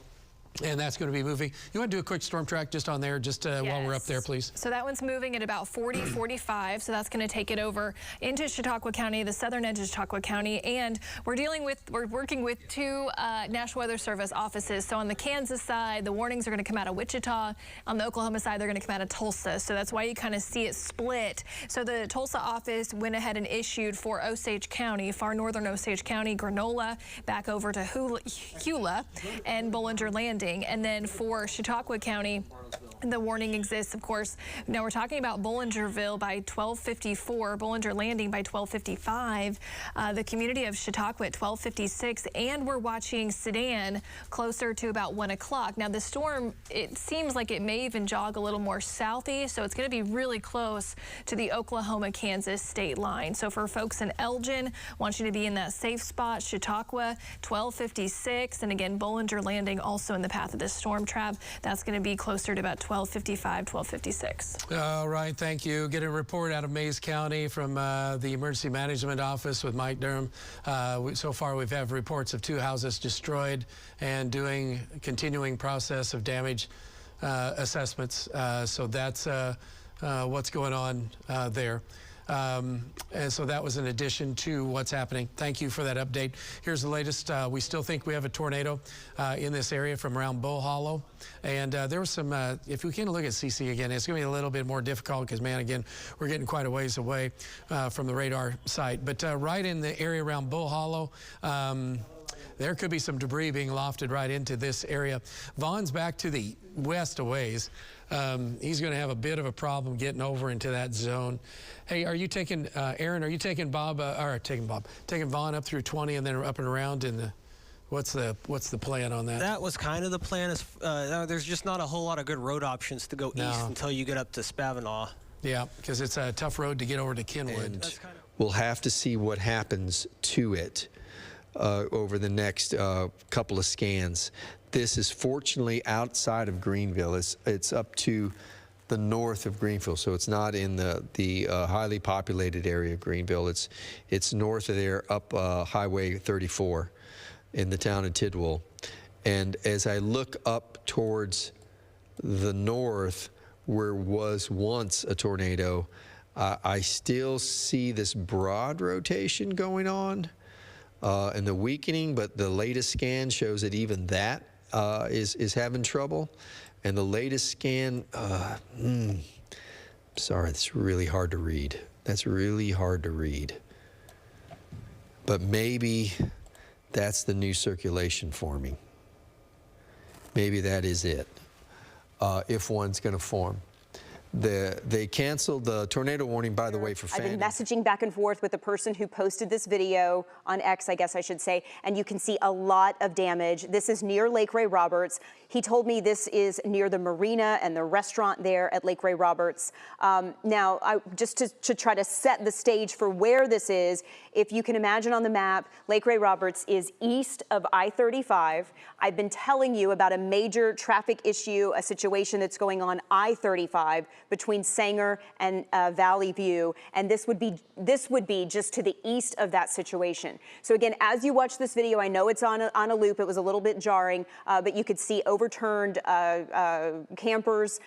And that's going to be moving. You want to do a quick storm track just on there, just while we're up there, please? So that one's moving at about 40, 45. So that's going to take it over into Chautauqua County, the southern edge of Chautauqua County. And we're working with two National Weather Service offices. So on the Kansas side, the warnings are going to come out of Wichita. On the Oklahoma side, they're going to come out of Tulsa. So that's why you kind of see it split. So the Tulsa office went ahead and issued for Osage County, far northern Osage County, Granola, back over to Hula and Bollinger Landing. And then for Chautauqua County, The warning exists, of course. Now we're talking about Bollingerville by 12:54, Bollinger Landing by 12:55, the community of Chautauqua at 12:56, and we're watching Sedan closer to about 1 o'clock. Now the storm, it seems like it may even jog a little more southeast, so it's going to be really close to the Oklahoma-Kansas state line. So for folks in Elgin, I want you to be in that safe spot. Chautauqua, 12:56, and again, Bollinger Landing also in the path of this storm trap. That's going to be closer to about 12:55, 12:56. All right, thank you. Get a report out of Mays County from the Emergency Management Office with Mike Durham. So far, we've had reports of 2 houses destroyed and doing continuing process of damage assessments. So that's what's going on there. And so that was in addition to what's happening. Thank you for that update. Here's the latest. We still think we have a tornado in this area from around Bull Hollow. And there was some, if we can look at CC again, it's going to be a little bit more difficult because, man, again, we're getting quite a ways away from the radar site. But right in the area around Bull Hollow, there could be some debris being lofted right into this area. Vaughn's back to the west a ways. He's going to have a bit of a problem getting over into that zone. Hey, are you taking, Aaron, are you taking taking Vaughn up through 20 and then up and around in the, what's the plan on that? That was kind of the plan. There's just not a whole lot of good road options to go east until you get up to Spavinaw. Yeah, because it's a tough road to get over to Kenwood. And we'll have to see what happens to it over the next couple of scans. This is fortunately outside of Greenville. It's up to the north of Greenville, so it's not in the highly populated area of Greenville. It's north of there, up Highway 34 in the town of Tidwell. And as I look up towards the north, where was once a tornado, I still see this broad rotation going on and the weakening, but the latest scan shows that even that is having trouble. And the latest scan, sorry, it's really hard to read. That's really hard to read. But maybe that's the new circulation forming. Maybe that is it, if one's going to form. They canceled the tornado warning, by the way, for Fanning. I've been messaging back and forth with the person who posted this video on X, I guess I should say, and you can see a lot of damage. This is near Lake Ray Roberts. He told me this is near the marina and the restaurant there at Lake Ray Roberts. Now, just to try to set the stage for where this is, if you can imagine on the map, Lake Ray Roberts is east of I-35. I've been telling you about a major traffic issue, a situation that's going on I-35 between Sanger and Valley View, and this would be just to the east of that situation. So again, as you watch this video, I know it's on a loop. It was a little bit jarring, but you could see overturned campers.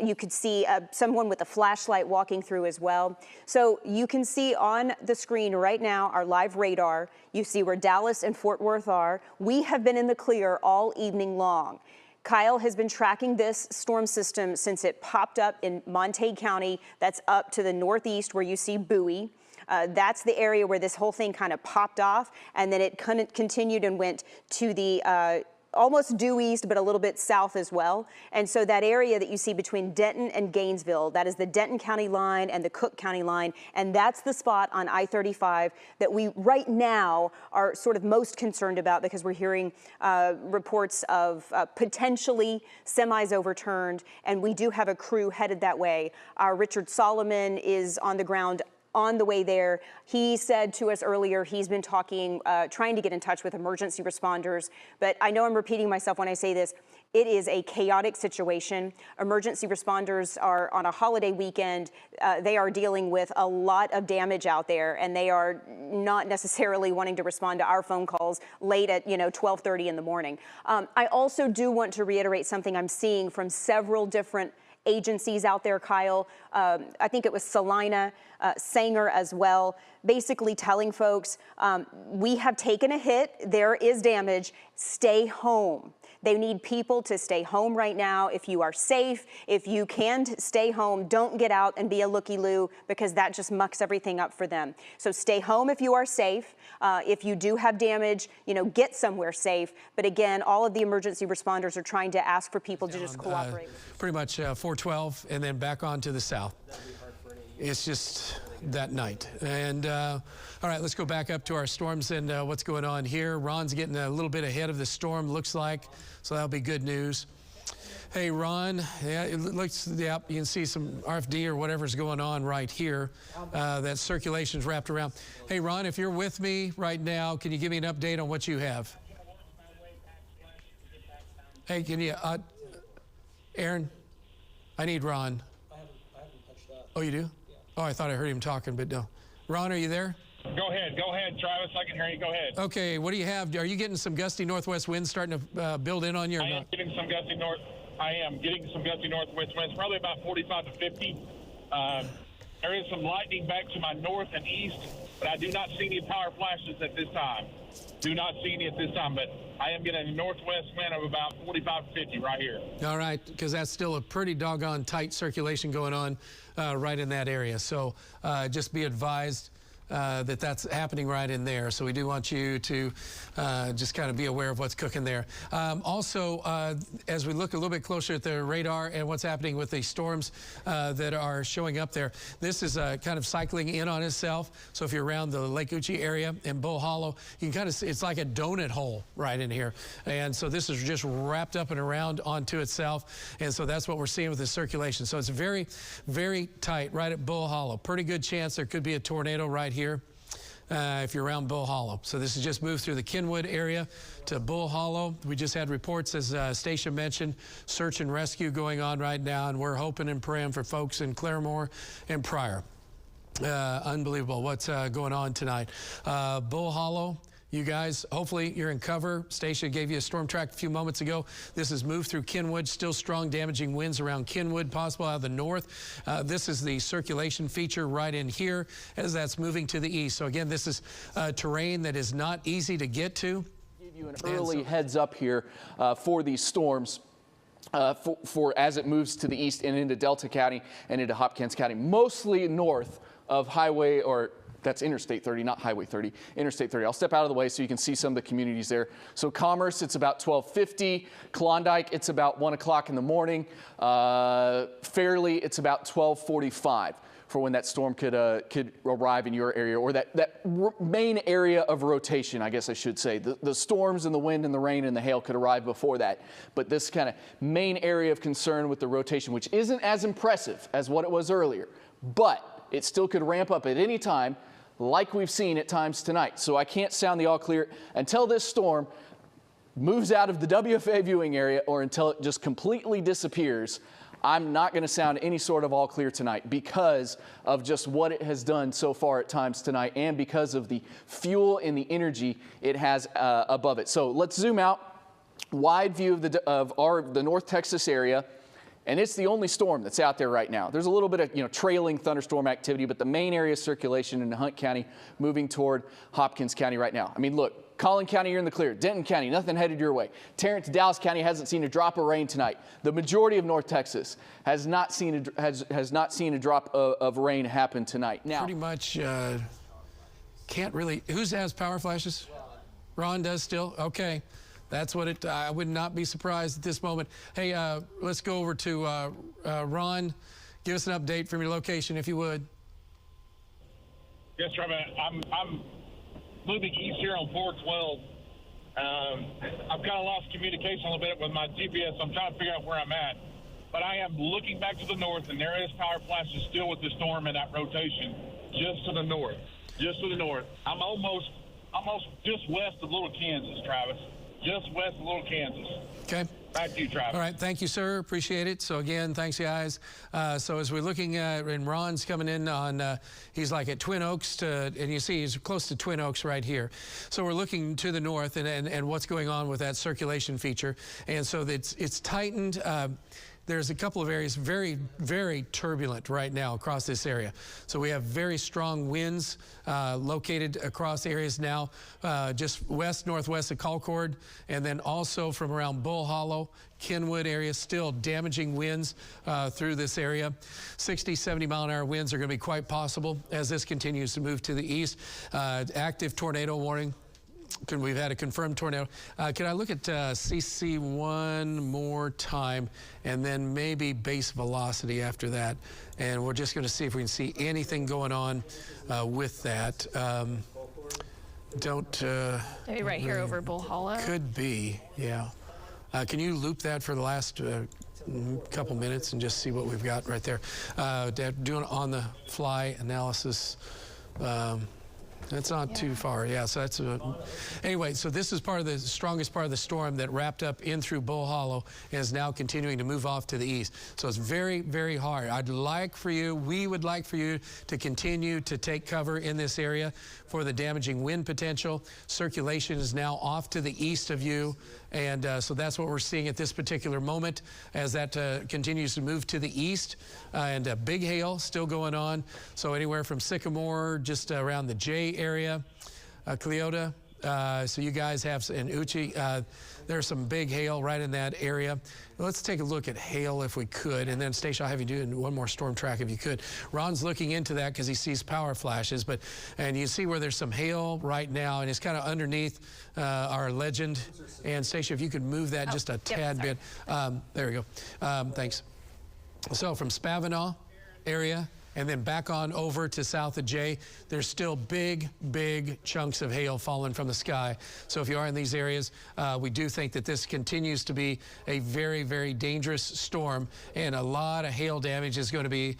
You could see someone with a flashlight walking through as well. So you can see on the screen right now our live radar. You see where Dallas and Fort Worth are. We have been in the clear all evening long. Kyle has been tracking this storm system since it popped up in Montague County. That's up to the northeast where you see Bowie. That's the area where this whole thing kind of popped off, and then it continued and went to the almost due east, but a little bit south as well. And so that area that you see between Denton and Gainesville, that is the Denton County line and the Cook County line. And that's the spot on I-35 that we right now are sort of most concerned about, because we're hearing reports of potentially semis overturned. And we do have a crew headed that way. Our Richard Solomon is on the ground on the way there. He said to us earlier he's been talking, trying to get in touch with emergency responders. But I know I'm repeating myself when I say this. It is a chaotic situation. Emergency responders are on a holiday weekend. They are dealing with a lot of damage out there, and they are not necessarily wanting to respond to our phone calls late at 12:30 in the morning. I also do want to reiterate something I'm seeing from several different agencies out there, Kyle. I think it was Salina, Sanger as well, basically telling folks, we have taken a hit, there is damage, stay home. They need people to stay home right now. If you are safe, if you can stay home, don't get out and be a looky-loo, because that just mucks everything up for them. So stay home if you are safe. If you do have damage, get somewhere safe. But again, all of the emergency responders are trying to ask for people to just cooperate. Pretty much 412 and then back on to the south. It's just that night. And all right, let's go back up to our storms and what's going on here. Ron's getting a little bit ahead of the storm, looks like, so that'll be good news. Hey, Ron, yeah, it looks, yeah, you can see some RFD or whatever's going on right here. That circulation's wrapped around. Hey, Ron, if you're with me right now, can you give me an update on what you have? Hey, can you, Aaron, I need Ron. I haven't touched that. Oh, you do? Oh, I thought I heard him talking, but no. Ron, are you there? Go ahead, Travis. I can hear you. Go ahead. Okay, what do you have? Are you getting some gusty northwest winds starting to build in on you? I am getting some gusty northwest winds, probably about 45 to 50. There is some lightning back to my north and east, but I do not see any power flashes at this time. Do not see any at this time, but I am getting a northwest wind of about 45 to 50 right here. All right, because that's still a pretty doggone tight circulation going on right in that area. So just be advised that that's happening right in there. So we do want you to just kind of be aware of what's cooking there. Also, as we look a little bit closer at the radar and what's happening with the storms that are showing up there, this is kind of cycling in on itself. So if you're around the Lake Uchi area and Bull Hollow, you can kind of see it's like a donut hole right in here. And so this is just wrapped up and around onto itself. And so that's what we're seeing with the circulation. So it's very, very tight right at Bull Hollow. Pretty good chance there could be a tornado right here if you're around Bull Hollow. So this has just moved through the Kenwood area to Bull Hollow. We just had reports, as Stacia mentioned, search and rescue going on right now, and we're hoping and praying for folks in Claremore and Pryor. Unbelievable what's going on tonight. Bull Hollow, you guys, hopefully you're in cover. Stacia gave you a storm track a few moments ago. This has moved through Kenwood, still strong damaging winds around Kenwood, possible out of the north. This is the circulation feature right in here as that's moving to the east. So again, this is terrain that is not easy to get to. Give you an early heads up here for these storms. For as it moves to the east and into Delta County and into Hopkins County, mostly north of highway, or that's Interstate 30, not Highway 30, Interstate 30. I'll step out of the way so you can see some of the communities there. So Commerce, it's about 12:50. Klondike, it's about 1 o'clock in the morning. Fairleigh, it's about 12:45 for when that storm could arrive in your area, or that main area of rotation, I guess I should say. The storms and the wind and the rain and the hail could arrive before that. But this kind of main area of concern with the rotation, which isn't as impressive as what it was earlier, but it still could ramp up at any time, like we've seen at times tonight. So I can't sound the all clear until this storm moves out of the WFA viewing area, or until it just completely disappears. I'm not going to sound any sort of all clear tonight because of just what it has done so far at times tonight, and because of the fuel and the energy it has above it. So let's zoom out. Wide view of the North Texas area. And it's the only storm that's out there right now. There's a little bit of trailing thunderstorm activity, but the main area of circulation in Hunt County moving toward Hopkins County right now. I mean, look, Collin County, you're in the clear. Denton County, nothing headed your way. Tarrant, Dallas County hasn't seen a drop of rain tonight. The majority of North Texas has not seen a drop of rain happen tonight. Now, pretty much can't really. Who has power flashes? Ron does still. Okay. That's what it, I would not be surprised at this moment. Hey, let's go over to Ron. Give us an update from your location, if you would. Yes, Trevor. I'm moving east here on 412. I've kind of lost communication a little bit with my GPS. I'm trying to figure out where I'm at. But I am looking back to the north, and there is power flashes still with the storm in that rotation, just to the north. Just to the north. I'm almost just west of Little Kansas, Travis. Just west of Little Kansas. Okay. Back to you, Travis. All right. Thank you, sir. Appreciate it. So, again, thanks, guys. So, as we're looking at, and Ron's coming in on, he's like at Twin Oaks, and you see he's close to Twin Oaks right here. So, we're looking to the north and what's going on with that circulation feature. And so, it's tightened. there's a couple of areas very, very turbulent right now across this area. So we have very strong winds located across areas now, just northwest of Concord, and then also from around Bull Hollow, Kenwood area, still damaging winds through this area. 60, 70-mile-an-hour winds are going to be quite possible as this continues to move to the east. Active tornado warning. We've had a confirmed tornado. Can I look at CC one more time, and then maybe base velocity after that? And we're just going to see if we can see anything going on with that. Maybe right here over Bull Hollow. Could be, yeah. Can you loop that for the last couple minutes and just see what we've got right there? Doing on-the-fly analysis. That's not too far, yeah. So that's anyway. So this is part of the strongest part of the storm that wrapped up in through Bull Hollow and is now continuing to move off to the east. So it's very, very hard. We would like for you to continue to take cover in this area for the damaging wind potential. Circulation is now off to the east of you, and so that's what we're seeing at this particular moment as that continues to move to the east. And big hail still going on. So anywhere from Sycamore, just around the J area, Cleota. So you guys have, and Uchi, there's some big hail right in that area. Let's take a look at hail if we could, and then Stacia, I'll have you do one more storm track if you could. Ron's looking into that because he sees power flashes, and you see where there's some hail right now, and it's kind of underneath our legend. And Stacia, if you could move that just a tad bit. There we go. Thanks. So from Spavinaw area, and then back on over to south of J, there's still big, big chunks of hail falling from the sky. So if you are in these areas, we do think that this continues to be a very, very dangerous storm, and a lot of hail damage is going to be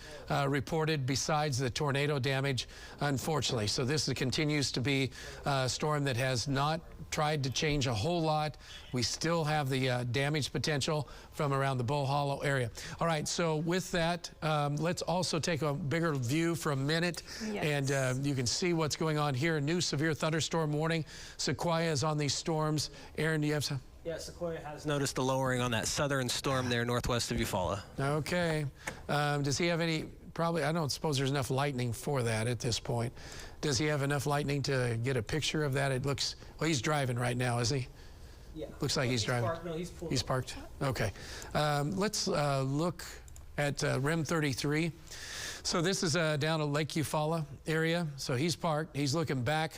reported besides the tornado damage, unfortunately. So this continues to be a storm that has not tried to change a whole lot. We still have the damage potential from around the Bull Hollow area. All right, so with that, let's also take a bigger view for a minute. Yes. And you can see what's going on here. A new severe thunderstorm warning. Sequoia is on these storms. Aaron, do you have some? Yeah, Sequoia has noticed a lowering on that southern storm there northwest of Eufaula. Okay. Does he have any, probably, I don't suppose there's enough lightning for that at this point. Does he have enough lightning to get a picture of that? It looks, well, he's driving right now, is he? Yeah. Looks like he's driving. Parked. No, he's parked. Okay. Let's look at REM 33. So this is down at Lake Eufaula area. So he's parked. He's looking back,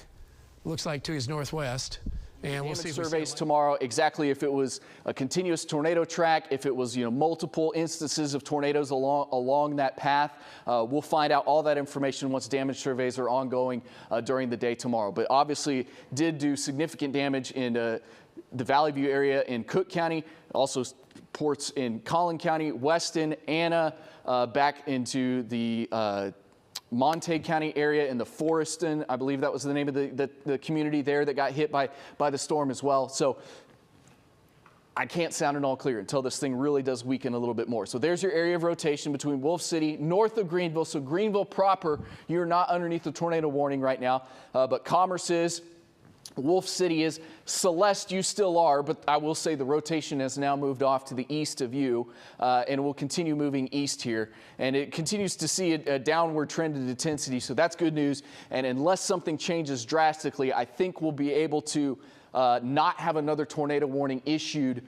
looks like to his northwest. And we'll see if surveys tomorrow exactly if it was a continuous tornado track, if it was multiple instances of tornadoes along that path. We'll find out all that information once damage surveys are ongoing during the day tomorrow. But obviously did do significant damage in the Valley View area in Cook County, also ports in Collin County, Weston, Anna, back into the Montague County area in the Foreston. I believe that was the name of the community there that got hit by the storm as well. So I can't sound it all clear until this thing really does weaken a little bit more. So there's your area of rotation between Wolf City, north of Greenville. So Greenville proper, you're not underneath the tornado warning right now, but Commerce is. Wolf City is. Celeste, you still are, but I will say the rotation has now moved off to the east of you, and will continue moving east here. And it continues to see a downward trend in intensity, so that's good news. And unless something changes drastically, I think we'll be able to not have another tornado warning issued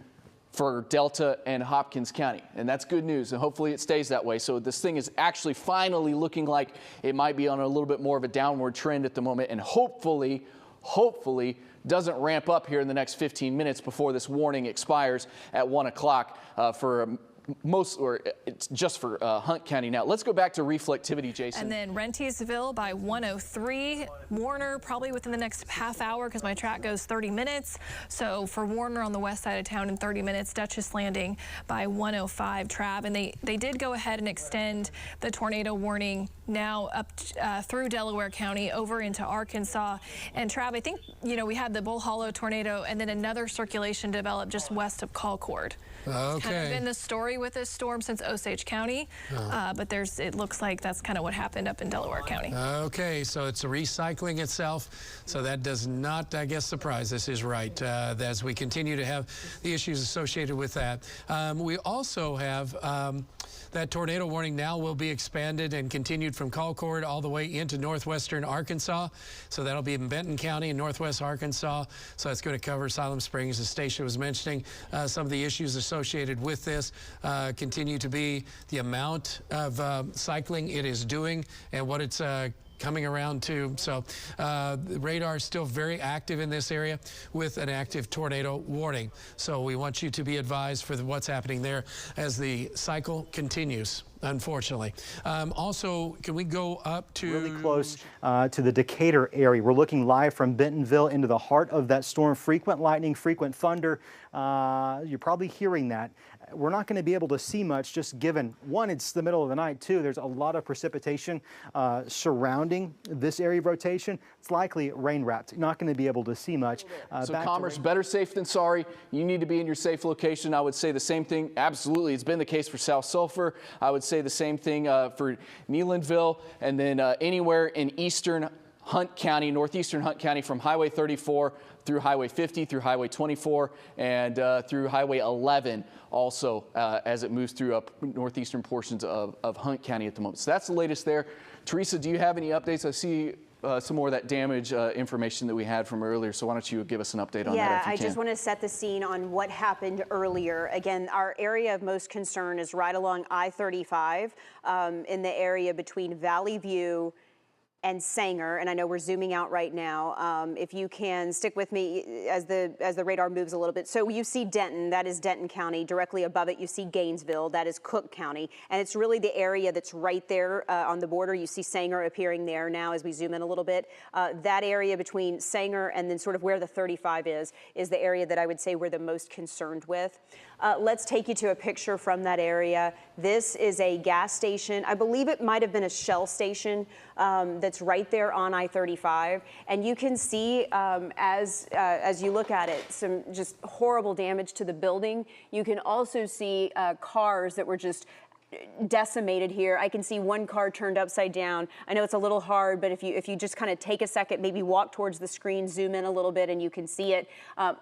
for Delta and Hopkins County. And that's good news, and hopefully it stays that way. So this thing is actually finally looking like it might be on a little bit more of a downward trend at the moment, and hopefully doesn't ramp up here in the next 15 minutes before this warning expires at 1 o'clock it's just for Hunt County now. Let's go back to reflectivity, Jason. And then Rentisville by 103. Warner probably within the next half hour because my track goes 30 minutes. So for Warner on the west side of town in 30 minutes, Dutchess Landing by 105, Trav. And they did go ahead and extend the tornado warning now up through Delaware County over into Arkansas. And Trav, I think, we had the Bull Hollow tornado and then another circulation developed just west of Concord. Okay. It's kind of been the story story with this storm since Osage County, but it looks like that's kind of what happened up in Delaware County. Okay, so it's recycling itself, so that does not, I guess, surprise us is right, as we continue to have the issues associated with that. We also have that tornado warning now will be expanded and continued from Concord all the way into northwestern Arkansas. So that'll be in Benton County in northwest Arkansas. So that's going to cover Siloam Springs, as Stacia was mentioning. Some of the issues associated with this continue to be the amount of cycling it is doing and what it's coming around to. So the radar is still very active in this area with an active tornado warning. So we want you to be advised for what's happening there as the cycle continues, unfortunately. Also, can we go up to... Really close to the Decatur area. We're looking live from Bentonville into the heart of that storm. Frequent lightning, frequent thunder. You're probably hearing that. We're not going to be able to see much, just given, one, it's the middle of the night, two, there's a lot of precipitation surrounding this area of rotation. It's likely rain-wrapped. You're not going to be able to see much. So Commerce, better safe than sorry. You need to be in your safe location. I would say the same thing. Absolutely. It's been the case for South Sulphur. I would say the same thing for Neelanville, and then anywhere in eastern Hunt County, northeastern Hunt County, from Highway 34 through Highway 50, through Highway 24, and through Highway 11 also as it moves through up northeastern portions of Hunt County at the moment. So that's the latest there. Teresa, do you have any updates? I see some more of that damage information that we had from earlier, so why don't you give us an update on that if you Yeah, can. I just want to set the scene on what happened earlier. Again, our area of most concern is right along I-35 in the area between Valley View and Sanger, and I know we're zooming out right now. If you can stick with me as the radar moves a little bit. So you see Denton, that is Denton County. Directly above it, you see Gainesville, that is Cook County. And it's really the area that's right there on the border. You see Sanger appearing there now as we zoom in a little bit. That area between Sanger and then sort of where the 35 is the area that I would say we're the most concerned with. Let's take you to a picture from that area. This is a gas station. I believe it might have been a Shell station that's right there on I-35. And you can see as you look at it, some just horrible damage to the building. You can also see cars that were just decimated here. I can see one car turned upside down. I know it's a little hard, but if you just kind of take a second, maybe walk towards the screen, zoom in a little bit, and you can see it.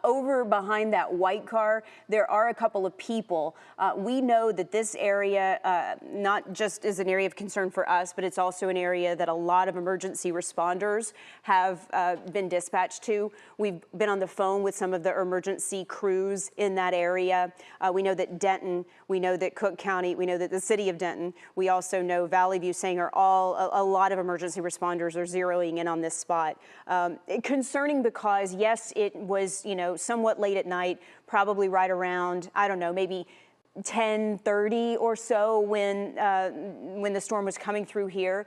Over behind that white car, there are a couple of people. We know that this area not just is an area of concern for us, but it's also an area that a lot of emergency responders have been dispatched to. We've been on the phone with some of the emergency crews in that area. We know that Denton, we know that Cook County, we know that the city of Denton, we also know Valley View, Sanger, a lot of emergency responders are zeroing in on this spot. Concerning because, yes, it was, somewhat late at night, probably right around, I don't know, maybe 10:30 or so when the storm was coming through here,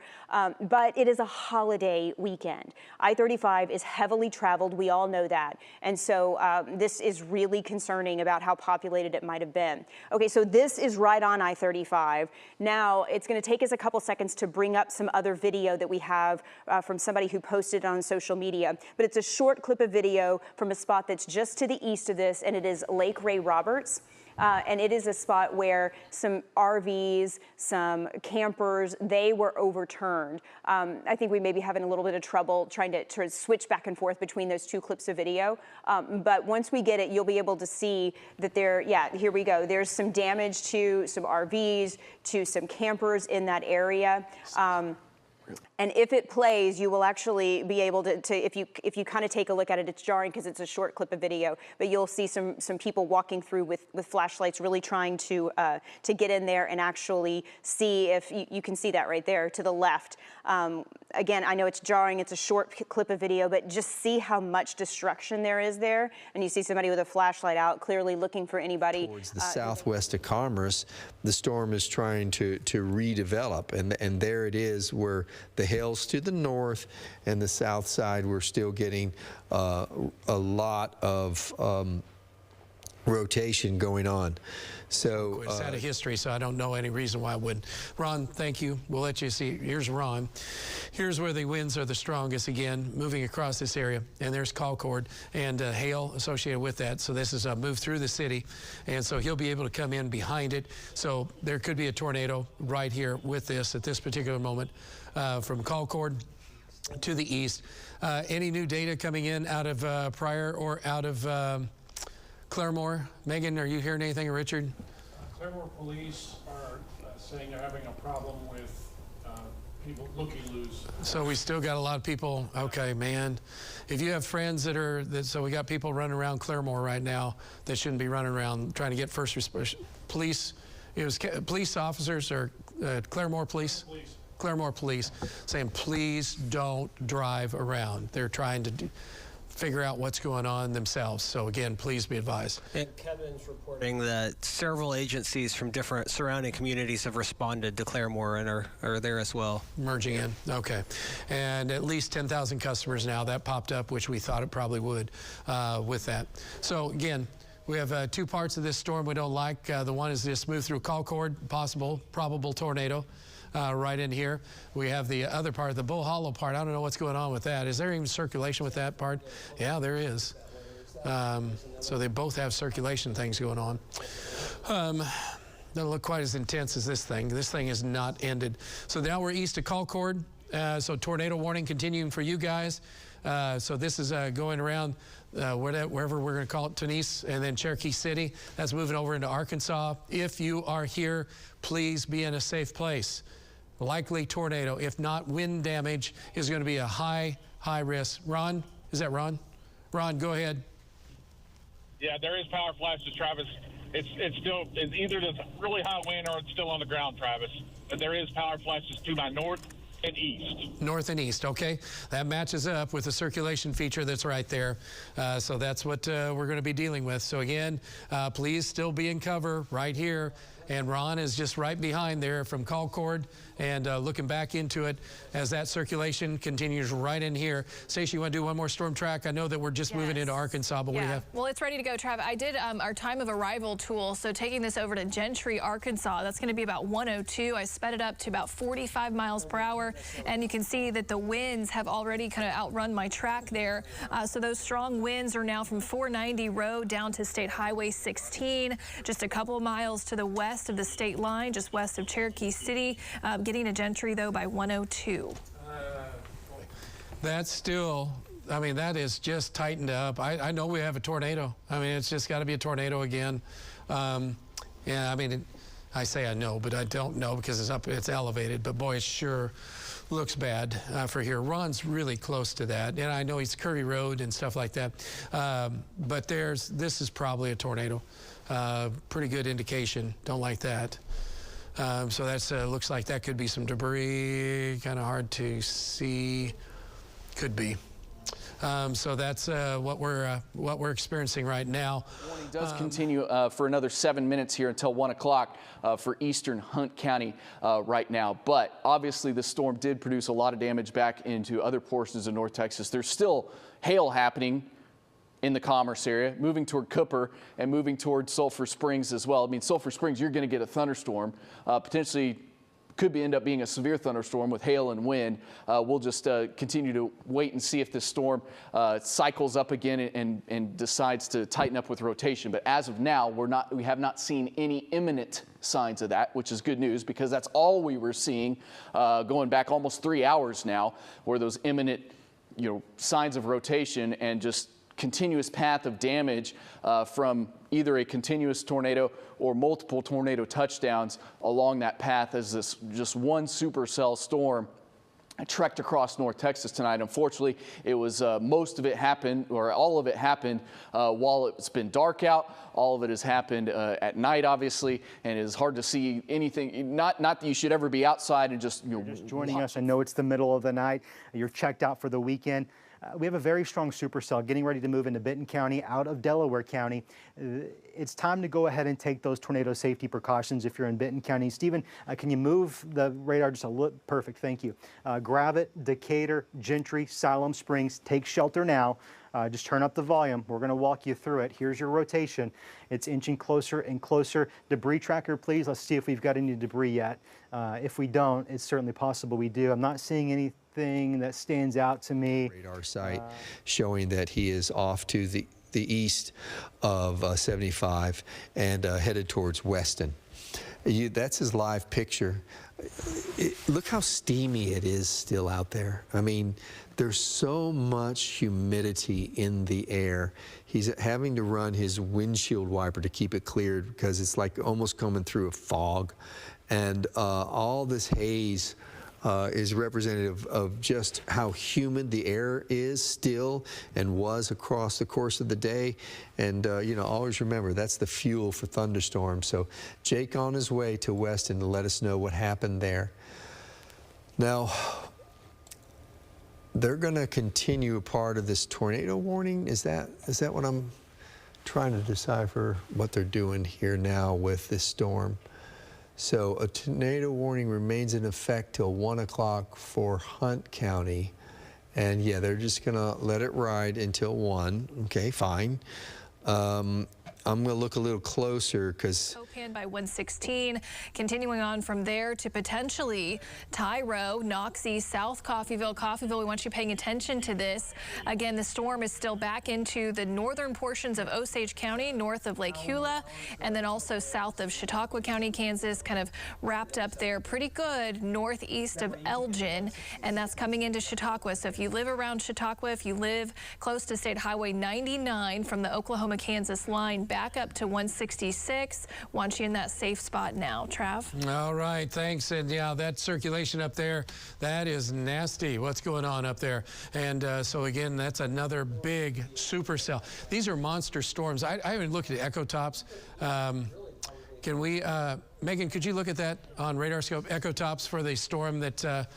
but it is a holiday weekend. I-35 is heavily traveled, we all know that, and so this is really concerning about how populated it might have been. Okay, so this is right on I-35. Now, it's going to take us a couple seconds to bring up some other video that we have from somebody who posted on social media, but it's a short clip of video from a spot that's just to the east of this, and it is Lake Ray Roberts. And it is a spot where some RVs, some campers, they were overturned. I think we may be having a little bit of trouble trying to switch back and forth between those two clips of video. But once we get it, you'll be able to see that here we go. There's some damage to some RVs, to some campers in that area. And if it plays, you will actually be able to if you kind of take a look at it, it's jarring because it's a short clip of video, but you'll see some people walking through with flashlights, really trying to get in there and actually see if you can see that right there to the left. Again, I know it's jarring, it's a short clip of video, but just see how much destruction there is there. And you see somebody with a flashlight out, clearly looking for anybody. Towards the southwest of Commerce, the storm is trying to redevelop, and there it is where the hail's to the north and the south side. We're still getting a lot of rotation going on. So it's had a history, so I don't know any reason why I wouldn't. Ron, thank you. We'll let you see. Here's Ron. Here's where the winds are the strongest again, moving across this area. And there's Concord and hail associated with that. So this is a move through the city. And so he'll be able to come in behind it. So there could be a tornado right here with this at this particular moment from Concord to the east. Any new data coming in out of Pryor or out of Claremore? Megan, are you hearing anything, Richard? Claremore police are saying they're having a problem with people looking loose. So we still got a lot of people. Okay, man. If you have friends so we got people running around Claremore right now that shouldn't be running around trying to get first responders. Police, it was police officers or Claremore police? Claremore police saying, please don't drive around. They're trying to figure out what's going on themselves. So again, please be advised. And Kevin's reporting that several agencies from different surrounding communities have responded to Claremore and are there as well. Merging in, okay. And at least 10,000 customers now. That popped up, which we thought it probably would with that. So again, we have two parts of this storm we don't like. The one is this move through Concord, probable tornado. Right in here. We have the other part, the Bull Hollow part. I don't know what's going on with that. Is there even circulation with that part? Yeah, there is. So they both have circulation things going on. Doesn't look quite as intense as this thing. This thing has not ended. So now we're east of Concord. So tornado warning continuing for you guys. So this is going around wherever we're going to call it, Tunis, and then Cherokee City. That's moving over into Arkansas. If you are here, please be in a safe place. Likely tornado. If not, wind damage is going to be a high risk. Ron, is that Ron? Ron, go ahead. Yeah, there is power flashes, Travis. It's either this really high wind or it's still on the ground, Travis. But there is power flashes to my north and east. North and east, okay. That matches up with the circulation feature that's right there. So that's what we're going to be dealing with. So again, please still be in cover right here. And Ron is just right behind there from Concord and looking back into it as that circulation continues right in here. Stacey, you want to do one more storm track? I know that we're just moving into Arkansas, but what do you have? Well, it's ready to go, Trav. I did our time of arrival tool, so taking this over to Gentry, Arkansas, that's going to be about 102. I sped it up to about 45 miles per hour, and you can see that the winds have already kind of outrun my track there. So those strong winds are now from 490 Road down to State Highway 16, just a couple of miles to the west of the state line, just west of Cherokee City. Getting to Gentry, though, by 102. That's still, I mean, that is just tightened up. I know we have a tornado. I mean, it's just got to be a tornado again. Yeah, I mean, I say I know, but I don't know because it's elevated. But boy, it sure looks bad for here. Ron's really close to that, and I know he's Curry Road and stuff like that. But this is probably a tornado. Pretty good indication. Don't like that. So that's looks like that could be some debris. Kind of hard to see. Could be. So that's what we're experiencing right now. The warning does continue for another 7 minutes here until 1 o'clock for eastern Hunt County right now. But obviously the storm did produce a lot of damage back into other portions of North Texas. There's still hail happening in the Commerce area, moving toward Cooper and moving toward Sulphur Springs as well. I mean, Sulphur Springs, you're going to get a thunderstorm, potentially could end up being a severe thunderstorm with hail and wind. We'll just continue to wait and see if this storm cycles up again and decides to tighten up with rotation. But as of now, we have not seen any imminent signs of that, which is good news because that's all we were seeing going back almost 3 hours now, were those imminent, signs of rotation and just continuous path of damage from either a continuous tornado or multiple tornado touchdowns along that path as this just one supercell storm trekked across North Texas tonight. Unfortunately, it was most of it happened, or all of it happened while it's been dark out. All of it has happened at night, obviously, and it is hard to see anything. Not that you should ever be outside and just, just joining us. I know it's the middle of the night. You're checked out for the weekend. We have a very strong supercell getting ready to move into Benton County out of Delaware County. It's time to go ahead and take those tornado safety precautions if you're in Benton County. Stephen, can you move the radar just a little? Perfect, thank you. Gravette, Decatur, Gentry, Siloam Springs, take shelter now. Just turn up the volume. We're going to walk you through it. Here's your rotation. It's inching closer and closer. Debris tracker, please. Let's see if we've got any debris yet. If we don't, it's certainly possible we do. I'm not seeing anything that stands out to me. Radar site showing that he is off to the east of 75 and headed towards Weston. That's his live picture. Look how steamy it is still out there. I mean, there's so much humidity in the air. He's having to run his windshield wiper to keep it cleared because it's like almost coming through a fog. And all this haze is representative of just how humid the air is still and was across the course of the day. And, you know, always remember, that's the fuel for thunderstorms. So Jake on his way to Weston to let us know what happened there. Now, they're going to continue a part of this tornado warning. Is that what I'm trying to decipher what they're doing here now with this storm? So a tornado warning remains in effect till 1 o'clock for Hunt County. And yeah, they're just gonna let it ride until 1. Okay, fine. I'm gonna look a little closer because Copan by 116, continuing on from there to potentially Tyro, Noxie, South Coffeyville. Coffeyville, we want you paying attention to this. Again, the storm is still back into the northern portions of Osage County, north of Lake Hula, and then also south of Chautauqua County, Kansas, kind of wrapped up there pretty good northeast of Elgin, and that's coming into Chautauqua. So if you live around Chautauqua, if you live close to State Highway 99 from the Oklahoma-Kansas line, back up to 166. Want you in that safe spot now. Trav? All right, thanks. And yeah, that circulation up there, that is nasty. What's going on up there? And so again, that's another big supercell. These are monster storms. I haven't looked at echo tops. Can we, Megan, could you look at that on radar scope, echo tops for the storm that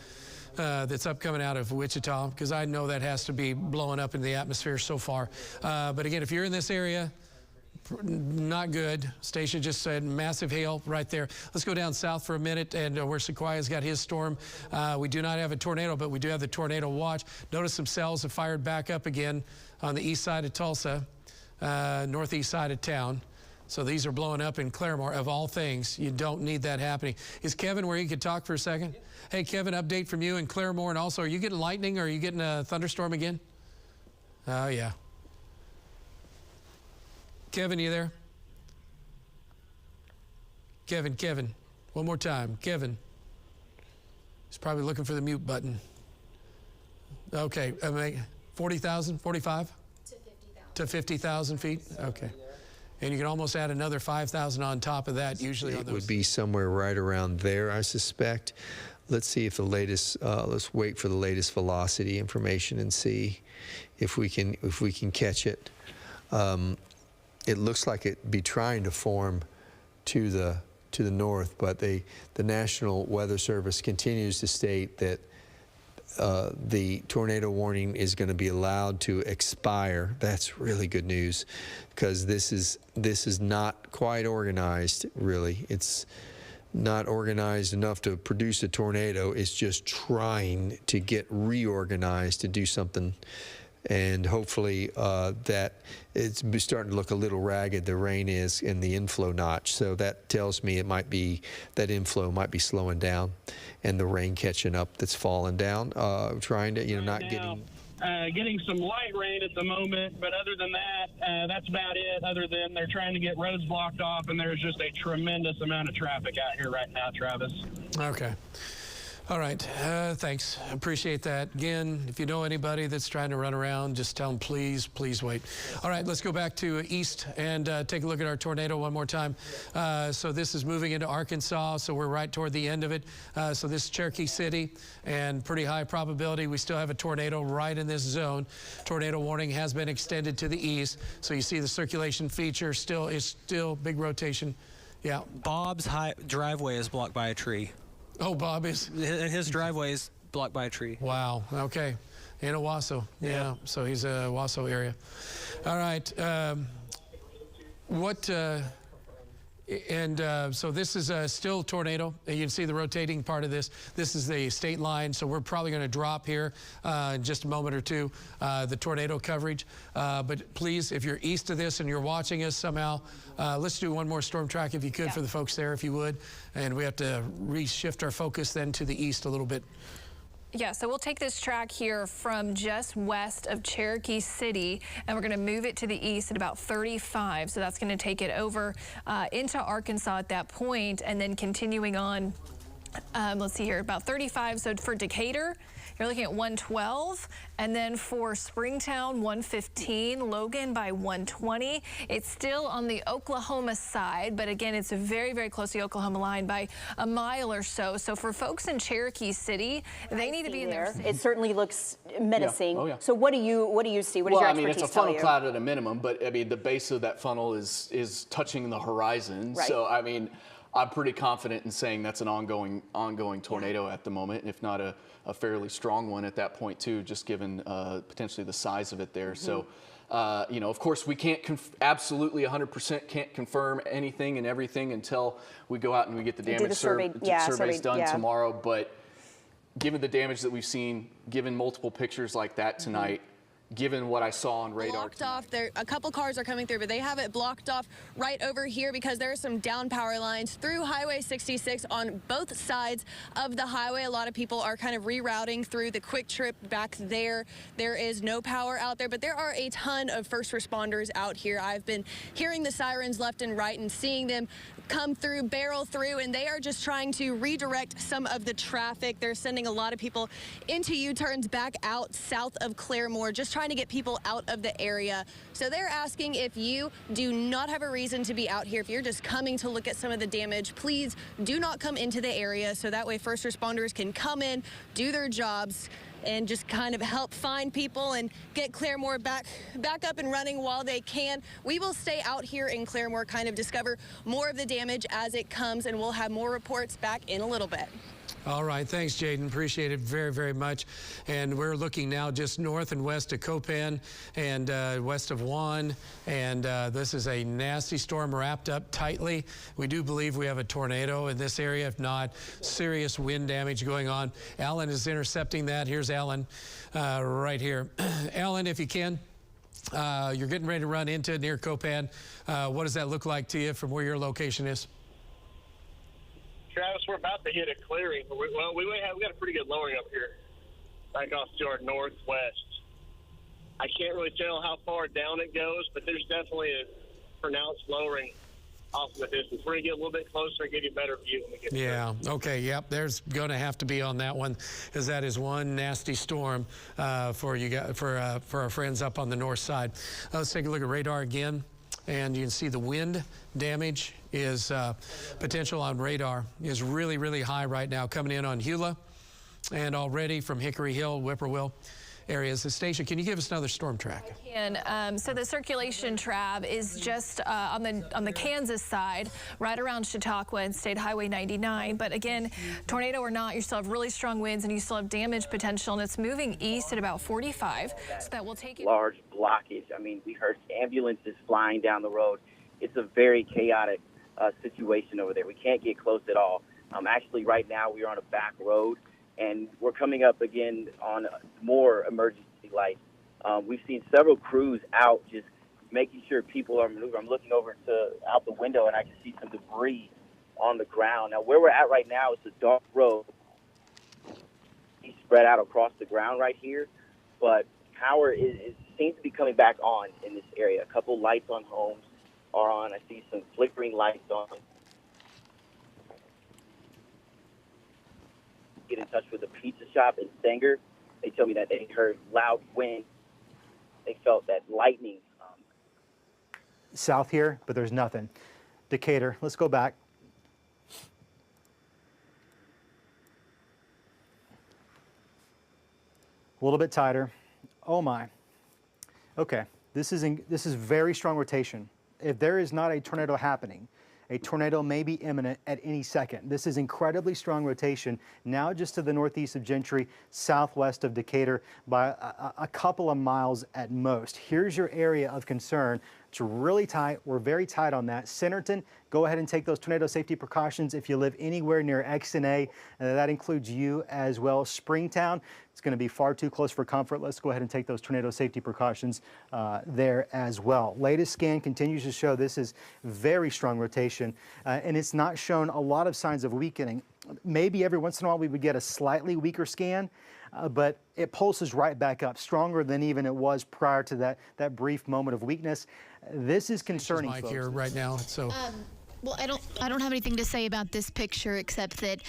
that's upcoming out of Wichita? Because I know that has to be blowing up in the atmosphere so far. But again, if you're in this area, not good. Station just said massive hail right there. Let's go down south for a minute and where Sequoia's got his storm. We do not have a tornado, but we do have the tornado watch. Notice some cells have fired back up again on the east side of Tulsa, northeast side of town. So these are blowing up in Claremore, of all things. You don't need that happening. Is Kevin where you could talk for a second? Hey, Kevin, update from you in Claremore. And also, are you getting lightning or are you getting a thunderstorm again? Oh, yeah. Kevin, you there? Kevin, one more time. Kevin. He's probably looking for the mute button. Okay, 40,000, 45? To 50,000 feet? Okay. And you can almost add another 5,000 on top of that usually. It would be somewhere right around there, I suspect. Let's see if the latest, let's wait for the latest velocity information and see if we can catch it. It looks like it'd be trying to form to the north, but the National Weather Service continues to state that the tornado warning is going to be allowed to expire. That's really good news because this is not quite organized, really. It's not organized enough to produce a tornado. It's just trying to get reorganized to do something. And hopefully that it's starting to look a little ragged, the rain is in the inflow notch. So that tells me it might be, that inflow might be slowing down and the rain catching up that's falling down, trying to, you know, not getting some light rain at the moment, but other than that, that's about it. Other than they're trying to get roads blocked off, and there's just a tremendous amount of traffic out here right now, Travis. Okay. All right, thanks. Appreciate that. Again, if you know anybody that's trying to run around, just tell them please, please wait. All right, let's go back to east and take a look at our tornado one more time. So this is moving into Arkansas, so we're right toward the end of it. So this is Cherokee City, and pretty high probability we still have a tornado right in this zone. Tornado warning has been extended to the east, so you see the circulation feature is still big rotation. Yeah. Bob's driveway is blocked by a tree. Oh, Bob is? His driveway is blocked by a tree. Wow, okay. In Owasso, yeah. So he's a Owasso area. All right. So this is still tornado. You can see the rotating part of this. This is the state line, so we're probably going to drop here in just a moment or two, the tornado coverage. But please, if you're east of this and you're watching us somehow, let's do one more storm track if you could for the folks there, if you would. And we have to reshift our focus then to the east a little bit. Yeah, so we'll take this track here from just west of Cherokee City, and we're going to move it to the east at about 35. So that's going to take it over into Arkansas at that point, and then continuing on, let's see here, about 35. So for Decatur, you're looking at 112, and then for Springtown, 115, Logan by 120. It's still on the Oklahoma side, but again, it's very, very close to the Oklahoma line by a mile or so. So for folks in Cherokee City, they need to be in there. It certainly looks menacing. Yeah. Oh, yeah. So what do you see? What does your expertise tell you? It's a funnel cloud at a minimum, but I mean, the base of that funnel is touching the horizon. Right. So I mean, I'm pretty confident in saying that's an ongoing tornado at the moment, if not a fairly strong one at that point too, just given potentially the size of it there. So, you know, of course we can't absolutely 100% can't confirm anything and everything until we go out and we get the damage surveys done tomorrow. But given the damage that we've seen, given multiple pictures like that tonight, given what I saw on radar. Blocked off. There, a couple cars are coming through, but they have it blocked off right over here because there are some down power lines through Highway 66 on both sides of the highway. A lot of people are kind of rerouting through the quick trip back there. There is no power out there, but there are a ton of first responders out here. I've been hearing the sirens left and right and seeing them come through, barrel through, and they are just trying to redirect some of the traffic. They're sending a lot of people into U-turns back out south of Claremore, just trying to get people out of the area. So they're asking if you do not have a reason to be out here, if you're just coming to look at some of the damage, please do not come into the area so that way first responders can come in, do their jobs, and just kind of help find people and get Claremore back up and running while they can. We will stay out here in Claremore, kind of discover more of the damage as it comes, and we'll have more reports back in a little bit. All right, thanks, Jaden. Appreciate it very, very much. And we're looking now just north and west of Copan and west of Juan. And this is a nasty storm wrapped up tightly. We do believe we have a tornado in this area, if not serious wind damage going on. Alan is intercepting that. Here's Alan right here. Alan, if you can, you're getting ready to run into near Copan. What does that look like to you from where your location is? Travis, we're about to hit a clearing. We got a pretty good lowering up here, back off to our northwest. I can't really tell how far down it goes, but there's definitely a pronounced lowering off in the distance. We're going to get a little bit closer and give you a better view when we get there. Okay, yep. There's going to have to be on that one, because that is one nasty storm for you guys, for our friends up on the north side. Let's take a look at radar again. And you can see the wind damage is potential on radar is really, really high right now, coming in on Hula and already from Hickory Hill, Whippoorwill areas. The station, can you give us another storm track? I can. So the circulation trap is just on the Kansas side, right around Chautauqua and State Highway 99. But again, tornado or not, you still have really strong winds and you still have damage potential, and it's moving east at about 45. So that will take it. Large blockage. I mean, we heard ambulances flying down the road. It's a very chaotic situation over there. We can't get close at all. Actually, right now we are on a back road, and we're coming up again on more emergency lights. We've seen several crews out just making sure people are maneuvering. I'm looking over out the window, and I can see some debris on the ground. Now, where we're at right now is a dark road. He's spread out across the ground right here, but power seems to be coming back on in this area. A couple lights on homes are on. I see some flickering lights on. Get in touch with a pizza shop in Sanger. They tell me that they heard loud wind. They felt that lightning. South here, but there's nothing. Decatur, let's go back. A little bit tighter. Oh my. Okay, this is very strong rotation. If there is not a tornado happening, a tornado may be imminent at any second. This is incredibly strong rotation now just to the northeast of Gentry, southwest of Decatur by a couple of miles at most. Here's your area of concern. It's really tight. We're very tight on that. Centerton, go ahead and take those tornado safety precautions if you live anywhere near X and A. That includes you as well. Springtown, it's going to be far too close for comfort. Let's go ahead and take those tornado safety precautions there as well. Latest scan continues to show this is very strong rotation, and it's not shown a lot of signs of weakening. Maybe every once in a while we would get a slightly weaker scan, but it pulses right back up, stronger than even it was prior to that brief moment of weakness. This is concerning, Mike folks. here right now. So. Well, I don't have anything to say about this picture except that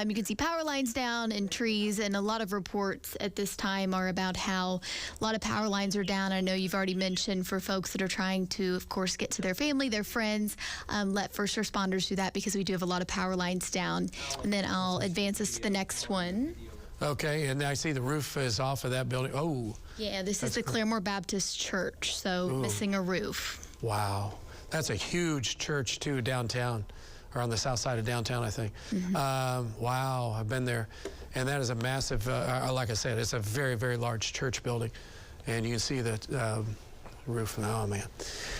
you can see power lines down and trees, and a lot of reports at this time are about how a lot of power lines are down. I know you've already mentioned for folks that are trying to, of course, get to their family, their friends, let first responders do that because we do have a lot of power lines down. And then I'll advance us to the next one. Okay, and I see the roof is off of that building. Oh. Yeah, this is the Claremore Baptist Church, so missing a roof. Wow. That's a huge church, too, downtown, or on the south side of downtown, I think. Wow, I've been there. And that is a massive, like I said, it's a very, very large church building. And you can see the roof. Oh, man.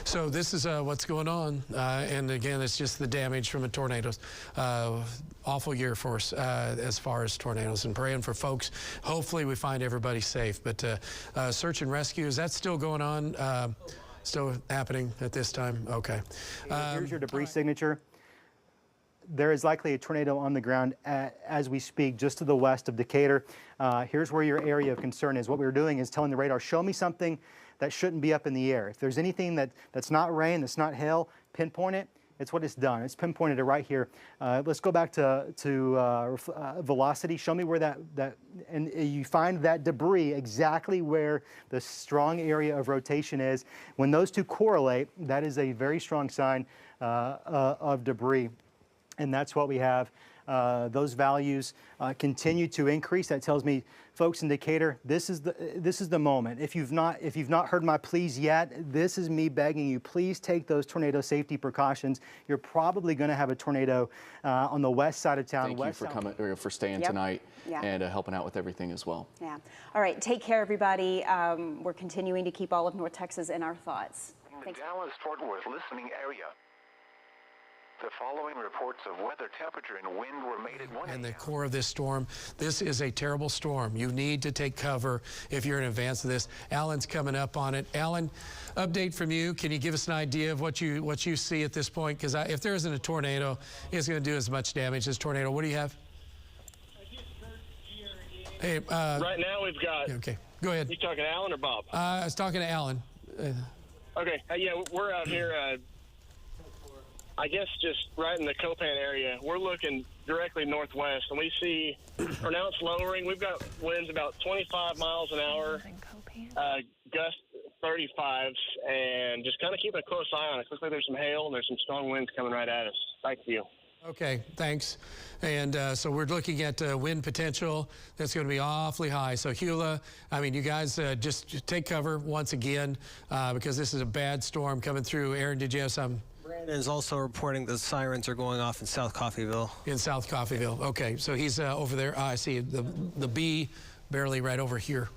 So this is what's going on. And, again, it's just the damage from the tornadoes. Awful year for us as far as tornadoes, and praying for folks. Hopefully we find everybody safe. But search and rescue, is that still going on? Still happening at this time? Okay. Here's your debris signature. There is likely a tornado on the ground as we speak, just to the west of Decatur. Here's where your area of concern is. What we're doing is telling the radar, show me something that shouldn't be up in the air. If there's anything that's not rain, that's not hail, pinpoint it. It's what it's done. It's pinpointed it right here. Let's go back to velocity. Show me where that and you find that debris exactly where the strong area of rotation is. When those two correlate, that is a very strong sign of debris. And that's what we have. Those values continue to increase. That tells me, folks in Decatur, this is the moment. If you've not heard my pleas yet, this is me begging you. Please take those tornado safety precautions. You're probably going to have a tornado on the west side of town. Thank you for coming, or for staying tonight, and helping out with everything as well. Yeah. All right. Take care, everybody. We're continuing to keep all of North Texas in our thoughts. In the Dallas-Fort Worth listening area. The following reports of weather, temperature, and wind were made at 1 a.m. And the core of this storm, this is a terrible storm. You need to take cover if you're in advance of this. Alan's coming up on it. Alan, update from you. Can you give us an idea of what you see at this point? Because if there isn't a tornado, it's going to do as much damage as tornado. What do you have? Hey, right now we've got. Okay, go ahead. You talking to Alan or Bob? I was talking to Alan. Okay, yeah, we're out here. I guess just right in the Copan area. We're looking directly northwest, and we see pronounced lowering. We've got winds about 25 miles an hour, gust 35s, and just kind of keep a close eye on it. Looks like there's some hail, and there's some strong winds coming right at us. Thank you. Okay, thanks. And so we're looking at wind potential that's going to be awfully high. So Hula, I mean, you guys just take cover once again because this is a bad storm coming through. Aaron, did you have some? Brandon is also reporting the sirens are going off in South Coffeyville. In South Coffeyville. Okay, so he's over there. I see the B barely right over here.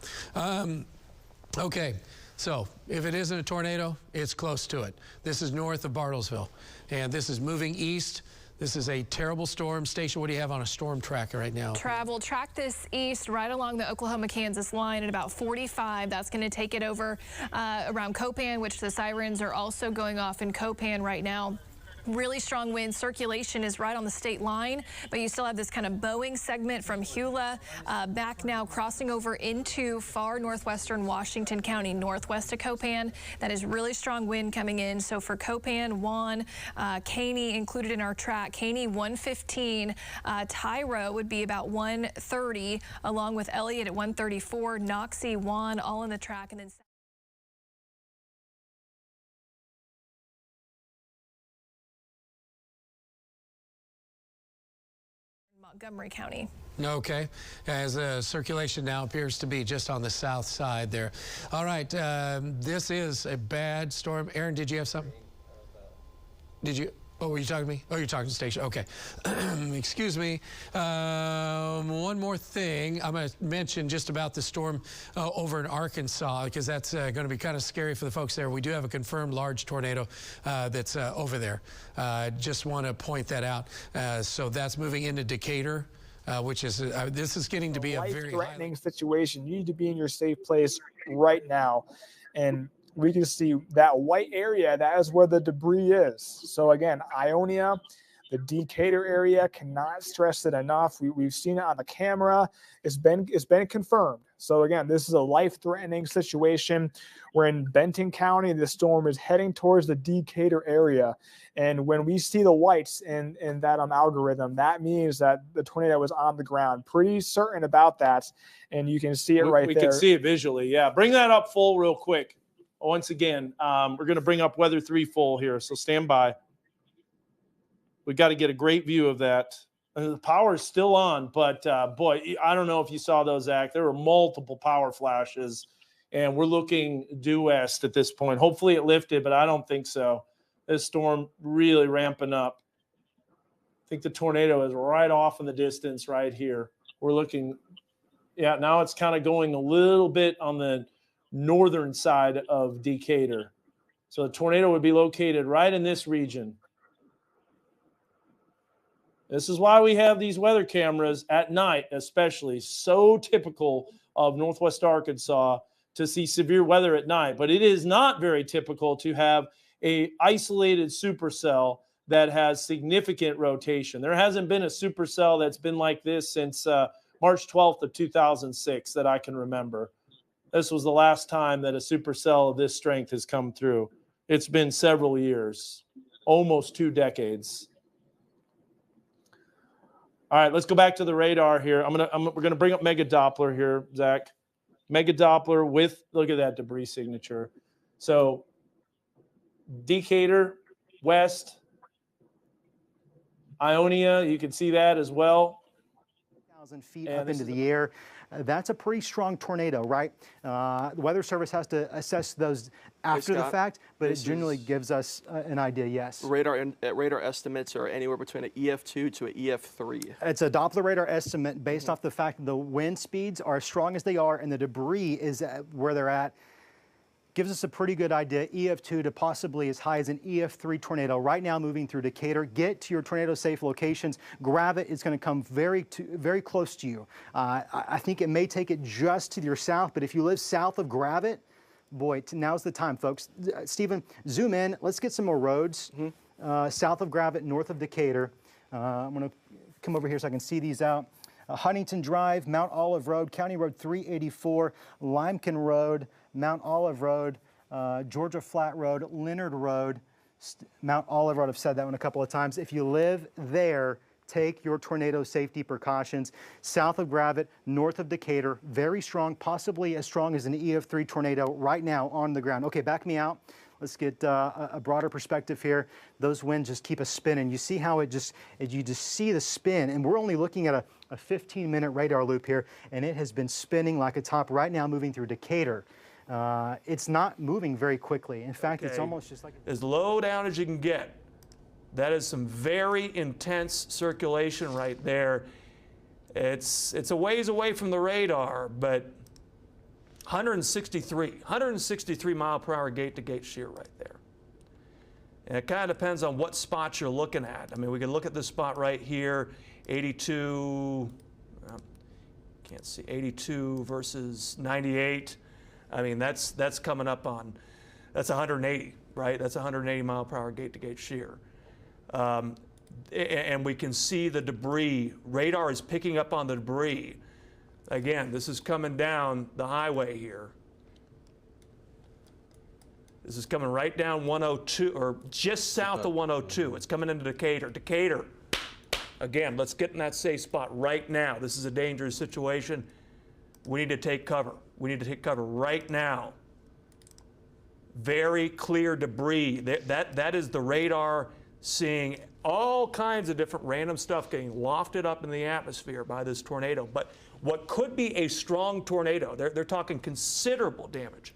Okay, so if it isn't a tornado, it's close to it. This is north of Bartlesville, and this is moving east. This is a terrible storm. Station, what do you have on a storm tracker right now? Track this east right along the Oklahoma-Kansas line at about 45. That's going to take it over around Copan, which the sirens are also going off in Copan right now. Really strong wind. Circulation is right on the state line, but you still have this kind of bowing segment from Hula back now crossing over into far northwestern Washington County, northwest of Copan. That is really strong wind coming in. So for Copan, Juan, Caney included in our track. Caney 115, Tyro would be about 130, along with Elliott at 134, Noxie, Juan, all in the track, and then Montgomery County. Okay, as circulation now appears to be just on the south side there. All right, this is a bad storm. Aaron, did you have something? Did you? Oh, were you talking to me? Oh, you're talking to the station. Okay. Excuse me. One more thing. I'm going to mention just about the storm over in Arkansas, because that's going to be kind of scary for the folks there. We do have a confirmed large tornado that's over there. Just want to point that out. So that's moving into Decatur. Which is, this is getting to be a very life-threatening situation. You need to be in your safe place right now. And we can see that white area, that is where the debris is. So again, Ionia, the Decatur area, cannot stress it enough. We've seen it on the camera. It's been confirmed. So again, this is a life-threatening situation. We're in Benton County. The storm is heading towards the Decatur area. And when we see the whites in that algorithm, that means that the tornado was on the ground. Pretty certain about that. And you can see it right there. We can see it visually, yeah. Bring that up full real quick. Once again, we're going to bring up Weather 3 full here, so stand by. We got to get a great view of that. The power is still on, but boy, I don't know if you saw those, Zach. There were multiple power flashes, and we're looking due west at this point. Hopefully it lifted, but I don't think so. This storm really ramping up. I think the tornado is right off in the distance right here. We're looking, yeah, now it's kind of going a little bit on the northern side of Decatur. So the tornado would be located right in this region. This is why we have these weather cameras at night, especially. So typical of Northwest Arkansas to see severe weather at night. But it is not very typical to have a isolated supercell that has significant rotation. There hasn't been a supercell that's been like this since March 12th of 2006 that I can remember. This was the last time that a supercell of this strength has come through. It's been several years, almost 2 decades. All right, let's go back to the radar here. We're gonna bring up Mega Doppler here, Zach. Mega Doppler with, look at that debris signature. So Decatur, west, Ionia, you can see that as well. 1,000 feet up into the air. That's a pretty strong tornado, right? The Weather Service has to assess those after the fact, but it generally gives us an idea, yes. Radar estimates are anywhere between an EF2 to an EF3. It's a Doppler radar estimate based off the fact that the wind speeds are as strong as they are and the debris is where they're at. Gives us a pretty good idea, EF2 to possibly as high as an EF3 tornado. Right now moving through Decatur. Get to your tornado-safe locations. Grab it. It's going to come very close to you. I think it may take it just to your south, but if you live south of Gravette, boy, now's the time, folks. Stephen, zoom in. Let's get some more roads. South of Gravette, north of Decatur. I'm going to come over here so I can see these out. Huntington Drive, Mount Olive Road, County Road 384, Limekiln Road, Mount Olive Road, Georgia Flat Road, Leonard Road, Mount Olive Road. I've said that one a couple of times. If you live there, take your tornado safety precautions. South of Gravette, north of Decatur, very strong, possibly as strong as an EF3 tornado right now on the ground. Okay, back me out. Let's get a broader perspective here. Those winds just keep us spinning. You see how you just see the spin, and we're only looking at a 15-minute radar loop here, and it has been spinning like a top right now moving through Decatur. It's not moving very quickly. In fact, it's almost just like as low down as you can get. That is some very intense circulation right there. It's a ways away from the radar, but 163 mile per hour gate-to-gate shear right there. And it kind of depends on what spot you're looking at. I mean, we can look at this spot right here, 82, can't see, 82 versus 98. I mean, that's coming up on, that's 180, right? That's 180 mile per hour gate-to-gate shear. And we can see the debris. Radar is picking up on the debris. Again, this is coming down the highway here. This is coming right down 102, or just south of 102. It's coming into Decatur. Decatur, again, let's get in that safe spot right now. This is a dangerous situation. We need to take cover. We need to take cover right now. Very clear debris. That is the radar seeing all kinds of different random stuff getting lofted up in the atmosphere by this tornado. But what could be a strong tornado, they're talking considerable damage,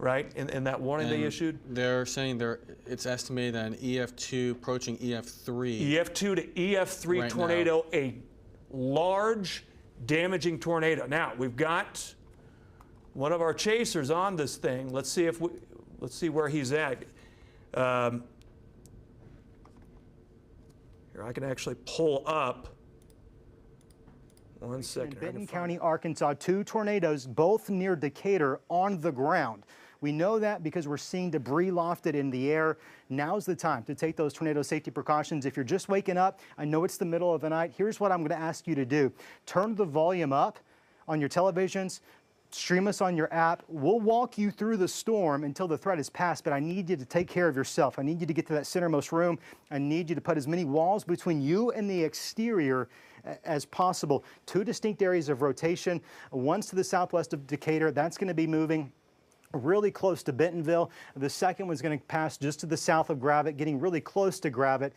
right? In that warning they issued? They're saying it's estimated that an EF2 approaching EF3. EF2 to EF3 right tornado, a large, damaging tornado. Now, we've got one of our chasers on this thing. Let's see where he's at. Here, I can actually pull up. 1 second. In Benton County, Arkansas, 2 tornadoes, both near Decatur, on the ground. We know that because we're seeing debris lofted in the air. Now's the time to take those tornado safety precautions. If you're just waking up, I know it's the middle of the night. Here's what I'm going to ask you to do. Turn the volume up on your televisions. Stream us on your app. We'll walk you through the storm until the threat is past, but I need you to take care of yourself. I need you to get to that centermost room. I need you to put as many walls between you and the exterior as possible. 2 distinct areas of rotation. One's to the southwest of Decatur. That's going to be moving really close to Bentonville. The second one's going to pass just to the south of Gravette, getting really close to Gravette.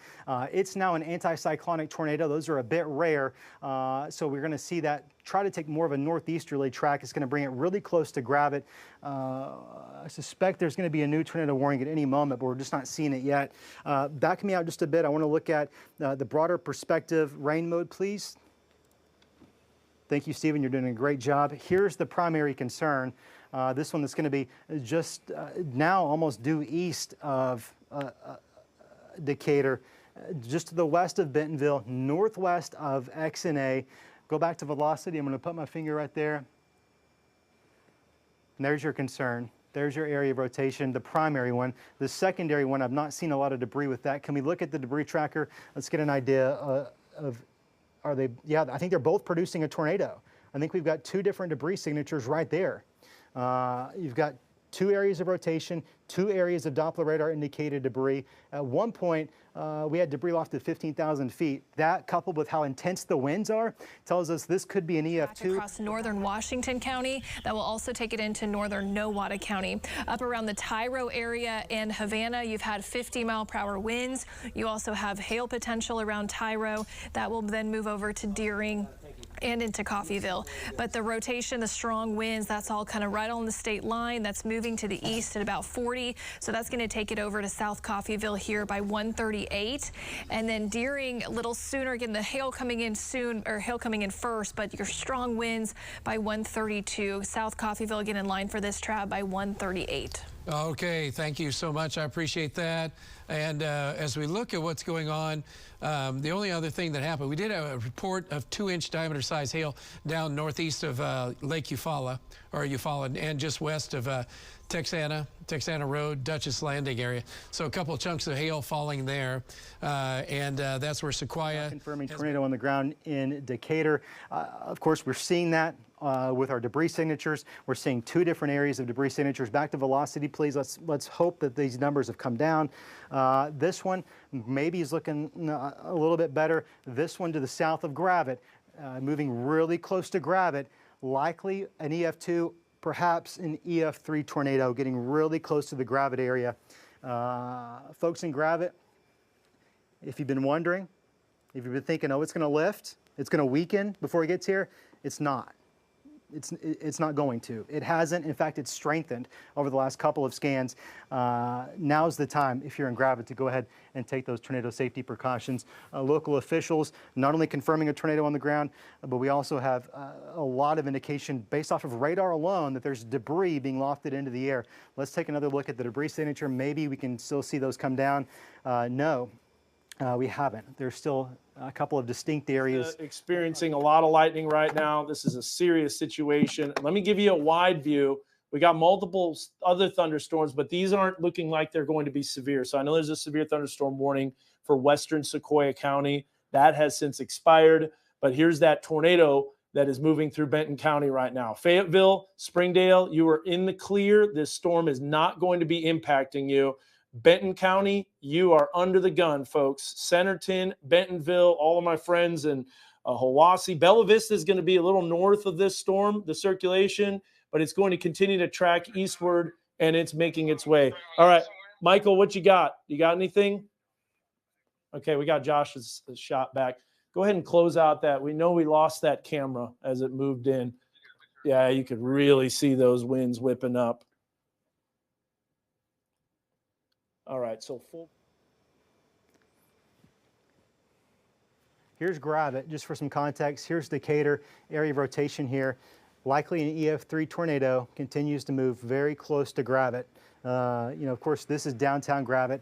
It's now an anticyclonic tornado. Those are a bit rare, so we're going to see that try to take more of a northeasterly track. It's going to bring it really close to Gravette. I suspect there's going to be a new tornado warning at any moment, but we're just not seeing it yet. Back me out just a bit. I want to look at the broader perspective. Rain mode, please. Thank you, Stephen. You're doing a great job. Here's the primary concern. This one that's going to be just now almost due east of Decatur, just to the west of Bentonville, northwest of X and A. Go back to velocity. I'm going to put my finger right there. And there's your concern. There's your area of rotation, the primary one. The secondary one, I've not seen a lot of debris with that. Can we look at the debris tracker? Let's get an idea of, are they, yeah, I think they're both producing a tornado. I think we've got 2 different debris signatures right there. You've got 2 areas of rotation, 2 areas of Doppler radar indicated debris. At one point, we had debris lofted 15,000 feet. That, coupled with how intense the winds are, tells us this could be an EF2. Across northern Washington County, that will also take it into northern Nowata County. Up around the Tyro area and Havana, you've had 50-mile-per-hour winds. You also have hail potential around Tyro. That will then move over to Deering and into Coffeyville. But the rotation, the strong winds, that's all kind of right on the state line. That's moving to the east at about 40. So that's going to take it over to South Coffeyville here by 138. And then Deering a little sooner. Again, the hail coming in soon, or hail coming in first, but your strong winds by 132. South Coffeyville again in line for this trap by 138. Okay, thank you so much. I appreciate that. And as we look at what's going on, the only other thing that happened, we did have a report of 2-inch diameter size hail down northeast of Lake Eufaula, and just west of Texana Road, Dutchess Landing area. So a couple of chunks of hail falling there, and that's where Sequoia. Confirming tornado on the ground in Decatur. Of course, we're seeing that with our debris signatures. We're seeing 2 different areas of debris signatures. Back to velocity, please. Let's hope that these numbers have come down. This one maybe is looking a little bit better. This one to the south of Gravette, moving really close to Gravette, likely an EF2, perhaps an EF3 tornado, getting really close to the Gravette area. Folks in Gravette, if you've been wondering, if you've been thinking, oh, it's going to lift, it's going to weaken before it gets here, it's not. It's not going to. It hasn't. In fact, it's strengthened over the last couple of scans. Now's the time, if you're in Gravette, to go ahead and take those tornado safety precautions. Local officials not only confirming a tornado on the ground, but we also have a lot of indication based off of radar alone that there's debris being lofted into the air. Let's take another look at the debris signature. Maybe we can still see those come down. No, we haven't. There's still a couple of distinct areas. Experiencing a lot of lightning right now. This is a serious situation. Let me give you a wide view. We got multiple other thunderstorms, but these aren't looking like they're going to be severe. So I know there's a severe thunderstorm warning for western Sequoia County. That has since expired, but here's that tornado that is moving through Benton County right now. Fayetteville, Springdale, you are in the clear. This storm is not going to be impacting you. Benton County, you are under the gun, folks. Centerton, Bentonville, all of my friends in Hiwassee. Bella Vista is going to be a little north of this storm, the circulation, but it's going to continue to track eastward, and it's making its way. All right, Michael, what you got? You got anything? Okay, we got Josh's shot back. Go ahead and close out that. We know we lost that camera as it moved in. Yeah, you could really see those winds whipping up. All right, so full. Here's Gravit, just for some context. Here's Decatur, area of rotation here. Likely an EF3 tornado, continues to move very close to Gravit. You know, of course, this is downtown Gravit.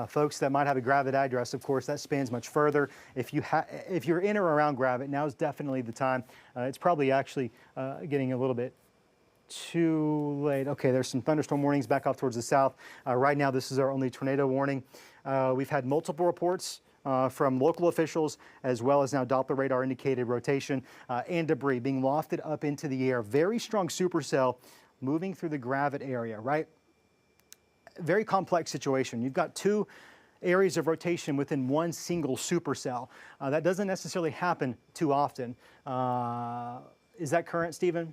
Folks that might have a Gravit address, of course, that spans much further. If you're in or around Gravit, now is definitely the time. It's probably actually getting a little bit too late. Okay, there's some thunderstorm warnings back off towards the south. Right now, this is our only tornado warning. We've had multiple reports from local officials, as well as now Doppler radar indicated rotation and debris being lofted up into the air. Very strong supercell moving through the Gravit area, right? Very complex situation. You've got two areas of rotation within one single supercell. That doesn't necessarily happen too often. Is that current, Stephen?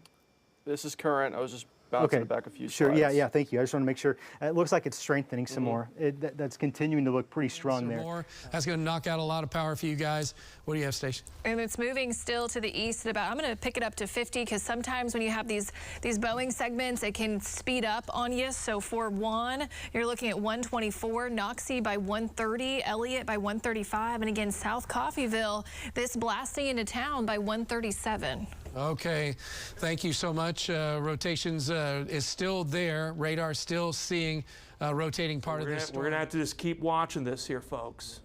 This is current. I was just bouncing it back a few Sure, slides. yeah, thank you. I just want to make sure. It looks like it's strengthening some more. That's continuing to look pretty strong there. More. That's going to knock out a lot of power for you guys. What do you have, Station? And it's moving still to the east at about, I'm going to pick it up to 50 because sometimes when you have these Boeing segments, it can speed up on you. So for Juan, you're looking at 124, Noxie by 130, Elliott by 135, and again, South Coffeyville, this blasting into town by 137. Okay, thank you so much. Rotations is still there. Radar still seeing rotating part of this storm. We're going to have to just keep watching this here, folks.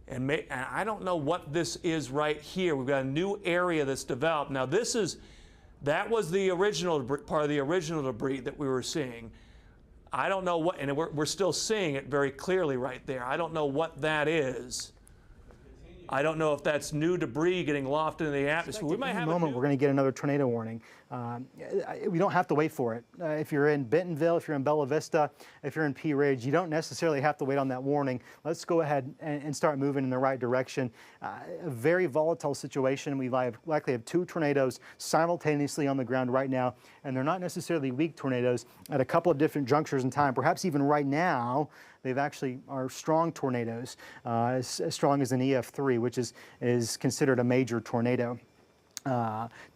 And I don't know what this is right here. We've got a new area that's developed. Now, that was the original part of the original debris that we were seeing. I don't know what, and we're still seeing it very clearly right there. I don't know what that is. I don't know if that's new debris getting lofted in the atmosphere. We might have in a moment, we're going to get another tornado warning. We don't have to wait for it. If you're in Bentonville, if you're in Bella Vista, if you're in Pea Ridge, you don't necessarily have to wait on that warning. Let's go ahead and start moving in the right direction. A very volatile situation. We likely have two tornadoes simultaneously on the ground right now, and they're not necessarily weak tornadoes at a couple of different junctures in time. Perhaps even right now, they've actually are strong tornadoes, as strong as an EF3, which is considered a major tornado.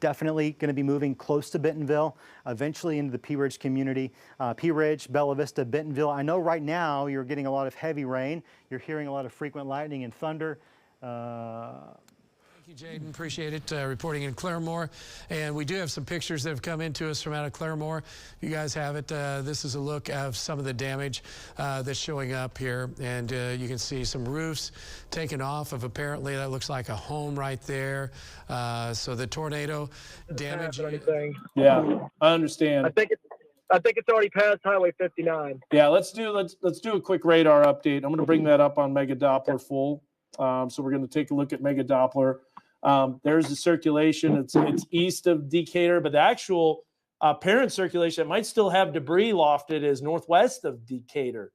Definitely going to be moving close to Bentonville, eventually into the Pea Ridge community. Pea Ridge, Bella Vista, Bentonville. I know right now you're getting a lot of heavy rain. You're hearing a lot of frequent lightning and thunder. Thank you, Jaden. Appreciate it. Reporting in Claremore. And we do have some pictures that have come into us from out of Claremore. You guys have it. This is a look of some of the damage that's showing up here. And you can see some roofs taken off of, apparently, that looks like a home right there. So the tornado damage. Yeah, I understand. I think it's already past Highway 59. Yeah, let's do a quick radar update. I'm going to bring that up on Mega Doppler full. So we're going to take a look at Mega Doppler. There's the circulation. It's east of Decatur, but the actual parent circulation that might still have debris lofted is northwest of Decatur.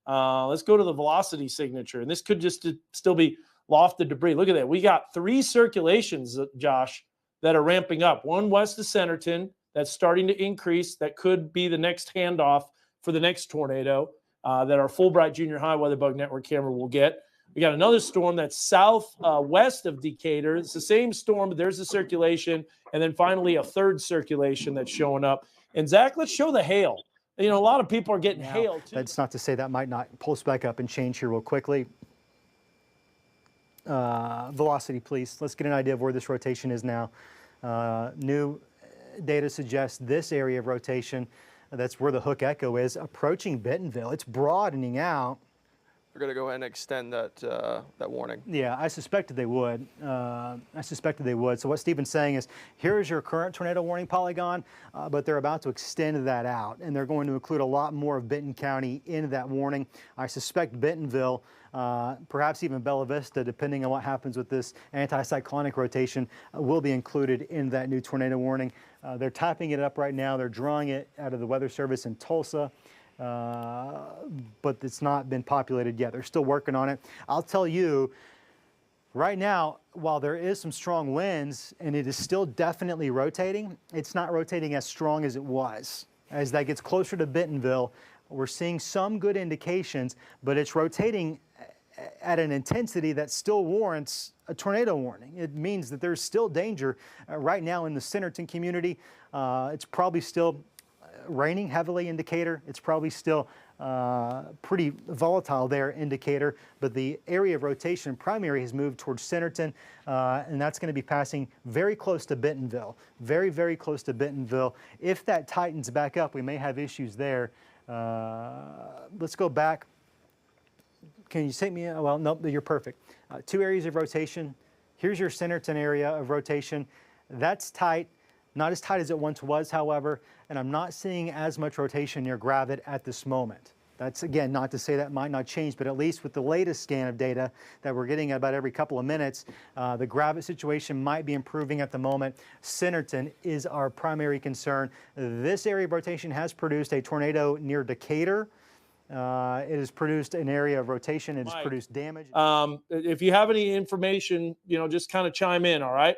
Let's go to the velocity signature, and this could just still be lofted debris. Look at that. We got three circulations, Josh, that are ramping up. One west of Centerton that's starting to increase. That could be the next handoff for the next tornado that our Fulbright Junior High Weather Bug Network camera will get. We got another storm that's southwest of Decatur. It's the same storm, but there's the circulation. And then finally a third circulation that's showing up. And Zach, let's show the hail. You know, a lot of people are getting hail too. That's not to say that might not pulse back up and change here real quickly. Velocity, please. Let's get an idea of where this rotation is now. New data suggests this area of rotation, that's where the hook echo is, approaching Bentonville. It's broadening out. We're going to go ahead and extend that warning. Yeah, I suspected they would. So what Stephen's saying is, here's your current tornado warning polygon, but they're about to extend that out, and they're going to include a lot more of Benton County in that warning. I suspect Bentonville, perhaps even Bella Vista, depending on what happens with this anticyclonic rotation, will be included in that new tornado warning. They're typing it up right now. They're drawing it out of the Weather Service in Tulsa. But it's not been populated yet. They're still working on it. I'll tell you, right now, while there is some strong winds and it is still definitely rotating, it's not rotating as strong as it was. As that gets closer to Bentonville, we're seeing some good indications, but it's rotating at an intensity that still warrants a tornado warning. It means that there's still danger right now in the Centerton community. It's probably still raining heavily, indicator. It's probably still pretty volatile there, indicator, but the area of rotation primary has moved towards Centerton, and that's going to be passing very close to Bentonville, very, very close to Bentonville. If that tightens back up, we may have issues there. Let's go back. Can you take me? Well, no, you're perfect. 2 areas of rotation. Here's your Centerton area of rotation. That's tight. Not as tight as it once was, however, and I'm not seeing as much rotation near Gravit at this moment. That's, again, not to say that might not change, but at least with the latest scan of data that we're getting about every couple of minutes, the Gravit situation might be improving at the moment. Centerton is our primary concern. This area of rotation has produced a tornado near Decatur. It has produced an area of rotation. It has produced damage. If you have any information, just kind of chime in, all right?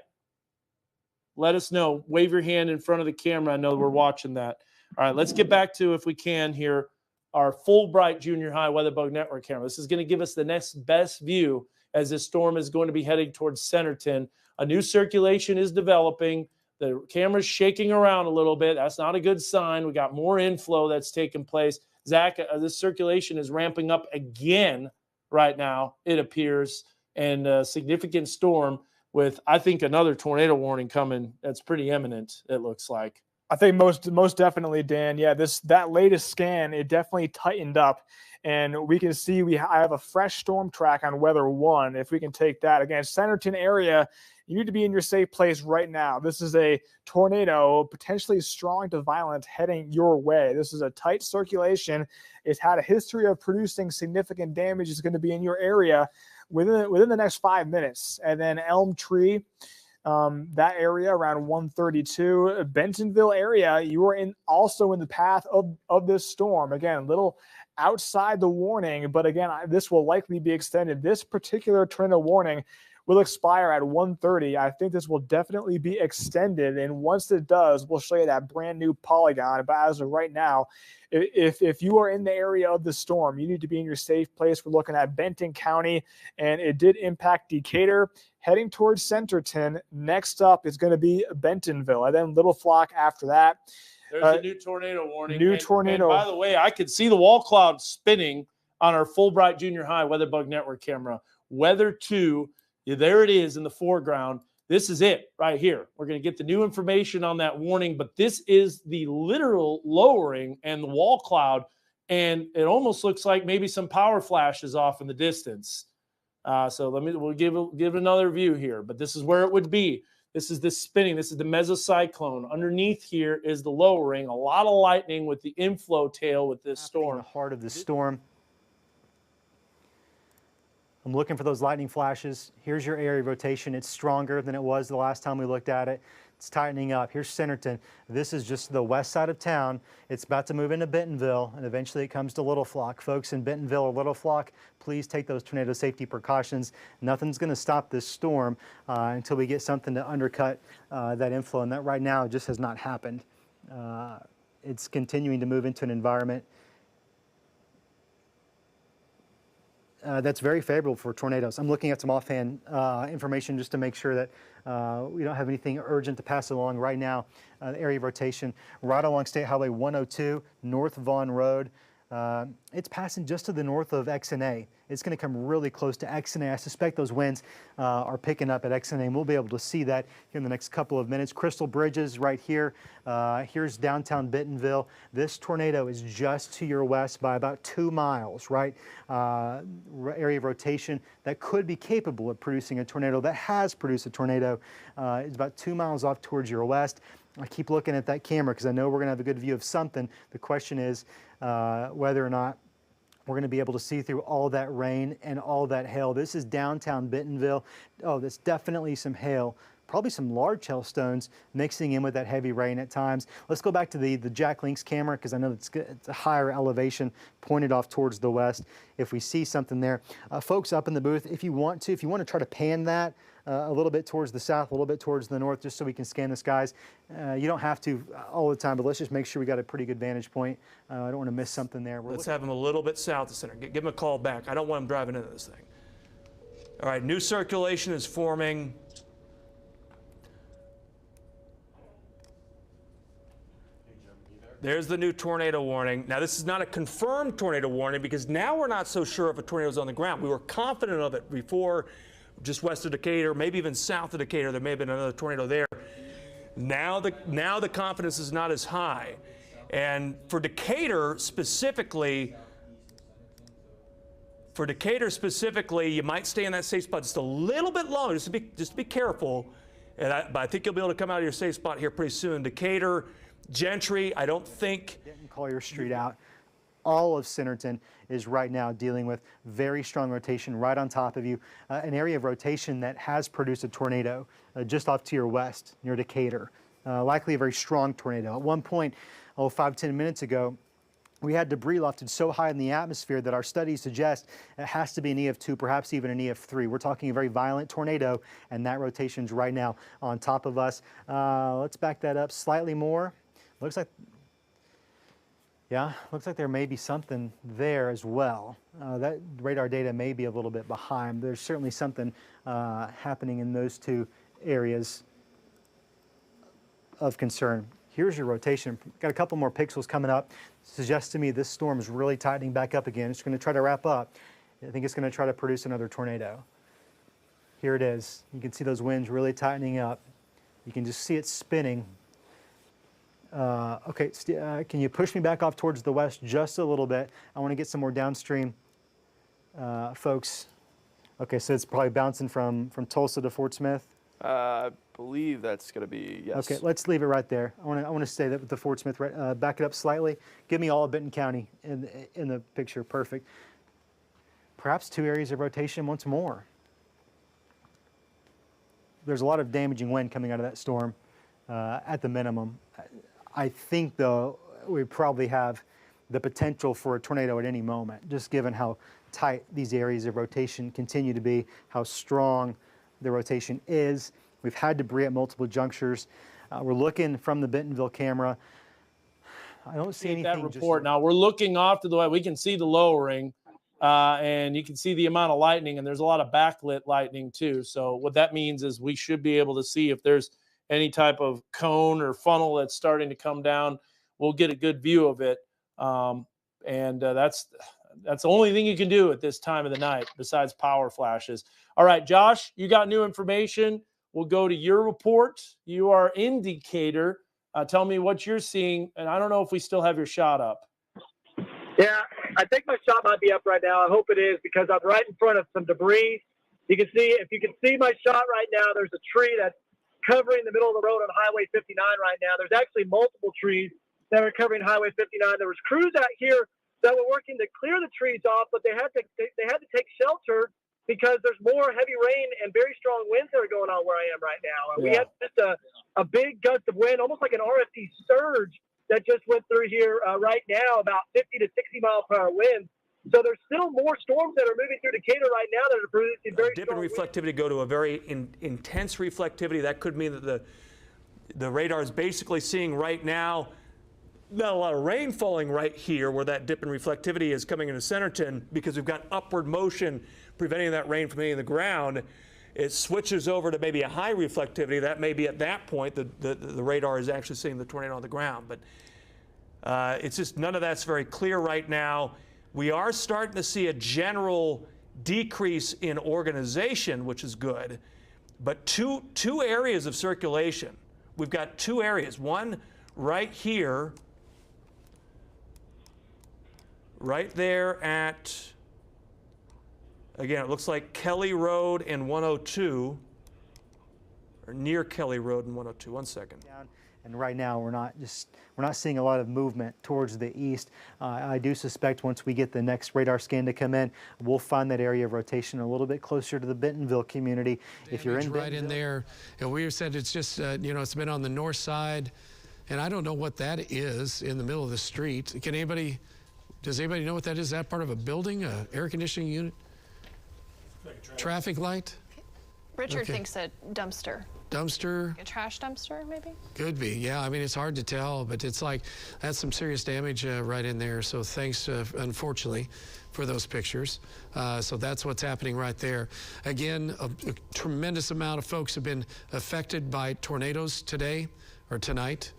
Let us know. Wave your hand in front of the camera. I know we're watching that. All right, let's get back to, if we can here, our Fulbright Junior High Weather Bug Network camera. This is going to give us the next best view as this storm is going to be heading towards Centerton. A new circulation is developing. The camera's shaking around a little bit. That's not a good sign. We got more inflow that's taking place. Zach, this circulation is ramping up again right now, it appears, and a significant storm with, I think, another tornado warning coming that's pretty imminent, it looks like. I think most definitely, Dan. Yeah, that latest scan, it definitely tightened up, and we can see I have a fresh storm track on Weather 1. If we can take that again, Centerton area, you need to be in your safe place right now. This is a tornado, potentially strong to violent, heading your way. This is a tight circulation. It's had a history of producing significant damage. It's going to be in your area within the next 5 minutes. And then Elm Tree, that area around 132, Bentonville area, you are also in the path of this storm. Again, a little outside the warning, but again, this will likely be extended. This particular tornado warning will expire at 1:30. I think this will definitely be extended, and once it does, we'll show you that brand new polygon. But as of right now, if you are in the area of the storm, you need to be in your safe place. We're looking at Benton County, and it did impact Decatur, heading towards Centerton. Next up is going to be Bentonville, and then Little Flock after that. There's a new tornado warning. Tornado. And by the way, I could see the wall cloud spinning on our Fulbright Junior High Weather Bug Network camera. Weather 2. There it is in the foreground. This is it right here. We're going to get the new information on that warning, but this is the literal lowering and the wall cloud, and it almost looks like maybe some power flashes off in the distance. So we'll give another view here, but this is where it would be. This is the spinning. This is the mesocyclone. Underneath here is the lowering. A lot of lightning with the inflow tail with this storm. In the heart of the storm. I'm looking for those lightning flashes. Here's your area of rotation. It's stronger than it was the last time we looked at it. It's tightening up. Here's Centerton. This is just the west side of town. It's about to move into Bentonville, and eventually it comes to Little Flock. Folks in Bentonville or Little Flock, please take those tornado safety precautions. Nothing's going to stop this storm until we get something to undercut that inflow, and that right now just has not happened. It's continuing to move into an environment that's very favorable for tornadoes. I'm looking at some offhand information just to make sure that we don't have anything urgent to pass along right now. The area of rotation right along State Highway 102, North Vaughn Road. It's passing just to the north of XNA. It's going to come really close to XNA. I suspect those winds are picking up at XNA, and we'll be able to see that here in the next couple of minutes. Crystal Bridges right here. Here's downtown Bentonville. This tornado is just to your west by about 2 miles, right? Area of rotation that could be capable of producing a tornado, that has produced a tornado. It's about 2 miles off towards your west. I keep looking at that camera because I know we're going to have a good view of something. The question is whether or not we're going to be able to see through all that rain and all that hail. This is downtown Bentonville. Oh, that's definitely some hail. Probably some large hailstones mixing in with that heavy rain at times. Let's go back to the Jack Links camera because I know it's a higher elevation pointed off towards the west. If we see something there, folks up in the booth, if you want to try to pan that a little bit towards the south, a little bit towards the north, just so we can scan the skies. You don't have to all the time, but let's just make sure we got a pretty good vantage point. I don't want to miss something there. Let's have him a little bit south of center. Give him a call back. I don't want him driving into this thing. All right, new circulation is forming. There's the new tornado warning. Now, this is not a confirmed tornado warning because now we're not so sure if a tornado is on the ground. We were confident of it before, just west of Decatur, maybe even south of Decatur. There may have been another tornado there. Now the confidence is not as high. And for Decatur specifically, you might stay in that safe spot just a little bit longer, just to be careful. But I think you'll be able to come out of your safe spot here pretty soon. Decatur, Gentry, I don't think. Didn't call your street out. All of Centerton is right now dealing with very strong rotation right on top of you. An area of rotation that has produced a tornado just off to your west near Decatur. Likely a very strong tornado. At one point, 5-10 minutes ago, we had debris lofted so high in the atmosphere that our studies suggest it has to be an EF2, perhaps even an EF3. We're talking a very violent tornado, and that rotation's right now on top of us. Let's back that up slightly more. Looks like there may be something there as well. That radar data may be a little bit behind. There's certainly something happening in those two areas of concern. Here's your rotation. Got a couple more pixels coming up. Suggests to me this storm is really tightening back up again. It's going to try to wrap up. I think it's going to try to produce another tornado. Here it is. You can see those winds really tightening up. You can just see it spinning. Okay, can you push me back off towards the west just a little bit? I want to get some more downstream folks. Okay, so it's probably bouncing from Tulsa to Fort Smith. I believe that's going to be, yes. Okay, let's leave it right there. I want to stay with the Fort Smith. Back it up slightly. Give me all of Benton County in the picture. Perfect. Perhaps two areas of rotation once more. There's a lot of damaging wind coming out of that storm at the minimum. I think, though, we probably have the potential for a tornado at any moment, just given how tight these areas of rotation continue to be, how strong the rotation is. We've had debris at multiple junctures. We're looking from the Bentonville camera. I don't see anything. That report. Now we're looking off to the way. We can see the lowering, and you can see the amount of lightning, and there's a lot of backlit lightning too. So what that means is we should be able to see if there's any type of cone or funnel that's starting to come down. We'll get a good view of it, and that's the only thing you can do at this time of the night besides power flashes. All right, Josh, you got new information. We'll go to your report. You are in Decatur. Tell me what you're seeing, and I don't know if we still have your shot up. Yeah, I think my shot might be up right now. I hope it is because I'm right in front of some debris. You can see, if you can see my shot right now, there's a tree that's covering the middle of the road on Highway 59 right now. There's actually multiple trees that are covering Highway 59. There was crews out here that were working to clear the trees off, but they had to take shelter because there's more heavy rain and very strong winds that are going on where I am right now. We had just a big gust of wind, almost like an RFD surge that just went through here right now, about 50 to 60 mile per hour winds. So there's still more storms that are moving through Decatur right now that are producing very dip in reflectivity go to a very intense reflectivity. That could mean that the radar is basically seeing right now not a lot of rain falling right here where that dip in reflectivity is coming into Centerton because we've got upward motion preventing that rain from hitting the ground. It switches over to maybe a high reflectivity. That may be at that point the radar is actually seeing the tornado on the ground. But it's just none of that's very clear right now. We are starting to see a general decrease in organization, which is good. But two areas of circulation. We've got two areas. One right here, right there at, again, it looks like Kelly Road and 102, or near Kelly Road and 102. 1 second. And right now we're not seeing a lot of movement towards the east. I do suspect once we get the next radar scan to come in, we'll find that area of rotation a little bit closer to the Bentonville community. If you're in right in there, and we said it's just it's been on the north side, and I don't know what that is in the middle of the street. Does anybody know what that is? Is that part of a building, a air conditioning unit? Traffic light? Richard thinks a dumpster. Dumpster? A trash dumpster, maybe? Could be, yeah. I mean, it's hard to tell, but it's like that's some serious damage right in there. So thanks, unfortunately, for those pictures. So that's what's happening right there. Again, a tremendous amount of folks have been affected by tornadoes today or tonight.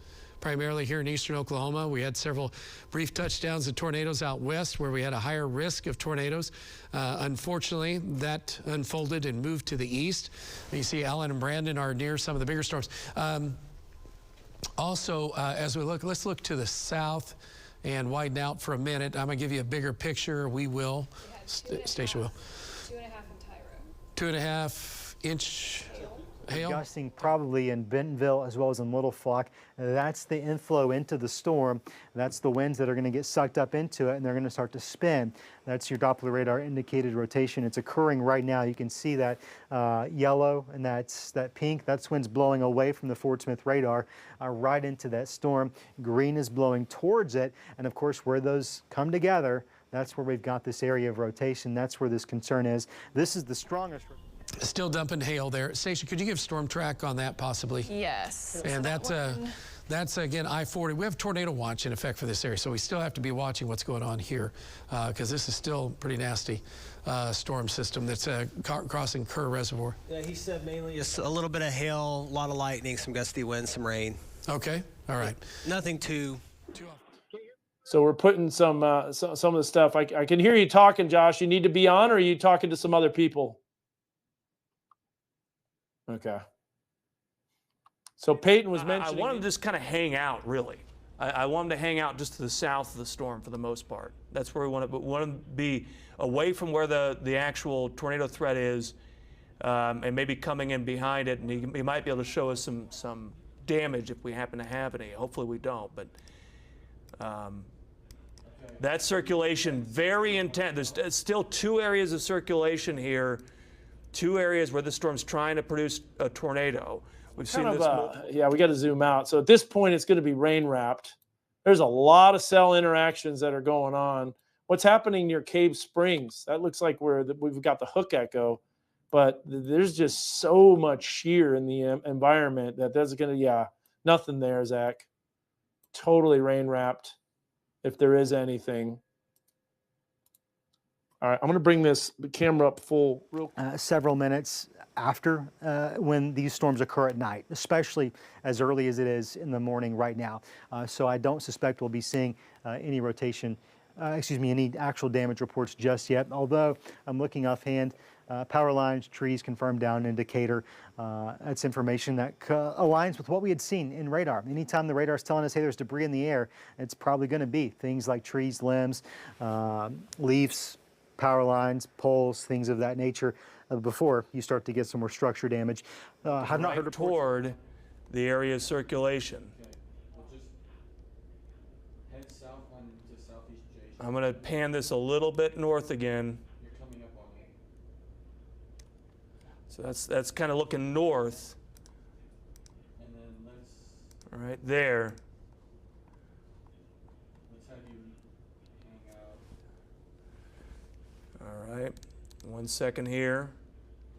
primarily here in eastern Oklahoma. We had several brief touchdowns of tornadoes out west where we had a higher risk of tornadoes. Unfortunately, that unfolded and moved to the east. And you see Allen and Brandon are near some of the bigger storms. Also, as we look, let's look to the south and widen out for a minute. I'm going to give you a bigger picture. We will. Station will. 2.5 in Tyro. 2.5 inch hail. Gusting probably in Bentonville as well as in Little Flock. That's the inflow into the storm. That's the winds that are going to get sucked up into it, and they're going to start to spin. That's your Doppler radar indicated rotation. It's occurring right now. You can see that yellow and that's that pink. That's winds blowing away from the Fort Smith radar right into that storm. Green is blowing towards it, and of course where those come together, that's where we've got this area of rotation. That's where this concern is. This is the strongest. Still dumping hail there. Stacia, could you give storm track on that possibly? Yes. And that's again I-40. We have tornado watch in effect for this area, so we still have to be watching what's going on here because this is still pretty nasty storm system that's crossing Kerr Reservoir. Yeah, he said mainly just a little bit of hail, a lot of lightning, some gusty winds, some rain. Okay, all right. Nothing too. So we're putting some of the stuff. I can hear you talking, Josh. You need to be on, or are you talking to some other people? Okay. So Peyton was mentioning. I want him to just kind of hang out, really. I want him to hang out just to the south of the storm for the most part. That's where we want him to be away from where the actual tornado threat is, and maybe coming in behind it. And he might be able to show us some damage if we happen to have any. Hopefully we don't. But that circulation, very intense. There's still 2 areas of circulation here. 2 areas where the storm's trying to produce a tornado. We've seen this. Yeah, we got to zoom out. So at this point, it's going to be rain wrapped. There's a lot of cell interactions that are going on. What's happening near Cave Springs? That looks like we've got the hook echo, but there's just so much shear in the environment that's going to, nothing there, Zach. Totally rain wrapped, if there is anything. All right, I'm going to bring the camera up full real quick. Several minutes after when these storms occur at night, especially as early as it is in the morning right now. So I don't suspect we'll be seeing any rotation, any actual damage reports just yet, although I'm looking offhand. Power lines, trees, confirmed down indicator. That's information that aligns with what we had seen in radar. Anytime the radar is telling us, hey, there's debris in the air, it's probably going to be things like trees, limbs, leaves, power lines, poles, things of that nature before you start to get some more structure damage. Have not heard toward the area of circulation. Okay. We'll just head south on to southeast J. I'm going to pan this a little bit north again. You're coming up on me. So that's kind of looking north. And then let's. Right there. Let's have you hang out. All right, 1 second here.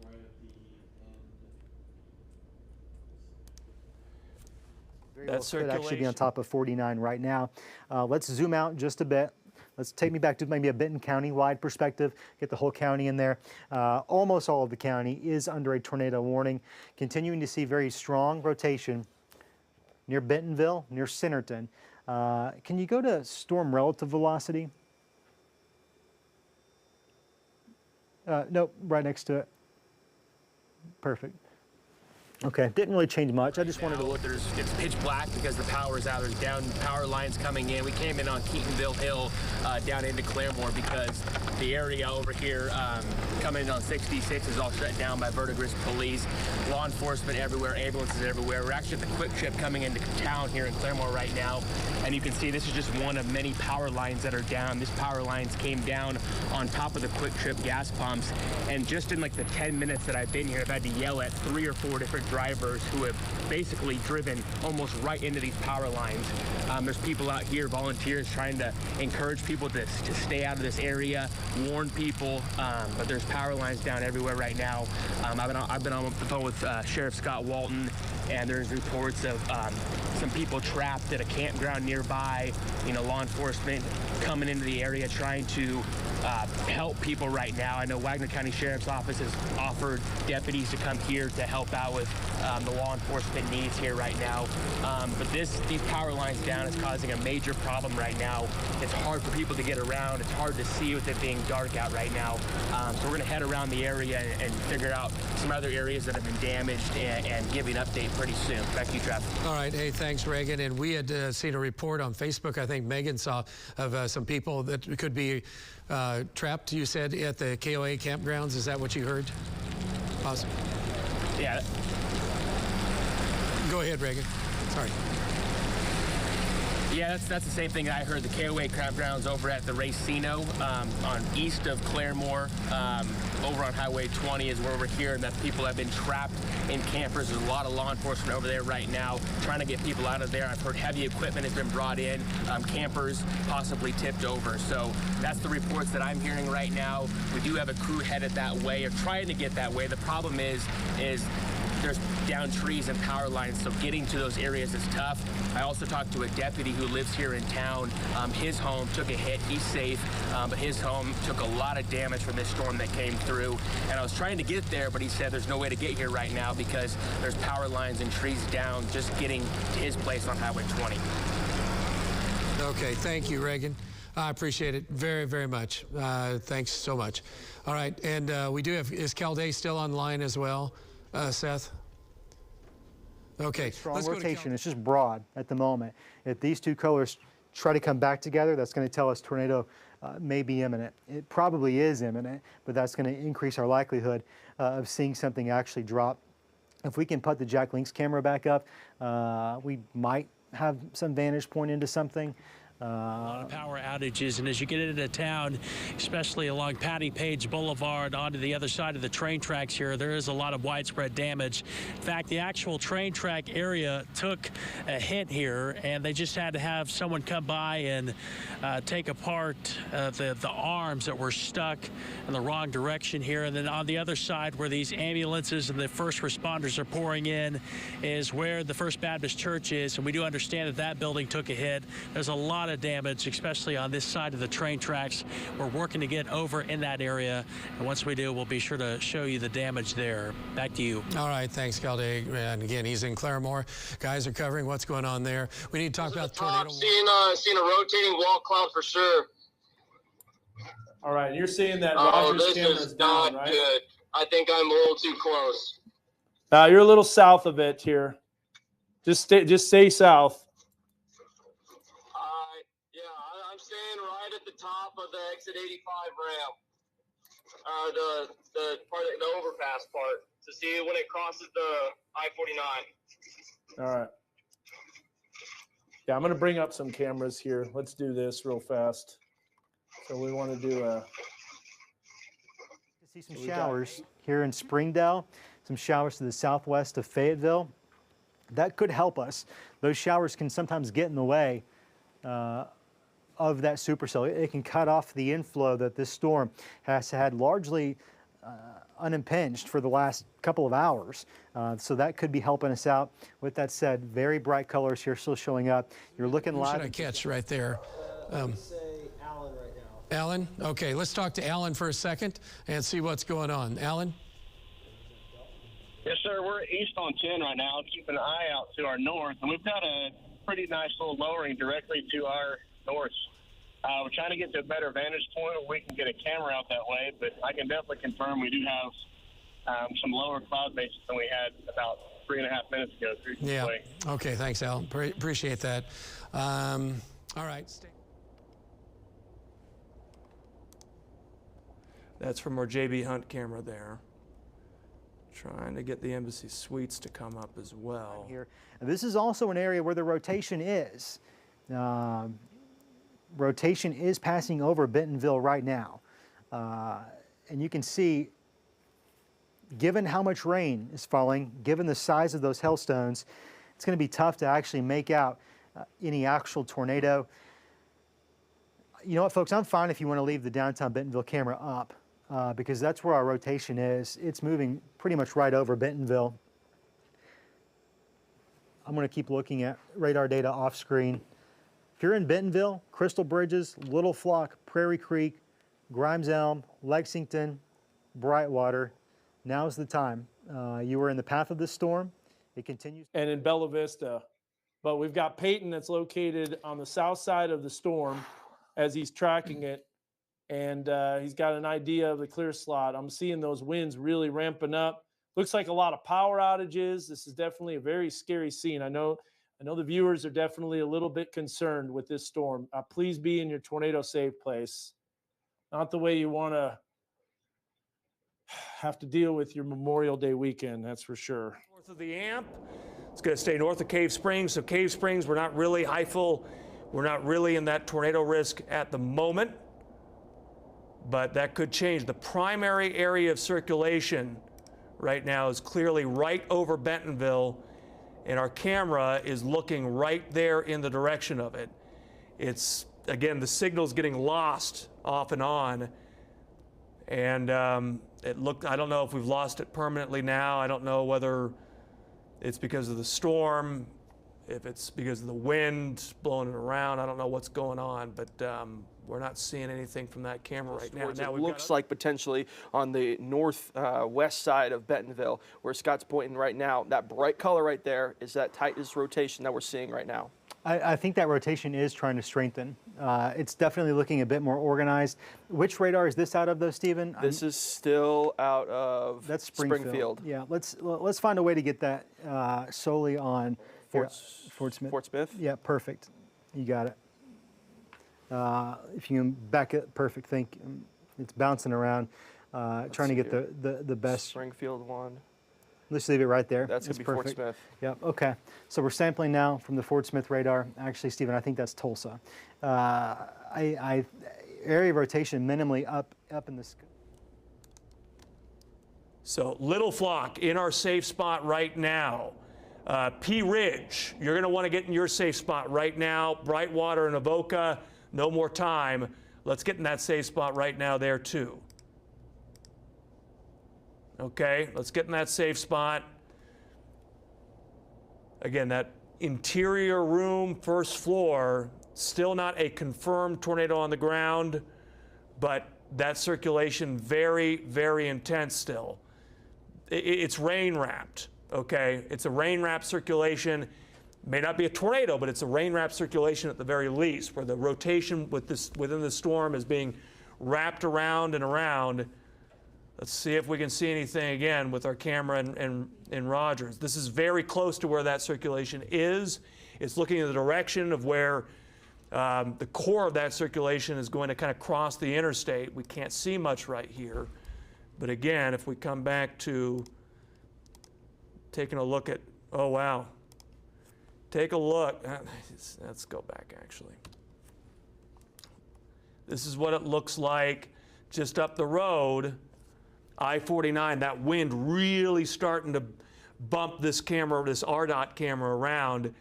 Right at the end. That could actually be on top of 49 right now. Let's zoom out just a bit. Let's take me back to maybe a Benton County-wide perspective, get the whole county in there. Almost all of the county is under a tornado warning. Continuing to see very strong rotation near Bentonville, near Centerton. Can you go to storm relative velocity? Nope, right next to it. Perfect. Okay, didn't really change much. I just wanted to look. It's pitch black because the power is out. There's down power lines coming in. We came in on Keatonville Hill down into Claremore because the area over here coming in on 66 is all shut down by Verdigris police. Law enforcement everywhere, ambulances everywhere. We're actually at the Quick Trip coming into town here in Claremore right now. And you can see this is just one of many power lines that are down. This power lines came down on top of the Quick Trip gas pumps. And just in like the 10 minutes that I've been here, I've had to yell at 3 or 4 different drivers who have basically driven almost right into these power lines. There's people out here, volunteers, trying to encourage people to stay out of this area, warn people, but there's power lines down everywhere right now. I've been on the phone with Sheriff Scott Walton, and there's reports of some people trapped at a campground nearby. You know, law enforcement coming into the area trying to help people right now. I know Wagner County Sheriff's Office has offered deputies to come here to help out with the law enforcement needs here right now. But these power lines down is causing a major problem right now. It's hard for people to get around. It's hard to see with it being dark out right now. So we're going to head around the area and figure out some other areas that have been damaged and give you an update pretty soon. Back to you, Travis. All right. Hey, thanks, Reagan. And we had seen a report on Facebook, I think Megan saw, of some people that could be trapped, you said, at the KOA campgrounds. Is that what you heard? Awesome. Yeah. Go ahead, Reagan. Sorry. Yeah, that's the same thing I heard. The KOA campgrounds over at the Racino on east of Claremore, over on Highway 20 is where we're here, and that people have been trapped in campers. There's a lot of law enforcement over there right now trying to get people out of there. I've heard heavy equipment has been brought in, campers possibly tipped over. So that's the reports that I'm hearing right now. We do have a crew headed that way or trying to get that way. The problem is there's down trees and power lines, so getting to those areas is tough. I also talked to a deputy who lives here in town. His home took a hit. He's safe, but his home took a lot of damage from this storm that came through. And I was trying to get there, but he said there's no way to get here right now because there's power lines and trees down just getting to his place on Highway 20. Okay, thank you, Reagan. I appreciate it very, very much. Thanks so much. All right, and we do have, is Calday still online as well, Seth? Okay. Strong rotation. It's just broad at the moment. If these two colors try to come back together, that's going to tell us tornado may be imminent. It probably is imminent, but that's going to increase our likelihood of seeing something actually drop. If we can put the Jack Links camera back up, we might have some vantage point into something. A lot of power outages, and as you get into town, especially along Patty Page Boulevard onto the other side of the train tracks here, there is a lot of widespread damage. In fact, the actual train track area took a hit here, and they just had to have someone come by and take apart the arms that were stuck in the wrong direction here. And then on the other side, where these ambulances and the first responders are pouring in, is where the First Baptist Church is, and we do understand that that building took a hit. There's a lot of damage, especially on this side of the train tracks. We're working to get over in that area, and once we do, we'll be sure to show you the damage there. Back to you. All right, thanks, Calday. And again, he's in Claremore. Guys are covering what's going on there. We need to talk about the tornado. Seeing a rotating wall cloud for sure. All right, you're seeing that Oh, Rogers this camera is down, not right? good. I think I'm a little too close. You're a little south of it here. Just stay south. I'm staying right at the top of the exit 85 ramp. The part, the overpass part, to see when it crosses the I-49. All right. Yeah, I'm going to bring up some cameras here. Let's do this real fast. So we want to do see some showers here in Springdale, some showers to the southwest of Fayetteville. That could help us. Those showers can sometimes get in the way of that supercell. It can cut off the inflow that this storm has had largely unimpinged for the last couple of hours. So that could be helping us out. With that said, very bright colors here still showing up. You're looking Who live. should I catch right there? Say Alan right now. Alan? Okay, let's talk to Alan for a second and see what's going on. Alan? Yes, sir. We're east on 10 right now, keeping an eye out to our north, and we've got a pretty nice little lowering directly to our north. We're trying to get to a better vantage point where we can get a camera out that way, but I can definitely confirm we do have some lower cloud bases than we had about 3.5 minutes ago through this way. Okay, thanks, Alan. Appreciate that. All right. That's from our JB Hunt camera there. Trying to get the Embassy Suites to come up as well. Here. And this is also an area where the rotation is. Rotation is passing over Bentonville right now. And you can see, given how much rain is falling, given the size of those hailstones, it's going to be tough to actually make out any actual tornado. You know what, folks? I'm fine if you want to leave the downtown Bentonville camera up. Because that's where our rotation is. It's moving pretty much right over Bentonville. I'm going to keep looking at radar data off screen. If you're in Bentonville, Crystal Bridges, Little Flock, Prairie Creek, Grimes Elm, Lexington, Brightwater. Now's the time. You were in the path of the storm. It continues. And in Bella Vista. But we've got Peyton that's located on the south side of the storm as he's tracking it. And he's got an idea of the clear slot. I'm seeing those winds really ramping up. Looks like a lot of power outages. This is definitely a very scary scene. I know the viewers are definitely a little bit concerned with this storm. Please be in your tornado safe place. Not the way you want to have to deal with your Memorial Day weekend, that's for sure. North of the AMP, it's going to stay north of Cave Springs. So Cave Springs, we're not really we're not really in that tornado risk at the moment, but that could change. The primary area of circulation right now is clearly right over Bentonville, and our camera is looking right there in the direction of it. It's, again, the signal's getting lost off and on, and I don't know if we've lost it permanently now. I don't know whether it's because of the storm, if it's because of the wind blowing it around. I don't know what's going on, but we're not seeing anything from that camera right now. It looks like potentially on the northwest side of Bentonville, where Scott's pointing right now. That bright color right there is that tightest rotation that we're seeing right now. I think that rotation is trying to strengthen. It's definitely looking a bit more organized. Which radar is this out of, though, Stephen? This is still out of Springfield. Yeah, let's find a way to get that solely on Fort Smith. Fort Smith? Yeah, perfect. You got it. If you can back it, perfect. It's bouncing around, trying to get the best. Springfield one. Let's leave it right there. That's going to be perfect. Fort Smith. Yep, okay. So we're sampling now from the Fort Smith radar. Actually, Stephen, I think that's Tulsa. Area of rotation minimally up in the sky. So Little Flock in our safe spot right now. P Ridge, you're going to want to get in your safe spot right now. Brightwater and Avoca, no more time. Let's get in that safe spot right now there too. Okay, let's get in that safe spot. Again, that interior room, first floor, still not a confirmed tornado on the ground, but that circulation very, very intense still. It's rain wrapped, okay? It's a rain wrapped circulation. May not be a tornado, but it's a rain wrapped circulation at the very least, where the rotation within the storm is being wrapped around and around. Let's see if we can see anything again with our camera in Rogers. This is very close to where that circulation is. It's looking in the direction of where the core of that circulation is going to kind of cross the interstate. We can't see much right here. But again, if we come back to taking a look at, oh wow, take a look. Let's go back actually. This is what it looks like just up the road. I-49, that wind really starting to bump this camera, this RDOT camera around.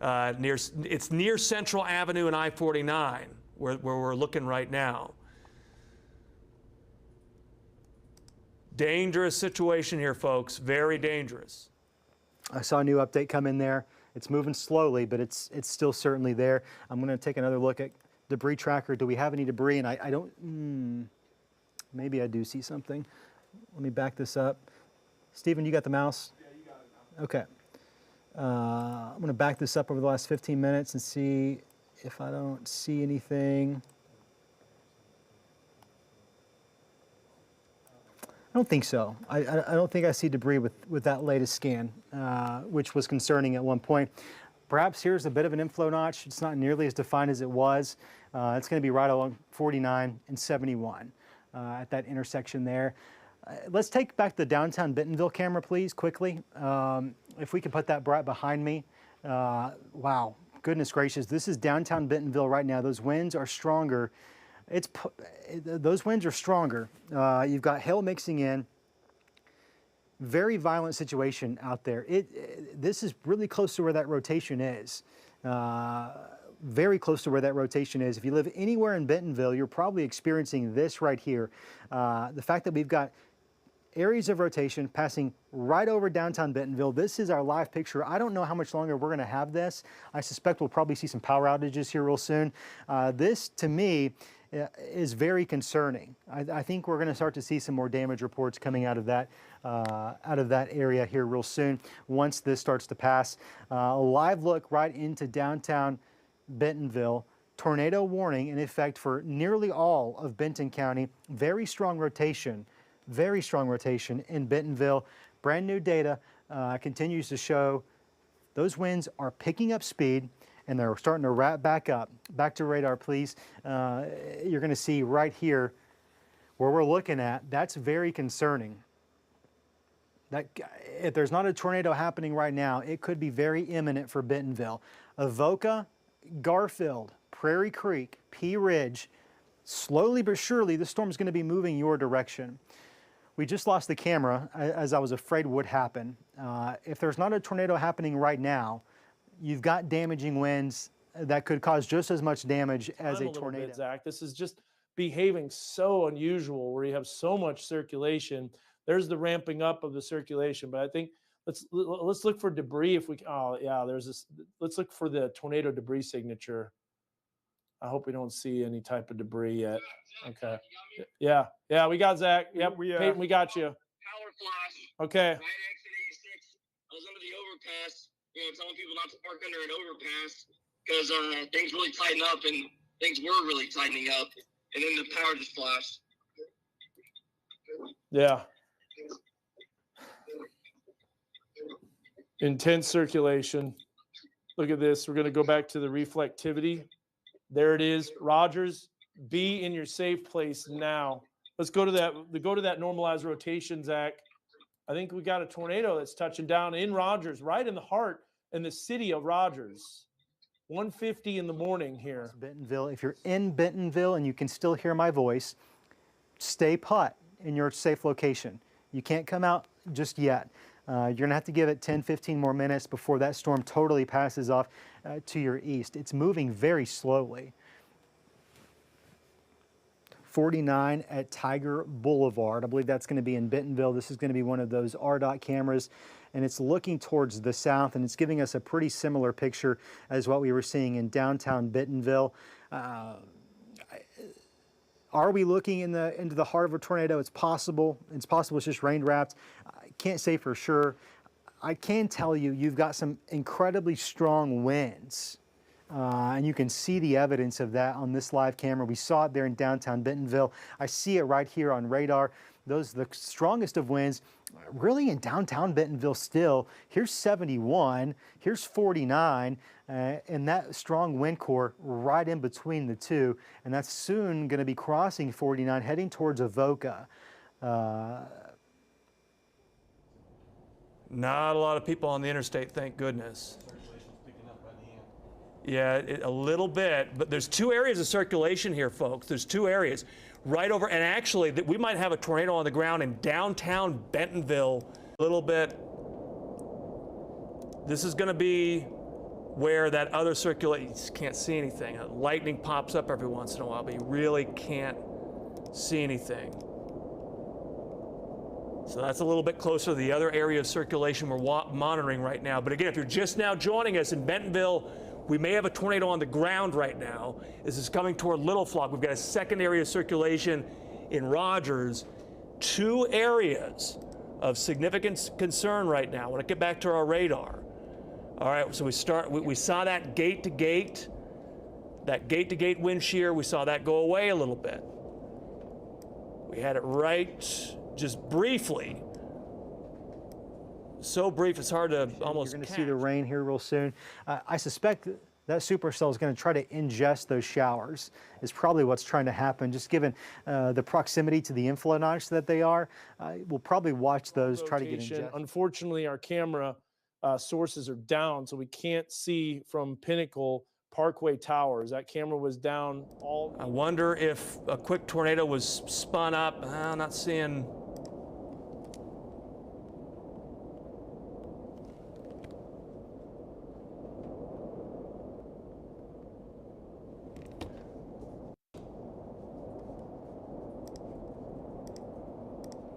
It's near Central Avenue and I-49 where we're looking right now. Dangerous situation here, folks, very dangerous. I saw a new update come in there. It's moving slowly, but it's still certainly there. I'm going to take another look at debris tracker. Do we have any debris? And I don't, maybe I do see something. Let me back this up. Stephen, you got the mouse? Yeah, you got it now. Okay. I'm going to back this up over the last 15 minutes and see if I don't see anything. I don't think so. I don't think I see debris with that latest scan, which was concerning at one point. Perhaps here's a bit of an inflow notch. It's not nearly as defined as it was. It's going to be right along 49 and 71 at that intersection there. Let's take back the downtown Bentonville camera, please, quickly. If we could put that right behind me. Wow, goodness gracious. This is downtown Bentonville right now. Those winds are stronger. Those winds are stronger. You've got hail mixing in. Very violent situation out there. This is really close to where that rotation is. Very close to where that rotation is. If you live anywhere in Bentonville, you're probably experiencing this right here. The fact that we've got areas of rotation passing right over downtown Bentonville. This is our live picture. I don't know how much longer we're going to have this. I suspect we'll probably see some power outages here real soon. This, to me, is very concerning. I think we're going to start to see some more damage reports coming out of that area here real soon once this starts to pass. A live look right into downtown Bentonville. Tornado warning in effect for nearly all of Benton County. Very strong rotation in Bentonville. Brand new data continues to show those winds are picking up speed and they're starting to wrap back up. Back to radar, please. You're going to see right here where we're looking at, that's very concerning. That if there's not a tornado happening right now, it could be very imminent for Bentonville. Avoca, Garfield, Prairie Creek, Pea Ridge, slowly but surely the storm's going to be moving your direction. We just lost the camera, as I was afraid would happen. If there's not a tornado happening right now, you've got damaging winds that could cause just as much damage as a tornado. Zach, this is just behaving so unusual where you have so much circulation. There's the ramping up of the circulation, but I think let's look for debris if we. Oh yeah, there's this. Let's look for the tornado debris signature. I hope we don't see any type of debris yet. Okay. Yeah, we got Zach. Yep, Peyton, we got you. Power flash. Okay. Right exit 86. I was under the overpass, telling people not to park under an overpass because things really tighten up, and things were really tightening up, and then the power just flashed. Yeah. Intense circulation. Look at this. We're going to go back to the reflectivity. There it is. Rogers, be in your safe place now. Let's go to that normalized rotation, Zach. I think we got a tornado that's touching down in Rogers, right in the heart in the city of Rogers. 1:50 in the morning here. Bentonville. If you're in Bentonville and you can still hear my voice, stay put in your safe location. You can't come out just yet. You're going to have to give it 10, 15 more minutes before that storm totally passes off to your east. It's moving very slowly. 49 at Tiger Boulevard. I believe that's going to be in Bentonville. This is going to be one of those RDOT cameras, and it's looking towards the south, and it's giving us a pretty similar picture as what we were seeing in downtown Bentonville. Are we looking into the heart of a tornado? It's possible. It's possible it's just rain wrapped. I can't say for sure. I can tell you, you've got some incredibly strong winds. And you can see the evidence of that on this live camera. We saw it there in downtown Bentonville. I see it right here on radar. Those are the strongest of winds really in downtown Bentonville still. Here's 71, here's 49, and that strong wind core right in between the two. And that's soon going to be crossing 49, heading towards Avoca. Not a lot of people on the interstate, thank goodness. Yeah, a little bit, but there's two areas of circulation here, folks. There's two areas right over, and actually we might have a tornado on the ground in downtown Bentonville a little bit. This is going to be where that other circulation, you just can't see anything. Lightning pops up every once in a while, but you really can't see anything. So that's a little bit closer to the other area of circulation we're monitoring right now. But again, if you're just now joining us in Bentonville, we may have a tornado on the ground right now. This is coming toward Little Flock. We've got a second area of circulation in Rogers. Two areas of significant concern right now. I want to get back to our radar. All right, so we saw that gate to gate wind shear. We saw that go away a little bit. We had it right just briefly. So brief, it's hard to almost You're going to see the rain here real soon. I suspect that supercell is going to try to ingest those showers is probably what's trying to happen, just given the proximity to the inflow notch that they are. We'll probably watch those try to get ingested. Unfortunately, our camera sources are down, so we can't see from Pinnacle Parkway Towers. That camera was down all. I wonder if a quick tornado was spun up. I'm not seeing.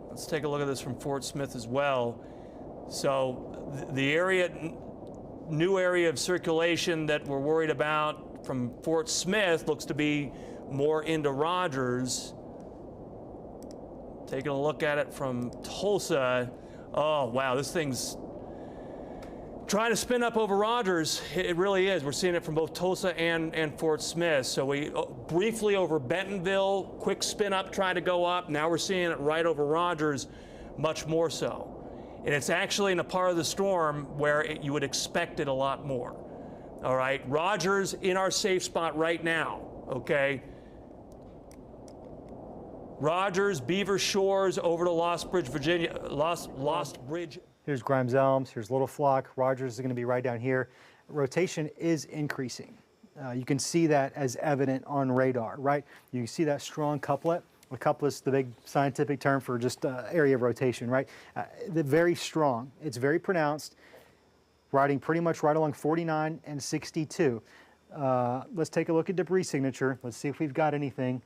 Let's take a look at this from Fort Smith as well. So the area, new area of circulation that we're worried about from Fort Smith looks to be more into Rogers. Taking a look at it from Tulsa. Oh, wow, this thing's trying to spin up over Rogers. It really is. We're seeing it from both Tulsa and Fort Smith. So we briefly over Bentonville, quick spin up, trying to go up. Now we're seeing it right over Rogers, much more so. And it's actually in a part of the storm where you would expect it a lot more. All right, Rogers in our safe spot right now, okay? Rogers, Beaver Shores, over to Lost Bridge, Virginia, Lost Bridge. Here's Grimes Elms, here's Little Flock. Rogers is going to be right down here. Rotation is increasing. You can see that as evident on radar, right? You can see that strong couplet. A couplet's the big scientific term for just area of rotation, right? Very strong. It's very pronounced, riding pretty much right along 49 and 62. Let's take a look at debris signature. Let's see if we've got anything.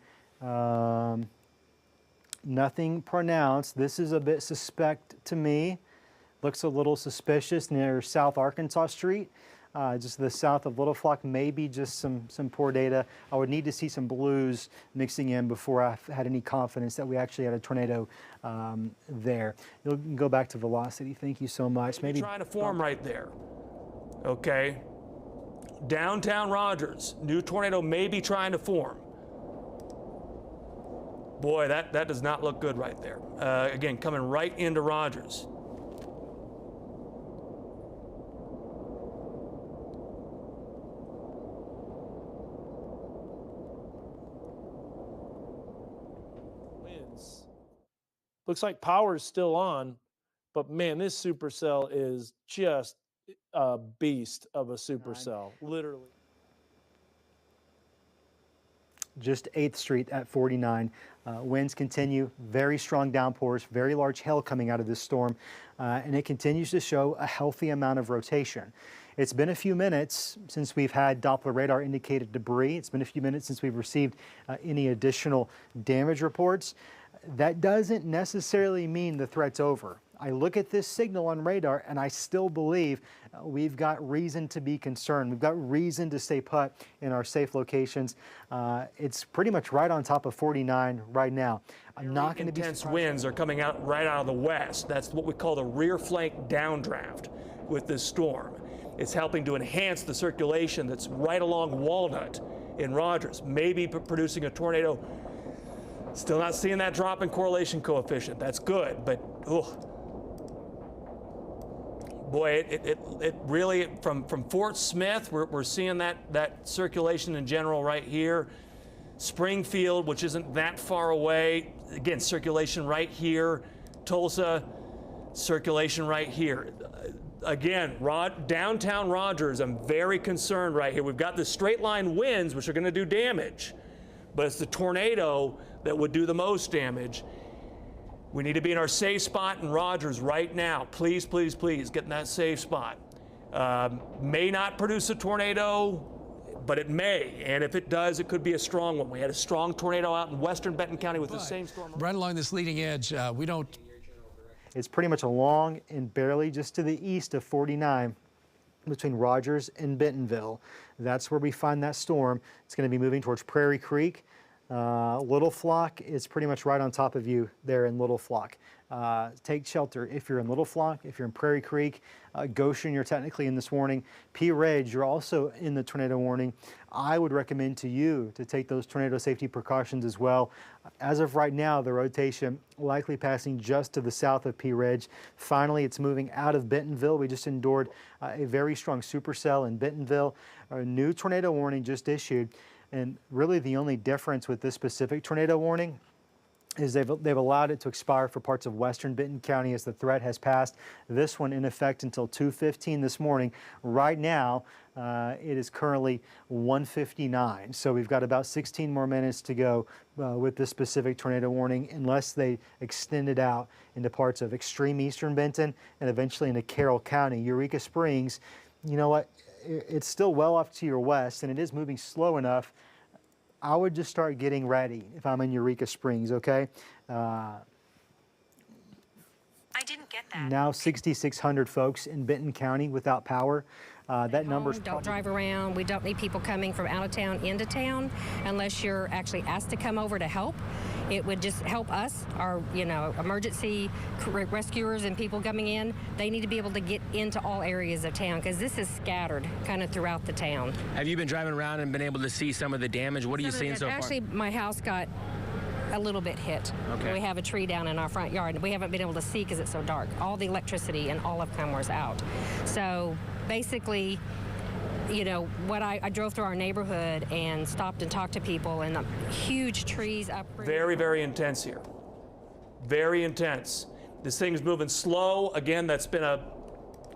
Nothing pronounced. This is a bit suspect to me. Looks a little suspicious near South Arkansas Street, just to the south of Little Flock. Maybe just some poor data. I would need to see some blues mixing in before I had any confidence that we actually had a tornado there. You'll go back to velocity. Thank you so much. Maybe trying to form right there. Okay. Downtown Rogers, new tornado may be trying to form. Boy, that does not look good right there. Again, coming right into Rogers. Winds. Looks like power is still on, but man, this supercell is just a beast of a supercell, literally. Just 8th Street at 49. Winds continue, very strong downpours, very large hail coming out of this storm, and it continues to show a healthy amount of rotation. It's been a few minutes since we've had Doppler radar indicated debris. It's been a few minutes since we've received any additional damage reports. That doesn't necessarily mean the threat's over. I look at this signal on radar and I still believe we've got reason to be concerned. We've got reason to stay put in our safe locations. It's pretty much right on top of 49 right now. I'm not going to be intense winds are coming out right out of the west. That's what we call the rear flank downdraft with this storm. It's helping to enhance the circulation that's right along Walnut in Rogers, maybe producing a tornado. Still not seeing that drop in correlation coefficient. That's good, but boy, it really, from Fort Smith, we're seeing that circulation in general right here. Springfield, which isn't that far away, again, circulation right here. Tulsa, circulation right here. Again, downtown Rogers, I'm very concerned right here. We've got the straight line winds, which are going to do damage, but it's the tornado that would do the most damage. We need to be in our safe spot in Rogers right now. Please, please, please, get in that safe spot. May not produce a tornado, but it may. And if it does, it could be a strong one. We had a strong tornado out in western Benton County with the same storm. Right along this leading edge, we don't. It's pretty much along and barely just to the east of 49 between Rogers and Bentonville. That's where we find that storm. It's going to be moving towards Prairie Creek. Little Flock is pretty much right on top of you there in Little Flock. Take shelter if you're in Little Flock, if you're in Prairie Creek. Goshen, you're technically in this warning. Pea Ridge, you're also in the tornado warning. I would recommend to you to take those tornado safety precautions as well. As of right now, the rotation likely passing just to the south of Pea Ridge. Finally, it's moving out of Bentonville. We just endured a very strong supercell in Bentonville. A new tornado warning just issued. And really the only difference with this specific tornado warning is they've allowed it to expire for parts of western Benton County as the threat has passed. This one in effect until 2:15 this morning. Right now, it is currently 1:59. So we've got about 16 more minutes to go with this specific tornado warning, unless they extend it out into parts of extreme eastern Benton and eventually into Carroll County. Eureka Springs, you know what? It's still well off to your west, and it is moving slow enough. I would just start getting ready if I'm in Eureka Springs, okay? I didn't get that. Now 6,600 folks in Benton County without power. That number's don't drive around. We don't need people coming from out of town into town unless you're actually asked to come over to help. It would just help us, our emergency rescuers and people coming in. They need to be able to get into all areas of town because this is scattered kind of throughout the town. Have you been driving around and been able to see some of the damage? What are you seeing so far? Actually, my house got a little bit hit. Okay. We have a tree down in our front yard. We haven't been able to see because it's so dark. All the electricity and all of Clemmore's out. So basically, what I drove through our neighborhood and stopped and talked to people, and the huge trees up. Very, very intense here. Very intense. This thing's moving slow. Again, that's been a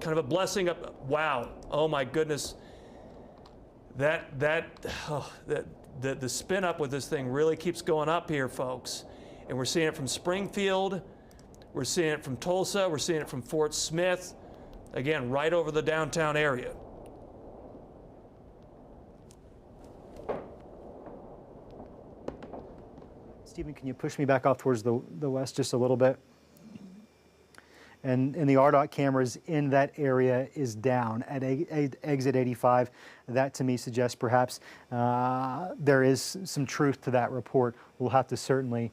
kind of a blessing. Wow. Oh my goodness. The spin up with this thing really keeps going up here, folks. And we're seeing it from Springfield. We're seeing it from Tulsa. We're seeing it from Fort Smith. Again, right over the downtown area. Stephen, can you push me back off towards the west just a little bit? And the RDOT cameras in that area is down at exit 85. That to me suggests perhaps there is some truth to that report. We'll have to certainly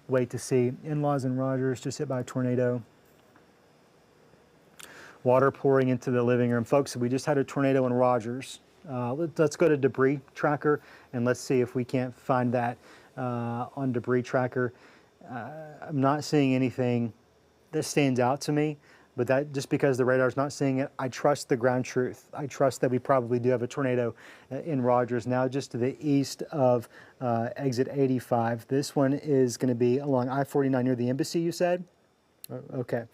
wait to see. In-laws in Rogers just hit by a tornado. Water pouring into the living room. Folks, we just had a tornado in Rogers. Let's go to debris tracker and let's see if we can't find that on debris tracker. I'm not seeing anything that stands out to me, but that just because the radar's not seeing it, I trust the ground truth. I trust that we probably do have a tornado in Rogers. Now just to the east of exit 85. This one is going to be along I-49 near the embassy, you said? Okay.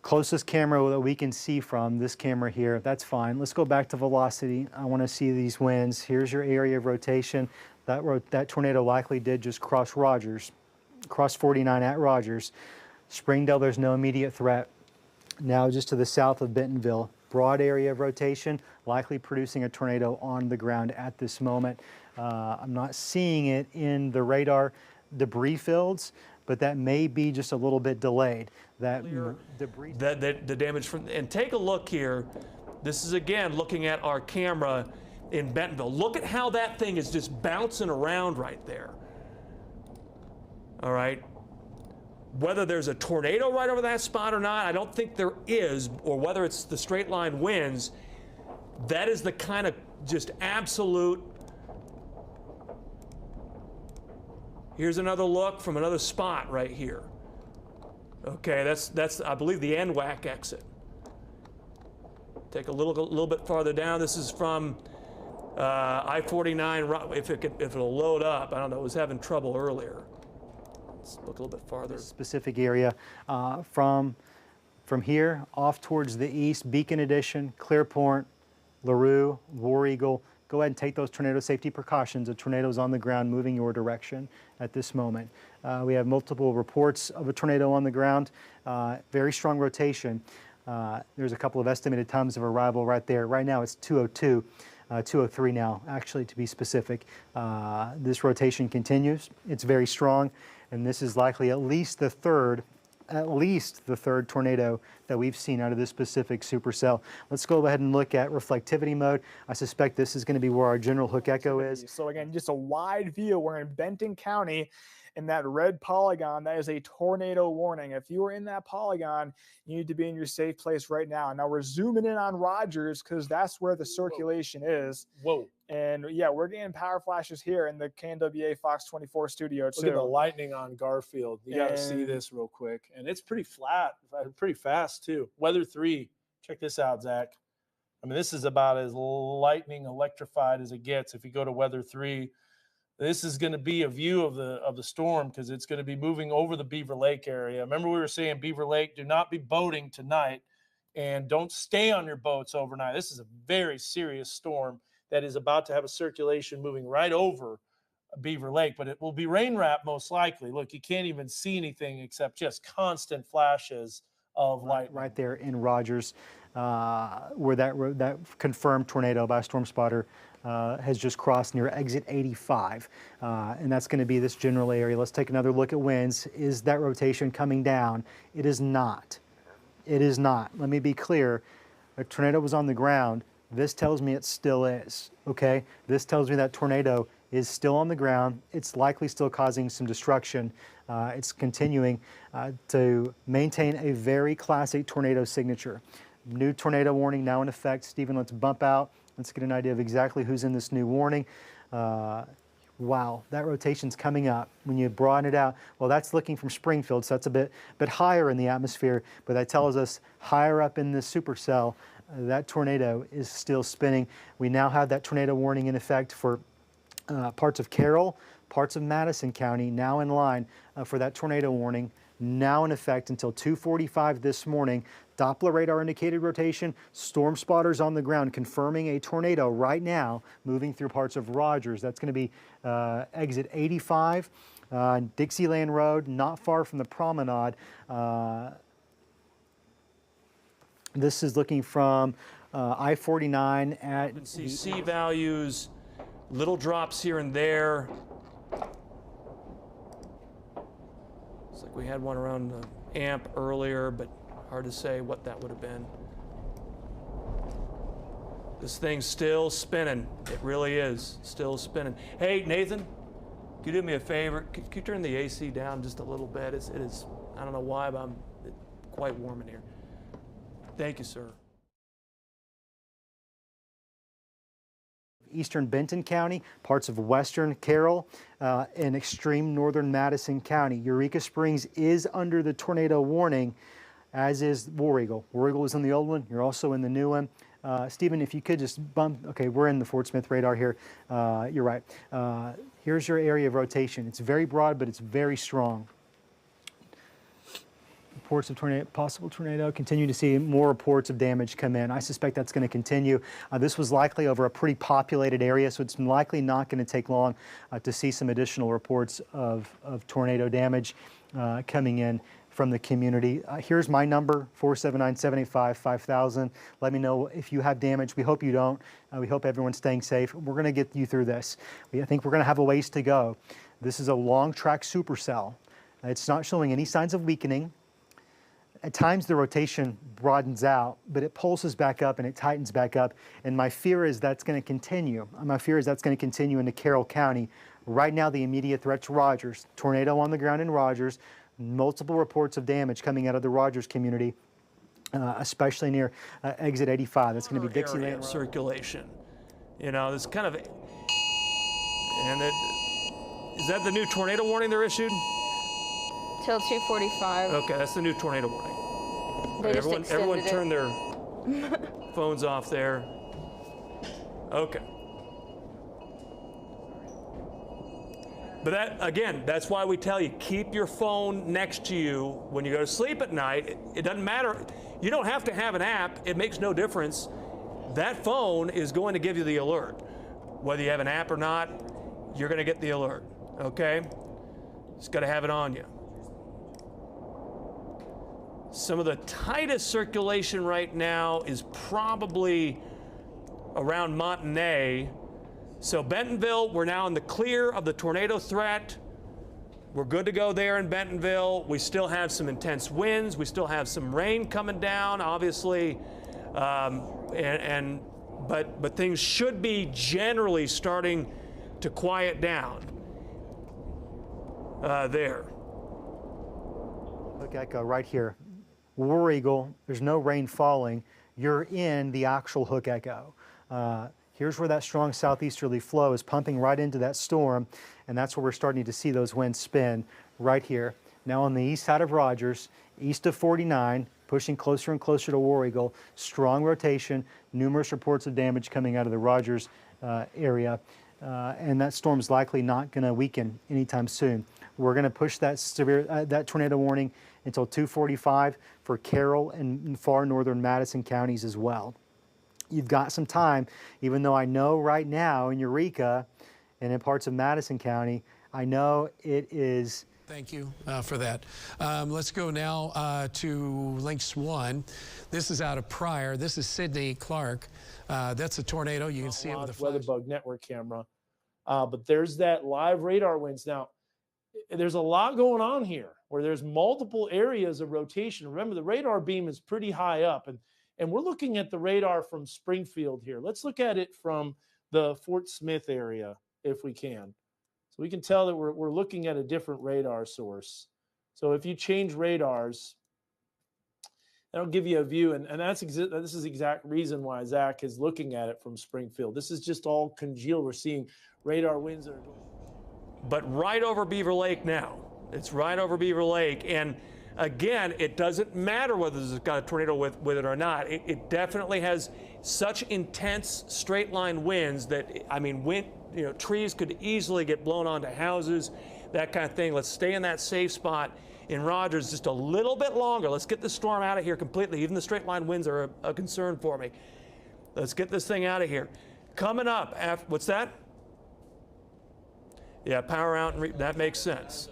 Closest camera that we can see from, this camera here, that's fine. Let's go back to velocity. I want to see these winds. Here's your area of rotation. That tornado likely did just cross Rogers, cross 49 at Rogers. Springdale, there's no immediate threat. Now just to the south of Bentonville, broad area of rotation, likely producing a tornado on the ground at this moment. I'm not seeing it in the radar debris fields, but that may be just a little bit delayed. That debris. The damage from, and take a look here. This is again looking at our camera in Bentonville. Look at how that thing is just bouncing around right there. All right. Whether there's a tornado right over that spot or not, I don't think there is, or whether it's the straight line winds, that is the kind of just absolute. Here's another look from another spot right here. Okay, that's I believe the NWAC exit. Take a little bit farther down. This is from I-49. If it'll load up, I don't know. It was having trouble earlier. Let's look a little bit farther. Specific area from here off towards the east, Beacon Addition, Clearport, LaRue, War Eagle. Go ahead and take those tornado safety precautions. A tornado's on the ground moving your direction at this moment. We have multiple reports of a tornado on the ground. Very strong rotation. There's a couple of estimated times of arrival right there. Right now it's 2:02. 2:03 now, actually, to be specific. This rotation continues. It's very strong, and this is likely at least the third tornado that we've seen out of this specific supercell. Let's go ahead and look at reflectivity mode. I suspect this is going to be where our general hook echo is. So again, just a wide view. We're in Benton County. In that red polygon, that is a tornado warning. If you are in that polygon, you need to be in your safe place right now. Now we're zooming in on Rogers because that's where the circulation is. Whoa. And yeah, we're getting power flashes here in the KNWA Fox 24 studio too. Look at the lightning on Garfield. You got to see this real quick. And it's pretty flat, pretty fast too. Weather 3. Check this out, Zach. I mean, this is about as lightning electrified as it gets. If you go to Weather 3, this is going to be a view of the storm because it's going to be moving over the Beaver Lake area. Remember we were saying Beaver Lake, do not be boating tonight and don't stay on your boats overnight. This is a very serious storm that is about to have a circulation moving right over Beaver Lake, but it will be rain wrapped most likely. Look, you can't even see anything except just constant flashes of light. Right there in Rogers, where that confirmed tornado by Storm Spotter has just crossed near exit 85, and that's going to be this general area. Let's take another look at winds. Is that rotation coming down? It is not. It is not. Let me be clear. A tornado was on the ground. This tells me it still is, okay? This tells me that tornado is still on the ground. It's likely still causing some destruction. It's continuing to maintain a very classic tornado signature. New tornado warning now in effect. Stephen, let's bump out. Let's get an idea of exactly who's in this new warning. Wow, that rotation's coming up. When you broaden it out, well, that's looking from Springfield, so that's a bit higher in the atmosphere, but that tells us higher up in this supercell, that tornado is still spinning. We now have that tornado warning in effect for parts of Carroll, parts of Madison County, now in line for that tornado warning, now in effect until 2:45 this morning. Doppler radar indicated rotation, storm spotters on the ground confirming a tornado right now moving through parts of Rogers. That's going to be exit 85, Dixieland Road, not far from the promenade. This is looking from I-49 at C values, little drops here and there. Looks like we had one around the amp earlier, but hard to say what that would have been. This thing's still spinning. It really is still spinning. Hey, Nathan, could you do me a favor? Could you turn the AC down just a little bit? It is, I don't know why, but it's quite warm in here. Thank you, sir. Eastern Benton County, parts of western Carroll, and extreme northern Madison County. Eureka Springs is under the tornado warning, as is War Eagle. War Eagle is in the old one. You're also in the new one. Stephen, if you could just bump, okay, we're in the Fort Smith radar here. You're right. Here's your area of rotation. It's very broad, but it's very strong. Reports of tornado, possible tornado, continue to see more reports of damage come in. I suspect that's going to continue. This was likely over a pretty populated area, so it's likely not going to take long to see some additional reports of tornado damage coming in from the community. Here's my number, 479-785-5000. Let me know if you have damage. We hope you don't. We hope everyone's staying safe. We're going to get you through this. I think we're going to have a ways to go. This is a long track supercell. It's not showing any signs of weakening. At times the rotation broadens out, but it pulses back up and it tightens back up. And my fear is that's going to continue. My fear is that's going to continue into Carroll County. Right now, the immediate threat to Rogers, tornado on the ground in Rogers, multiple reports of damage coming out of the Rogers community, especially near exit 85. That's going to be Dixieland circulation. You know, this kind of, and is that the new tornado warning they're issued? Till 2:45. Okay, that's the new tornado warning. They just everyone extended turn their phones off there. Okay. But that, again, that's why we tell you, keep your phone next to you when you go to sleep at night. It doesn't matter. You don't have to have an app. It makes no difference. That phone is going to give you the alert. Whether you have an app or not, you're going to get the alert, okay? Just got to have it on you. Some of the tightest circulation right now is probably around Montanay. So Bentonville, we're now in the clear of the tornado threat. We're good to go there in Bentonville. We still have some intense winds. We still have some rain coming down, obviously. But things should be generally starting to quiet down there. Look, Echo, right here. War Eagle, there's no rain falling. You're in the actual hook echo. Here's where that strong southeasterly flow is pumping right into that storm, and that's where we're starting to see those winds spin right here. Now on the east side of Rogers, east of 49, pushing closer and closer to War Eagle, strong rotation, numerous reports of damage coming out of the Rogers area, and that storm's likely not going to weaken anytime soon. We're going to push that that tornado warning until 2:45 for Carroll and far northern Madison counties as well. You've got some time, even though I know right now in Eureka and in parts of Madison County, I know it is. Thank you for that. Let's go now to Lynx 1. This is out of Pryor. This is Sidney Clark. That's a tornado. You can see it with the WeatherBug network camera. But there's that live radar winds. Now, there's a lot going on here where there's multiple areas of rotation. Remember, the radar beam is pretty high up, and we're looking at the radar from Springfield here. Let's look at it from the Fort Smith area if we can. So we can tell that we're looking at a different radar source. So if you change radars, that'll give you a view, and this is the exact reason why Zach is looking at it from Springfield. This is just all congealed. We're seeing radar winds that are going. But right over Beaver Lake now. It's right over Beaver Lake. And again, it doesn't matter whether it's got a tornado with it or not. It definitely has such intense straight line winds that, I mean, trees could easily get blown onto houses, that kind of thing. Let's stay in that safe spot in Rogers just a little bit longer. Let's get this storm out of here completely. Even the straight line winds are a concern for me. Let's get this thing out of here. Coming up, what's that? Yeah, power out, and that makes sense.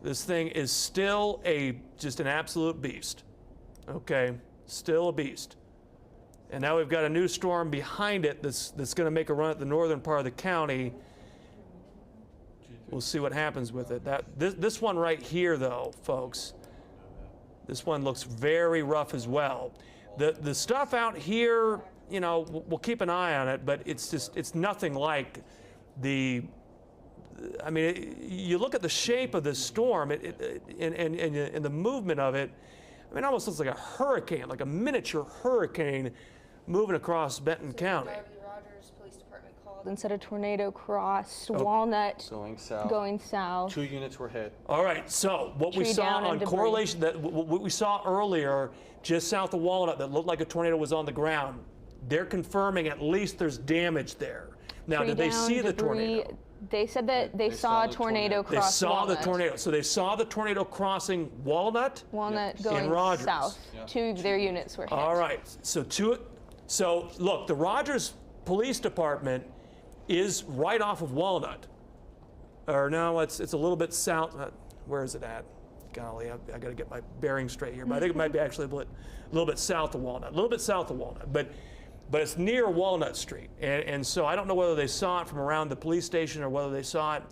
This thing is still just an absolute beast. Okay, still a beast. And now we've got a new storm behind it that's going to make a run at the northern part of the county. We'll see what happens with it. This one right here, though, folks, this one looks very rough as well. The stuff out here, you know, we'll keep an eye on it, but it's nothing like I mean, you look at the shape of this storm and the movement of it, I mean, it almost looks like a hurricane, like a miniature hurricane moving across Benton County. The Rogers Police Department called and said a tornado crossed Walnut going south. 2 units were hit. All right, so what we saw on correlation, what we saw earlier just south of Walnut that looked like a tornado was on the ground, they're confirming at least there's damage there. Now, did they see the tornado? They said that they saw a tornado cross Walnut. They saw the tornado. So they saw the tornado crossing Walnut? Walnut going south. Yep. 2 of their units were hit. All right. So look, the Rogers Police Department is right off of Walnut. Or no, it's a little bit south. Where is it at? Golly, I got to get my bearings straight here. But I think it might be actually a little bit south of Walnut. A little bit south of Walnut. But it's near Walnut Street. And so I don't know whether they saw it from around the police station or whether they saw it,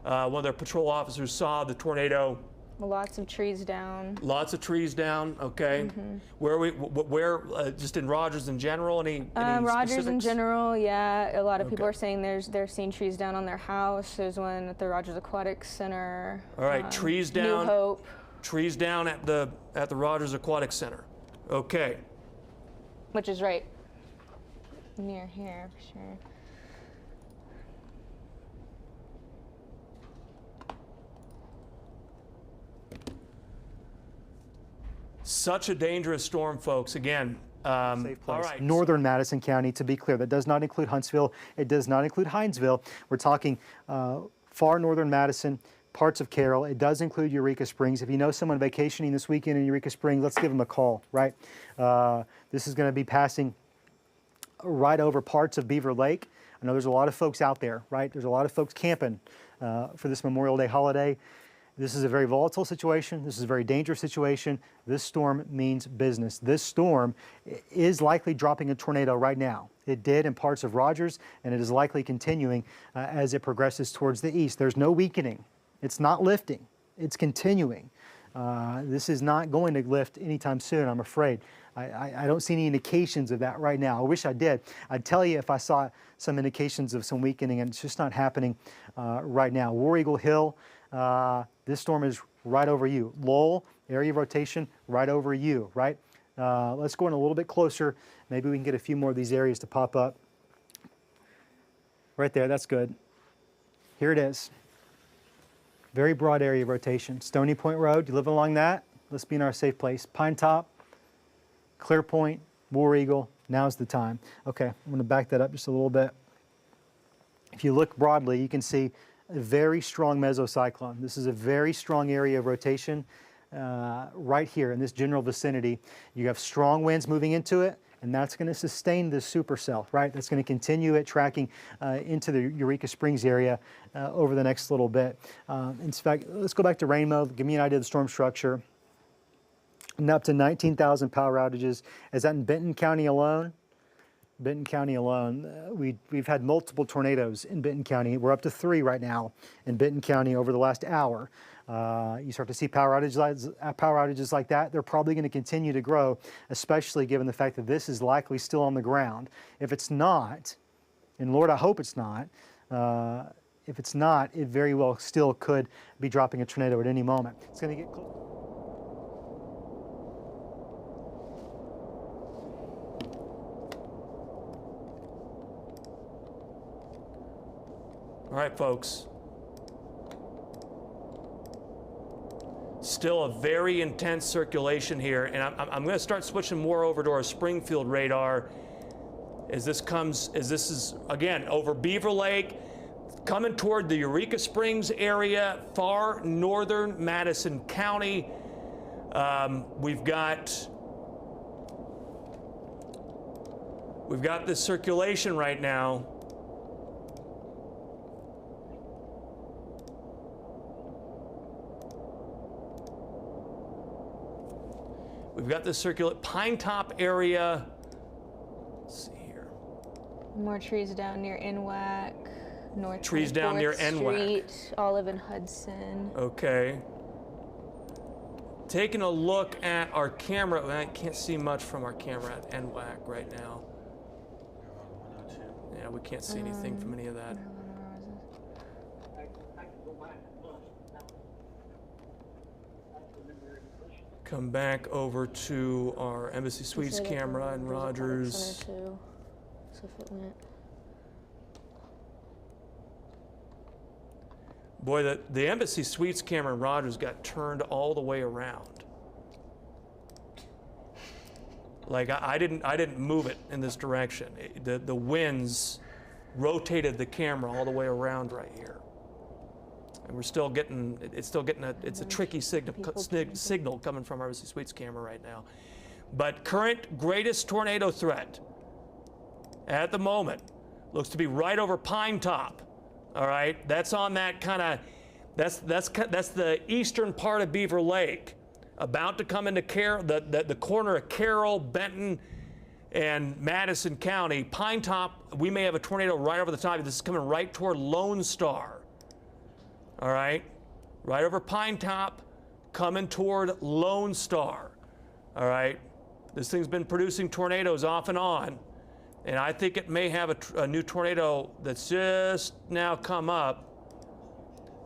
one of their patrol officers saw the tornado. Lots of trees down. Lots of trees down, okay. Mm-hmm. Where just in Rogers in general, any Rogers specifics? in general, yeah. A lot of people are saying they're seeing trees down on their house. There's one at the Rogers Aquatic Center. All right, trees down. New Hope. Trees down at the Rogers Aquatic Center. Okay. Which is right near here, for sure. Such a dangerous storm, folks. Again, safe place. All right. Northern Madison County, to be clear. That does not include Huntsville. It does not include Hinesville. We're talking far northern Madison, parts of Carroll. It does include Eureka Springs. If you know someone vacationing this weekend in Eureka Springs, let's give them a call, right? This is going to be passing right over parts of Beaver Lake. I know there's a lot of folks out there, right? There's a lot of folks camping for this Memorial Day holiday. This is a very volatile situation. This is a very dangerous situation. This storm means business. This storm is likely dropping a tornado right now. It did in parts of Rogers, and it is likely continuing as it progresses towards the east. There's no weakening. It's not lifting. It's continuing. This is not going to lift anytime soon, I'm afraid. I don't see any indications of that right now. I wish I did. I'd tell you if I saw some indications of some weakening, and it's just not happening right now. War Eagle Hill, this storm is right over you. Lowell, area of rotation, right over you, right? Let's go in a little bit closer. Maybe we can get a few more of these areas to pop up. Right there, that's good. Here it is. Very broad area of rotation. Stony Point Road, you live along that? Let's be in our safe place. Pine Top, Clear Point, War Eagle, now's the time. Okay, I'm going to back that up just a little bit. If you look broadly, you can see a very strong mesocyclone. This is a very strong area of rotation right here in this general vicinity. You have strong winds moving into it, and that's going to sustain this supercell, right? That's going to continue it tracking into the Eureka Springs area over the next little bit. In fact, let's go back to rain mode. Give me an idea of the storm structure. And up to 19,000 power outages. Is that in Benton County alone? Benton County alone, we've had multiple tornadoes in Benton County. We're up to 3 right now in Benton County over the last hour. You start to see power outages like that. They're probably going to continue to grow, especially given the fact that this is likely still on the ground. If it's not, and Lord, I hope it's not, if it's not, it very well still could be dropping a tornado at any moment. It's going to get close. All right, folks. Still a very intense circulation here, and I'm going to start switching more over to our Springfield radar as this is, again, over Beaver Lake, coming toward the Eureka Springs area, far northern Madison County. We've got this circulation right now. We've got this Pine Top area. Let's see here. More trees down near NWAC, North trees down near NWAC. Street, Olive and Hudson. Okay. Taking a look at our camera. I can't see much from our camera at NWAC right now. Yeah, we can't see anything from any of that. Come back over to our Embassy Suites camera and Rogers. So if it went. Boy, the Embassy Suites camera and Rogers got turned all the way around. Like I didn't move it in this direction. The winds rotated the camera all the way around right here. And we're still getting, it's a tricky signal coming from our Embassy Suites camera right now. But current greatest tornado threat at the moment looks to be right over Pine Top. All right, that's on that kind of, that's the eastern part of Beaver Lake, about to come into the corner of Carroll, Benton, and Madison County. Pine Top, we may have a tornado right over the top. This is coming right toward Lone Star. All right, right over Pine Top, coming toward Lone Star. All right, this thing's been producing tornadoes off and on, and I think it may have a new tornado that's just now come up.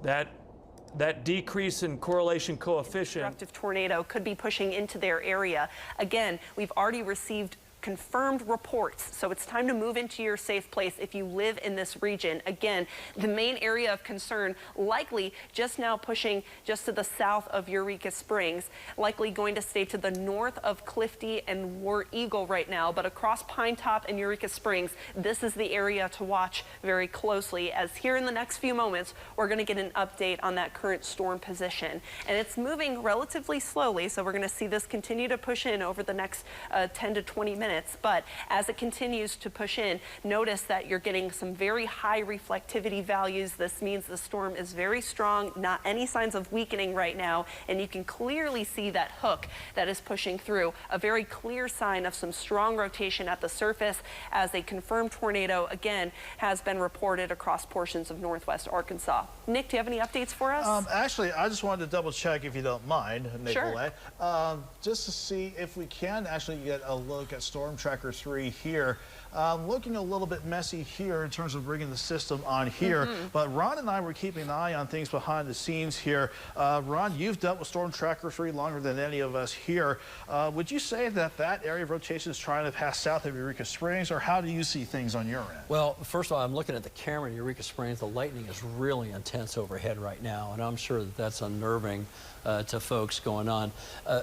That decrease in correlation coefficient. Destructive tornado could be pushing into their area. Again, we've already received confirmed reports, so it's time to move into your safe place if you live in this region. Again, the main area of concern likely just now pushing just to the south of Eureka Springs, likely going to stay to the north of Clifty and War Eagle right now, but across Pine Top and Eureka Springs, this is the area to watch very closely, as here in the next few moments we're going to get an update on that current storm position, and it's moving relatively slowly, so we're going to see this continue to push in over the next 10 to 20 minutes. But as it continues to push in, notice that you're getting some very high reflectivity values. This means the storm is very strong, not any signs of weakening right now, and you can clearly see that hook that is pushing through, a very clear sign of some strong rotation at the surface, as a confirmed tornado again has been reported across portions of northwest Arkansas. Nick, do you have any updates for us? Actually, I just wanted to double check, if you don't mind, Nicolette, Sure. just to see if we can actually get a look at Storm Tracker 3 here. Looking a little bit messy here in terms of bringing the system on here, but Ron and I were keeping an eye on things behind the scenes here. Ron, you've dealt with Storm Tracker 3 longer than any of us here. Would you say that that area of rotation is trying to pass south of Eureka Springs, or how do you see things on your end? Well, first of all, I'm looking at the camera in Eureka Springs. The lightning is really intense overhead right now, and I'm sure that that's unnerving to folks going on.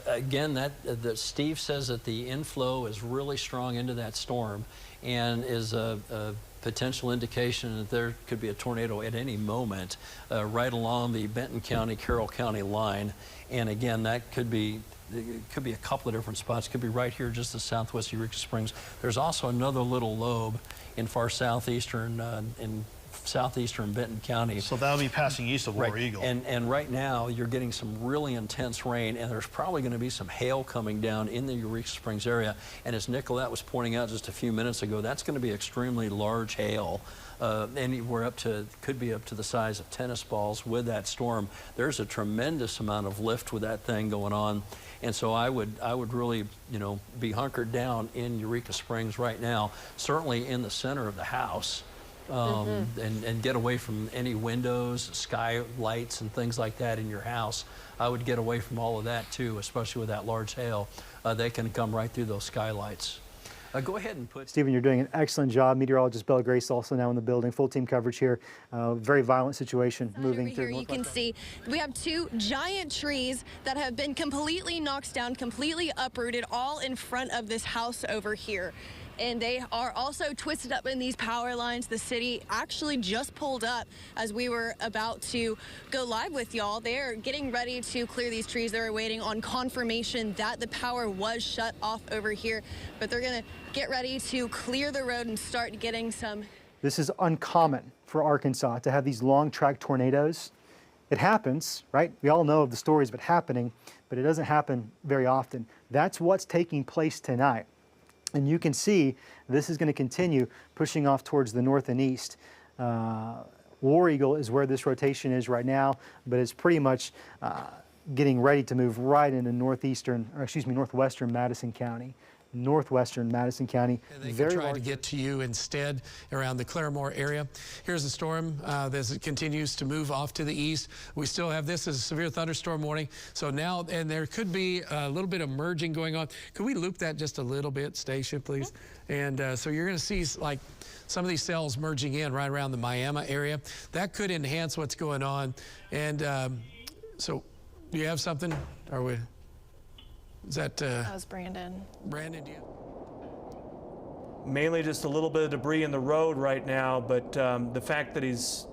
Again, Steve says that the inflow is really strong into that storm, and is a potential indication that there could be a tornado at any moment right along the Benton County, Carroll County line. And again, that could be, it could be a couple of different spots. It could be right here just the southwest Eureka Springs. There's also another little lobe in far southeastern in southeastern Benton County. So that'll be passing east of War Eagle. And right now, you're getting some really intense rain, and there's probably going to be some hail coming down in the Eureka Springs area. And as Nicolette was pointing out just a few minutes ago, that's going to be extremely large hail. Anywhere up to, could be up to the size of tennis balls with that storm. There's a tremendous amount of lift with that thing going on. And so I would really, you know, be hunkered down in Eureka Springs right now, certainly in the center of the house, and get away from any windows, skylights, and things like that in your house. I would get away from all of that too, especially with that large hail. They can come right through those skylights. Go ahead and put... Stephen, you're doing an excellent job. Meteorologist Bella Grace also now in the building. Full team coverage here. Very violent situation moving through. Here you can see we have two giant trees that have been completely knocked down, completely uprooted, all in front of this house over here. And they are also twisted up in these power lines. The city actually just pulled up as we were about to go live with y'all. They're getting ready to clear these trees. They're waiting on confirmation that the power was shut off over here, but they're gonna get ready to clear the road and start getting some. This is uncommon for Arkansas to have these long track tornadoes. It happens, right? We all know of the stories of it happening, but it doesn't happen very often. That's what's taking place tonight. And you can see this is going to continue pushing off towards the north and east. War Eagle is where this rotation is right now, but it's pretty much getting ready to move right into northwestern Madison County. Northwestern Madison County. And they can try to get to you instead around the Claremore area. Here's the storm as it continues to move off to the east. We still have this as a severe thunderstorm warning. So now, and there could be a little bit of merging going on. Could we loop that just a little bit, Stacia, please? And so you're going to see like some of these cells merging in right around the Miami area. That could enhance what's going on. And so do you have something? Are we? Is that was Brandon. Brandon, do you? Mainly just a little bit of debris in the road right now, but the fact that he's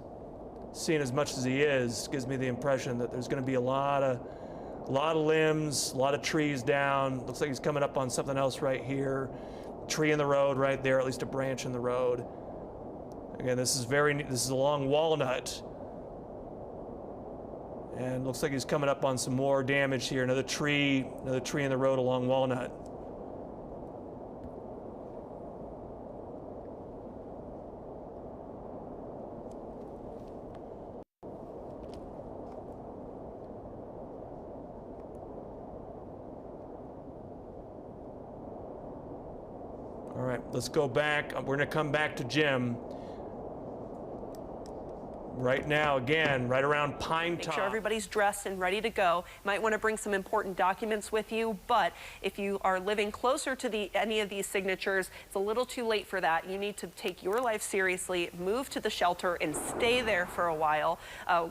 seeing as much as he is gives me the impression that there's going to be a lot of limbs, a lot of trees down. Looks like he's coming up on something else right here. Tree in the road right there, at least a branch in the road. Again, this is along Walnut. And looks like he's coming up on some more damage here. Another tree in the road along Walnut. All right, let's go back. We're going to come back to Jim. Right now, again, right around Pine Top. Make sure everybody's dressed and ready to go. You might want to bring some important documents with you, but if you are living closer to any of these signatures, it's a little too late for that. You need to take your life seriously, move to the shelter, and stay there for a while.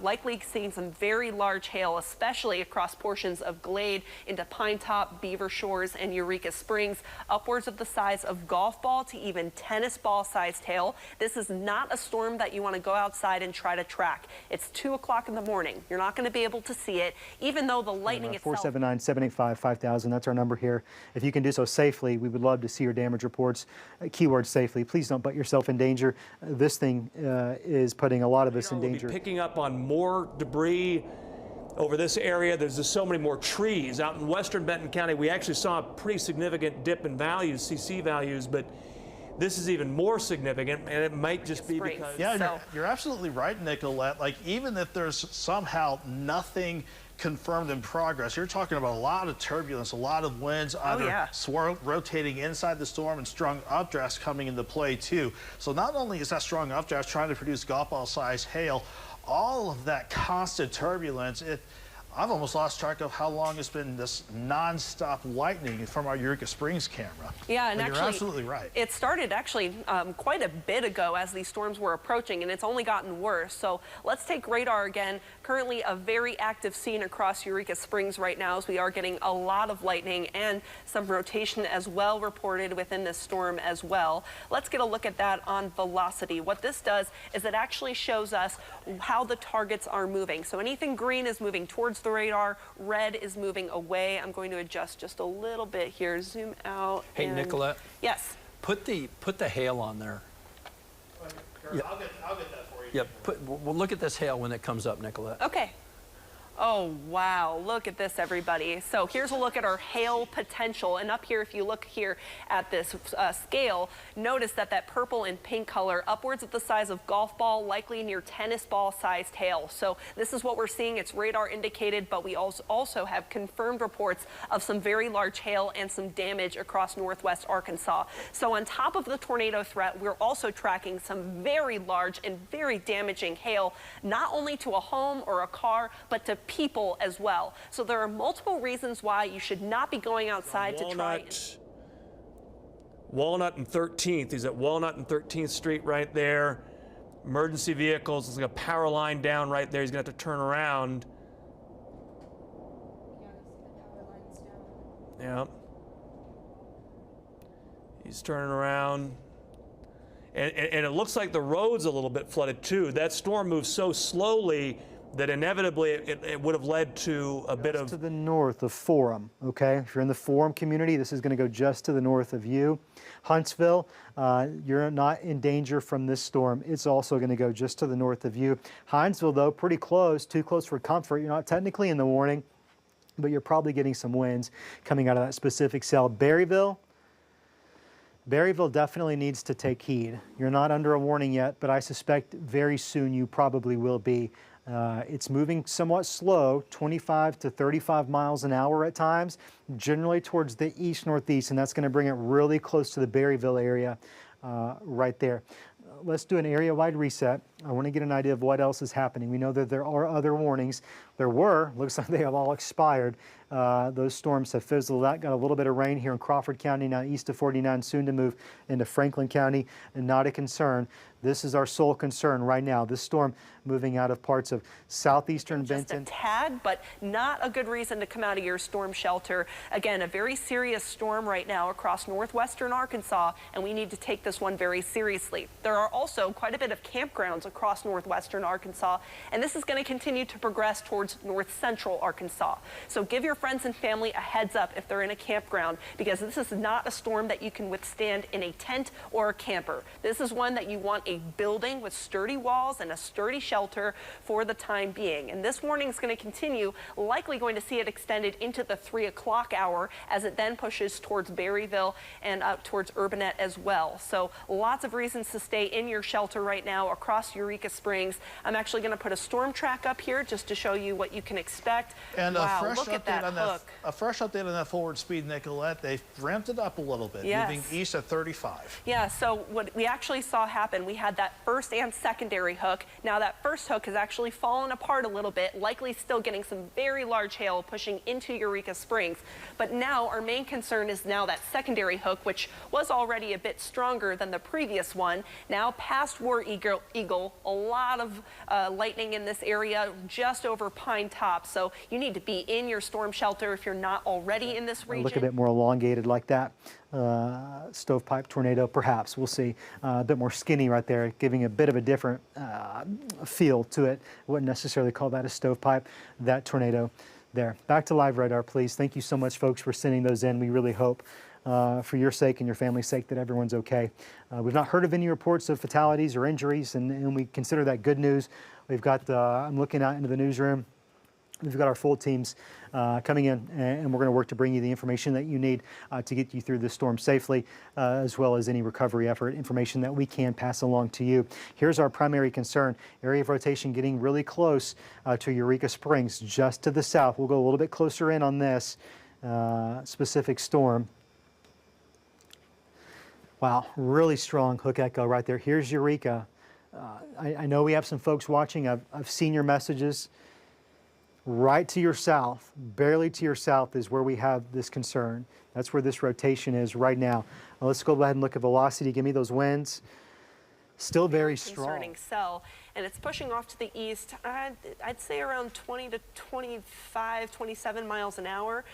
Likely seeing some very large hail, especially across portions of Glade into Pine Top, Beaver Shores, and Eureka Springs, upwards of the size of golf ball to even tennis ball sized hail. This is not a storm that you want to go outside and try to track. It's 2 o'clock in the morning. You're not going to be able to see it, even though the lightning itself... 479-785-5000, that's our number here. If you can do so safely, we would love to see your damage reports. Keyword safely. Please don't put yourself in danger. This thing is putting a lot of us in danger. We'll be picking up on more debris over this area. There's just so many more trees. Out in western Benton County, we actually saw a pretty significant dip in values, CC values, but this is even more significant, and it might just be because... Yeah, you're absolutely right, Nicolette. Like, even if there's somehow nothing confirmed in progress, you're talking about a lot of turbulence, a lot of winds, either rotating inside the storm and strong updrafts coming into play, too. So not only is that strong updraft trying to produce golf ball-sized hail, all of that constant turbulence, I've almost lost track of how long it's been this non-stop lightning from our Eureka Springs camera. Yeah, and you're absolutely right. It started actually quite a bit ago as these storms were approaching, and it's only gotten worse. So let's take radar again. Currently a very active scene across Eureka Springs right now, as we are getting a lot of lightning and some rotation as well reported within this storm as well. Let's get a look at that on velocity. What this does is it actually shows us how the targets are moving. So anything green is moving towards the radar, red is moving away. I'm going to adjust just a little bit here, zoom out. Hey, Nicolette. Yes. Put the hail on there. I'll get that for you. Yeah, we'll look at this hail when it comes up, Nicolette. Okay. Oh, wow. Look at this, everybody. So here's a look at our hail potential. And up here, if you look here at this scale, notice that that purple and pink color, upwards of the size of golf ball, likely near tennis ball sized hail. So this is what we're seeing. It's radar indicated, but we also have confirmed reports of some very large hail and some damage across northwest Arkansas. So on top of the tornado threat, we're also tracking some very large and very damaging hail, not only to a home or a car, but to people as well. So there are multiple reasons why you should not be going outside to try. Walnut and 13th. He's at Walnut and 13th Street right there. Emergency vehicles. There's like a power line down right there. He's going to have to turn around. Yeah. He's turning around. And it looks like the road's a little bit flooded too. That storm moves so slowly that inevitably it would have led to a bit of... to the north of Forum, okay? If you're in the Forum community, this is going to go just to the north of you. Huntsville, you're not in danger from this storm. It's also going to go just to the north of you. Hinesville, though, pretty close, too close for comfort. You're not technically in the warning, but you're probably getting some winds coming out of that specific cell. Berryville definitely needs to take heed. You're not under a warning yet, but I suspect very soon you probably will be. It's moving somewhat slow, 25 to 35 miles an hour at times, generally towards the east-northeast, and that's going to bring it really close to the Berryville area right there. Let's do an area-wide reset. I want to get an idea of what else is happening. We know that there are other warnings. There were, looks like they have all expired. Those storms have fizzled out. Got a little bit of rain here in Crawford County, now east of 49, soon to move into Franklin County, and not a concern. This is our sole concern right now. This storm moving out of parts of southeastern Benton. Just a tad, but not a good reason to come out of your storm shelter. Again, a very serious storm right now across northwestern Arkansas, and we need to take this one very seriously. There are also quite a bit of campgrounds across northwestern Arkansas, and this is going to continue to progress towards north central Arkansas. So give your friends and family a heads up if they're in a campground, because this is not a storm that you can withstand in a tent or a camper. This is one that you want a building with sturdy walls and a sturdy shelter for the time being. And this warning is going to continue, likely going to see it extended into the 3 o'clock hour as it then pushes towards Berryville and up towards Urbanette as well. So lots of reasons to stay in your shelter right now across Eureka Springs. I'm actually going to put a storm track up here just to show you what you can expect. And wow, a fresh look at that hook. A fresh update on that forward speed, Nicolette. They've ramped it up a little bit, yes. moving east at 35. Yeah, so what we actually saw happen, we had that first and secondary hook. Now that first hook has actually fallen apart a little bit, likely still getting some very large hail pushing into Eureka Springs. But now our main concern is now that secondary hook, which was already a bit stronger than the previous one. Now past War Eagle, a lot of lightning in this area, just over Pine Top. So you need to be in your storm shelter if you're not already in this region. Look a bit more elongated like that. Stovepipe tornado, perhaps. We'll see. A bit more skinny right there, giving a bit of a different feel to it. Wouldn't necessarily call that a stovepipe, that tornado there. Back to live radar, please. Thank you so much, folks, for sending those in. We really hope, for your sake and your family's sake, that everyone's okay. We've not heard of any reports of fatalities or injuries, and we consider that good news. We've got, I'm looking out into the newsroom. We've got our full teams coming in, and we're going to work to bring you the information that you need to get you through this storm safely, as well as any recovery effort, information that we can pass along to you. Here's our primary concern. Area of rotation getting really close to Eureka Springs, just to the south. We'll go a little bit closer in on this specific storm. Wow, really strong hook echo right there. Here's Eureka. I know we have some folks watching. I've seen your messages. Right to your south, barely to your south, is where we have this concern. That's where this rotation is right now. Now let's go ahead and look at velocity. Give me those winds. Still very strong. Concerning cell, and it's pushing off to the east, I'd say around 20 to 25, 27 miles an hour.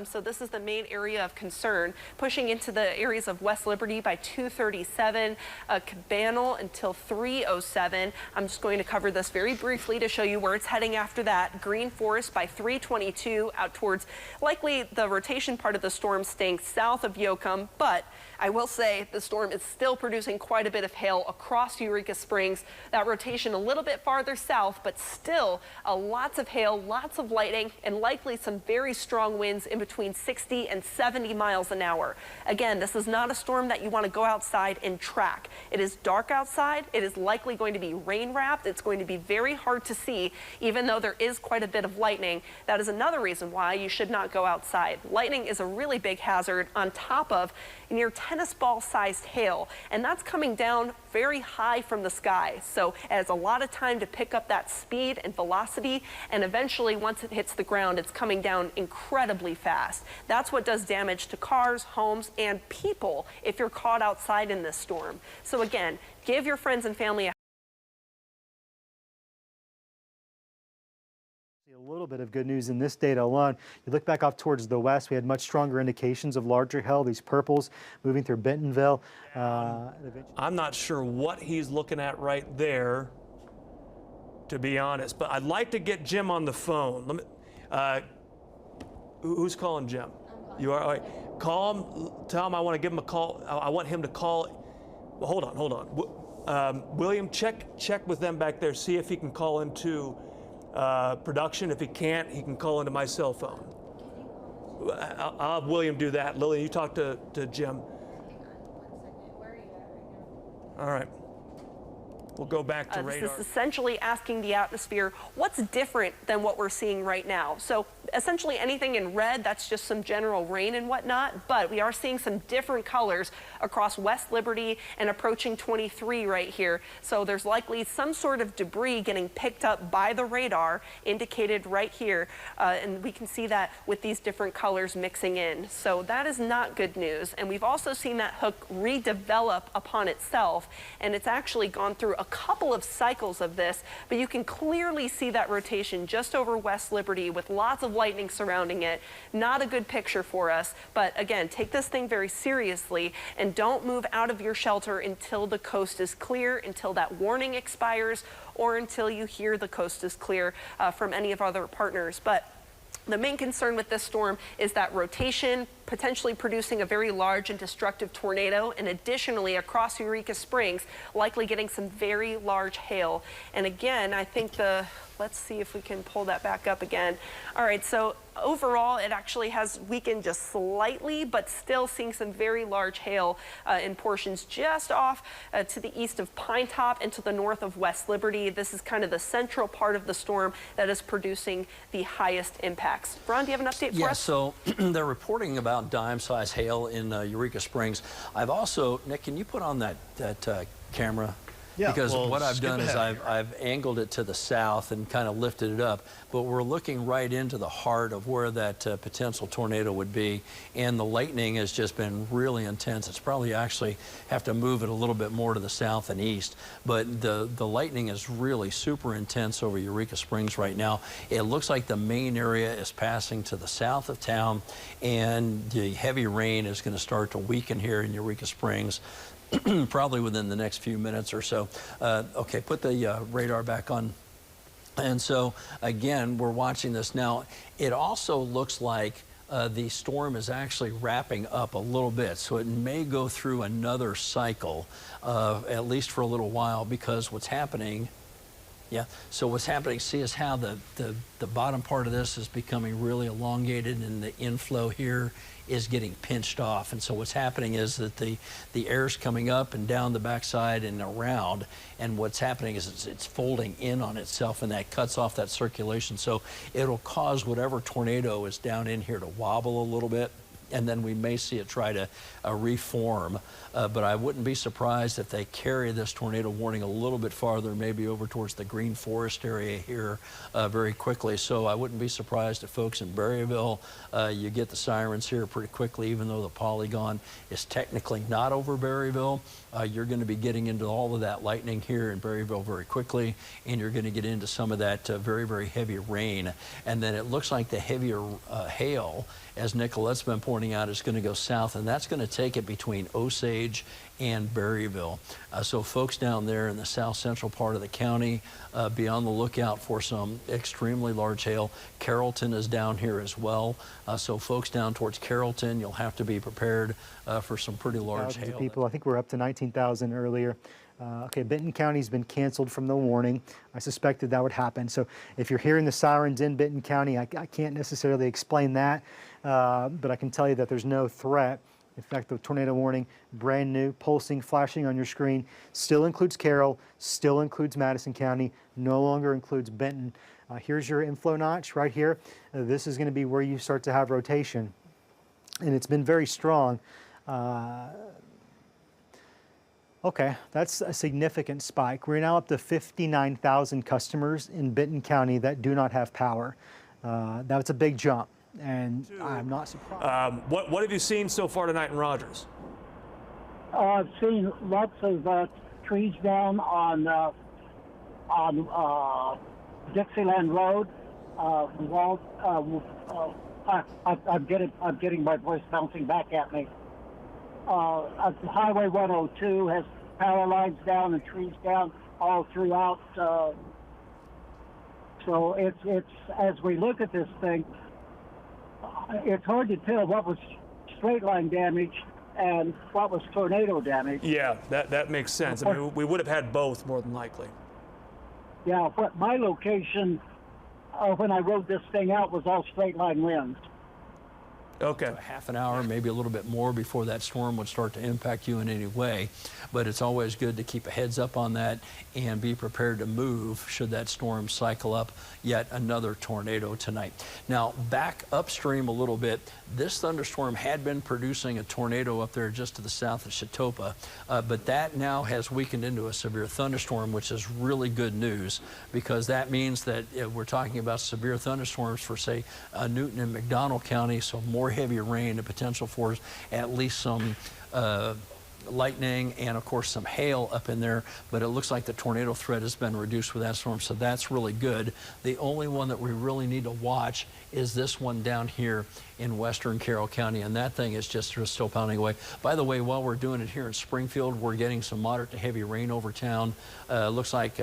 So this is the main area of concern. Pushing into the areas of West Liberty by 237, Cabanal until 307. I'm just going to cover this very briefly to show you where it's heading after that. Green Forest by 322 out towards likely the rotation part of the storm staying south of Yoakum, but I will say the storm is still producing quite a bit of hail across across Eureka Springs. That rotation a little bit farther south, but still lots of hail, lots of lightning, and likely some very strong winds in between 60 and 70 miles an hour. Again, this is not a storm that you want to go outside and track. It is dark outside. It is likely going to be rain wrapped. It's going to be very hard to see, even though there is quite a bit of lightning. That is another reason why you should not go outside. Lightning is a really big hazard on top of near tennis ball sized hail, and that's coming down very high from the sky. So it has a lot of time to pick up that speed and velocity, and eventually once it hits the ground, it's coming down incredibly fast. That's what does damage to cars, homes, and people if you're caught outside in this storm. So again, give your friends and family a little bit of good news in this data alone. You look back off towards the west, we had much stronger indications of larger hail, these purples moving through Bentonville. I'm not sure what he's looking at right there, to be honest, but I'd like to get Jim on the phone. Let me, who's calling Jim? You are? All right. Call him, tell him I want to give him a call. I want him to call. Well, hold on. William, check with them back there, see if he can call into production. If he can't, he can call into my cell phone. I'll have William do that. Lily, you talk to Jim. All right. We'll go back to radar. This is essentially asking the atmosphere what's different than what we're seeing right now. So essentially anything in red, that's just some general rain and whatnot, but we are seeing some different colors across West Liberty and approaching 23 right here. So there's likely some sort of debris getting picked up by the radar indicated right here. And we can see that with these different colors mixing in. So that is not good news. And we've also seen that hook redevelop upon itself, and it's actually gone through a couple of cycles of this, but you can clearly see that rotation just over West Liberty with lots of lightning surrounding it. Not a good picture for us, but again, take this thing very seriously and don't move out of your shelter until the coast is clear, until that warning expires, or until you hear the coast is clear from any of our other partners. But the main concern with this storm is that rotation, potentially producing a very large and destructive tornado, and additionally across Eureka Springs, likely getting some very large hail. And again, I think let's see if we can pull that back up again. All right, so overall, it actually has weakened just slightly, but still seeing some very large hail in portions just off to the east of Pine Top and to the north of West Liberty. This is kind of the central part of the storm that is producing the highest impacts. Ron, do you have an update for us? Yeah, so they're reporting about dime-sized hail in Eureka Springs. I've also, Nick, can you put on that camera? Yeah, because well, what I've done is ahead. I've angled it to the south and kind of lifted it up, but we're looking right into the heart of where that potential tornado would be, and the lightning has just been really intense. It's probably actually have to move it a little bit more to the south and east, but the lightning is really super intense over Eureka Springs right now. It looks like the main area is passing to the south of town, and the heavy rain is going to start to weaken here in Eureka Springs. Probably within the next few minutes or so. Okay, put the radar back on. And so, again, we're watching this now. It also looks like the storm is actually wrapping up a little bit, so it may go through another cycle, at least for a little while, because what's happening, so what's happening, see is how the bottom part of this is becoming really elongated, and the inflow here is getting pinched off. And so what's happening is that the air's coming up and down the backside and around, and what's happening is it's folding in on itself, and that cuts off that circulation. So it'll cause whatever tornado is down in here to wobble a little bit, and then we may see it try to reform. But I wouldn't be surprised if they carry this tornado warning a little bit farther, maybe over towards the Green Forest area here very quickly. So I wouldn't be surprised if folks in Berryville, you get the sirens here pretty quickly, even though the polygon is technically not over Berryville. You're going to be getting into all of that lightning here in Berryville very quickly, and you're going to get into some of that very, very heavy rain. And then it looks like the heavier hail, as Nicolette's been pointing out, is going to go south, and that's going to take it between Osage and Berryville. So folks down there in the south central part of the county, be on the lookout for some extremely large hail. Carrollton is down here as well. So folks down towards Carrollton, you'll have to be prepared for some pretty large hail. People, I think we're up to 19,000 earlier. Okay, Benton County's been canceled from the warning. I suspected that would happen. So if you're hearing the sirens in Benton County, I can't necessarily explain that, but I can tell you that there's no threat. In fact, the tornado warning, brand new, pulsing, flashing on your screen, still includes Carroll, still includes Madison County, no longer includes Benton. Here's your inflow notch right here. This is going to be where you start to have rotation, and it's been very strong. Okay, that's a significant spike. We're now up to 59,000 customers in Benton County that do not have power. That's a big jump, and I'm not surprised. What have you seen so far tonight in Rogers? I've seen lots of trees down on Dixieland Road. I'm getting my voice bouncing back at me. Highway 102 has power lines down and trees down all throughout. So it's as we look at this thing, it's hard to tell what was straight line damage and what was tornado damage. Yeah, that makes sense. I mean, we would have had both more than likely. Yeah, but my location when I rode this thing out was all straight line winds. Okay. A half an hour, maybe a little bit more before that storm would start to impact you in any way. But it's always good to keep a heads up on that and be prepared to move should that storm cycle up yet another tornado tonight. Now, back upstream a little bit, this thunderstorm had been producing a tornado up there just to the south of Chetopa, but that now has weakened into a severe thunderstorm, which is really good news because that means that we're talking about severe thunderstorms for, say, Newton and McDonald County, so more heavy rain, the potential for at least some lightning and of course some hail up in there, but it looks like the tornado threat has been reduced with that storm, so that's really good. The only one that we really need to watch is this one down here in western Carroll County, and that thing is just still pounding away. By the way, while we're doing it here in Springfield, we're getting some moderate to heavy rain over town. Looks like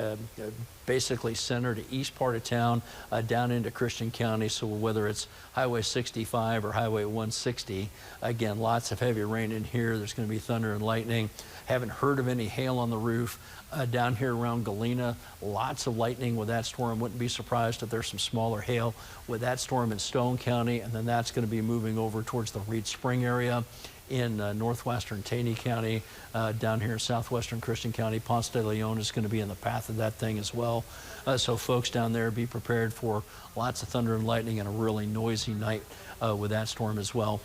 basically center to east part of town down into Christian County, so whether it's Highway 65 or Highway 160, again, lots of heavy rain in here. There's going to be thunder and lightning. Haven't heard of any hail on the roof. Down here around Galena, lots of lightning with that storm. Wouldn't be surprised if there's some smaller hail with that storm in Stone County, and then that's going to be moving over towards the Reed Spring area in northwestern Taney County, down here in southwestern Christian County. Ponce de Leon is going to be in the path of that thing as well. So folks down there, be prepared for lots of thunder and lightning and a really noisy night with that storm as well.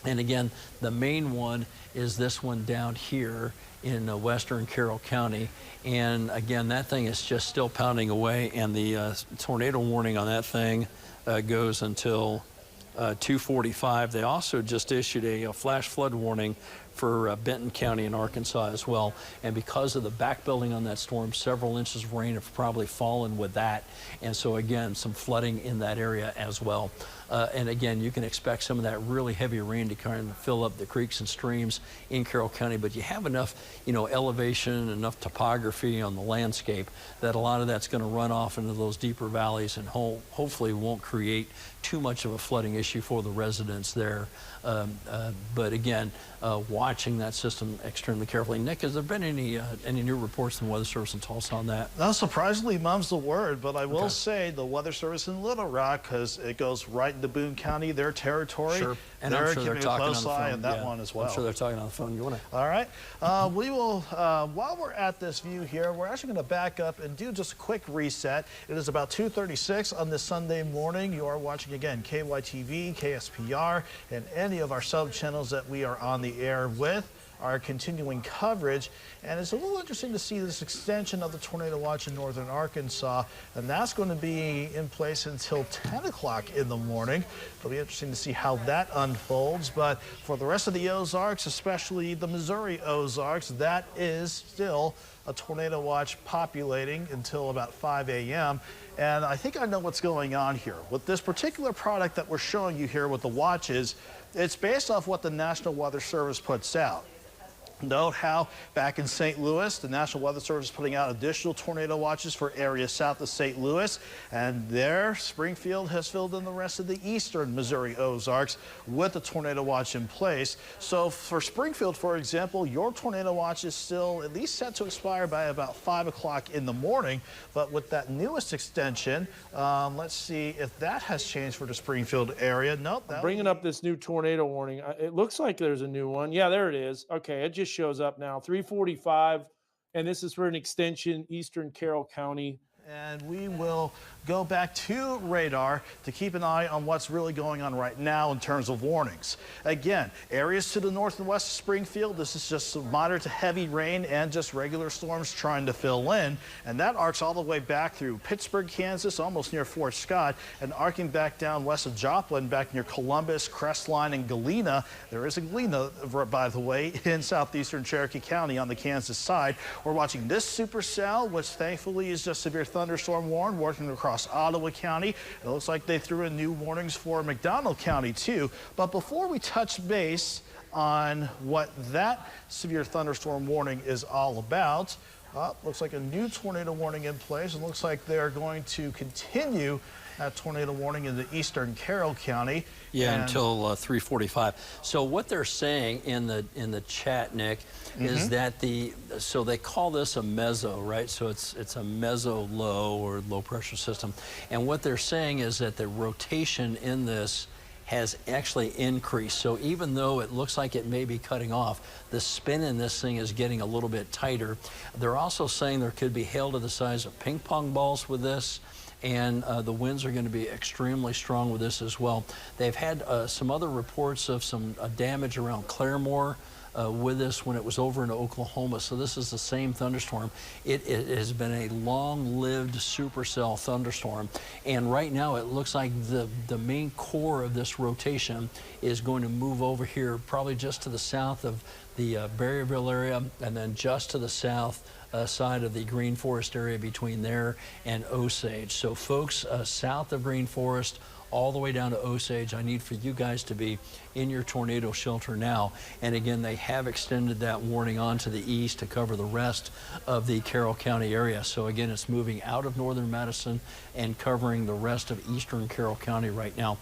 And again, the main one is this one down here in western Carroll County. And again, that thing is just still pounding away, and the tornado warning on that thing goes until 2:45. They also just issued a flash flood warning for Benton County in Arkansas as well. And because of the back building on that storm, several inches of rain have probably fallen with that. And so again, some flooding in that area as well. And again, you can expect some of that really heavy rain to kind of fill up the creeks and streams in Carroll County, but you have enough, elevation, enough topography on the landscape that a lot of that's going to run off into those deeper valleys and hopefully won't create too much of a flooding issue for the residents there. But again, watching that system extremely carefully. Nick, has there been any new reports from the Weather Service in Tulsa on that? No, surprisingly, mum's the word, but I will say the Weather Service in Little Rock, because it goes right into Boone County, their territory. Sure. And I'm sure they're talking on the phone. On that one as well. I'm sure they're talking on the phone. You want to? All right. We will, while we're at this view here, we're actually going to back up and do just a quick reset. It is about 2:36 on this Sunday morning. You are watching again KYTV, KSPR, and any of our sub channels that we are on the air with. Our continuing coverage, and it's a little interesting to see this extension of the tornado watch in northern Arkansas, and that's going to be in place until 10 o'clock in the morning. It'll be interesting to see how that unfolds, but for the rest of the Ozarks, especially the Missouri Ozarks, that is still a tornado watch populating until about 5 a.m. And I think I know what's going on here. With this particular product that we're showing you here with the watches, it's based off what the National Weather Service puts out. Note how back in St. Louis, the National Weather Service is putting out additional tornado watches for areas south of St. Louis. And there, Springfield has filled in the rest of the eastern Missouri Ozarks with a tornado watch in place. So for Springfield, for example, your tornado watch is still at least set to expire by about 5 o'clock in the morning. But with that newest extension, let's see if that has changed for the Springfield area. Nope. I'm bringing up this new tornado warning. It looks like there's a new one. Yeah, there it is. Okay, it just shows up now, 3:45, and this is for an extension, Eastern Carroll County. And we will go back to radar to keep an eye on what's really going on right now in terms of warnings. Again, areas to the north and west of Springfield, this is just moderate to heavy rain and just regular storms trying to fill in. And that arcs all the way back through Pittsburgh, Kansas, almost near Fort Scott, and arcing back down west of Joplin, back near Columbus, Crestline, and Galena. There is a Galena, by the way, in southeastern Cherokee County on the Kansas side. We're watching this supercell, which thankfully is just severe thunderstorm warned, working across Ottawa County. It looks like they threw in new warnings for McDonald County too. But before we touch base on what that severe thunderstorm warning is all about, looks like a new tornado warning in place. It looks like they're going to continue that tornado warning in the eastern Carroll County. Yeah, until 3:45. So what they're saying in the chat, Nick, is that so they call this a meso, right? So it's a meso low or low pressure system, and what they're saying is that the rotation in this has actually increased. So even though it looks like it may be cutting off, the spin in this thing is getting a little bit tighter. They're also saying there could be hail to the size of ping pong balls with this. And the winds are going to be extremely strong with this as well. They've had some other reports of some damage around Claremore with this when it was over in Oklahoma. So this is the same thunderstorm. It has been a long-lived supercell thunderstorm. And right now it looks like the main core of this rotation is going to move over here, probably just to the south of the Berryville area, and then just to the south side of the Green Forest area between there and Osage. So folks south of Green Forest all the way down to Osage, I need for you guys to be in your tornado shelter now. And again, they have extended that warning on to the east to cover the rest of the Carroll County area. So again, it's moving out of northern Madison and covering the rest of eastern Carroll County right now.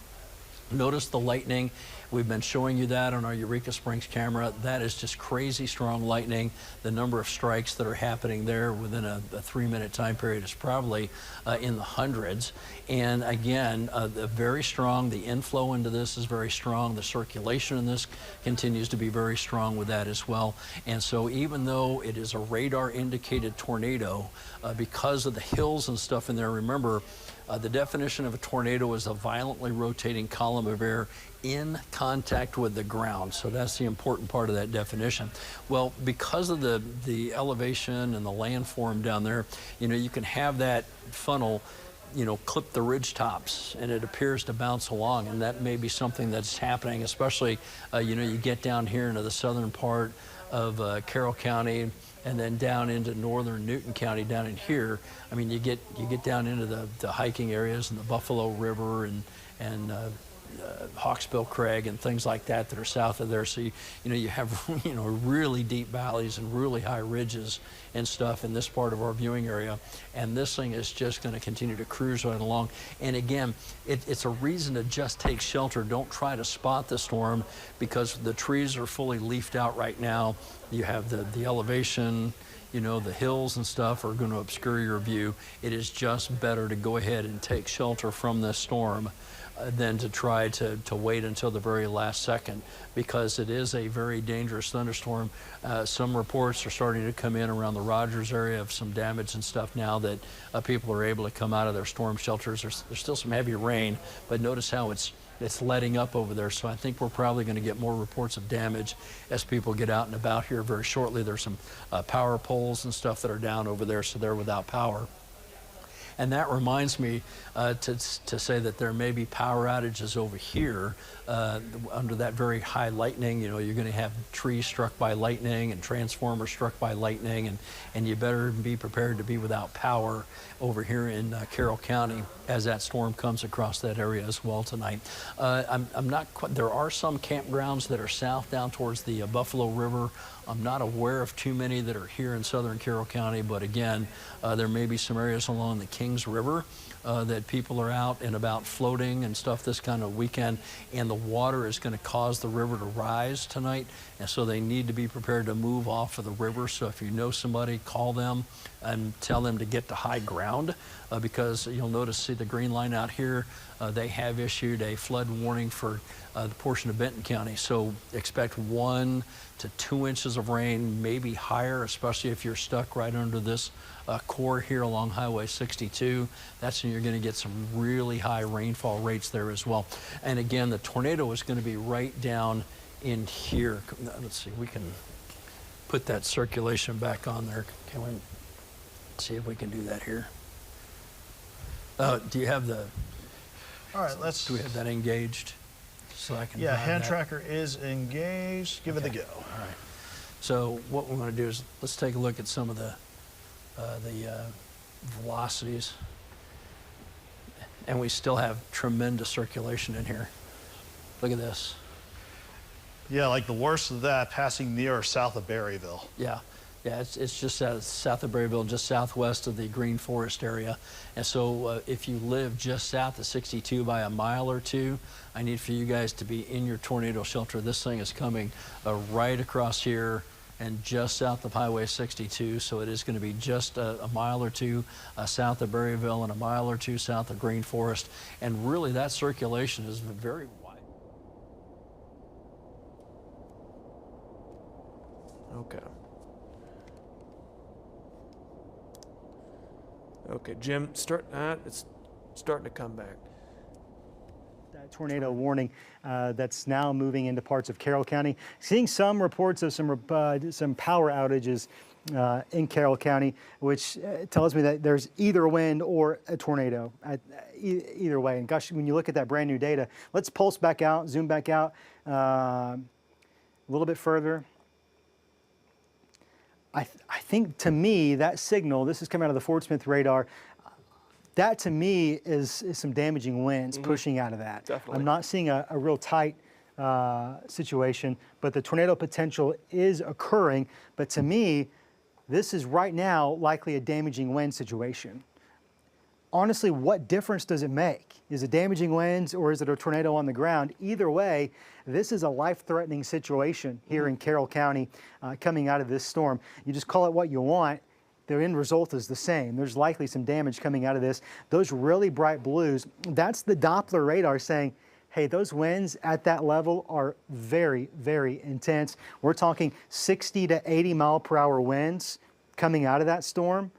Notice the lightning. We've been showing you that on our Eureka Springs camera. That is just crazy strong lightning. The number of strikes that are happening there within a 3-minute time period is probably in the hundreds. And again, very strong. The inflow into this is very strong. The circulation in this continues to be very strong with that as well. And so even though it is a radar indicated tornado, because of the hills and stuff in there, remember, the definition of a tornado is a violently rotating column of air in contact with the ground. So that's the important part of that definition. Well, because of the elevation and the landform down there, you know, you can have that funnel, you know, clip the ridge tops and it appears to bounce along, and that may be something that's happening, especially, you know, you get down here into the southern part of Carroll County and then down into northern Newton County down in here. I mean, you get down into the hiking areas and the Buffalo River and Hawksbill Crag and things like that that are south of there. So you know you have really deep valleys and really high ridges and stuff in this part of our viewing area, and this thing is just going to continue to cruise right along. And again, it's a reason to just take shelter. Don't try to spot the storm because the trees are fully leafed out right now. You have the elevation, you know, the hills and stuff are going to obscure your view. It is just better to go ahead and take shelter from this storm than to try to wait until the very last second, because it is a very dangerous thunderstorm. Some reports are starting to come in around the Rogers area of some damage and stuff now that people are able to come out of their storm shelters. There's still some heavy rain, but notice how it's letting up over there. So I think we're probably going to get more reports of damage as people get out and about here very shortly. There's some power poles and stuff that are down over there, so they're without power. And that reminds me to say that there may be power outages over here under that very high lightning. You know, you're going to have trees struck by lightning and transformers struck by lightning, and you better be prepared to be without power over here in Carroll County as that storm comes across that area as well tonight. I'm not quite, there are some campgrounds that are south down towards the Buffalo River I'm not aware of too many that are here in southern Carroll County, but again, there may be some areas along the Kings River that people are out and about floating and stuff this kind of weekend, and the water is going to cause the river to rise tonight, and so they need to be prepared to move off of the river. So if you know somebody, call them and tell them to get to high ground, because you'll notice, see the green line out here, they have issued a flood warning for the portion of Benton County. So expect 1 to 2 inches of rain, maybe higher, especially if you're stuck right under this core here along Highway 62. That's when you're going to get some really high rainfall rates there as well. And again, the tornado is going to be right down in here. Let's see, we can put that circulation back on there. Can we see if we can do that here? Do you have the... All right, let's... Do we have that engaged? So I can... Yeah, hand tracker is engaged. Give it a go. All right. So what we want to do is let's take a look at some of the velocities. And we still have tremendous circulation in here. Look at this. Yeah, like the worst of that passing near or south of Berryville. Yeah. Yeah, it's just south of Berryville, just southwest of the Green Forest area. And so if you live just south of 62 by a mile or two, I need for you guys to be in your tornado shelter. This thing is coming right across here and just south of Highway 62. So it is going to be just a mile or two south of Berryville and a mile or two south of Green Forest. And really that circulation is very wide. Okay. Okay, Jim, it's starting to come back. That tornado warning that's now moving into parts of Carroll County. Seeing some reports of some power outages in Carroll County, which tells me that there's either wind or a tornado either way. And gosh, when you look at that brand new data, let's pulse back out, zoom back out a little bit further. I think, to me, that signal, this is coming out of the Fort Smith radar, that to me is some damaging winds pushing out of that. Definitely. I'm not seeing a real tight situation, but the tornado potential is occurring. But to me, this is right now likely a damaging wind situation. Honestly, what difference does it make? Is it damaging winds or is it a tornado on the ground? Either way, this is a life-threatening situation here in Carroll County coming out of this storm. You just call it what you want, the end result is the same. There's likely some damage coming out of this. Those really bright blues, that's the Doppler radar saying, hey, those winds at that level are very, very intense. We're talking 60 to 80 mile per hour winds coming out of that storm.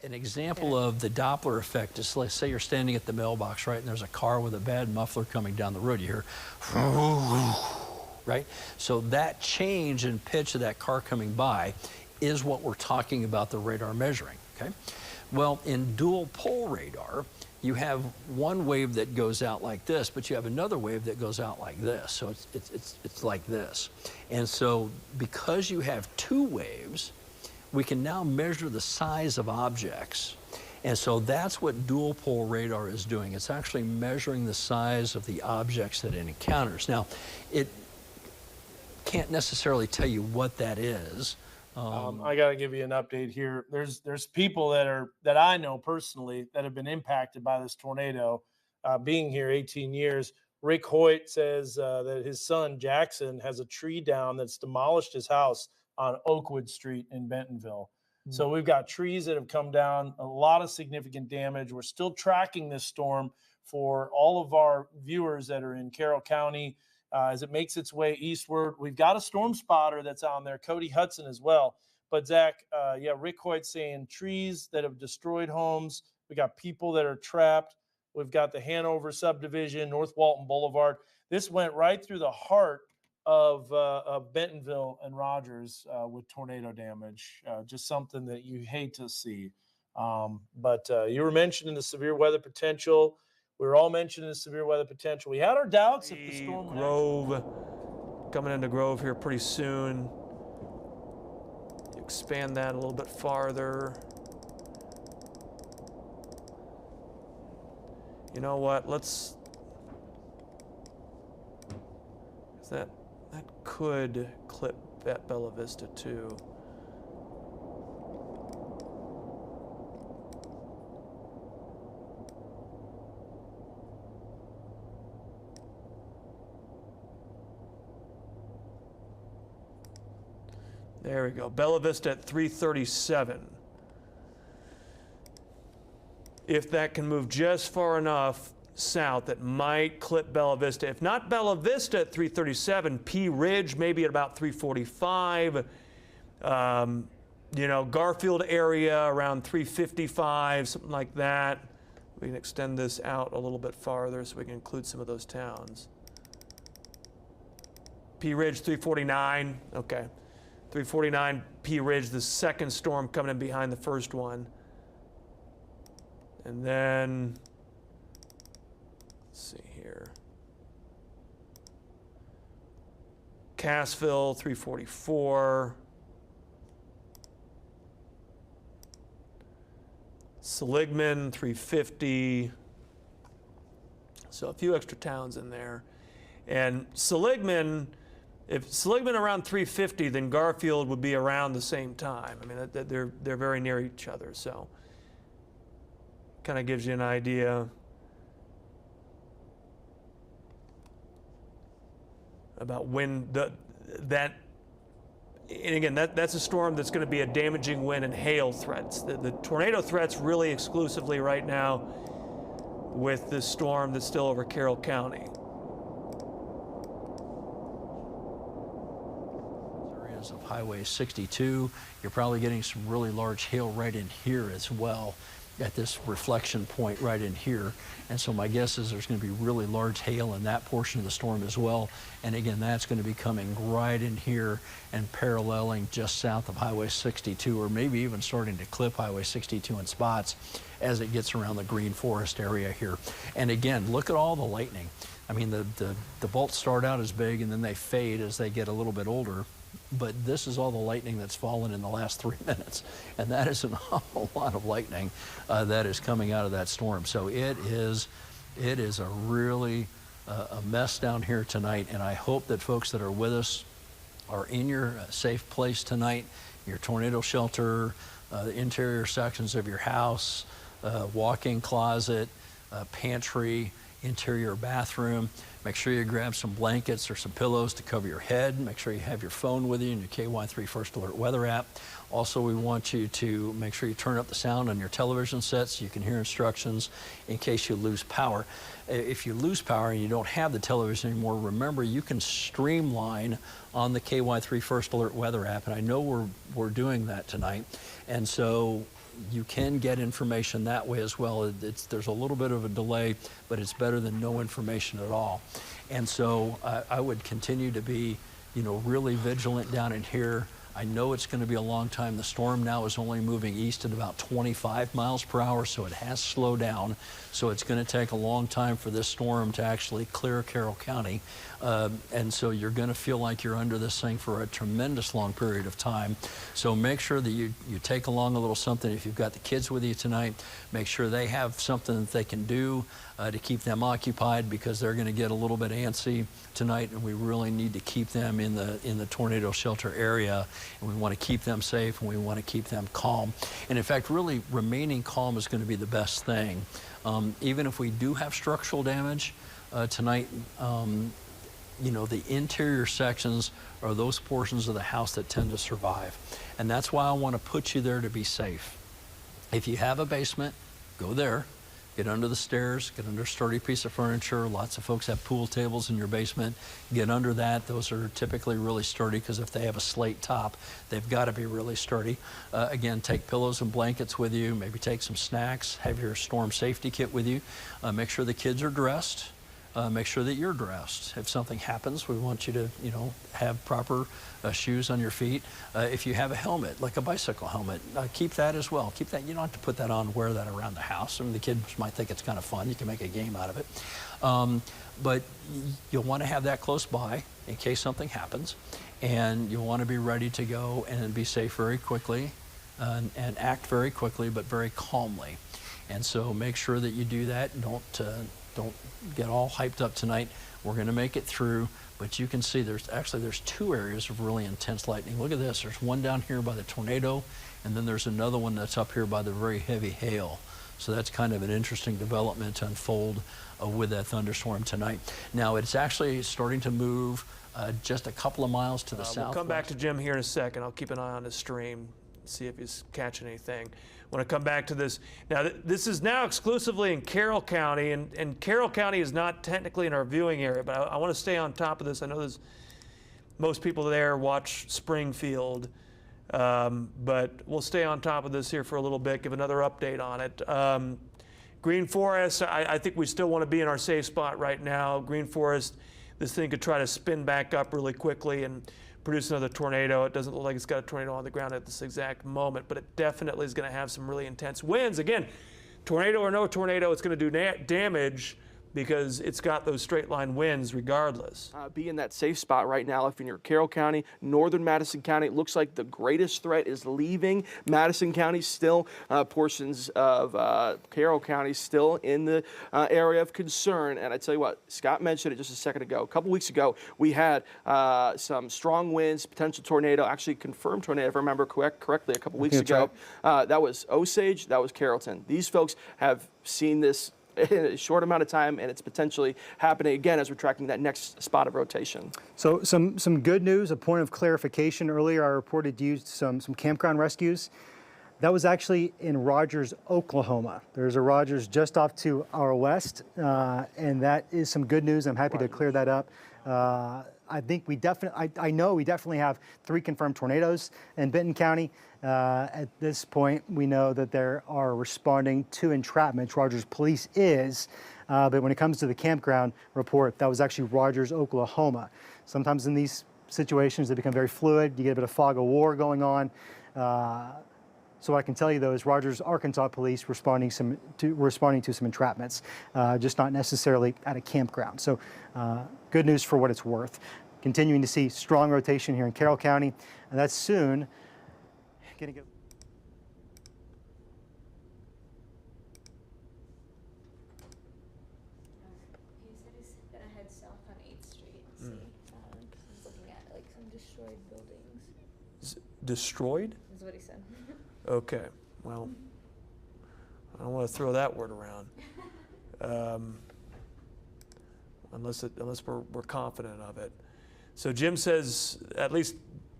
An example of the Doppler effect is, let's say you're standing at the mailbox, right, and there's a car with a bad muffler coming down the road. You hear, right? So that change in pitch of that car coming by is what we're talking about the radar measuring, okay? Well, in dual pole radar, you have one wave that goes out like this, but you have another wave that goes out like this. So it's like this. And so because you have two waves, we can now measure the size of objects. And so that's what dual pole radar is doing. It's actually measuring the size of the objects that it encounters. Now, it can't necessarily tell you what that is. I got to give you an update here. There's people that I know personally that have been impacted by this tornado. Being here 18 years, Rick Hoyt says that his son Jackson has a tree down that's demolished his house on Oakwood Street in Bentonville. So we've got trees that have come down, a lot of significant damage. We're still tracking this storm for all of our viewers that are in Carroll County as it makes its way eastward. We've got a storm spotter that's on there, Cody Hudson as well. But Zach, yeah, Rick Hoyt saying trees that have destroyed homes. We got people that are trapped. We've got the Hanover subdivision, North Walton Boulevard. This went right through the heart of Bentonville and Rogers with tornado damage. Just something that you hate to see. But you were mentioning the severe weather potential. We were all mentioning the severe weather potential. We had our doubts if the storm would Grove, coming into Grove here pretty soon. Expand that a little bit farther. You know what? Let's. That could clip Bella Vista too. There we go. Bella Vista at 337. If that can move just far enough south, that might clip Bella Vista. If not Bella Vista at 337, Pea Ridge maybe at about 345. You know, Garfield area around 355, something like that. We can extend this out a little bit farther so we can include some of those towns. Pea Ridge 349, okay. 349 Pea Ridge, the second storm coming in behind the first one. And then, let's see here. Cassville 344. Seligman 350. So a few extra towns in there. And Seligman, if Seligman around 350, then Garfield would be around the same time. I mean, they're very near each other, so kind of gives you an idea about when that. And again, that's a storm that's going to be a damaging wind and hail threats. The tornado threats really exclusively right now with this storm that's still over Carroll County. Areas of Highway 62, you're probably getting some really large hail right in here as well, at this reflection point right in here. And so my guess is there's going to be really large hail in that portion of the storm as well. And again, that's going to be coming right in here and paralleling just south of Highway 62, or maybe even starting to clip Highway 62 in spots as it gets around the Green Forest area here. And again, look at all the lightning. I mean, the bolts start out as big and then they fade as they get a little bit older. But this is all the lightning that's fallen in the last 3 minutes. And that is an awful lot of lightning that is coming out of that storm. So it is a really a mess down here tonight. And I hope that folks that are with us are in your safe place tonight, your tornado shelter, the interior sections of your house, walk-in closet, pantry, interior bathroom. Make sure you grab some blankets or some pillows to cover your head. Make sure you have your phone with you and your KY3 First Alert weather app. Also, we want you to make sure you turn up the sound on your television set so you can hear instructions in case you lose power. If you lose power and you don't have the television anymore, remember you can streamline on the KY3 First Alert weather app, and I know we're doing that tonight. And so you can get information that way as well. There's a little bit of a delay, but it's better than no information at all. And so I would continue to be, really vigilant down in here. I know it's going to be a long time. The storm now is only moving east at about 25 miles per hour, so it has slowed down. So it's going to take a long time for this storm to actually clear Carroll County. And so you're going to feel like you're under this thing for a tremendous long period of time. So make sure that you take along a little something. If you've got the kids with you tonight, make sure they have something that they can do to keep them occupied, because they're going to get a little bit antsy tonight, and we really need to keep them in the tornado shelter area, and we want to keep them safe, and we want to keep them calm. And in fact, really remaining calm is going to be the best thing. Even if we do have structural damage tonight, the interior sections are those portions of the house that tend to survive. And that's why I want to put you there to be safe. If you have a basement, go there. Get under the stairs, get under a sturdy piece of furniture. Lots of folks have pool tables in your basement. Get under that. Those are typically really sturdy, because if they have a slate top, they've got to be really sturdy. Again, take pillows and blankets with you. Maybe take some snacks. Have your storm safety kit with you. Make sure the kids are dressed. Make sure that you're dressed. If something happens, we want you to, have proper shoes on your feet. If you have a helmet, like a bicycle helmet, keep that as well. Keep that. You don't have to put that on, wear that around the house. I mean, the kids might think it's kind of fun. You can make a game out of it. But you'll want to have that close by in case something happens. And you'll want to be ready to go and be safe very quickly and act very quickly, but very calmly. And so make sure that you do that. Don't get all hyped up tonight. We're going to make it through, but you can see there's 2 areas of really intense lightning. Look at this. There's one down here by the tornado, and then there's another one that's up here by the very heavy hail. So that's kind of an interesting development to unfold with that thunderstorm tonight. Now it's actually starting to move just a couple of miles to the south. We'll come back to Jim here in a second. I'll keep an eye on the stream, see if he's catching anything. When I come back to this, now this is now exclusively in Carroll County, and Carroll County is not technically in our viewing area, but I want to stay on top of this. I know most people there watch Springfield, but we'll stay on top of this here for a little bit, give another update on it. Green Forest, I think we still want to be in our safe spot right now. Green Forest, this thing could try to spin back up really quickly and produce another tornado. It doesn't look like it's got a tornado on the ground at this exact moment, but it definitely is going to have some really intense winds. Again, tornado or no tornado, it's going to do damage because it's got those straight line winds regardless. Be in that safe spot right now if you're in Carroll County, northern Madison County. It looks like the greatest threat is leaving Madison County. Still portions of Carroll County still in the area of concern. And I tell you what, Scott mentioned it just a second ago. A couple weeks ago, we had some strong winds, potential tornado, actually confirmed tornado, if I remember correctly, a couple weeks ago. Right. That was Osage, that was Carrollton. These folks have seen this in a short amount of time, and it's potentially happening again as we're tracking that next spot of rotation. So some good news, a point of clarification. Earlier I reported you some campground rescues. That was actually in Rogers, Oklahoma. There's a Rogers just off to our west, and that is some good news. I'm happy to clear that up. I think I know we definitely have 3 confirmed tornadoes in Benton County. At this point, we know that they are responding to entrapment. Rogers Police is, but when it comes to the campground report, that was actually Rogers, Oklahoma. Sometimes in these situations, they become very fluid. You get a bit of fog of war going on. So what I can tell you, though, is Rogers, Arkansas Police responding to some entrapments, just not necessarily at a campground. So good news for what it's worth. Continuing to see strong rotation here in Carroll County, and that's soon going to go. He said he's going to head south on 8th Street and see, because he's looking at like some destroyed buildings. Destroyed? Is what he said. Okay, well, I don't want to throw that word around, unless we're confident of it. So Jim says at least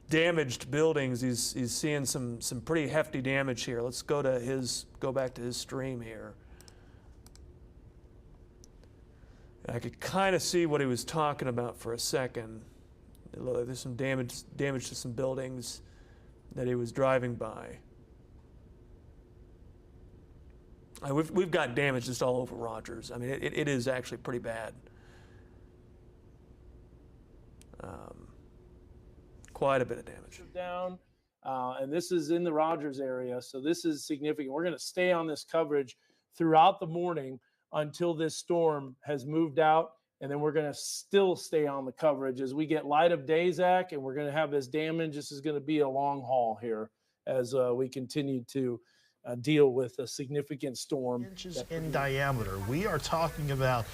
damaged buildings. He's seeing some pretty hefty damage here. Let's go back to his stream here. I could kind of see what he was talking about for a second. There's some damage to some buildings that he was driving by. We've got damage just all over Rogers. I mean, it is actually pretty bad. Quite a bit of damage. Down, and this is in the Rogers area, so this is significant. We're going to stay on this coverage throughout the morning until this storm has moved out, and then we're going to still stay on the coverage as we get light of day, Zach, and we're going to have this damage. This is going to be a long haul here as we continue to deal with a significant storm. Inches in diameter. We are talking about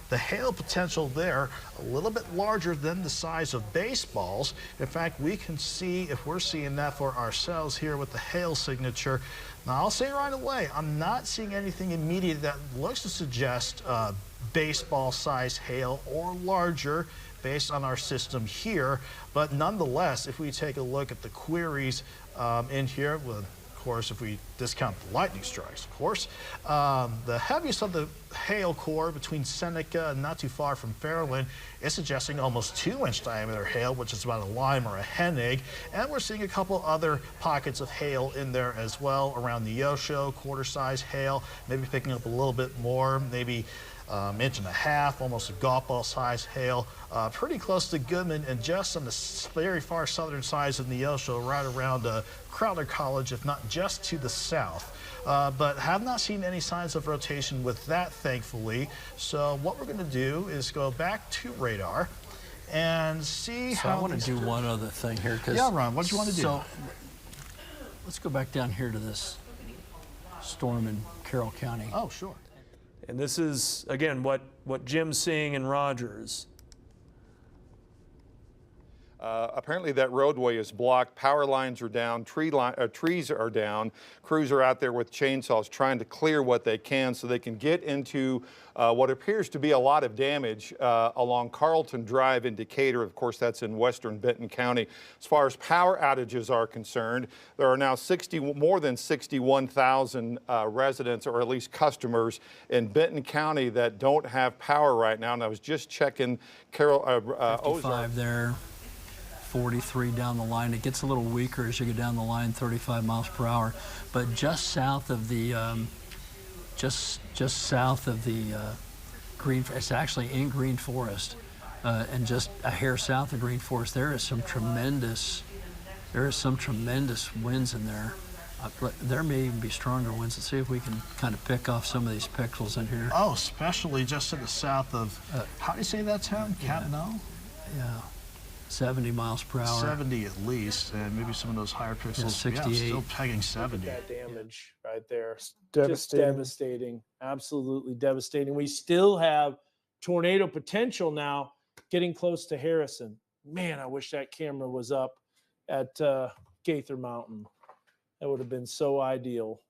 the hail potential there a little bit larger than the size of baseballs. In fact, we can see if we're seeing that for ourselves here with the hail signature. Now, I'll say right away, I'm not seeing anything immediate that looks to suggest baseball size hail or larger based on our system here. But nonetheless, if we take a look at the queries in here, with course, if we discount the lightning strikes, of course. The heaviest of the hail core between Seneca and not too far from Fairland is suggesting almost 2-inch diameter hail, which is about a lime or a hen egg. And we're seeing a couple other pockets of hail in there as well around the Neosho, quarter-size hail, maybe picking up a little bit more, maybe inch and a half, almost a golf ball size hail, pretty close to Goodman and just on the very far southern side of Neosho, right around Crowder College, if not just to the south. But have not seen any signs of rotation with that, thankfully. So what we're going to do is go back to radar and see how. I want to do one other thing here. Yeah, Ron, what do you want to do? So let's go back down here to this storm in Carroll County. Oh, sure. And this is, again, what Jim's seeing in Rogers. Apparently that roadway is blocked, power lines are down, trees are down. Crews are out there with chainsaws trying to clear what they can so they can get into what appears to be a lot of damage along Carlton Drive in Decatur. Of course, that's in western Benton County. As far as power outages are concerned, there are now more than 61,000 residents, or at least customers, in Benton County that don't have power right now. And I was just checking Ozark there. 43 down the line. It gets a little weaker as you go down the line, 35 miles per hour. But just south of the just south of the Green, it's actually in Green Forest, and just a hair south of Green Forest, there is some tremendous winds in there. There may even be stronger winds. Let's see if we can kind of pick off some of these pixels in here. Oh, especially just to the south of, how do you say that town? Catano? Yeah. 70 miles per hour. 70 at least, and maybe some of those higher pixels. Yeah, 68. Yeah, still pegging 70. That damage right there. Devastating. Just devastating. Absolutely devastating. We still have tornado potential now getting close to Harrison. Man, I wish that camera was up at Gaither Mountain. That would have been so ideal.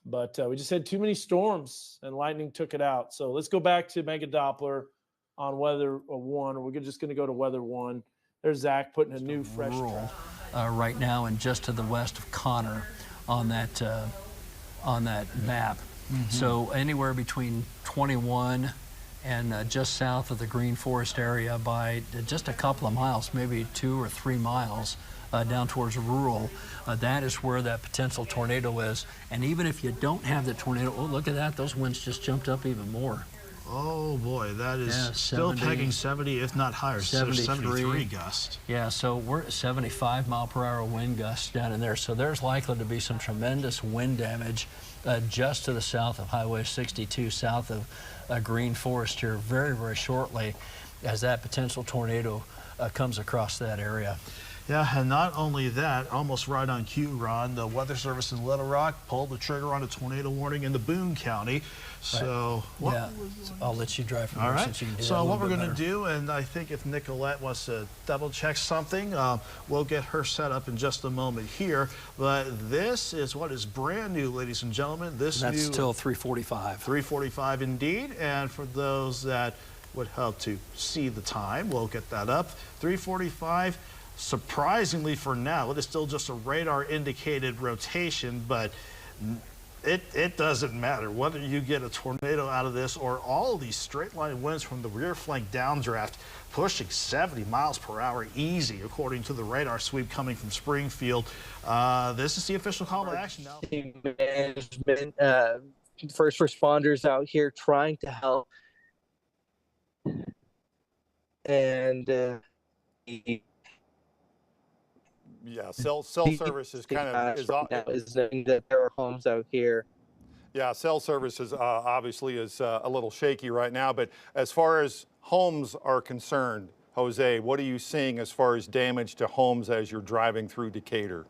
But we just had too many storms and lightning took it out. So let's go back to Mega Doppler on weather 1, or we're just going to go to weather 1. There's Zach putting a new fresh rural right now, and just to the west of Connor on that map. So anywhere between 21 and just south of the Green Forest area by just a couple of miles, maybe 2 or 3 miles down towards rural, that is where that potential tornado is. And even if you don't have the tornado, oh, look at that, those winds just jumped up even more. Oh boy, that is still 70, pegging 70, if not higher. 73 gust. Yeah, so we're at 75 mile per hour wind gusts down in there. So there's likely to be some tremendous wind damage just to the south of Highway 62, south of Green Forest here very, very shortly as that potential tornado comes across that area. Yeah, and not only that, almost right on cue, Ron, the Weather Service in Little Rock pulled the trigger on a tornado warning in the Boone County. So, I'll let you drive from all there right. since you can do So that what we're going to do, and I think if Nicolette wants to double check something, we'll get her set up in just a moment here. But this is what is brand new, ladies and gentlemen. That's till 3:45. 3:45 indeed. And for those that would help to see the time, we'll get that up. 3:45. Surprisingly for now, it is still just a radar indicated rotation, but it doesn't matter whether you get a tornado out of this or all of these straight line winds from the rear flank downdraft pushing 70 miles per hour easy, according to the radar sweep coming from Springfield. This is the official call to action now. Management, first responders out here trying to help. And yeah, cell service is kind of is knowing that there are homes out here. Yeah, cell service is obviously is a little shaky right now. But as far as homes are concerned, Jose, what are you seeing as far as damage to homes as you're driving through Decatur?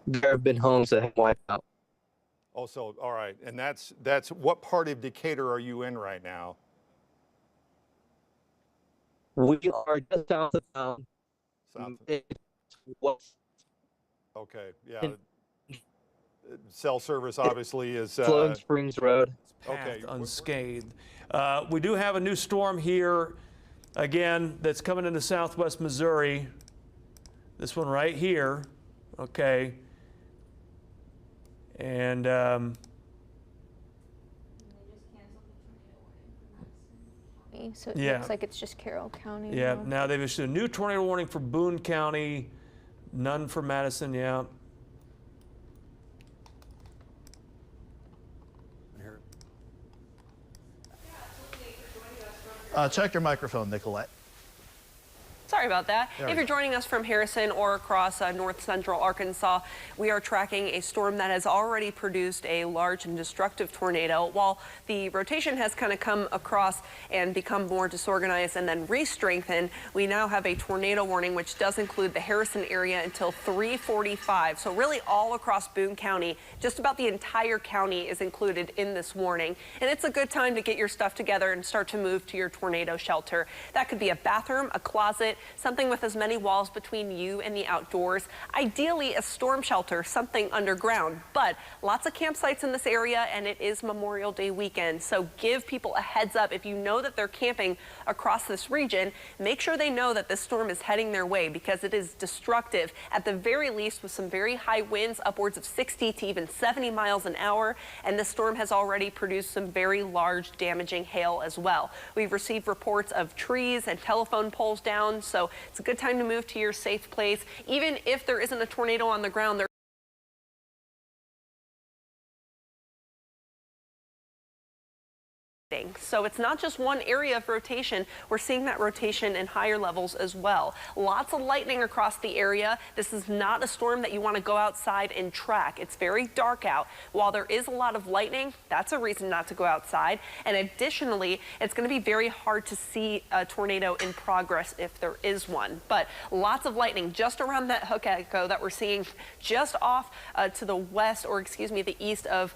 There have been homes that have wiped out. Also, all right, and that's what part of Decatur are you in right now? We are just south of town. Okay, yeah. Cell service obviously is Flowing Springs Road. Okay, unscathed. We do have a new storm here, again, that's coming into southwest Missouri. This one right here, okay. And so it looks like it's just Carroll County. Yeah, now they've issued a new tornado warning for Boone County, none for Madison, yeah. Check your microphone, Nicolette. Sorry about that. There If we you're go. joining us from Harrison or across north central Arkansas, we are tracking a storm that has already produced a large and destructive tornado. While the rotation has kind of come across and become more disorganized and then re-strengthened, we now have a tornado warning, which does include the Harrison area until 3:45. So really all across Boone County, just about the entire county is included in this warning. And it's a good time to get your stuff together and start to move to your tornado shelter. That could be a bathroom, a closet, something with as many walls between you and the outdoors. Ideally, a storm shelter, something underground. But lots of campsites in this area, and it is Memorial Day weekend. So give people a heads up. If you know that they're camping across this region, make sure they know that this storm is heading their way, because it is destructive, at the very least, with some very high winds, upwards of 60 to even 70 miles an hour. And this storm has already produced some very large damaging hail as well. We've received reports of trees and telephone poles down. So it's a good time to move to your safe place. Even if there isn't a tornado on the ground, so it's not just one area of rotation. We're seeing that rotation in higher levels as well. Lots of lightning across the area. This is not a storm that you want to go outside and track. It's very dark out. While there is a lot of lightning, that's a reason not to go outside. And additionally, it's going to be very hard to see a tornado in progress if there is one. But lots of lightning just around that hook echo that we're seeing just off to the west, or excuse me, the east of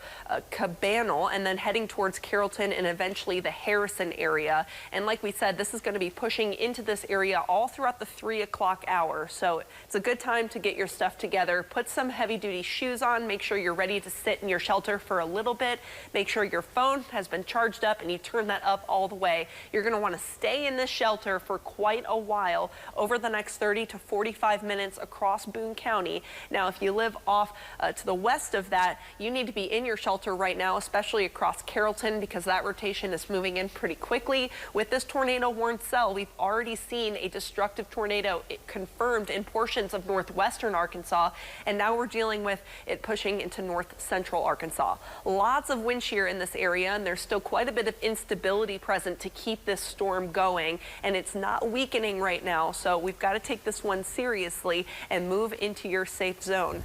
Cabanel, and then heading towards Carrollton and eventually the Harrison area. And like we said, this is going to be pushing into this area all throughout the 3 o'clock hour. So it's a good time to get your stuff together. Put some heavy duty shoes on. Make sure you're ready to sit in your shelter for a little bit. Make sure your phone has been charged up and you turn that up all the way. You're going to want to stay in this shelter for quite a while over the next 30 to 45 minutes across Boone County. Now, if you live off to the west of that, you need to be in your shelter right now, especially across Carrollton, because that rotation is moving in pretty quickly. With this tornado warned cell, we've already seen a destructive tornado confirmed in portions of northwestern Arkansas, and now we're dealing with it pushing into north central Arkansas. Lots of wind shear in this area, and there's still quite a bit of instability present to keep this storm going, and it's not weakening right now, so we've got to take this one seriously and move into your safe zone.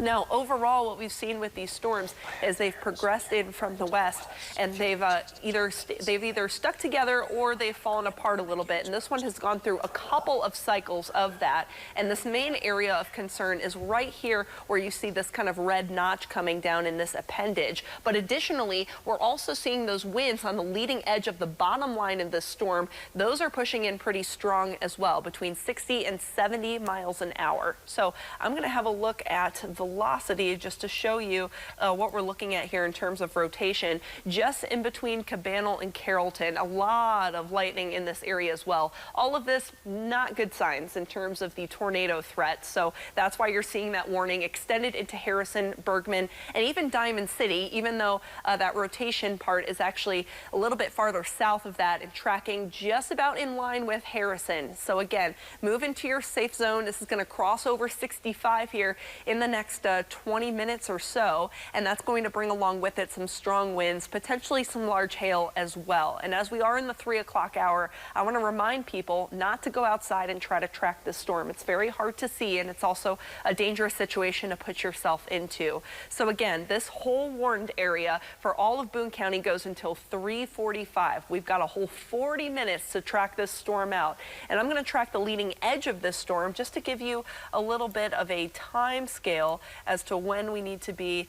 Now, overall, what we've seen with these storms is they've progressed in from the west, and they've either stuck together or they've fallen apart a little bit. And this one has gone through a couple of cycles of that. And this main area of concern is right here where you see this kind of red notch coming down in this appendage. But additionally, we're also seeing those winds on the leading edge of the bottom line of this storm. Those are pushing in pretty strong as well, between 60 and 70 miles an hour. So I'm going to have a look at velocity just to show you what we're looking at here in terms of rotation. Just in between Cabanel and Carrollton, a lot of lightning in this area as well. All of this not good signs in terms of the tornado threat. So that's why you're seeing that warning extended into Harrison, Bergman, and even Diamond City, even though that rotation part is actually a little bit farther south of that and tracking just about in line with Harrison. So again, move into your safe zone. This is going to cross over 65 here in the next 20 minutes or so, and that's going to bring along with it some strong winds, potentially some large hail as well. And as we are in the 3 o'clock hour, I want to remind people not to go outside and try to track this storm. It's very hard to see, and it's also a dangerous situation to put yourself into. So again, this whole warned area for all of Boone County goes until 3:45. We've got a whole 40 minutes to track this storm out, and I'm going to track the leading edge of this storm just to give you a little bit of a time scale as to when we need to be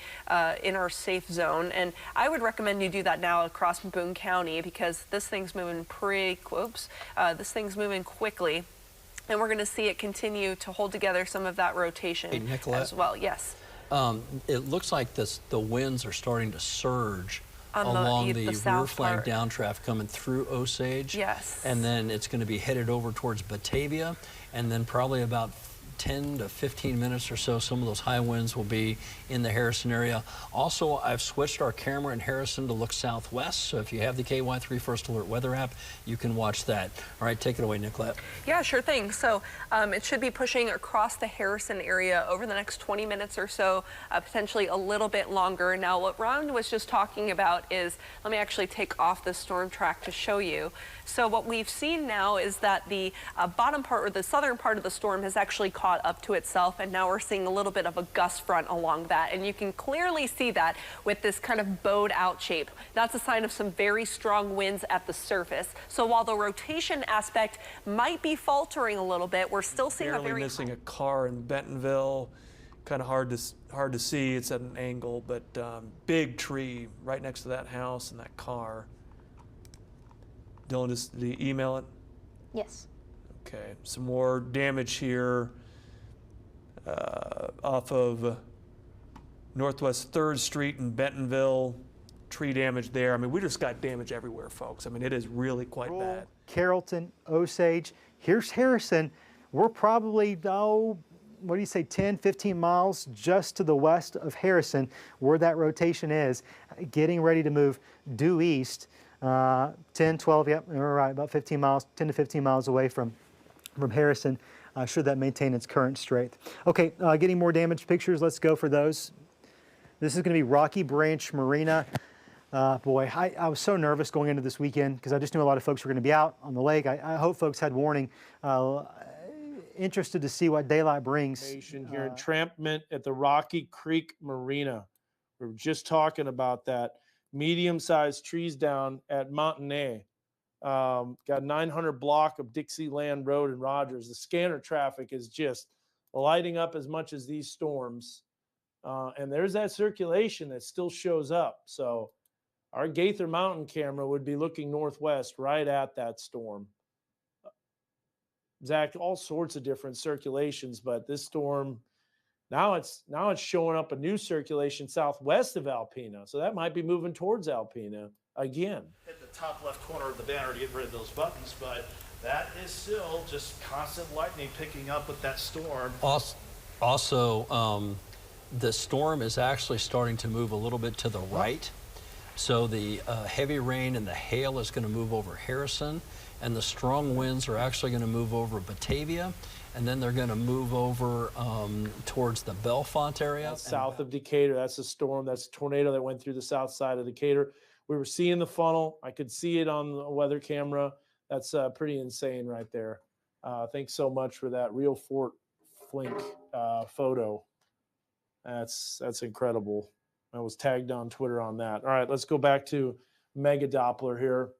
in our safe zone. And I would recommend you do that now across Boone County, because this thing's moving this thing's moving quickly, and we're going to see it continue to hold together some of that rotation as well. Yes. It looks like the winds are starting to surge on along the south rear flank part. downdraft coming through Osage. Yes. And then it's going to be headed over towards Batavia, and then probably about 10 to 15 minutes or so, some of those high winds will be in the Harrison area. Also, I've switched our camera in Harrison to look southwest, so if you have the KY3 First Alert Weather app, you can watch that. All right, take it away, Nicolette. Yeah, sure thing. So it should be pushing across the Harrison area over the next 20 minutes or so, potentially a little bit longer. Now, what Ron was just talking about is, let me actually take off the storm track to show you. So what we've seen now is that the bottom part, or the southern part of the storm, has actually caught up to itself, and now we're seeing a little bit of a gust front along that, and you can clearly see that with this kind of bowed out shape. That's a sign of some very strong winds at the surface. So while the rotation aspect might be faltering a little bit, we're still seeing a very missing a car in Bentonville. Kind of hard to see. It's at an angle, but big tree right next to that house and that car. Dylan, did you email it? Yes. Okay, some more damage here off of Northwest 3rd Street in Bentonville. Tree damage there. I mean, we just got damage everywhere, folks. I mean, it is really quite bad. Carrollton, Osage. Here's Harrison. We're probably, what do you say, 10, 15 miles just to the west of Harrison, where that rotation is, getting ready to move due east. 10, 12, yep, you're right, about 15 miles, 10 to 15 miles away from Harrison, should that maintain its current strength. Okay, getting more damage pictures, let's go for those. This is going to be Rocky Branch Marina. Boy, I was so nervous going into this weekend because I just knew a lot of folks were going to be out on the lake. I hope folks had warning. Interested to see what daylight brings. Here, entrampment at the Rocky Creek Marina. We were just talking about that. Medium-sized trees down at Montanay. Got 900 block of Dixieland Road in Rogers. The scanner traffic is just lighting up as much as these storms. And there's that circulation that still shows up. So our Gaither Mountain camera would be looking northwest right at that storm. Zach, all sorts of different circulations, but this storm, now it's showing up a new circulation southwest of Alpena. So that might be moving towards Alpena again. Hit the top left corner of the banner to get rid of those buttons, but that is still just constant lightning picking up with that storm. Also, the storm is actually starting to move a little bit to the right. So the heavy rain and the hail is going to move over Harrison, and the strong winds are actually going to move over Batavia, and then they're going to move over towards the Bellefonte area. That's south of Decatur. That's a storm. That's a tornado that went through the south side of Decatur. We were seeing the funnel. I could see it on the weather camera. That's pretty insane right there. Thanks so much for that real Fort Flink photo. That's incredible. I was tagged on Twitter on that. All right, let's go back to Mega Doppler here.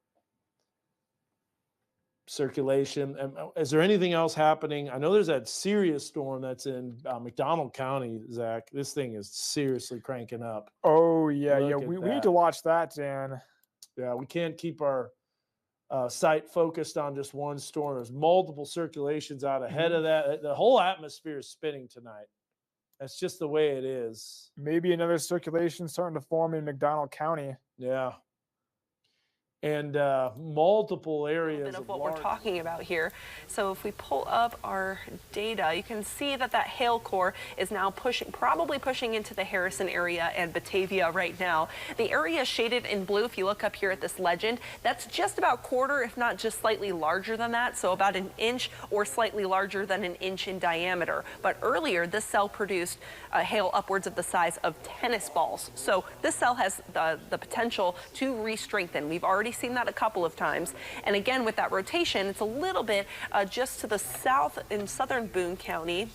Circulation. Is there anything else happening? I know there's that serious storm that's in McDonald County, Zach. This thing is seriously cranking up. Oh, yeah, we need to watch that, Dan. Yeah, we can't keep our sight focused on just one storm. There's multiple circulations out ahead of that. The whole atmosphere is spinning tonight. That's just the way it is. Maybe another circulation starting to form in McDonald County. Yeah. And multiple areas of what we're talking about here. So if we pull up our data, you can see that that hail core is now probably pushing into the Harrison area and Batavia right now. The area shaded in blue, if you look up here at this legend, that's just about quarter, if not just slightly larger than that. So about an inch or slightly larger than an inch in diameter. But earlier, this cell produced hail upwards of the size of tennis balls. So this cell has the potential to re-strengthen. We've already seen that a couple of times. And again, with that rotation, it's a little bit just to the south in southern Boone County,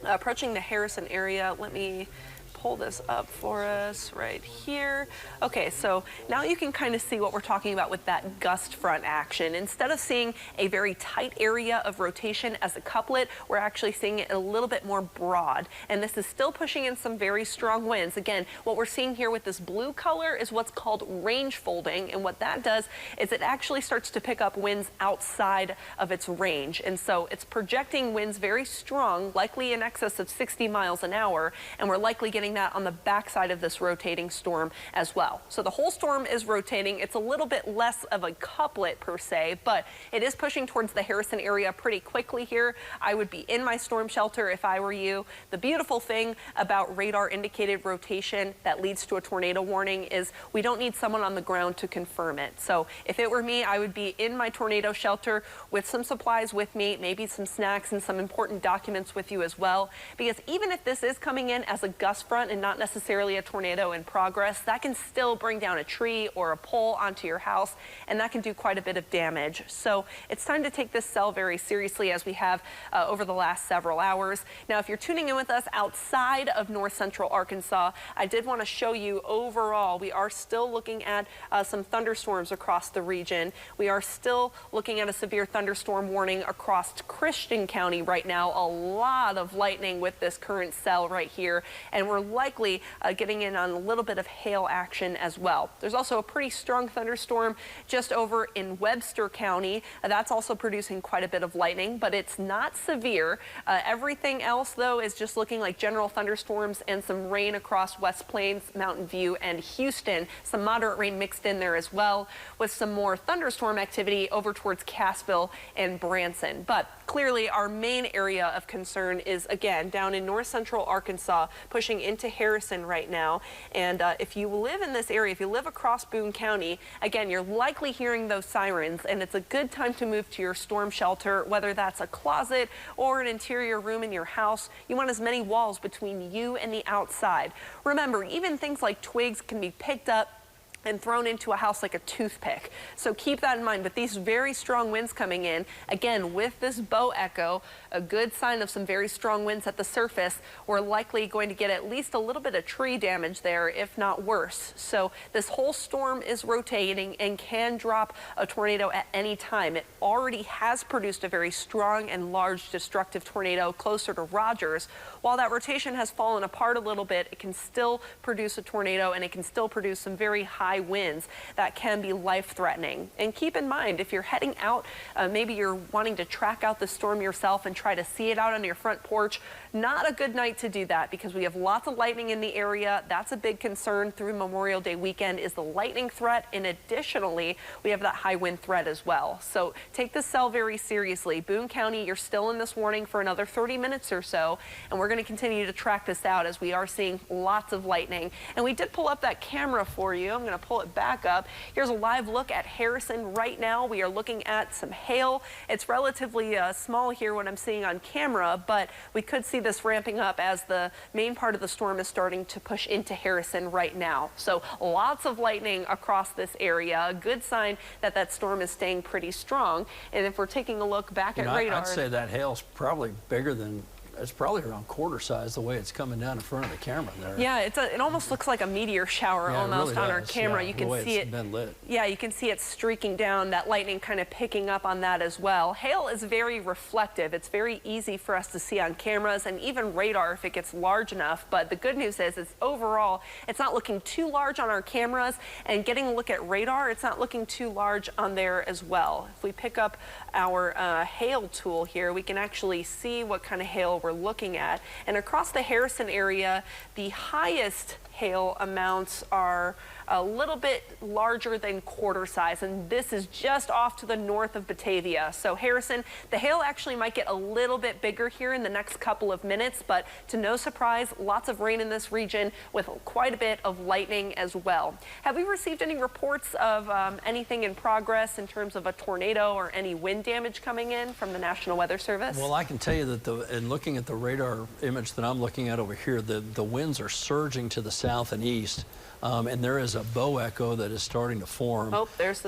approaching the Harrison area. Let me pull this up for us right here. Okay, so now you can kind of see what we're talking about with that gust front action. Instead of seeing a very tight area of rotation as a couplet, we're actually seeing it a little bit more broad. And this is still pushing in some very strong winds. Again, what we're seeing here with this blue color is what's called range folding. And what that does is it actually starts to pick up winds outside of its range. And so it's projecting winds very strong, likely in excess of 60 miles an hour. And we're likely getting that on the backside of this rotating storm as well. So the whole storm is rotating. It's a little bit less of a couplet per se, but it is pushing towards the Harrison area pretty quickly here. I would be in my storm shelter if I were you. The beautiful thing about radar indicated rotation that leads to a tornado warning is we don't need someone on the ground to confirm it. So if it were me, I would be in my tornado shelter with some supplies with me, maybe some snacks and some important documents with you as well, because even if this is coming in as a gust front and not necessarily a tornado in progress, that can still bring down a tree or a pole onto your house, and that can do quite a bit of damage. So it's time to take this cell very seriously, as we have over the last several hours. Now, if you're tuning in with us outside of north central Arkansas, I did want to show you overall, we are still looking at some thunderstorms across the region. We are still looking at a severe thunderstorm warning across Christian County right now. A lot of lightning with this current cell right here, and we're likely getting in on a little bit of hail action as well. There's also a pretty strong thunderstorm just over in Webster County. That's also producing quite a bit of lightning, but it's not severe. Everything else, though, is just looking like general thunderstorms and some rain across West Plains, Mountain View, and Houston. Some moderate rain mixed in there as well, with some more thunderstorm activity over towards Cassville and Branson. But clearly, our main area of concern is, again, down in north central Arkansas, pushing into Harrison right now. And if you live in this area, if you live across Boone County, again, you're likely hearing those sirens, and it's a good time to move to your storm shelter, whether that's a closet or an interior room in your house. You want as many walls between you and the outside. Remember, even things like twigs can be picked up and thrown into a house like a toothpick. So keep that in mind. But these very strong winds coming in, again, with this bow echo, a good sign of some very strong winds at the surface, we're likely going to get at least a little bit of tree damage there, if not worse. So this whole storm is rotating and can drop a tornado at any time. It already has produced a very strong and large destructive tornado closer to Rogers. While that rotation has fallen apart a little bit, it can still produce a tornado, and it can still produce some very high winds that can be life-threatening. And keep in mind, if you're heading out, maybe you're wanting to track out the storm yourself and try to see it out on your front porch, not a good night to do that, because we have lots of lightning in the area. That's a big concern through Memorial Day weekend, is the lightning threat, and additionally, we have that high wind threat as well. So take this cell very seriously. Boone County, you're still in this warning for another 30 minutes or so, and we're going to continue to track this out as we are seeing lots of lightning. And we did pull up that camera for you. I'm going to pull it back up. Here's a live look at Harrison right now. We are looking at some hail. It's relatively small here what I'm seeing on camera, but we could see this ramping up as the main part of the storm is starting to push into Harrison right now. So lots of lightning across this area. A good sign that that storm is staying pretty strong. And if we're taking a look back at radar, I'd say that hail's probably bigger than, it's probably around quarter size the way it's coming down in front of the camera there. Yeah, it almost looks like a meteor shower almost really on our does. camera. Yeah, you can see it. Been lit. Yeah, you can see it streaking down, that lightning kind of picking up on that as well. Hail is very reflective. It's very easy for us to see on cameras and even radar if it gets large enough. But the good news is overall, it's not looking too large on our cameras, and getting a look at radar, it's not looking too large on there as well. If we pick up our hail tool here, we can actually see what kind of hail we're looking at. And across the Harrison area, the highest hail amounts are a little bit larger than quarter size, and this is just off to the north of Batavia. So Harrison, the hail actually might get a little bit bigger here in the next couple of minutes, but to no surprise, lots of rain in this region with quite a bit of lightning as well. Have we received any reports of anything in progress in terms of a tornado or any wind damage coming in from the National Weather Service? Well, I can tell you that in looking at the radar image that I'm looking at over here, the winds are surging to the south and east. And there is a bow echo that is starting to form. Oh, there's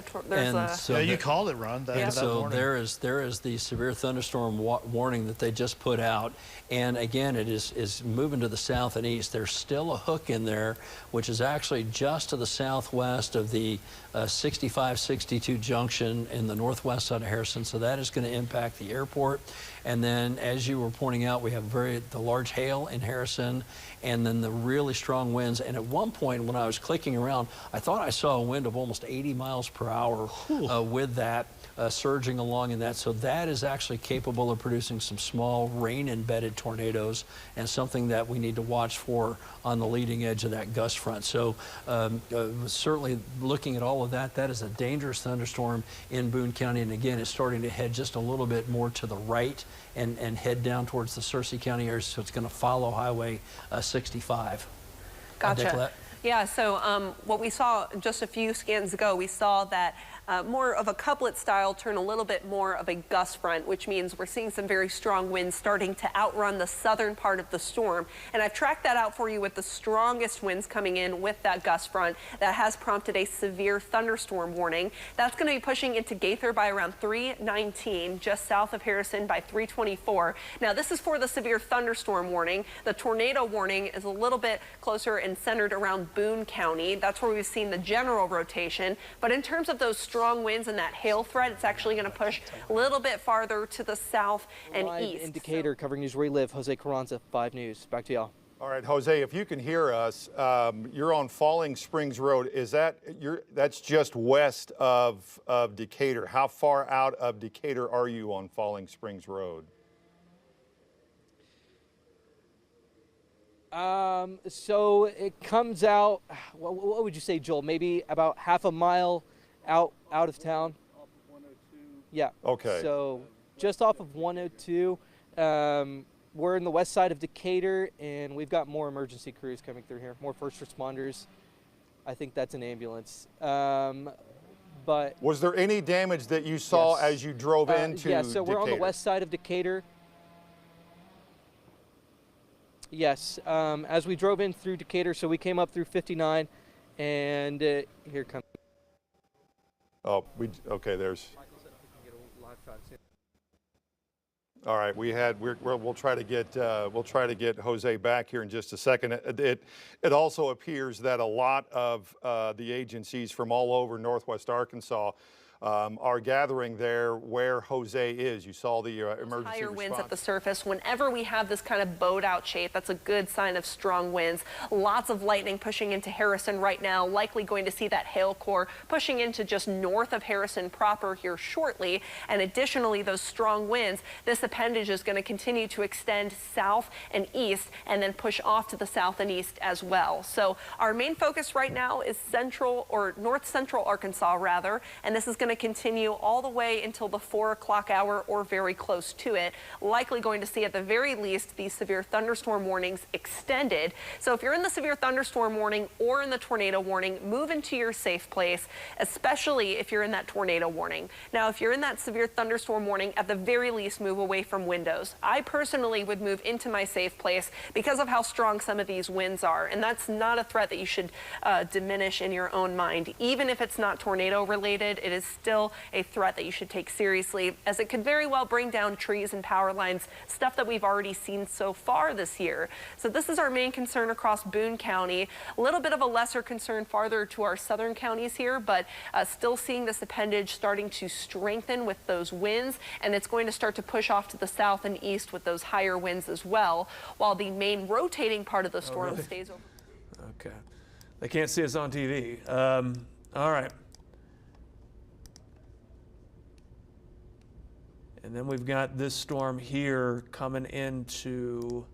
yeah, you called it, Ron. So there is the severe thunderstorm warning that they just put out. And again, it is moving to the south and east. There's still a hook in there, which is actually just to the southwest of the 65-62 junction in the northwest side of Harrison. So that is going to impact the airport. And then, as you were pointing out, we have the large hail in Harrison, and then the really strong winds. And at one point, when I was clicking around, I thought I saw a wind of almost 80 miles per hour with that. surging along in that. So that is actually capable of producing some small rain-embedded tornadoes, and something that we need to watch for on the leading edge of that gust front. So certainly looking at all of that, that is a dangerous thunderstorm in Boone County. And again, it's starting to head just a little bit more to the right and head down towards the Searcy County area. So it's going to follow Highway 65. Gotcha. Nicolette? Yeah, so what we saw just a few scans ago, we saw that more of a couplet style turn a little bit more of a gust front, which means we're seeing some very strong winds starting to outrun the southern part of the storm. And I've tracked that out for you with the strongest winds coming in with that gust front that has prompted a severe thunderstorm warning. That's going to be pushing into Gaither by around 3:19, just south of Harrison by 3:24. Now, this is for the severe thunderstorm warning. The tornado warning is a little bit closer and centered around Boone County. That's where we've seen the general rotation. But in terms of those strong winds and that hail threat, it's actually going to push a little bit farther to the south and east. In Decatur, covering news where you live, Jose Carranza, 5 News. Back to y'all. All right, Jose, if you can hear us, you're on Falling Springs Road. Is that that's just west of Decatur? How far out of Decatur are you on Falling Springs Road? So it comes out, what would you say, Joel? Maybe about half a mile out of town? Yeah. Okay. So just off of 102. We're in the west side of Decatur, and we've got more emergency crews coming through here, more first responders. I think that's an ambulance. But was there any damage that you saw yes. as you drove into Yeah, so we're on the Decatur? west side of Decatur. Yes, as we drove in through Decatur, so we came up through 59, and here comes. Oh, okay. There's. All right, we'll try to get Jose back here in just a second. It also appears that a lot of the agencies from all over Northwest Arkansas are gathering there where Jose is. You saw the emergency Higher response. winds at the surface. Whenever we have this kind of bowed out shape, that's a good sign of strong winds. Lots of lightning pushing into Harrison right now. Likely going to see that hail core pushing into just north of Harrison proper here shortly. And additionally, those strong winds, this appendage is going to continue to extend south and east and then push off to the south and east as well. So our main focus right now is central or north central Arkansas rather, and this is going to continue all the way until the 4 o'clock hour or very close to it. Likely going to see at the very least these severe thunderstorm warnings extended. So if you're in the severe thunderstorm warning or in the tornado warning, move into your safe place, especially if you're in that tornado warning. Now, if you're in that severe thunderstorm warning, at the very least move away from windows. I personally would move into my safe place because of how strong some of these winds are, and that's not a threat that you should diminish in your own mind. Even if it's not tornado related, it is still a threat that you should take seriously, as it could very well bring down trees and power lines, stuff that we've already seen so far this year. So this is our main concern across Boone County. A little bit of a lesser concern farther to our southern counties here, but still seeing this appendage starting to strengthen with those winds, and it's going to start to push off to the south and east with those higher winds as well, while the main rotating part of the storm really? stays over. Okay. They can't see us on TV. All right. And then we've got this storm here coming into,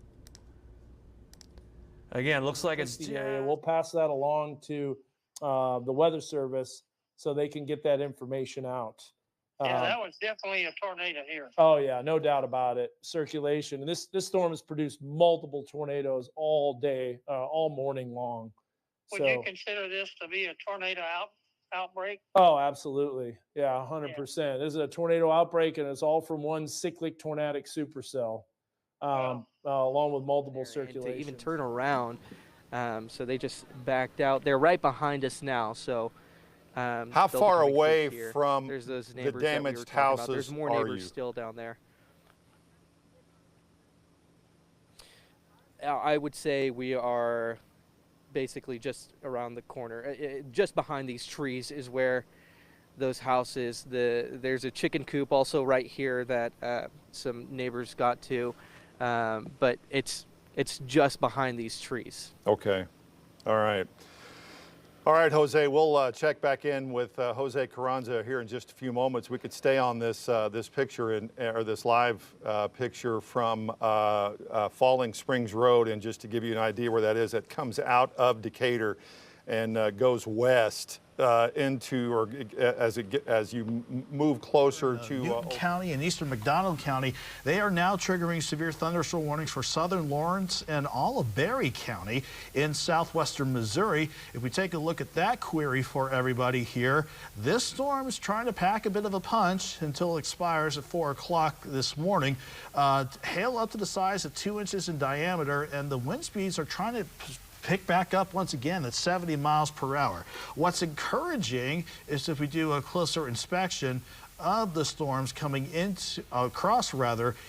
again, looks like it's. Yeah, we'll pass that along to the Weather Service so they can get that information out. Yeah, that was definitely a tornado here. Oh yeah, no doubt about it. Circulation, and this storm has produced multiple tornadoes all day, all morning long. Would you consider this to be a tornado outbreak? Oh, absolutely. Yeah, 100%. This is a tornado outbreak, and it's all from one cyclic tornadic supercell, along with multiple circulations. To even turn around, so they just backed out. They're right behind us now, so. How far away from There's those the neighbors damaged that we were talking about. houses There's more are neighbors you? still down there. I would say we are basically just around the corner. Just behind these trees is where those houses, there's a chicken coop also right here that some neighbors got to, but it's just behind these trees. Okay. All right. All right, Jose, we'll check back in with Jose Carranza here in just a few moments. We could stay on this this picture or this live picture from Falling Springs Road, and just to give you an idea where that is, it comes out of Decatur and goes west into, or as you move closer to Newton County and eastern McDonald County. They are now triggering severe thunderstorm warnings for southern Lawrence and all of Berry County in southwestern Missouri. If we take a look at that query for everybody here, this storm is trying to pack a bit of a punch until it expires at 4 o'clock this morning. Hail up to the size of 2 inches in diameter, and the wind speeds are trying to pick back up once again at 70 miles per hour. What's encouraging is if we do a closer inspection of the storms coming across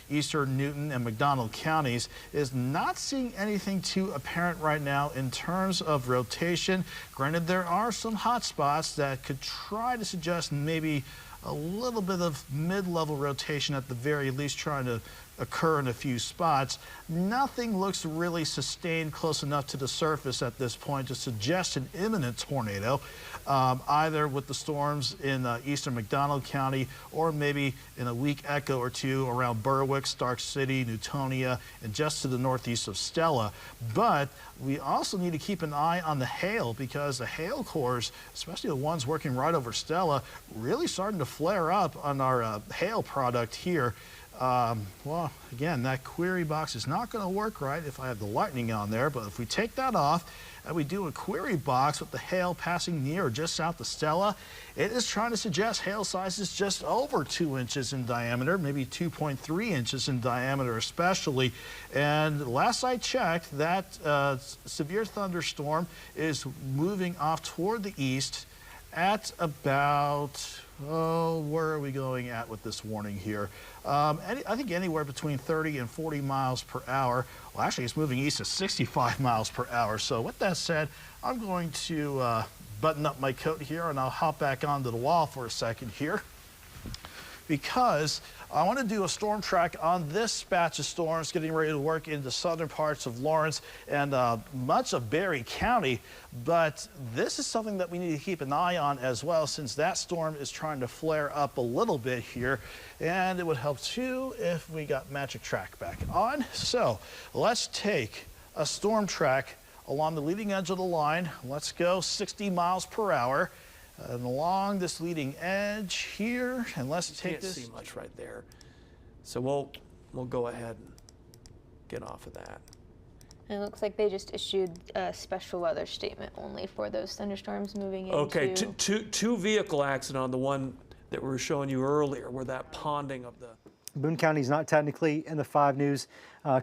eastern Newton and McDonald counties, is not seeing anything too apparent right now in terms of rotation. Granted, there are some hot spots that could try to suggest maybe a little bit of mid-level rotation at the very least trying to occur in a few spots. Nothing looks really sustained close enough to the surface at this point to suggest an imminent tornado, either with the storms in eastern McDonald County or maybe in a weak echo or two around Berwick, Stark City, Newtonia, and just to the northeast of Stella. But we also need to keep an eye on the hail, because the hail cores, especially the ones working right over Stella, really starting to flare up on our hail product here. Well, again, that query box is not going to work right if I have the lightning on there, but if we take that off and we do a query box with the hail passing near or just south of Stella, it is trying to suggest hail sizes just over 2 inches in diameter, maybe 2.3 inches in diameter especially. And last I checked, that severe thunderstorm is moving off toward the east at about, where are we going at with this warning here? I think anywhere between 30 and 40 miles per hour. Well, actually, it's moving east at 65 miles per hour. So with that said, I'm going to button up my coat here, and I'll hop back onto the wall for a second here, because I want to do a storm track on this batch of storms getting ready to work into southern parts of Lawrence and much of Berry County. But this is something that we need to keep an eye on as well, since that storm is trying to flare up a little bit here. And it would help too if we got Magic Track back on. So let's take a storm track along the leading edge of the line. Let's go 60 miles per hour. And along this leading edge here, and let's take this. Can't see much right there, so we'll go ahead and get off of that. And it looks like they just issued a special weather statement only for those thunderstorms moving into. Okay, two vehicle accident on the one that we were showing you earlier, where that ponding of the. Boone County is not technically in the 5 News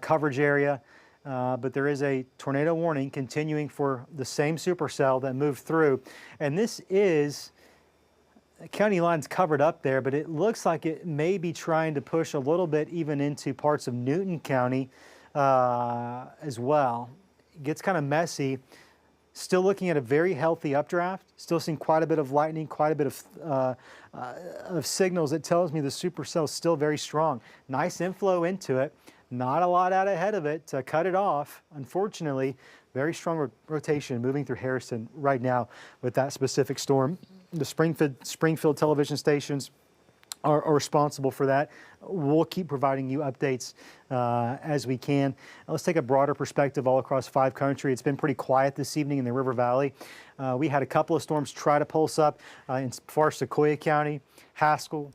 coverage area. But there is a tornado warning continuing for the same supercell that moved through. And this is, county lines covered up there, but it looks like it may be trying to push a little bit even into parts of Newton County as well. It gets kind of messy. Still looking at a very healthy updraft. Still seeing quite a bit of lightning, quite a bit of signals that tells me the supercell is still very strong. Nice inflow into it. Not a lot out ahead of it to cut it off. Unfortunately, very strong rotation moving through Harrison right now with that specific storm. The Springfield television stations are responsible for that. We'll keep providing you updates as we can. Let's take a broader perspective all across 5 country. It's been pretty quiet this evening in the River Valley. We had a couple of storms try to pulse up in far Sequoia County, Haskell.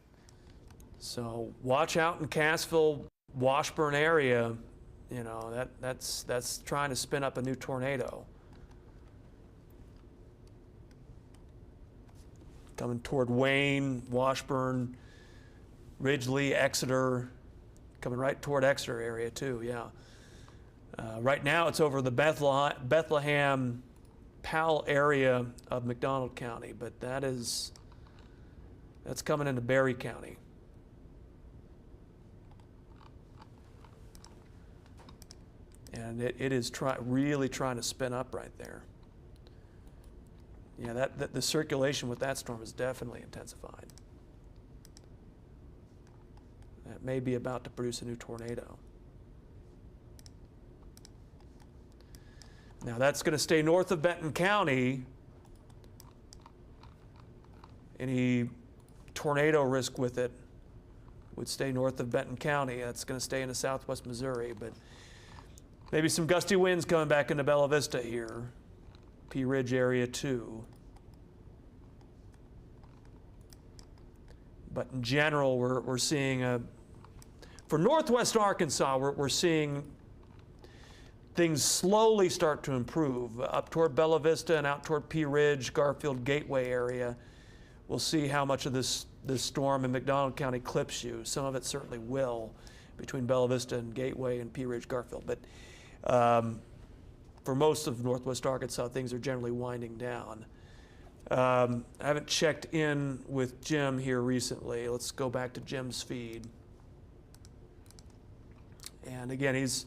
So watch out in Cassville, Washburn area, you know, that's trying to spin up a new tornado. Coming toward Wayne, Washburn, Ridgely, Exeter, coming right toward Exeter area too, yeah. Right now it's over the Bethlehem, Powell area of McDonald County, but that's coming into Berry County. And it is really trying to spin up right there. Yeah, the circulation with that storm is definitely intensified. That may be about to produce a new tornado. Now that's going to stay north of Benton County, Any tornado risk with it would stay north of Benton County. That's going to stay into southwest Missouri, but maybe some gusty winds coming back into Bella Vista here. Pea Ridge area too. But in general, we're seeing for northwest Arkansas, we're seeing things slowly start to improve. Up toward Bella Vista and out toward Pea Ridge, Garfield Gateway area. We'll see how much of this storm in McDonald County clips you. Some of it certainly will between Bella Vista and Gateway and Pea Ridge, Garfield. But for most of northwest Arkansas, things are generally winding down. I haven't checked in with Jim here recently. Let's go back to Jim's feed. And again, he's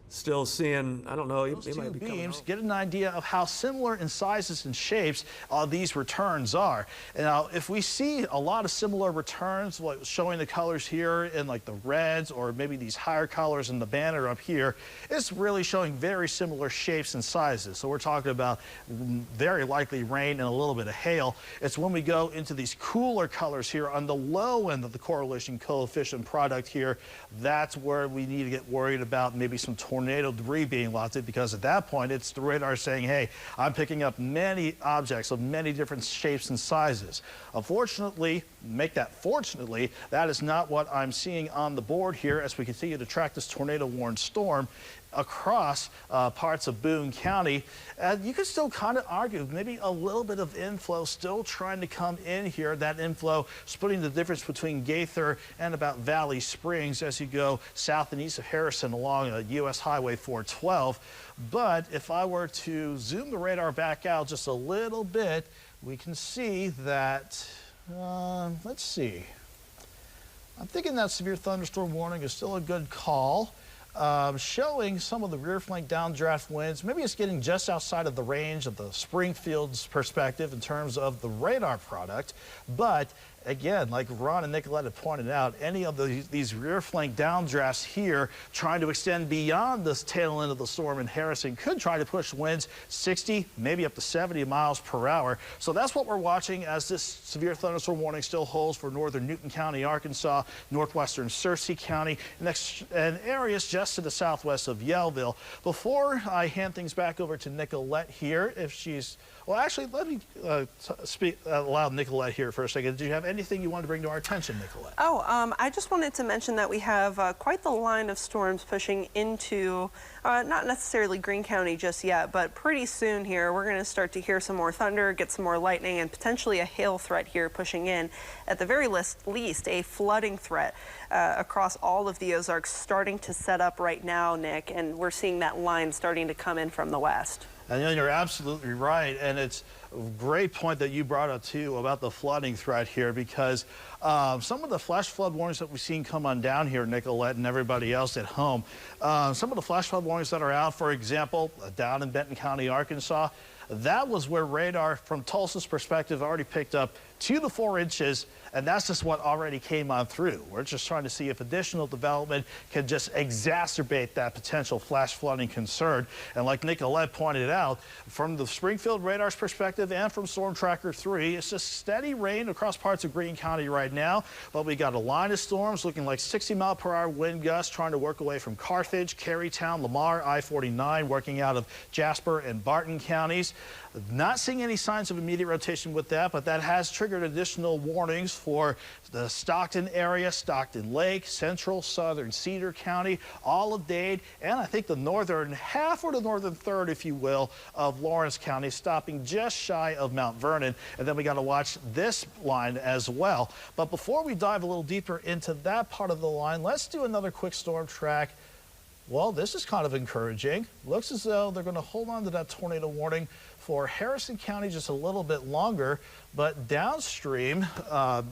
still seeing, I don't know, he might be coming home. Get an idea of how similar in sizes and shapes these returns are. And now, if we see a lot of similar returns, like showing the colors here in like the reds or maybe these higher colors in the banner up here, it's really showing very similar shapes and sizes. So we're talking about very likely rain and a little bit of hail. It's when we go into these cooler colors here on the low end of the correlation coefficient product here, that's where we need to get worried about maybe some tornado debris being lofted, because at that point it's the radar saying, hey, I'm picking up many objects of many different shapes and sizes. Unfortunately, fortunately, that is not what I'm seeing on the board here as we continue to track this tornado-warned storm across parts of Boone County. You could still kind of argue maybe a little bit of inflow still trying to come in here. That inflow splitting the difference between Gaither and about Valley Springs as you go south and east of Harrison along US Highway 412. But if I were to zoom the radar back out just a little bit, we can see that, let's see. I'm thinking that severe thunderstorm warning is still a good call. Showing some of the rear flank downdraft winds. Maybe it's getting just outside of the range of the Springfield's perspective in terms of the radar product. But again, like Ron and Nicolette have pointed out, any of these rear flank downdrafts here trying to extend beyond this tail end of the storm in Harrison could try to push winds 60, maybe up to 70 miles per hour. So that's what we're watching as this severe thunderstorm warning still holds for northern Newton County, Arkansas, northwestern Searcy County, and areas just to the southwest of Yellville. Before I hand things back over to Nicolette here, if she's, well, actually, let me allow Nicolette here for a second. Do you have anything you want to bring to our attention, Nicolette? Oh, I just wanted to mention that we have quite the line of storms pushing into, not necessarily Greene County just yet, but pretty soon here, we're going to start to hear some more thunder, get some more lightning, and potentially a hail threat here pushing in. At the very least, a flooding threat across all of the Ozarks starting to set up right now, Nick, and we're seeing that line starting to come in from the west. And you're absolutely right, and it's a great point that you brought up too about the flooding threat here, because some of the flash flood warnings that we've seen come on down here, Nicolette and everybody else at home, some of the flash flood warnings that are out, for example, down in Benton County, Arkansas, that was where radar from Tulsa's perspective already picked up 2 to 4 inches, and that's just what already came on through. We're just trying to see if additional development can just exacerbate that potential flash flooding concern. And like Nicolette pointed out, from the Springfield radar's perspective and from Storm Tracker 3, it's just steady rain across parts of Greene County right now, but we got a line of storms looking like 60-mile-per-hour wind gusts trying to work away from Carthage, Carytown, Lamar, I-49, working out of Jasper and Barton counties. Not seeing any signs of immediate rotation with that, but that has triggered additional warnings for the Stockton area, Stockton Lake, central, southern Cedar County, all of Dade, and I think the northern half or the northern third, if you will, of Lawrence County, stopping just shy of Mount Vernon. And then we got to watch this line as well. But before we dive a little deeper into that part of the line, let's do another quick storm track. Well, this is kind of encouraging. Looks as though they're going to hold on to that tornado warning for Harrison County just a little bit longer, but downstream,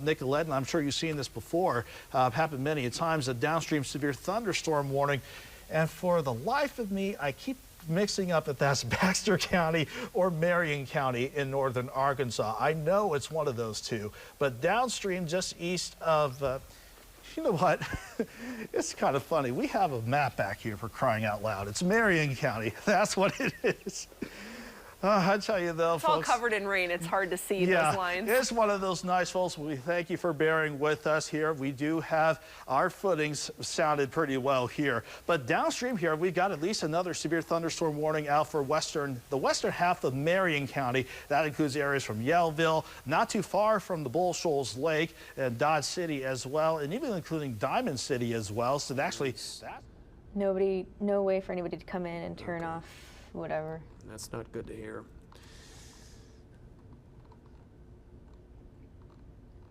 Nicolette, and I'm sure you've seen this before, happened many times, a downstream severe thunderstorm warning. And for the life of me, I keep mixing up if that's Baxter County or Marion County in northern Arkansas. I know it's one of those two, but downstream just east of, you know what? It's kind of funny. We have a map back here for crying out loud. It's Marion County. That's what it is. I tell you though, it's folks, all covered in rain. It's hard to see those lines. It's one of those nights, folks. We thank you for bearing with us here. We do have our footings sounded pretty well here. But downstream here, we've got at least another severe thunderstorm warning out for the western half of Marion County. That includes areas from Yellville, not too far from the Bull Shoals Lake, and Dodge City as well, and even including Diamond City as well. So actually, no way for anybody to come in and turn off whatever. That's not good to hear.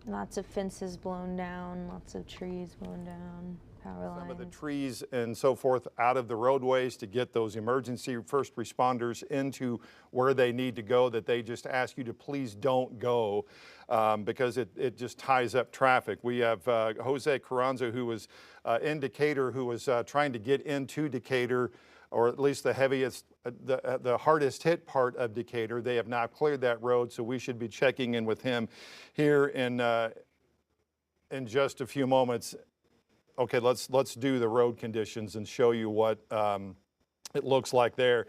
Lots of fences blown down, lots of trees blown down, power lines. Some of the trees and so forth out of the roadways to get those emergency first responders into where they need to go, that they just ask you to please don't go because it just ties up traffic. We have Jose Carranza, who was in Decatur, who was trying to get into Decatur, or at least the heaviest, the hardest hit part of Decatur. They have now cleared that road, so we should be checking in with him here in just a few moments. Okay, let's do the road conditions and show you what it looks like there.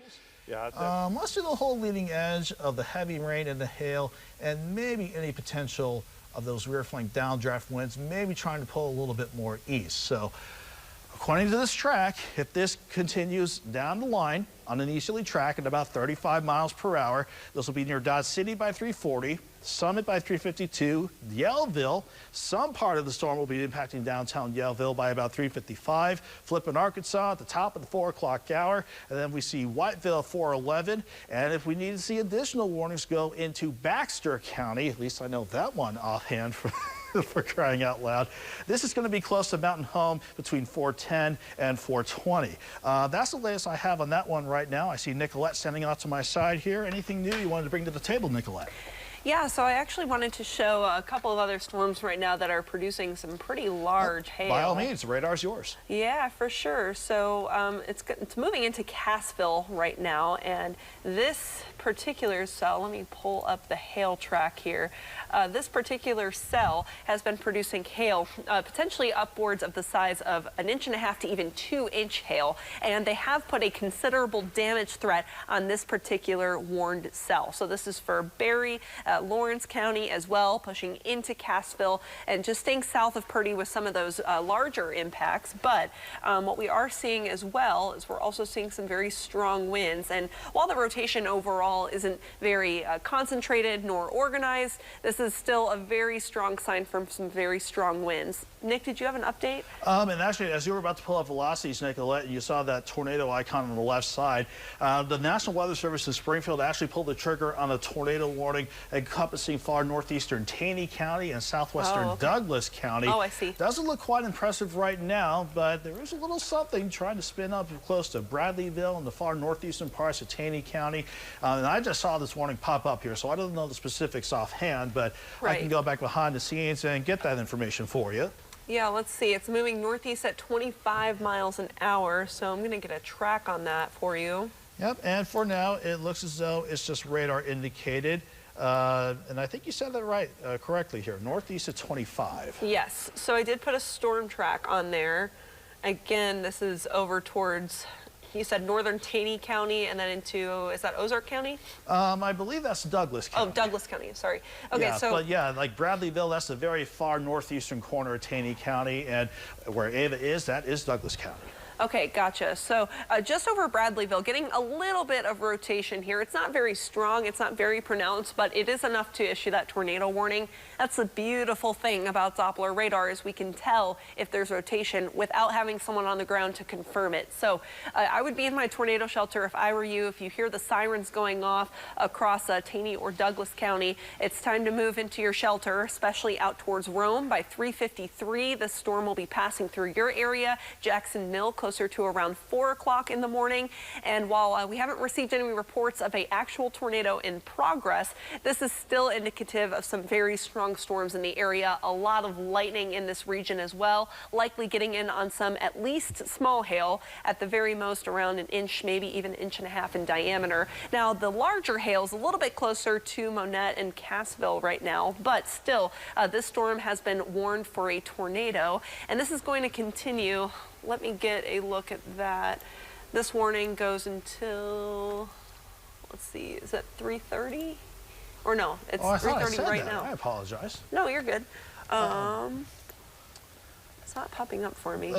Yeah. Let's do the whole leading edge of the heavy rain and the hail, and maybe any potential of those rear flank downdraft winds, maybe trying to pull a little bit more east. So, according to this track, if this continues down the line on an easterly track at about 35 miles per hour, this will be near Dodge City by 340, Summit by 352, Yellville. Some part of the storm will be impacting downtown Yellville by about 355, flipping Arkansas at the top of the 4 o'clock hour, and then we see Whiteville at 411. And if we need to see additional warnings go into Baxter County, at least I know that one offhand for for crying out loud. This is going to be close to Mountain Home between 410 and 420. That's the latest I have on that one right now. I see Nicolette standing out to my side here. Anything new you wanted to bring to the table, Nicolette? Yeah, so I actually wanted to show a couple of other storms right now that are producing some pretty large hail. By all means, the radar's yours. Yeah, for sure. So it's moving into Cassville right now, and this particular cell, let me pull up the hail track here. This particular cell has been producing hail, potentially upwards of the size of 1.5 inches to even 2-inch hail, and they have put a considerable damage threat on this particular warned cell. So this is for Berry, Lawrence County as well, pushing into Cassville and just staying south of Purdy with some of those larger impacts. But what we are seeing as well is we're also seeing some very strong winds. And while the rotation overall isn't very concentrated nor organized, this is still a very strong sign from some very strong winds. Nick, did you have an update? And actually, as you were about to pull up velocities, Nicolette, you saw that tornado icon on the left side. The National Weather Service in Springfield actually pulled the trigger on a tornado warning encompassing far northeastern Taney County and southwestern Douglas County. Oh, I see. Doesn't look quite impressive right now, but there is a little something trying to spin up close to Bradleyville and the far northeastern parts of Taney County. And I just saw this warning pop up here, so I don't know the specifics offhand, but I can go back behind the scenes and get that information for you. Yeah, let's see. It's moving northeast at 25 miles an hour, so I'm going to get a track on that for you. Yep, and for now, it looks as though it's just radar indicated. And I think you said that right, correctly here, northeast at 25. Yes, so I did put a storm track on there. Again, this is over towards, you said northern Taney County and then into, is that Ozark County? I believe that's Douglas County. Oh, Douglas County, sorry. Okay, yeah, so. But yeah, like Bradleyville, that's the very far northeastern corner of Taney County, and where Ava is, that is Douglas County. Okay, gotcha. So just over Bradleyville, getting a little bit of rotation here. It's not very strong, it's not very pronounced, but it is enough to issue that tornado warning. That's the beautiful thing about Doppler radar is we can tell if there's rotation without having someone on the ground to confirm it. So I would be in my tornado shelter if I were you. If you hear the sirens going off across Taney or Douglas County, it's time to move into your shelter, especially out towards Rome. By 3:53, the storm will be passing through your area. Jackson Mill, closer to around 4 o'clock in the morning. And while we haven't received any reports of an actual tornado in progress, this is still indicative of some very strong storms in the area. A lot of lightning in this region as well, likely getting in on some at least small hail, at the very most around 1 inch, maybe even 1.5 inches in diameter. Now, the larger hail is a little bit closer to Monette and Cassville right now, but still, this storm has been warned for a tornado, and this is going to continue. Let me get a look at that. This warning goes until, let's let's see, is it 3:30? Or no, it's I thought I 3:30 said right that. now. I apologize. No, you're good. It's not popping up for me.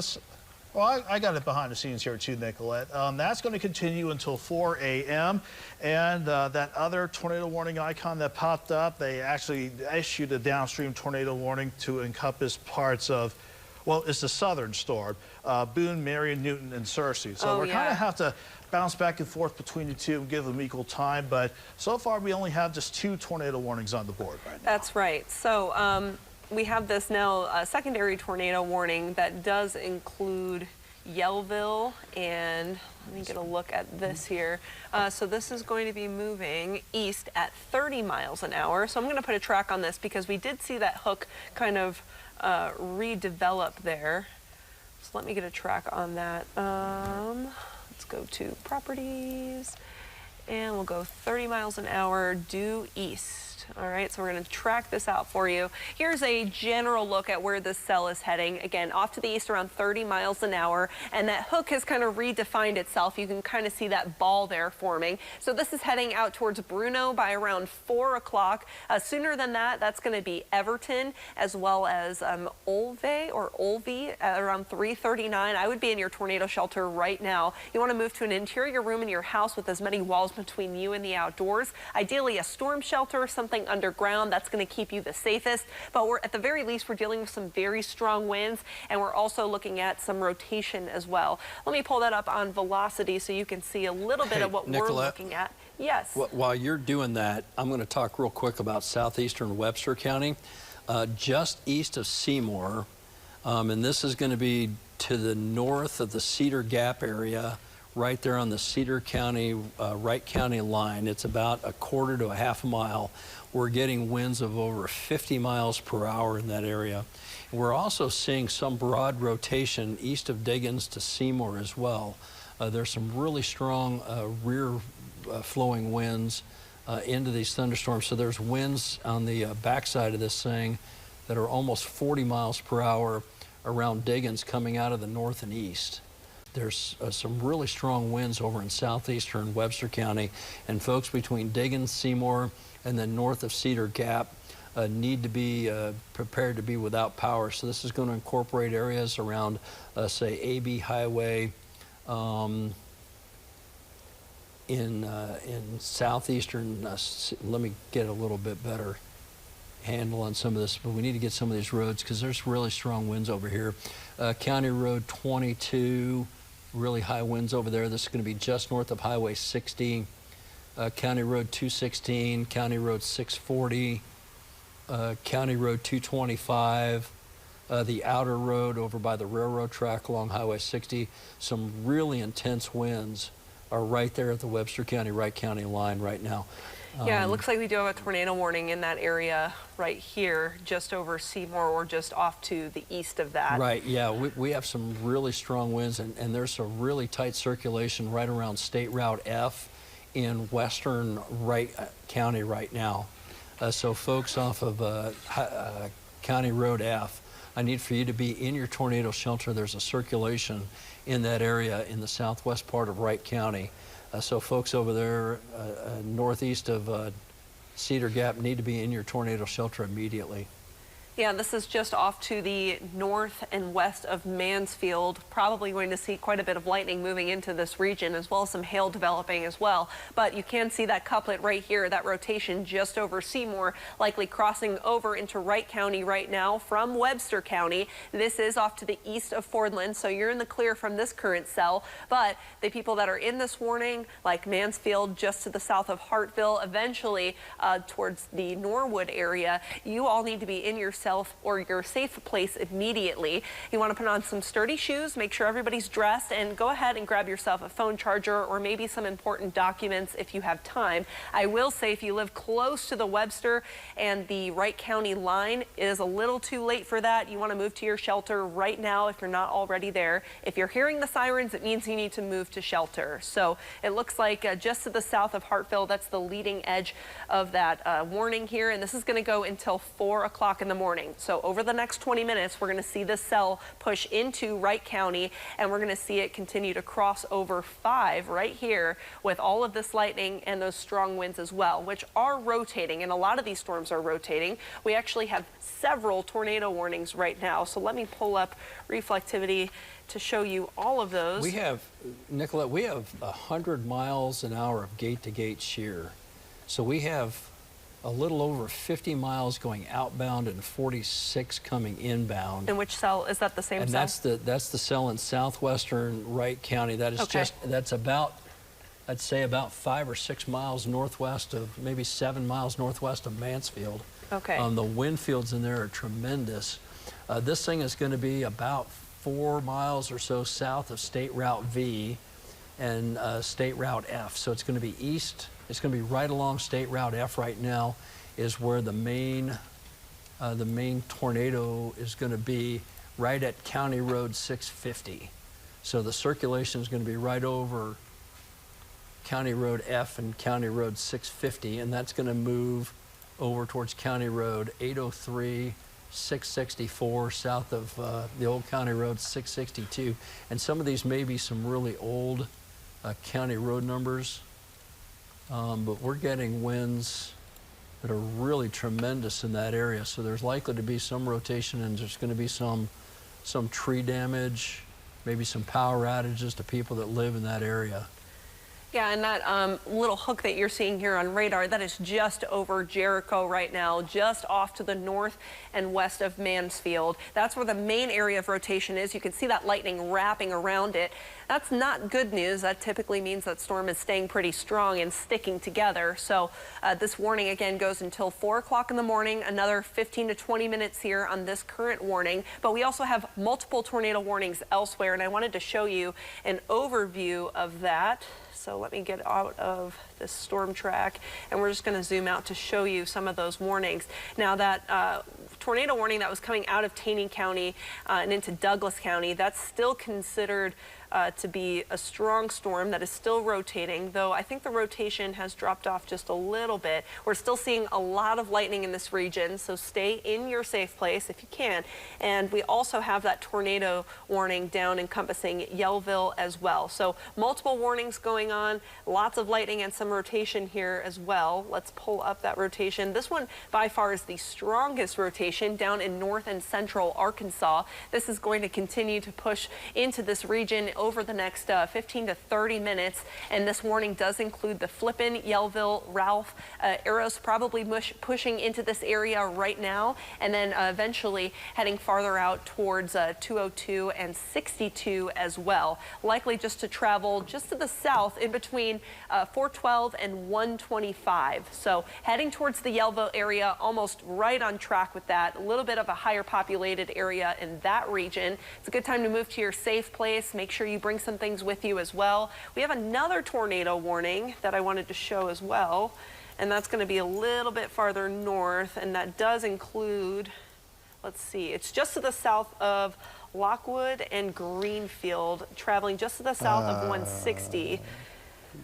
Well, I got it behind the scenes here too, Nicolette. That's going to continue until 4 a.m. And that other tornado warning icon that popped up, they actually issued a downstream tornado warning to encompass parts of, well, it's the southern storm, Boone, Marion, Newton, and Searcy. So we're kind of have to bounce back and forth between the two and give them equal time. But so far, we only have just 2 tornado warnings on the board right now. That's right. So we have this now secondary tornado warning that does include Yellville, and let me get a look at this here. So this is going to be moving east at 30 miles an hour. So I'm going to put a track on this because we did see that hook kind of redevelop there. So let me get a track on that. Let's go to properties, and we'll go 30 miles an hour due east. All right, so we're going to track this out for you. Here's a general look at where this cell is heading. Again, off to the east around 30 miles an hour, and that hook has kind of redefined itself. You can kind of see that ball there forming. So this is heading out towards Bruno by around 4 o'clock. Sooner than that, that's going to be Everton, as well as Olvie at around 3:39. I would be in your tornado shelter right now. You want to move to an interior room in your house with as many walls between you and the outdoors. Ideally, a storm shelter, something underground. That's going to keep you the safest. But we're at the very least, we're dealing with some very strong winds, and we're also looking at some rotation as well. Let me pull that up on velocity so you can see a little bit of what we're looking at. Yes. While you're doing that, I'm going to talk real quick about southeastern Webster County, just east of Seymour, and this is going to be to the north of the Cedar Gap area, right there on the Cedar County, Wright County line. It's about a quarter to a half a mile. We're getting winds of over 50 miles per hour in that area. We're also seeing some broad rotation east of Diggins to Seymour as well. There's some really strong rear flowing winds into these thunderstorms. So there's winds on the backside of this thing that are almost 40 miles per hour around Diggins coming out of the north and east. There's some really strong winds over in southeastern Webster County, and folks between Diggins, Seymour, and then north of Cedar Gap need to be prepared to be without power. So this is going to incorporate areas around, say, AB Highway in southeastern. Let me get a little bit better handle on some of this, but we need to get some of these roads because there's really strong winds over here. County Road 22. Really high winds over there. This is going to be just north of Highway 60, County Road 216, County Road 640, County Road 225, the outer road over by the railroad track along Highway 60. Some really intense winds are right there at the Webster County, Wright County line right now. Yeah, it looks like we do have a tornado warning in that area right here, just over Seymour or just off to the east of that. Right, yeah, we have some really strong winds, and there's a really tight circulation right around State Route F in western Wright County right now. So folks off of County Road F, I need for you to be in your tornado shelter. There's a circulation in that area in the southwest part of Wright County. So folks over there northeast of Cedar Gap need to be in your tornado shelter immediately. Yeah, this is just off to the north and west of Mansfield. Probably going to see quite a bit of lightning moving into this region, as well as some hail developing as well. But you can see that couplet right here, that rotation just over Seymour, likely crossing over into Wright County right now from Webster County. This is off to the east of Fordland, so you're in the clear from this current cell. But the people that are in this warning, like Mansfield, just to the south of Hartville, eventually towards the Norwood area, you all need to be in yourself or your safe place immediately. You want to put on some sturdy shoes, make sure everybody's dressed, and go ahead and grab yourself a phone charger or maybe some important documents if you have time. I will say if you live close to the Webster and the Wright County line, it is a little too late for that. You want to move to your shelter right now if you're not already there. If you're hearing the sirens, it means you need to move to shelter. So it looks like just to the south of Hartville, that's the leading edge of that warning here, and this is going to go until 4 o'clock in the morning. warning. So over the next 20 minutes, we're going to see this cell push into Wright County, and we're going to see it continue to cross over 5 right here with all of this lightning and those strong winds as well, which are rotating, and a lot of these storms are rotating. We actually have several tornado warnings right now. So let me pull up reflectivity to show you all of those. We have, Nicolette, we have 100 miles an hour of gate-to-gate shear. So we have a little over 50 miles going outbound and 46 coming inbound. And which cell? Is that the same cell? And that's the cell in southwestern Wright County. That is that's about, I'd say about 5 or 6 miles northwest of, maybe 7 miles northwest of Mansfield. Okay. The wind fields in there are tremendous. This thing is going to be about 4 miles or so south of State Route V and State Route F. So it's going to be east. It's going to be right along State Route F right now is where the main tornado is going to be, right at County Road 650. So the circulation is going to be right over County Road F and County Road 650, and that's going to move over towards County Road 803, 664, south of the old County Road 662. And some of these may be some really old county road numbers, but we're getting winds that are really tremendous in that area. So there's likely to be some rotation, and there's going to be some tree damage, maybe some power outages to people that live in that area. Yeah, and that little hook that you're seeing here on radar, that is just over Jericho right now, just off to the north and west of Mansfield. That's where the main area of rotation is. You can see that lightning wrapping around it. That's not good news. That typically means that storm is staying pretty strong and sticking together. So this warning again goes until 4 o'clock in the morning, another 15 to 20 minutes here on this current warning. But we also have multiple tornado warnings elsewhere, and I wanted to show you an overview of that. So let me get out of this storm track, and we're just going to zoom out to show you some of those warnings. Now that tornado warning that was coming out of Taney County and into Douglas County, that's still considered to be a strong storm that is still rotating, though I think the rotation has dropped off just a little bit. We're still seeing a lot of lightning in this region, so stay in your safe place if you can. And we also have that tornado warning down encompassing Yellville as well. So multiple warnings going on, lots of lightning and some rotation here as well. Let's pull up that rotation. This one by far is the strongest rotation down in north and central Arkansas. This is going to continue to push into this region over the next 15 to 30 minutes, and this warning does include the Flippin, Yellville, Ralph. Arrows probably pushing into this area right now, and then eventually heading farther out towards 202 and 62 as well. Likely just to travel just to the south in between 412 and 125. So heading towards the Yellville area, almost right on track with that. A little bit of a higher populated area in that region. It's a good time to move to your safe place. Make sure you bring some things with you as well. We have another tornado warning that I wanted to show as well, and that's going to be a little bit farther north, and that does include, let's see, it's just to the south of Lockwood and Greenfield, traveling just to the south of 160.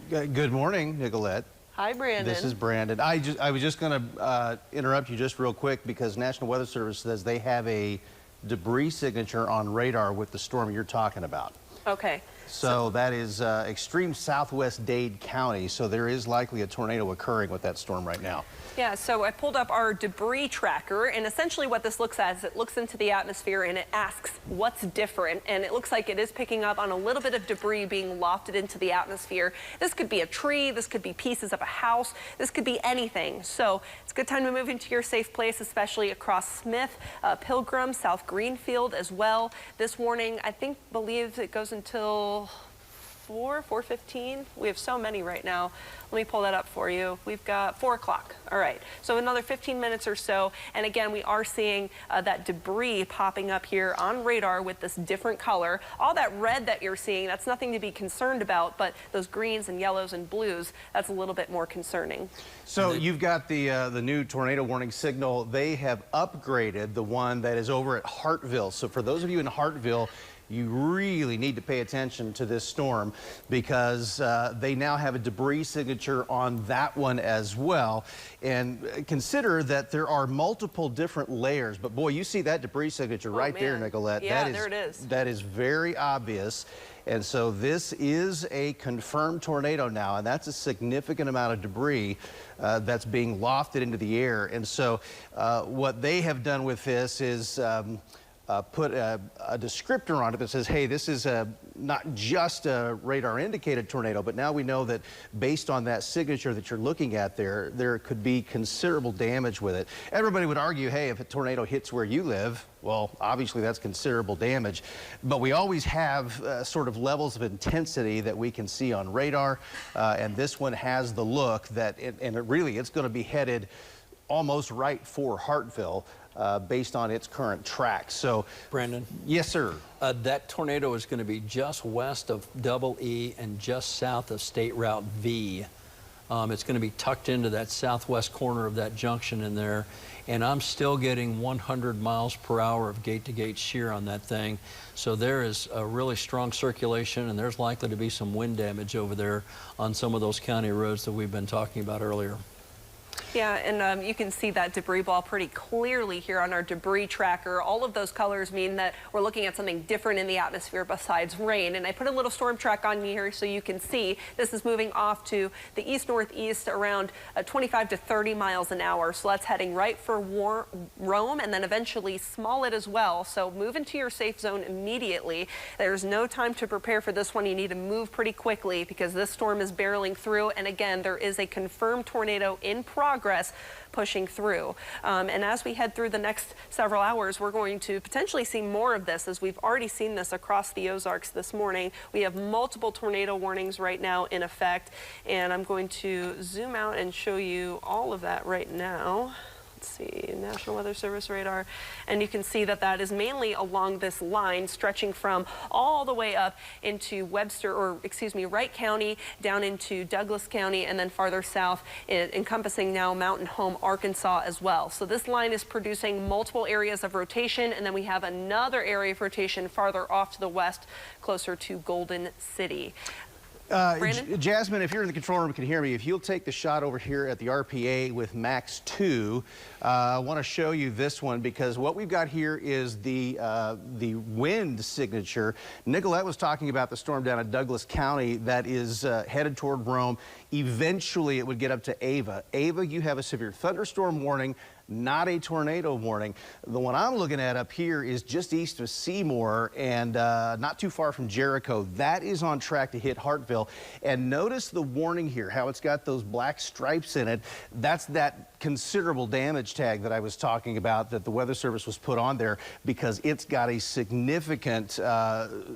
Good morning, Nicolette. Hi, Brandon. This is Brandon. I was just going to interrupt you just real quick because National Weather Service says they have a debris signature on radar with the storm you're talking about. Okay. So that is extreme southwest Dade County, so there is likely a tornado occurring with that storm right now. Yeah, so I pulled up our debris tracker, and essentially what this looks at is it looks into the atmosphere and it asks what's different, and it looks like it is picking up on a little bit of debris being lofted into the atmosphere. This could be a tree, this could be pieces of a house, this could be anything. So it's a good time to move into your safe place, especially across Smith, Pilgrim, South Greenfield as well. This warning, I believe it goes until 4:15. We have so many right now. Let me pull that up for you. We've got 4 o'clock. All right. So another 15 minutes or so. And again, we are seeing that debris popping up here on radar with this different color. All that red that you're seeing, that's nothing to be concerned about, but those greens and yellows and blues, that's a little bit more concerning. So you've got the new tornado warning signal. They have upgraded the one that is over at Hartville. So for those of you in Hartville, you really need to pay attention to this storm because they now have a debris signature on that one as well. And consider that there are multiple different layers, but boy, you see that debris signature right there, Nicolette. Yeah, there it is. That is very obvious. And so this is a confirmed tornado now, and that's a significant amount of debris that's being lofted into the air. And so what they have done with this is put a descriptor on it that says, hey, this is not just a radar indicated tornado, but now we know that based on that signature that you're looking at there could be considerable damage with it. Everybody would argue, hey, if a tornado hits where you live, well, obviously that's considerable damage, but we always have sort of levels of intensity that we can see on radar, and this one has the look that, it's going to be headed almost right for Hartville. Based on its current track. So, Brandon? Yes, sir. That tornado is going to be just west of Double E and just south of State Route V. It's going to be tucked into that southwest corner of that junction in there. And I'm still getting 100 miles per hour of gate-to-gate shear on that thing. So there is a really strong circulation, and there's likely to be some wind damage over there on some of those county roads that we've been talking about earlier. Yeah, and you can see that debris ball pretty clearly here on our debris tracker. All of those colors mean that we're looking at something different in the atmosphere besides rain. And I put a little storm track on here so you can see this is moving off to the east-northeast around 25 to 30 miles an hour. So that's heading right for Rome and then eventually Smollett as well. So move into your safe zone immediately. There's no time to prepare for this one. You need to move pretty quickly because this storm is barreling through. And again, there is a confirmed tornado in progress pushing through. And as we head through the next several hours, we're going to potentially see more of this, as we've already seen this across the Ozarks this morning. We have multiple tornado warnings right now in effect, and I'm going to zoom out and show you all of that right now. Let's see, National Weather Service radar, and you can see that that is mainly along this line stretching from all the way up into Wright County, down into Douglas County, and then farther south, encompassing now Mountain Home, Arkansas as well. So this line is producing multiple areas of rotation, and then we have another area of rotation farther off to the west, closer to Golden City. Jasmine, if you're in the control room and can hear me, if you'll take the shot over here at the RPA with Max 2, I want to show you this one because what we've got here is the wind signature. Nicolette was talking about the storm down at Douglas County that is headed toward Rome. Eventually, it would get up to Ava. Ava, you have a severe thunderstorm warning, not a tornado warning. The one I'm looking at up here is just east of Seymour and not too far from Jericho. That is on track to hit Hartville. And notice the warning here, how it's got those black stripes in it. That's that considerable damage tag that I was talking about that the Weather Service was put on there because it's got a significant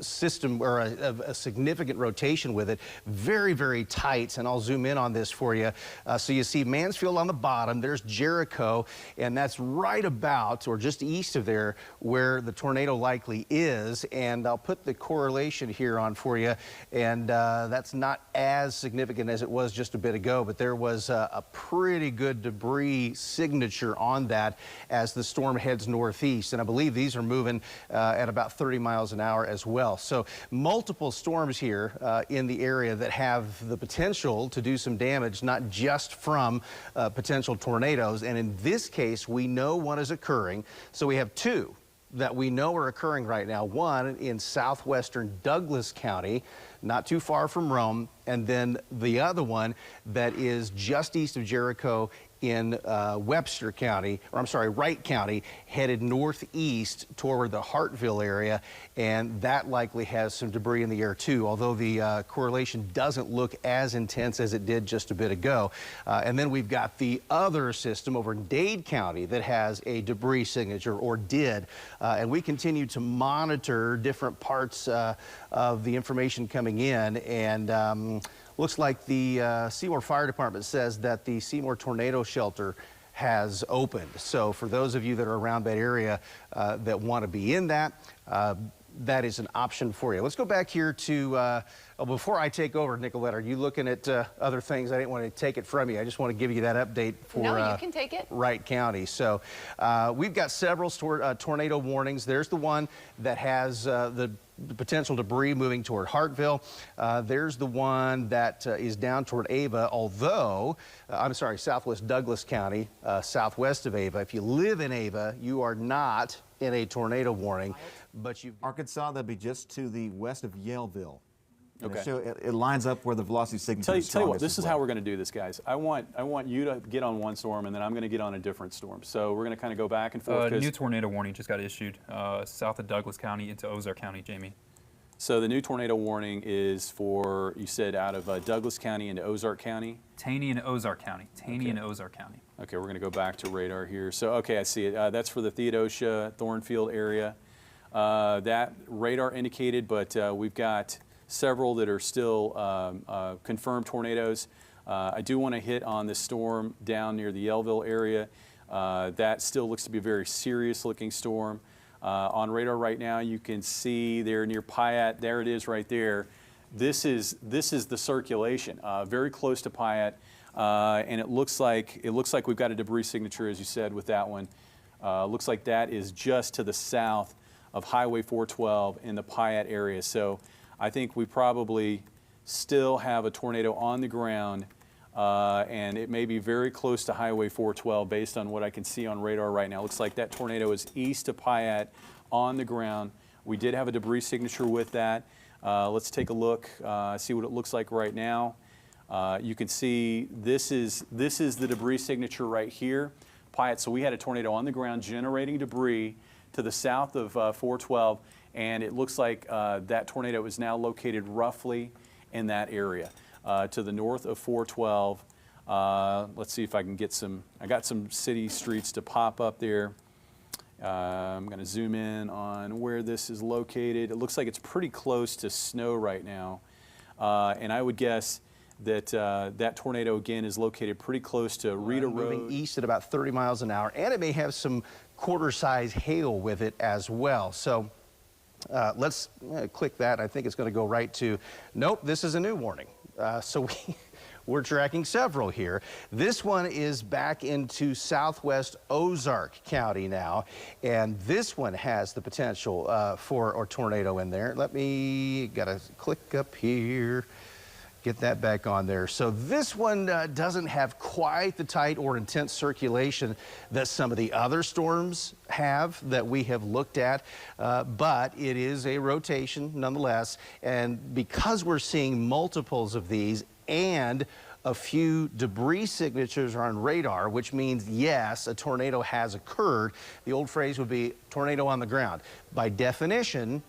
system or a significant rotation with it. Very, very tight. And I'll zoom in on this for you. So you see Mansfield on the bottom. There's Jericho. And that's right about, or just east of there, where the tornado likely is. And I'll put the correlation here on for you. And that's not as significant as it was just a bit ago, but there was a pretty good debris signature on that as the storm heads northeast. And I believe these are moving at about 30 miles an hour as well. So multiple storms here in the area that have the potential to do some damage, not just from potential tornadoes. And in this case, we know one is occurring. So we have two that we know are occurring right now. One in southwestern Douglas County, not too far from Rome, and then the other one that is just east of Jericho in Webster County, or I'm sorry, Wright County, headed northeast toward the Hartville area, and that likely has some debris in the air too, although the correlation doesn't look as intense as it did just a bit ago. And then we've got the other system over in Dade County that has a debris signature, or did, and we continue to monitor different parts of the information coming in, and looks like the Seymour Fire Department says that the Seymour Tornado Shelter has opened. So for those of you that are around that area that want to be in that, that is an option for you. Let's go back here to, before I take over, Nicolette, are you looking at other things? I didn't want to take it from you. I just want to give you that update for No, you can take it. Wright County. So we've got several tornado warnings. There's the one that has the potential debris moving toward Hartville. There's the one that is down toward Ava, although, I'm sorry, southwest Douglas County, southwest of Ava. If you live in Ava, you are not in a tornado warning, but you've... Arkansas, that'd be just to the west of Yaleville. Okay. It lines up where the velocity signature is Tell you what, strongest this as is well. how we're going to do this, guys. I want you to get on one storm, and then I'm going to get on a different storm. So we're going to kind of go back and forth. New tornado warning just got issued south of Douglas County into Ozark County, Jamie. So the new tornado warning is for, you said, out of Douglas County into Ozark County? Taney and Ozark County. Taney and Ozark County. Okay, we're going to go back to radar here. So, okay, I see it. That's for the Theodosia, Thornfield area. That radar indicated, but we've got several that are still confirmed tornadoes. I do want to hit on this storm down near the Yaleville area. That still looks to be a very serious looking storm. On radar right now, you can see there near Piatt, there it is right there. This is the circulation, very close to Piatt, and it looks like we've got a debris signature, as you said, with that one. Looks like that is just to the south of Highway 412 in the Piatt area. So I think we probably still have a tornado on the ground, and it may be very close to Highway 412 based on what I can see on radar right now. Looks like that tornado is east of Piatt on the ground. We did have a debris signature with that. Let's take a look, see what it looks like right now. You can see this is the debris signature right here, Piatt. So we had a tornado on the ground generating debris to the south of 412, and it looks like that tornado is now located roughly in that area. To the north of 412. Let's see if I can get some, I got some city streets to pop up there. I'm going to zoom in on where this is located. It looks like it's pretty close to snow right now. And I would guess that that tornado again is located pretty close to Rita Road. Moving east at about 30 miles an hour, and it may have some quarter-size hail with it as well. So let's click that. I think it's going to go right to, nope, this is a new warning. So we're tracking several here. This one is back into southwest Ozark County now, and this one has the potential for a tornado in there. Let me, gotta click up here, get that back on there. So this one doesn't have quite the tight or intense circulation that some of the other storms have that we have looked at, but it is a rotation nonetheless. And because we're seeing multiples of these and a few debris signatures are on radar, which means, yes, a tornado has occurred. The old phrase would be tornado on the ground. By definition,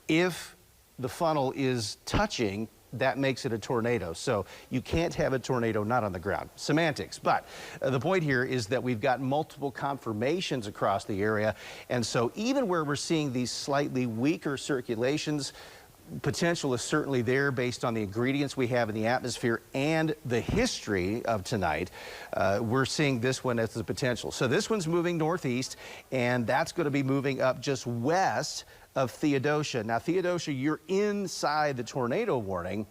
if the funnel is touching, that makes it a tornado. So you can't have a tornado not on the ground. Semantics. But the point here is that we've got multiple confirmations across the area. And so even where we're seeing these slightly weaker circulations, potential is certainly there based on the ingredients we have in the atmosphere and the history of tonight. We're seeing this one as the potential. So this one's moving northeast, and that's going to be moving up just west of Theodosia. Now, Theodosia, you're inside the tornado warning,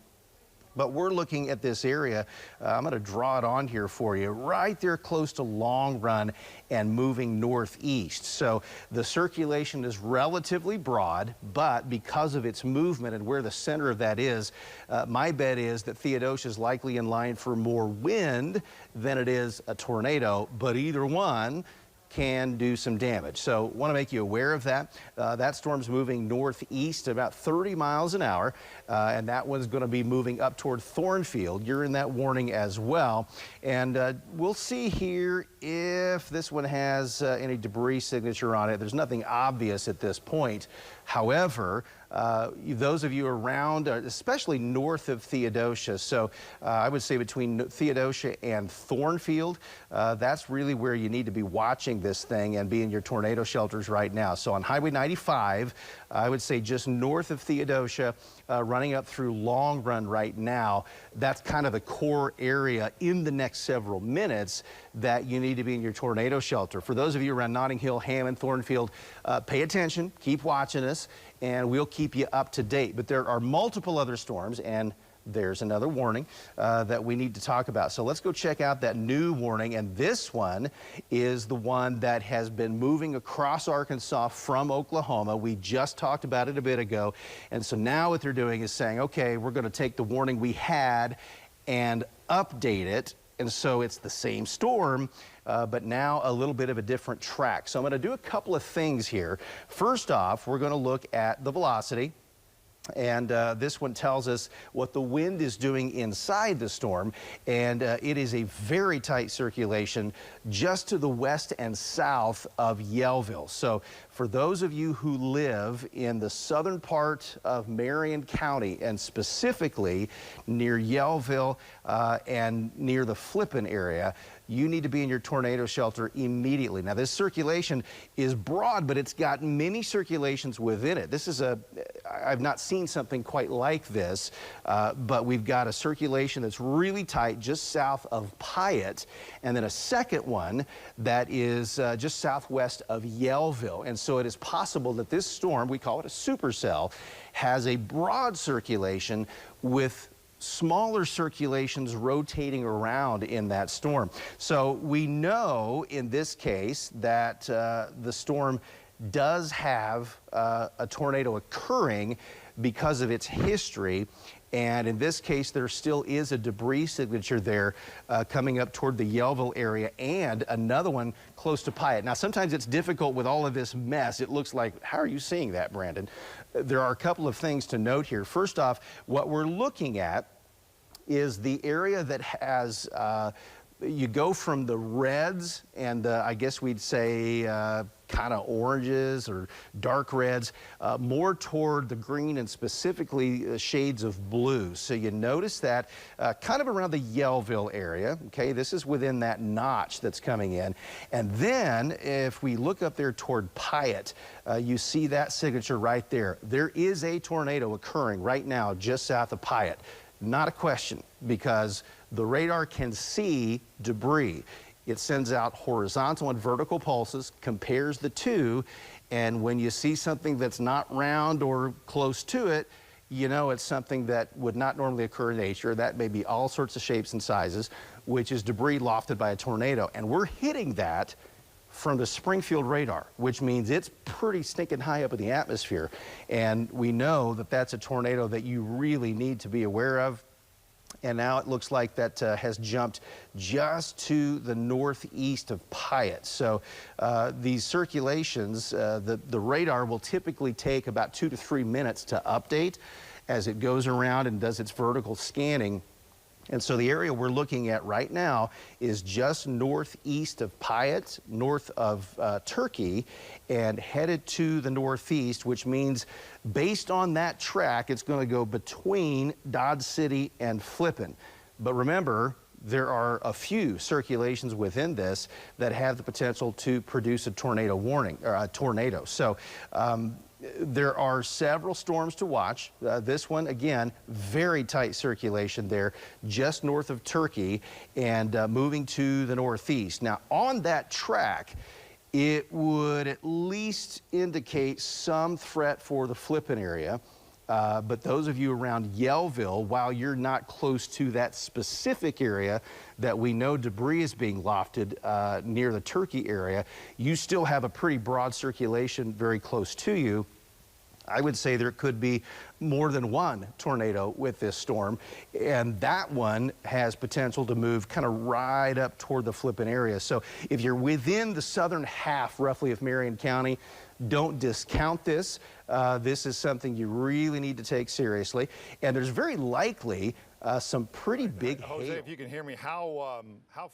but we're looking at this area. I'm going to draw it on here for you, right there close to Long Run and moving northeast. So the circulation is relatively broad, but because of its movement and where the center of that is, my bet is that Theodosia is likely in line for more wind than it is a tornado, but either one can do some damage. So want to make you aware of that. That storm's moving northeast about 30 miles an hour, and that one's going to be moving up toward Thornfield. You're in that warning as well. And we'll see here if this one has any debris signature on it. There's nothing obvious at this point. However, those of you around, especially north of Theodosia, so I would say between Theodosia and Thornfield, that's really where you need to be watching this thing and be in your tornado shelters right now. So on Highway 95, I would say just north of Theodosia, running up through Long Run right now, that's kind of the core area in the next several minutes that you need to be in your tornado shelter. For those of you around Notting Hill, Hammond, Thornfield, pay attention, keep watching us. and we'll keep you up to date. But there are multiple other storms, and there's another warning that we need to talk about. So let's go check out that new warning, and this one is the one that has been moving across Arkansas from Oklahoma. We just talked about it a bit ago, and so now what they're doing is saying, okay, we're going to take the warning we had and update it, and so it's the same storm, but now a little bit of a different track. So I'm going to do a couple of things here. First off, we're going to look at the velocity. And this one tells us what the wind is doing inside the storm, and it is a very tight circulation just to the west and south of Yellville. So for those of you who live in the southern part of Marion County, and specifically near Yellville and near the Flippin area, you need to be in your tornado shelter immediately. Now, this circulation is broad, but it's got many circulations within it. This is I've not seen something quite like this, but we've got a circulation that's really tight just south of Pyatt, and then a second one that is just southwest of Yellville. And so it is possible that this storm, we call it a supercell, has a broad circulation with smaller circulations rotating around in that storm. So we know in this case that the storm does have a tornado occurring because of its history. And in this case, there still is a debris signature there coming up toward the Yellville area, and another one close to Pyatt. Now, sometimes it's difficult with all of this mess. It looks like, how are you seeing that, Brandon? There are a couple of things to note here. First off, what we're looking at is the area that has, you go from the reds and I guess we'd say kind of oranges or dark reds, more toward the green and specifically shades of blue. So you notice that kind of around the Yellville area. Okay, this is within that notch that's coming in. And then if we look up there toward Pyatt, you see that signature right there. There is a tornado occurring right now just south of Pyatt. Not a question, because the radar can see debris. It sends out horizontal and vertical pulses, compares the two, and when you see something that's not round or close to it, you know it's something that would not normally occur in nature. That may be all sorts of shapes and sizes, which is debris lofted by a tornado. And we're hitting that from the Springfield radar, which means it's pretty stinking high up in the atmosphere. And we know that that's a tornado that you really need to be aware of. And now it looks like that has jumped just to the northeast of Pyatt. So these circulations, the radar will typically take about 2 to 3 minutes to update as it goes around and does its vertical scanning. And so the area we're looking at right now is just northeast of Pyatt, north of Turkey, and headed to the northeast, which means based on that track, it's going to go between Dodge City and Flippin. But remember, there are a few circulations within this that have the potential to produce a tornado warning, or a tornado. So there are several storms to watch. This one, again, very tight circulation there, just north of Turkey and moving to the northeast. Now, on that track, it would at least indicate some threat for the Flippin area. But those of you around Yellville, while you're not close to that specific area that we know debris is being lofted near the Turkey area, you still have a pretty broad circulation very close to you. I would say there could be more than one tornado with this storm, and that one has potential to move kind of right up toward the Flippin area. So if you're within the southern half, roughly, of Marion County, don't discount this. This is something you really need to take seriously, and there's very likely some pretty big Jose, hail. if you can hear me, how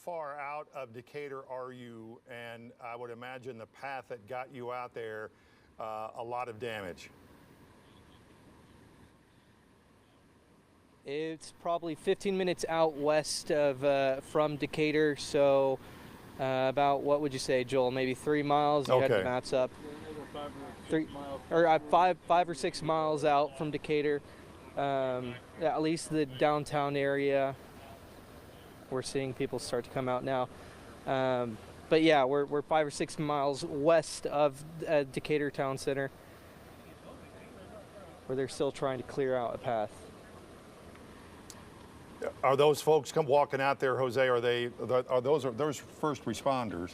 far out of Decatur are you? And I would imagine the path that got you out there, a lot of damage. It's probably 15 minutes out west of from Decatur, so about, what would you say, Joel? Maybe 3 miles. You had the maps up. 5 or 6 miles out from Decatur. At least the downtown area. We're seeing people start to come out now. But yeah, we're 5 or 6 miles west of Decatur Town Center. where they're still trying to clear out a path. Are those folks come walking out there, Jose? Are those first responders?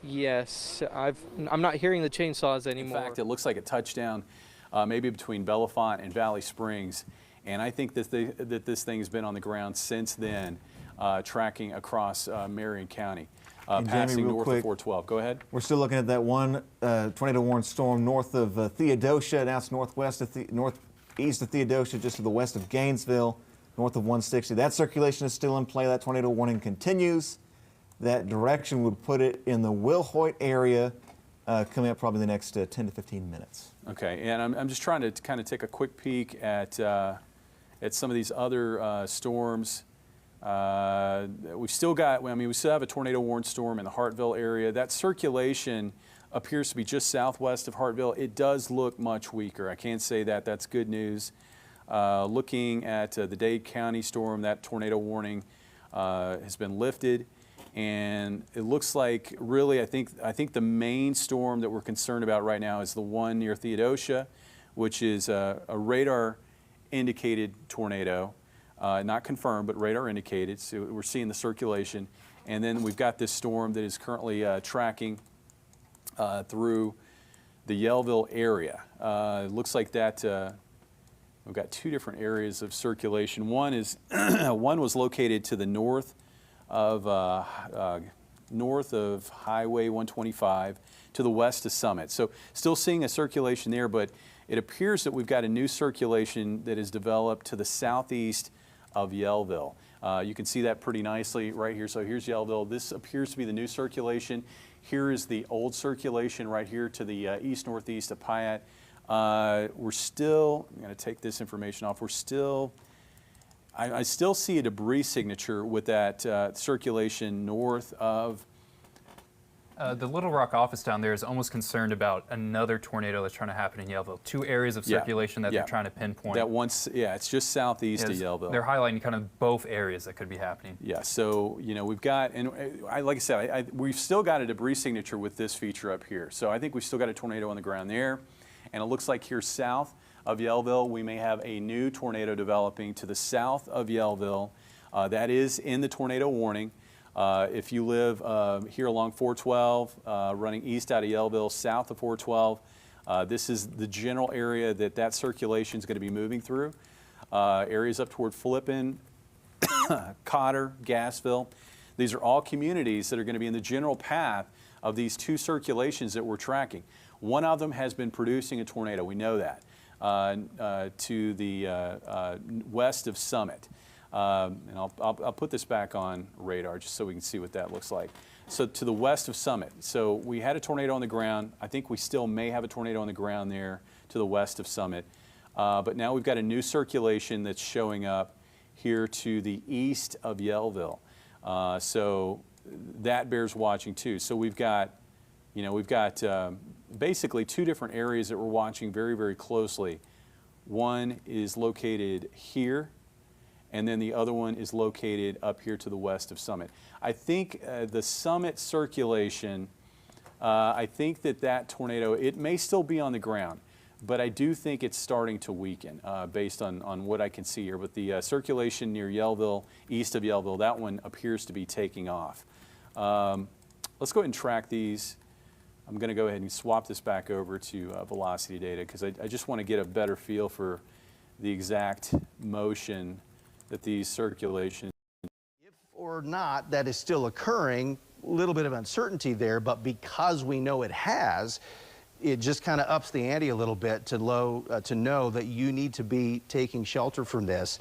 Yes, I'm not hearing the chainsaws anymore. In fact, it looks like a touchdown maybe between Bellefonte and Valley Springs. And I think that, this thing has been on the ground since then, tracking across Marion County, passing Jamie, north quick, of 412. Go ahead. We're still looking at that one tornado-warned storm north of Theodosia. Now it's northwest of northeast of Theodosia, just to the west of Gainesville, north of 160. That circulation is still in play. That tornado warning continues. That direction would put it in the Wilhoit area coming up probably the next 10 to 15 minutes. Okay, and I'm just trying to kind of take a quick peek at some of these other storms. We've still got, I mean, we still have a tornado-warned storm in the Hartville area. That circulation appears to be just southwest of Hartville. It does look much weaker. I can't say that. That's good news. Looking at the Dade County storm, that tornado warning has been lifted. And it looks like, really, I think the main storm that we're concerned about right now is the one near Theodosia, which is a radar-indicated tornado. Not confirmed, but radar indicated. So we're seeing the circulation. And then we've got this storm that is currently tracking through the Yellville area. It looks like that we've got two different areas of circulation. One is one was located to the north of Highway 125 to the west of Summit. So still seeing a circulation there, but it appears that we've got a new circulation that is developed to the southeast of Yellville. You can see that pretty nicely right here. So here's Yellville. This appears to be the new circulation. Here is the old circulation right here to the east-northeast of Piatt. We're still, I'm going to take this information off, we're still, I still see a debris signature with that circulation north of. The Little Rock office down there is almost concerned about another tornado that's trying to happen in Yellville. Two areas of circulation that they're trying to pinpoint. That once, it's just southeast of Yellville. They're highlighting kind of both areas that could be happening. Yeah, so, you know, we've got, and like I said, we've still got a debris signature with this feature up here. So I think we've still got a tornado on the ground there. And it looks like here south of Yellville, we may have a new tornado developing to the south of Yellville. That is in the tornado warning. If you live here along 412, running east out of Yellville, south of 412, this is the general area that circulation is going to be moving through. Areas up toward Flippin, Cotter, Gassville. These are all communities that are going to be in the general path of these two circulations that we're tracking. One of them has been producing a tornado, we know that, to the west of Summit. And I'll put this back on radar just so we can see what that looks like. So to the west of Summit. So we had a tornado on the ground. I think we still may have a tornado on the ground there to the west of Summit. But now we've got a new circulation that's showing up here to the east of Yellville. So that bears watching too. So we've got, basically two different areas that we're watching very, very closely. One is located here, and then the other one is located up here to the west of Summit. I think the Summit circulation, I think that tornado, it may still be on the ground, but I do think it's starting to weaken based on what I can see here. But the circulation near Yellville, east of Yellville, that one appears to be taking off. Let's go ahead and track these. I'm going to go ahead and swap this back over to velocity data because I just want to get a better feel for the exact motion that these circulations. If or not that is still occurring, a little bit of uncertainty there, but because we know it has, it just kind of ups the ante a little bit to know that you need to be taking shelter from this.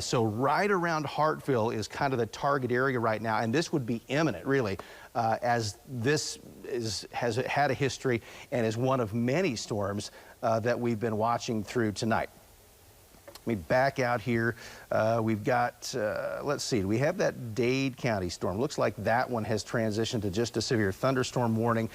So right around Hartville is kind of the target area right now, and this would be imminent, really, as this has had a history and is one of many storms that we've been watching through tonight. Let me back out here. We've got, let's see, we have that Dade County storm. Looks like that one has transitioned to just a severe thunderstorm warning.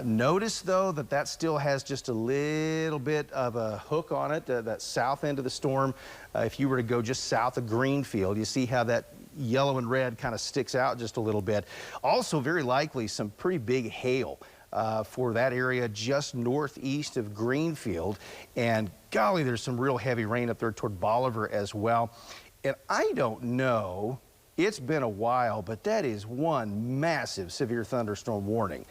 Notice, though, that still has just a little bit of a hook on it, that south end of the storm. If you were to go just south of Greenfield, you see how that yellow and red kind of sticks out just a little bit. Also, very likely, some pretty big hail for that area just northeast of Greenfield. And golly, there's some real heavy rain up there toward Bolivar as well. And I don't know, it's been a while, but that is one massive severe thunderstorm warning.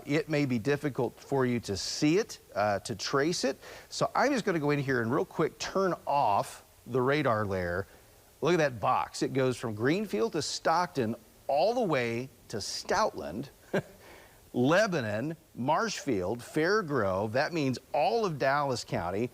It may be difficult for you to see it, to trace it. So I'm just going to go in here and real quick turn off the radar layer. Look at that box. It goes from Greenfield to Stockton all the way to Stoutland, Lebanon, Marshfield, Fairgrove. That means all of Dallas County,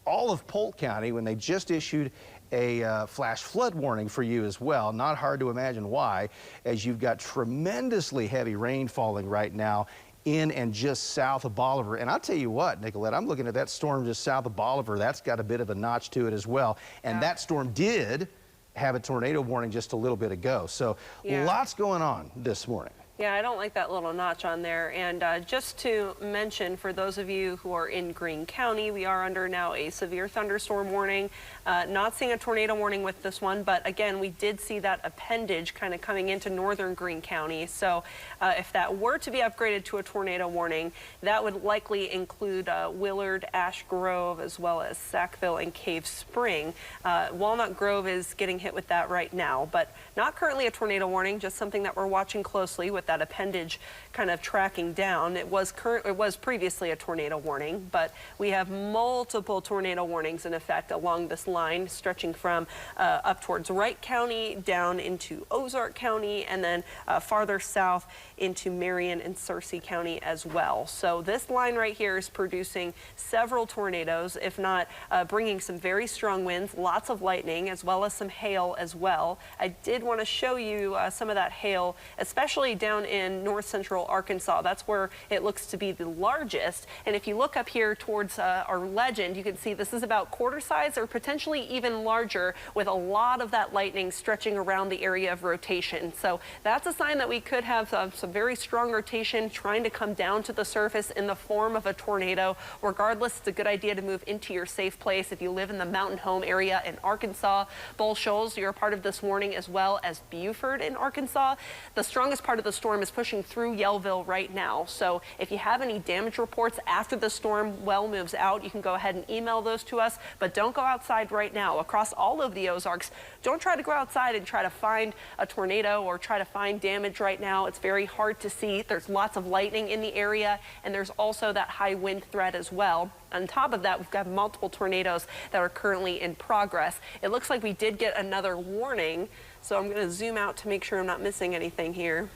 all of Polk County, when they just issued a flash flood warning for you as well. Not hard to imagine why, as you've got tremendously heavy rain falling right now in and just south of Bolivar. And I'll tell you what, Nicolette, I'm looking at that storm just south of Bolivar. That's got a bit of a notch to it as well. And that storm did have a tornado warning just a little bit ago. So lots going on this morning. Yeah, I don't like that little notch on there. And just to mention, for those of you who are in Greene County, we are under now a severe thunderstorm warning. Not seeing a tornado warning with this one, but again, we did see that appendage kind of coming into northern Greene County. So if that were to be upgraded to a tornado warning, that would likely include Willard, Ash Grove, as well as Sackville and Cave Spring. Walnut Grove is getting hit with that right now, but not currently a tornado warning, just something that we're watching closely with that appendage kind of tracking down. It was previously a tornado warning, but we have multiple tornado warnings in effect along this line, stretching from up towards Wright County down into Ozark County, and then farther south into Marion and Searcy County as well. So this line right here is producing several tornadoes, if not bringing some very strong winds, lots of lightning, as well as some hail as well. I did want to show you some of that hail, especially down in north central Arkansas. That's where it looks to be the largest. And if you look up here towards our legend, you can see this is about quarter size or potentially even larger, with a lot of that lightning stretching around the area of rotation. So that's a sign that we could have some very strong rotation trying to come down to the surface in the form of a tornado. Regardless, it's a good idea to move into your safe place. If you live in the Mountain Home area in Arkansas, Bull Shoals, you're a part of this warning, as well as Buford in Arkansas. The strongest part of the storm is pushing through Yellville right now. So if you have any damage reports after the storm well moves out, you can go ahead and email those to us, but don't go outside right now. Across all of the Ozarks, don't try to go outside and try to find a tornado or try to find damage right now. It's very hard to see. There's lots of lightning in the area, and there's also that high wind threat as well. On top of that, we've got multiple tornadoes that are currently in progress. It looks like we did get another warning, so I'm going to zoom out to make sure I'm not missing anything here.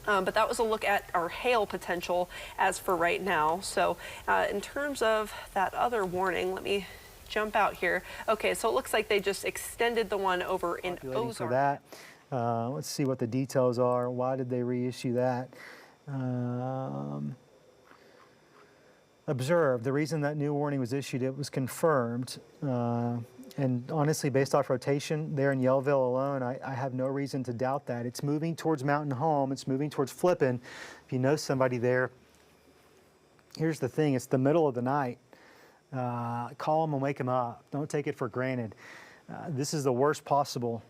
But that was a look at our hail potential as for right now. So in terms of that other warning, let me jump out here. Okay, so it looks like they just extended the one over in Ozark. For that. Let's see what the details are. Why did they reissue that? Observe, the reason that new warning was issued, it was confirmed. And honestly, based off rotation there in Yellville alone, I have no reason to doubt that. It's moving towards Mountain Home. It's moving towards Flippin. If you know somebody there, here's the thing. It's the middle of the night. Call them and wake them up. Don't take it for granted. This is the worst possible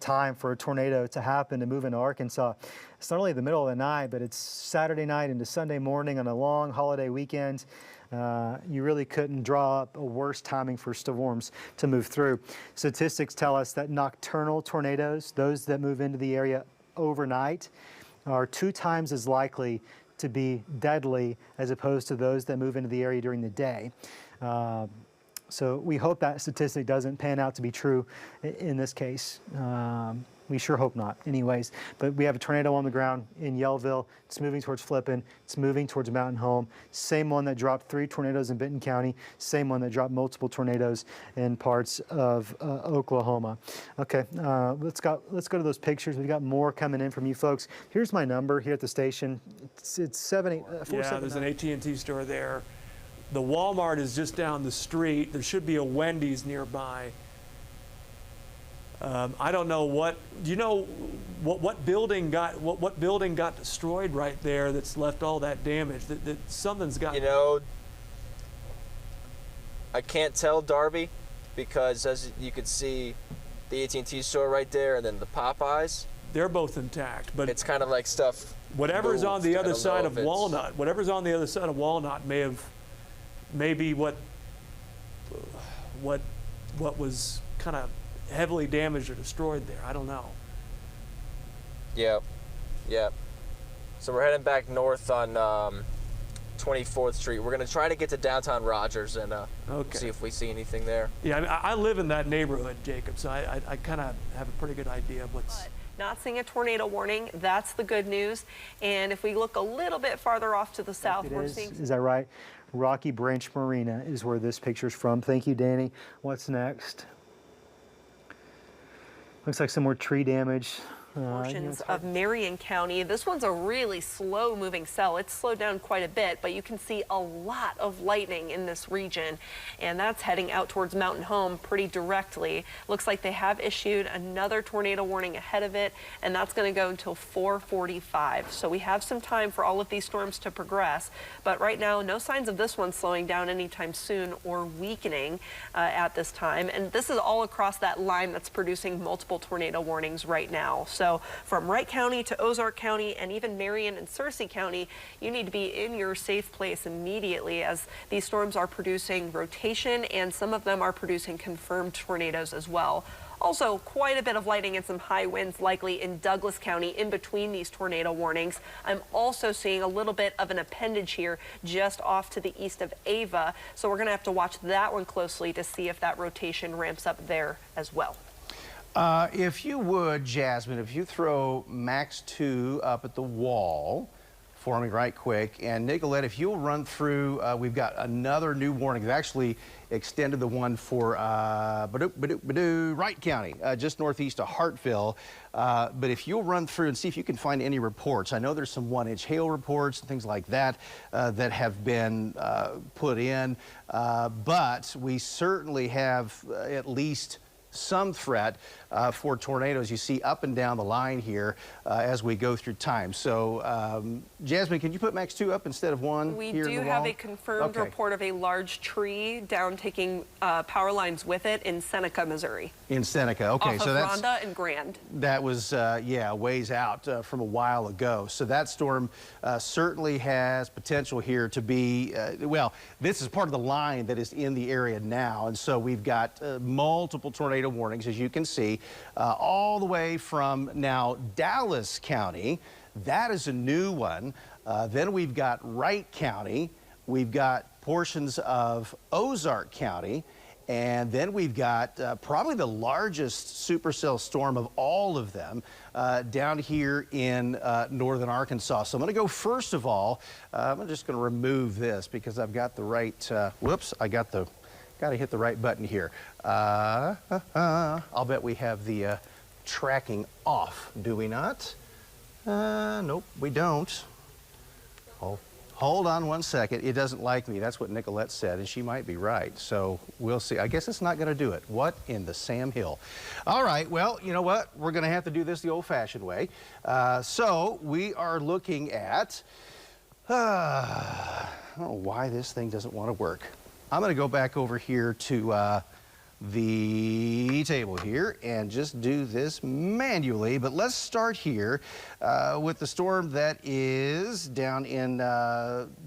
time for a tornado to happen, to move into Arkansas. It's not only the middle of the night, but it's Saturday night into Sunday morning on a long holiday weekend. You really couldn't draw up a worse timing for storms to move through. Statistics tell us that nocturnal tornadoes, those that move into the area overnight, are 2 times as likely to be deadly as opposed to those that move into the area during the day. So we hope that statistic doesn't pan out to be true in this case. We sure hope not anyways. But we have a tornado on the ground in Yellville. It's moving towards Flippin. It's moving towards Mountain Home. Same one that dropped 3 tornadoes in Benton County. Same one that dropped multiple tornadoes in parts of Oklahoma. Okay, let's go to those pictures. We've got more coming in from you folks. Here's my number here at the station. It's 479. Yeah, there's an AT&T store there. The Walmart is just down the street. There should be a Wendy's nearby. I don't know what. Do you know what building got destroyed right there? That's left all that damage. That something's got. You know, I can't tell, Darby, because as you could see, the AT&T store right there, and then the Popeyes. they're both intact. But it's kind of like stuff. Whatever's on the other side of Walnut. Whatever's on the other side of Walnut may be what was kind of heavily damaged or destroyed there. I don't know. Yep. So we're heading back north on 24th Street. We're going to try to get to downtown Rogers and see if we see anything there. Yeah, I mean, I live in that neighborhood, Jacob, so I kind of have a pretty good idea of what's... Not seeing a tornado warning. That's the good news. And if we look a little bit farther off to the south, we're seeing... Is that right? Rocky Branch Marina is where this picture's from. Thank you, Danny. What's next? Looks like some more tree damage. Portions of Marion County. This one's a really slow moving cell. It's slowed down quite a bit, but you can see a lot of lightning in this region, and that's heading out towards Mountain Home pretty directly. Looks like they have issued another tornado warning ahead of it, and that's going to go until 4:45. So we have some time for all of these storms to progress, but right now no signs of this one slowing down anytime soon or weakening at this time. And this is all across that line that's producing multiple tornado warnings right now. So from Wright County to Ozark County and even Marion and Searcy County, you need to be in your safe place immediately, as these storms are producing rotation and some of them are producing confirmed tornadoes as well. Also, quite a bit of lightning and some high winds likely in Douglas County in between these tornado warnings. I'm also seeing a little bit of an appendage here just off to the east of Ava. So we're going to have to watch that one closely to see if that rotation ramps up there as well. If you would, Jasmine, if you throw Max 2 up at the wall for me right quick, and Nicolette, if you'll run through, we've got another new warning. They've actually extended the one for Wright County, just northeast of Hartville. But if you'll run through and see if you can find any reports. I know there's some 1-inch hail reports and things like that that have been put in, but we certainly have at least some threat for tornadoes you see up and down the line here as we go through time. So, Jasmine, can you put Max 2 up instead of 1? We do have a confirmed report of a large tree down taking power lines with it in Seneca, Missouri. In Seneca, okay. Off so of that's Rhonda and Grand. That was, yeah, ways out from a while ago. So that storm certainly has potential here to be, well, this is part of the line that is in the area now. And so we've got multiple tornado warnings, as you can see, all the way from now Dallas County. That is a new one. Then we've got Wright County. We've got portions of Ozark County. And then we've got probably the largest supercell storm of all of them down here in northern Arkansas. So I'm going to go first of all, I'm just going to remove this because I've got the right, whoops, I got to hit the right button here. I'll bet we have the tracking off, do we not? Nope, we don't. Hold on one second. It doesn't like me. That's what Nicolette said, and she might be right. So we'll see. I guess it's not going to do it. What in the Sam Hill? All right, well, you know what? We're going to have to do this the old-fashioned way. So we are looking at, I don't know why this thing doesn't want to work. I'm going to go back over here to the table here and just do this manually, but let's start here with the storm that is down in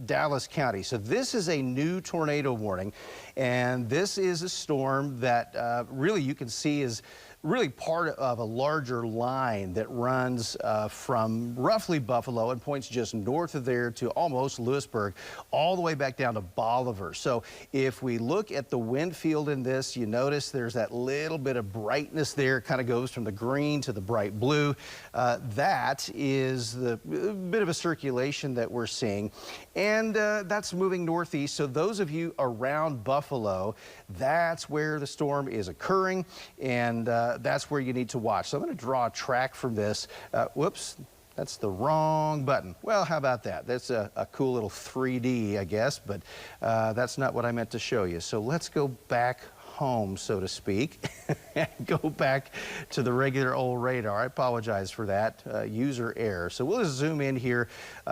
Dallas County. So this is a new tornado warning, and this is a storm that really you can see is really part of a larger line that runs from roughly Buffalo and points just north of there to almost Lewisburg, all the way back down to Bolivar. So if we look at the wind field in this, you notice there's that little bit of brightness there. It kind of goes from the green to the bright blue. That is the bit of a circulation that we're seeing, and that's moving northeast. So those of you around Buffalo, that's where the storm is occurring, and that's where you need to watch. So I'm going to draw a track from this. Whoops, that's the wrong button. Well, how about that? That's a cool little 3D, I guess, but that's not what I meant to show you. So let's go back home, so to speak, and go back to the regular old radar. I apologize for that user error. So we'll just zoom in here.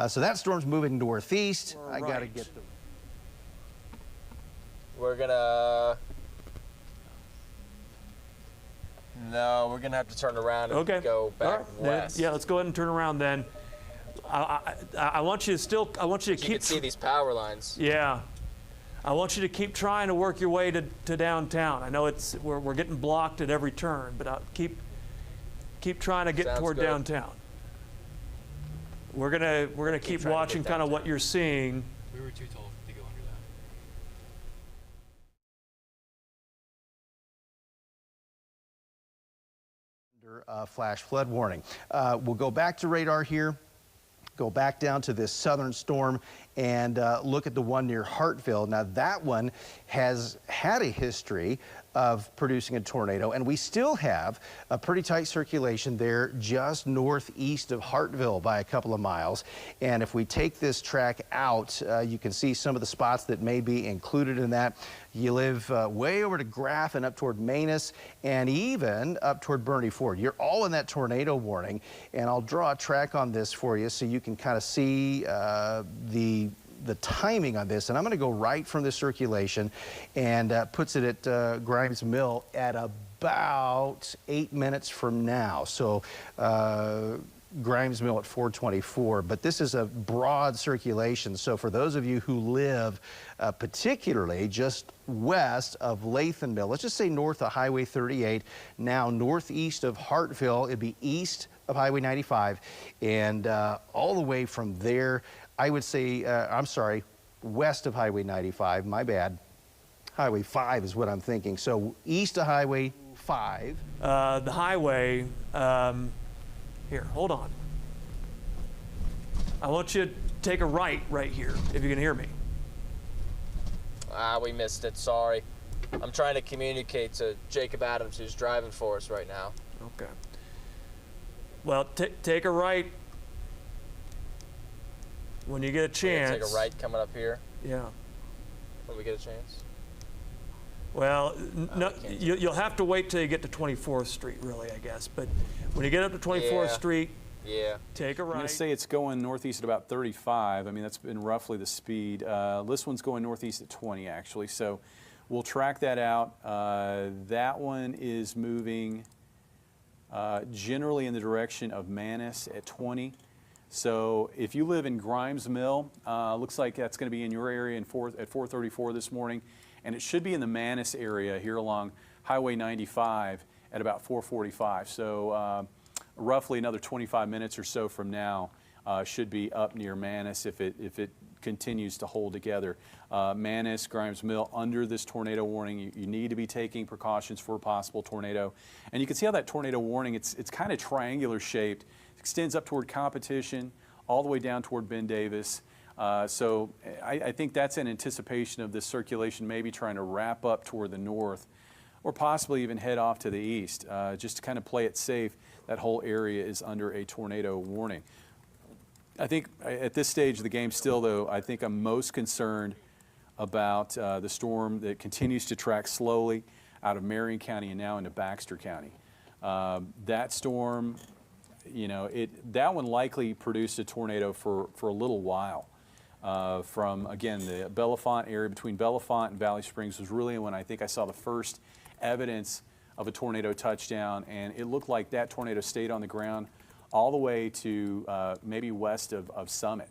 So that storm's moving northeast. I got to get the... We're gonna... No, we're going to have to turn around and go back west. Yeah, let's go ahead and turn around then. I want you to still, I want you to You keep. can see these power lines. Yeah. I want you to keep trying to work your way to downtown. I know we're getting blocked at every turn, but keep trying to get toward downtown. We're gonna keep watching kind of what you're seeing. We were too tall to go under that. Flash flood warning. We'll go back to radar here, go back down to this southern storm, and look at the one near Hartville. Now that one has had a history of producing a tornado, and we still have a pretty tight circulation there just northeast of Hartville by a couple of miles. And if we take this track out, you can see some of the spots that may be included in that. You live way over to Graff and up toward Manus and even up toward Burney Ford. You're all in that tornado warning, and I'll draw a track on this for you so you can kind of see the timing on this. And I'm going to go right from the circulation and puts it at Grimes Mill at about 8 minutes from now. So Grimes Mill at 4:24, but this is a broad circulation. So for those of you who live particularly just west of Latham Mill, let's just say north of Highway 38, now northeast of Hartville, it'd be east of Highway 95, and all the way from there, I would say, I'm sorry, west of Highway 95, my bad. Highway 5 is what I'm thinking. So east of Highway 5. The highway, here, hold on. I want you to take a right here, if you can hear me. We missed it, sorry. I'm trying to communicate to Jacob Adams, who's driving for us right now. Okay. Well, take a right when you get a chance. Take a right coming up here? Yeah. When we get a chance? Well, no, you'll have to wait till you get to 24th Street, really, I guess. But when you get up to 24th Street, take a right. I'm going to say it's going northeast at about 35. I mean, that's been roughly the speed. This one's going northeast at 20, actually. So we'll track that out. That one is moving generally in the direction of Manus at 20. So if you live in Grimes Mill, looks like that's going to be in your area at 4:34 this morning. And it should be in the Manus area here along Highway 95 at about 4:45. So roughly another 25 minutes or so from now should be up near Manus if it continues to hold together. Manus, Grimes Mill, under this tornado warning, you need to be taking precautions for a possible tornado. And you can see how that tornado warning, it's kind of triangular shaped. It extends up toward Competition, all the way down toward Ben Davis. So I think that's in anticipation of this circulation maybe trying to wrap up toward the north or possibly even head off to the east. Just to kind of play it safe, that whole area is under a tornado warning. I think at this stage of the game still, though, I think I'm most concerned about the storm that continues to track slowly out of Marion County and now into Baxter County. That storm, you know, that one likely produced a tornado for a little while. From, again, the Bellefonte area between Bellefonte and Valley Springs was really when I think I saw the first evidence of a tornado touchdown, and it looked like that tornado stayed on the ground all the way to maybe west of Summit.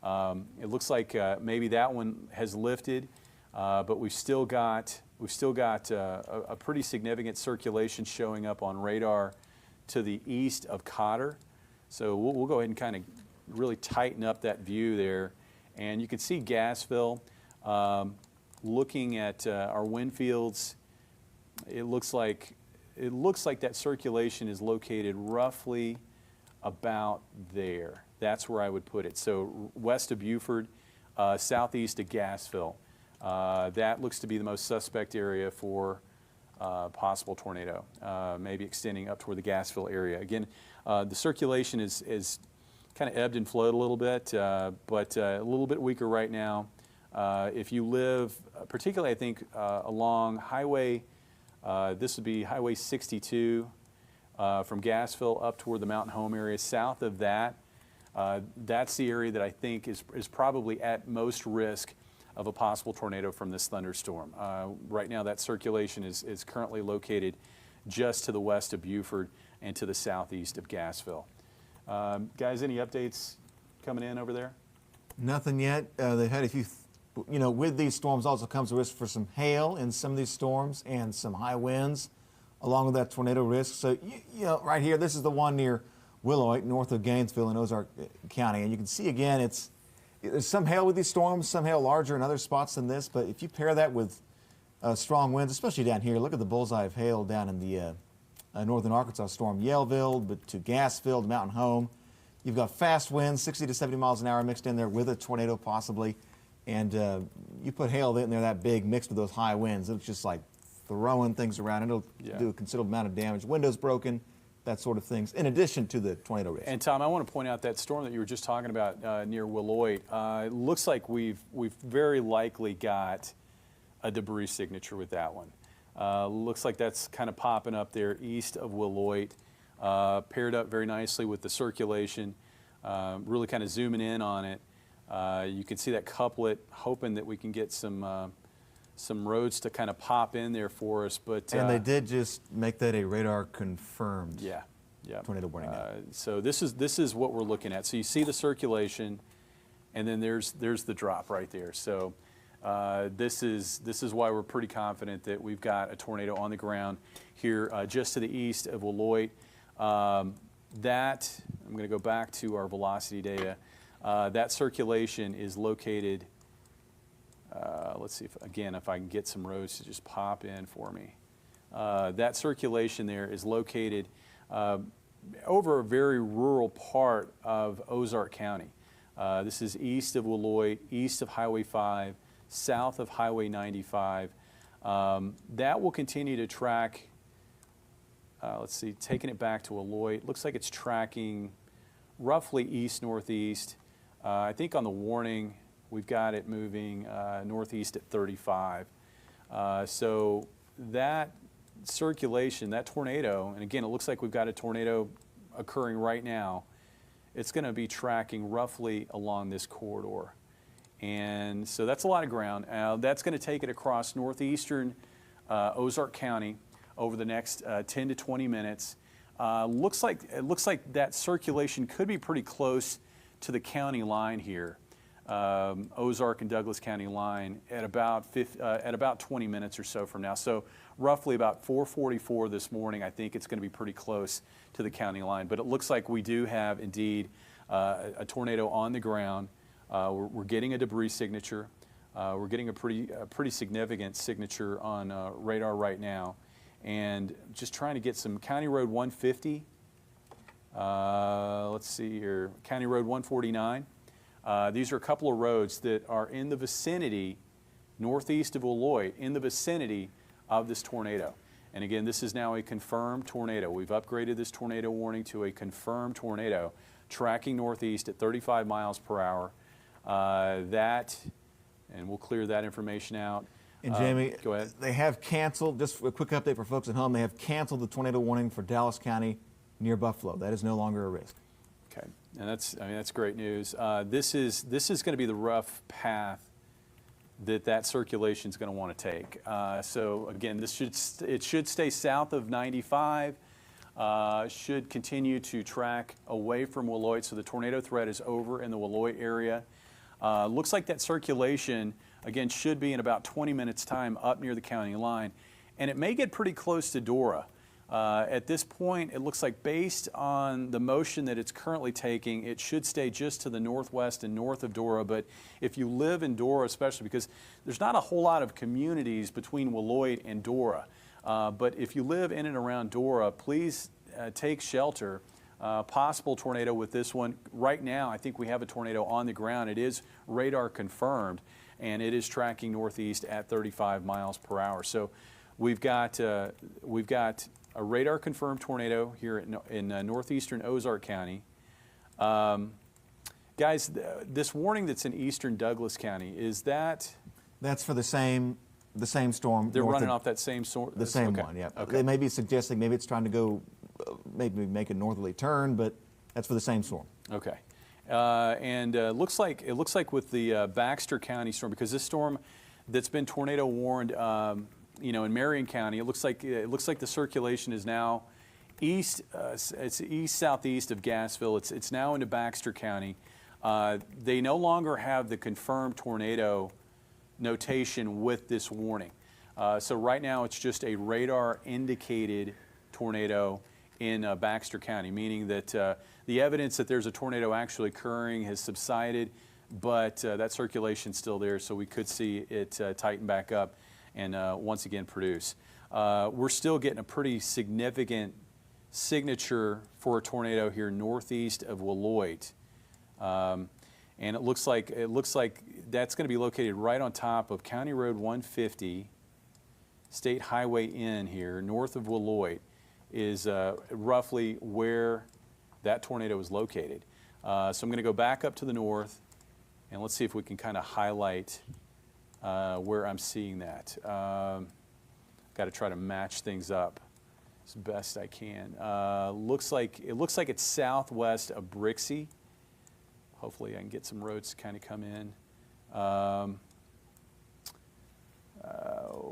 It looks like maybe that one has lifted, but we've still got a pretty significant circulation showing up on radar to the east of Cotter. So we'll go ahead and kind of really tighten up that view there. And you can see Gassville. Looking at our wind fields, it looks like that circulation is located roughly about there. That's where I would put it. So west of Buford, southeast of Gassville. That looks to be the most suspect area for possible tornado, maybe extending up toward the Gassville area. Again, the circulation is kind of ebbed and flowed a little bit, but a little bit weaker right now. If you live, particularly I think along Highway, this would be Highway 62 from Gassville up toward the Mountain Home area. South of that, that's the area that I think is probably at most risk of a possible tornado from this thunderstorm. Right now that circulation is currently located just to the west of Buford and to the southeast of Gassville. Guys, any updates coming in over there? Nothing yet. They've had a few, with these storms also comes a risk for some hail in some of these storms and some high winds along with that tornado risk. So, right here, this is the one near Willoit, north of Gainesville in Ozark County. And you can see again, there's some hail with these storms, some hail larger in other spots than this. But if you pair that with strong winds, especially down here, look at the bullseye of hail down in the northern Arkansas storm, Yellville, but to Gassville, to Mountain Home. You've got fast winds, 60 to 70 miles an hour mixed in there with a tornado possibly. And you put hail in there that big mixed with those high winds, it's just like throwing things around. It'll do a considerable amount of damage. Windows broken, that sort of things, in addition to the tornado risk. And Tom, I want to point out that storm that you were just talking about near Willoit. It looks like we've very likely got a debris signature with that one. Looks like that's kind of popping up there east of Willoit, paired up very nicely with the circulation, really kind of zooming in on it. You can see that couplet, hoping that we can get some roads to kind of pop in there for us. And they did just make that a radar confirmed tornado warning. So this is what we're looking at. So you see the circulation, and then there's the drop right there. So this is why we're pretty confident that we've got a tornado on the ground here just to the east of Willoit. I'm going to go back to our velocity data. That circulation is located. Let's see if I can get some roads to just pop in for me. That circulation there is located over a very rural part of Ozark County. This is east of Willoit, east of Highway 5, south of Highway 95. That will continue to track, let's see, taking it back to Willoit, looks like it's tracking roughly east-northeast. I think on the warning, we've got it moving northeast at 35. So that circulation, that tornado, and again, it looks like we've got a tornado occurring right now. It's going to be tracking roughly along this corridor. And so that's a lot of ground. That's going to take it across northeastern Ozark County over the next 10 to 20 minutes. It looks like that circulation could be pretty close to the county line here. Ozark and Douglas County line at about 20 minutes or so from now. So roughly about 4:44 this morning, I think it's going to be pretty close to the county line. But it looks like we do have indeed a tornado on the ground. We're getting a debris signature. We're getting a pretty significant signature on radar right now, and just trying to get some County Road 150. Let's see here, County Road 149. These are a couple of roads that are in the vicinity, northeast of Willoit, in the vicinity of this tornado. And again, this is now a confirmed tornado. We've upgraded this tornado warning to a confirmed tornado, tracking northeast at 35 miles per hour. And we'll clear that information out. And Jamie, go ahead. They have canceled, just a quick update for folks at home, they have canceled the tornado warning for Dallas County near Buffalo. That is no longer a risk. Okay, and that's great news. This is going to be the rough path that circulation is going to want to take. So again, it should stay south of 95. Should continue to track away from Willoit. So the tornado threat is over in the Willoit area. Looks like that circulation again should be in about 20 minutes time up near the county line, and it may get pretty close to Dora. At this point, it looks like based on the motion that it's currently taking, it should stay just to the northwest and north of Dora. But if you live in Dora, especially because there's not a whole lot of communities between Willoit and Dora, but if you live in and around Dora, please take shelter. Possible tornado with this one. Right now, I think we have a tornado on the ground. It is radar confirmed, and it is tracking northeast at 35 miles per hour. So we've got a radar confirmed tornado here in northeastern Ozark County. Guys, this warning that's in eastern Douglas County, is that? That's for the same storm. They're running off that same storm? The same one, yeah. Okay. They may be suggesting maybe it's trying to go, maybe make a northerly turn, but that's for the same storm. Okay. And it looks like with the Baxter County storm, because this storm that's been tornado warned, in Marion County, it looks like the circulation is now east. It's east southeast of Gassville. It's now into Baxter County. They no longer have the confirmed tornado notation with this warning. So right now it's just a radar indicated tornado in Baxter County, meaning that the evidence that there's a tornado actually occurring has subsided, but that circulation's still there, so we could see it tighten back up and once again produce. We're still getting a pretty significant signature for a tornado here northeast of Willoit. And it looks like that's going to be located right on top of County Road 150, State Highway N here, north of Willoit, is roughly where that tornado is located. So I'm going to go back up to the north, and let's see if we can kind of highlight where I'm seeing that. Got to try to match things up as best I can. It looks like it's southwest of Brixie. Hopefully I can get some roads to kind of come in. Oh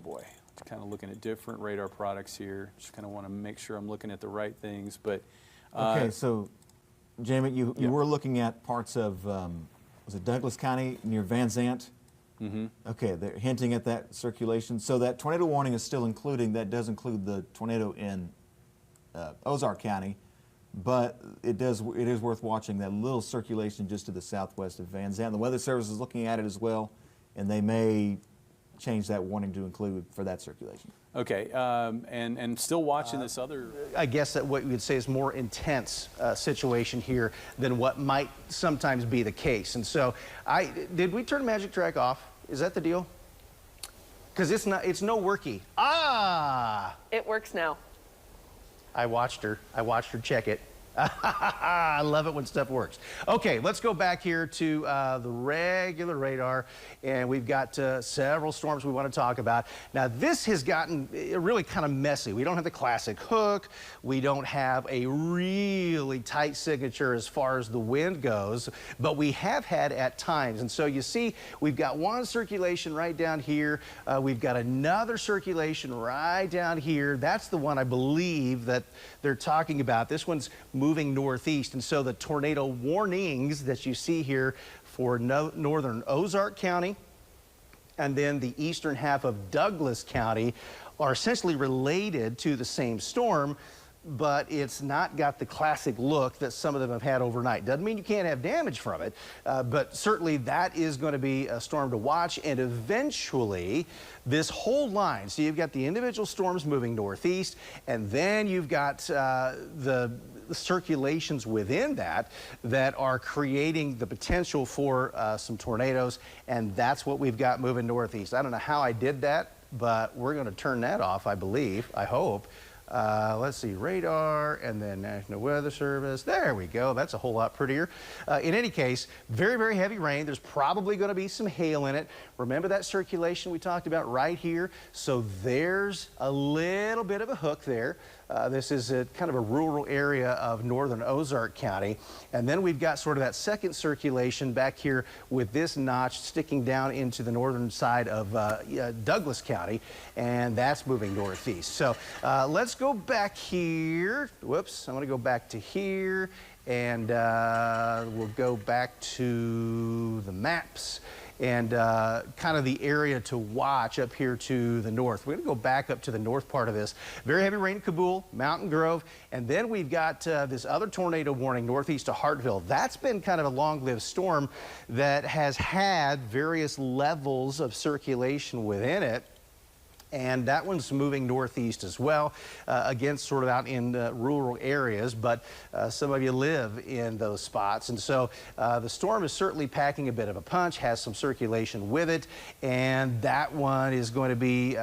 boy, kind of looking at different radar products here. Just kind of want to make sure I'm looking at the right things. But okay, so Jamie, you were looking at parts of was it Douglas County near Van Zant? Mm-hmm. Okay, they're hinting at that circulation. So that tornado warning is still including, that does include the tornado in Ozark County, but it is worth watching that little circulation just to the southwest of Van Zant. The Weather Service is looking at it as well, and they may change that warning to include for that circulation. Okay, and still watching this other... I guess that what we would say is more intense situation here than what might sometimes be the case. And so, did we turn Magic Track off? Is that the deal? Because it's no worky. Ah! It works now. I watched her check it. I love it when stuff works. Okay, let's go back here to the regular radar, and we've got several storms we want to talk about. Now, this has gotten really kind of messy. We don't have the classic hook. We don't have a really tight signature as far as the wind goes, but we have had at times. And so you see, we've got one circulation right down here. We've got another circulation right down here. That's the one I believe that they're talking about. This one's moving northeast, and so the tornado warnings that you see here for northern Ozark County and then the eastern half of Douglas County are essentially related to the same storm, but it's not got the classic look that some of them have had overnight. Doesn't mean you can't have damage from it, but certainly that is going to be a storm to watch, and eventually this whole line, so you've got the individual storms moving northeast, and then you've got the circulations within that are creating the potential for some tornadoes, and that's what we've got moving northeast. I don't know how I did that, but we're going to turn that off, I believe, I hope. Let's see, radar, and then National Weather Service. There we go. That's a whole lot prettier. In any case, very, very heavy rain. There's probably going to be some hail in it. Remember that circulation we talked about right here? So there's a little bit of a hook there. This is kind of a rural area of northern Ozark County. And then we've got sort of that second circulation back here with this notch sticking down into the northern side of Douglas County, and that's moving northeast. So let's go back here. Whoops, I'm going to go back to here, and we'll go back to the maps and kind of the area to watch up here to the north. We're going to go back up to the north part of this. Very heavy rain in Kabul, Mountain Grove, and then we've got this other tornado warning northeast of Hartville. That's been kind of a long-lived storm that has had various levels of circulation within it. And that one's moving northeast as well, again, sort of out in rural areas, but some of you live in those spots. And so the storm is certainly packing a bit of a punch, has some circulation with it, and that one is going to be,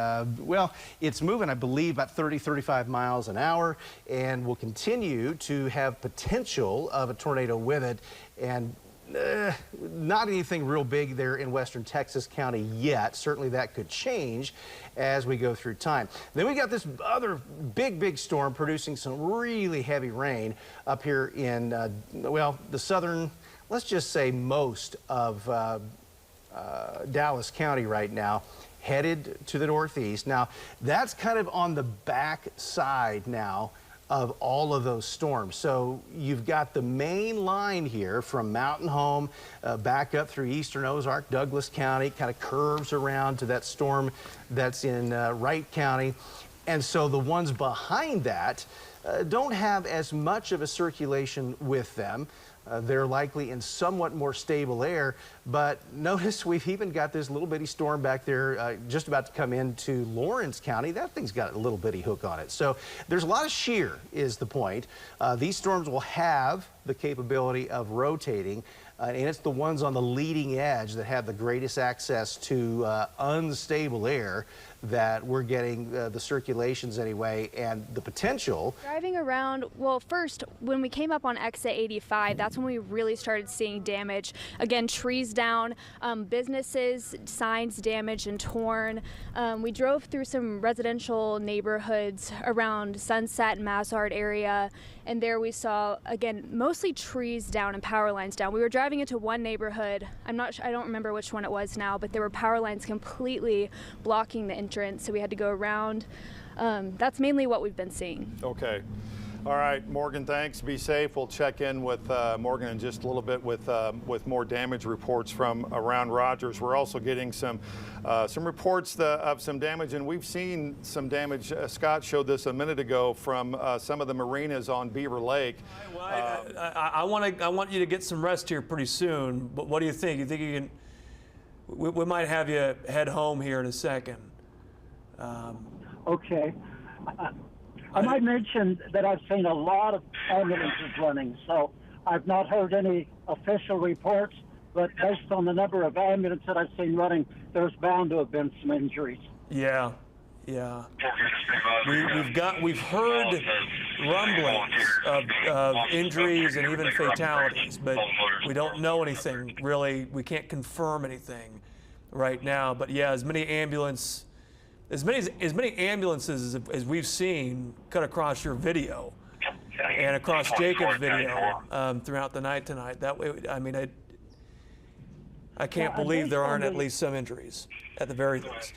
well, it's moving, I believe, about 30, 35 miles an hour, and will continue to have potential of a tornado with it. And not anything real big there in western Texas County yet. Certainly that could change as we go through time. Then we got this other big storm producing some really heavy rain up here in, well, the southern, let's just say most of Dallas County right now. headed to the northeast. Now, that's kind of on the back side now of all of those storms. So you've got the main line here from Mountain Home back up through eastern Ozark, Douglas County, kind of curves around to that storm that's in Wright County. And so the ones behind that don't have as much of a circulation with them. They're likely in somewhat more stable air, but notice we've even got this little bitty storm back there just about to come into Lawrence County. That thing's got a little bitty hook on it. So there's a lot of shear is the point. These storms will have the capability of rotating, and it's the ones on the leading edge that have the greatest access to unstable air that we're getting the circulations anyway, and the potential. Driving around, well, first, when we came up on exit 85, that's when we really started seeing damage. Again, trees down, businesses, signs damaged and torn. We drove through some residential neighborhoods around Sunset and Mazard area, and there we saw, again, mostly trees down and power lines down. We were driving into one neighborhood. I don't remember which one it was now, but there were power lines completely blocking the entrance, so we had to go around. That's mainly what we've been seeing. Okay. All right, Morgan, thanks. Be safe. We'll check in with Morgan in just a little bit with more damage reports from around Rogers. We're also getting some reports of some damage, and we've seen some damage. Scott showed this a minute ago from some of the marinas on Beaver Lake. Well, I want you to get some rest here pretty soon. But what do you think? You think you can? We might have you head home here in a second. Okay. I might mention that I've seen a lot of ambulances running, so I've not heard any official reports, but based on the number of ambulances that I've seen running, there's bound to have been some injuries. Yeah. We've heard rumblings of injuries and even fatalities, but we don't know anything really. We can't confirm anything right now. But yeah, as many ambulances as we've seen cut across your video and across Jacob's video throughout the night tonight. That way, I mean, I can't believe there aren't at least some injuries, at the very least.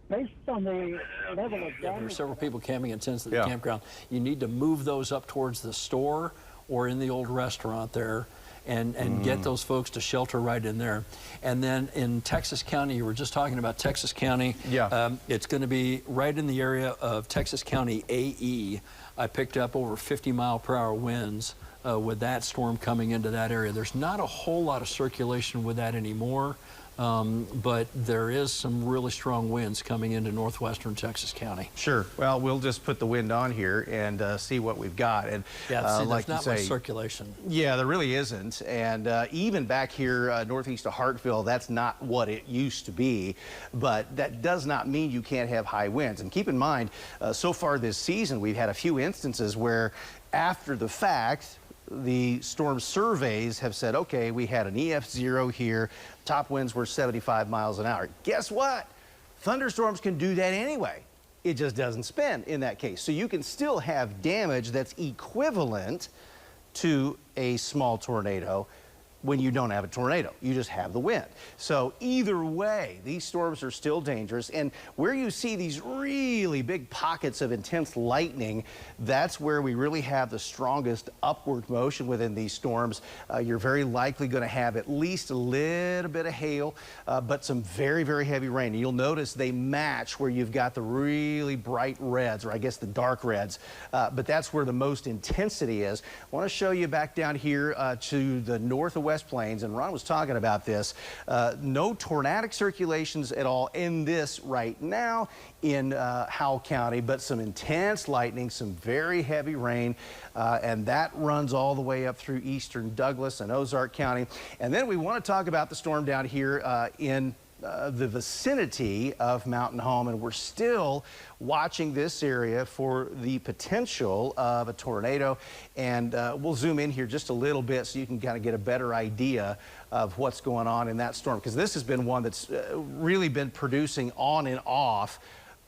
Based on the level of damage. There are several people camping in tents at the campground. You need to move those up towards the store or in the old restaurant there, and get those folks to shelter right in there. And then in Texas County, you were just talking about Texas County. Yeah. It's going to be right in the area of Texas County AE. I picked up over 50-mile-per-hour winds with that storm coming into that area. There's not a whole lot of circulation with that anymore. But there is some really strong winds coming into northwestern Texas County. Sure. Well, we'll just put the wind on here and see what we've got. And yeah, like there's not much circulation. Yeah, there really isn't. And even back here northeast of Hartville, that's not what it used to be. But that does not mean you can't have high winds. And keep in mind, so far this season, we've had a few instances where after the fact, the storm surveys have said, okay, we had an EF0 here, top winds were 75 miles an hour. Guess what? Thunderstorms can do that anyway. It just doesn't spin in that case. So you can still have damage that's equivalent to a small tornado when you don't have a tornado. You just have the wind. So either way, these storms are still dangerous. And where you see these really big pockets of intense lightning, that's where we really have the strongest upward motion within these storms. You're very likely going to have at least a little bit of hail, but some very, very heavy rain. And you'll notice they match where you've got the really bright reds, or I guess the dark reds, but that's where the most intensity is. I want to show you back down here to the north of West Plains, and Ron was talking about this. No tornadic circulations at all in this right now in Howell County, but some intense lightning, some very heavy rain, and that runs all the way up through eastern Douglas and Ozark County. And then we want to talk about the storm down here in the vicinity of Mountain Home, and we're still watching this area for the potential of a tornado. And we'll zoom in here just a little bit so you can kind of get a better idea of what's going on in that storm, because this has been one that's really been producing on and off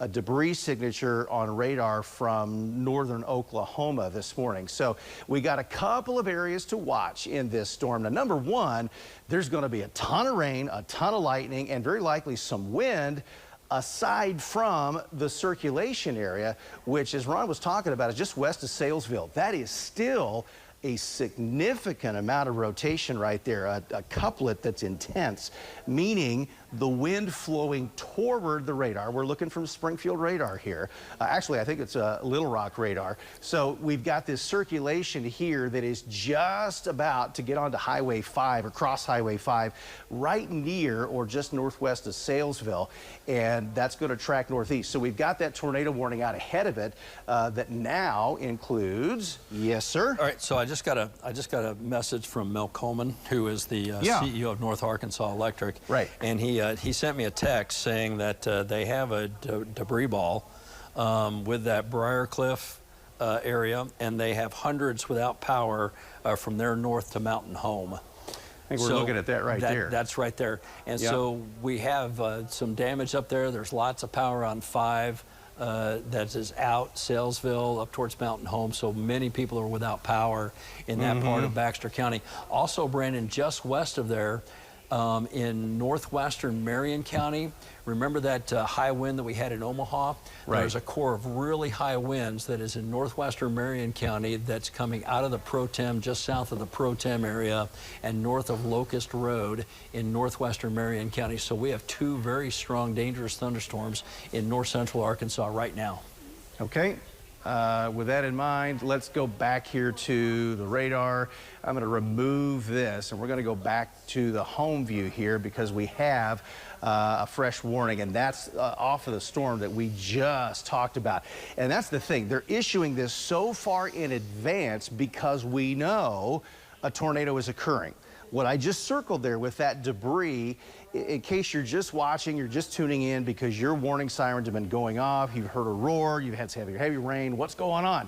a debris signature on radar from northern Oklahoma this morning. So we got a couple of areas to watch in this storm. Now, number one, there's going to be a ton of rain, a ton of lightning, and very likely some wind, aside from the circulation area, which, as Ron was talking about, is just west of Salesville. That is still a significant amount of rotation right there, a couplet that's intense, meaning the wind flowing toward the radar. We're looking from Springfield radar here. Actually, I think it's a Little Rock radar. So we've got this circulation here that is just about to get onto Highway 5 or cross Highway 5 right near or just northwest of Salesville, and that's going to track northeast. So we've got that tornado warning out ahead of it that now includes, yes, sir? All right, so I just got a message from Mel Coleman, who is the CEO of North Arkansas Electric. Right. And he sent me a text saying that they have a debris ball with that Briarcliff area, and they have hundreds without power from their north to Mountain Home. I think we're looking at that right there. That's right there. And so we have some damage up there. There's lots of power on 5. That is out Salesville up towards Mountain Home, so many people are without power in that part of Baxter County. Also, Brandon, just west of there, in northwestern Marion County, remember that high wind that we had in Omaha? Right. There's a core of really high winds that is in northwestern Marion County that's coming out of the Pro Tem, just south of the Pro Tem area, and north of Locust Road in northwestern Marion County. So we have 2 very strong, dangerous thunderstorms in north central Arkansas right now. Okay. With that in mind, let's go back here to the radar. I'm going to remove this, and we're going to go back to the home view here because we have a fresh warning, and that's off of the storm that we just talked about. And that's the thing. They're issuing this so far in advance because we know a tornado is occurring. What I just circled there with that debris, in case you're just watching, you're just tuning in because your warning sirens have been going off, you've heard a roar, you've had some heavy rain, what's going on?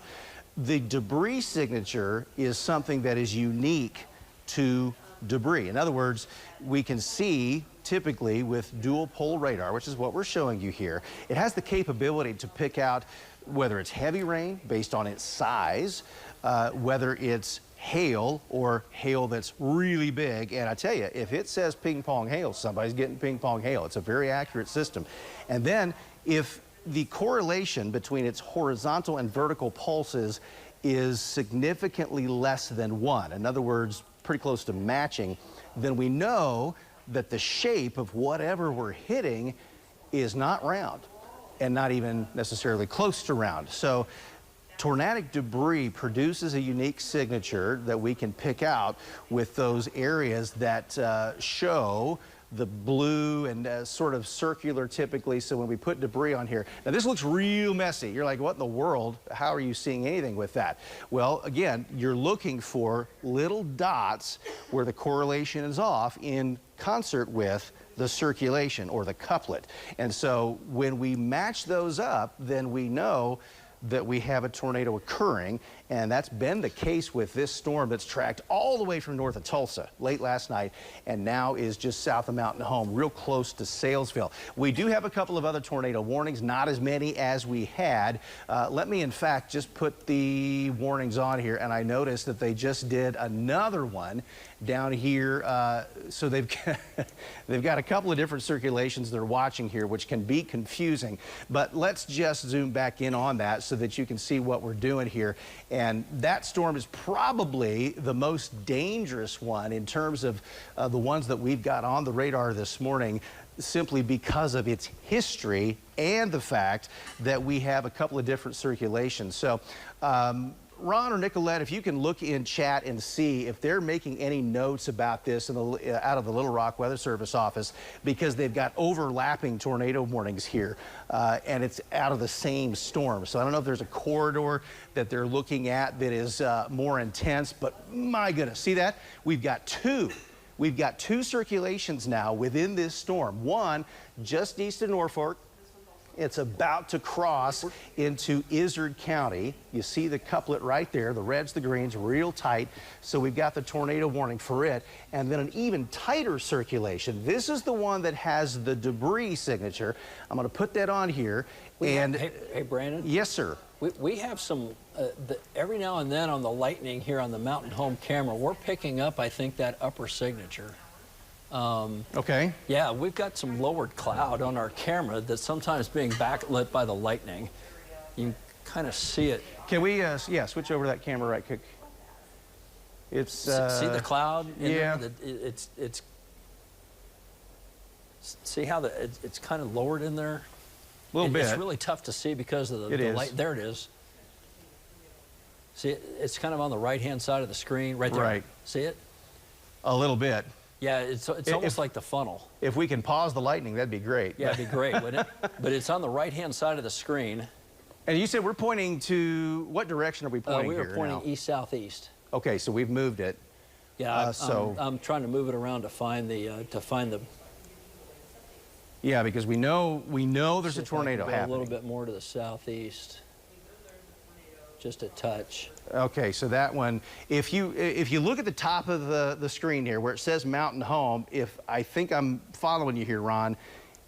The debris signature is something that is unique to debris. In other words, we can see typically with dual pole radar, which is what we're showing you here, it has the capability to pick out whether it's heavy rain based on its size, whether it's hail or hail that's really big. And I tell you, if it says ping pong hail, somebody's getting ping pong hail. It's a very accurate system. And then if the correlation between its horizontal and vertical pulses is significantly less than 1, in other words, pretty close to matching, then we know that the shape of whatever we're hitting is not round and not even necessarily close to round. So tornadic debris produces a unique signature that we can pick out with those areas that show the blue and sort of circular typically. So when we put debris on here, now this looks real messy. You're like, what in the world? How are you seeing anything with that? Well, again, you're looking for little dots where the correlation is off in concert with the circulation or the couplet. And so when we match those up, then we know that we have a tornado occurring, and that's been the case with this storm that's tracked all the way from north of Tulsa late last night and now is just south of Mountain Home, real close to Salesville. We do have a couple of other tornado warnings, not as many as we had. Let me, in fact, just put the warnings on here, and I noticed that they just did another one down here. So they've got a couple of different circulations they're watching here, which can be confusing. But let's just zoom back in on that so that you can see what we're doing here. And that storm is probably the most dangerous one in terms of the ones that we've got on the radar this morning, simply because of its history and the fact that we have a couple of different circulations. So Ron or Nicolette, if you can look in chat and see if they're making any notes about this out of the Little Rock Weather Service office, because they've got overlapping tornado warnings here, and it's out of the same storm. So I don't know if there's a corridor that they're looking at that is more intense, but my goodness, see that? We've got two circulations now within this storm. One just east of Norfolk, It's about to cross into Izard County. You see the couplet right there, the reds, the greens, real tight. So we've got the tornado warning for it. And then an even tighter circulation. This is the one that has the debris signature. I'm going to put that on here. Hey, Brandon? Yes, sir. We have some, every now and then on the lightning here on the Mountain Home camera, we're picking up, I think, that upper signature. Okay. Yeah, we've got some lowered cloud on our camera that's sometimes being backlit by the lightning. You can kind of see it. Can we, yeah, switch over that camera right quick? It's, see the cloud in yeah. there? It's, see how it's kind of lowered in there? A little bit. It's really tough to see because of the light. There it is. See, it's kind of on the right-hand side of the screen, right there. Right. See it? A little bit. Yeah, it's almost like the funnel. If we can pause the lightning, that'd be great. Yeah, it'd be great, wouldn't it? But it's on the right-hand side of the screen. And you said we're pointing to, what direction are we pointing here We were pointing now? east-southeast. Okay, so we've moved it. Yeah, I'm trying to move it around to find the. Yeah, because we know there's a tornado happening. A little bit more to the southeast. Just a touch. Okay, so that one, if you look at the top of the screen here where it says Mountain Home, I think I'm following you here, Ron,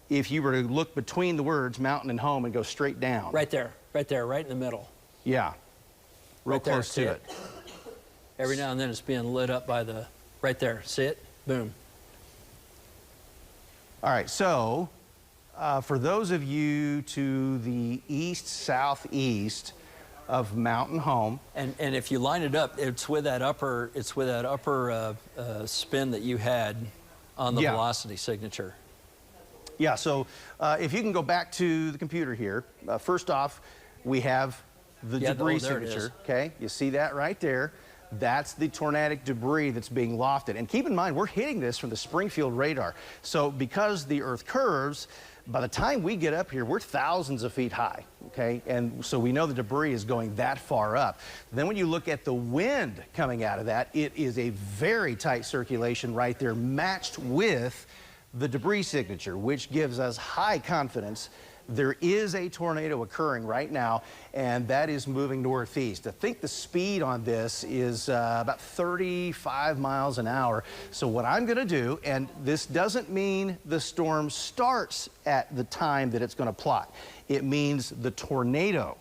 if you were to look between the words Mountain and Home and go straight down. Right there, right in the middle. Yeah, real right there, close to it. Every now and then it's being lit up by the, right there, see it? Boom. All right, so for those of you to the east-southeast of Mountain Home, and if you line it up, it's with that upper spin that you had on the velocity signature. Yeah. So if you can go back to the computer here, first off, we have the debris signature. Okay, you see that right there. That's the tornadic debris that's being lofted. And keep in mind, we're hitting this from the Springfield radar. So because the Earth curves, by the time we get up here, we're thousands of feet high, okay? And so we know the debris is going that far up. Then when you look at the wind coming out of that, it is a very tight circulation right there, matched with the debris signature, which gives us high confidence there is a tornado occurring right now, and that is moving northeast. I think the speed on this is about 35 miles an hour. So what I'm going to do, and this doesn't mean the storm starts at the time that it's going to plot. It means the tornado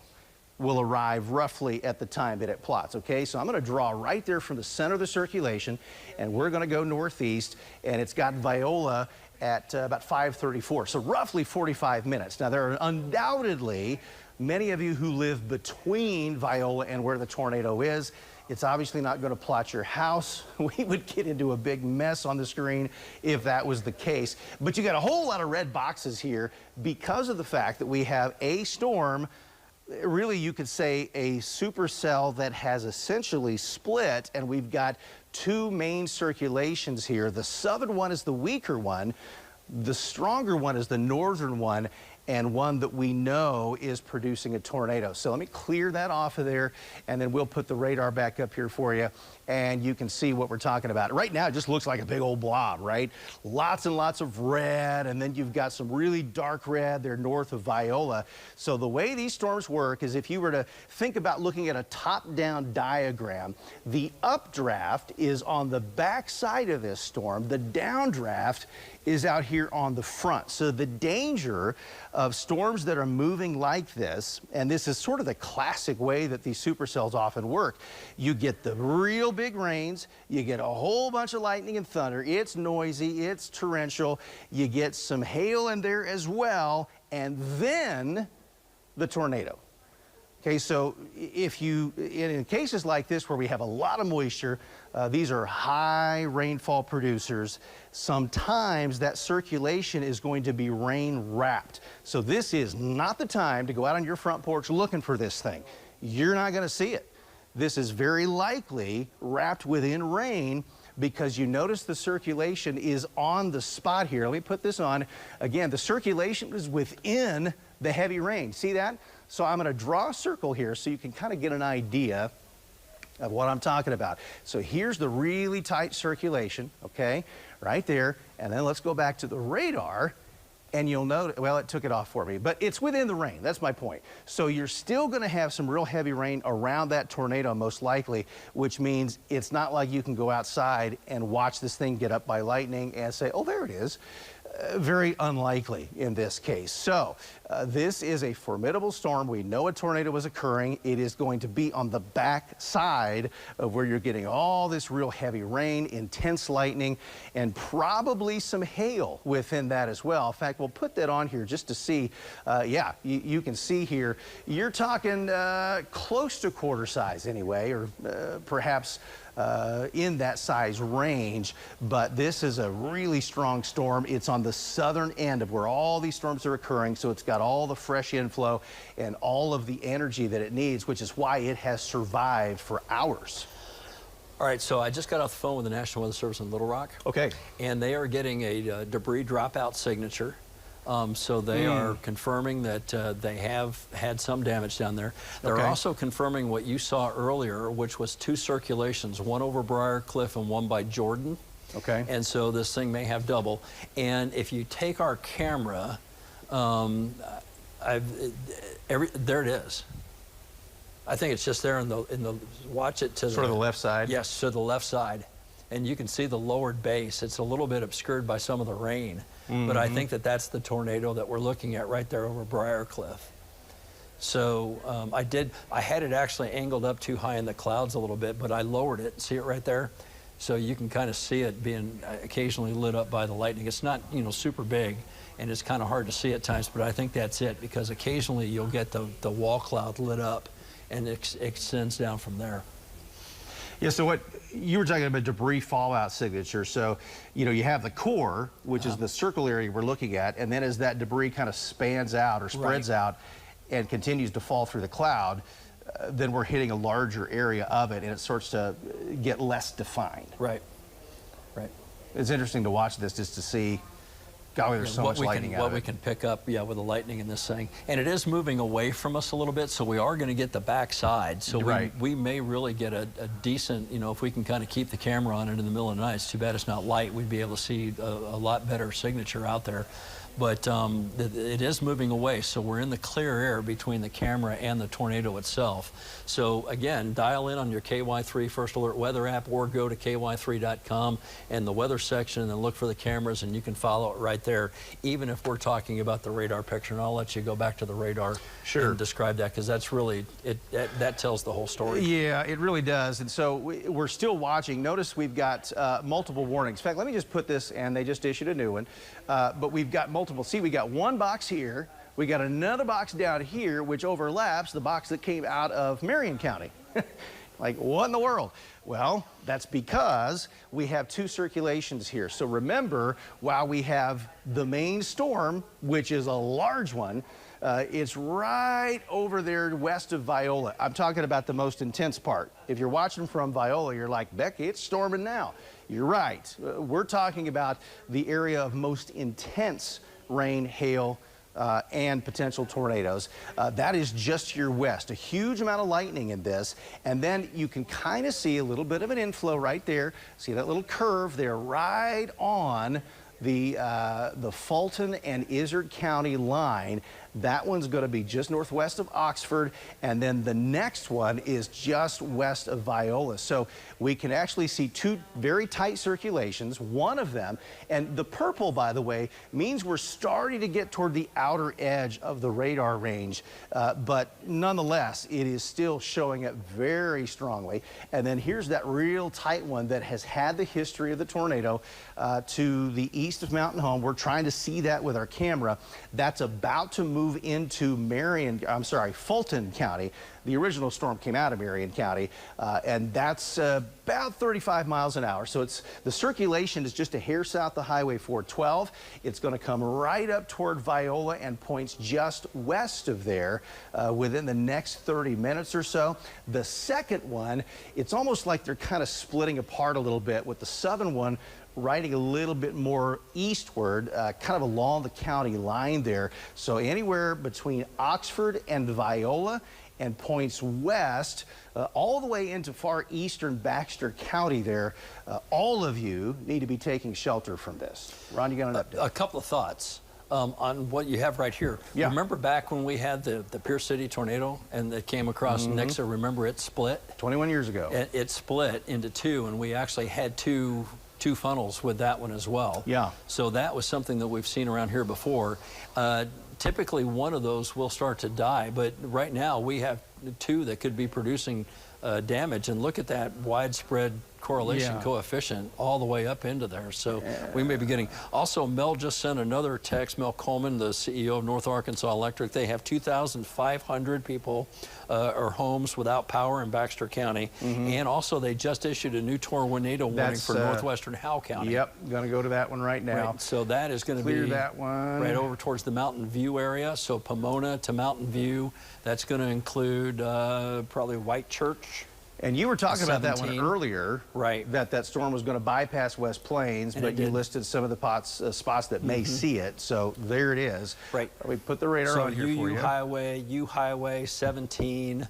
will arrive roughly at the time that it plots, okay? So I'm going to draw right there from the center of the circulation, and we're going to go northeast, and it's got Viola at about 5:34, so roughly 45 minutes. Now, there are undoubtedly many of you who live between Viola and where the tornado is. It's obviously not going to plot your house. We would get into a big mess on the screen if that was the case. But you got a whole lot of red boxes here because of the fact that we have a storm, really you could say a supercell that has essentially split, and we've got two main circulations here. The southern one is the weaker one. The stronger one is the northern one, and one that we know is producing a tornado. So let me clear that off of there, and then we'll put the radar back up here for you, and you can see what we're talking about. Right now, it just looks like a big old blob, right? Lots and lots of red, and then you've got some really dark red there north of Viola. So the way these storms work is if you were to think about looking at a top-down diagram, the updraft is on the back side of this storm. The downdraft is out here on the front. So the danger of storms that are moving like this, and this is sort of the classic way that these supercells often work, you get the real big rains, you get a whole bunch of lightning and thunder, it's noisy, it's torrential, you get some hail in there as well, and then the tornado. Okay, so if you, in cases like this where we have a lot of moisture, these are high rainfall producers, sometimes that circulation is going to be rain wrapped. So this is not the time to go out on your front porch looking for this thing. You're not going to see it. This is very likely wrapped within rain because you notice the circulation is on the spot here. Let me put this on. Again, the circulation is within the heavy rain. See that? So I'm going to draw a circle here so you can kind of get an idea of what I'm talking about. So here's the really tight circulation, okay, right there. And then let's go back to the radar. And you'll notice, well, it took it off for me, but it's within the range. That's my point. So you're still going to have some real heavy rain around that tornado, most likely, which means it's not like you can go outside and watch this thing get up by lightning and say, oh, there it is. Very unlikely in this case. So this is a formidable storm. We know a tornado is occurring. It is going to be on the back side of where you're getting all this real heavy rain, intense lightning, and probably some hail within that as well. In fact, we'll put that on here just to see. Yeah, you can see here, you're talking close to quarter size anyway, or perhaps in that size range, but this is a really strong storm. It's on the southern end of where all these storms are occurring, so it's got all the fresh inflow and all of the energy that it needs, which is why it has survived for hours. All right, so I just got off the phone with the National Weather Service in Little Rock. Okay. And they are getting a debris dropout signature. So they are confirming that they have had some damage down there. They're also confirming what you saw earlier, which was 2 circulations, one over Briar Cliff and one by Jordan. Okay. And so this thing may have double. And if you take our camera, there it is. I think it's just there in the watch it to sort of the left side. Yes, to the left side. And you can see the lowered base. It's a little bit obscured by some of the rain. But I think that that's the tornado that we're looking at right there over Briar Cliff. So I had it actually angled up too high in the clouds a little bit, but I lowered it. See it right there? So you can kind of see it being occasionally lit up by the lightning. It's not, you know, super big, and it's kind of hard to see at times, but I think that's it, because occasionally you'll get the wall cloud lit up, and it extends down from there. Yeah, so what you were talking about, debris fallout signature. So, you know, you have the core, which is the circle area we're looking at, and then as that debris kind of spans out or spreads out and continues to fall through the cloud, then we're hitting a larger area of it, and it starts to get less defined. Right. Right. It's interesting to watch this just to see. Golly, there's so much lightning out of it. What we can pick up, yeah, with the lightning in this thing. And it is moving away from us a little bit, so we are going to get the backside. So we may really get a decent, you know, if we can kind of keep the camera on it in the middle of the night. It's too bad it's not light. We'd be able to see a lot better signature out there. But it is moving away, so we're in the clear air between the camera and the tornado itself. So again, dial in on your KY3 First Alert Weather app, or go to ky3.com and the weather section, and then look for the cameras, and you can follow it right there, even if we're talking about the radar picture. And I'll let you go back to the radar and describe that, because that's really, that tells the whole story. Yeah, it really does. And so we're still watching. Notice we've got multiple warnings. In fact, let me just put this, and they just issued a new one, but we've got multiple. See, we got one box here. We got another box down here, which overlaps the box that came out of Marion County. Like, what in the world? Well, that's because we have 2 circulations here. So remember, while we have the main storm, which is a large one, it's right over there west of Viola. I'm talking about the most intense part. If you're watching from Viola, you're like, Becky, it's storming now. You're right. We're talking about the area of most intense rain, hail, and potential tornadoes. That is just to your west. A huge amount of lightning in this. And then you can kind of see a little bit of an inflow right there. See that little curve there right on the Fulton and Izard County line. That one's going to be just northwest of Oxford, and then the next one is just west of Viola. So we can actually see 2 very tight circulations, one of them, and the purple, by the way, means we're starting to get toward the outer edge of the radar range, but nonetheless, it is still showing it very strongly. And then here's that real tight one that has had the history of the tornado to the east of Mountain Home. We're trying to see that with our camera. That's about to move into Fulton County. The original storm came out of Marion County, and that's about 35 miles an hour. So the circulation is just a hair south of Highway 412. It's going to come right up toward Viola and points just west of there within the next 30 minutes or so. The second one, it's almost like they're kind of splitting apart a little bit, with the southern one riding a little bit more eastward, kind of along the county line there. So anywhere between Oxford and Viola, and points west all the way into far eastern Baxter County there. All of you need to be taking shelter from this. Ron, you got an update? A couple of thoughts. On what you have right here. Yeah. Remember back when we had the Pierce City tornado and it came across Nixa? Remember it split? 21 years ago. It split into two, and we actually had two funnels with that one as well. Yeah. So that was something that we've seen around here before. Typically one of those will start to die, but right now we have two that could be producing damage, and look at that widespread correlation coefficient all the way up into there. So we may be getting. Also, Mel just sent another text. Mel Coleman, the CEO of North Arkansas Electric, they have 2,500 people or homes without power in Baxter County, and also they just issued a new tornado warning for northwestern Howell County. Yep, going to go to that one right now. Right, so that is going to be clear that one right over towards the Mountain View area. So Pomona to Mountain View. That's going to include probably White Church. And you were talking about that one earlier, right? That storm was going to bypass West Plains, but you listed some of the spots that may see it. So there it is. Right. We put the radar on here for you. U Highway 17.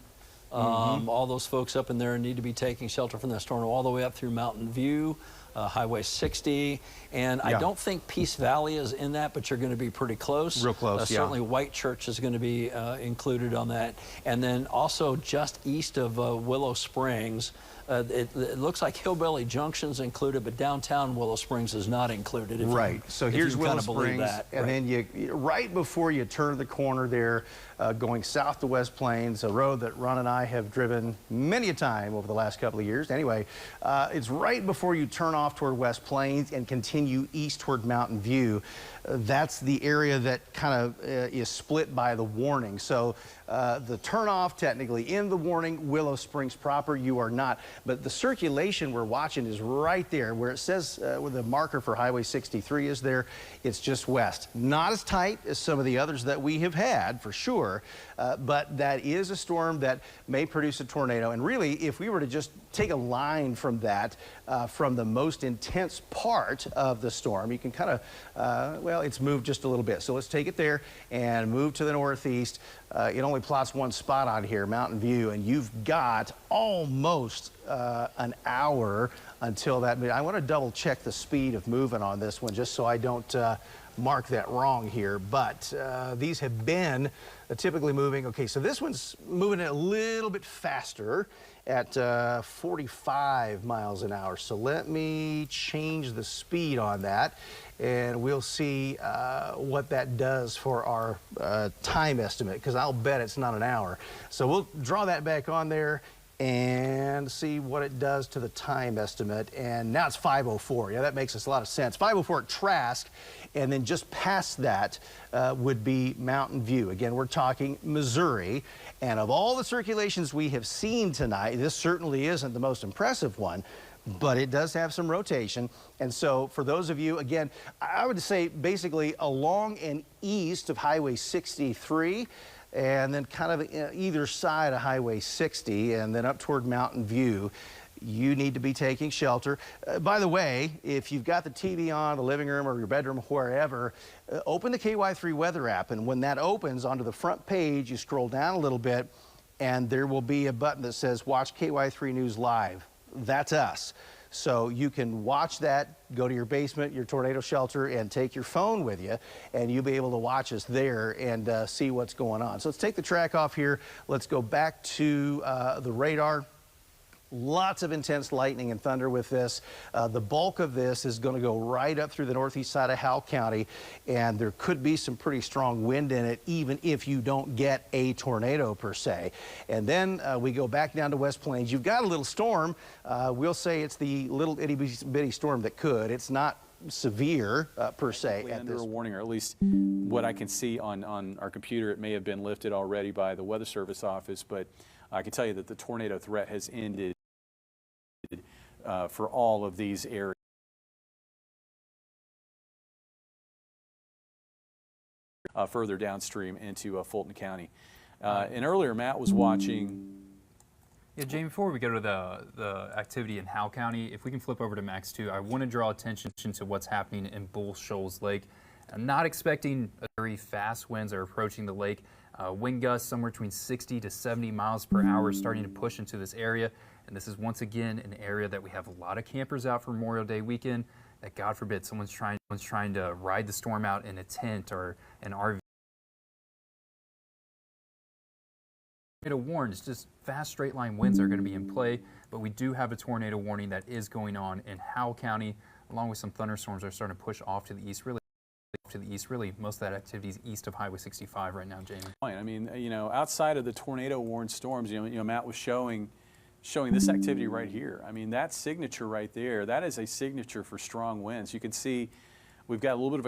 All those folks up in there need to be taking shelter from that storm all the way up through Mountain View. Highway 60, and I don't think Peace Valley is in that, but you're going to be pretty close. Real close, Certainly White Church is going to be included on that. And then also just east of Willow Springs, it looks like Hillbilly Junction's included, but downtown Willow Springs is not included. Right, so here's Willow Springs, and then you right before you turn the corner there, going south to West Plains, a road that Ron and I have driven many a time over the last couple of years. Anyway, it's right before you turn off toward West Plains and continue east toward Mountain View. That's the area that kind of is split by the warning. So the turnoff technically in the warning, Willow Springs proper, you are not. But the circulation we're watching is right there where it says where the marker for Highway 63 is there. It's just west. Not as tight as some of the others that we have had for sure, but that is a storm that may produce a tornado. And really, if we were to just take a line from that, from the most intense part of the storm, you can kind of, well, it's moved just a little bit. So let's take it there and move to the northeast. It only plots one spot on here, Mountain View, and you've got almost an hour until that. I want to double check the speed of moving on this one just so I don't mark that wrong here, but these have been typically moving. Okay, so this one's moving a little bit faster at 45 miles an hour. So let me change the speed on that, and we'll see what that does for our time estimate, because I'll bet it's not an hour. So we'll draw that back on there and see what it does to the time estimate. And now it's 5:04. Yeah, that makes us a lot of sense. 5:04 at Trask, and then just past that would be Mountain View. Again, we're talking Missouri. And of all the circulations we have seen tonight, this certainly isn't the most impressive one, but it does have some rotation. And so for those of you, again, I would say basically along and east of Highway 63, and then kind of either side of Highway 60, and then up toward Mountain View, you need to be taking shelter. By the way, if you've got the TV on, the living room or your bedroom, wherever, open the KY3 weather app, and when that opens onto the front page, you scroll down a little bit, and there will be a button that says Watch KY3 News Live. That's us. So you can watch that, go to your basement, your tornado shelter, and take your phone with you, and you'll be able to watch us there and see what's going on. So let's take the track off here. Let's go back to the radar. Lots of intense lightning and thunder with this. The bulk of this is going to go right up through the northeast side of Howell County, and there could be some pretty strong wind in it, even if you don't get a tornado per se. And then we go back down to West Plains. You've got a little storm. We'll say it's the little itty-bitty storm that could. It's not severe per se. Under a warning, or at least what I can see on our computer, it may have been lifted already by the Weather Service office, but I can tell you that the tornado threat has ended for all of these areas. Further downstream into Fulton County. And earlier, Matt was watching. Yeah, Jamie, before we go to the activity in Howell County, if we can flip over to Max 2, I want to draw attention to what's happening in Bull Shoals Lake. I'm not expecting very fast winds that are approaching the lake. Wind gusts somewhere between 60 to 70 miles per hour starting to push into this area. And this is once again an area that we have a lot of campers out for Memorial Day weekend. that God forbid someone's trying to ride the storm out in a tent or an RV. Tornado warned, it's just fast straight line winds are going to be in play, but we do have a tornado warning that is going on in Howell County, along with some thunderstorms that are starting to push off to the east. Really, most of that activity is east of Highway 65 right now, Jamie. I mean, you know, outside of the tornado warned storms, you know, Matt was showing this activity right here. I mean, that signature right there, that is a signature for strong winds. You can see we've got a little bit of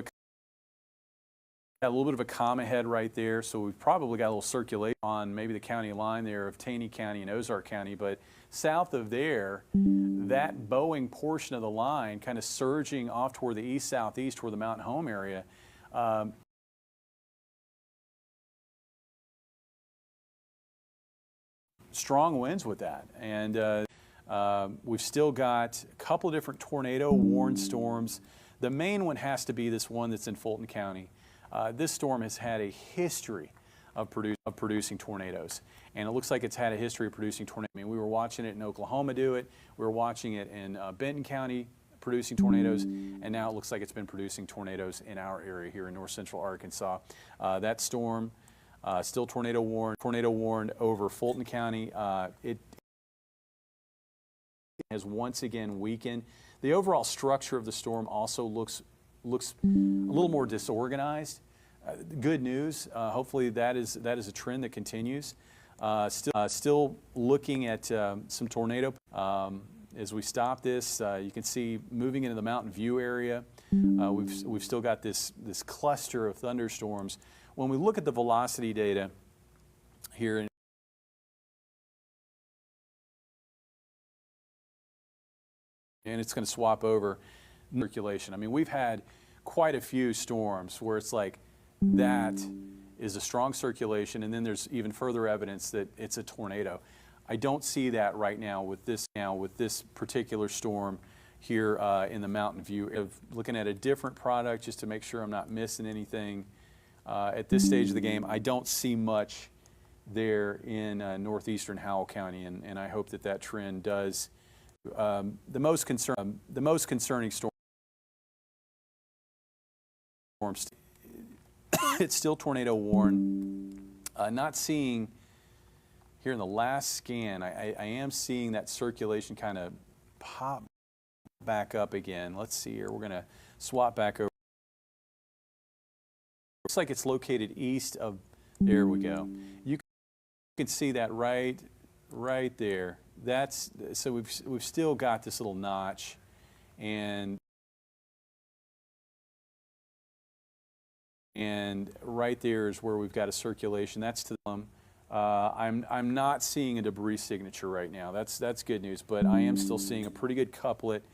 a calm ahead right there, so we've probably got a little circulation on maybe the county line there of Taney County and Ozark County, but south of there, that bowing portion of the line kind of surging off toward the east-southeast toward the Mountain Home area. Strong winds with that, and we've still got a couple of different tornado warned storms. The main one has to be this one that's in Fulton County. This storm has had a history of producing tornadoes, and it looks like it's had a history of producing tornadoes. I mean, we were watching it in Oklahoma do it, we were watching it in Benton County producing tornadoes, and now it looks like it's been producing tornadoes in our area here in north central Arkansas. That storm, still tornado warned over Fulton County. It has once again weakened. The overall structure of the storm also looks a little more disorganized. Good news. Hopefully that is a trend that continues. Still looking at some tornado. As we stop this, you can see moving into the Mountain View area. We've still got this cluster of thunderstorms. When we look at the velocity data here, and it's going to swap over circulation. I mean, we've had quite a few storms where it's like that is a strong circulation, and then there's even further evidence that it's a tornado. I don't see that right now with this particular storm here in the Mountain View. Looking at a different product just to make sure I'm not missing anything at this stage of the game. I don't see much there in northeastern Howell County, and I hope that trend does. The most concerning storm. It's still tornado warned. Not seeing here in the last scan, I am seeing that circulation kind of pop back up again. Let's see here. We're going to swap back over. Looks like it's located east of, there we go. You can see that right there. So we've still got this little notch, and right there is where we've got a circulation. That's to them. I'm not seeing a debris signature right now. That's good news, but I am still seeing a pretty good couplet.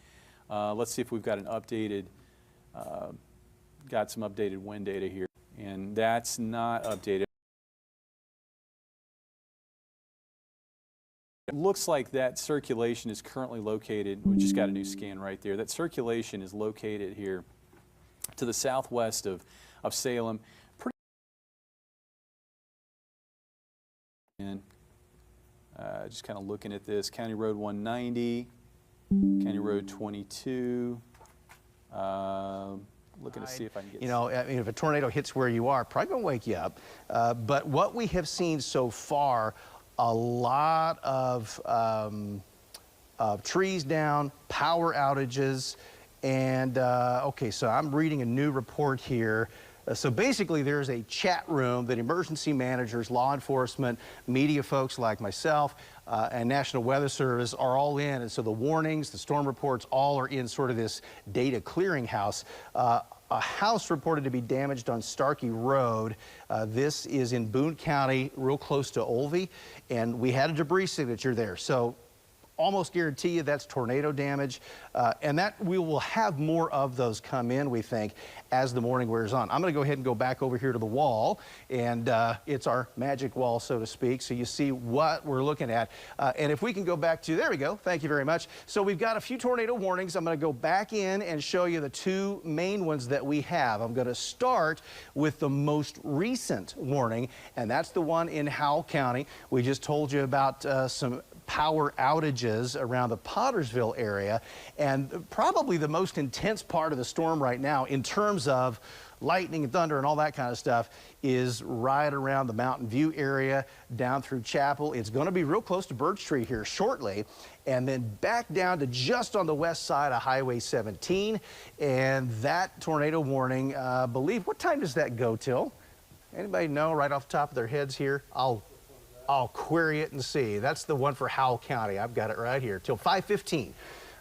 Let's see if we've got an updated, got some updated wind data here, and that's not updated. It looks like that circulation is currently located, we just got a new scan right there. That circulation is located here to the southwest of Salem. Just kind of looking at this, County Road 190, County Road 22. Looking to see if I can get. You know, I mean, if a tornado hits where you are, probably gonna wake you up. But what we have seen so far, a lot of trees down, power outages, and okay, so I'm reading a new report here. So basically, there's a chat room that emergency managers, law enforcement, media folks like myself, and National Weather Service are all in. And so the warnings, the storm reports, all are in sort of this data clearinghouse. A house reported to be damaged on Starkey Road. This is in Boone County, real close to Olvie, and we had a debris signature there. So almost guarantee you that's tornado damage, and that we will have more of those come in, we think, as the morning wears on. I'm going to go ahead and go back over here to the wall, and it's our magic wall, so to speak, so you see what we're looking at. And if we can go back to, there we go, thank you very much. So we've got a few tornado warnings. I'm going to go back in and show you the two main ones that we have. I'm going to start with the most recent warning, and that's the one in Howell County. We just told you about some power outages around the Pottersville area. And probably the most intense part of the storm right now in terms of lightning and thunder and all that kind of stuff is right around the Mountain View area down through Chapel. It's going to be real close to Birch Tree here shortly, and then back down to just on the west side of Highway 17. And that tornado warning, believe, what time does that go till? Anybody know right off the top of their heads here? I'll query it and see. That's the one for Howell County. I've got it right here till 5:15.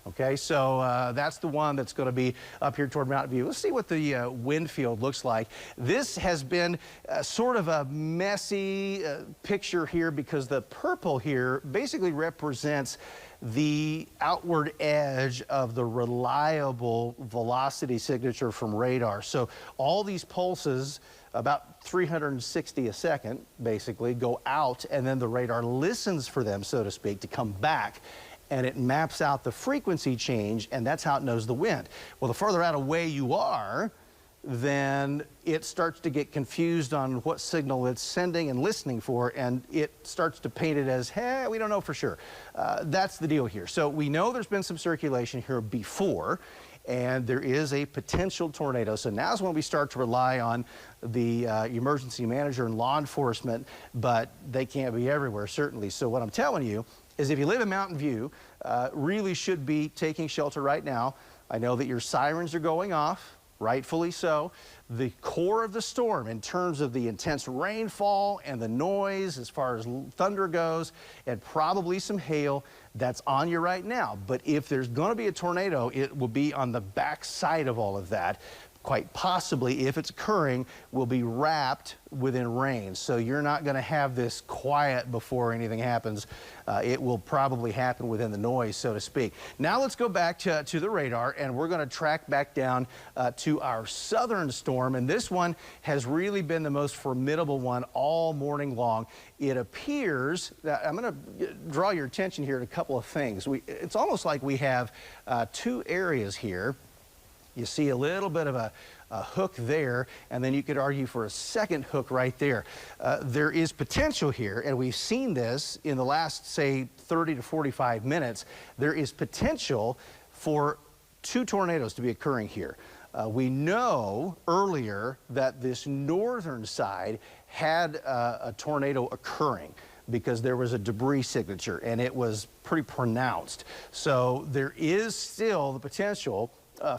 Okay, so that's the one that's going to be up here toward Mountain View. Let's see what the wind field looks like. This has been sort of a messy picture here because the purple here basically represents the outward edge of the reliable velocity signature from radar. So all these pulses, about 360 a second, basically, go out, and then the radar listens for them, so to speak, to come back. And it maps out the frequency change, and that's how it knows the wind. Well, the further out away you are, then it starts to get confused on what signal it's sending and listening for, and it starts to paint it as, hey, we don't know for sure. That's the deal here. So we know there's been some circulation here before, and there is a potential tornado. So now's when we start to rely on the emergency manager and law enforcement, but they can't be everywhere, certainly. So what I'm telling you is if you live in Mountain View, really should be taking shelter right now. I know that your sirens are going off, rightfully so. The core of the storm in terms of the intense rainfall and the noise as far as thunder goes, and probably some hail, that's on you right now. But if there's going to be a tornado, it will be on the back side of all of that. Quite possibly, if it's occurring, will be wrapped within rain. So you're not going to have this quiet before anything happens. It will probably happen within the noise, so to speak. Now let's go back to the radar, and we're going to track back down to our southern storm. And this one has really been the most formidable one all morning long. It appears that I'm going to draw your attention here to a couple of things. It's almost like we have two areas here. You see a little bit of a hook there, and then you could argue for a second hook right there. There is potential here, and we've seen this in the last, say, 30 to 45 minutes. There is potential for two tornadoes to be occurring here. We know earlier that this northern side had a tornado occurring because there was a debris signature, and it was pretty pronounced. So there is still the potential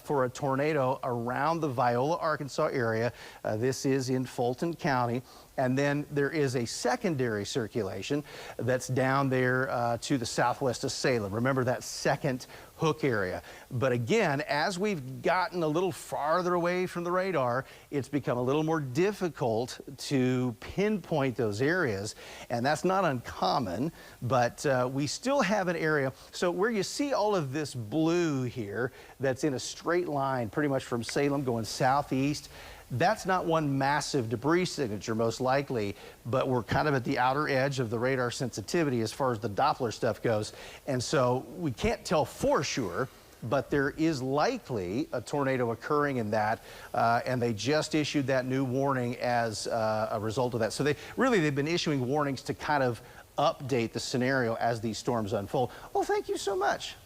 for a tornado around the Viola, Arkansas area. This is in Fulton County. And then there is a secondary circulation that's down there to the southwest of Salem. Remember that second hook area. But again, as we've gotten a little farther away from the radar, it's become a little more difficult to pinpoint those areas. And that's not uncommon, but we still have an area. So where you see all of this blue here that's in a straight line pretty much from Salem going southeast, that's not one massive debris signature, most likely, but we're kind of at the outer edge of the radar sensitivity as far as the Doppler stuff goes. And so we can't tell for sure, but there is likely a tornado occurring in that, and they just issued that new warning as a result of that. So they've been issuing warnings to kind of update the scenario as these storms unfold. Well, thank you so much.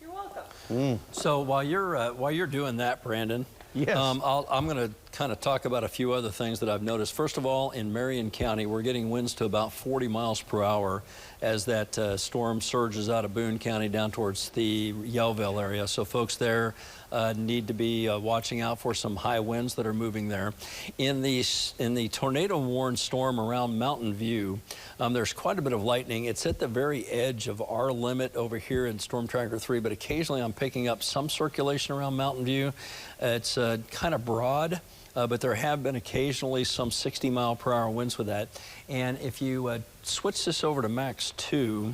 You're welcome. So while you're doing that, Brandon, yes. I'm going to kind of talk about a few other things that I've noticed. First of all, in Marion County, we're getting winds to about 40 miles per hour as that storm surges out of Boone County down towards the Yellville area. So folks there need to be watching out for some high winds that are moving there. In the tornado warned storm around Mountain View, there's quite a bit of lightning. It's at the very edge of our limit over here in Storm Tracker 3, but occasionally I'm picking up some circulation around Mountain View. It's kind of broad. But there have been occasionally some 60-mile-per-hour winds with that. And if you switch this over to Max 2,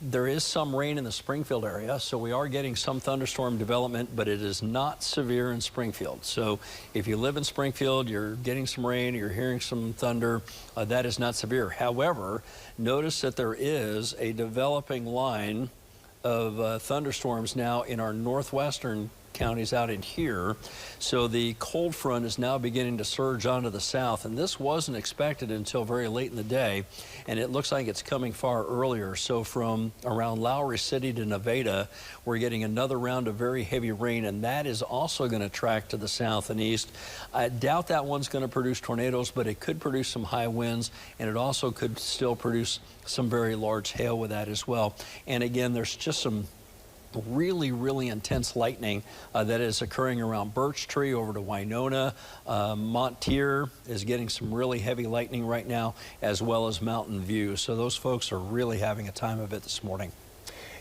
there is some rain in the Springfield area, so we are getting some thunderstorm development, but it is not severe in Springfield. So if you live in Springfield, you're getting some rain, you're hearing some thunder, that is not severe. However, notice that there is a developing line of thunderstorms now in our northwestern counties out in here. So the cold front is now beginning to surge onto the south, and this wasn't expected until very late in the day, and it looks like it's coming far earlier. So from around Lowry City to Nevada, we're getting another round of very heavy rain, and that is also going to track to the south and east. I doubt that one's going to produce tornadoes, but it could produce some high winds, and it also could still produce some very large hail with that as well. And again, there's just some really intense lightning that is occurring around Birch Tree over to Winona. Montier is getting some really heavy lightning right now, as well as Mountain View. So those folks are really having a time of it this morning.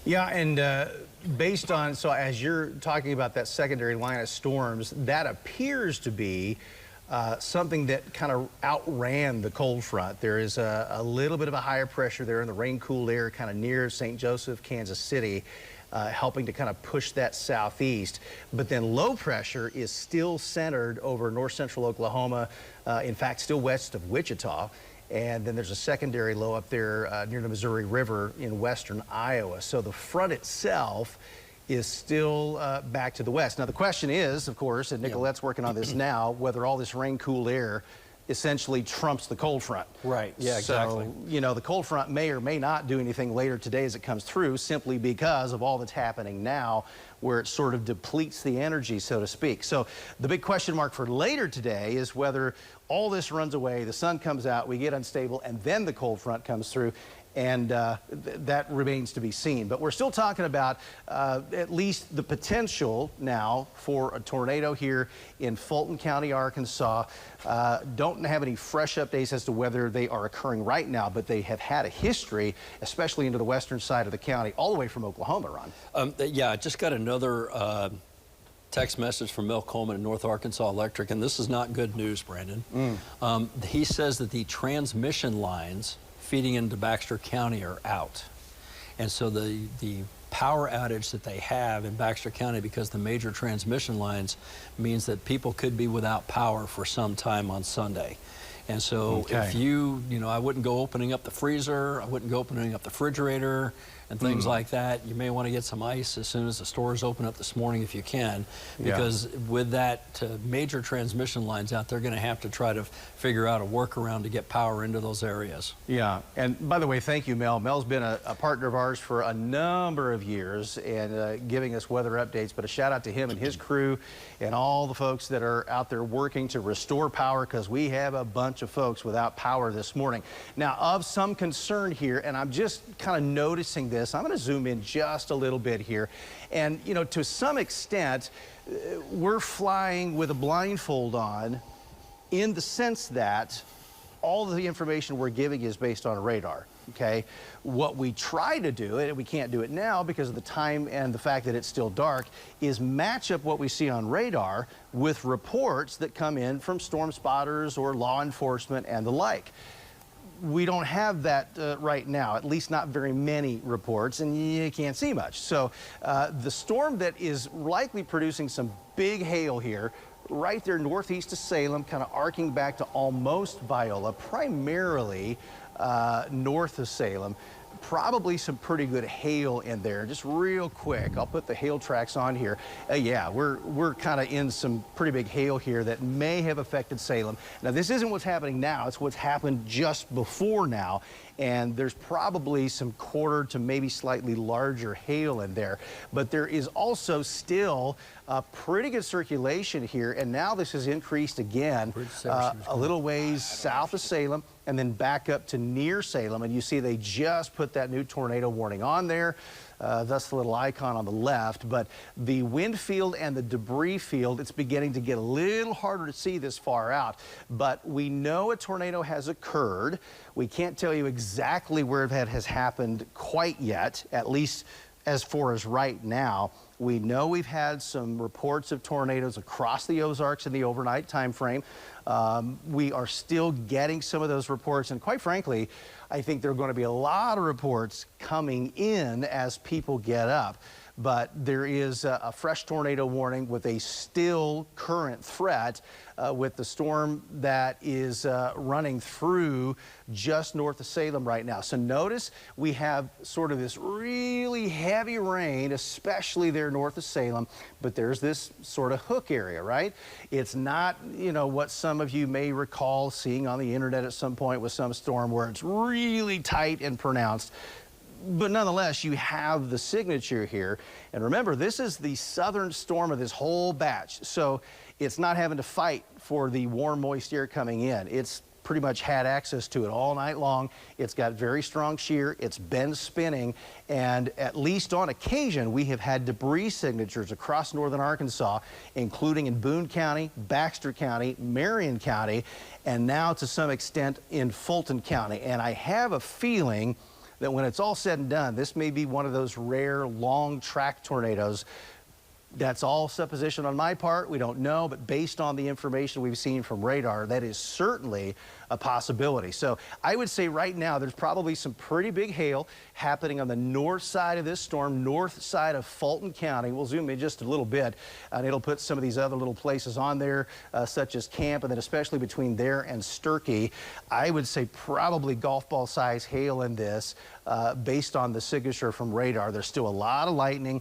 Yeah, and based on, so as you're talking about that secondary line of storms, that appears to be something that kind of outran the cold front. There is a little bit of a higher pressure there in the rain-cooled air kind of near St. Joseph, Kansas City, helping to kind of push that southeast. But then low pressure is still centered over north central Oklahoma, in fact, still west of Wichita. And then there's a secondary low up there near the Missouri River in western Iowa. So the front itself is still back to the west. Now, the question is, of course, and Nicolette's working on this now, whether all this rain-cooled air essentially trumps the cold front. Right, yeah, exactly. So, you know, the cold front may or may not do anything later today as it comes through, simply because of all that's happening now, where it sort of depletes the energy, so to speak. So the big question mark for later today is whether all this runs away, the sun comes out, we get unstable, and then the cold front comes through. And that remains to be seen. But we're still talking about at least the potential now for a tornado here in Fulton County, Arkansas. Don't have any fresh updates as to whether they are occurring right now, but they have had a history, especially into the western side of the county, all the way from Oklahoma, Ron. Yeah, I just got another text message from Mel Coleman in North Arkansas Electric, and this is not good news, Brandon. He says that the transmission lines feeding into Baxter County are out. And so the power outage that they have in Baxter County, because the major transmission lines, means that people could be without power for some time on Sunday. And so if you know, I wouldn't go opening up the freezer, I wouldn't go opening up the refrigerator and things like that. You may want to get some ice as soon as the stores open up this morning if you can, because with that major transmission lines out, they're going to have to try to figure out a workaround to get power into those areas. Yeah, and by the way, thank you, Mel. Mel's been a partner of ours for a number of years and giving us weather updates, but a shout out to him and his crew and all the folks that are out there working to restore power, because we have a bunch of folks without power this morning. Now, of some concern here, and I'm just kind of noticing this, I'm going to zoom in just a little bit here. And, you know, to some extent, we're flying with a blindfold on, in the sense that all of the information we're giving is based on radar. Okay, what we try to do, and we can't do it now because of the time and the fact that it's still dark, is match up what we see on radar with reports that come in from storm spotters or law enforcement and the like. We don't have that right now, at least not very many reports, and you can't see much. So the storm that is likely producing some big hail here, right there northeast of Salem, kind of arcing back to almost Viola, primarily north of Salem. Probably some pretty good hail in there. Just real quick, I'll put the hail tracks on here. Yeah, we're kind of in some pretty big hail here that may have affected Salem. Now, this isn't what's happening now. It's what's happened just before now. And there's probably some quarter to maybe slightly larger hail in there. But there is also still a pretty good circulation here. And now this has increased again a little ways south of Salem and then back up to near Salem. And you see they just put that new tornado warning on there. That's the little icon on the left. But the wind field and the debris field, it's beginning to get a little harder to see this far out. But we know a tornado has occurred. We can't tell you exactly where that has happened quite yet, at least as far as right now. We know we've had some reports of tornadoes across the Ozarks in the overnight time frame. We are still getting some of those reports, and quite frankly, I think there are going to be a lot of reports coming in as people get up. but there is a fresh tornado warning with a still current threat with the storm that is running through just north of Salem right now. So notice we have sort of this really heavy rain, especially there north of Salem, but there's this sort of hook area, right? It's not, you know, what some of you may recall seeing on the internet at some point with some storm where it's really tight and pronounced. But nonetheless, you have the signature here. And remember, this is the southern storm of this whole batch. So it's not having to fight for the warm, moist air coming in. It's pretty much had access to it all night long. It's got very strong shear. It's been spinning. And at least on occasion, we have had debris signatures across northern Arkansas, including in Boone County, Baxter County, Marion County, and now to some extent in Fulton County. And I have a feeling that when it's all said and done, this may be one of those rare long track tornadoes. That's all supposition on my part. We don't know, but based on the information we've seen from radar, that is certainly a possibility. So I would say right now there's probably some pretty big hail happening on the north side of this storm, north side of Fulton County. We'll zoom in just a little bit, and it'll put some of these other little places on there, such as Camp, and then especially between there and Sturkey. I would say probably golf ball size hail in this. Based on the signature from radar. There's still a lot of lightning.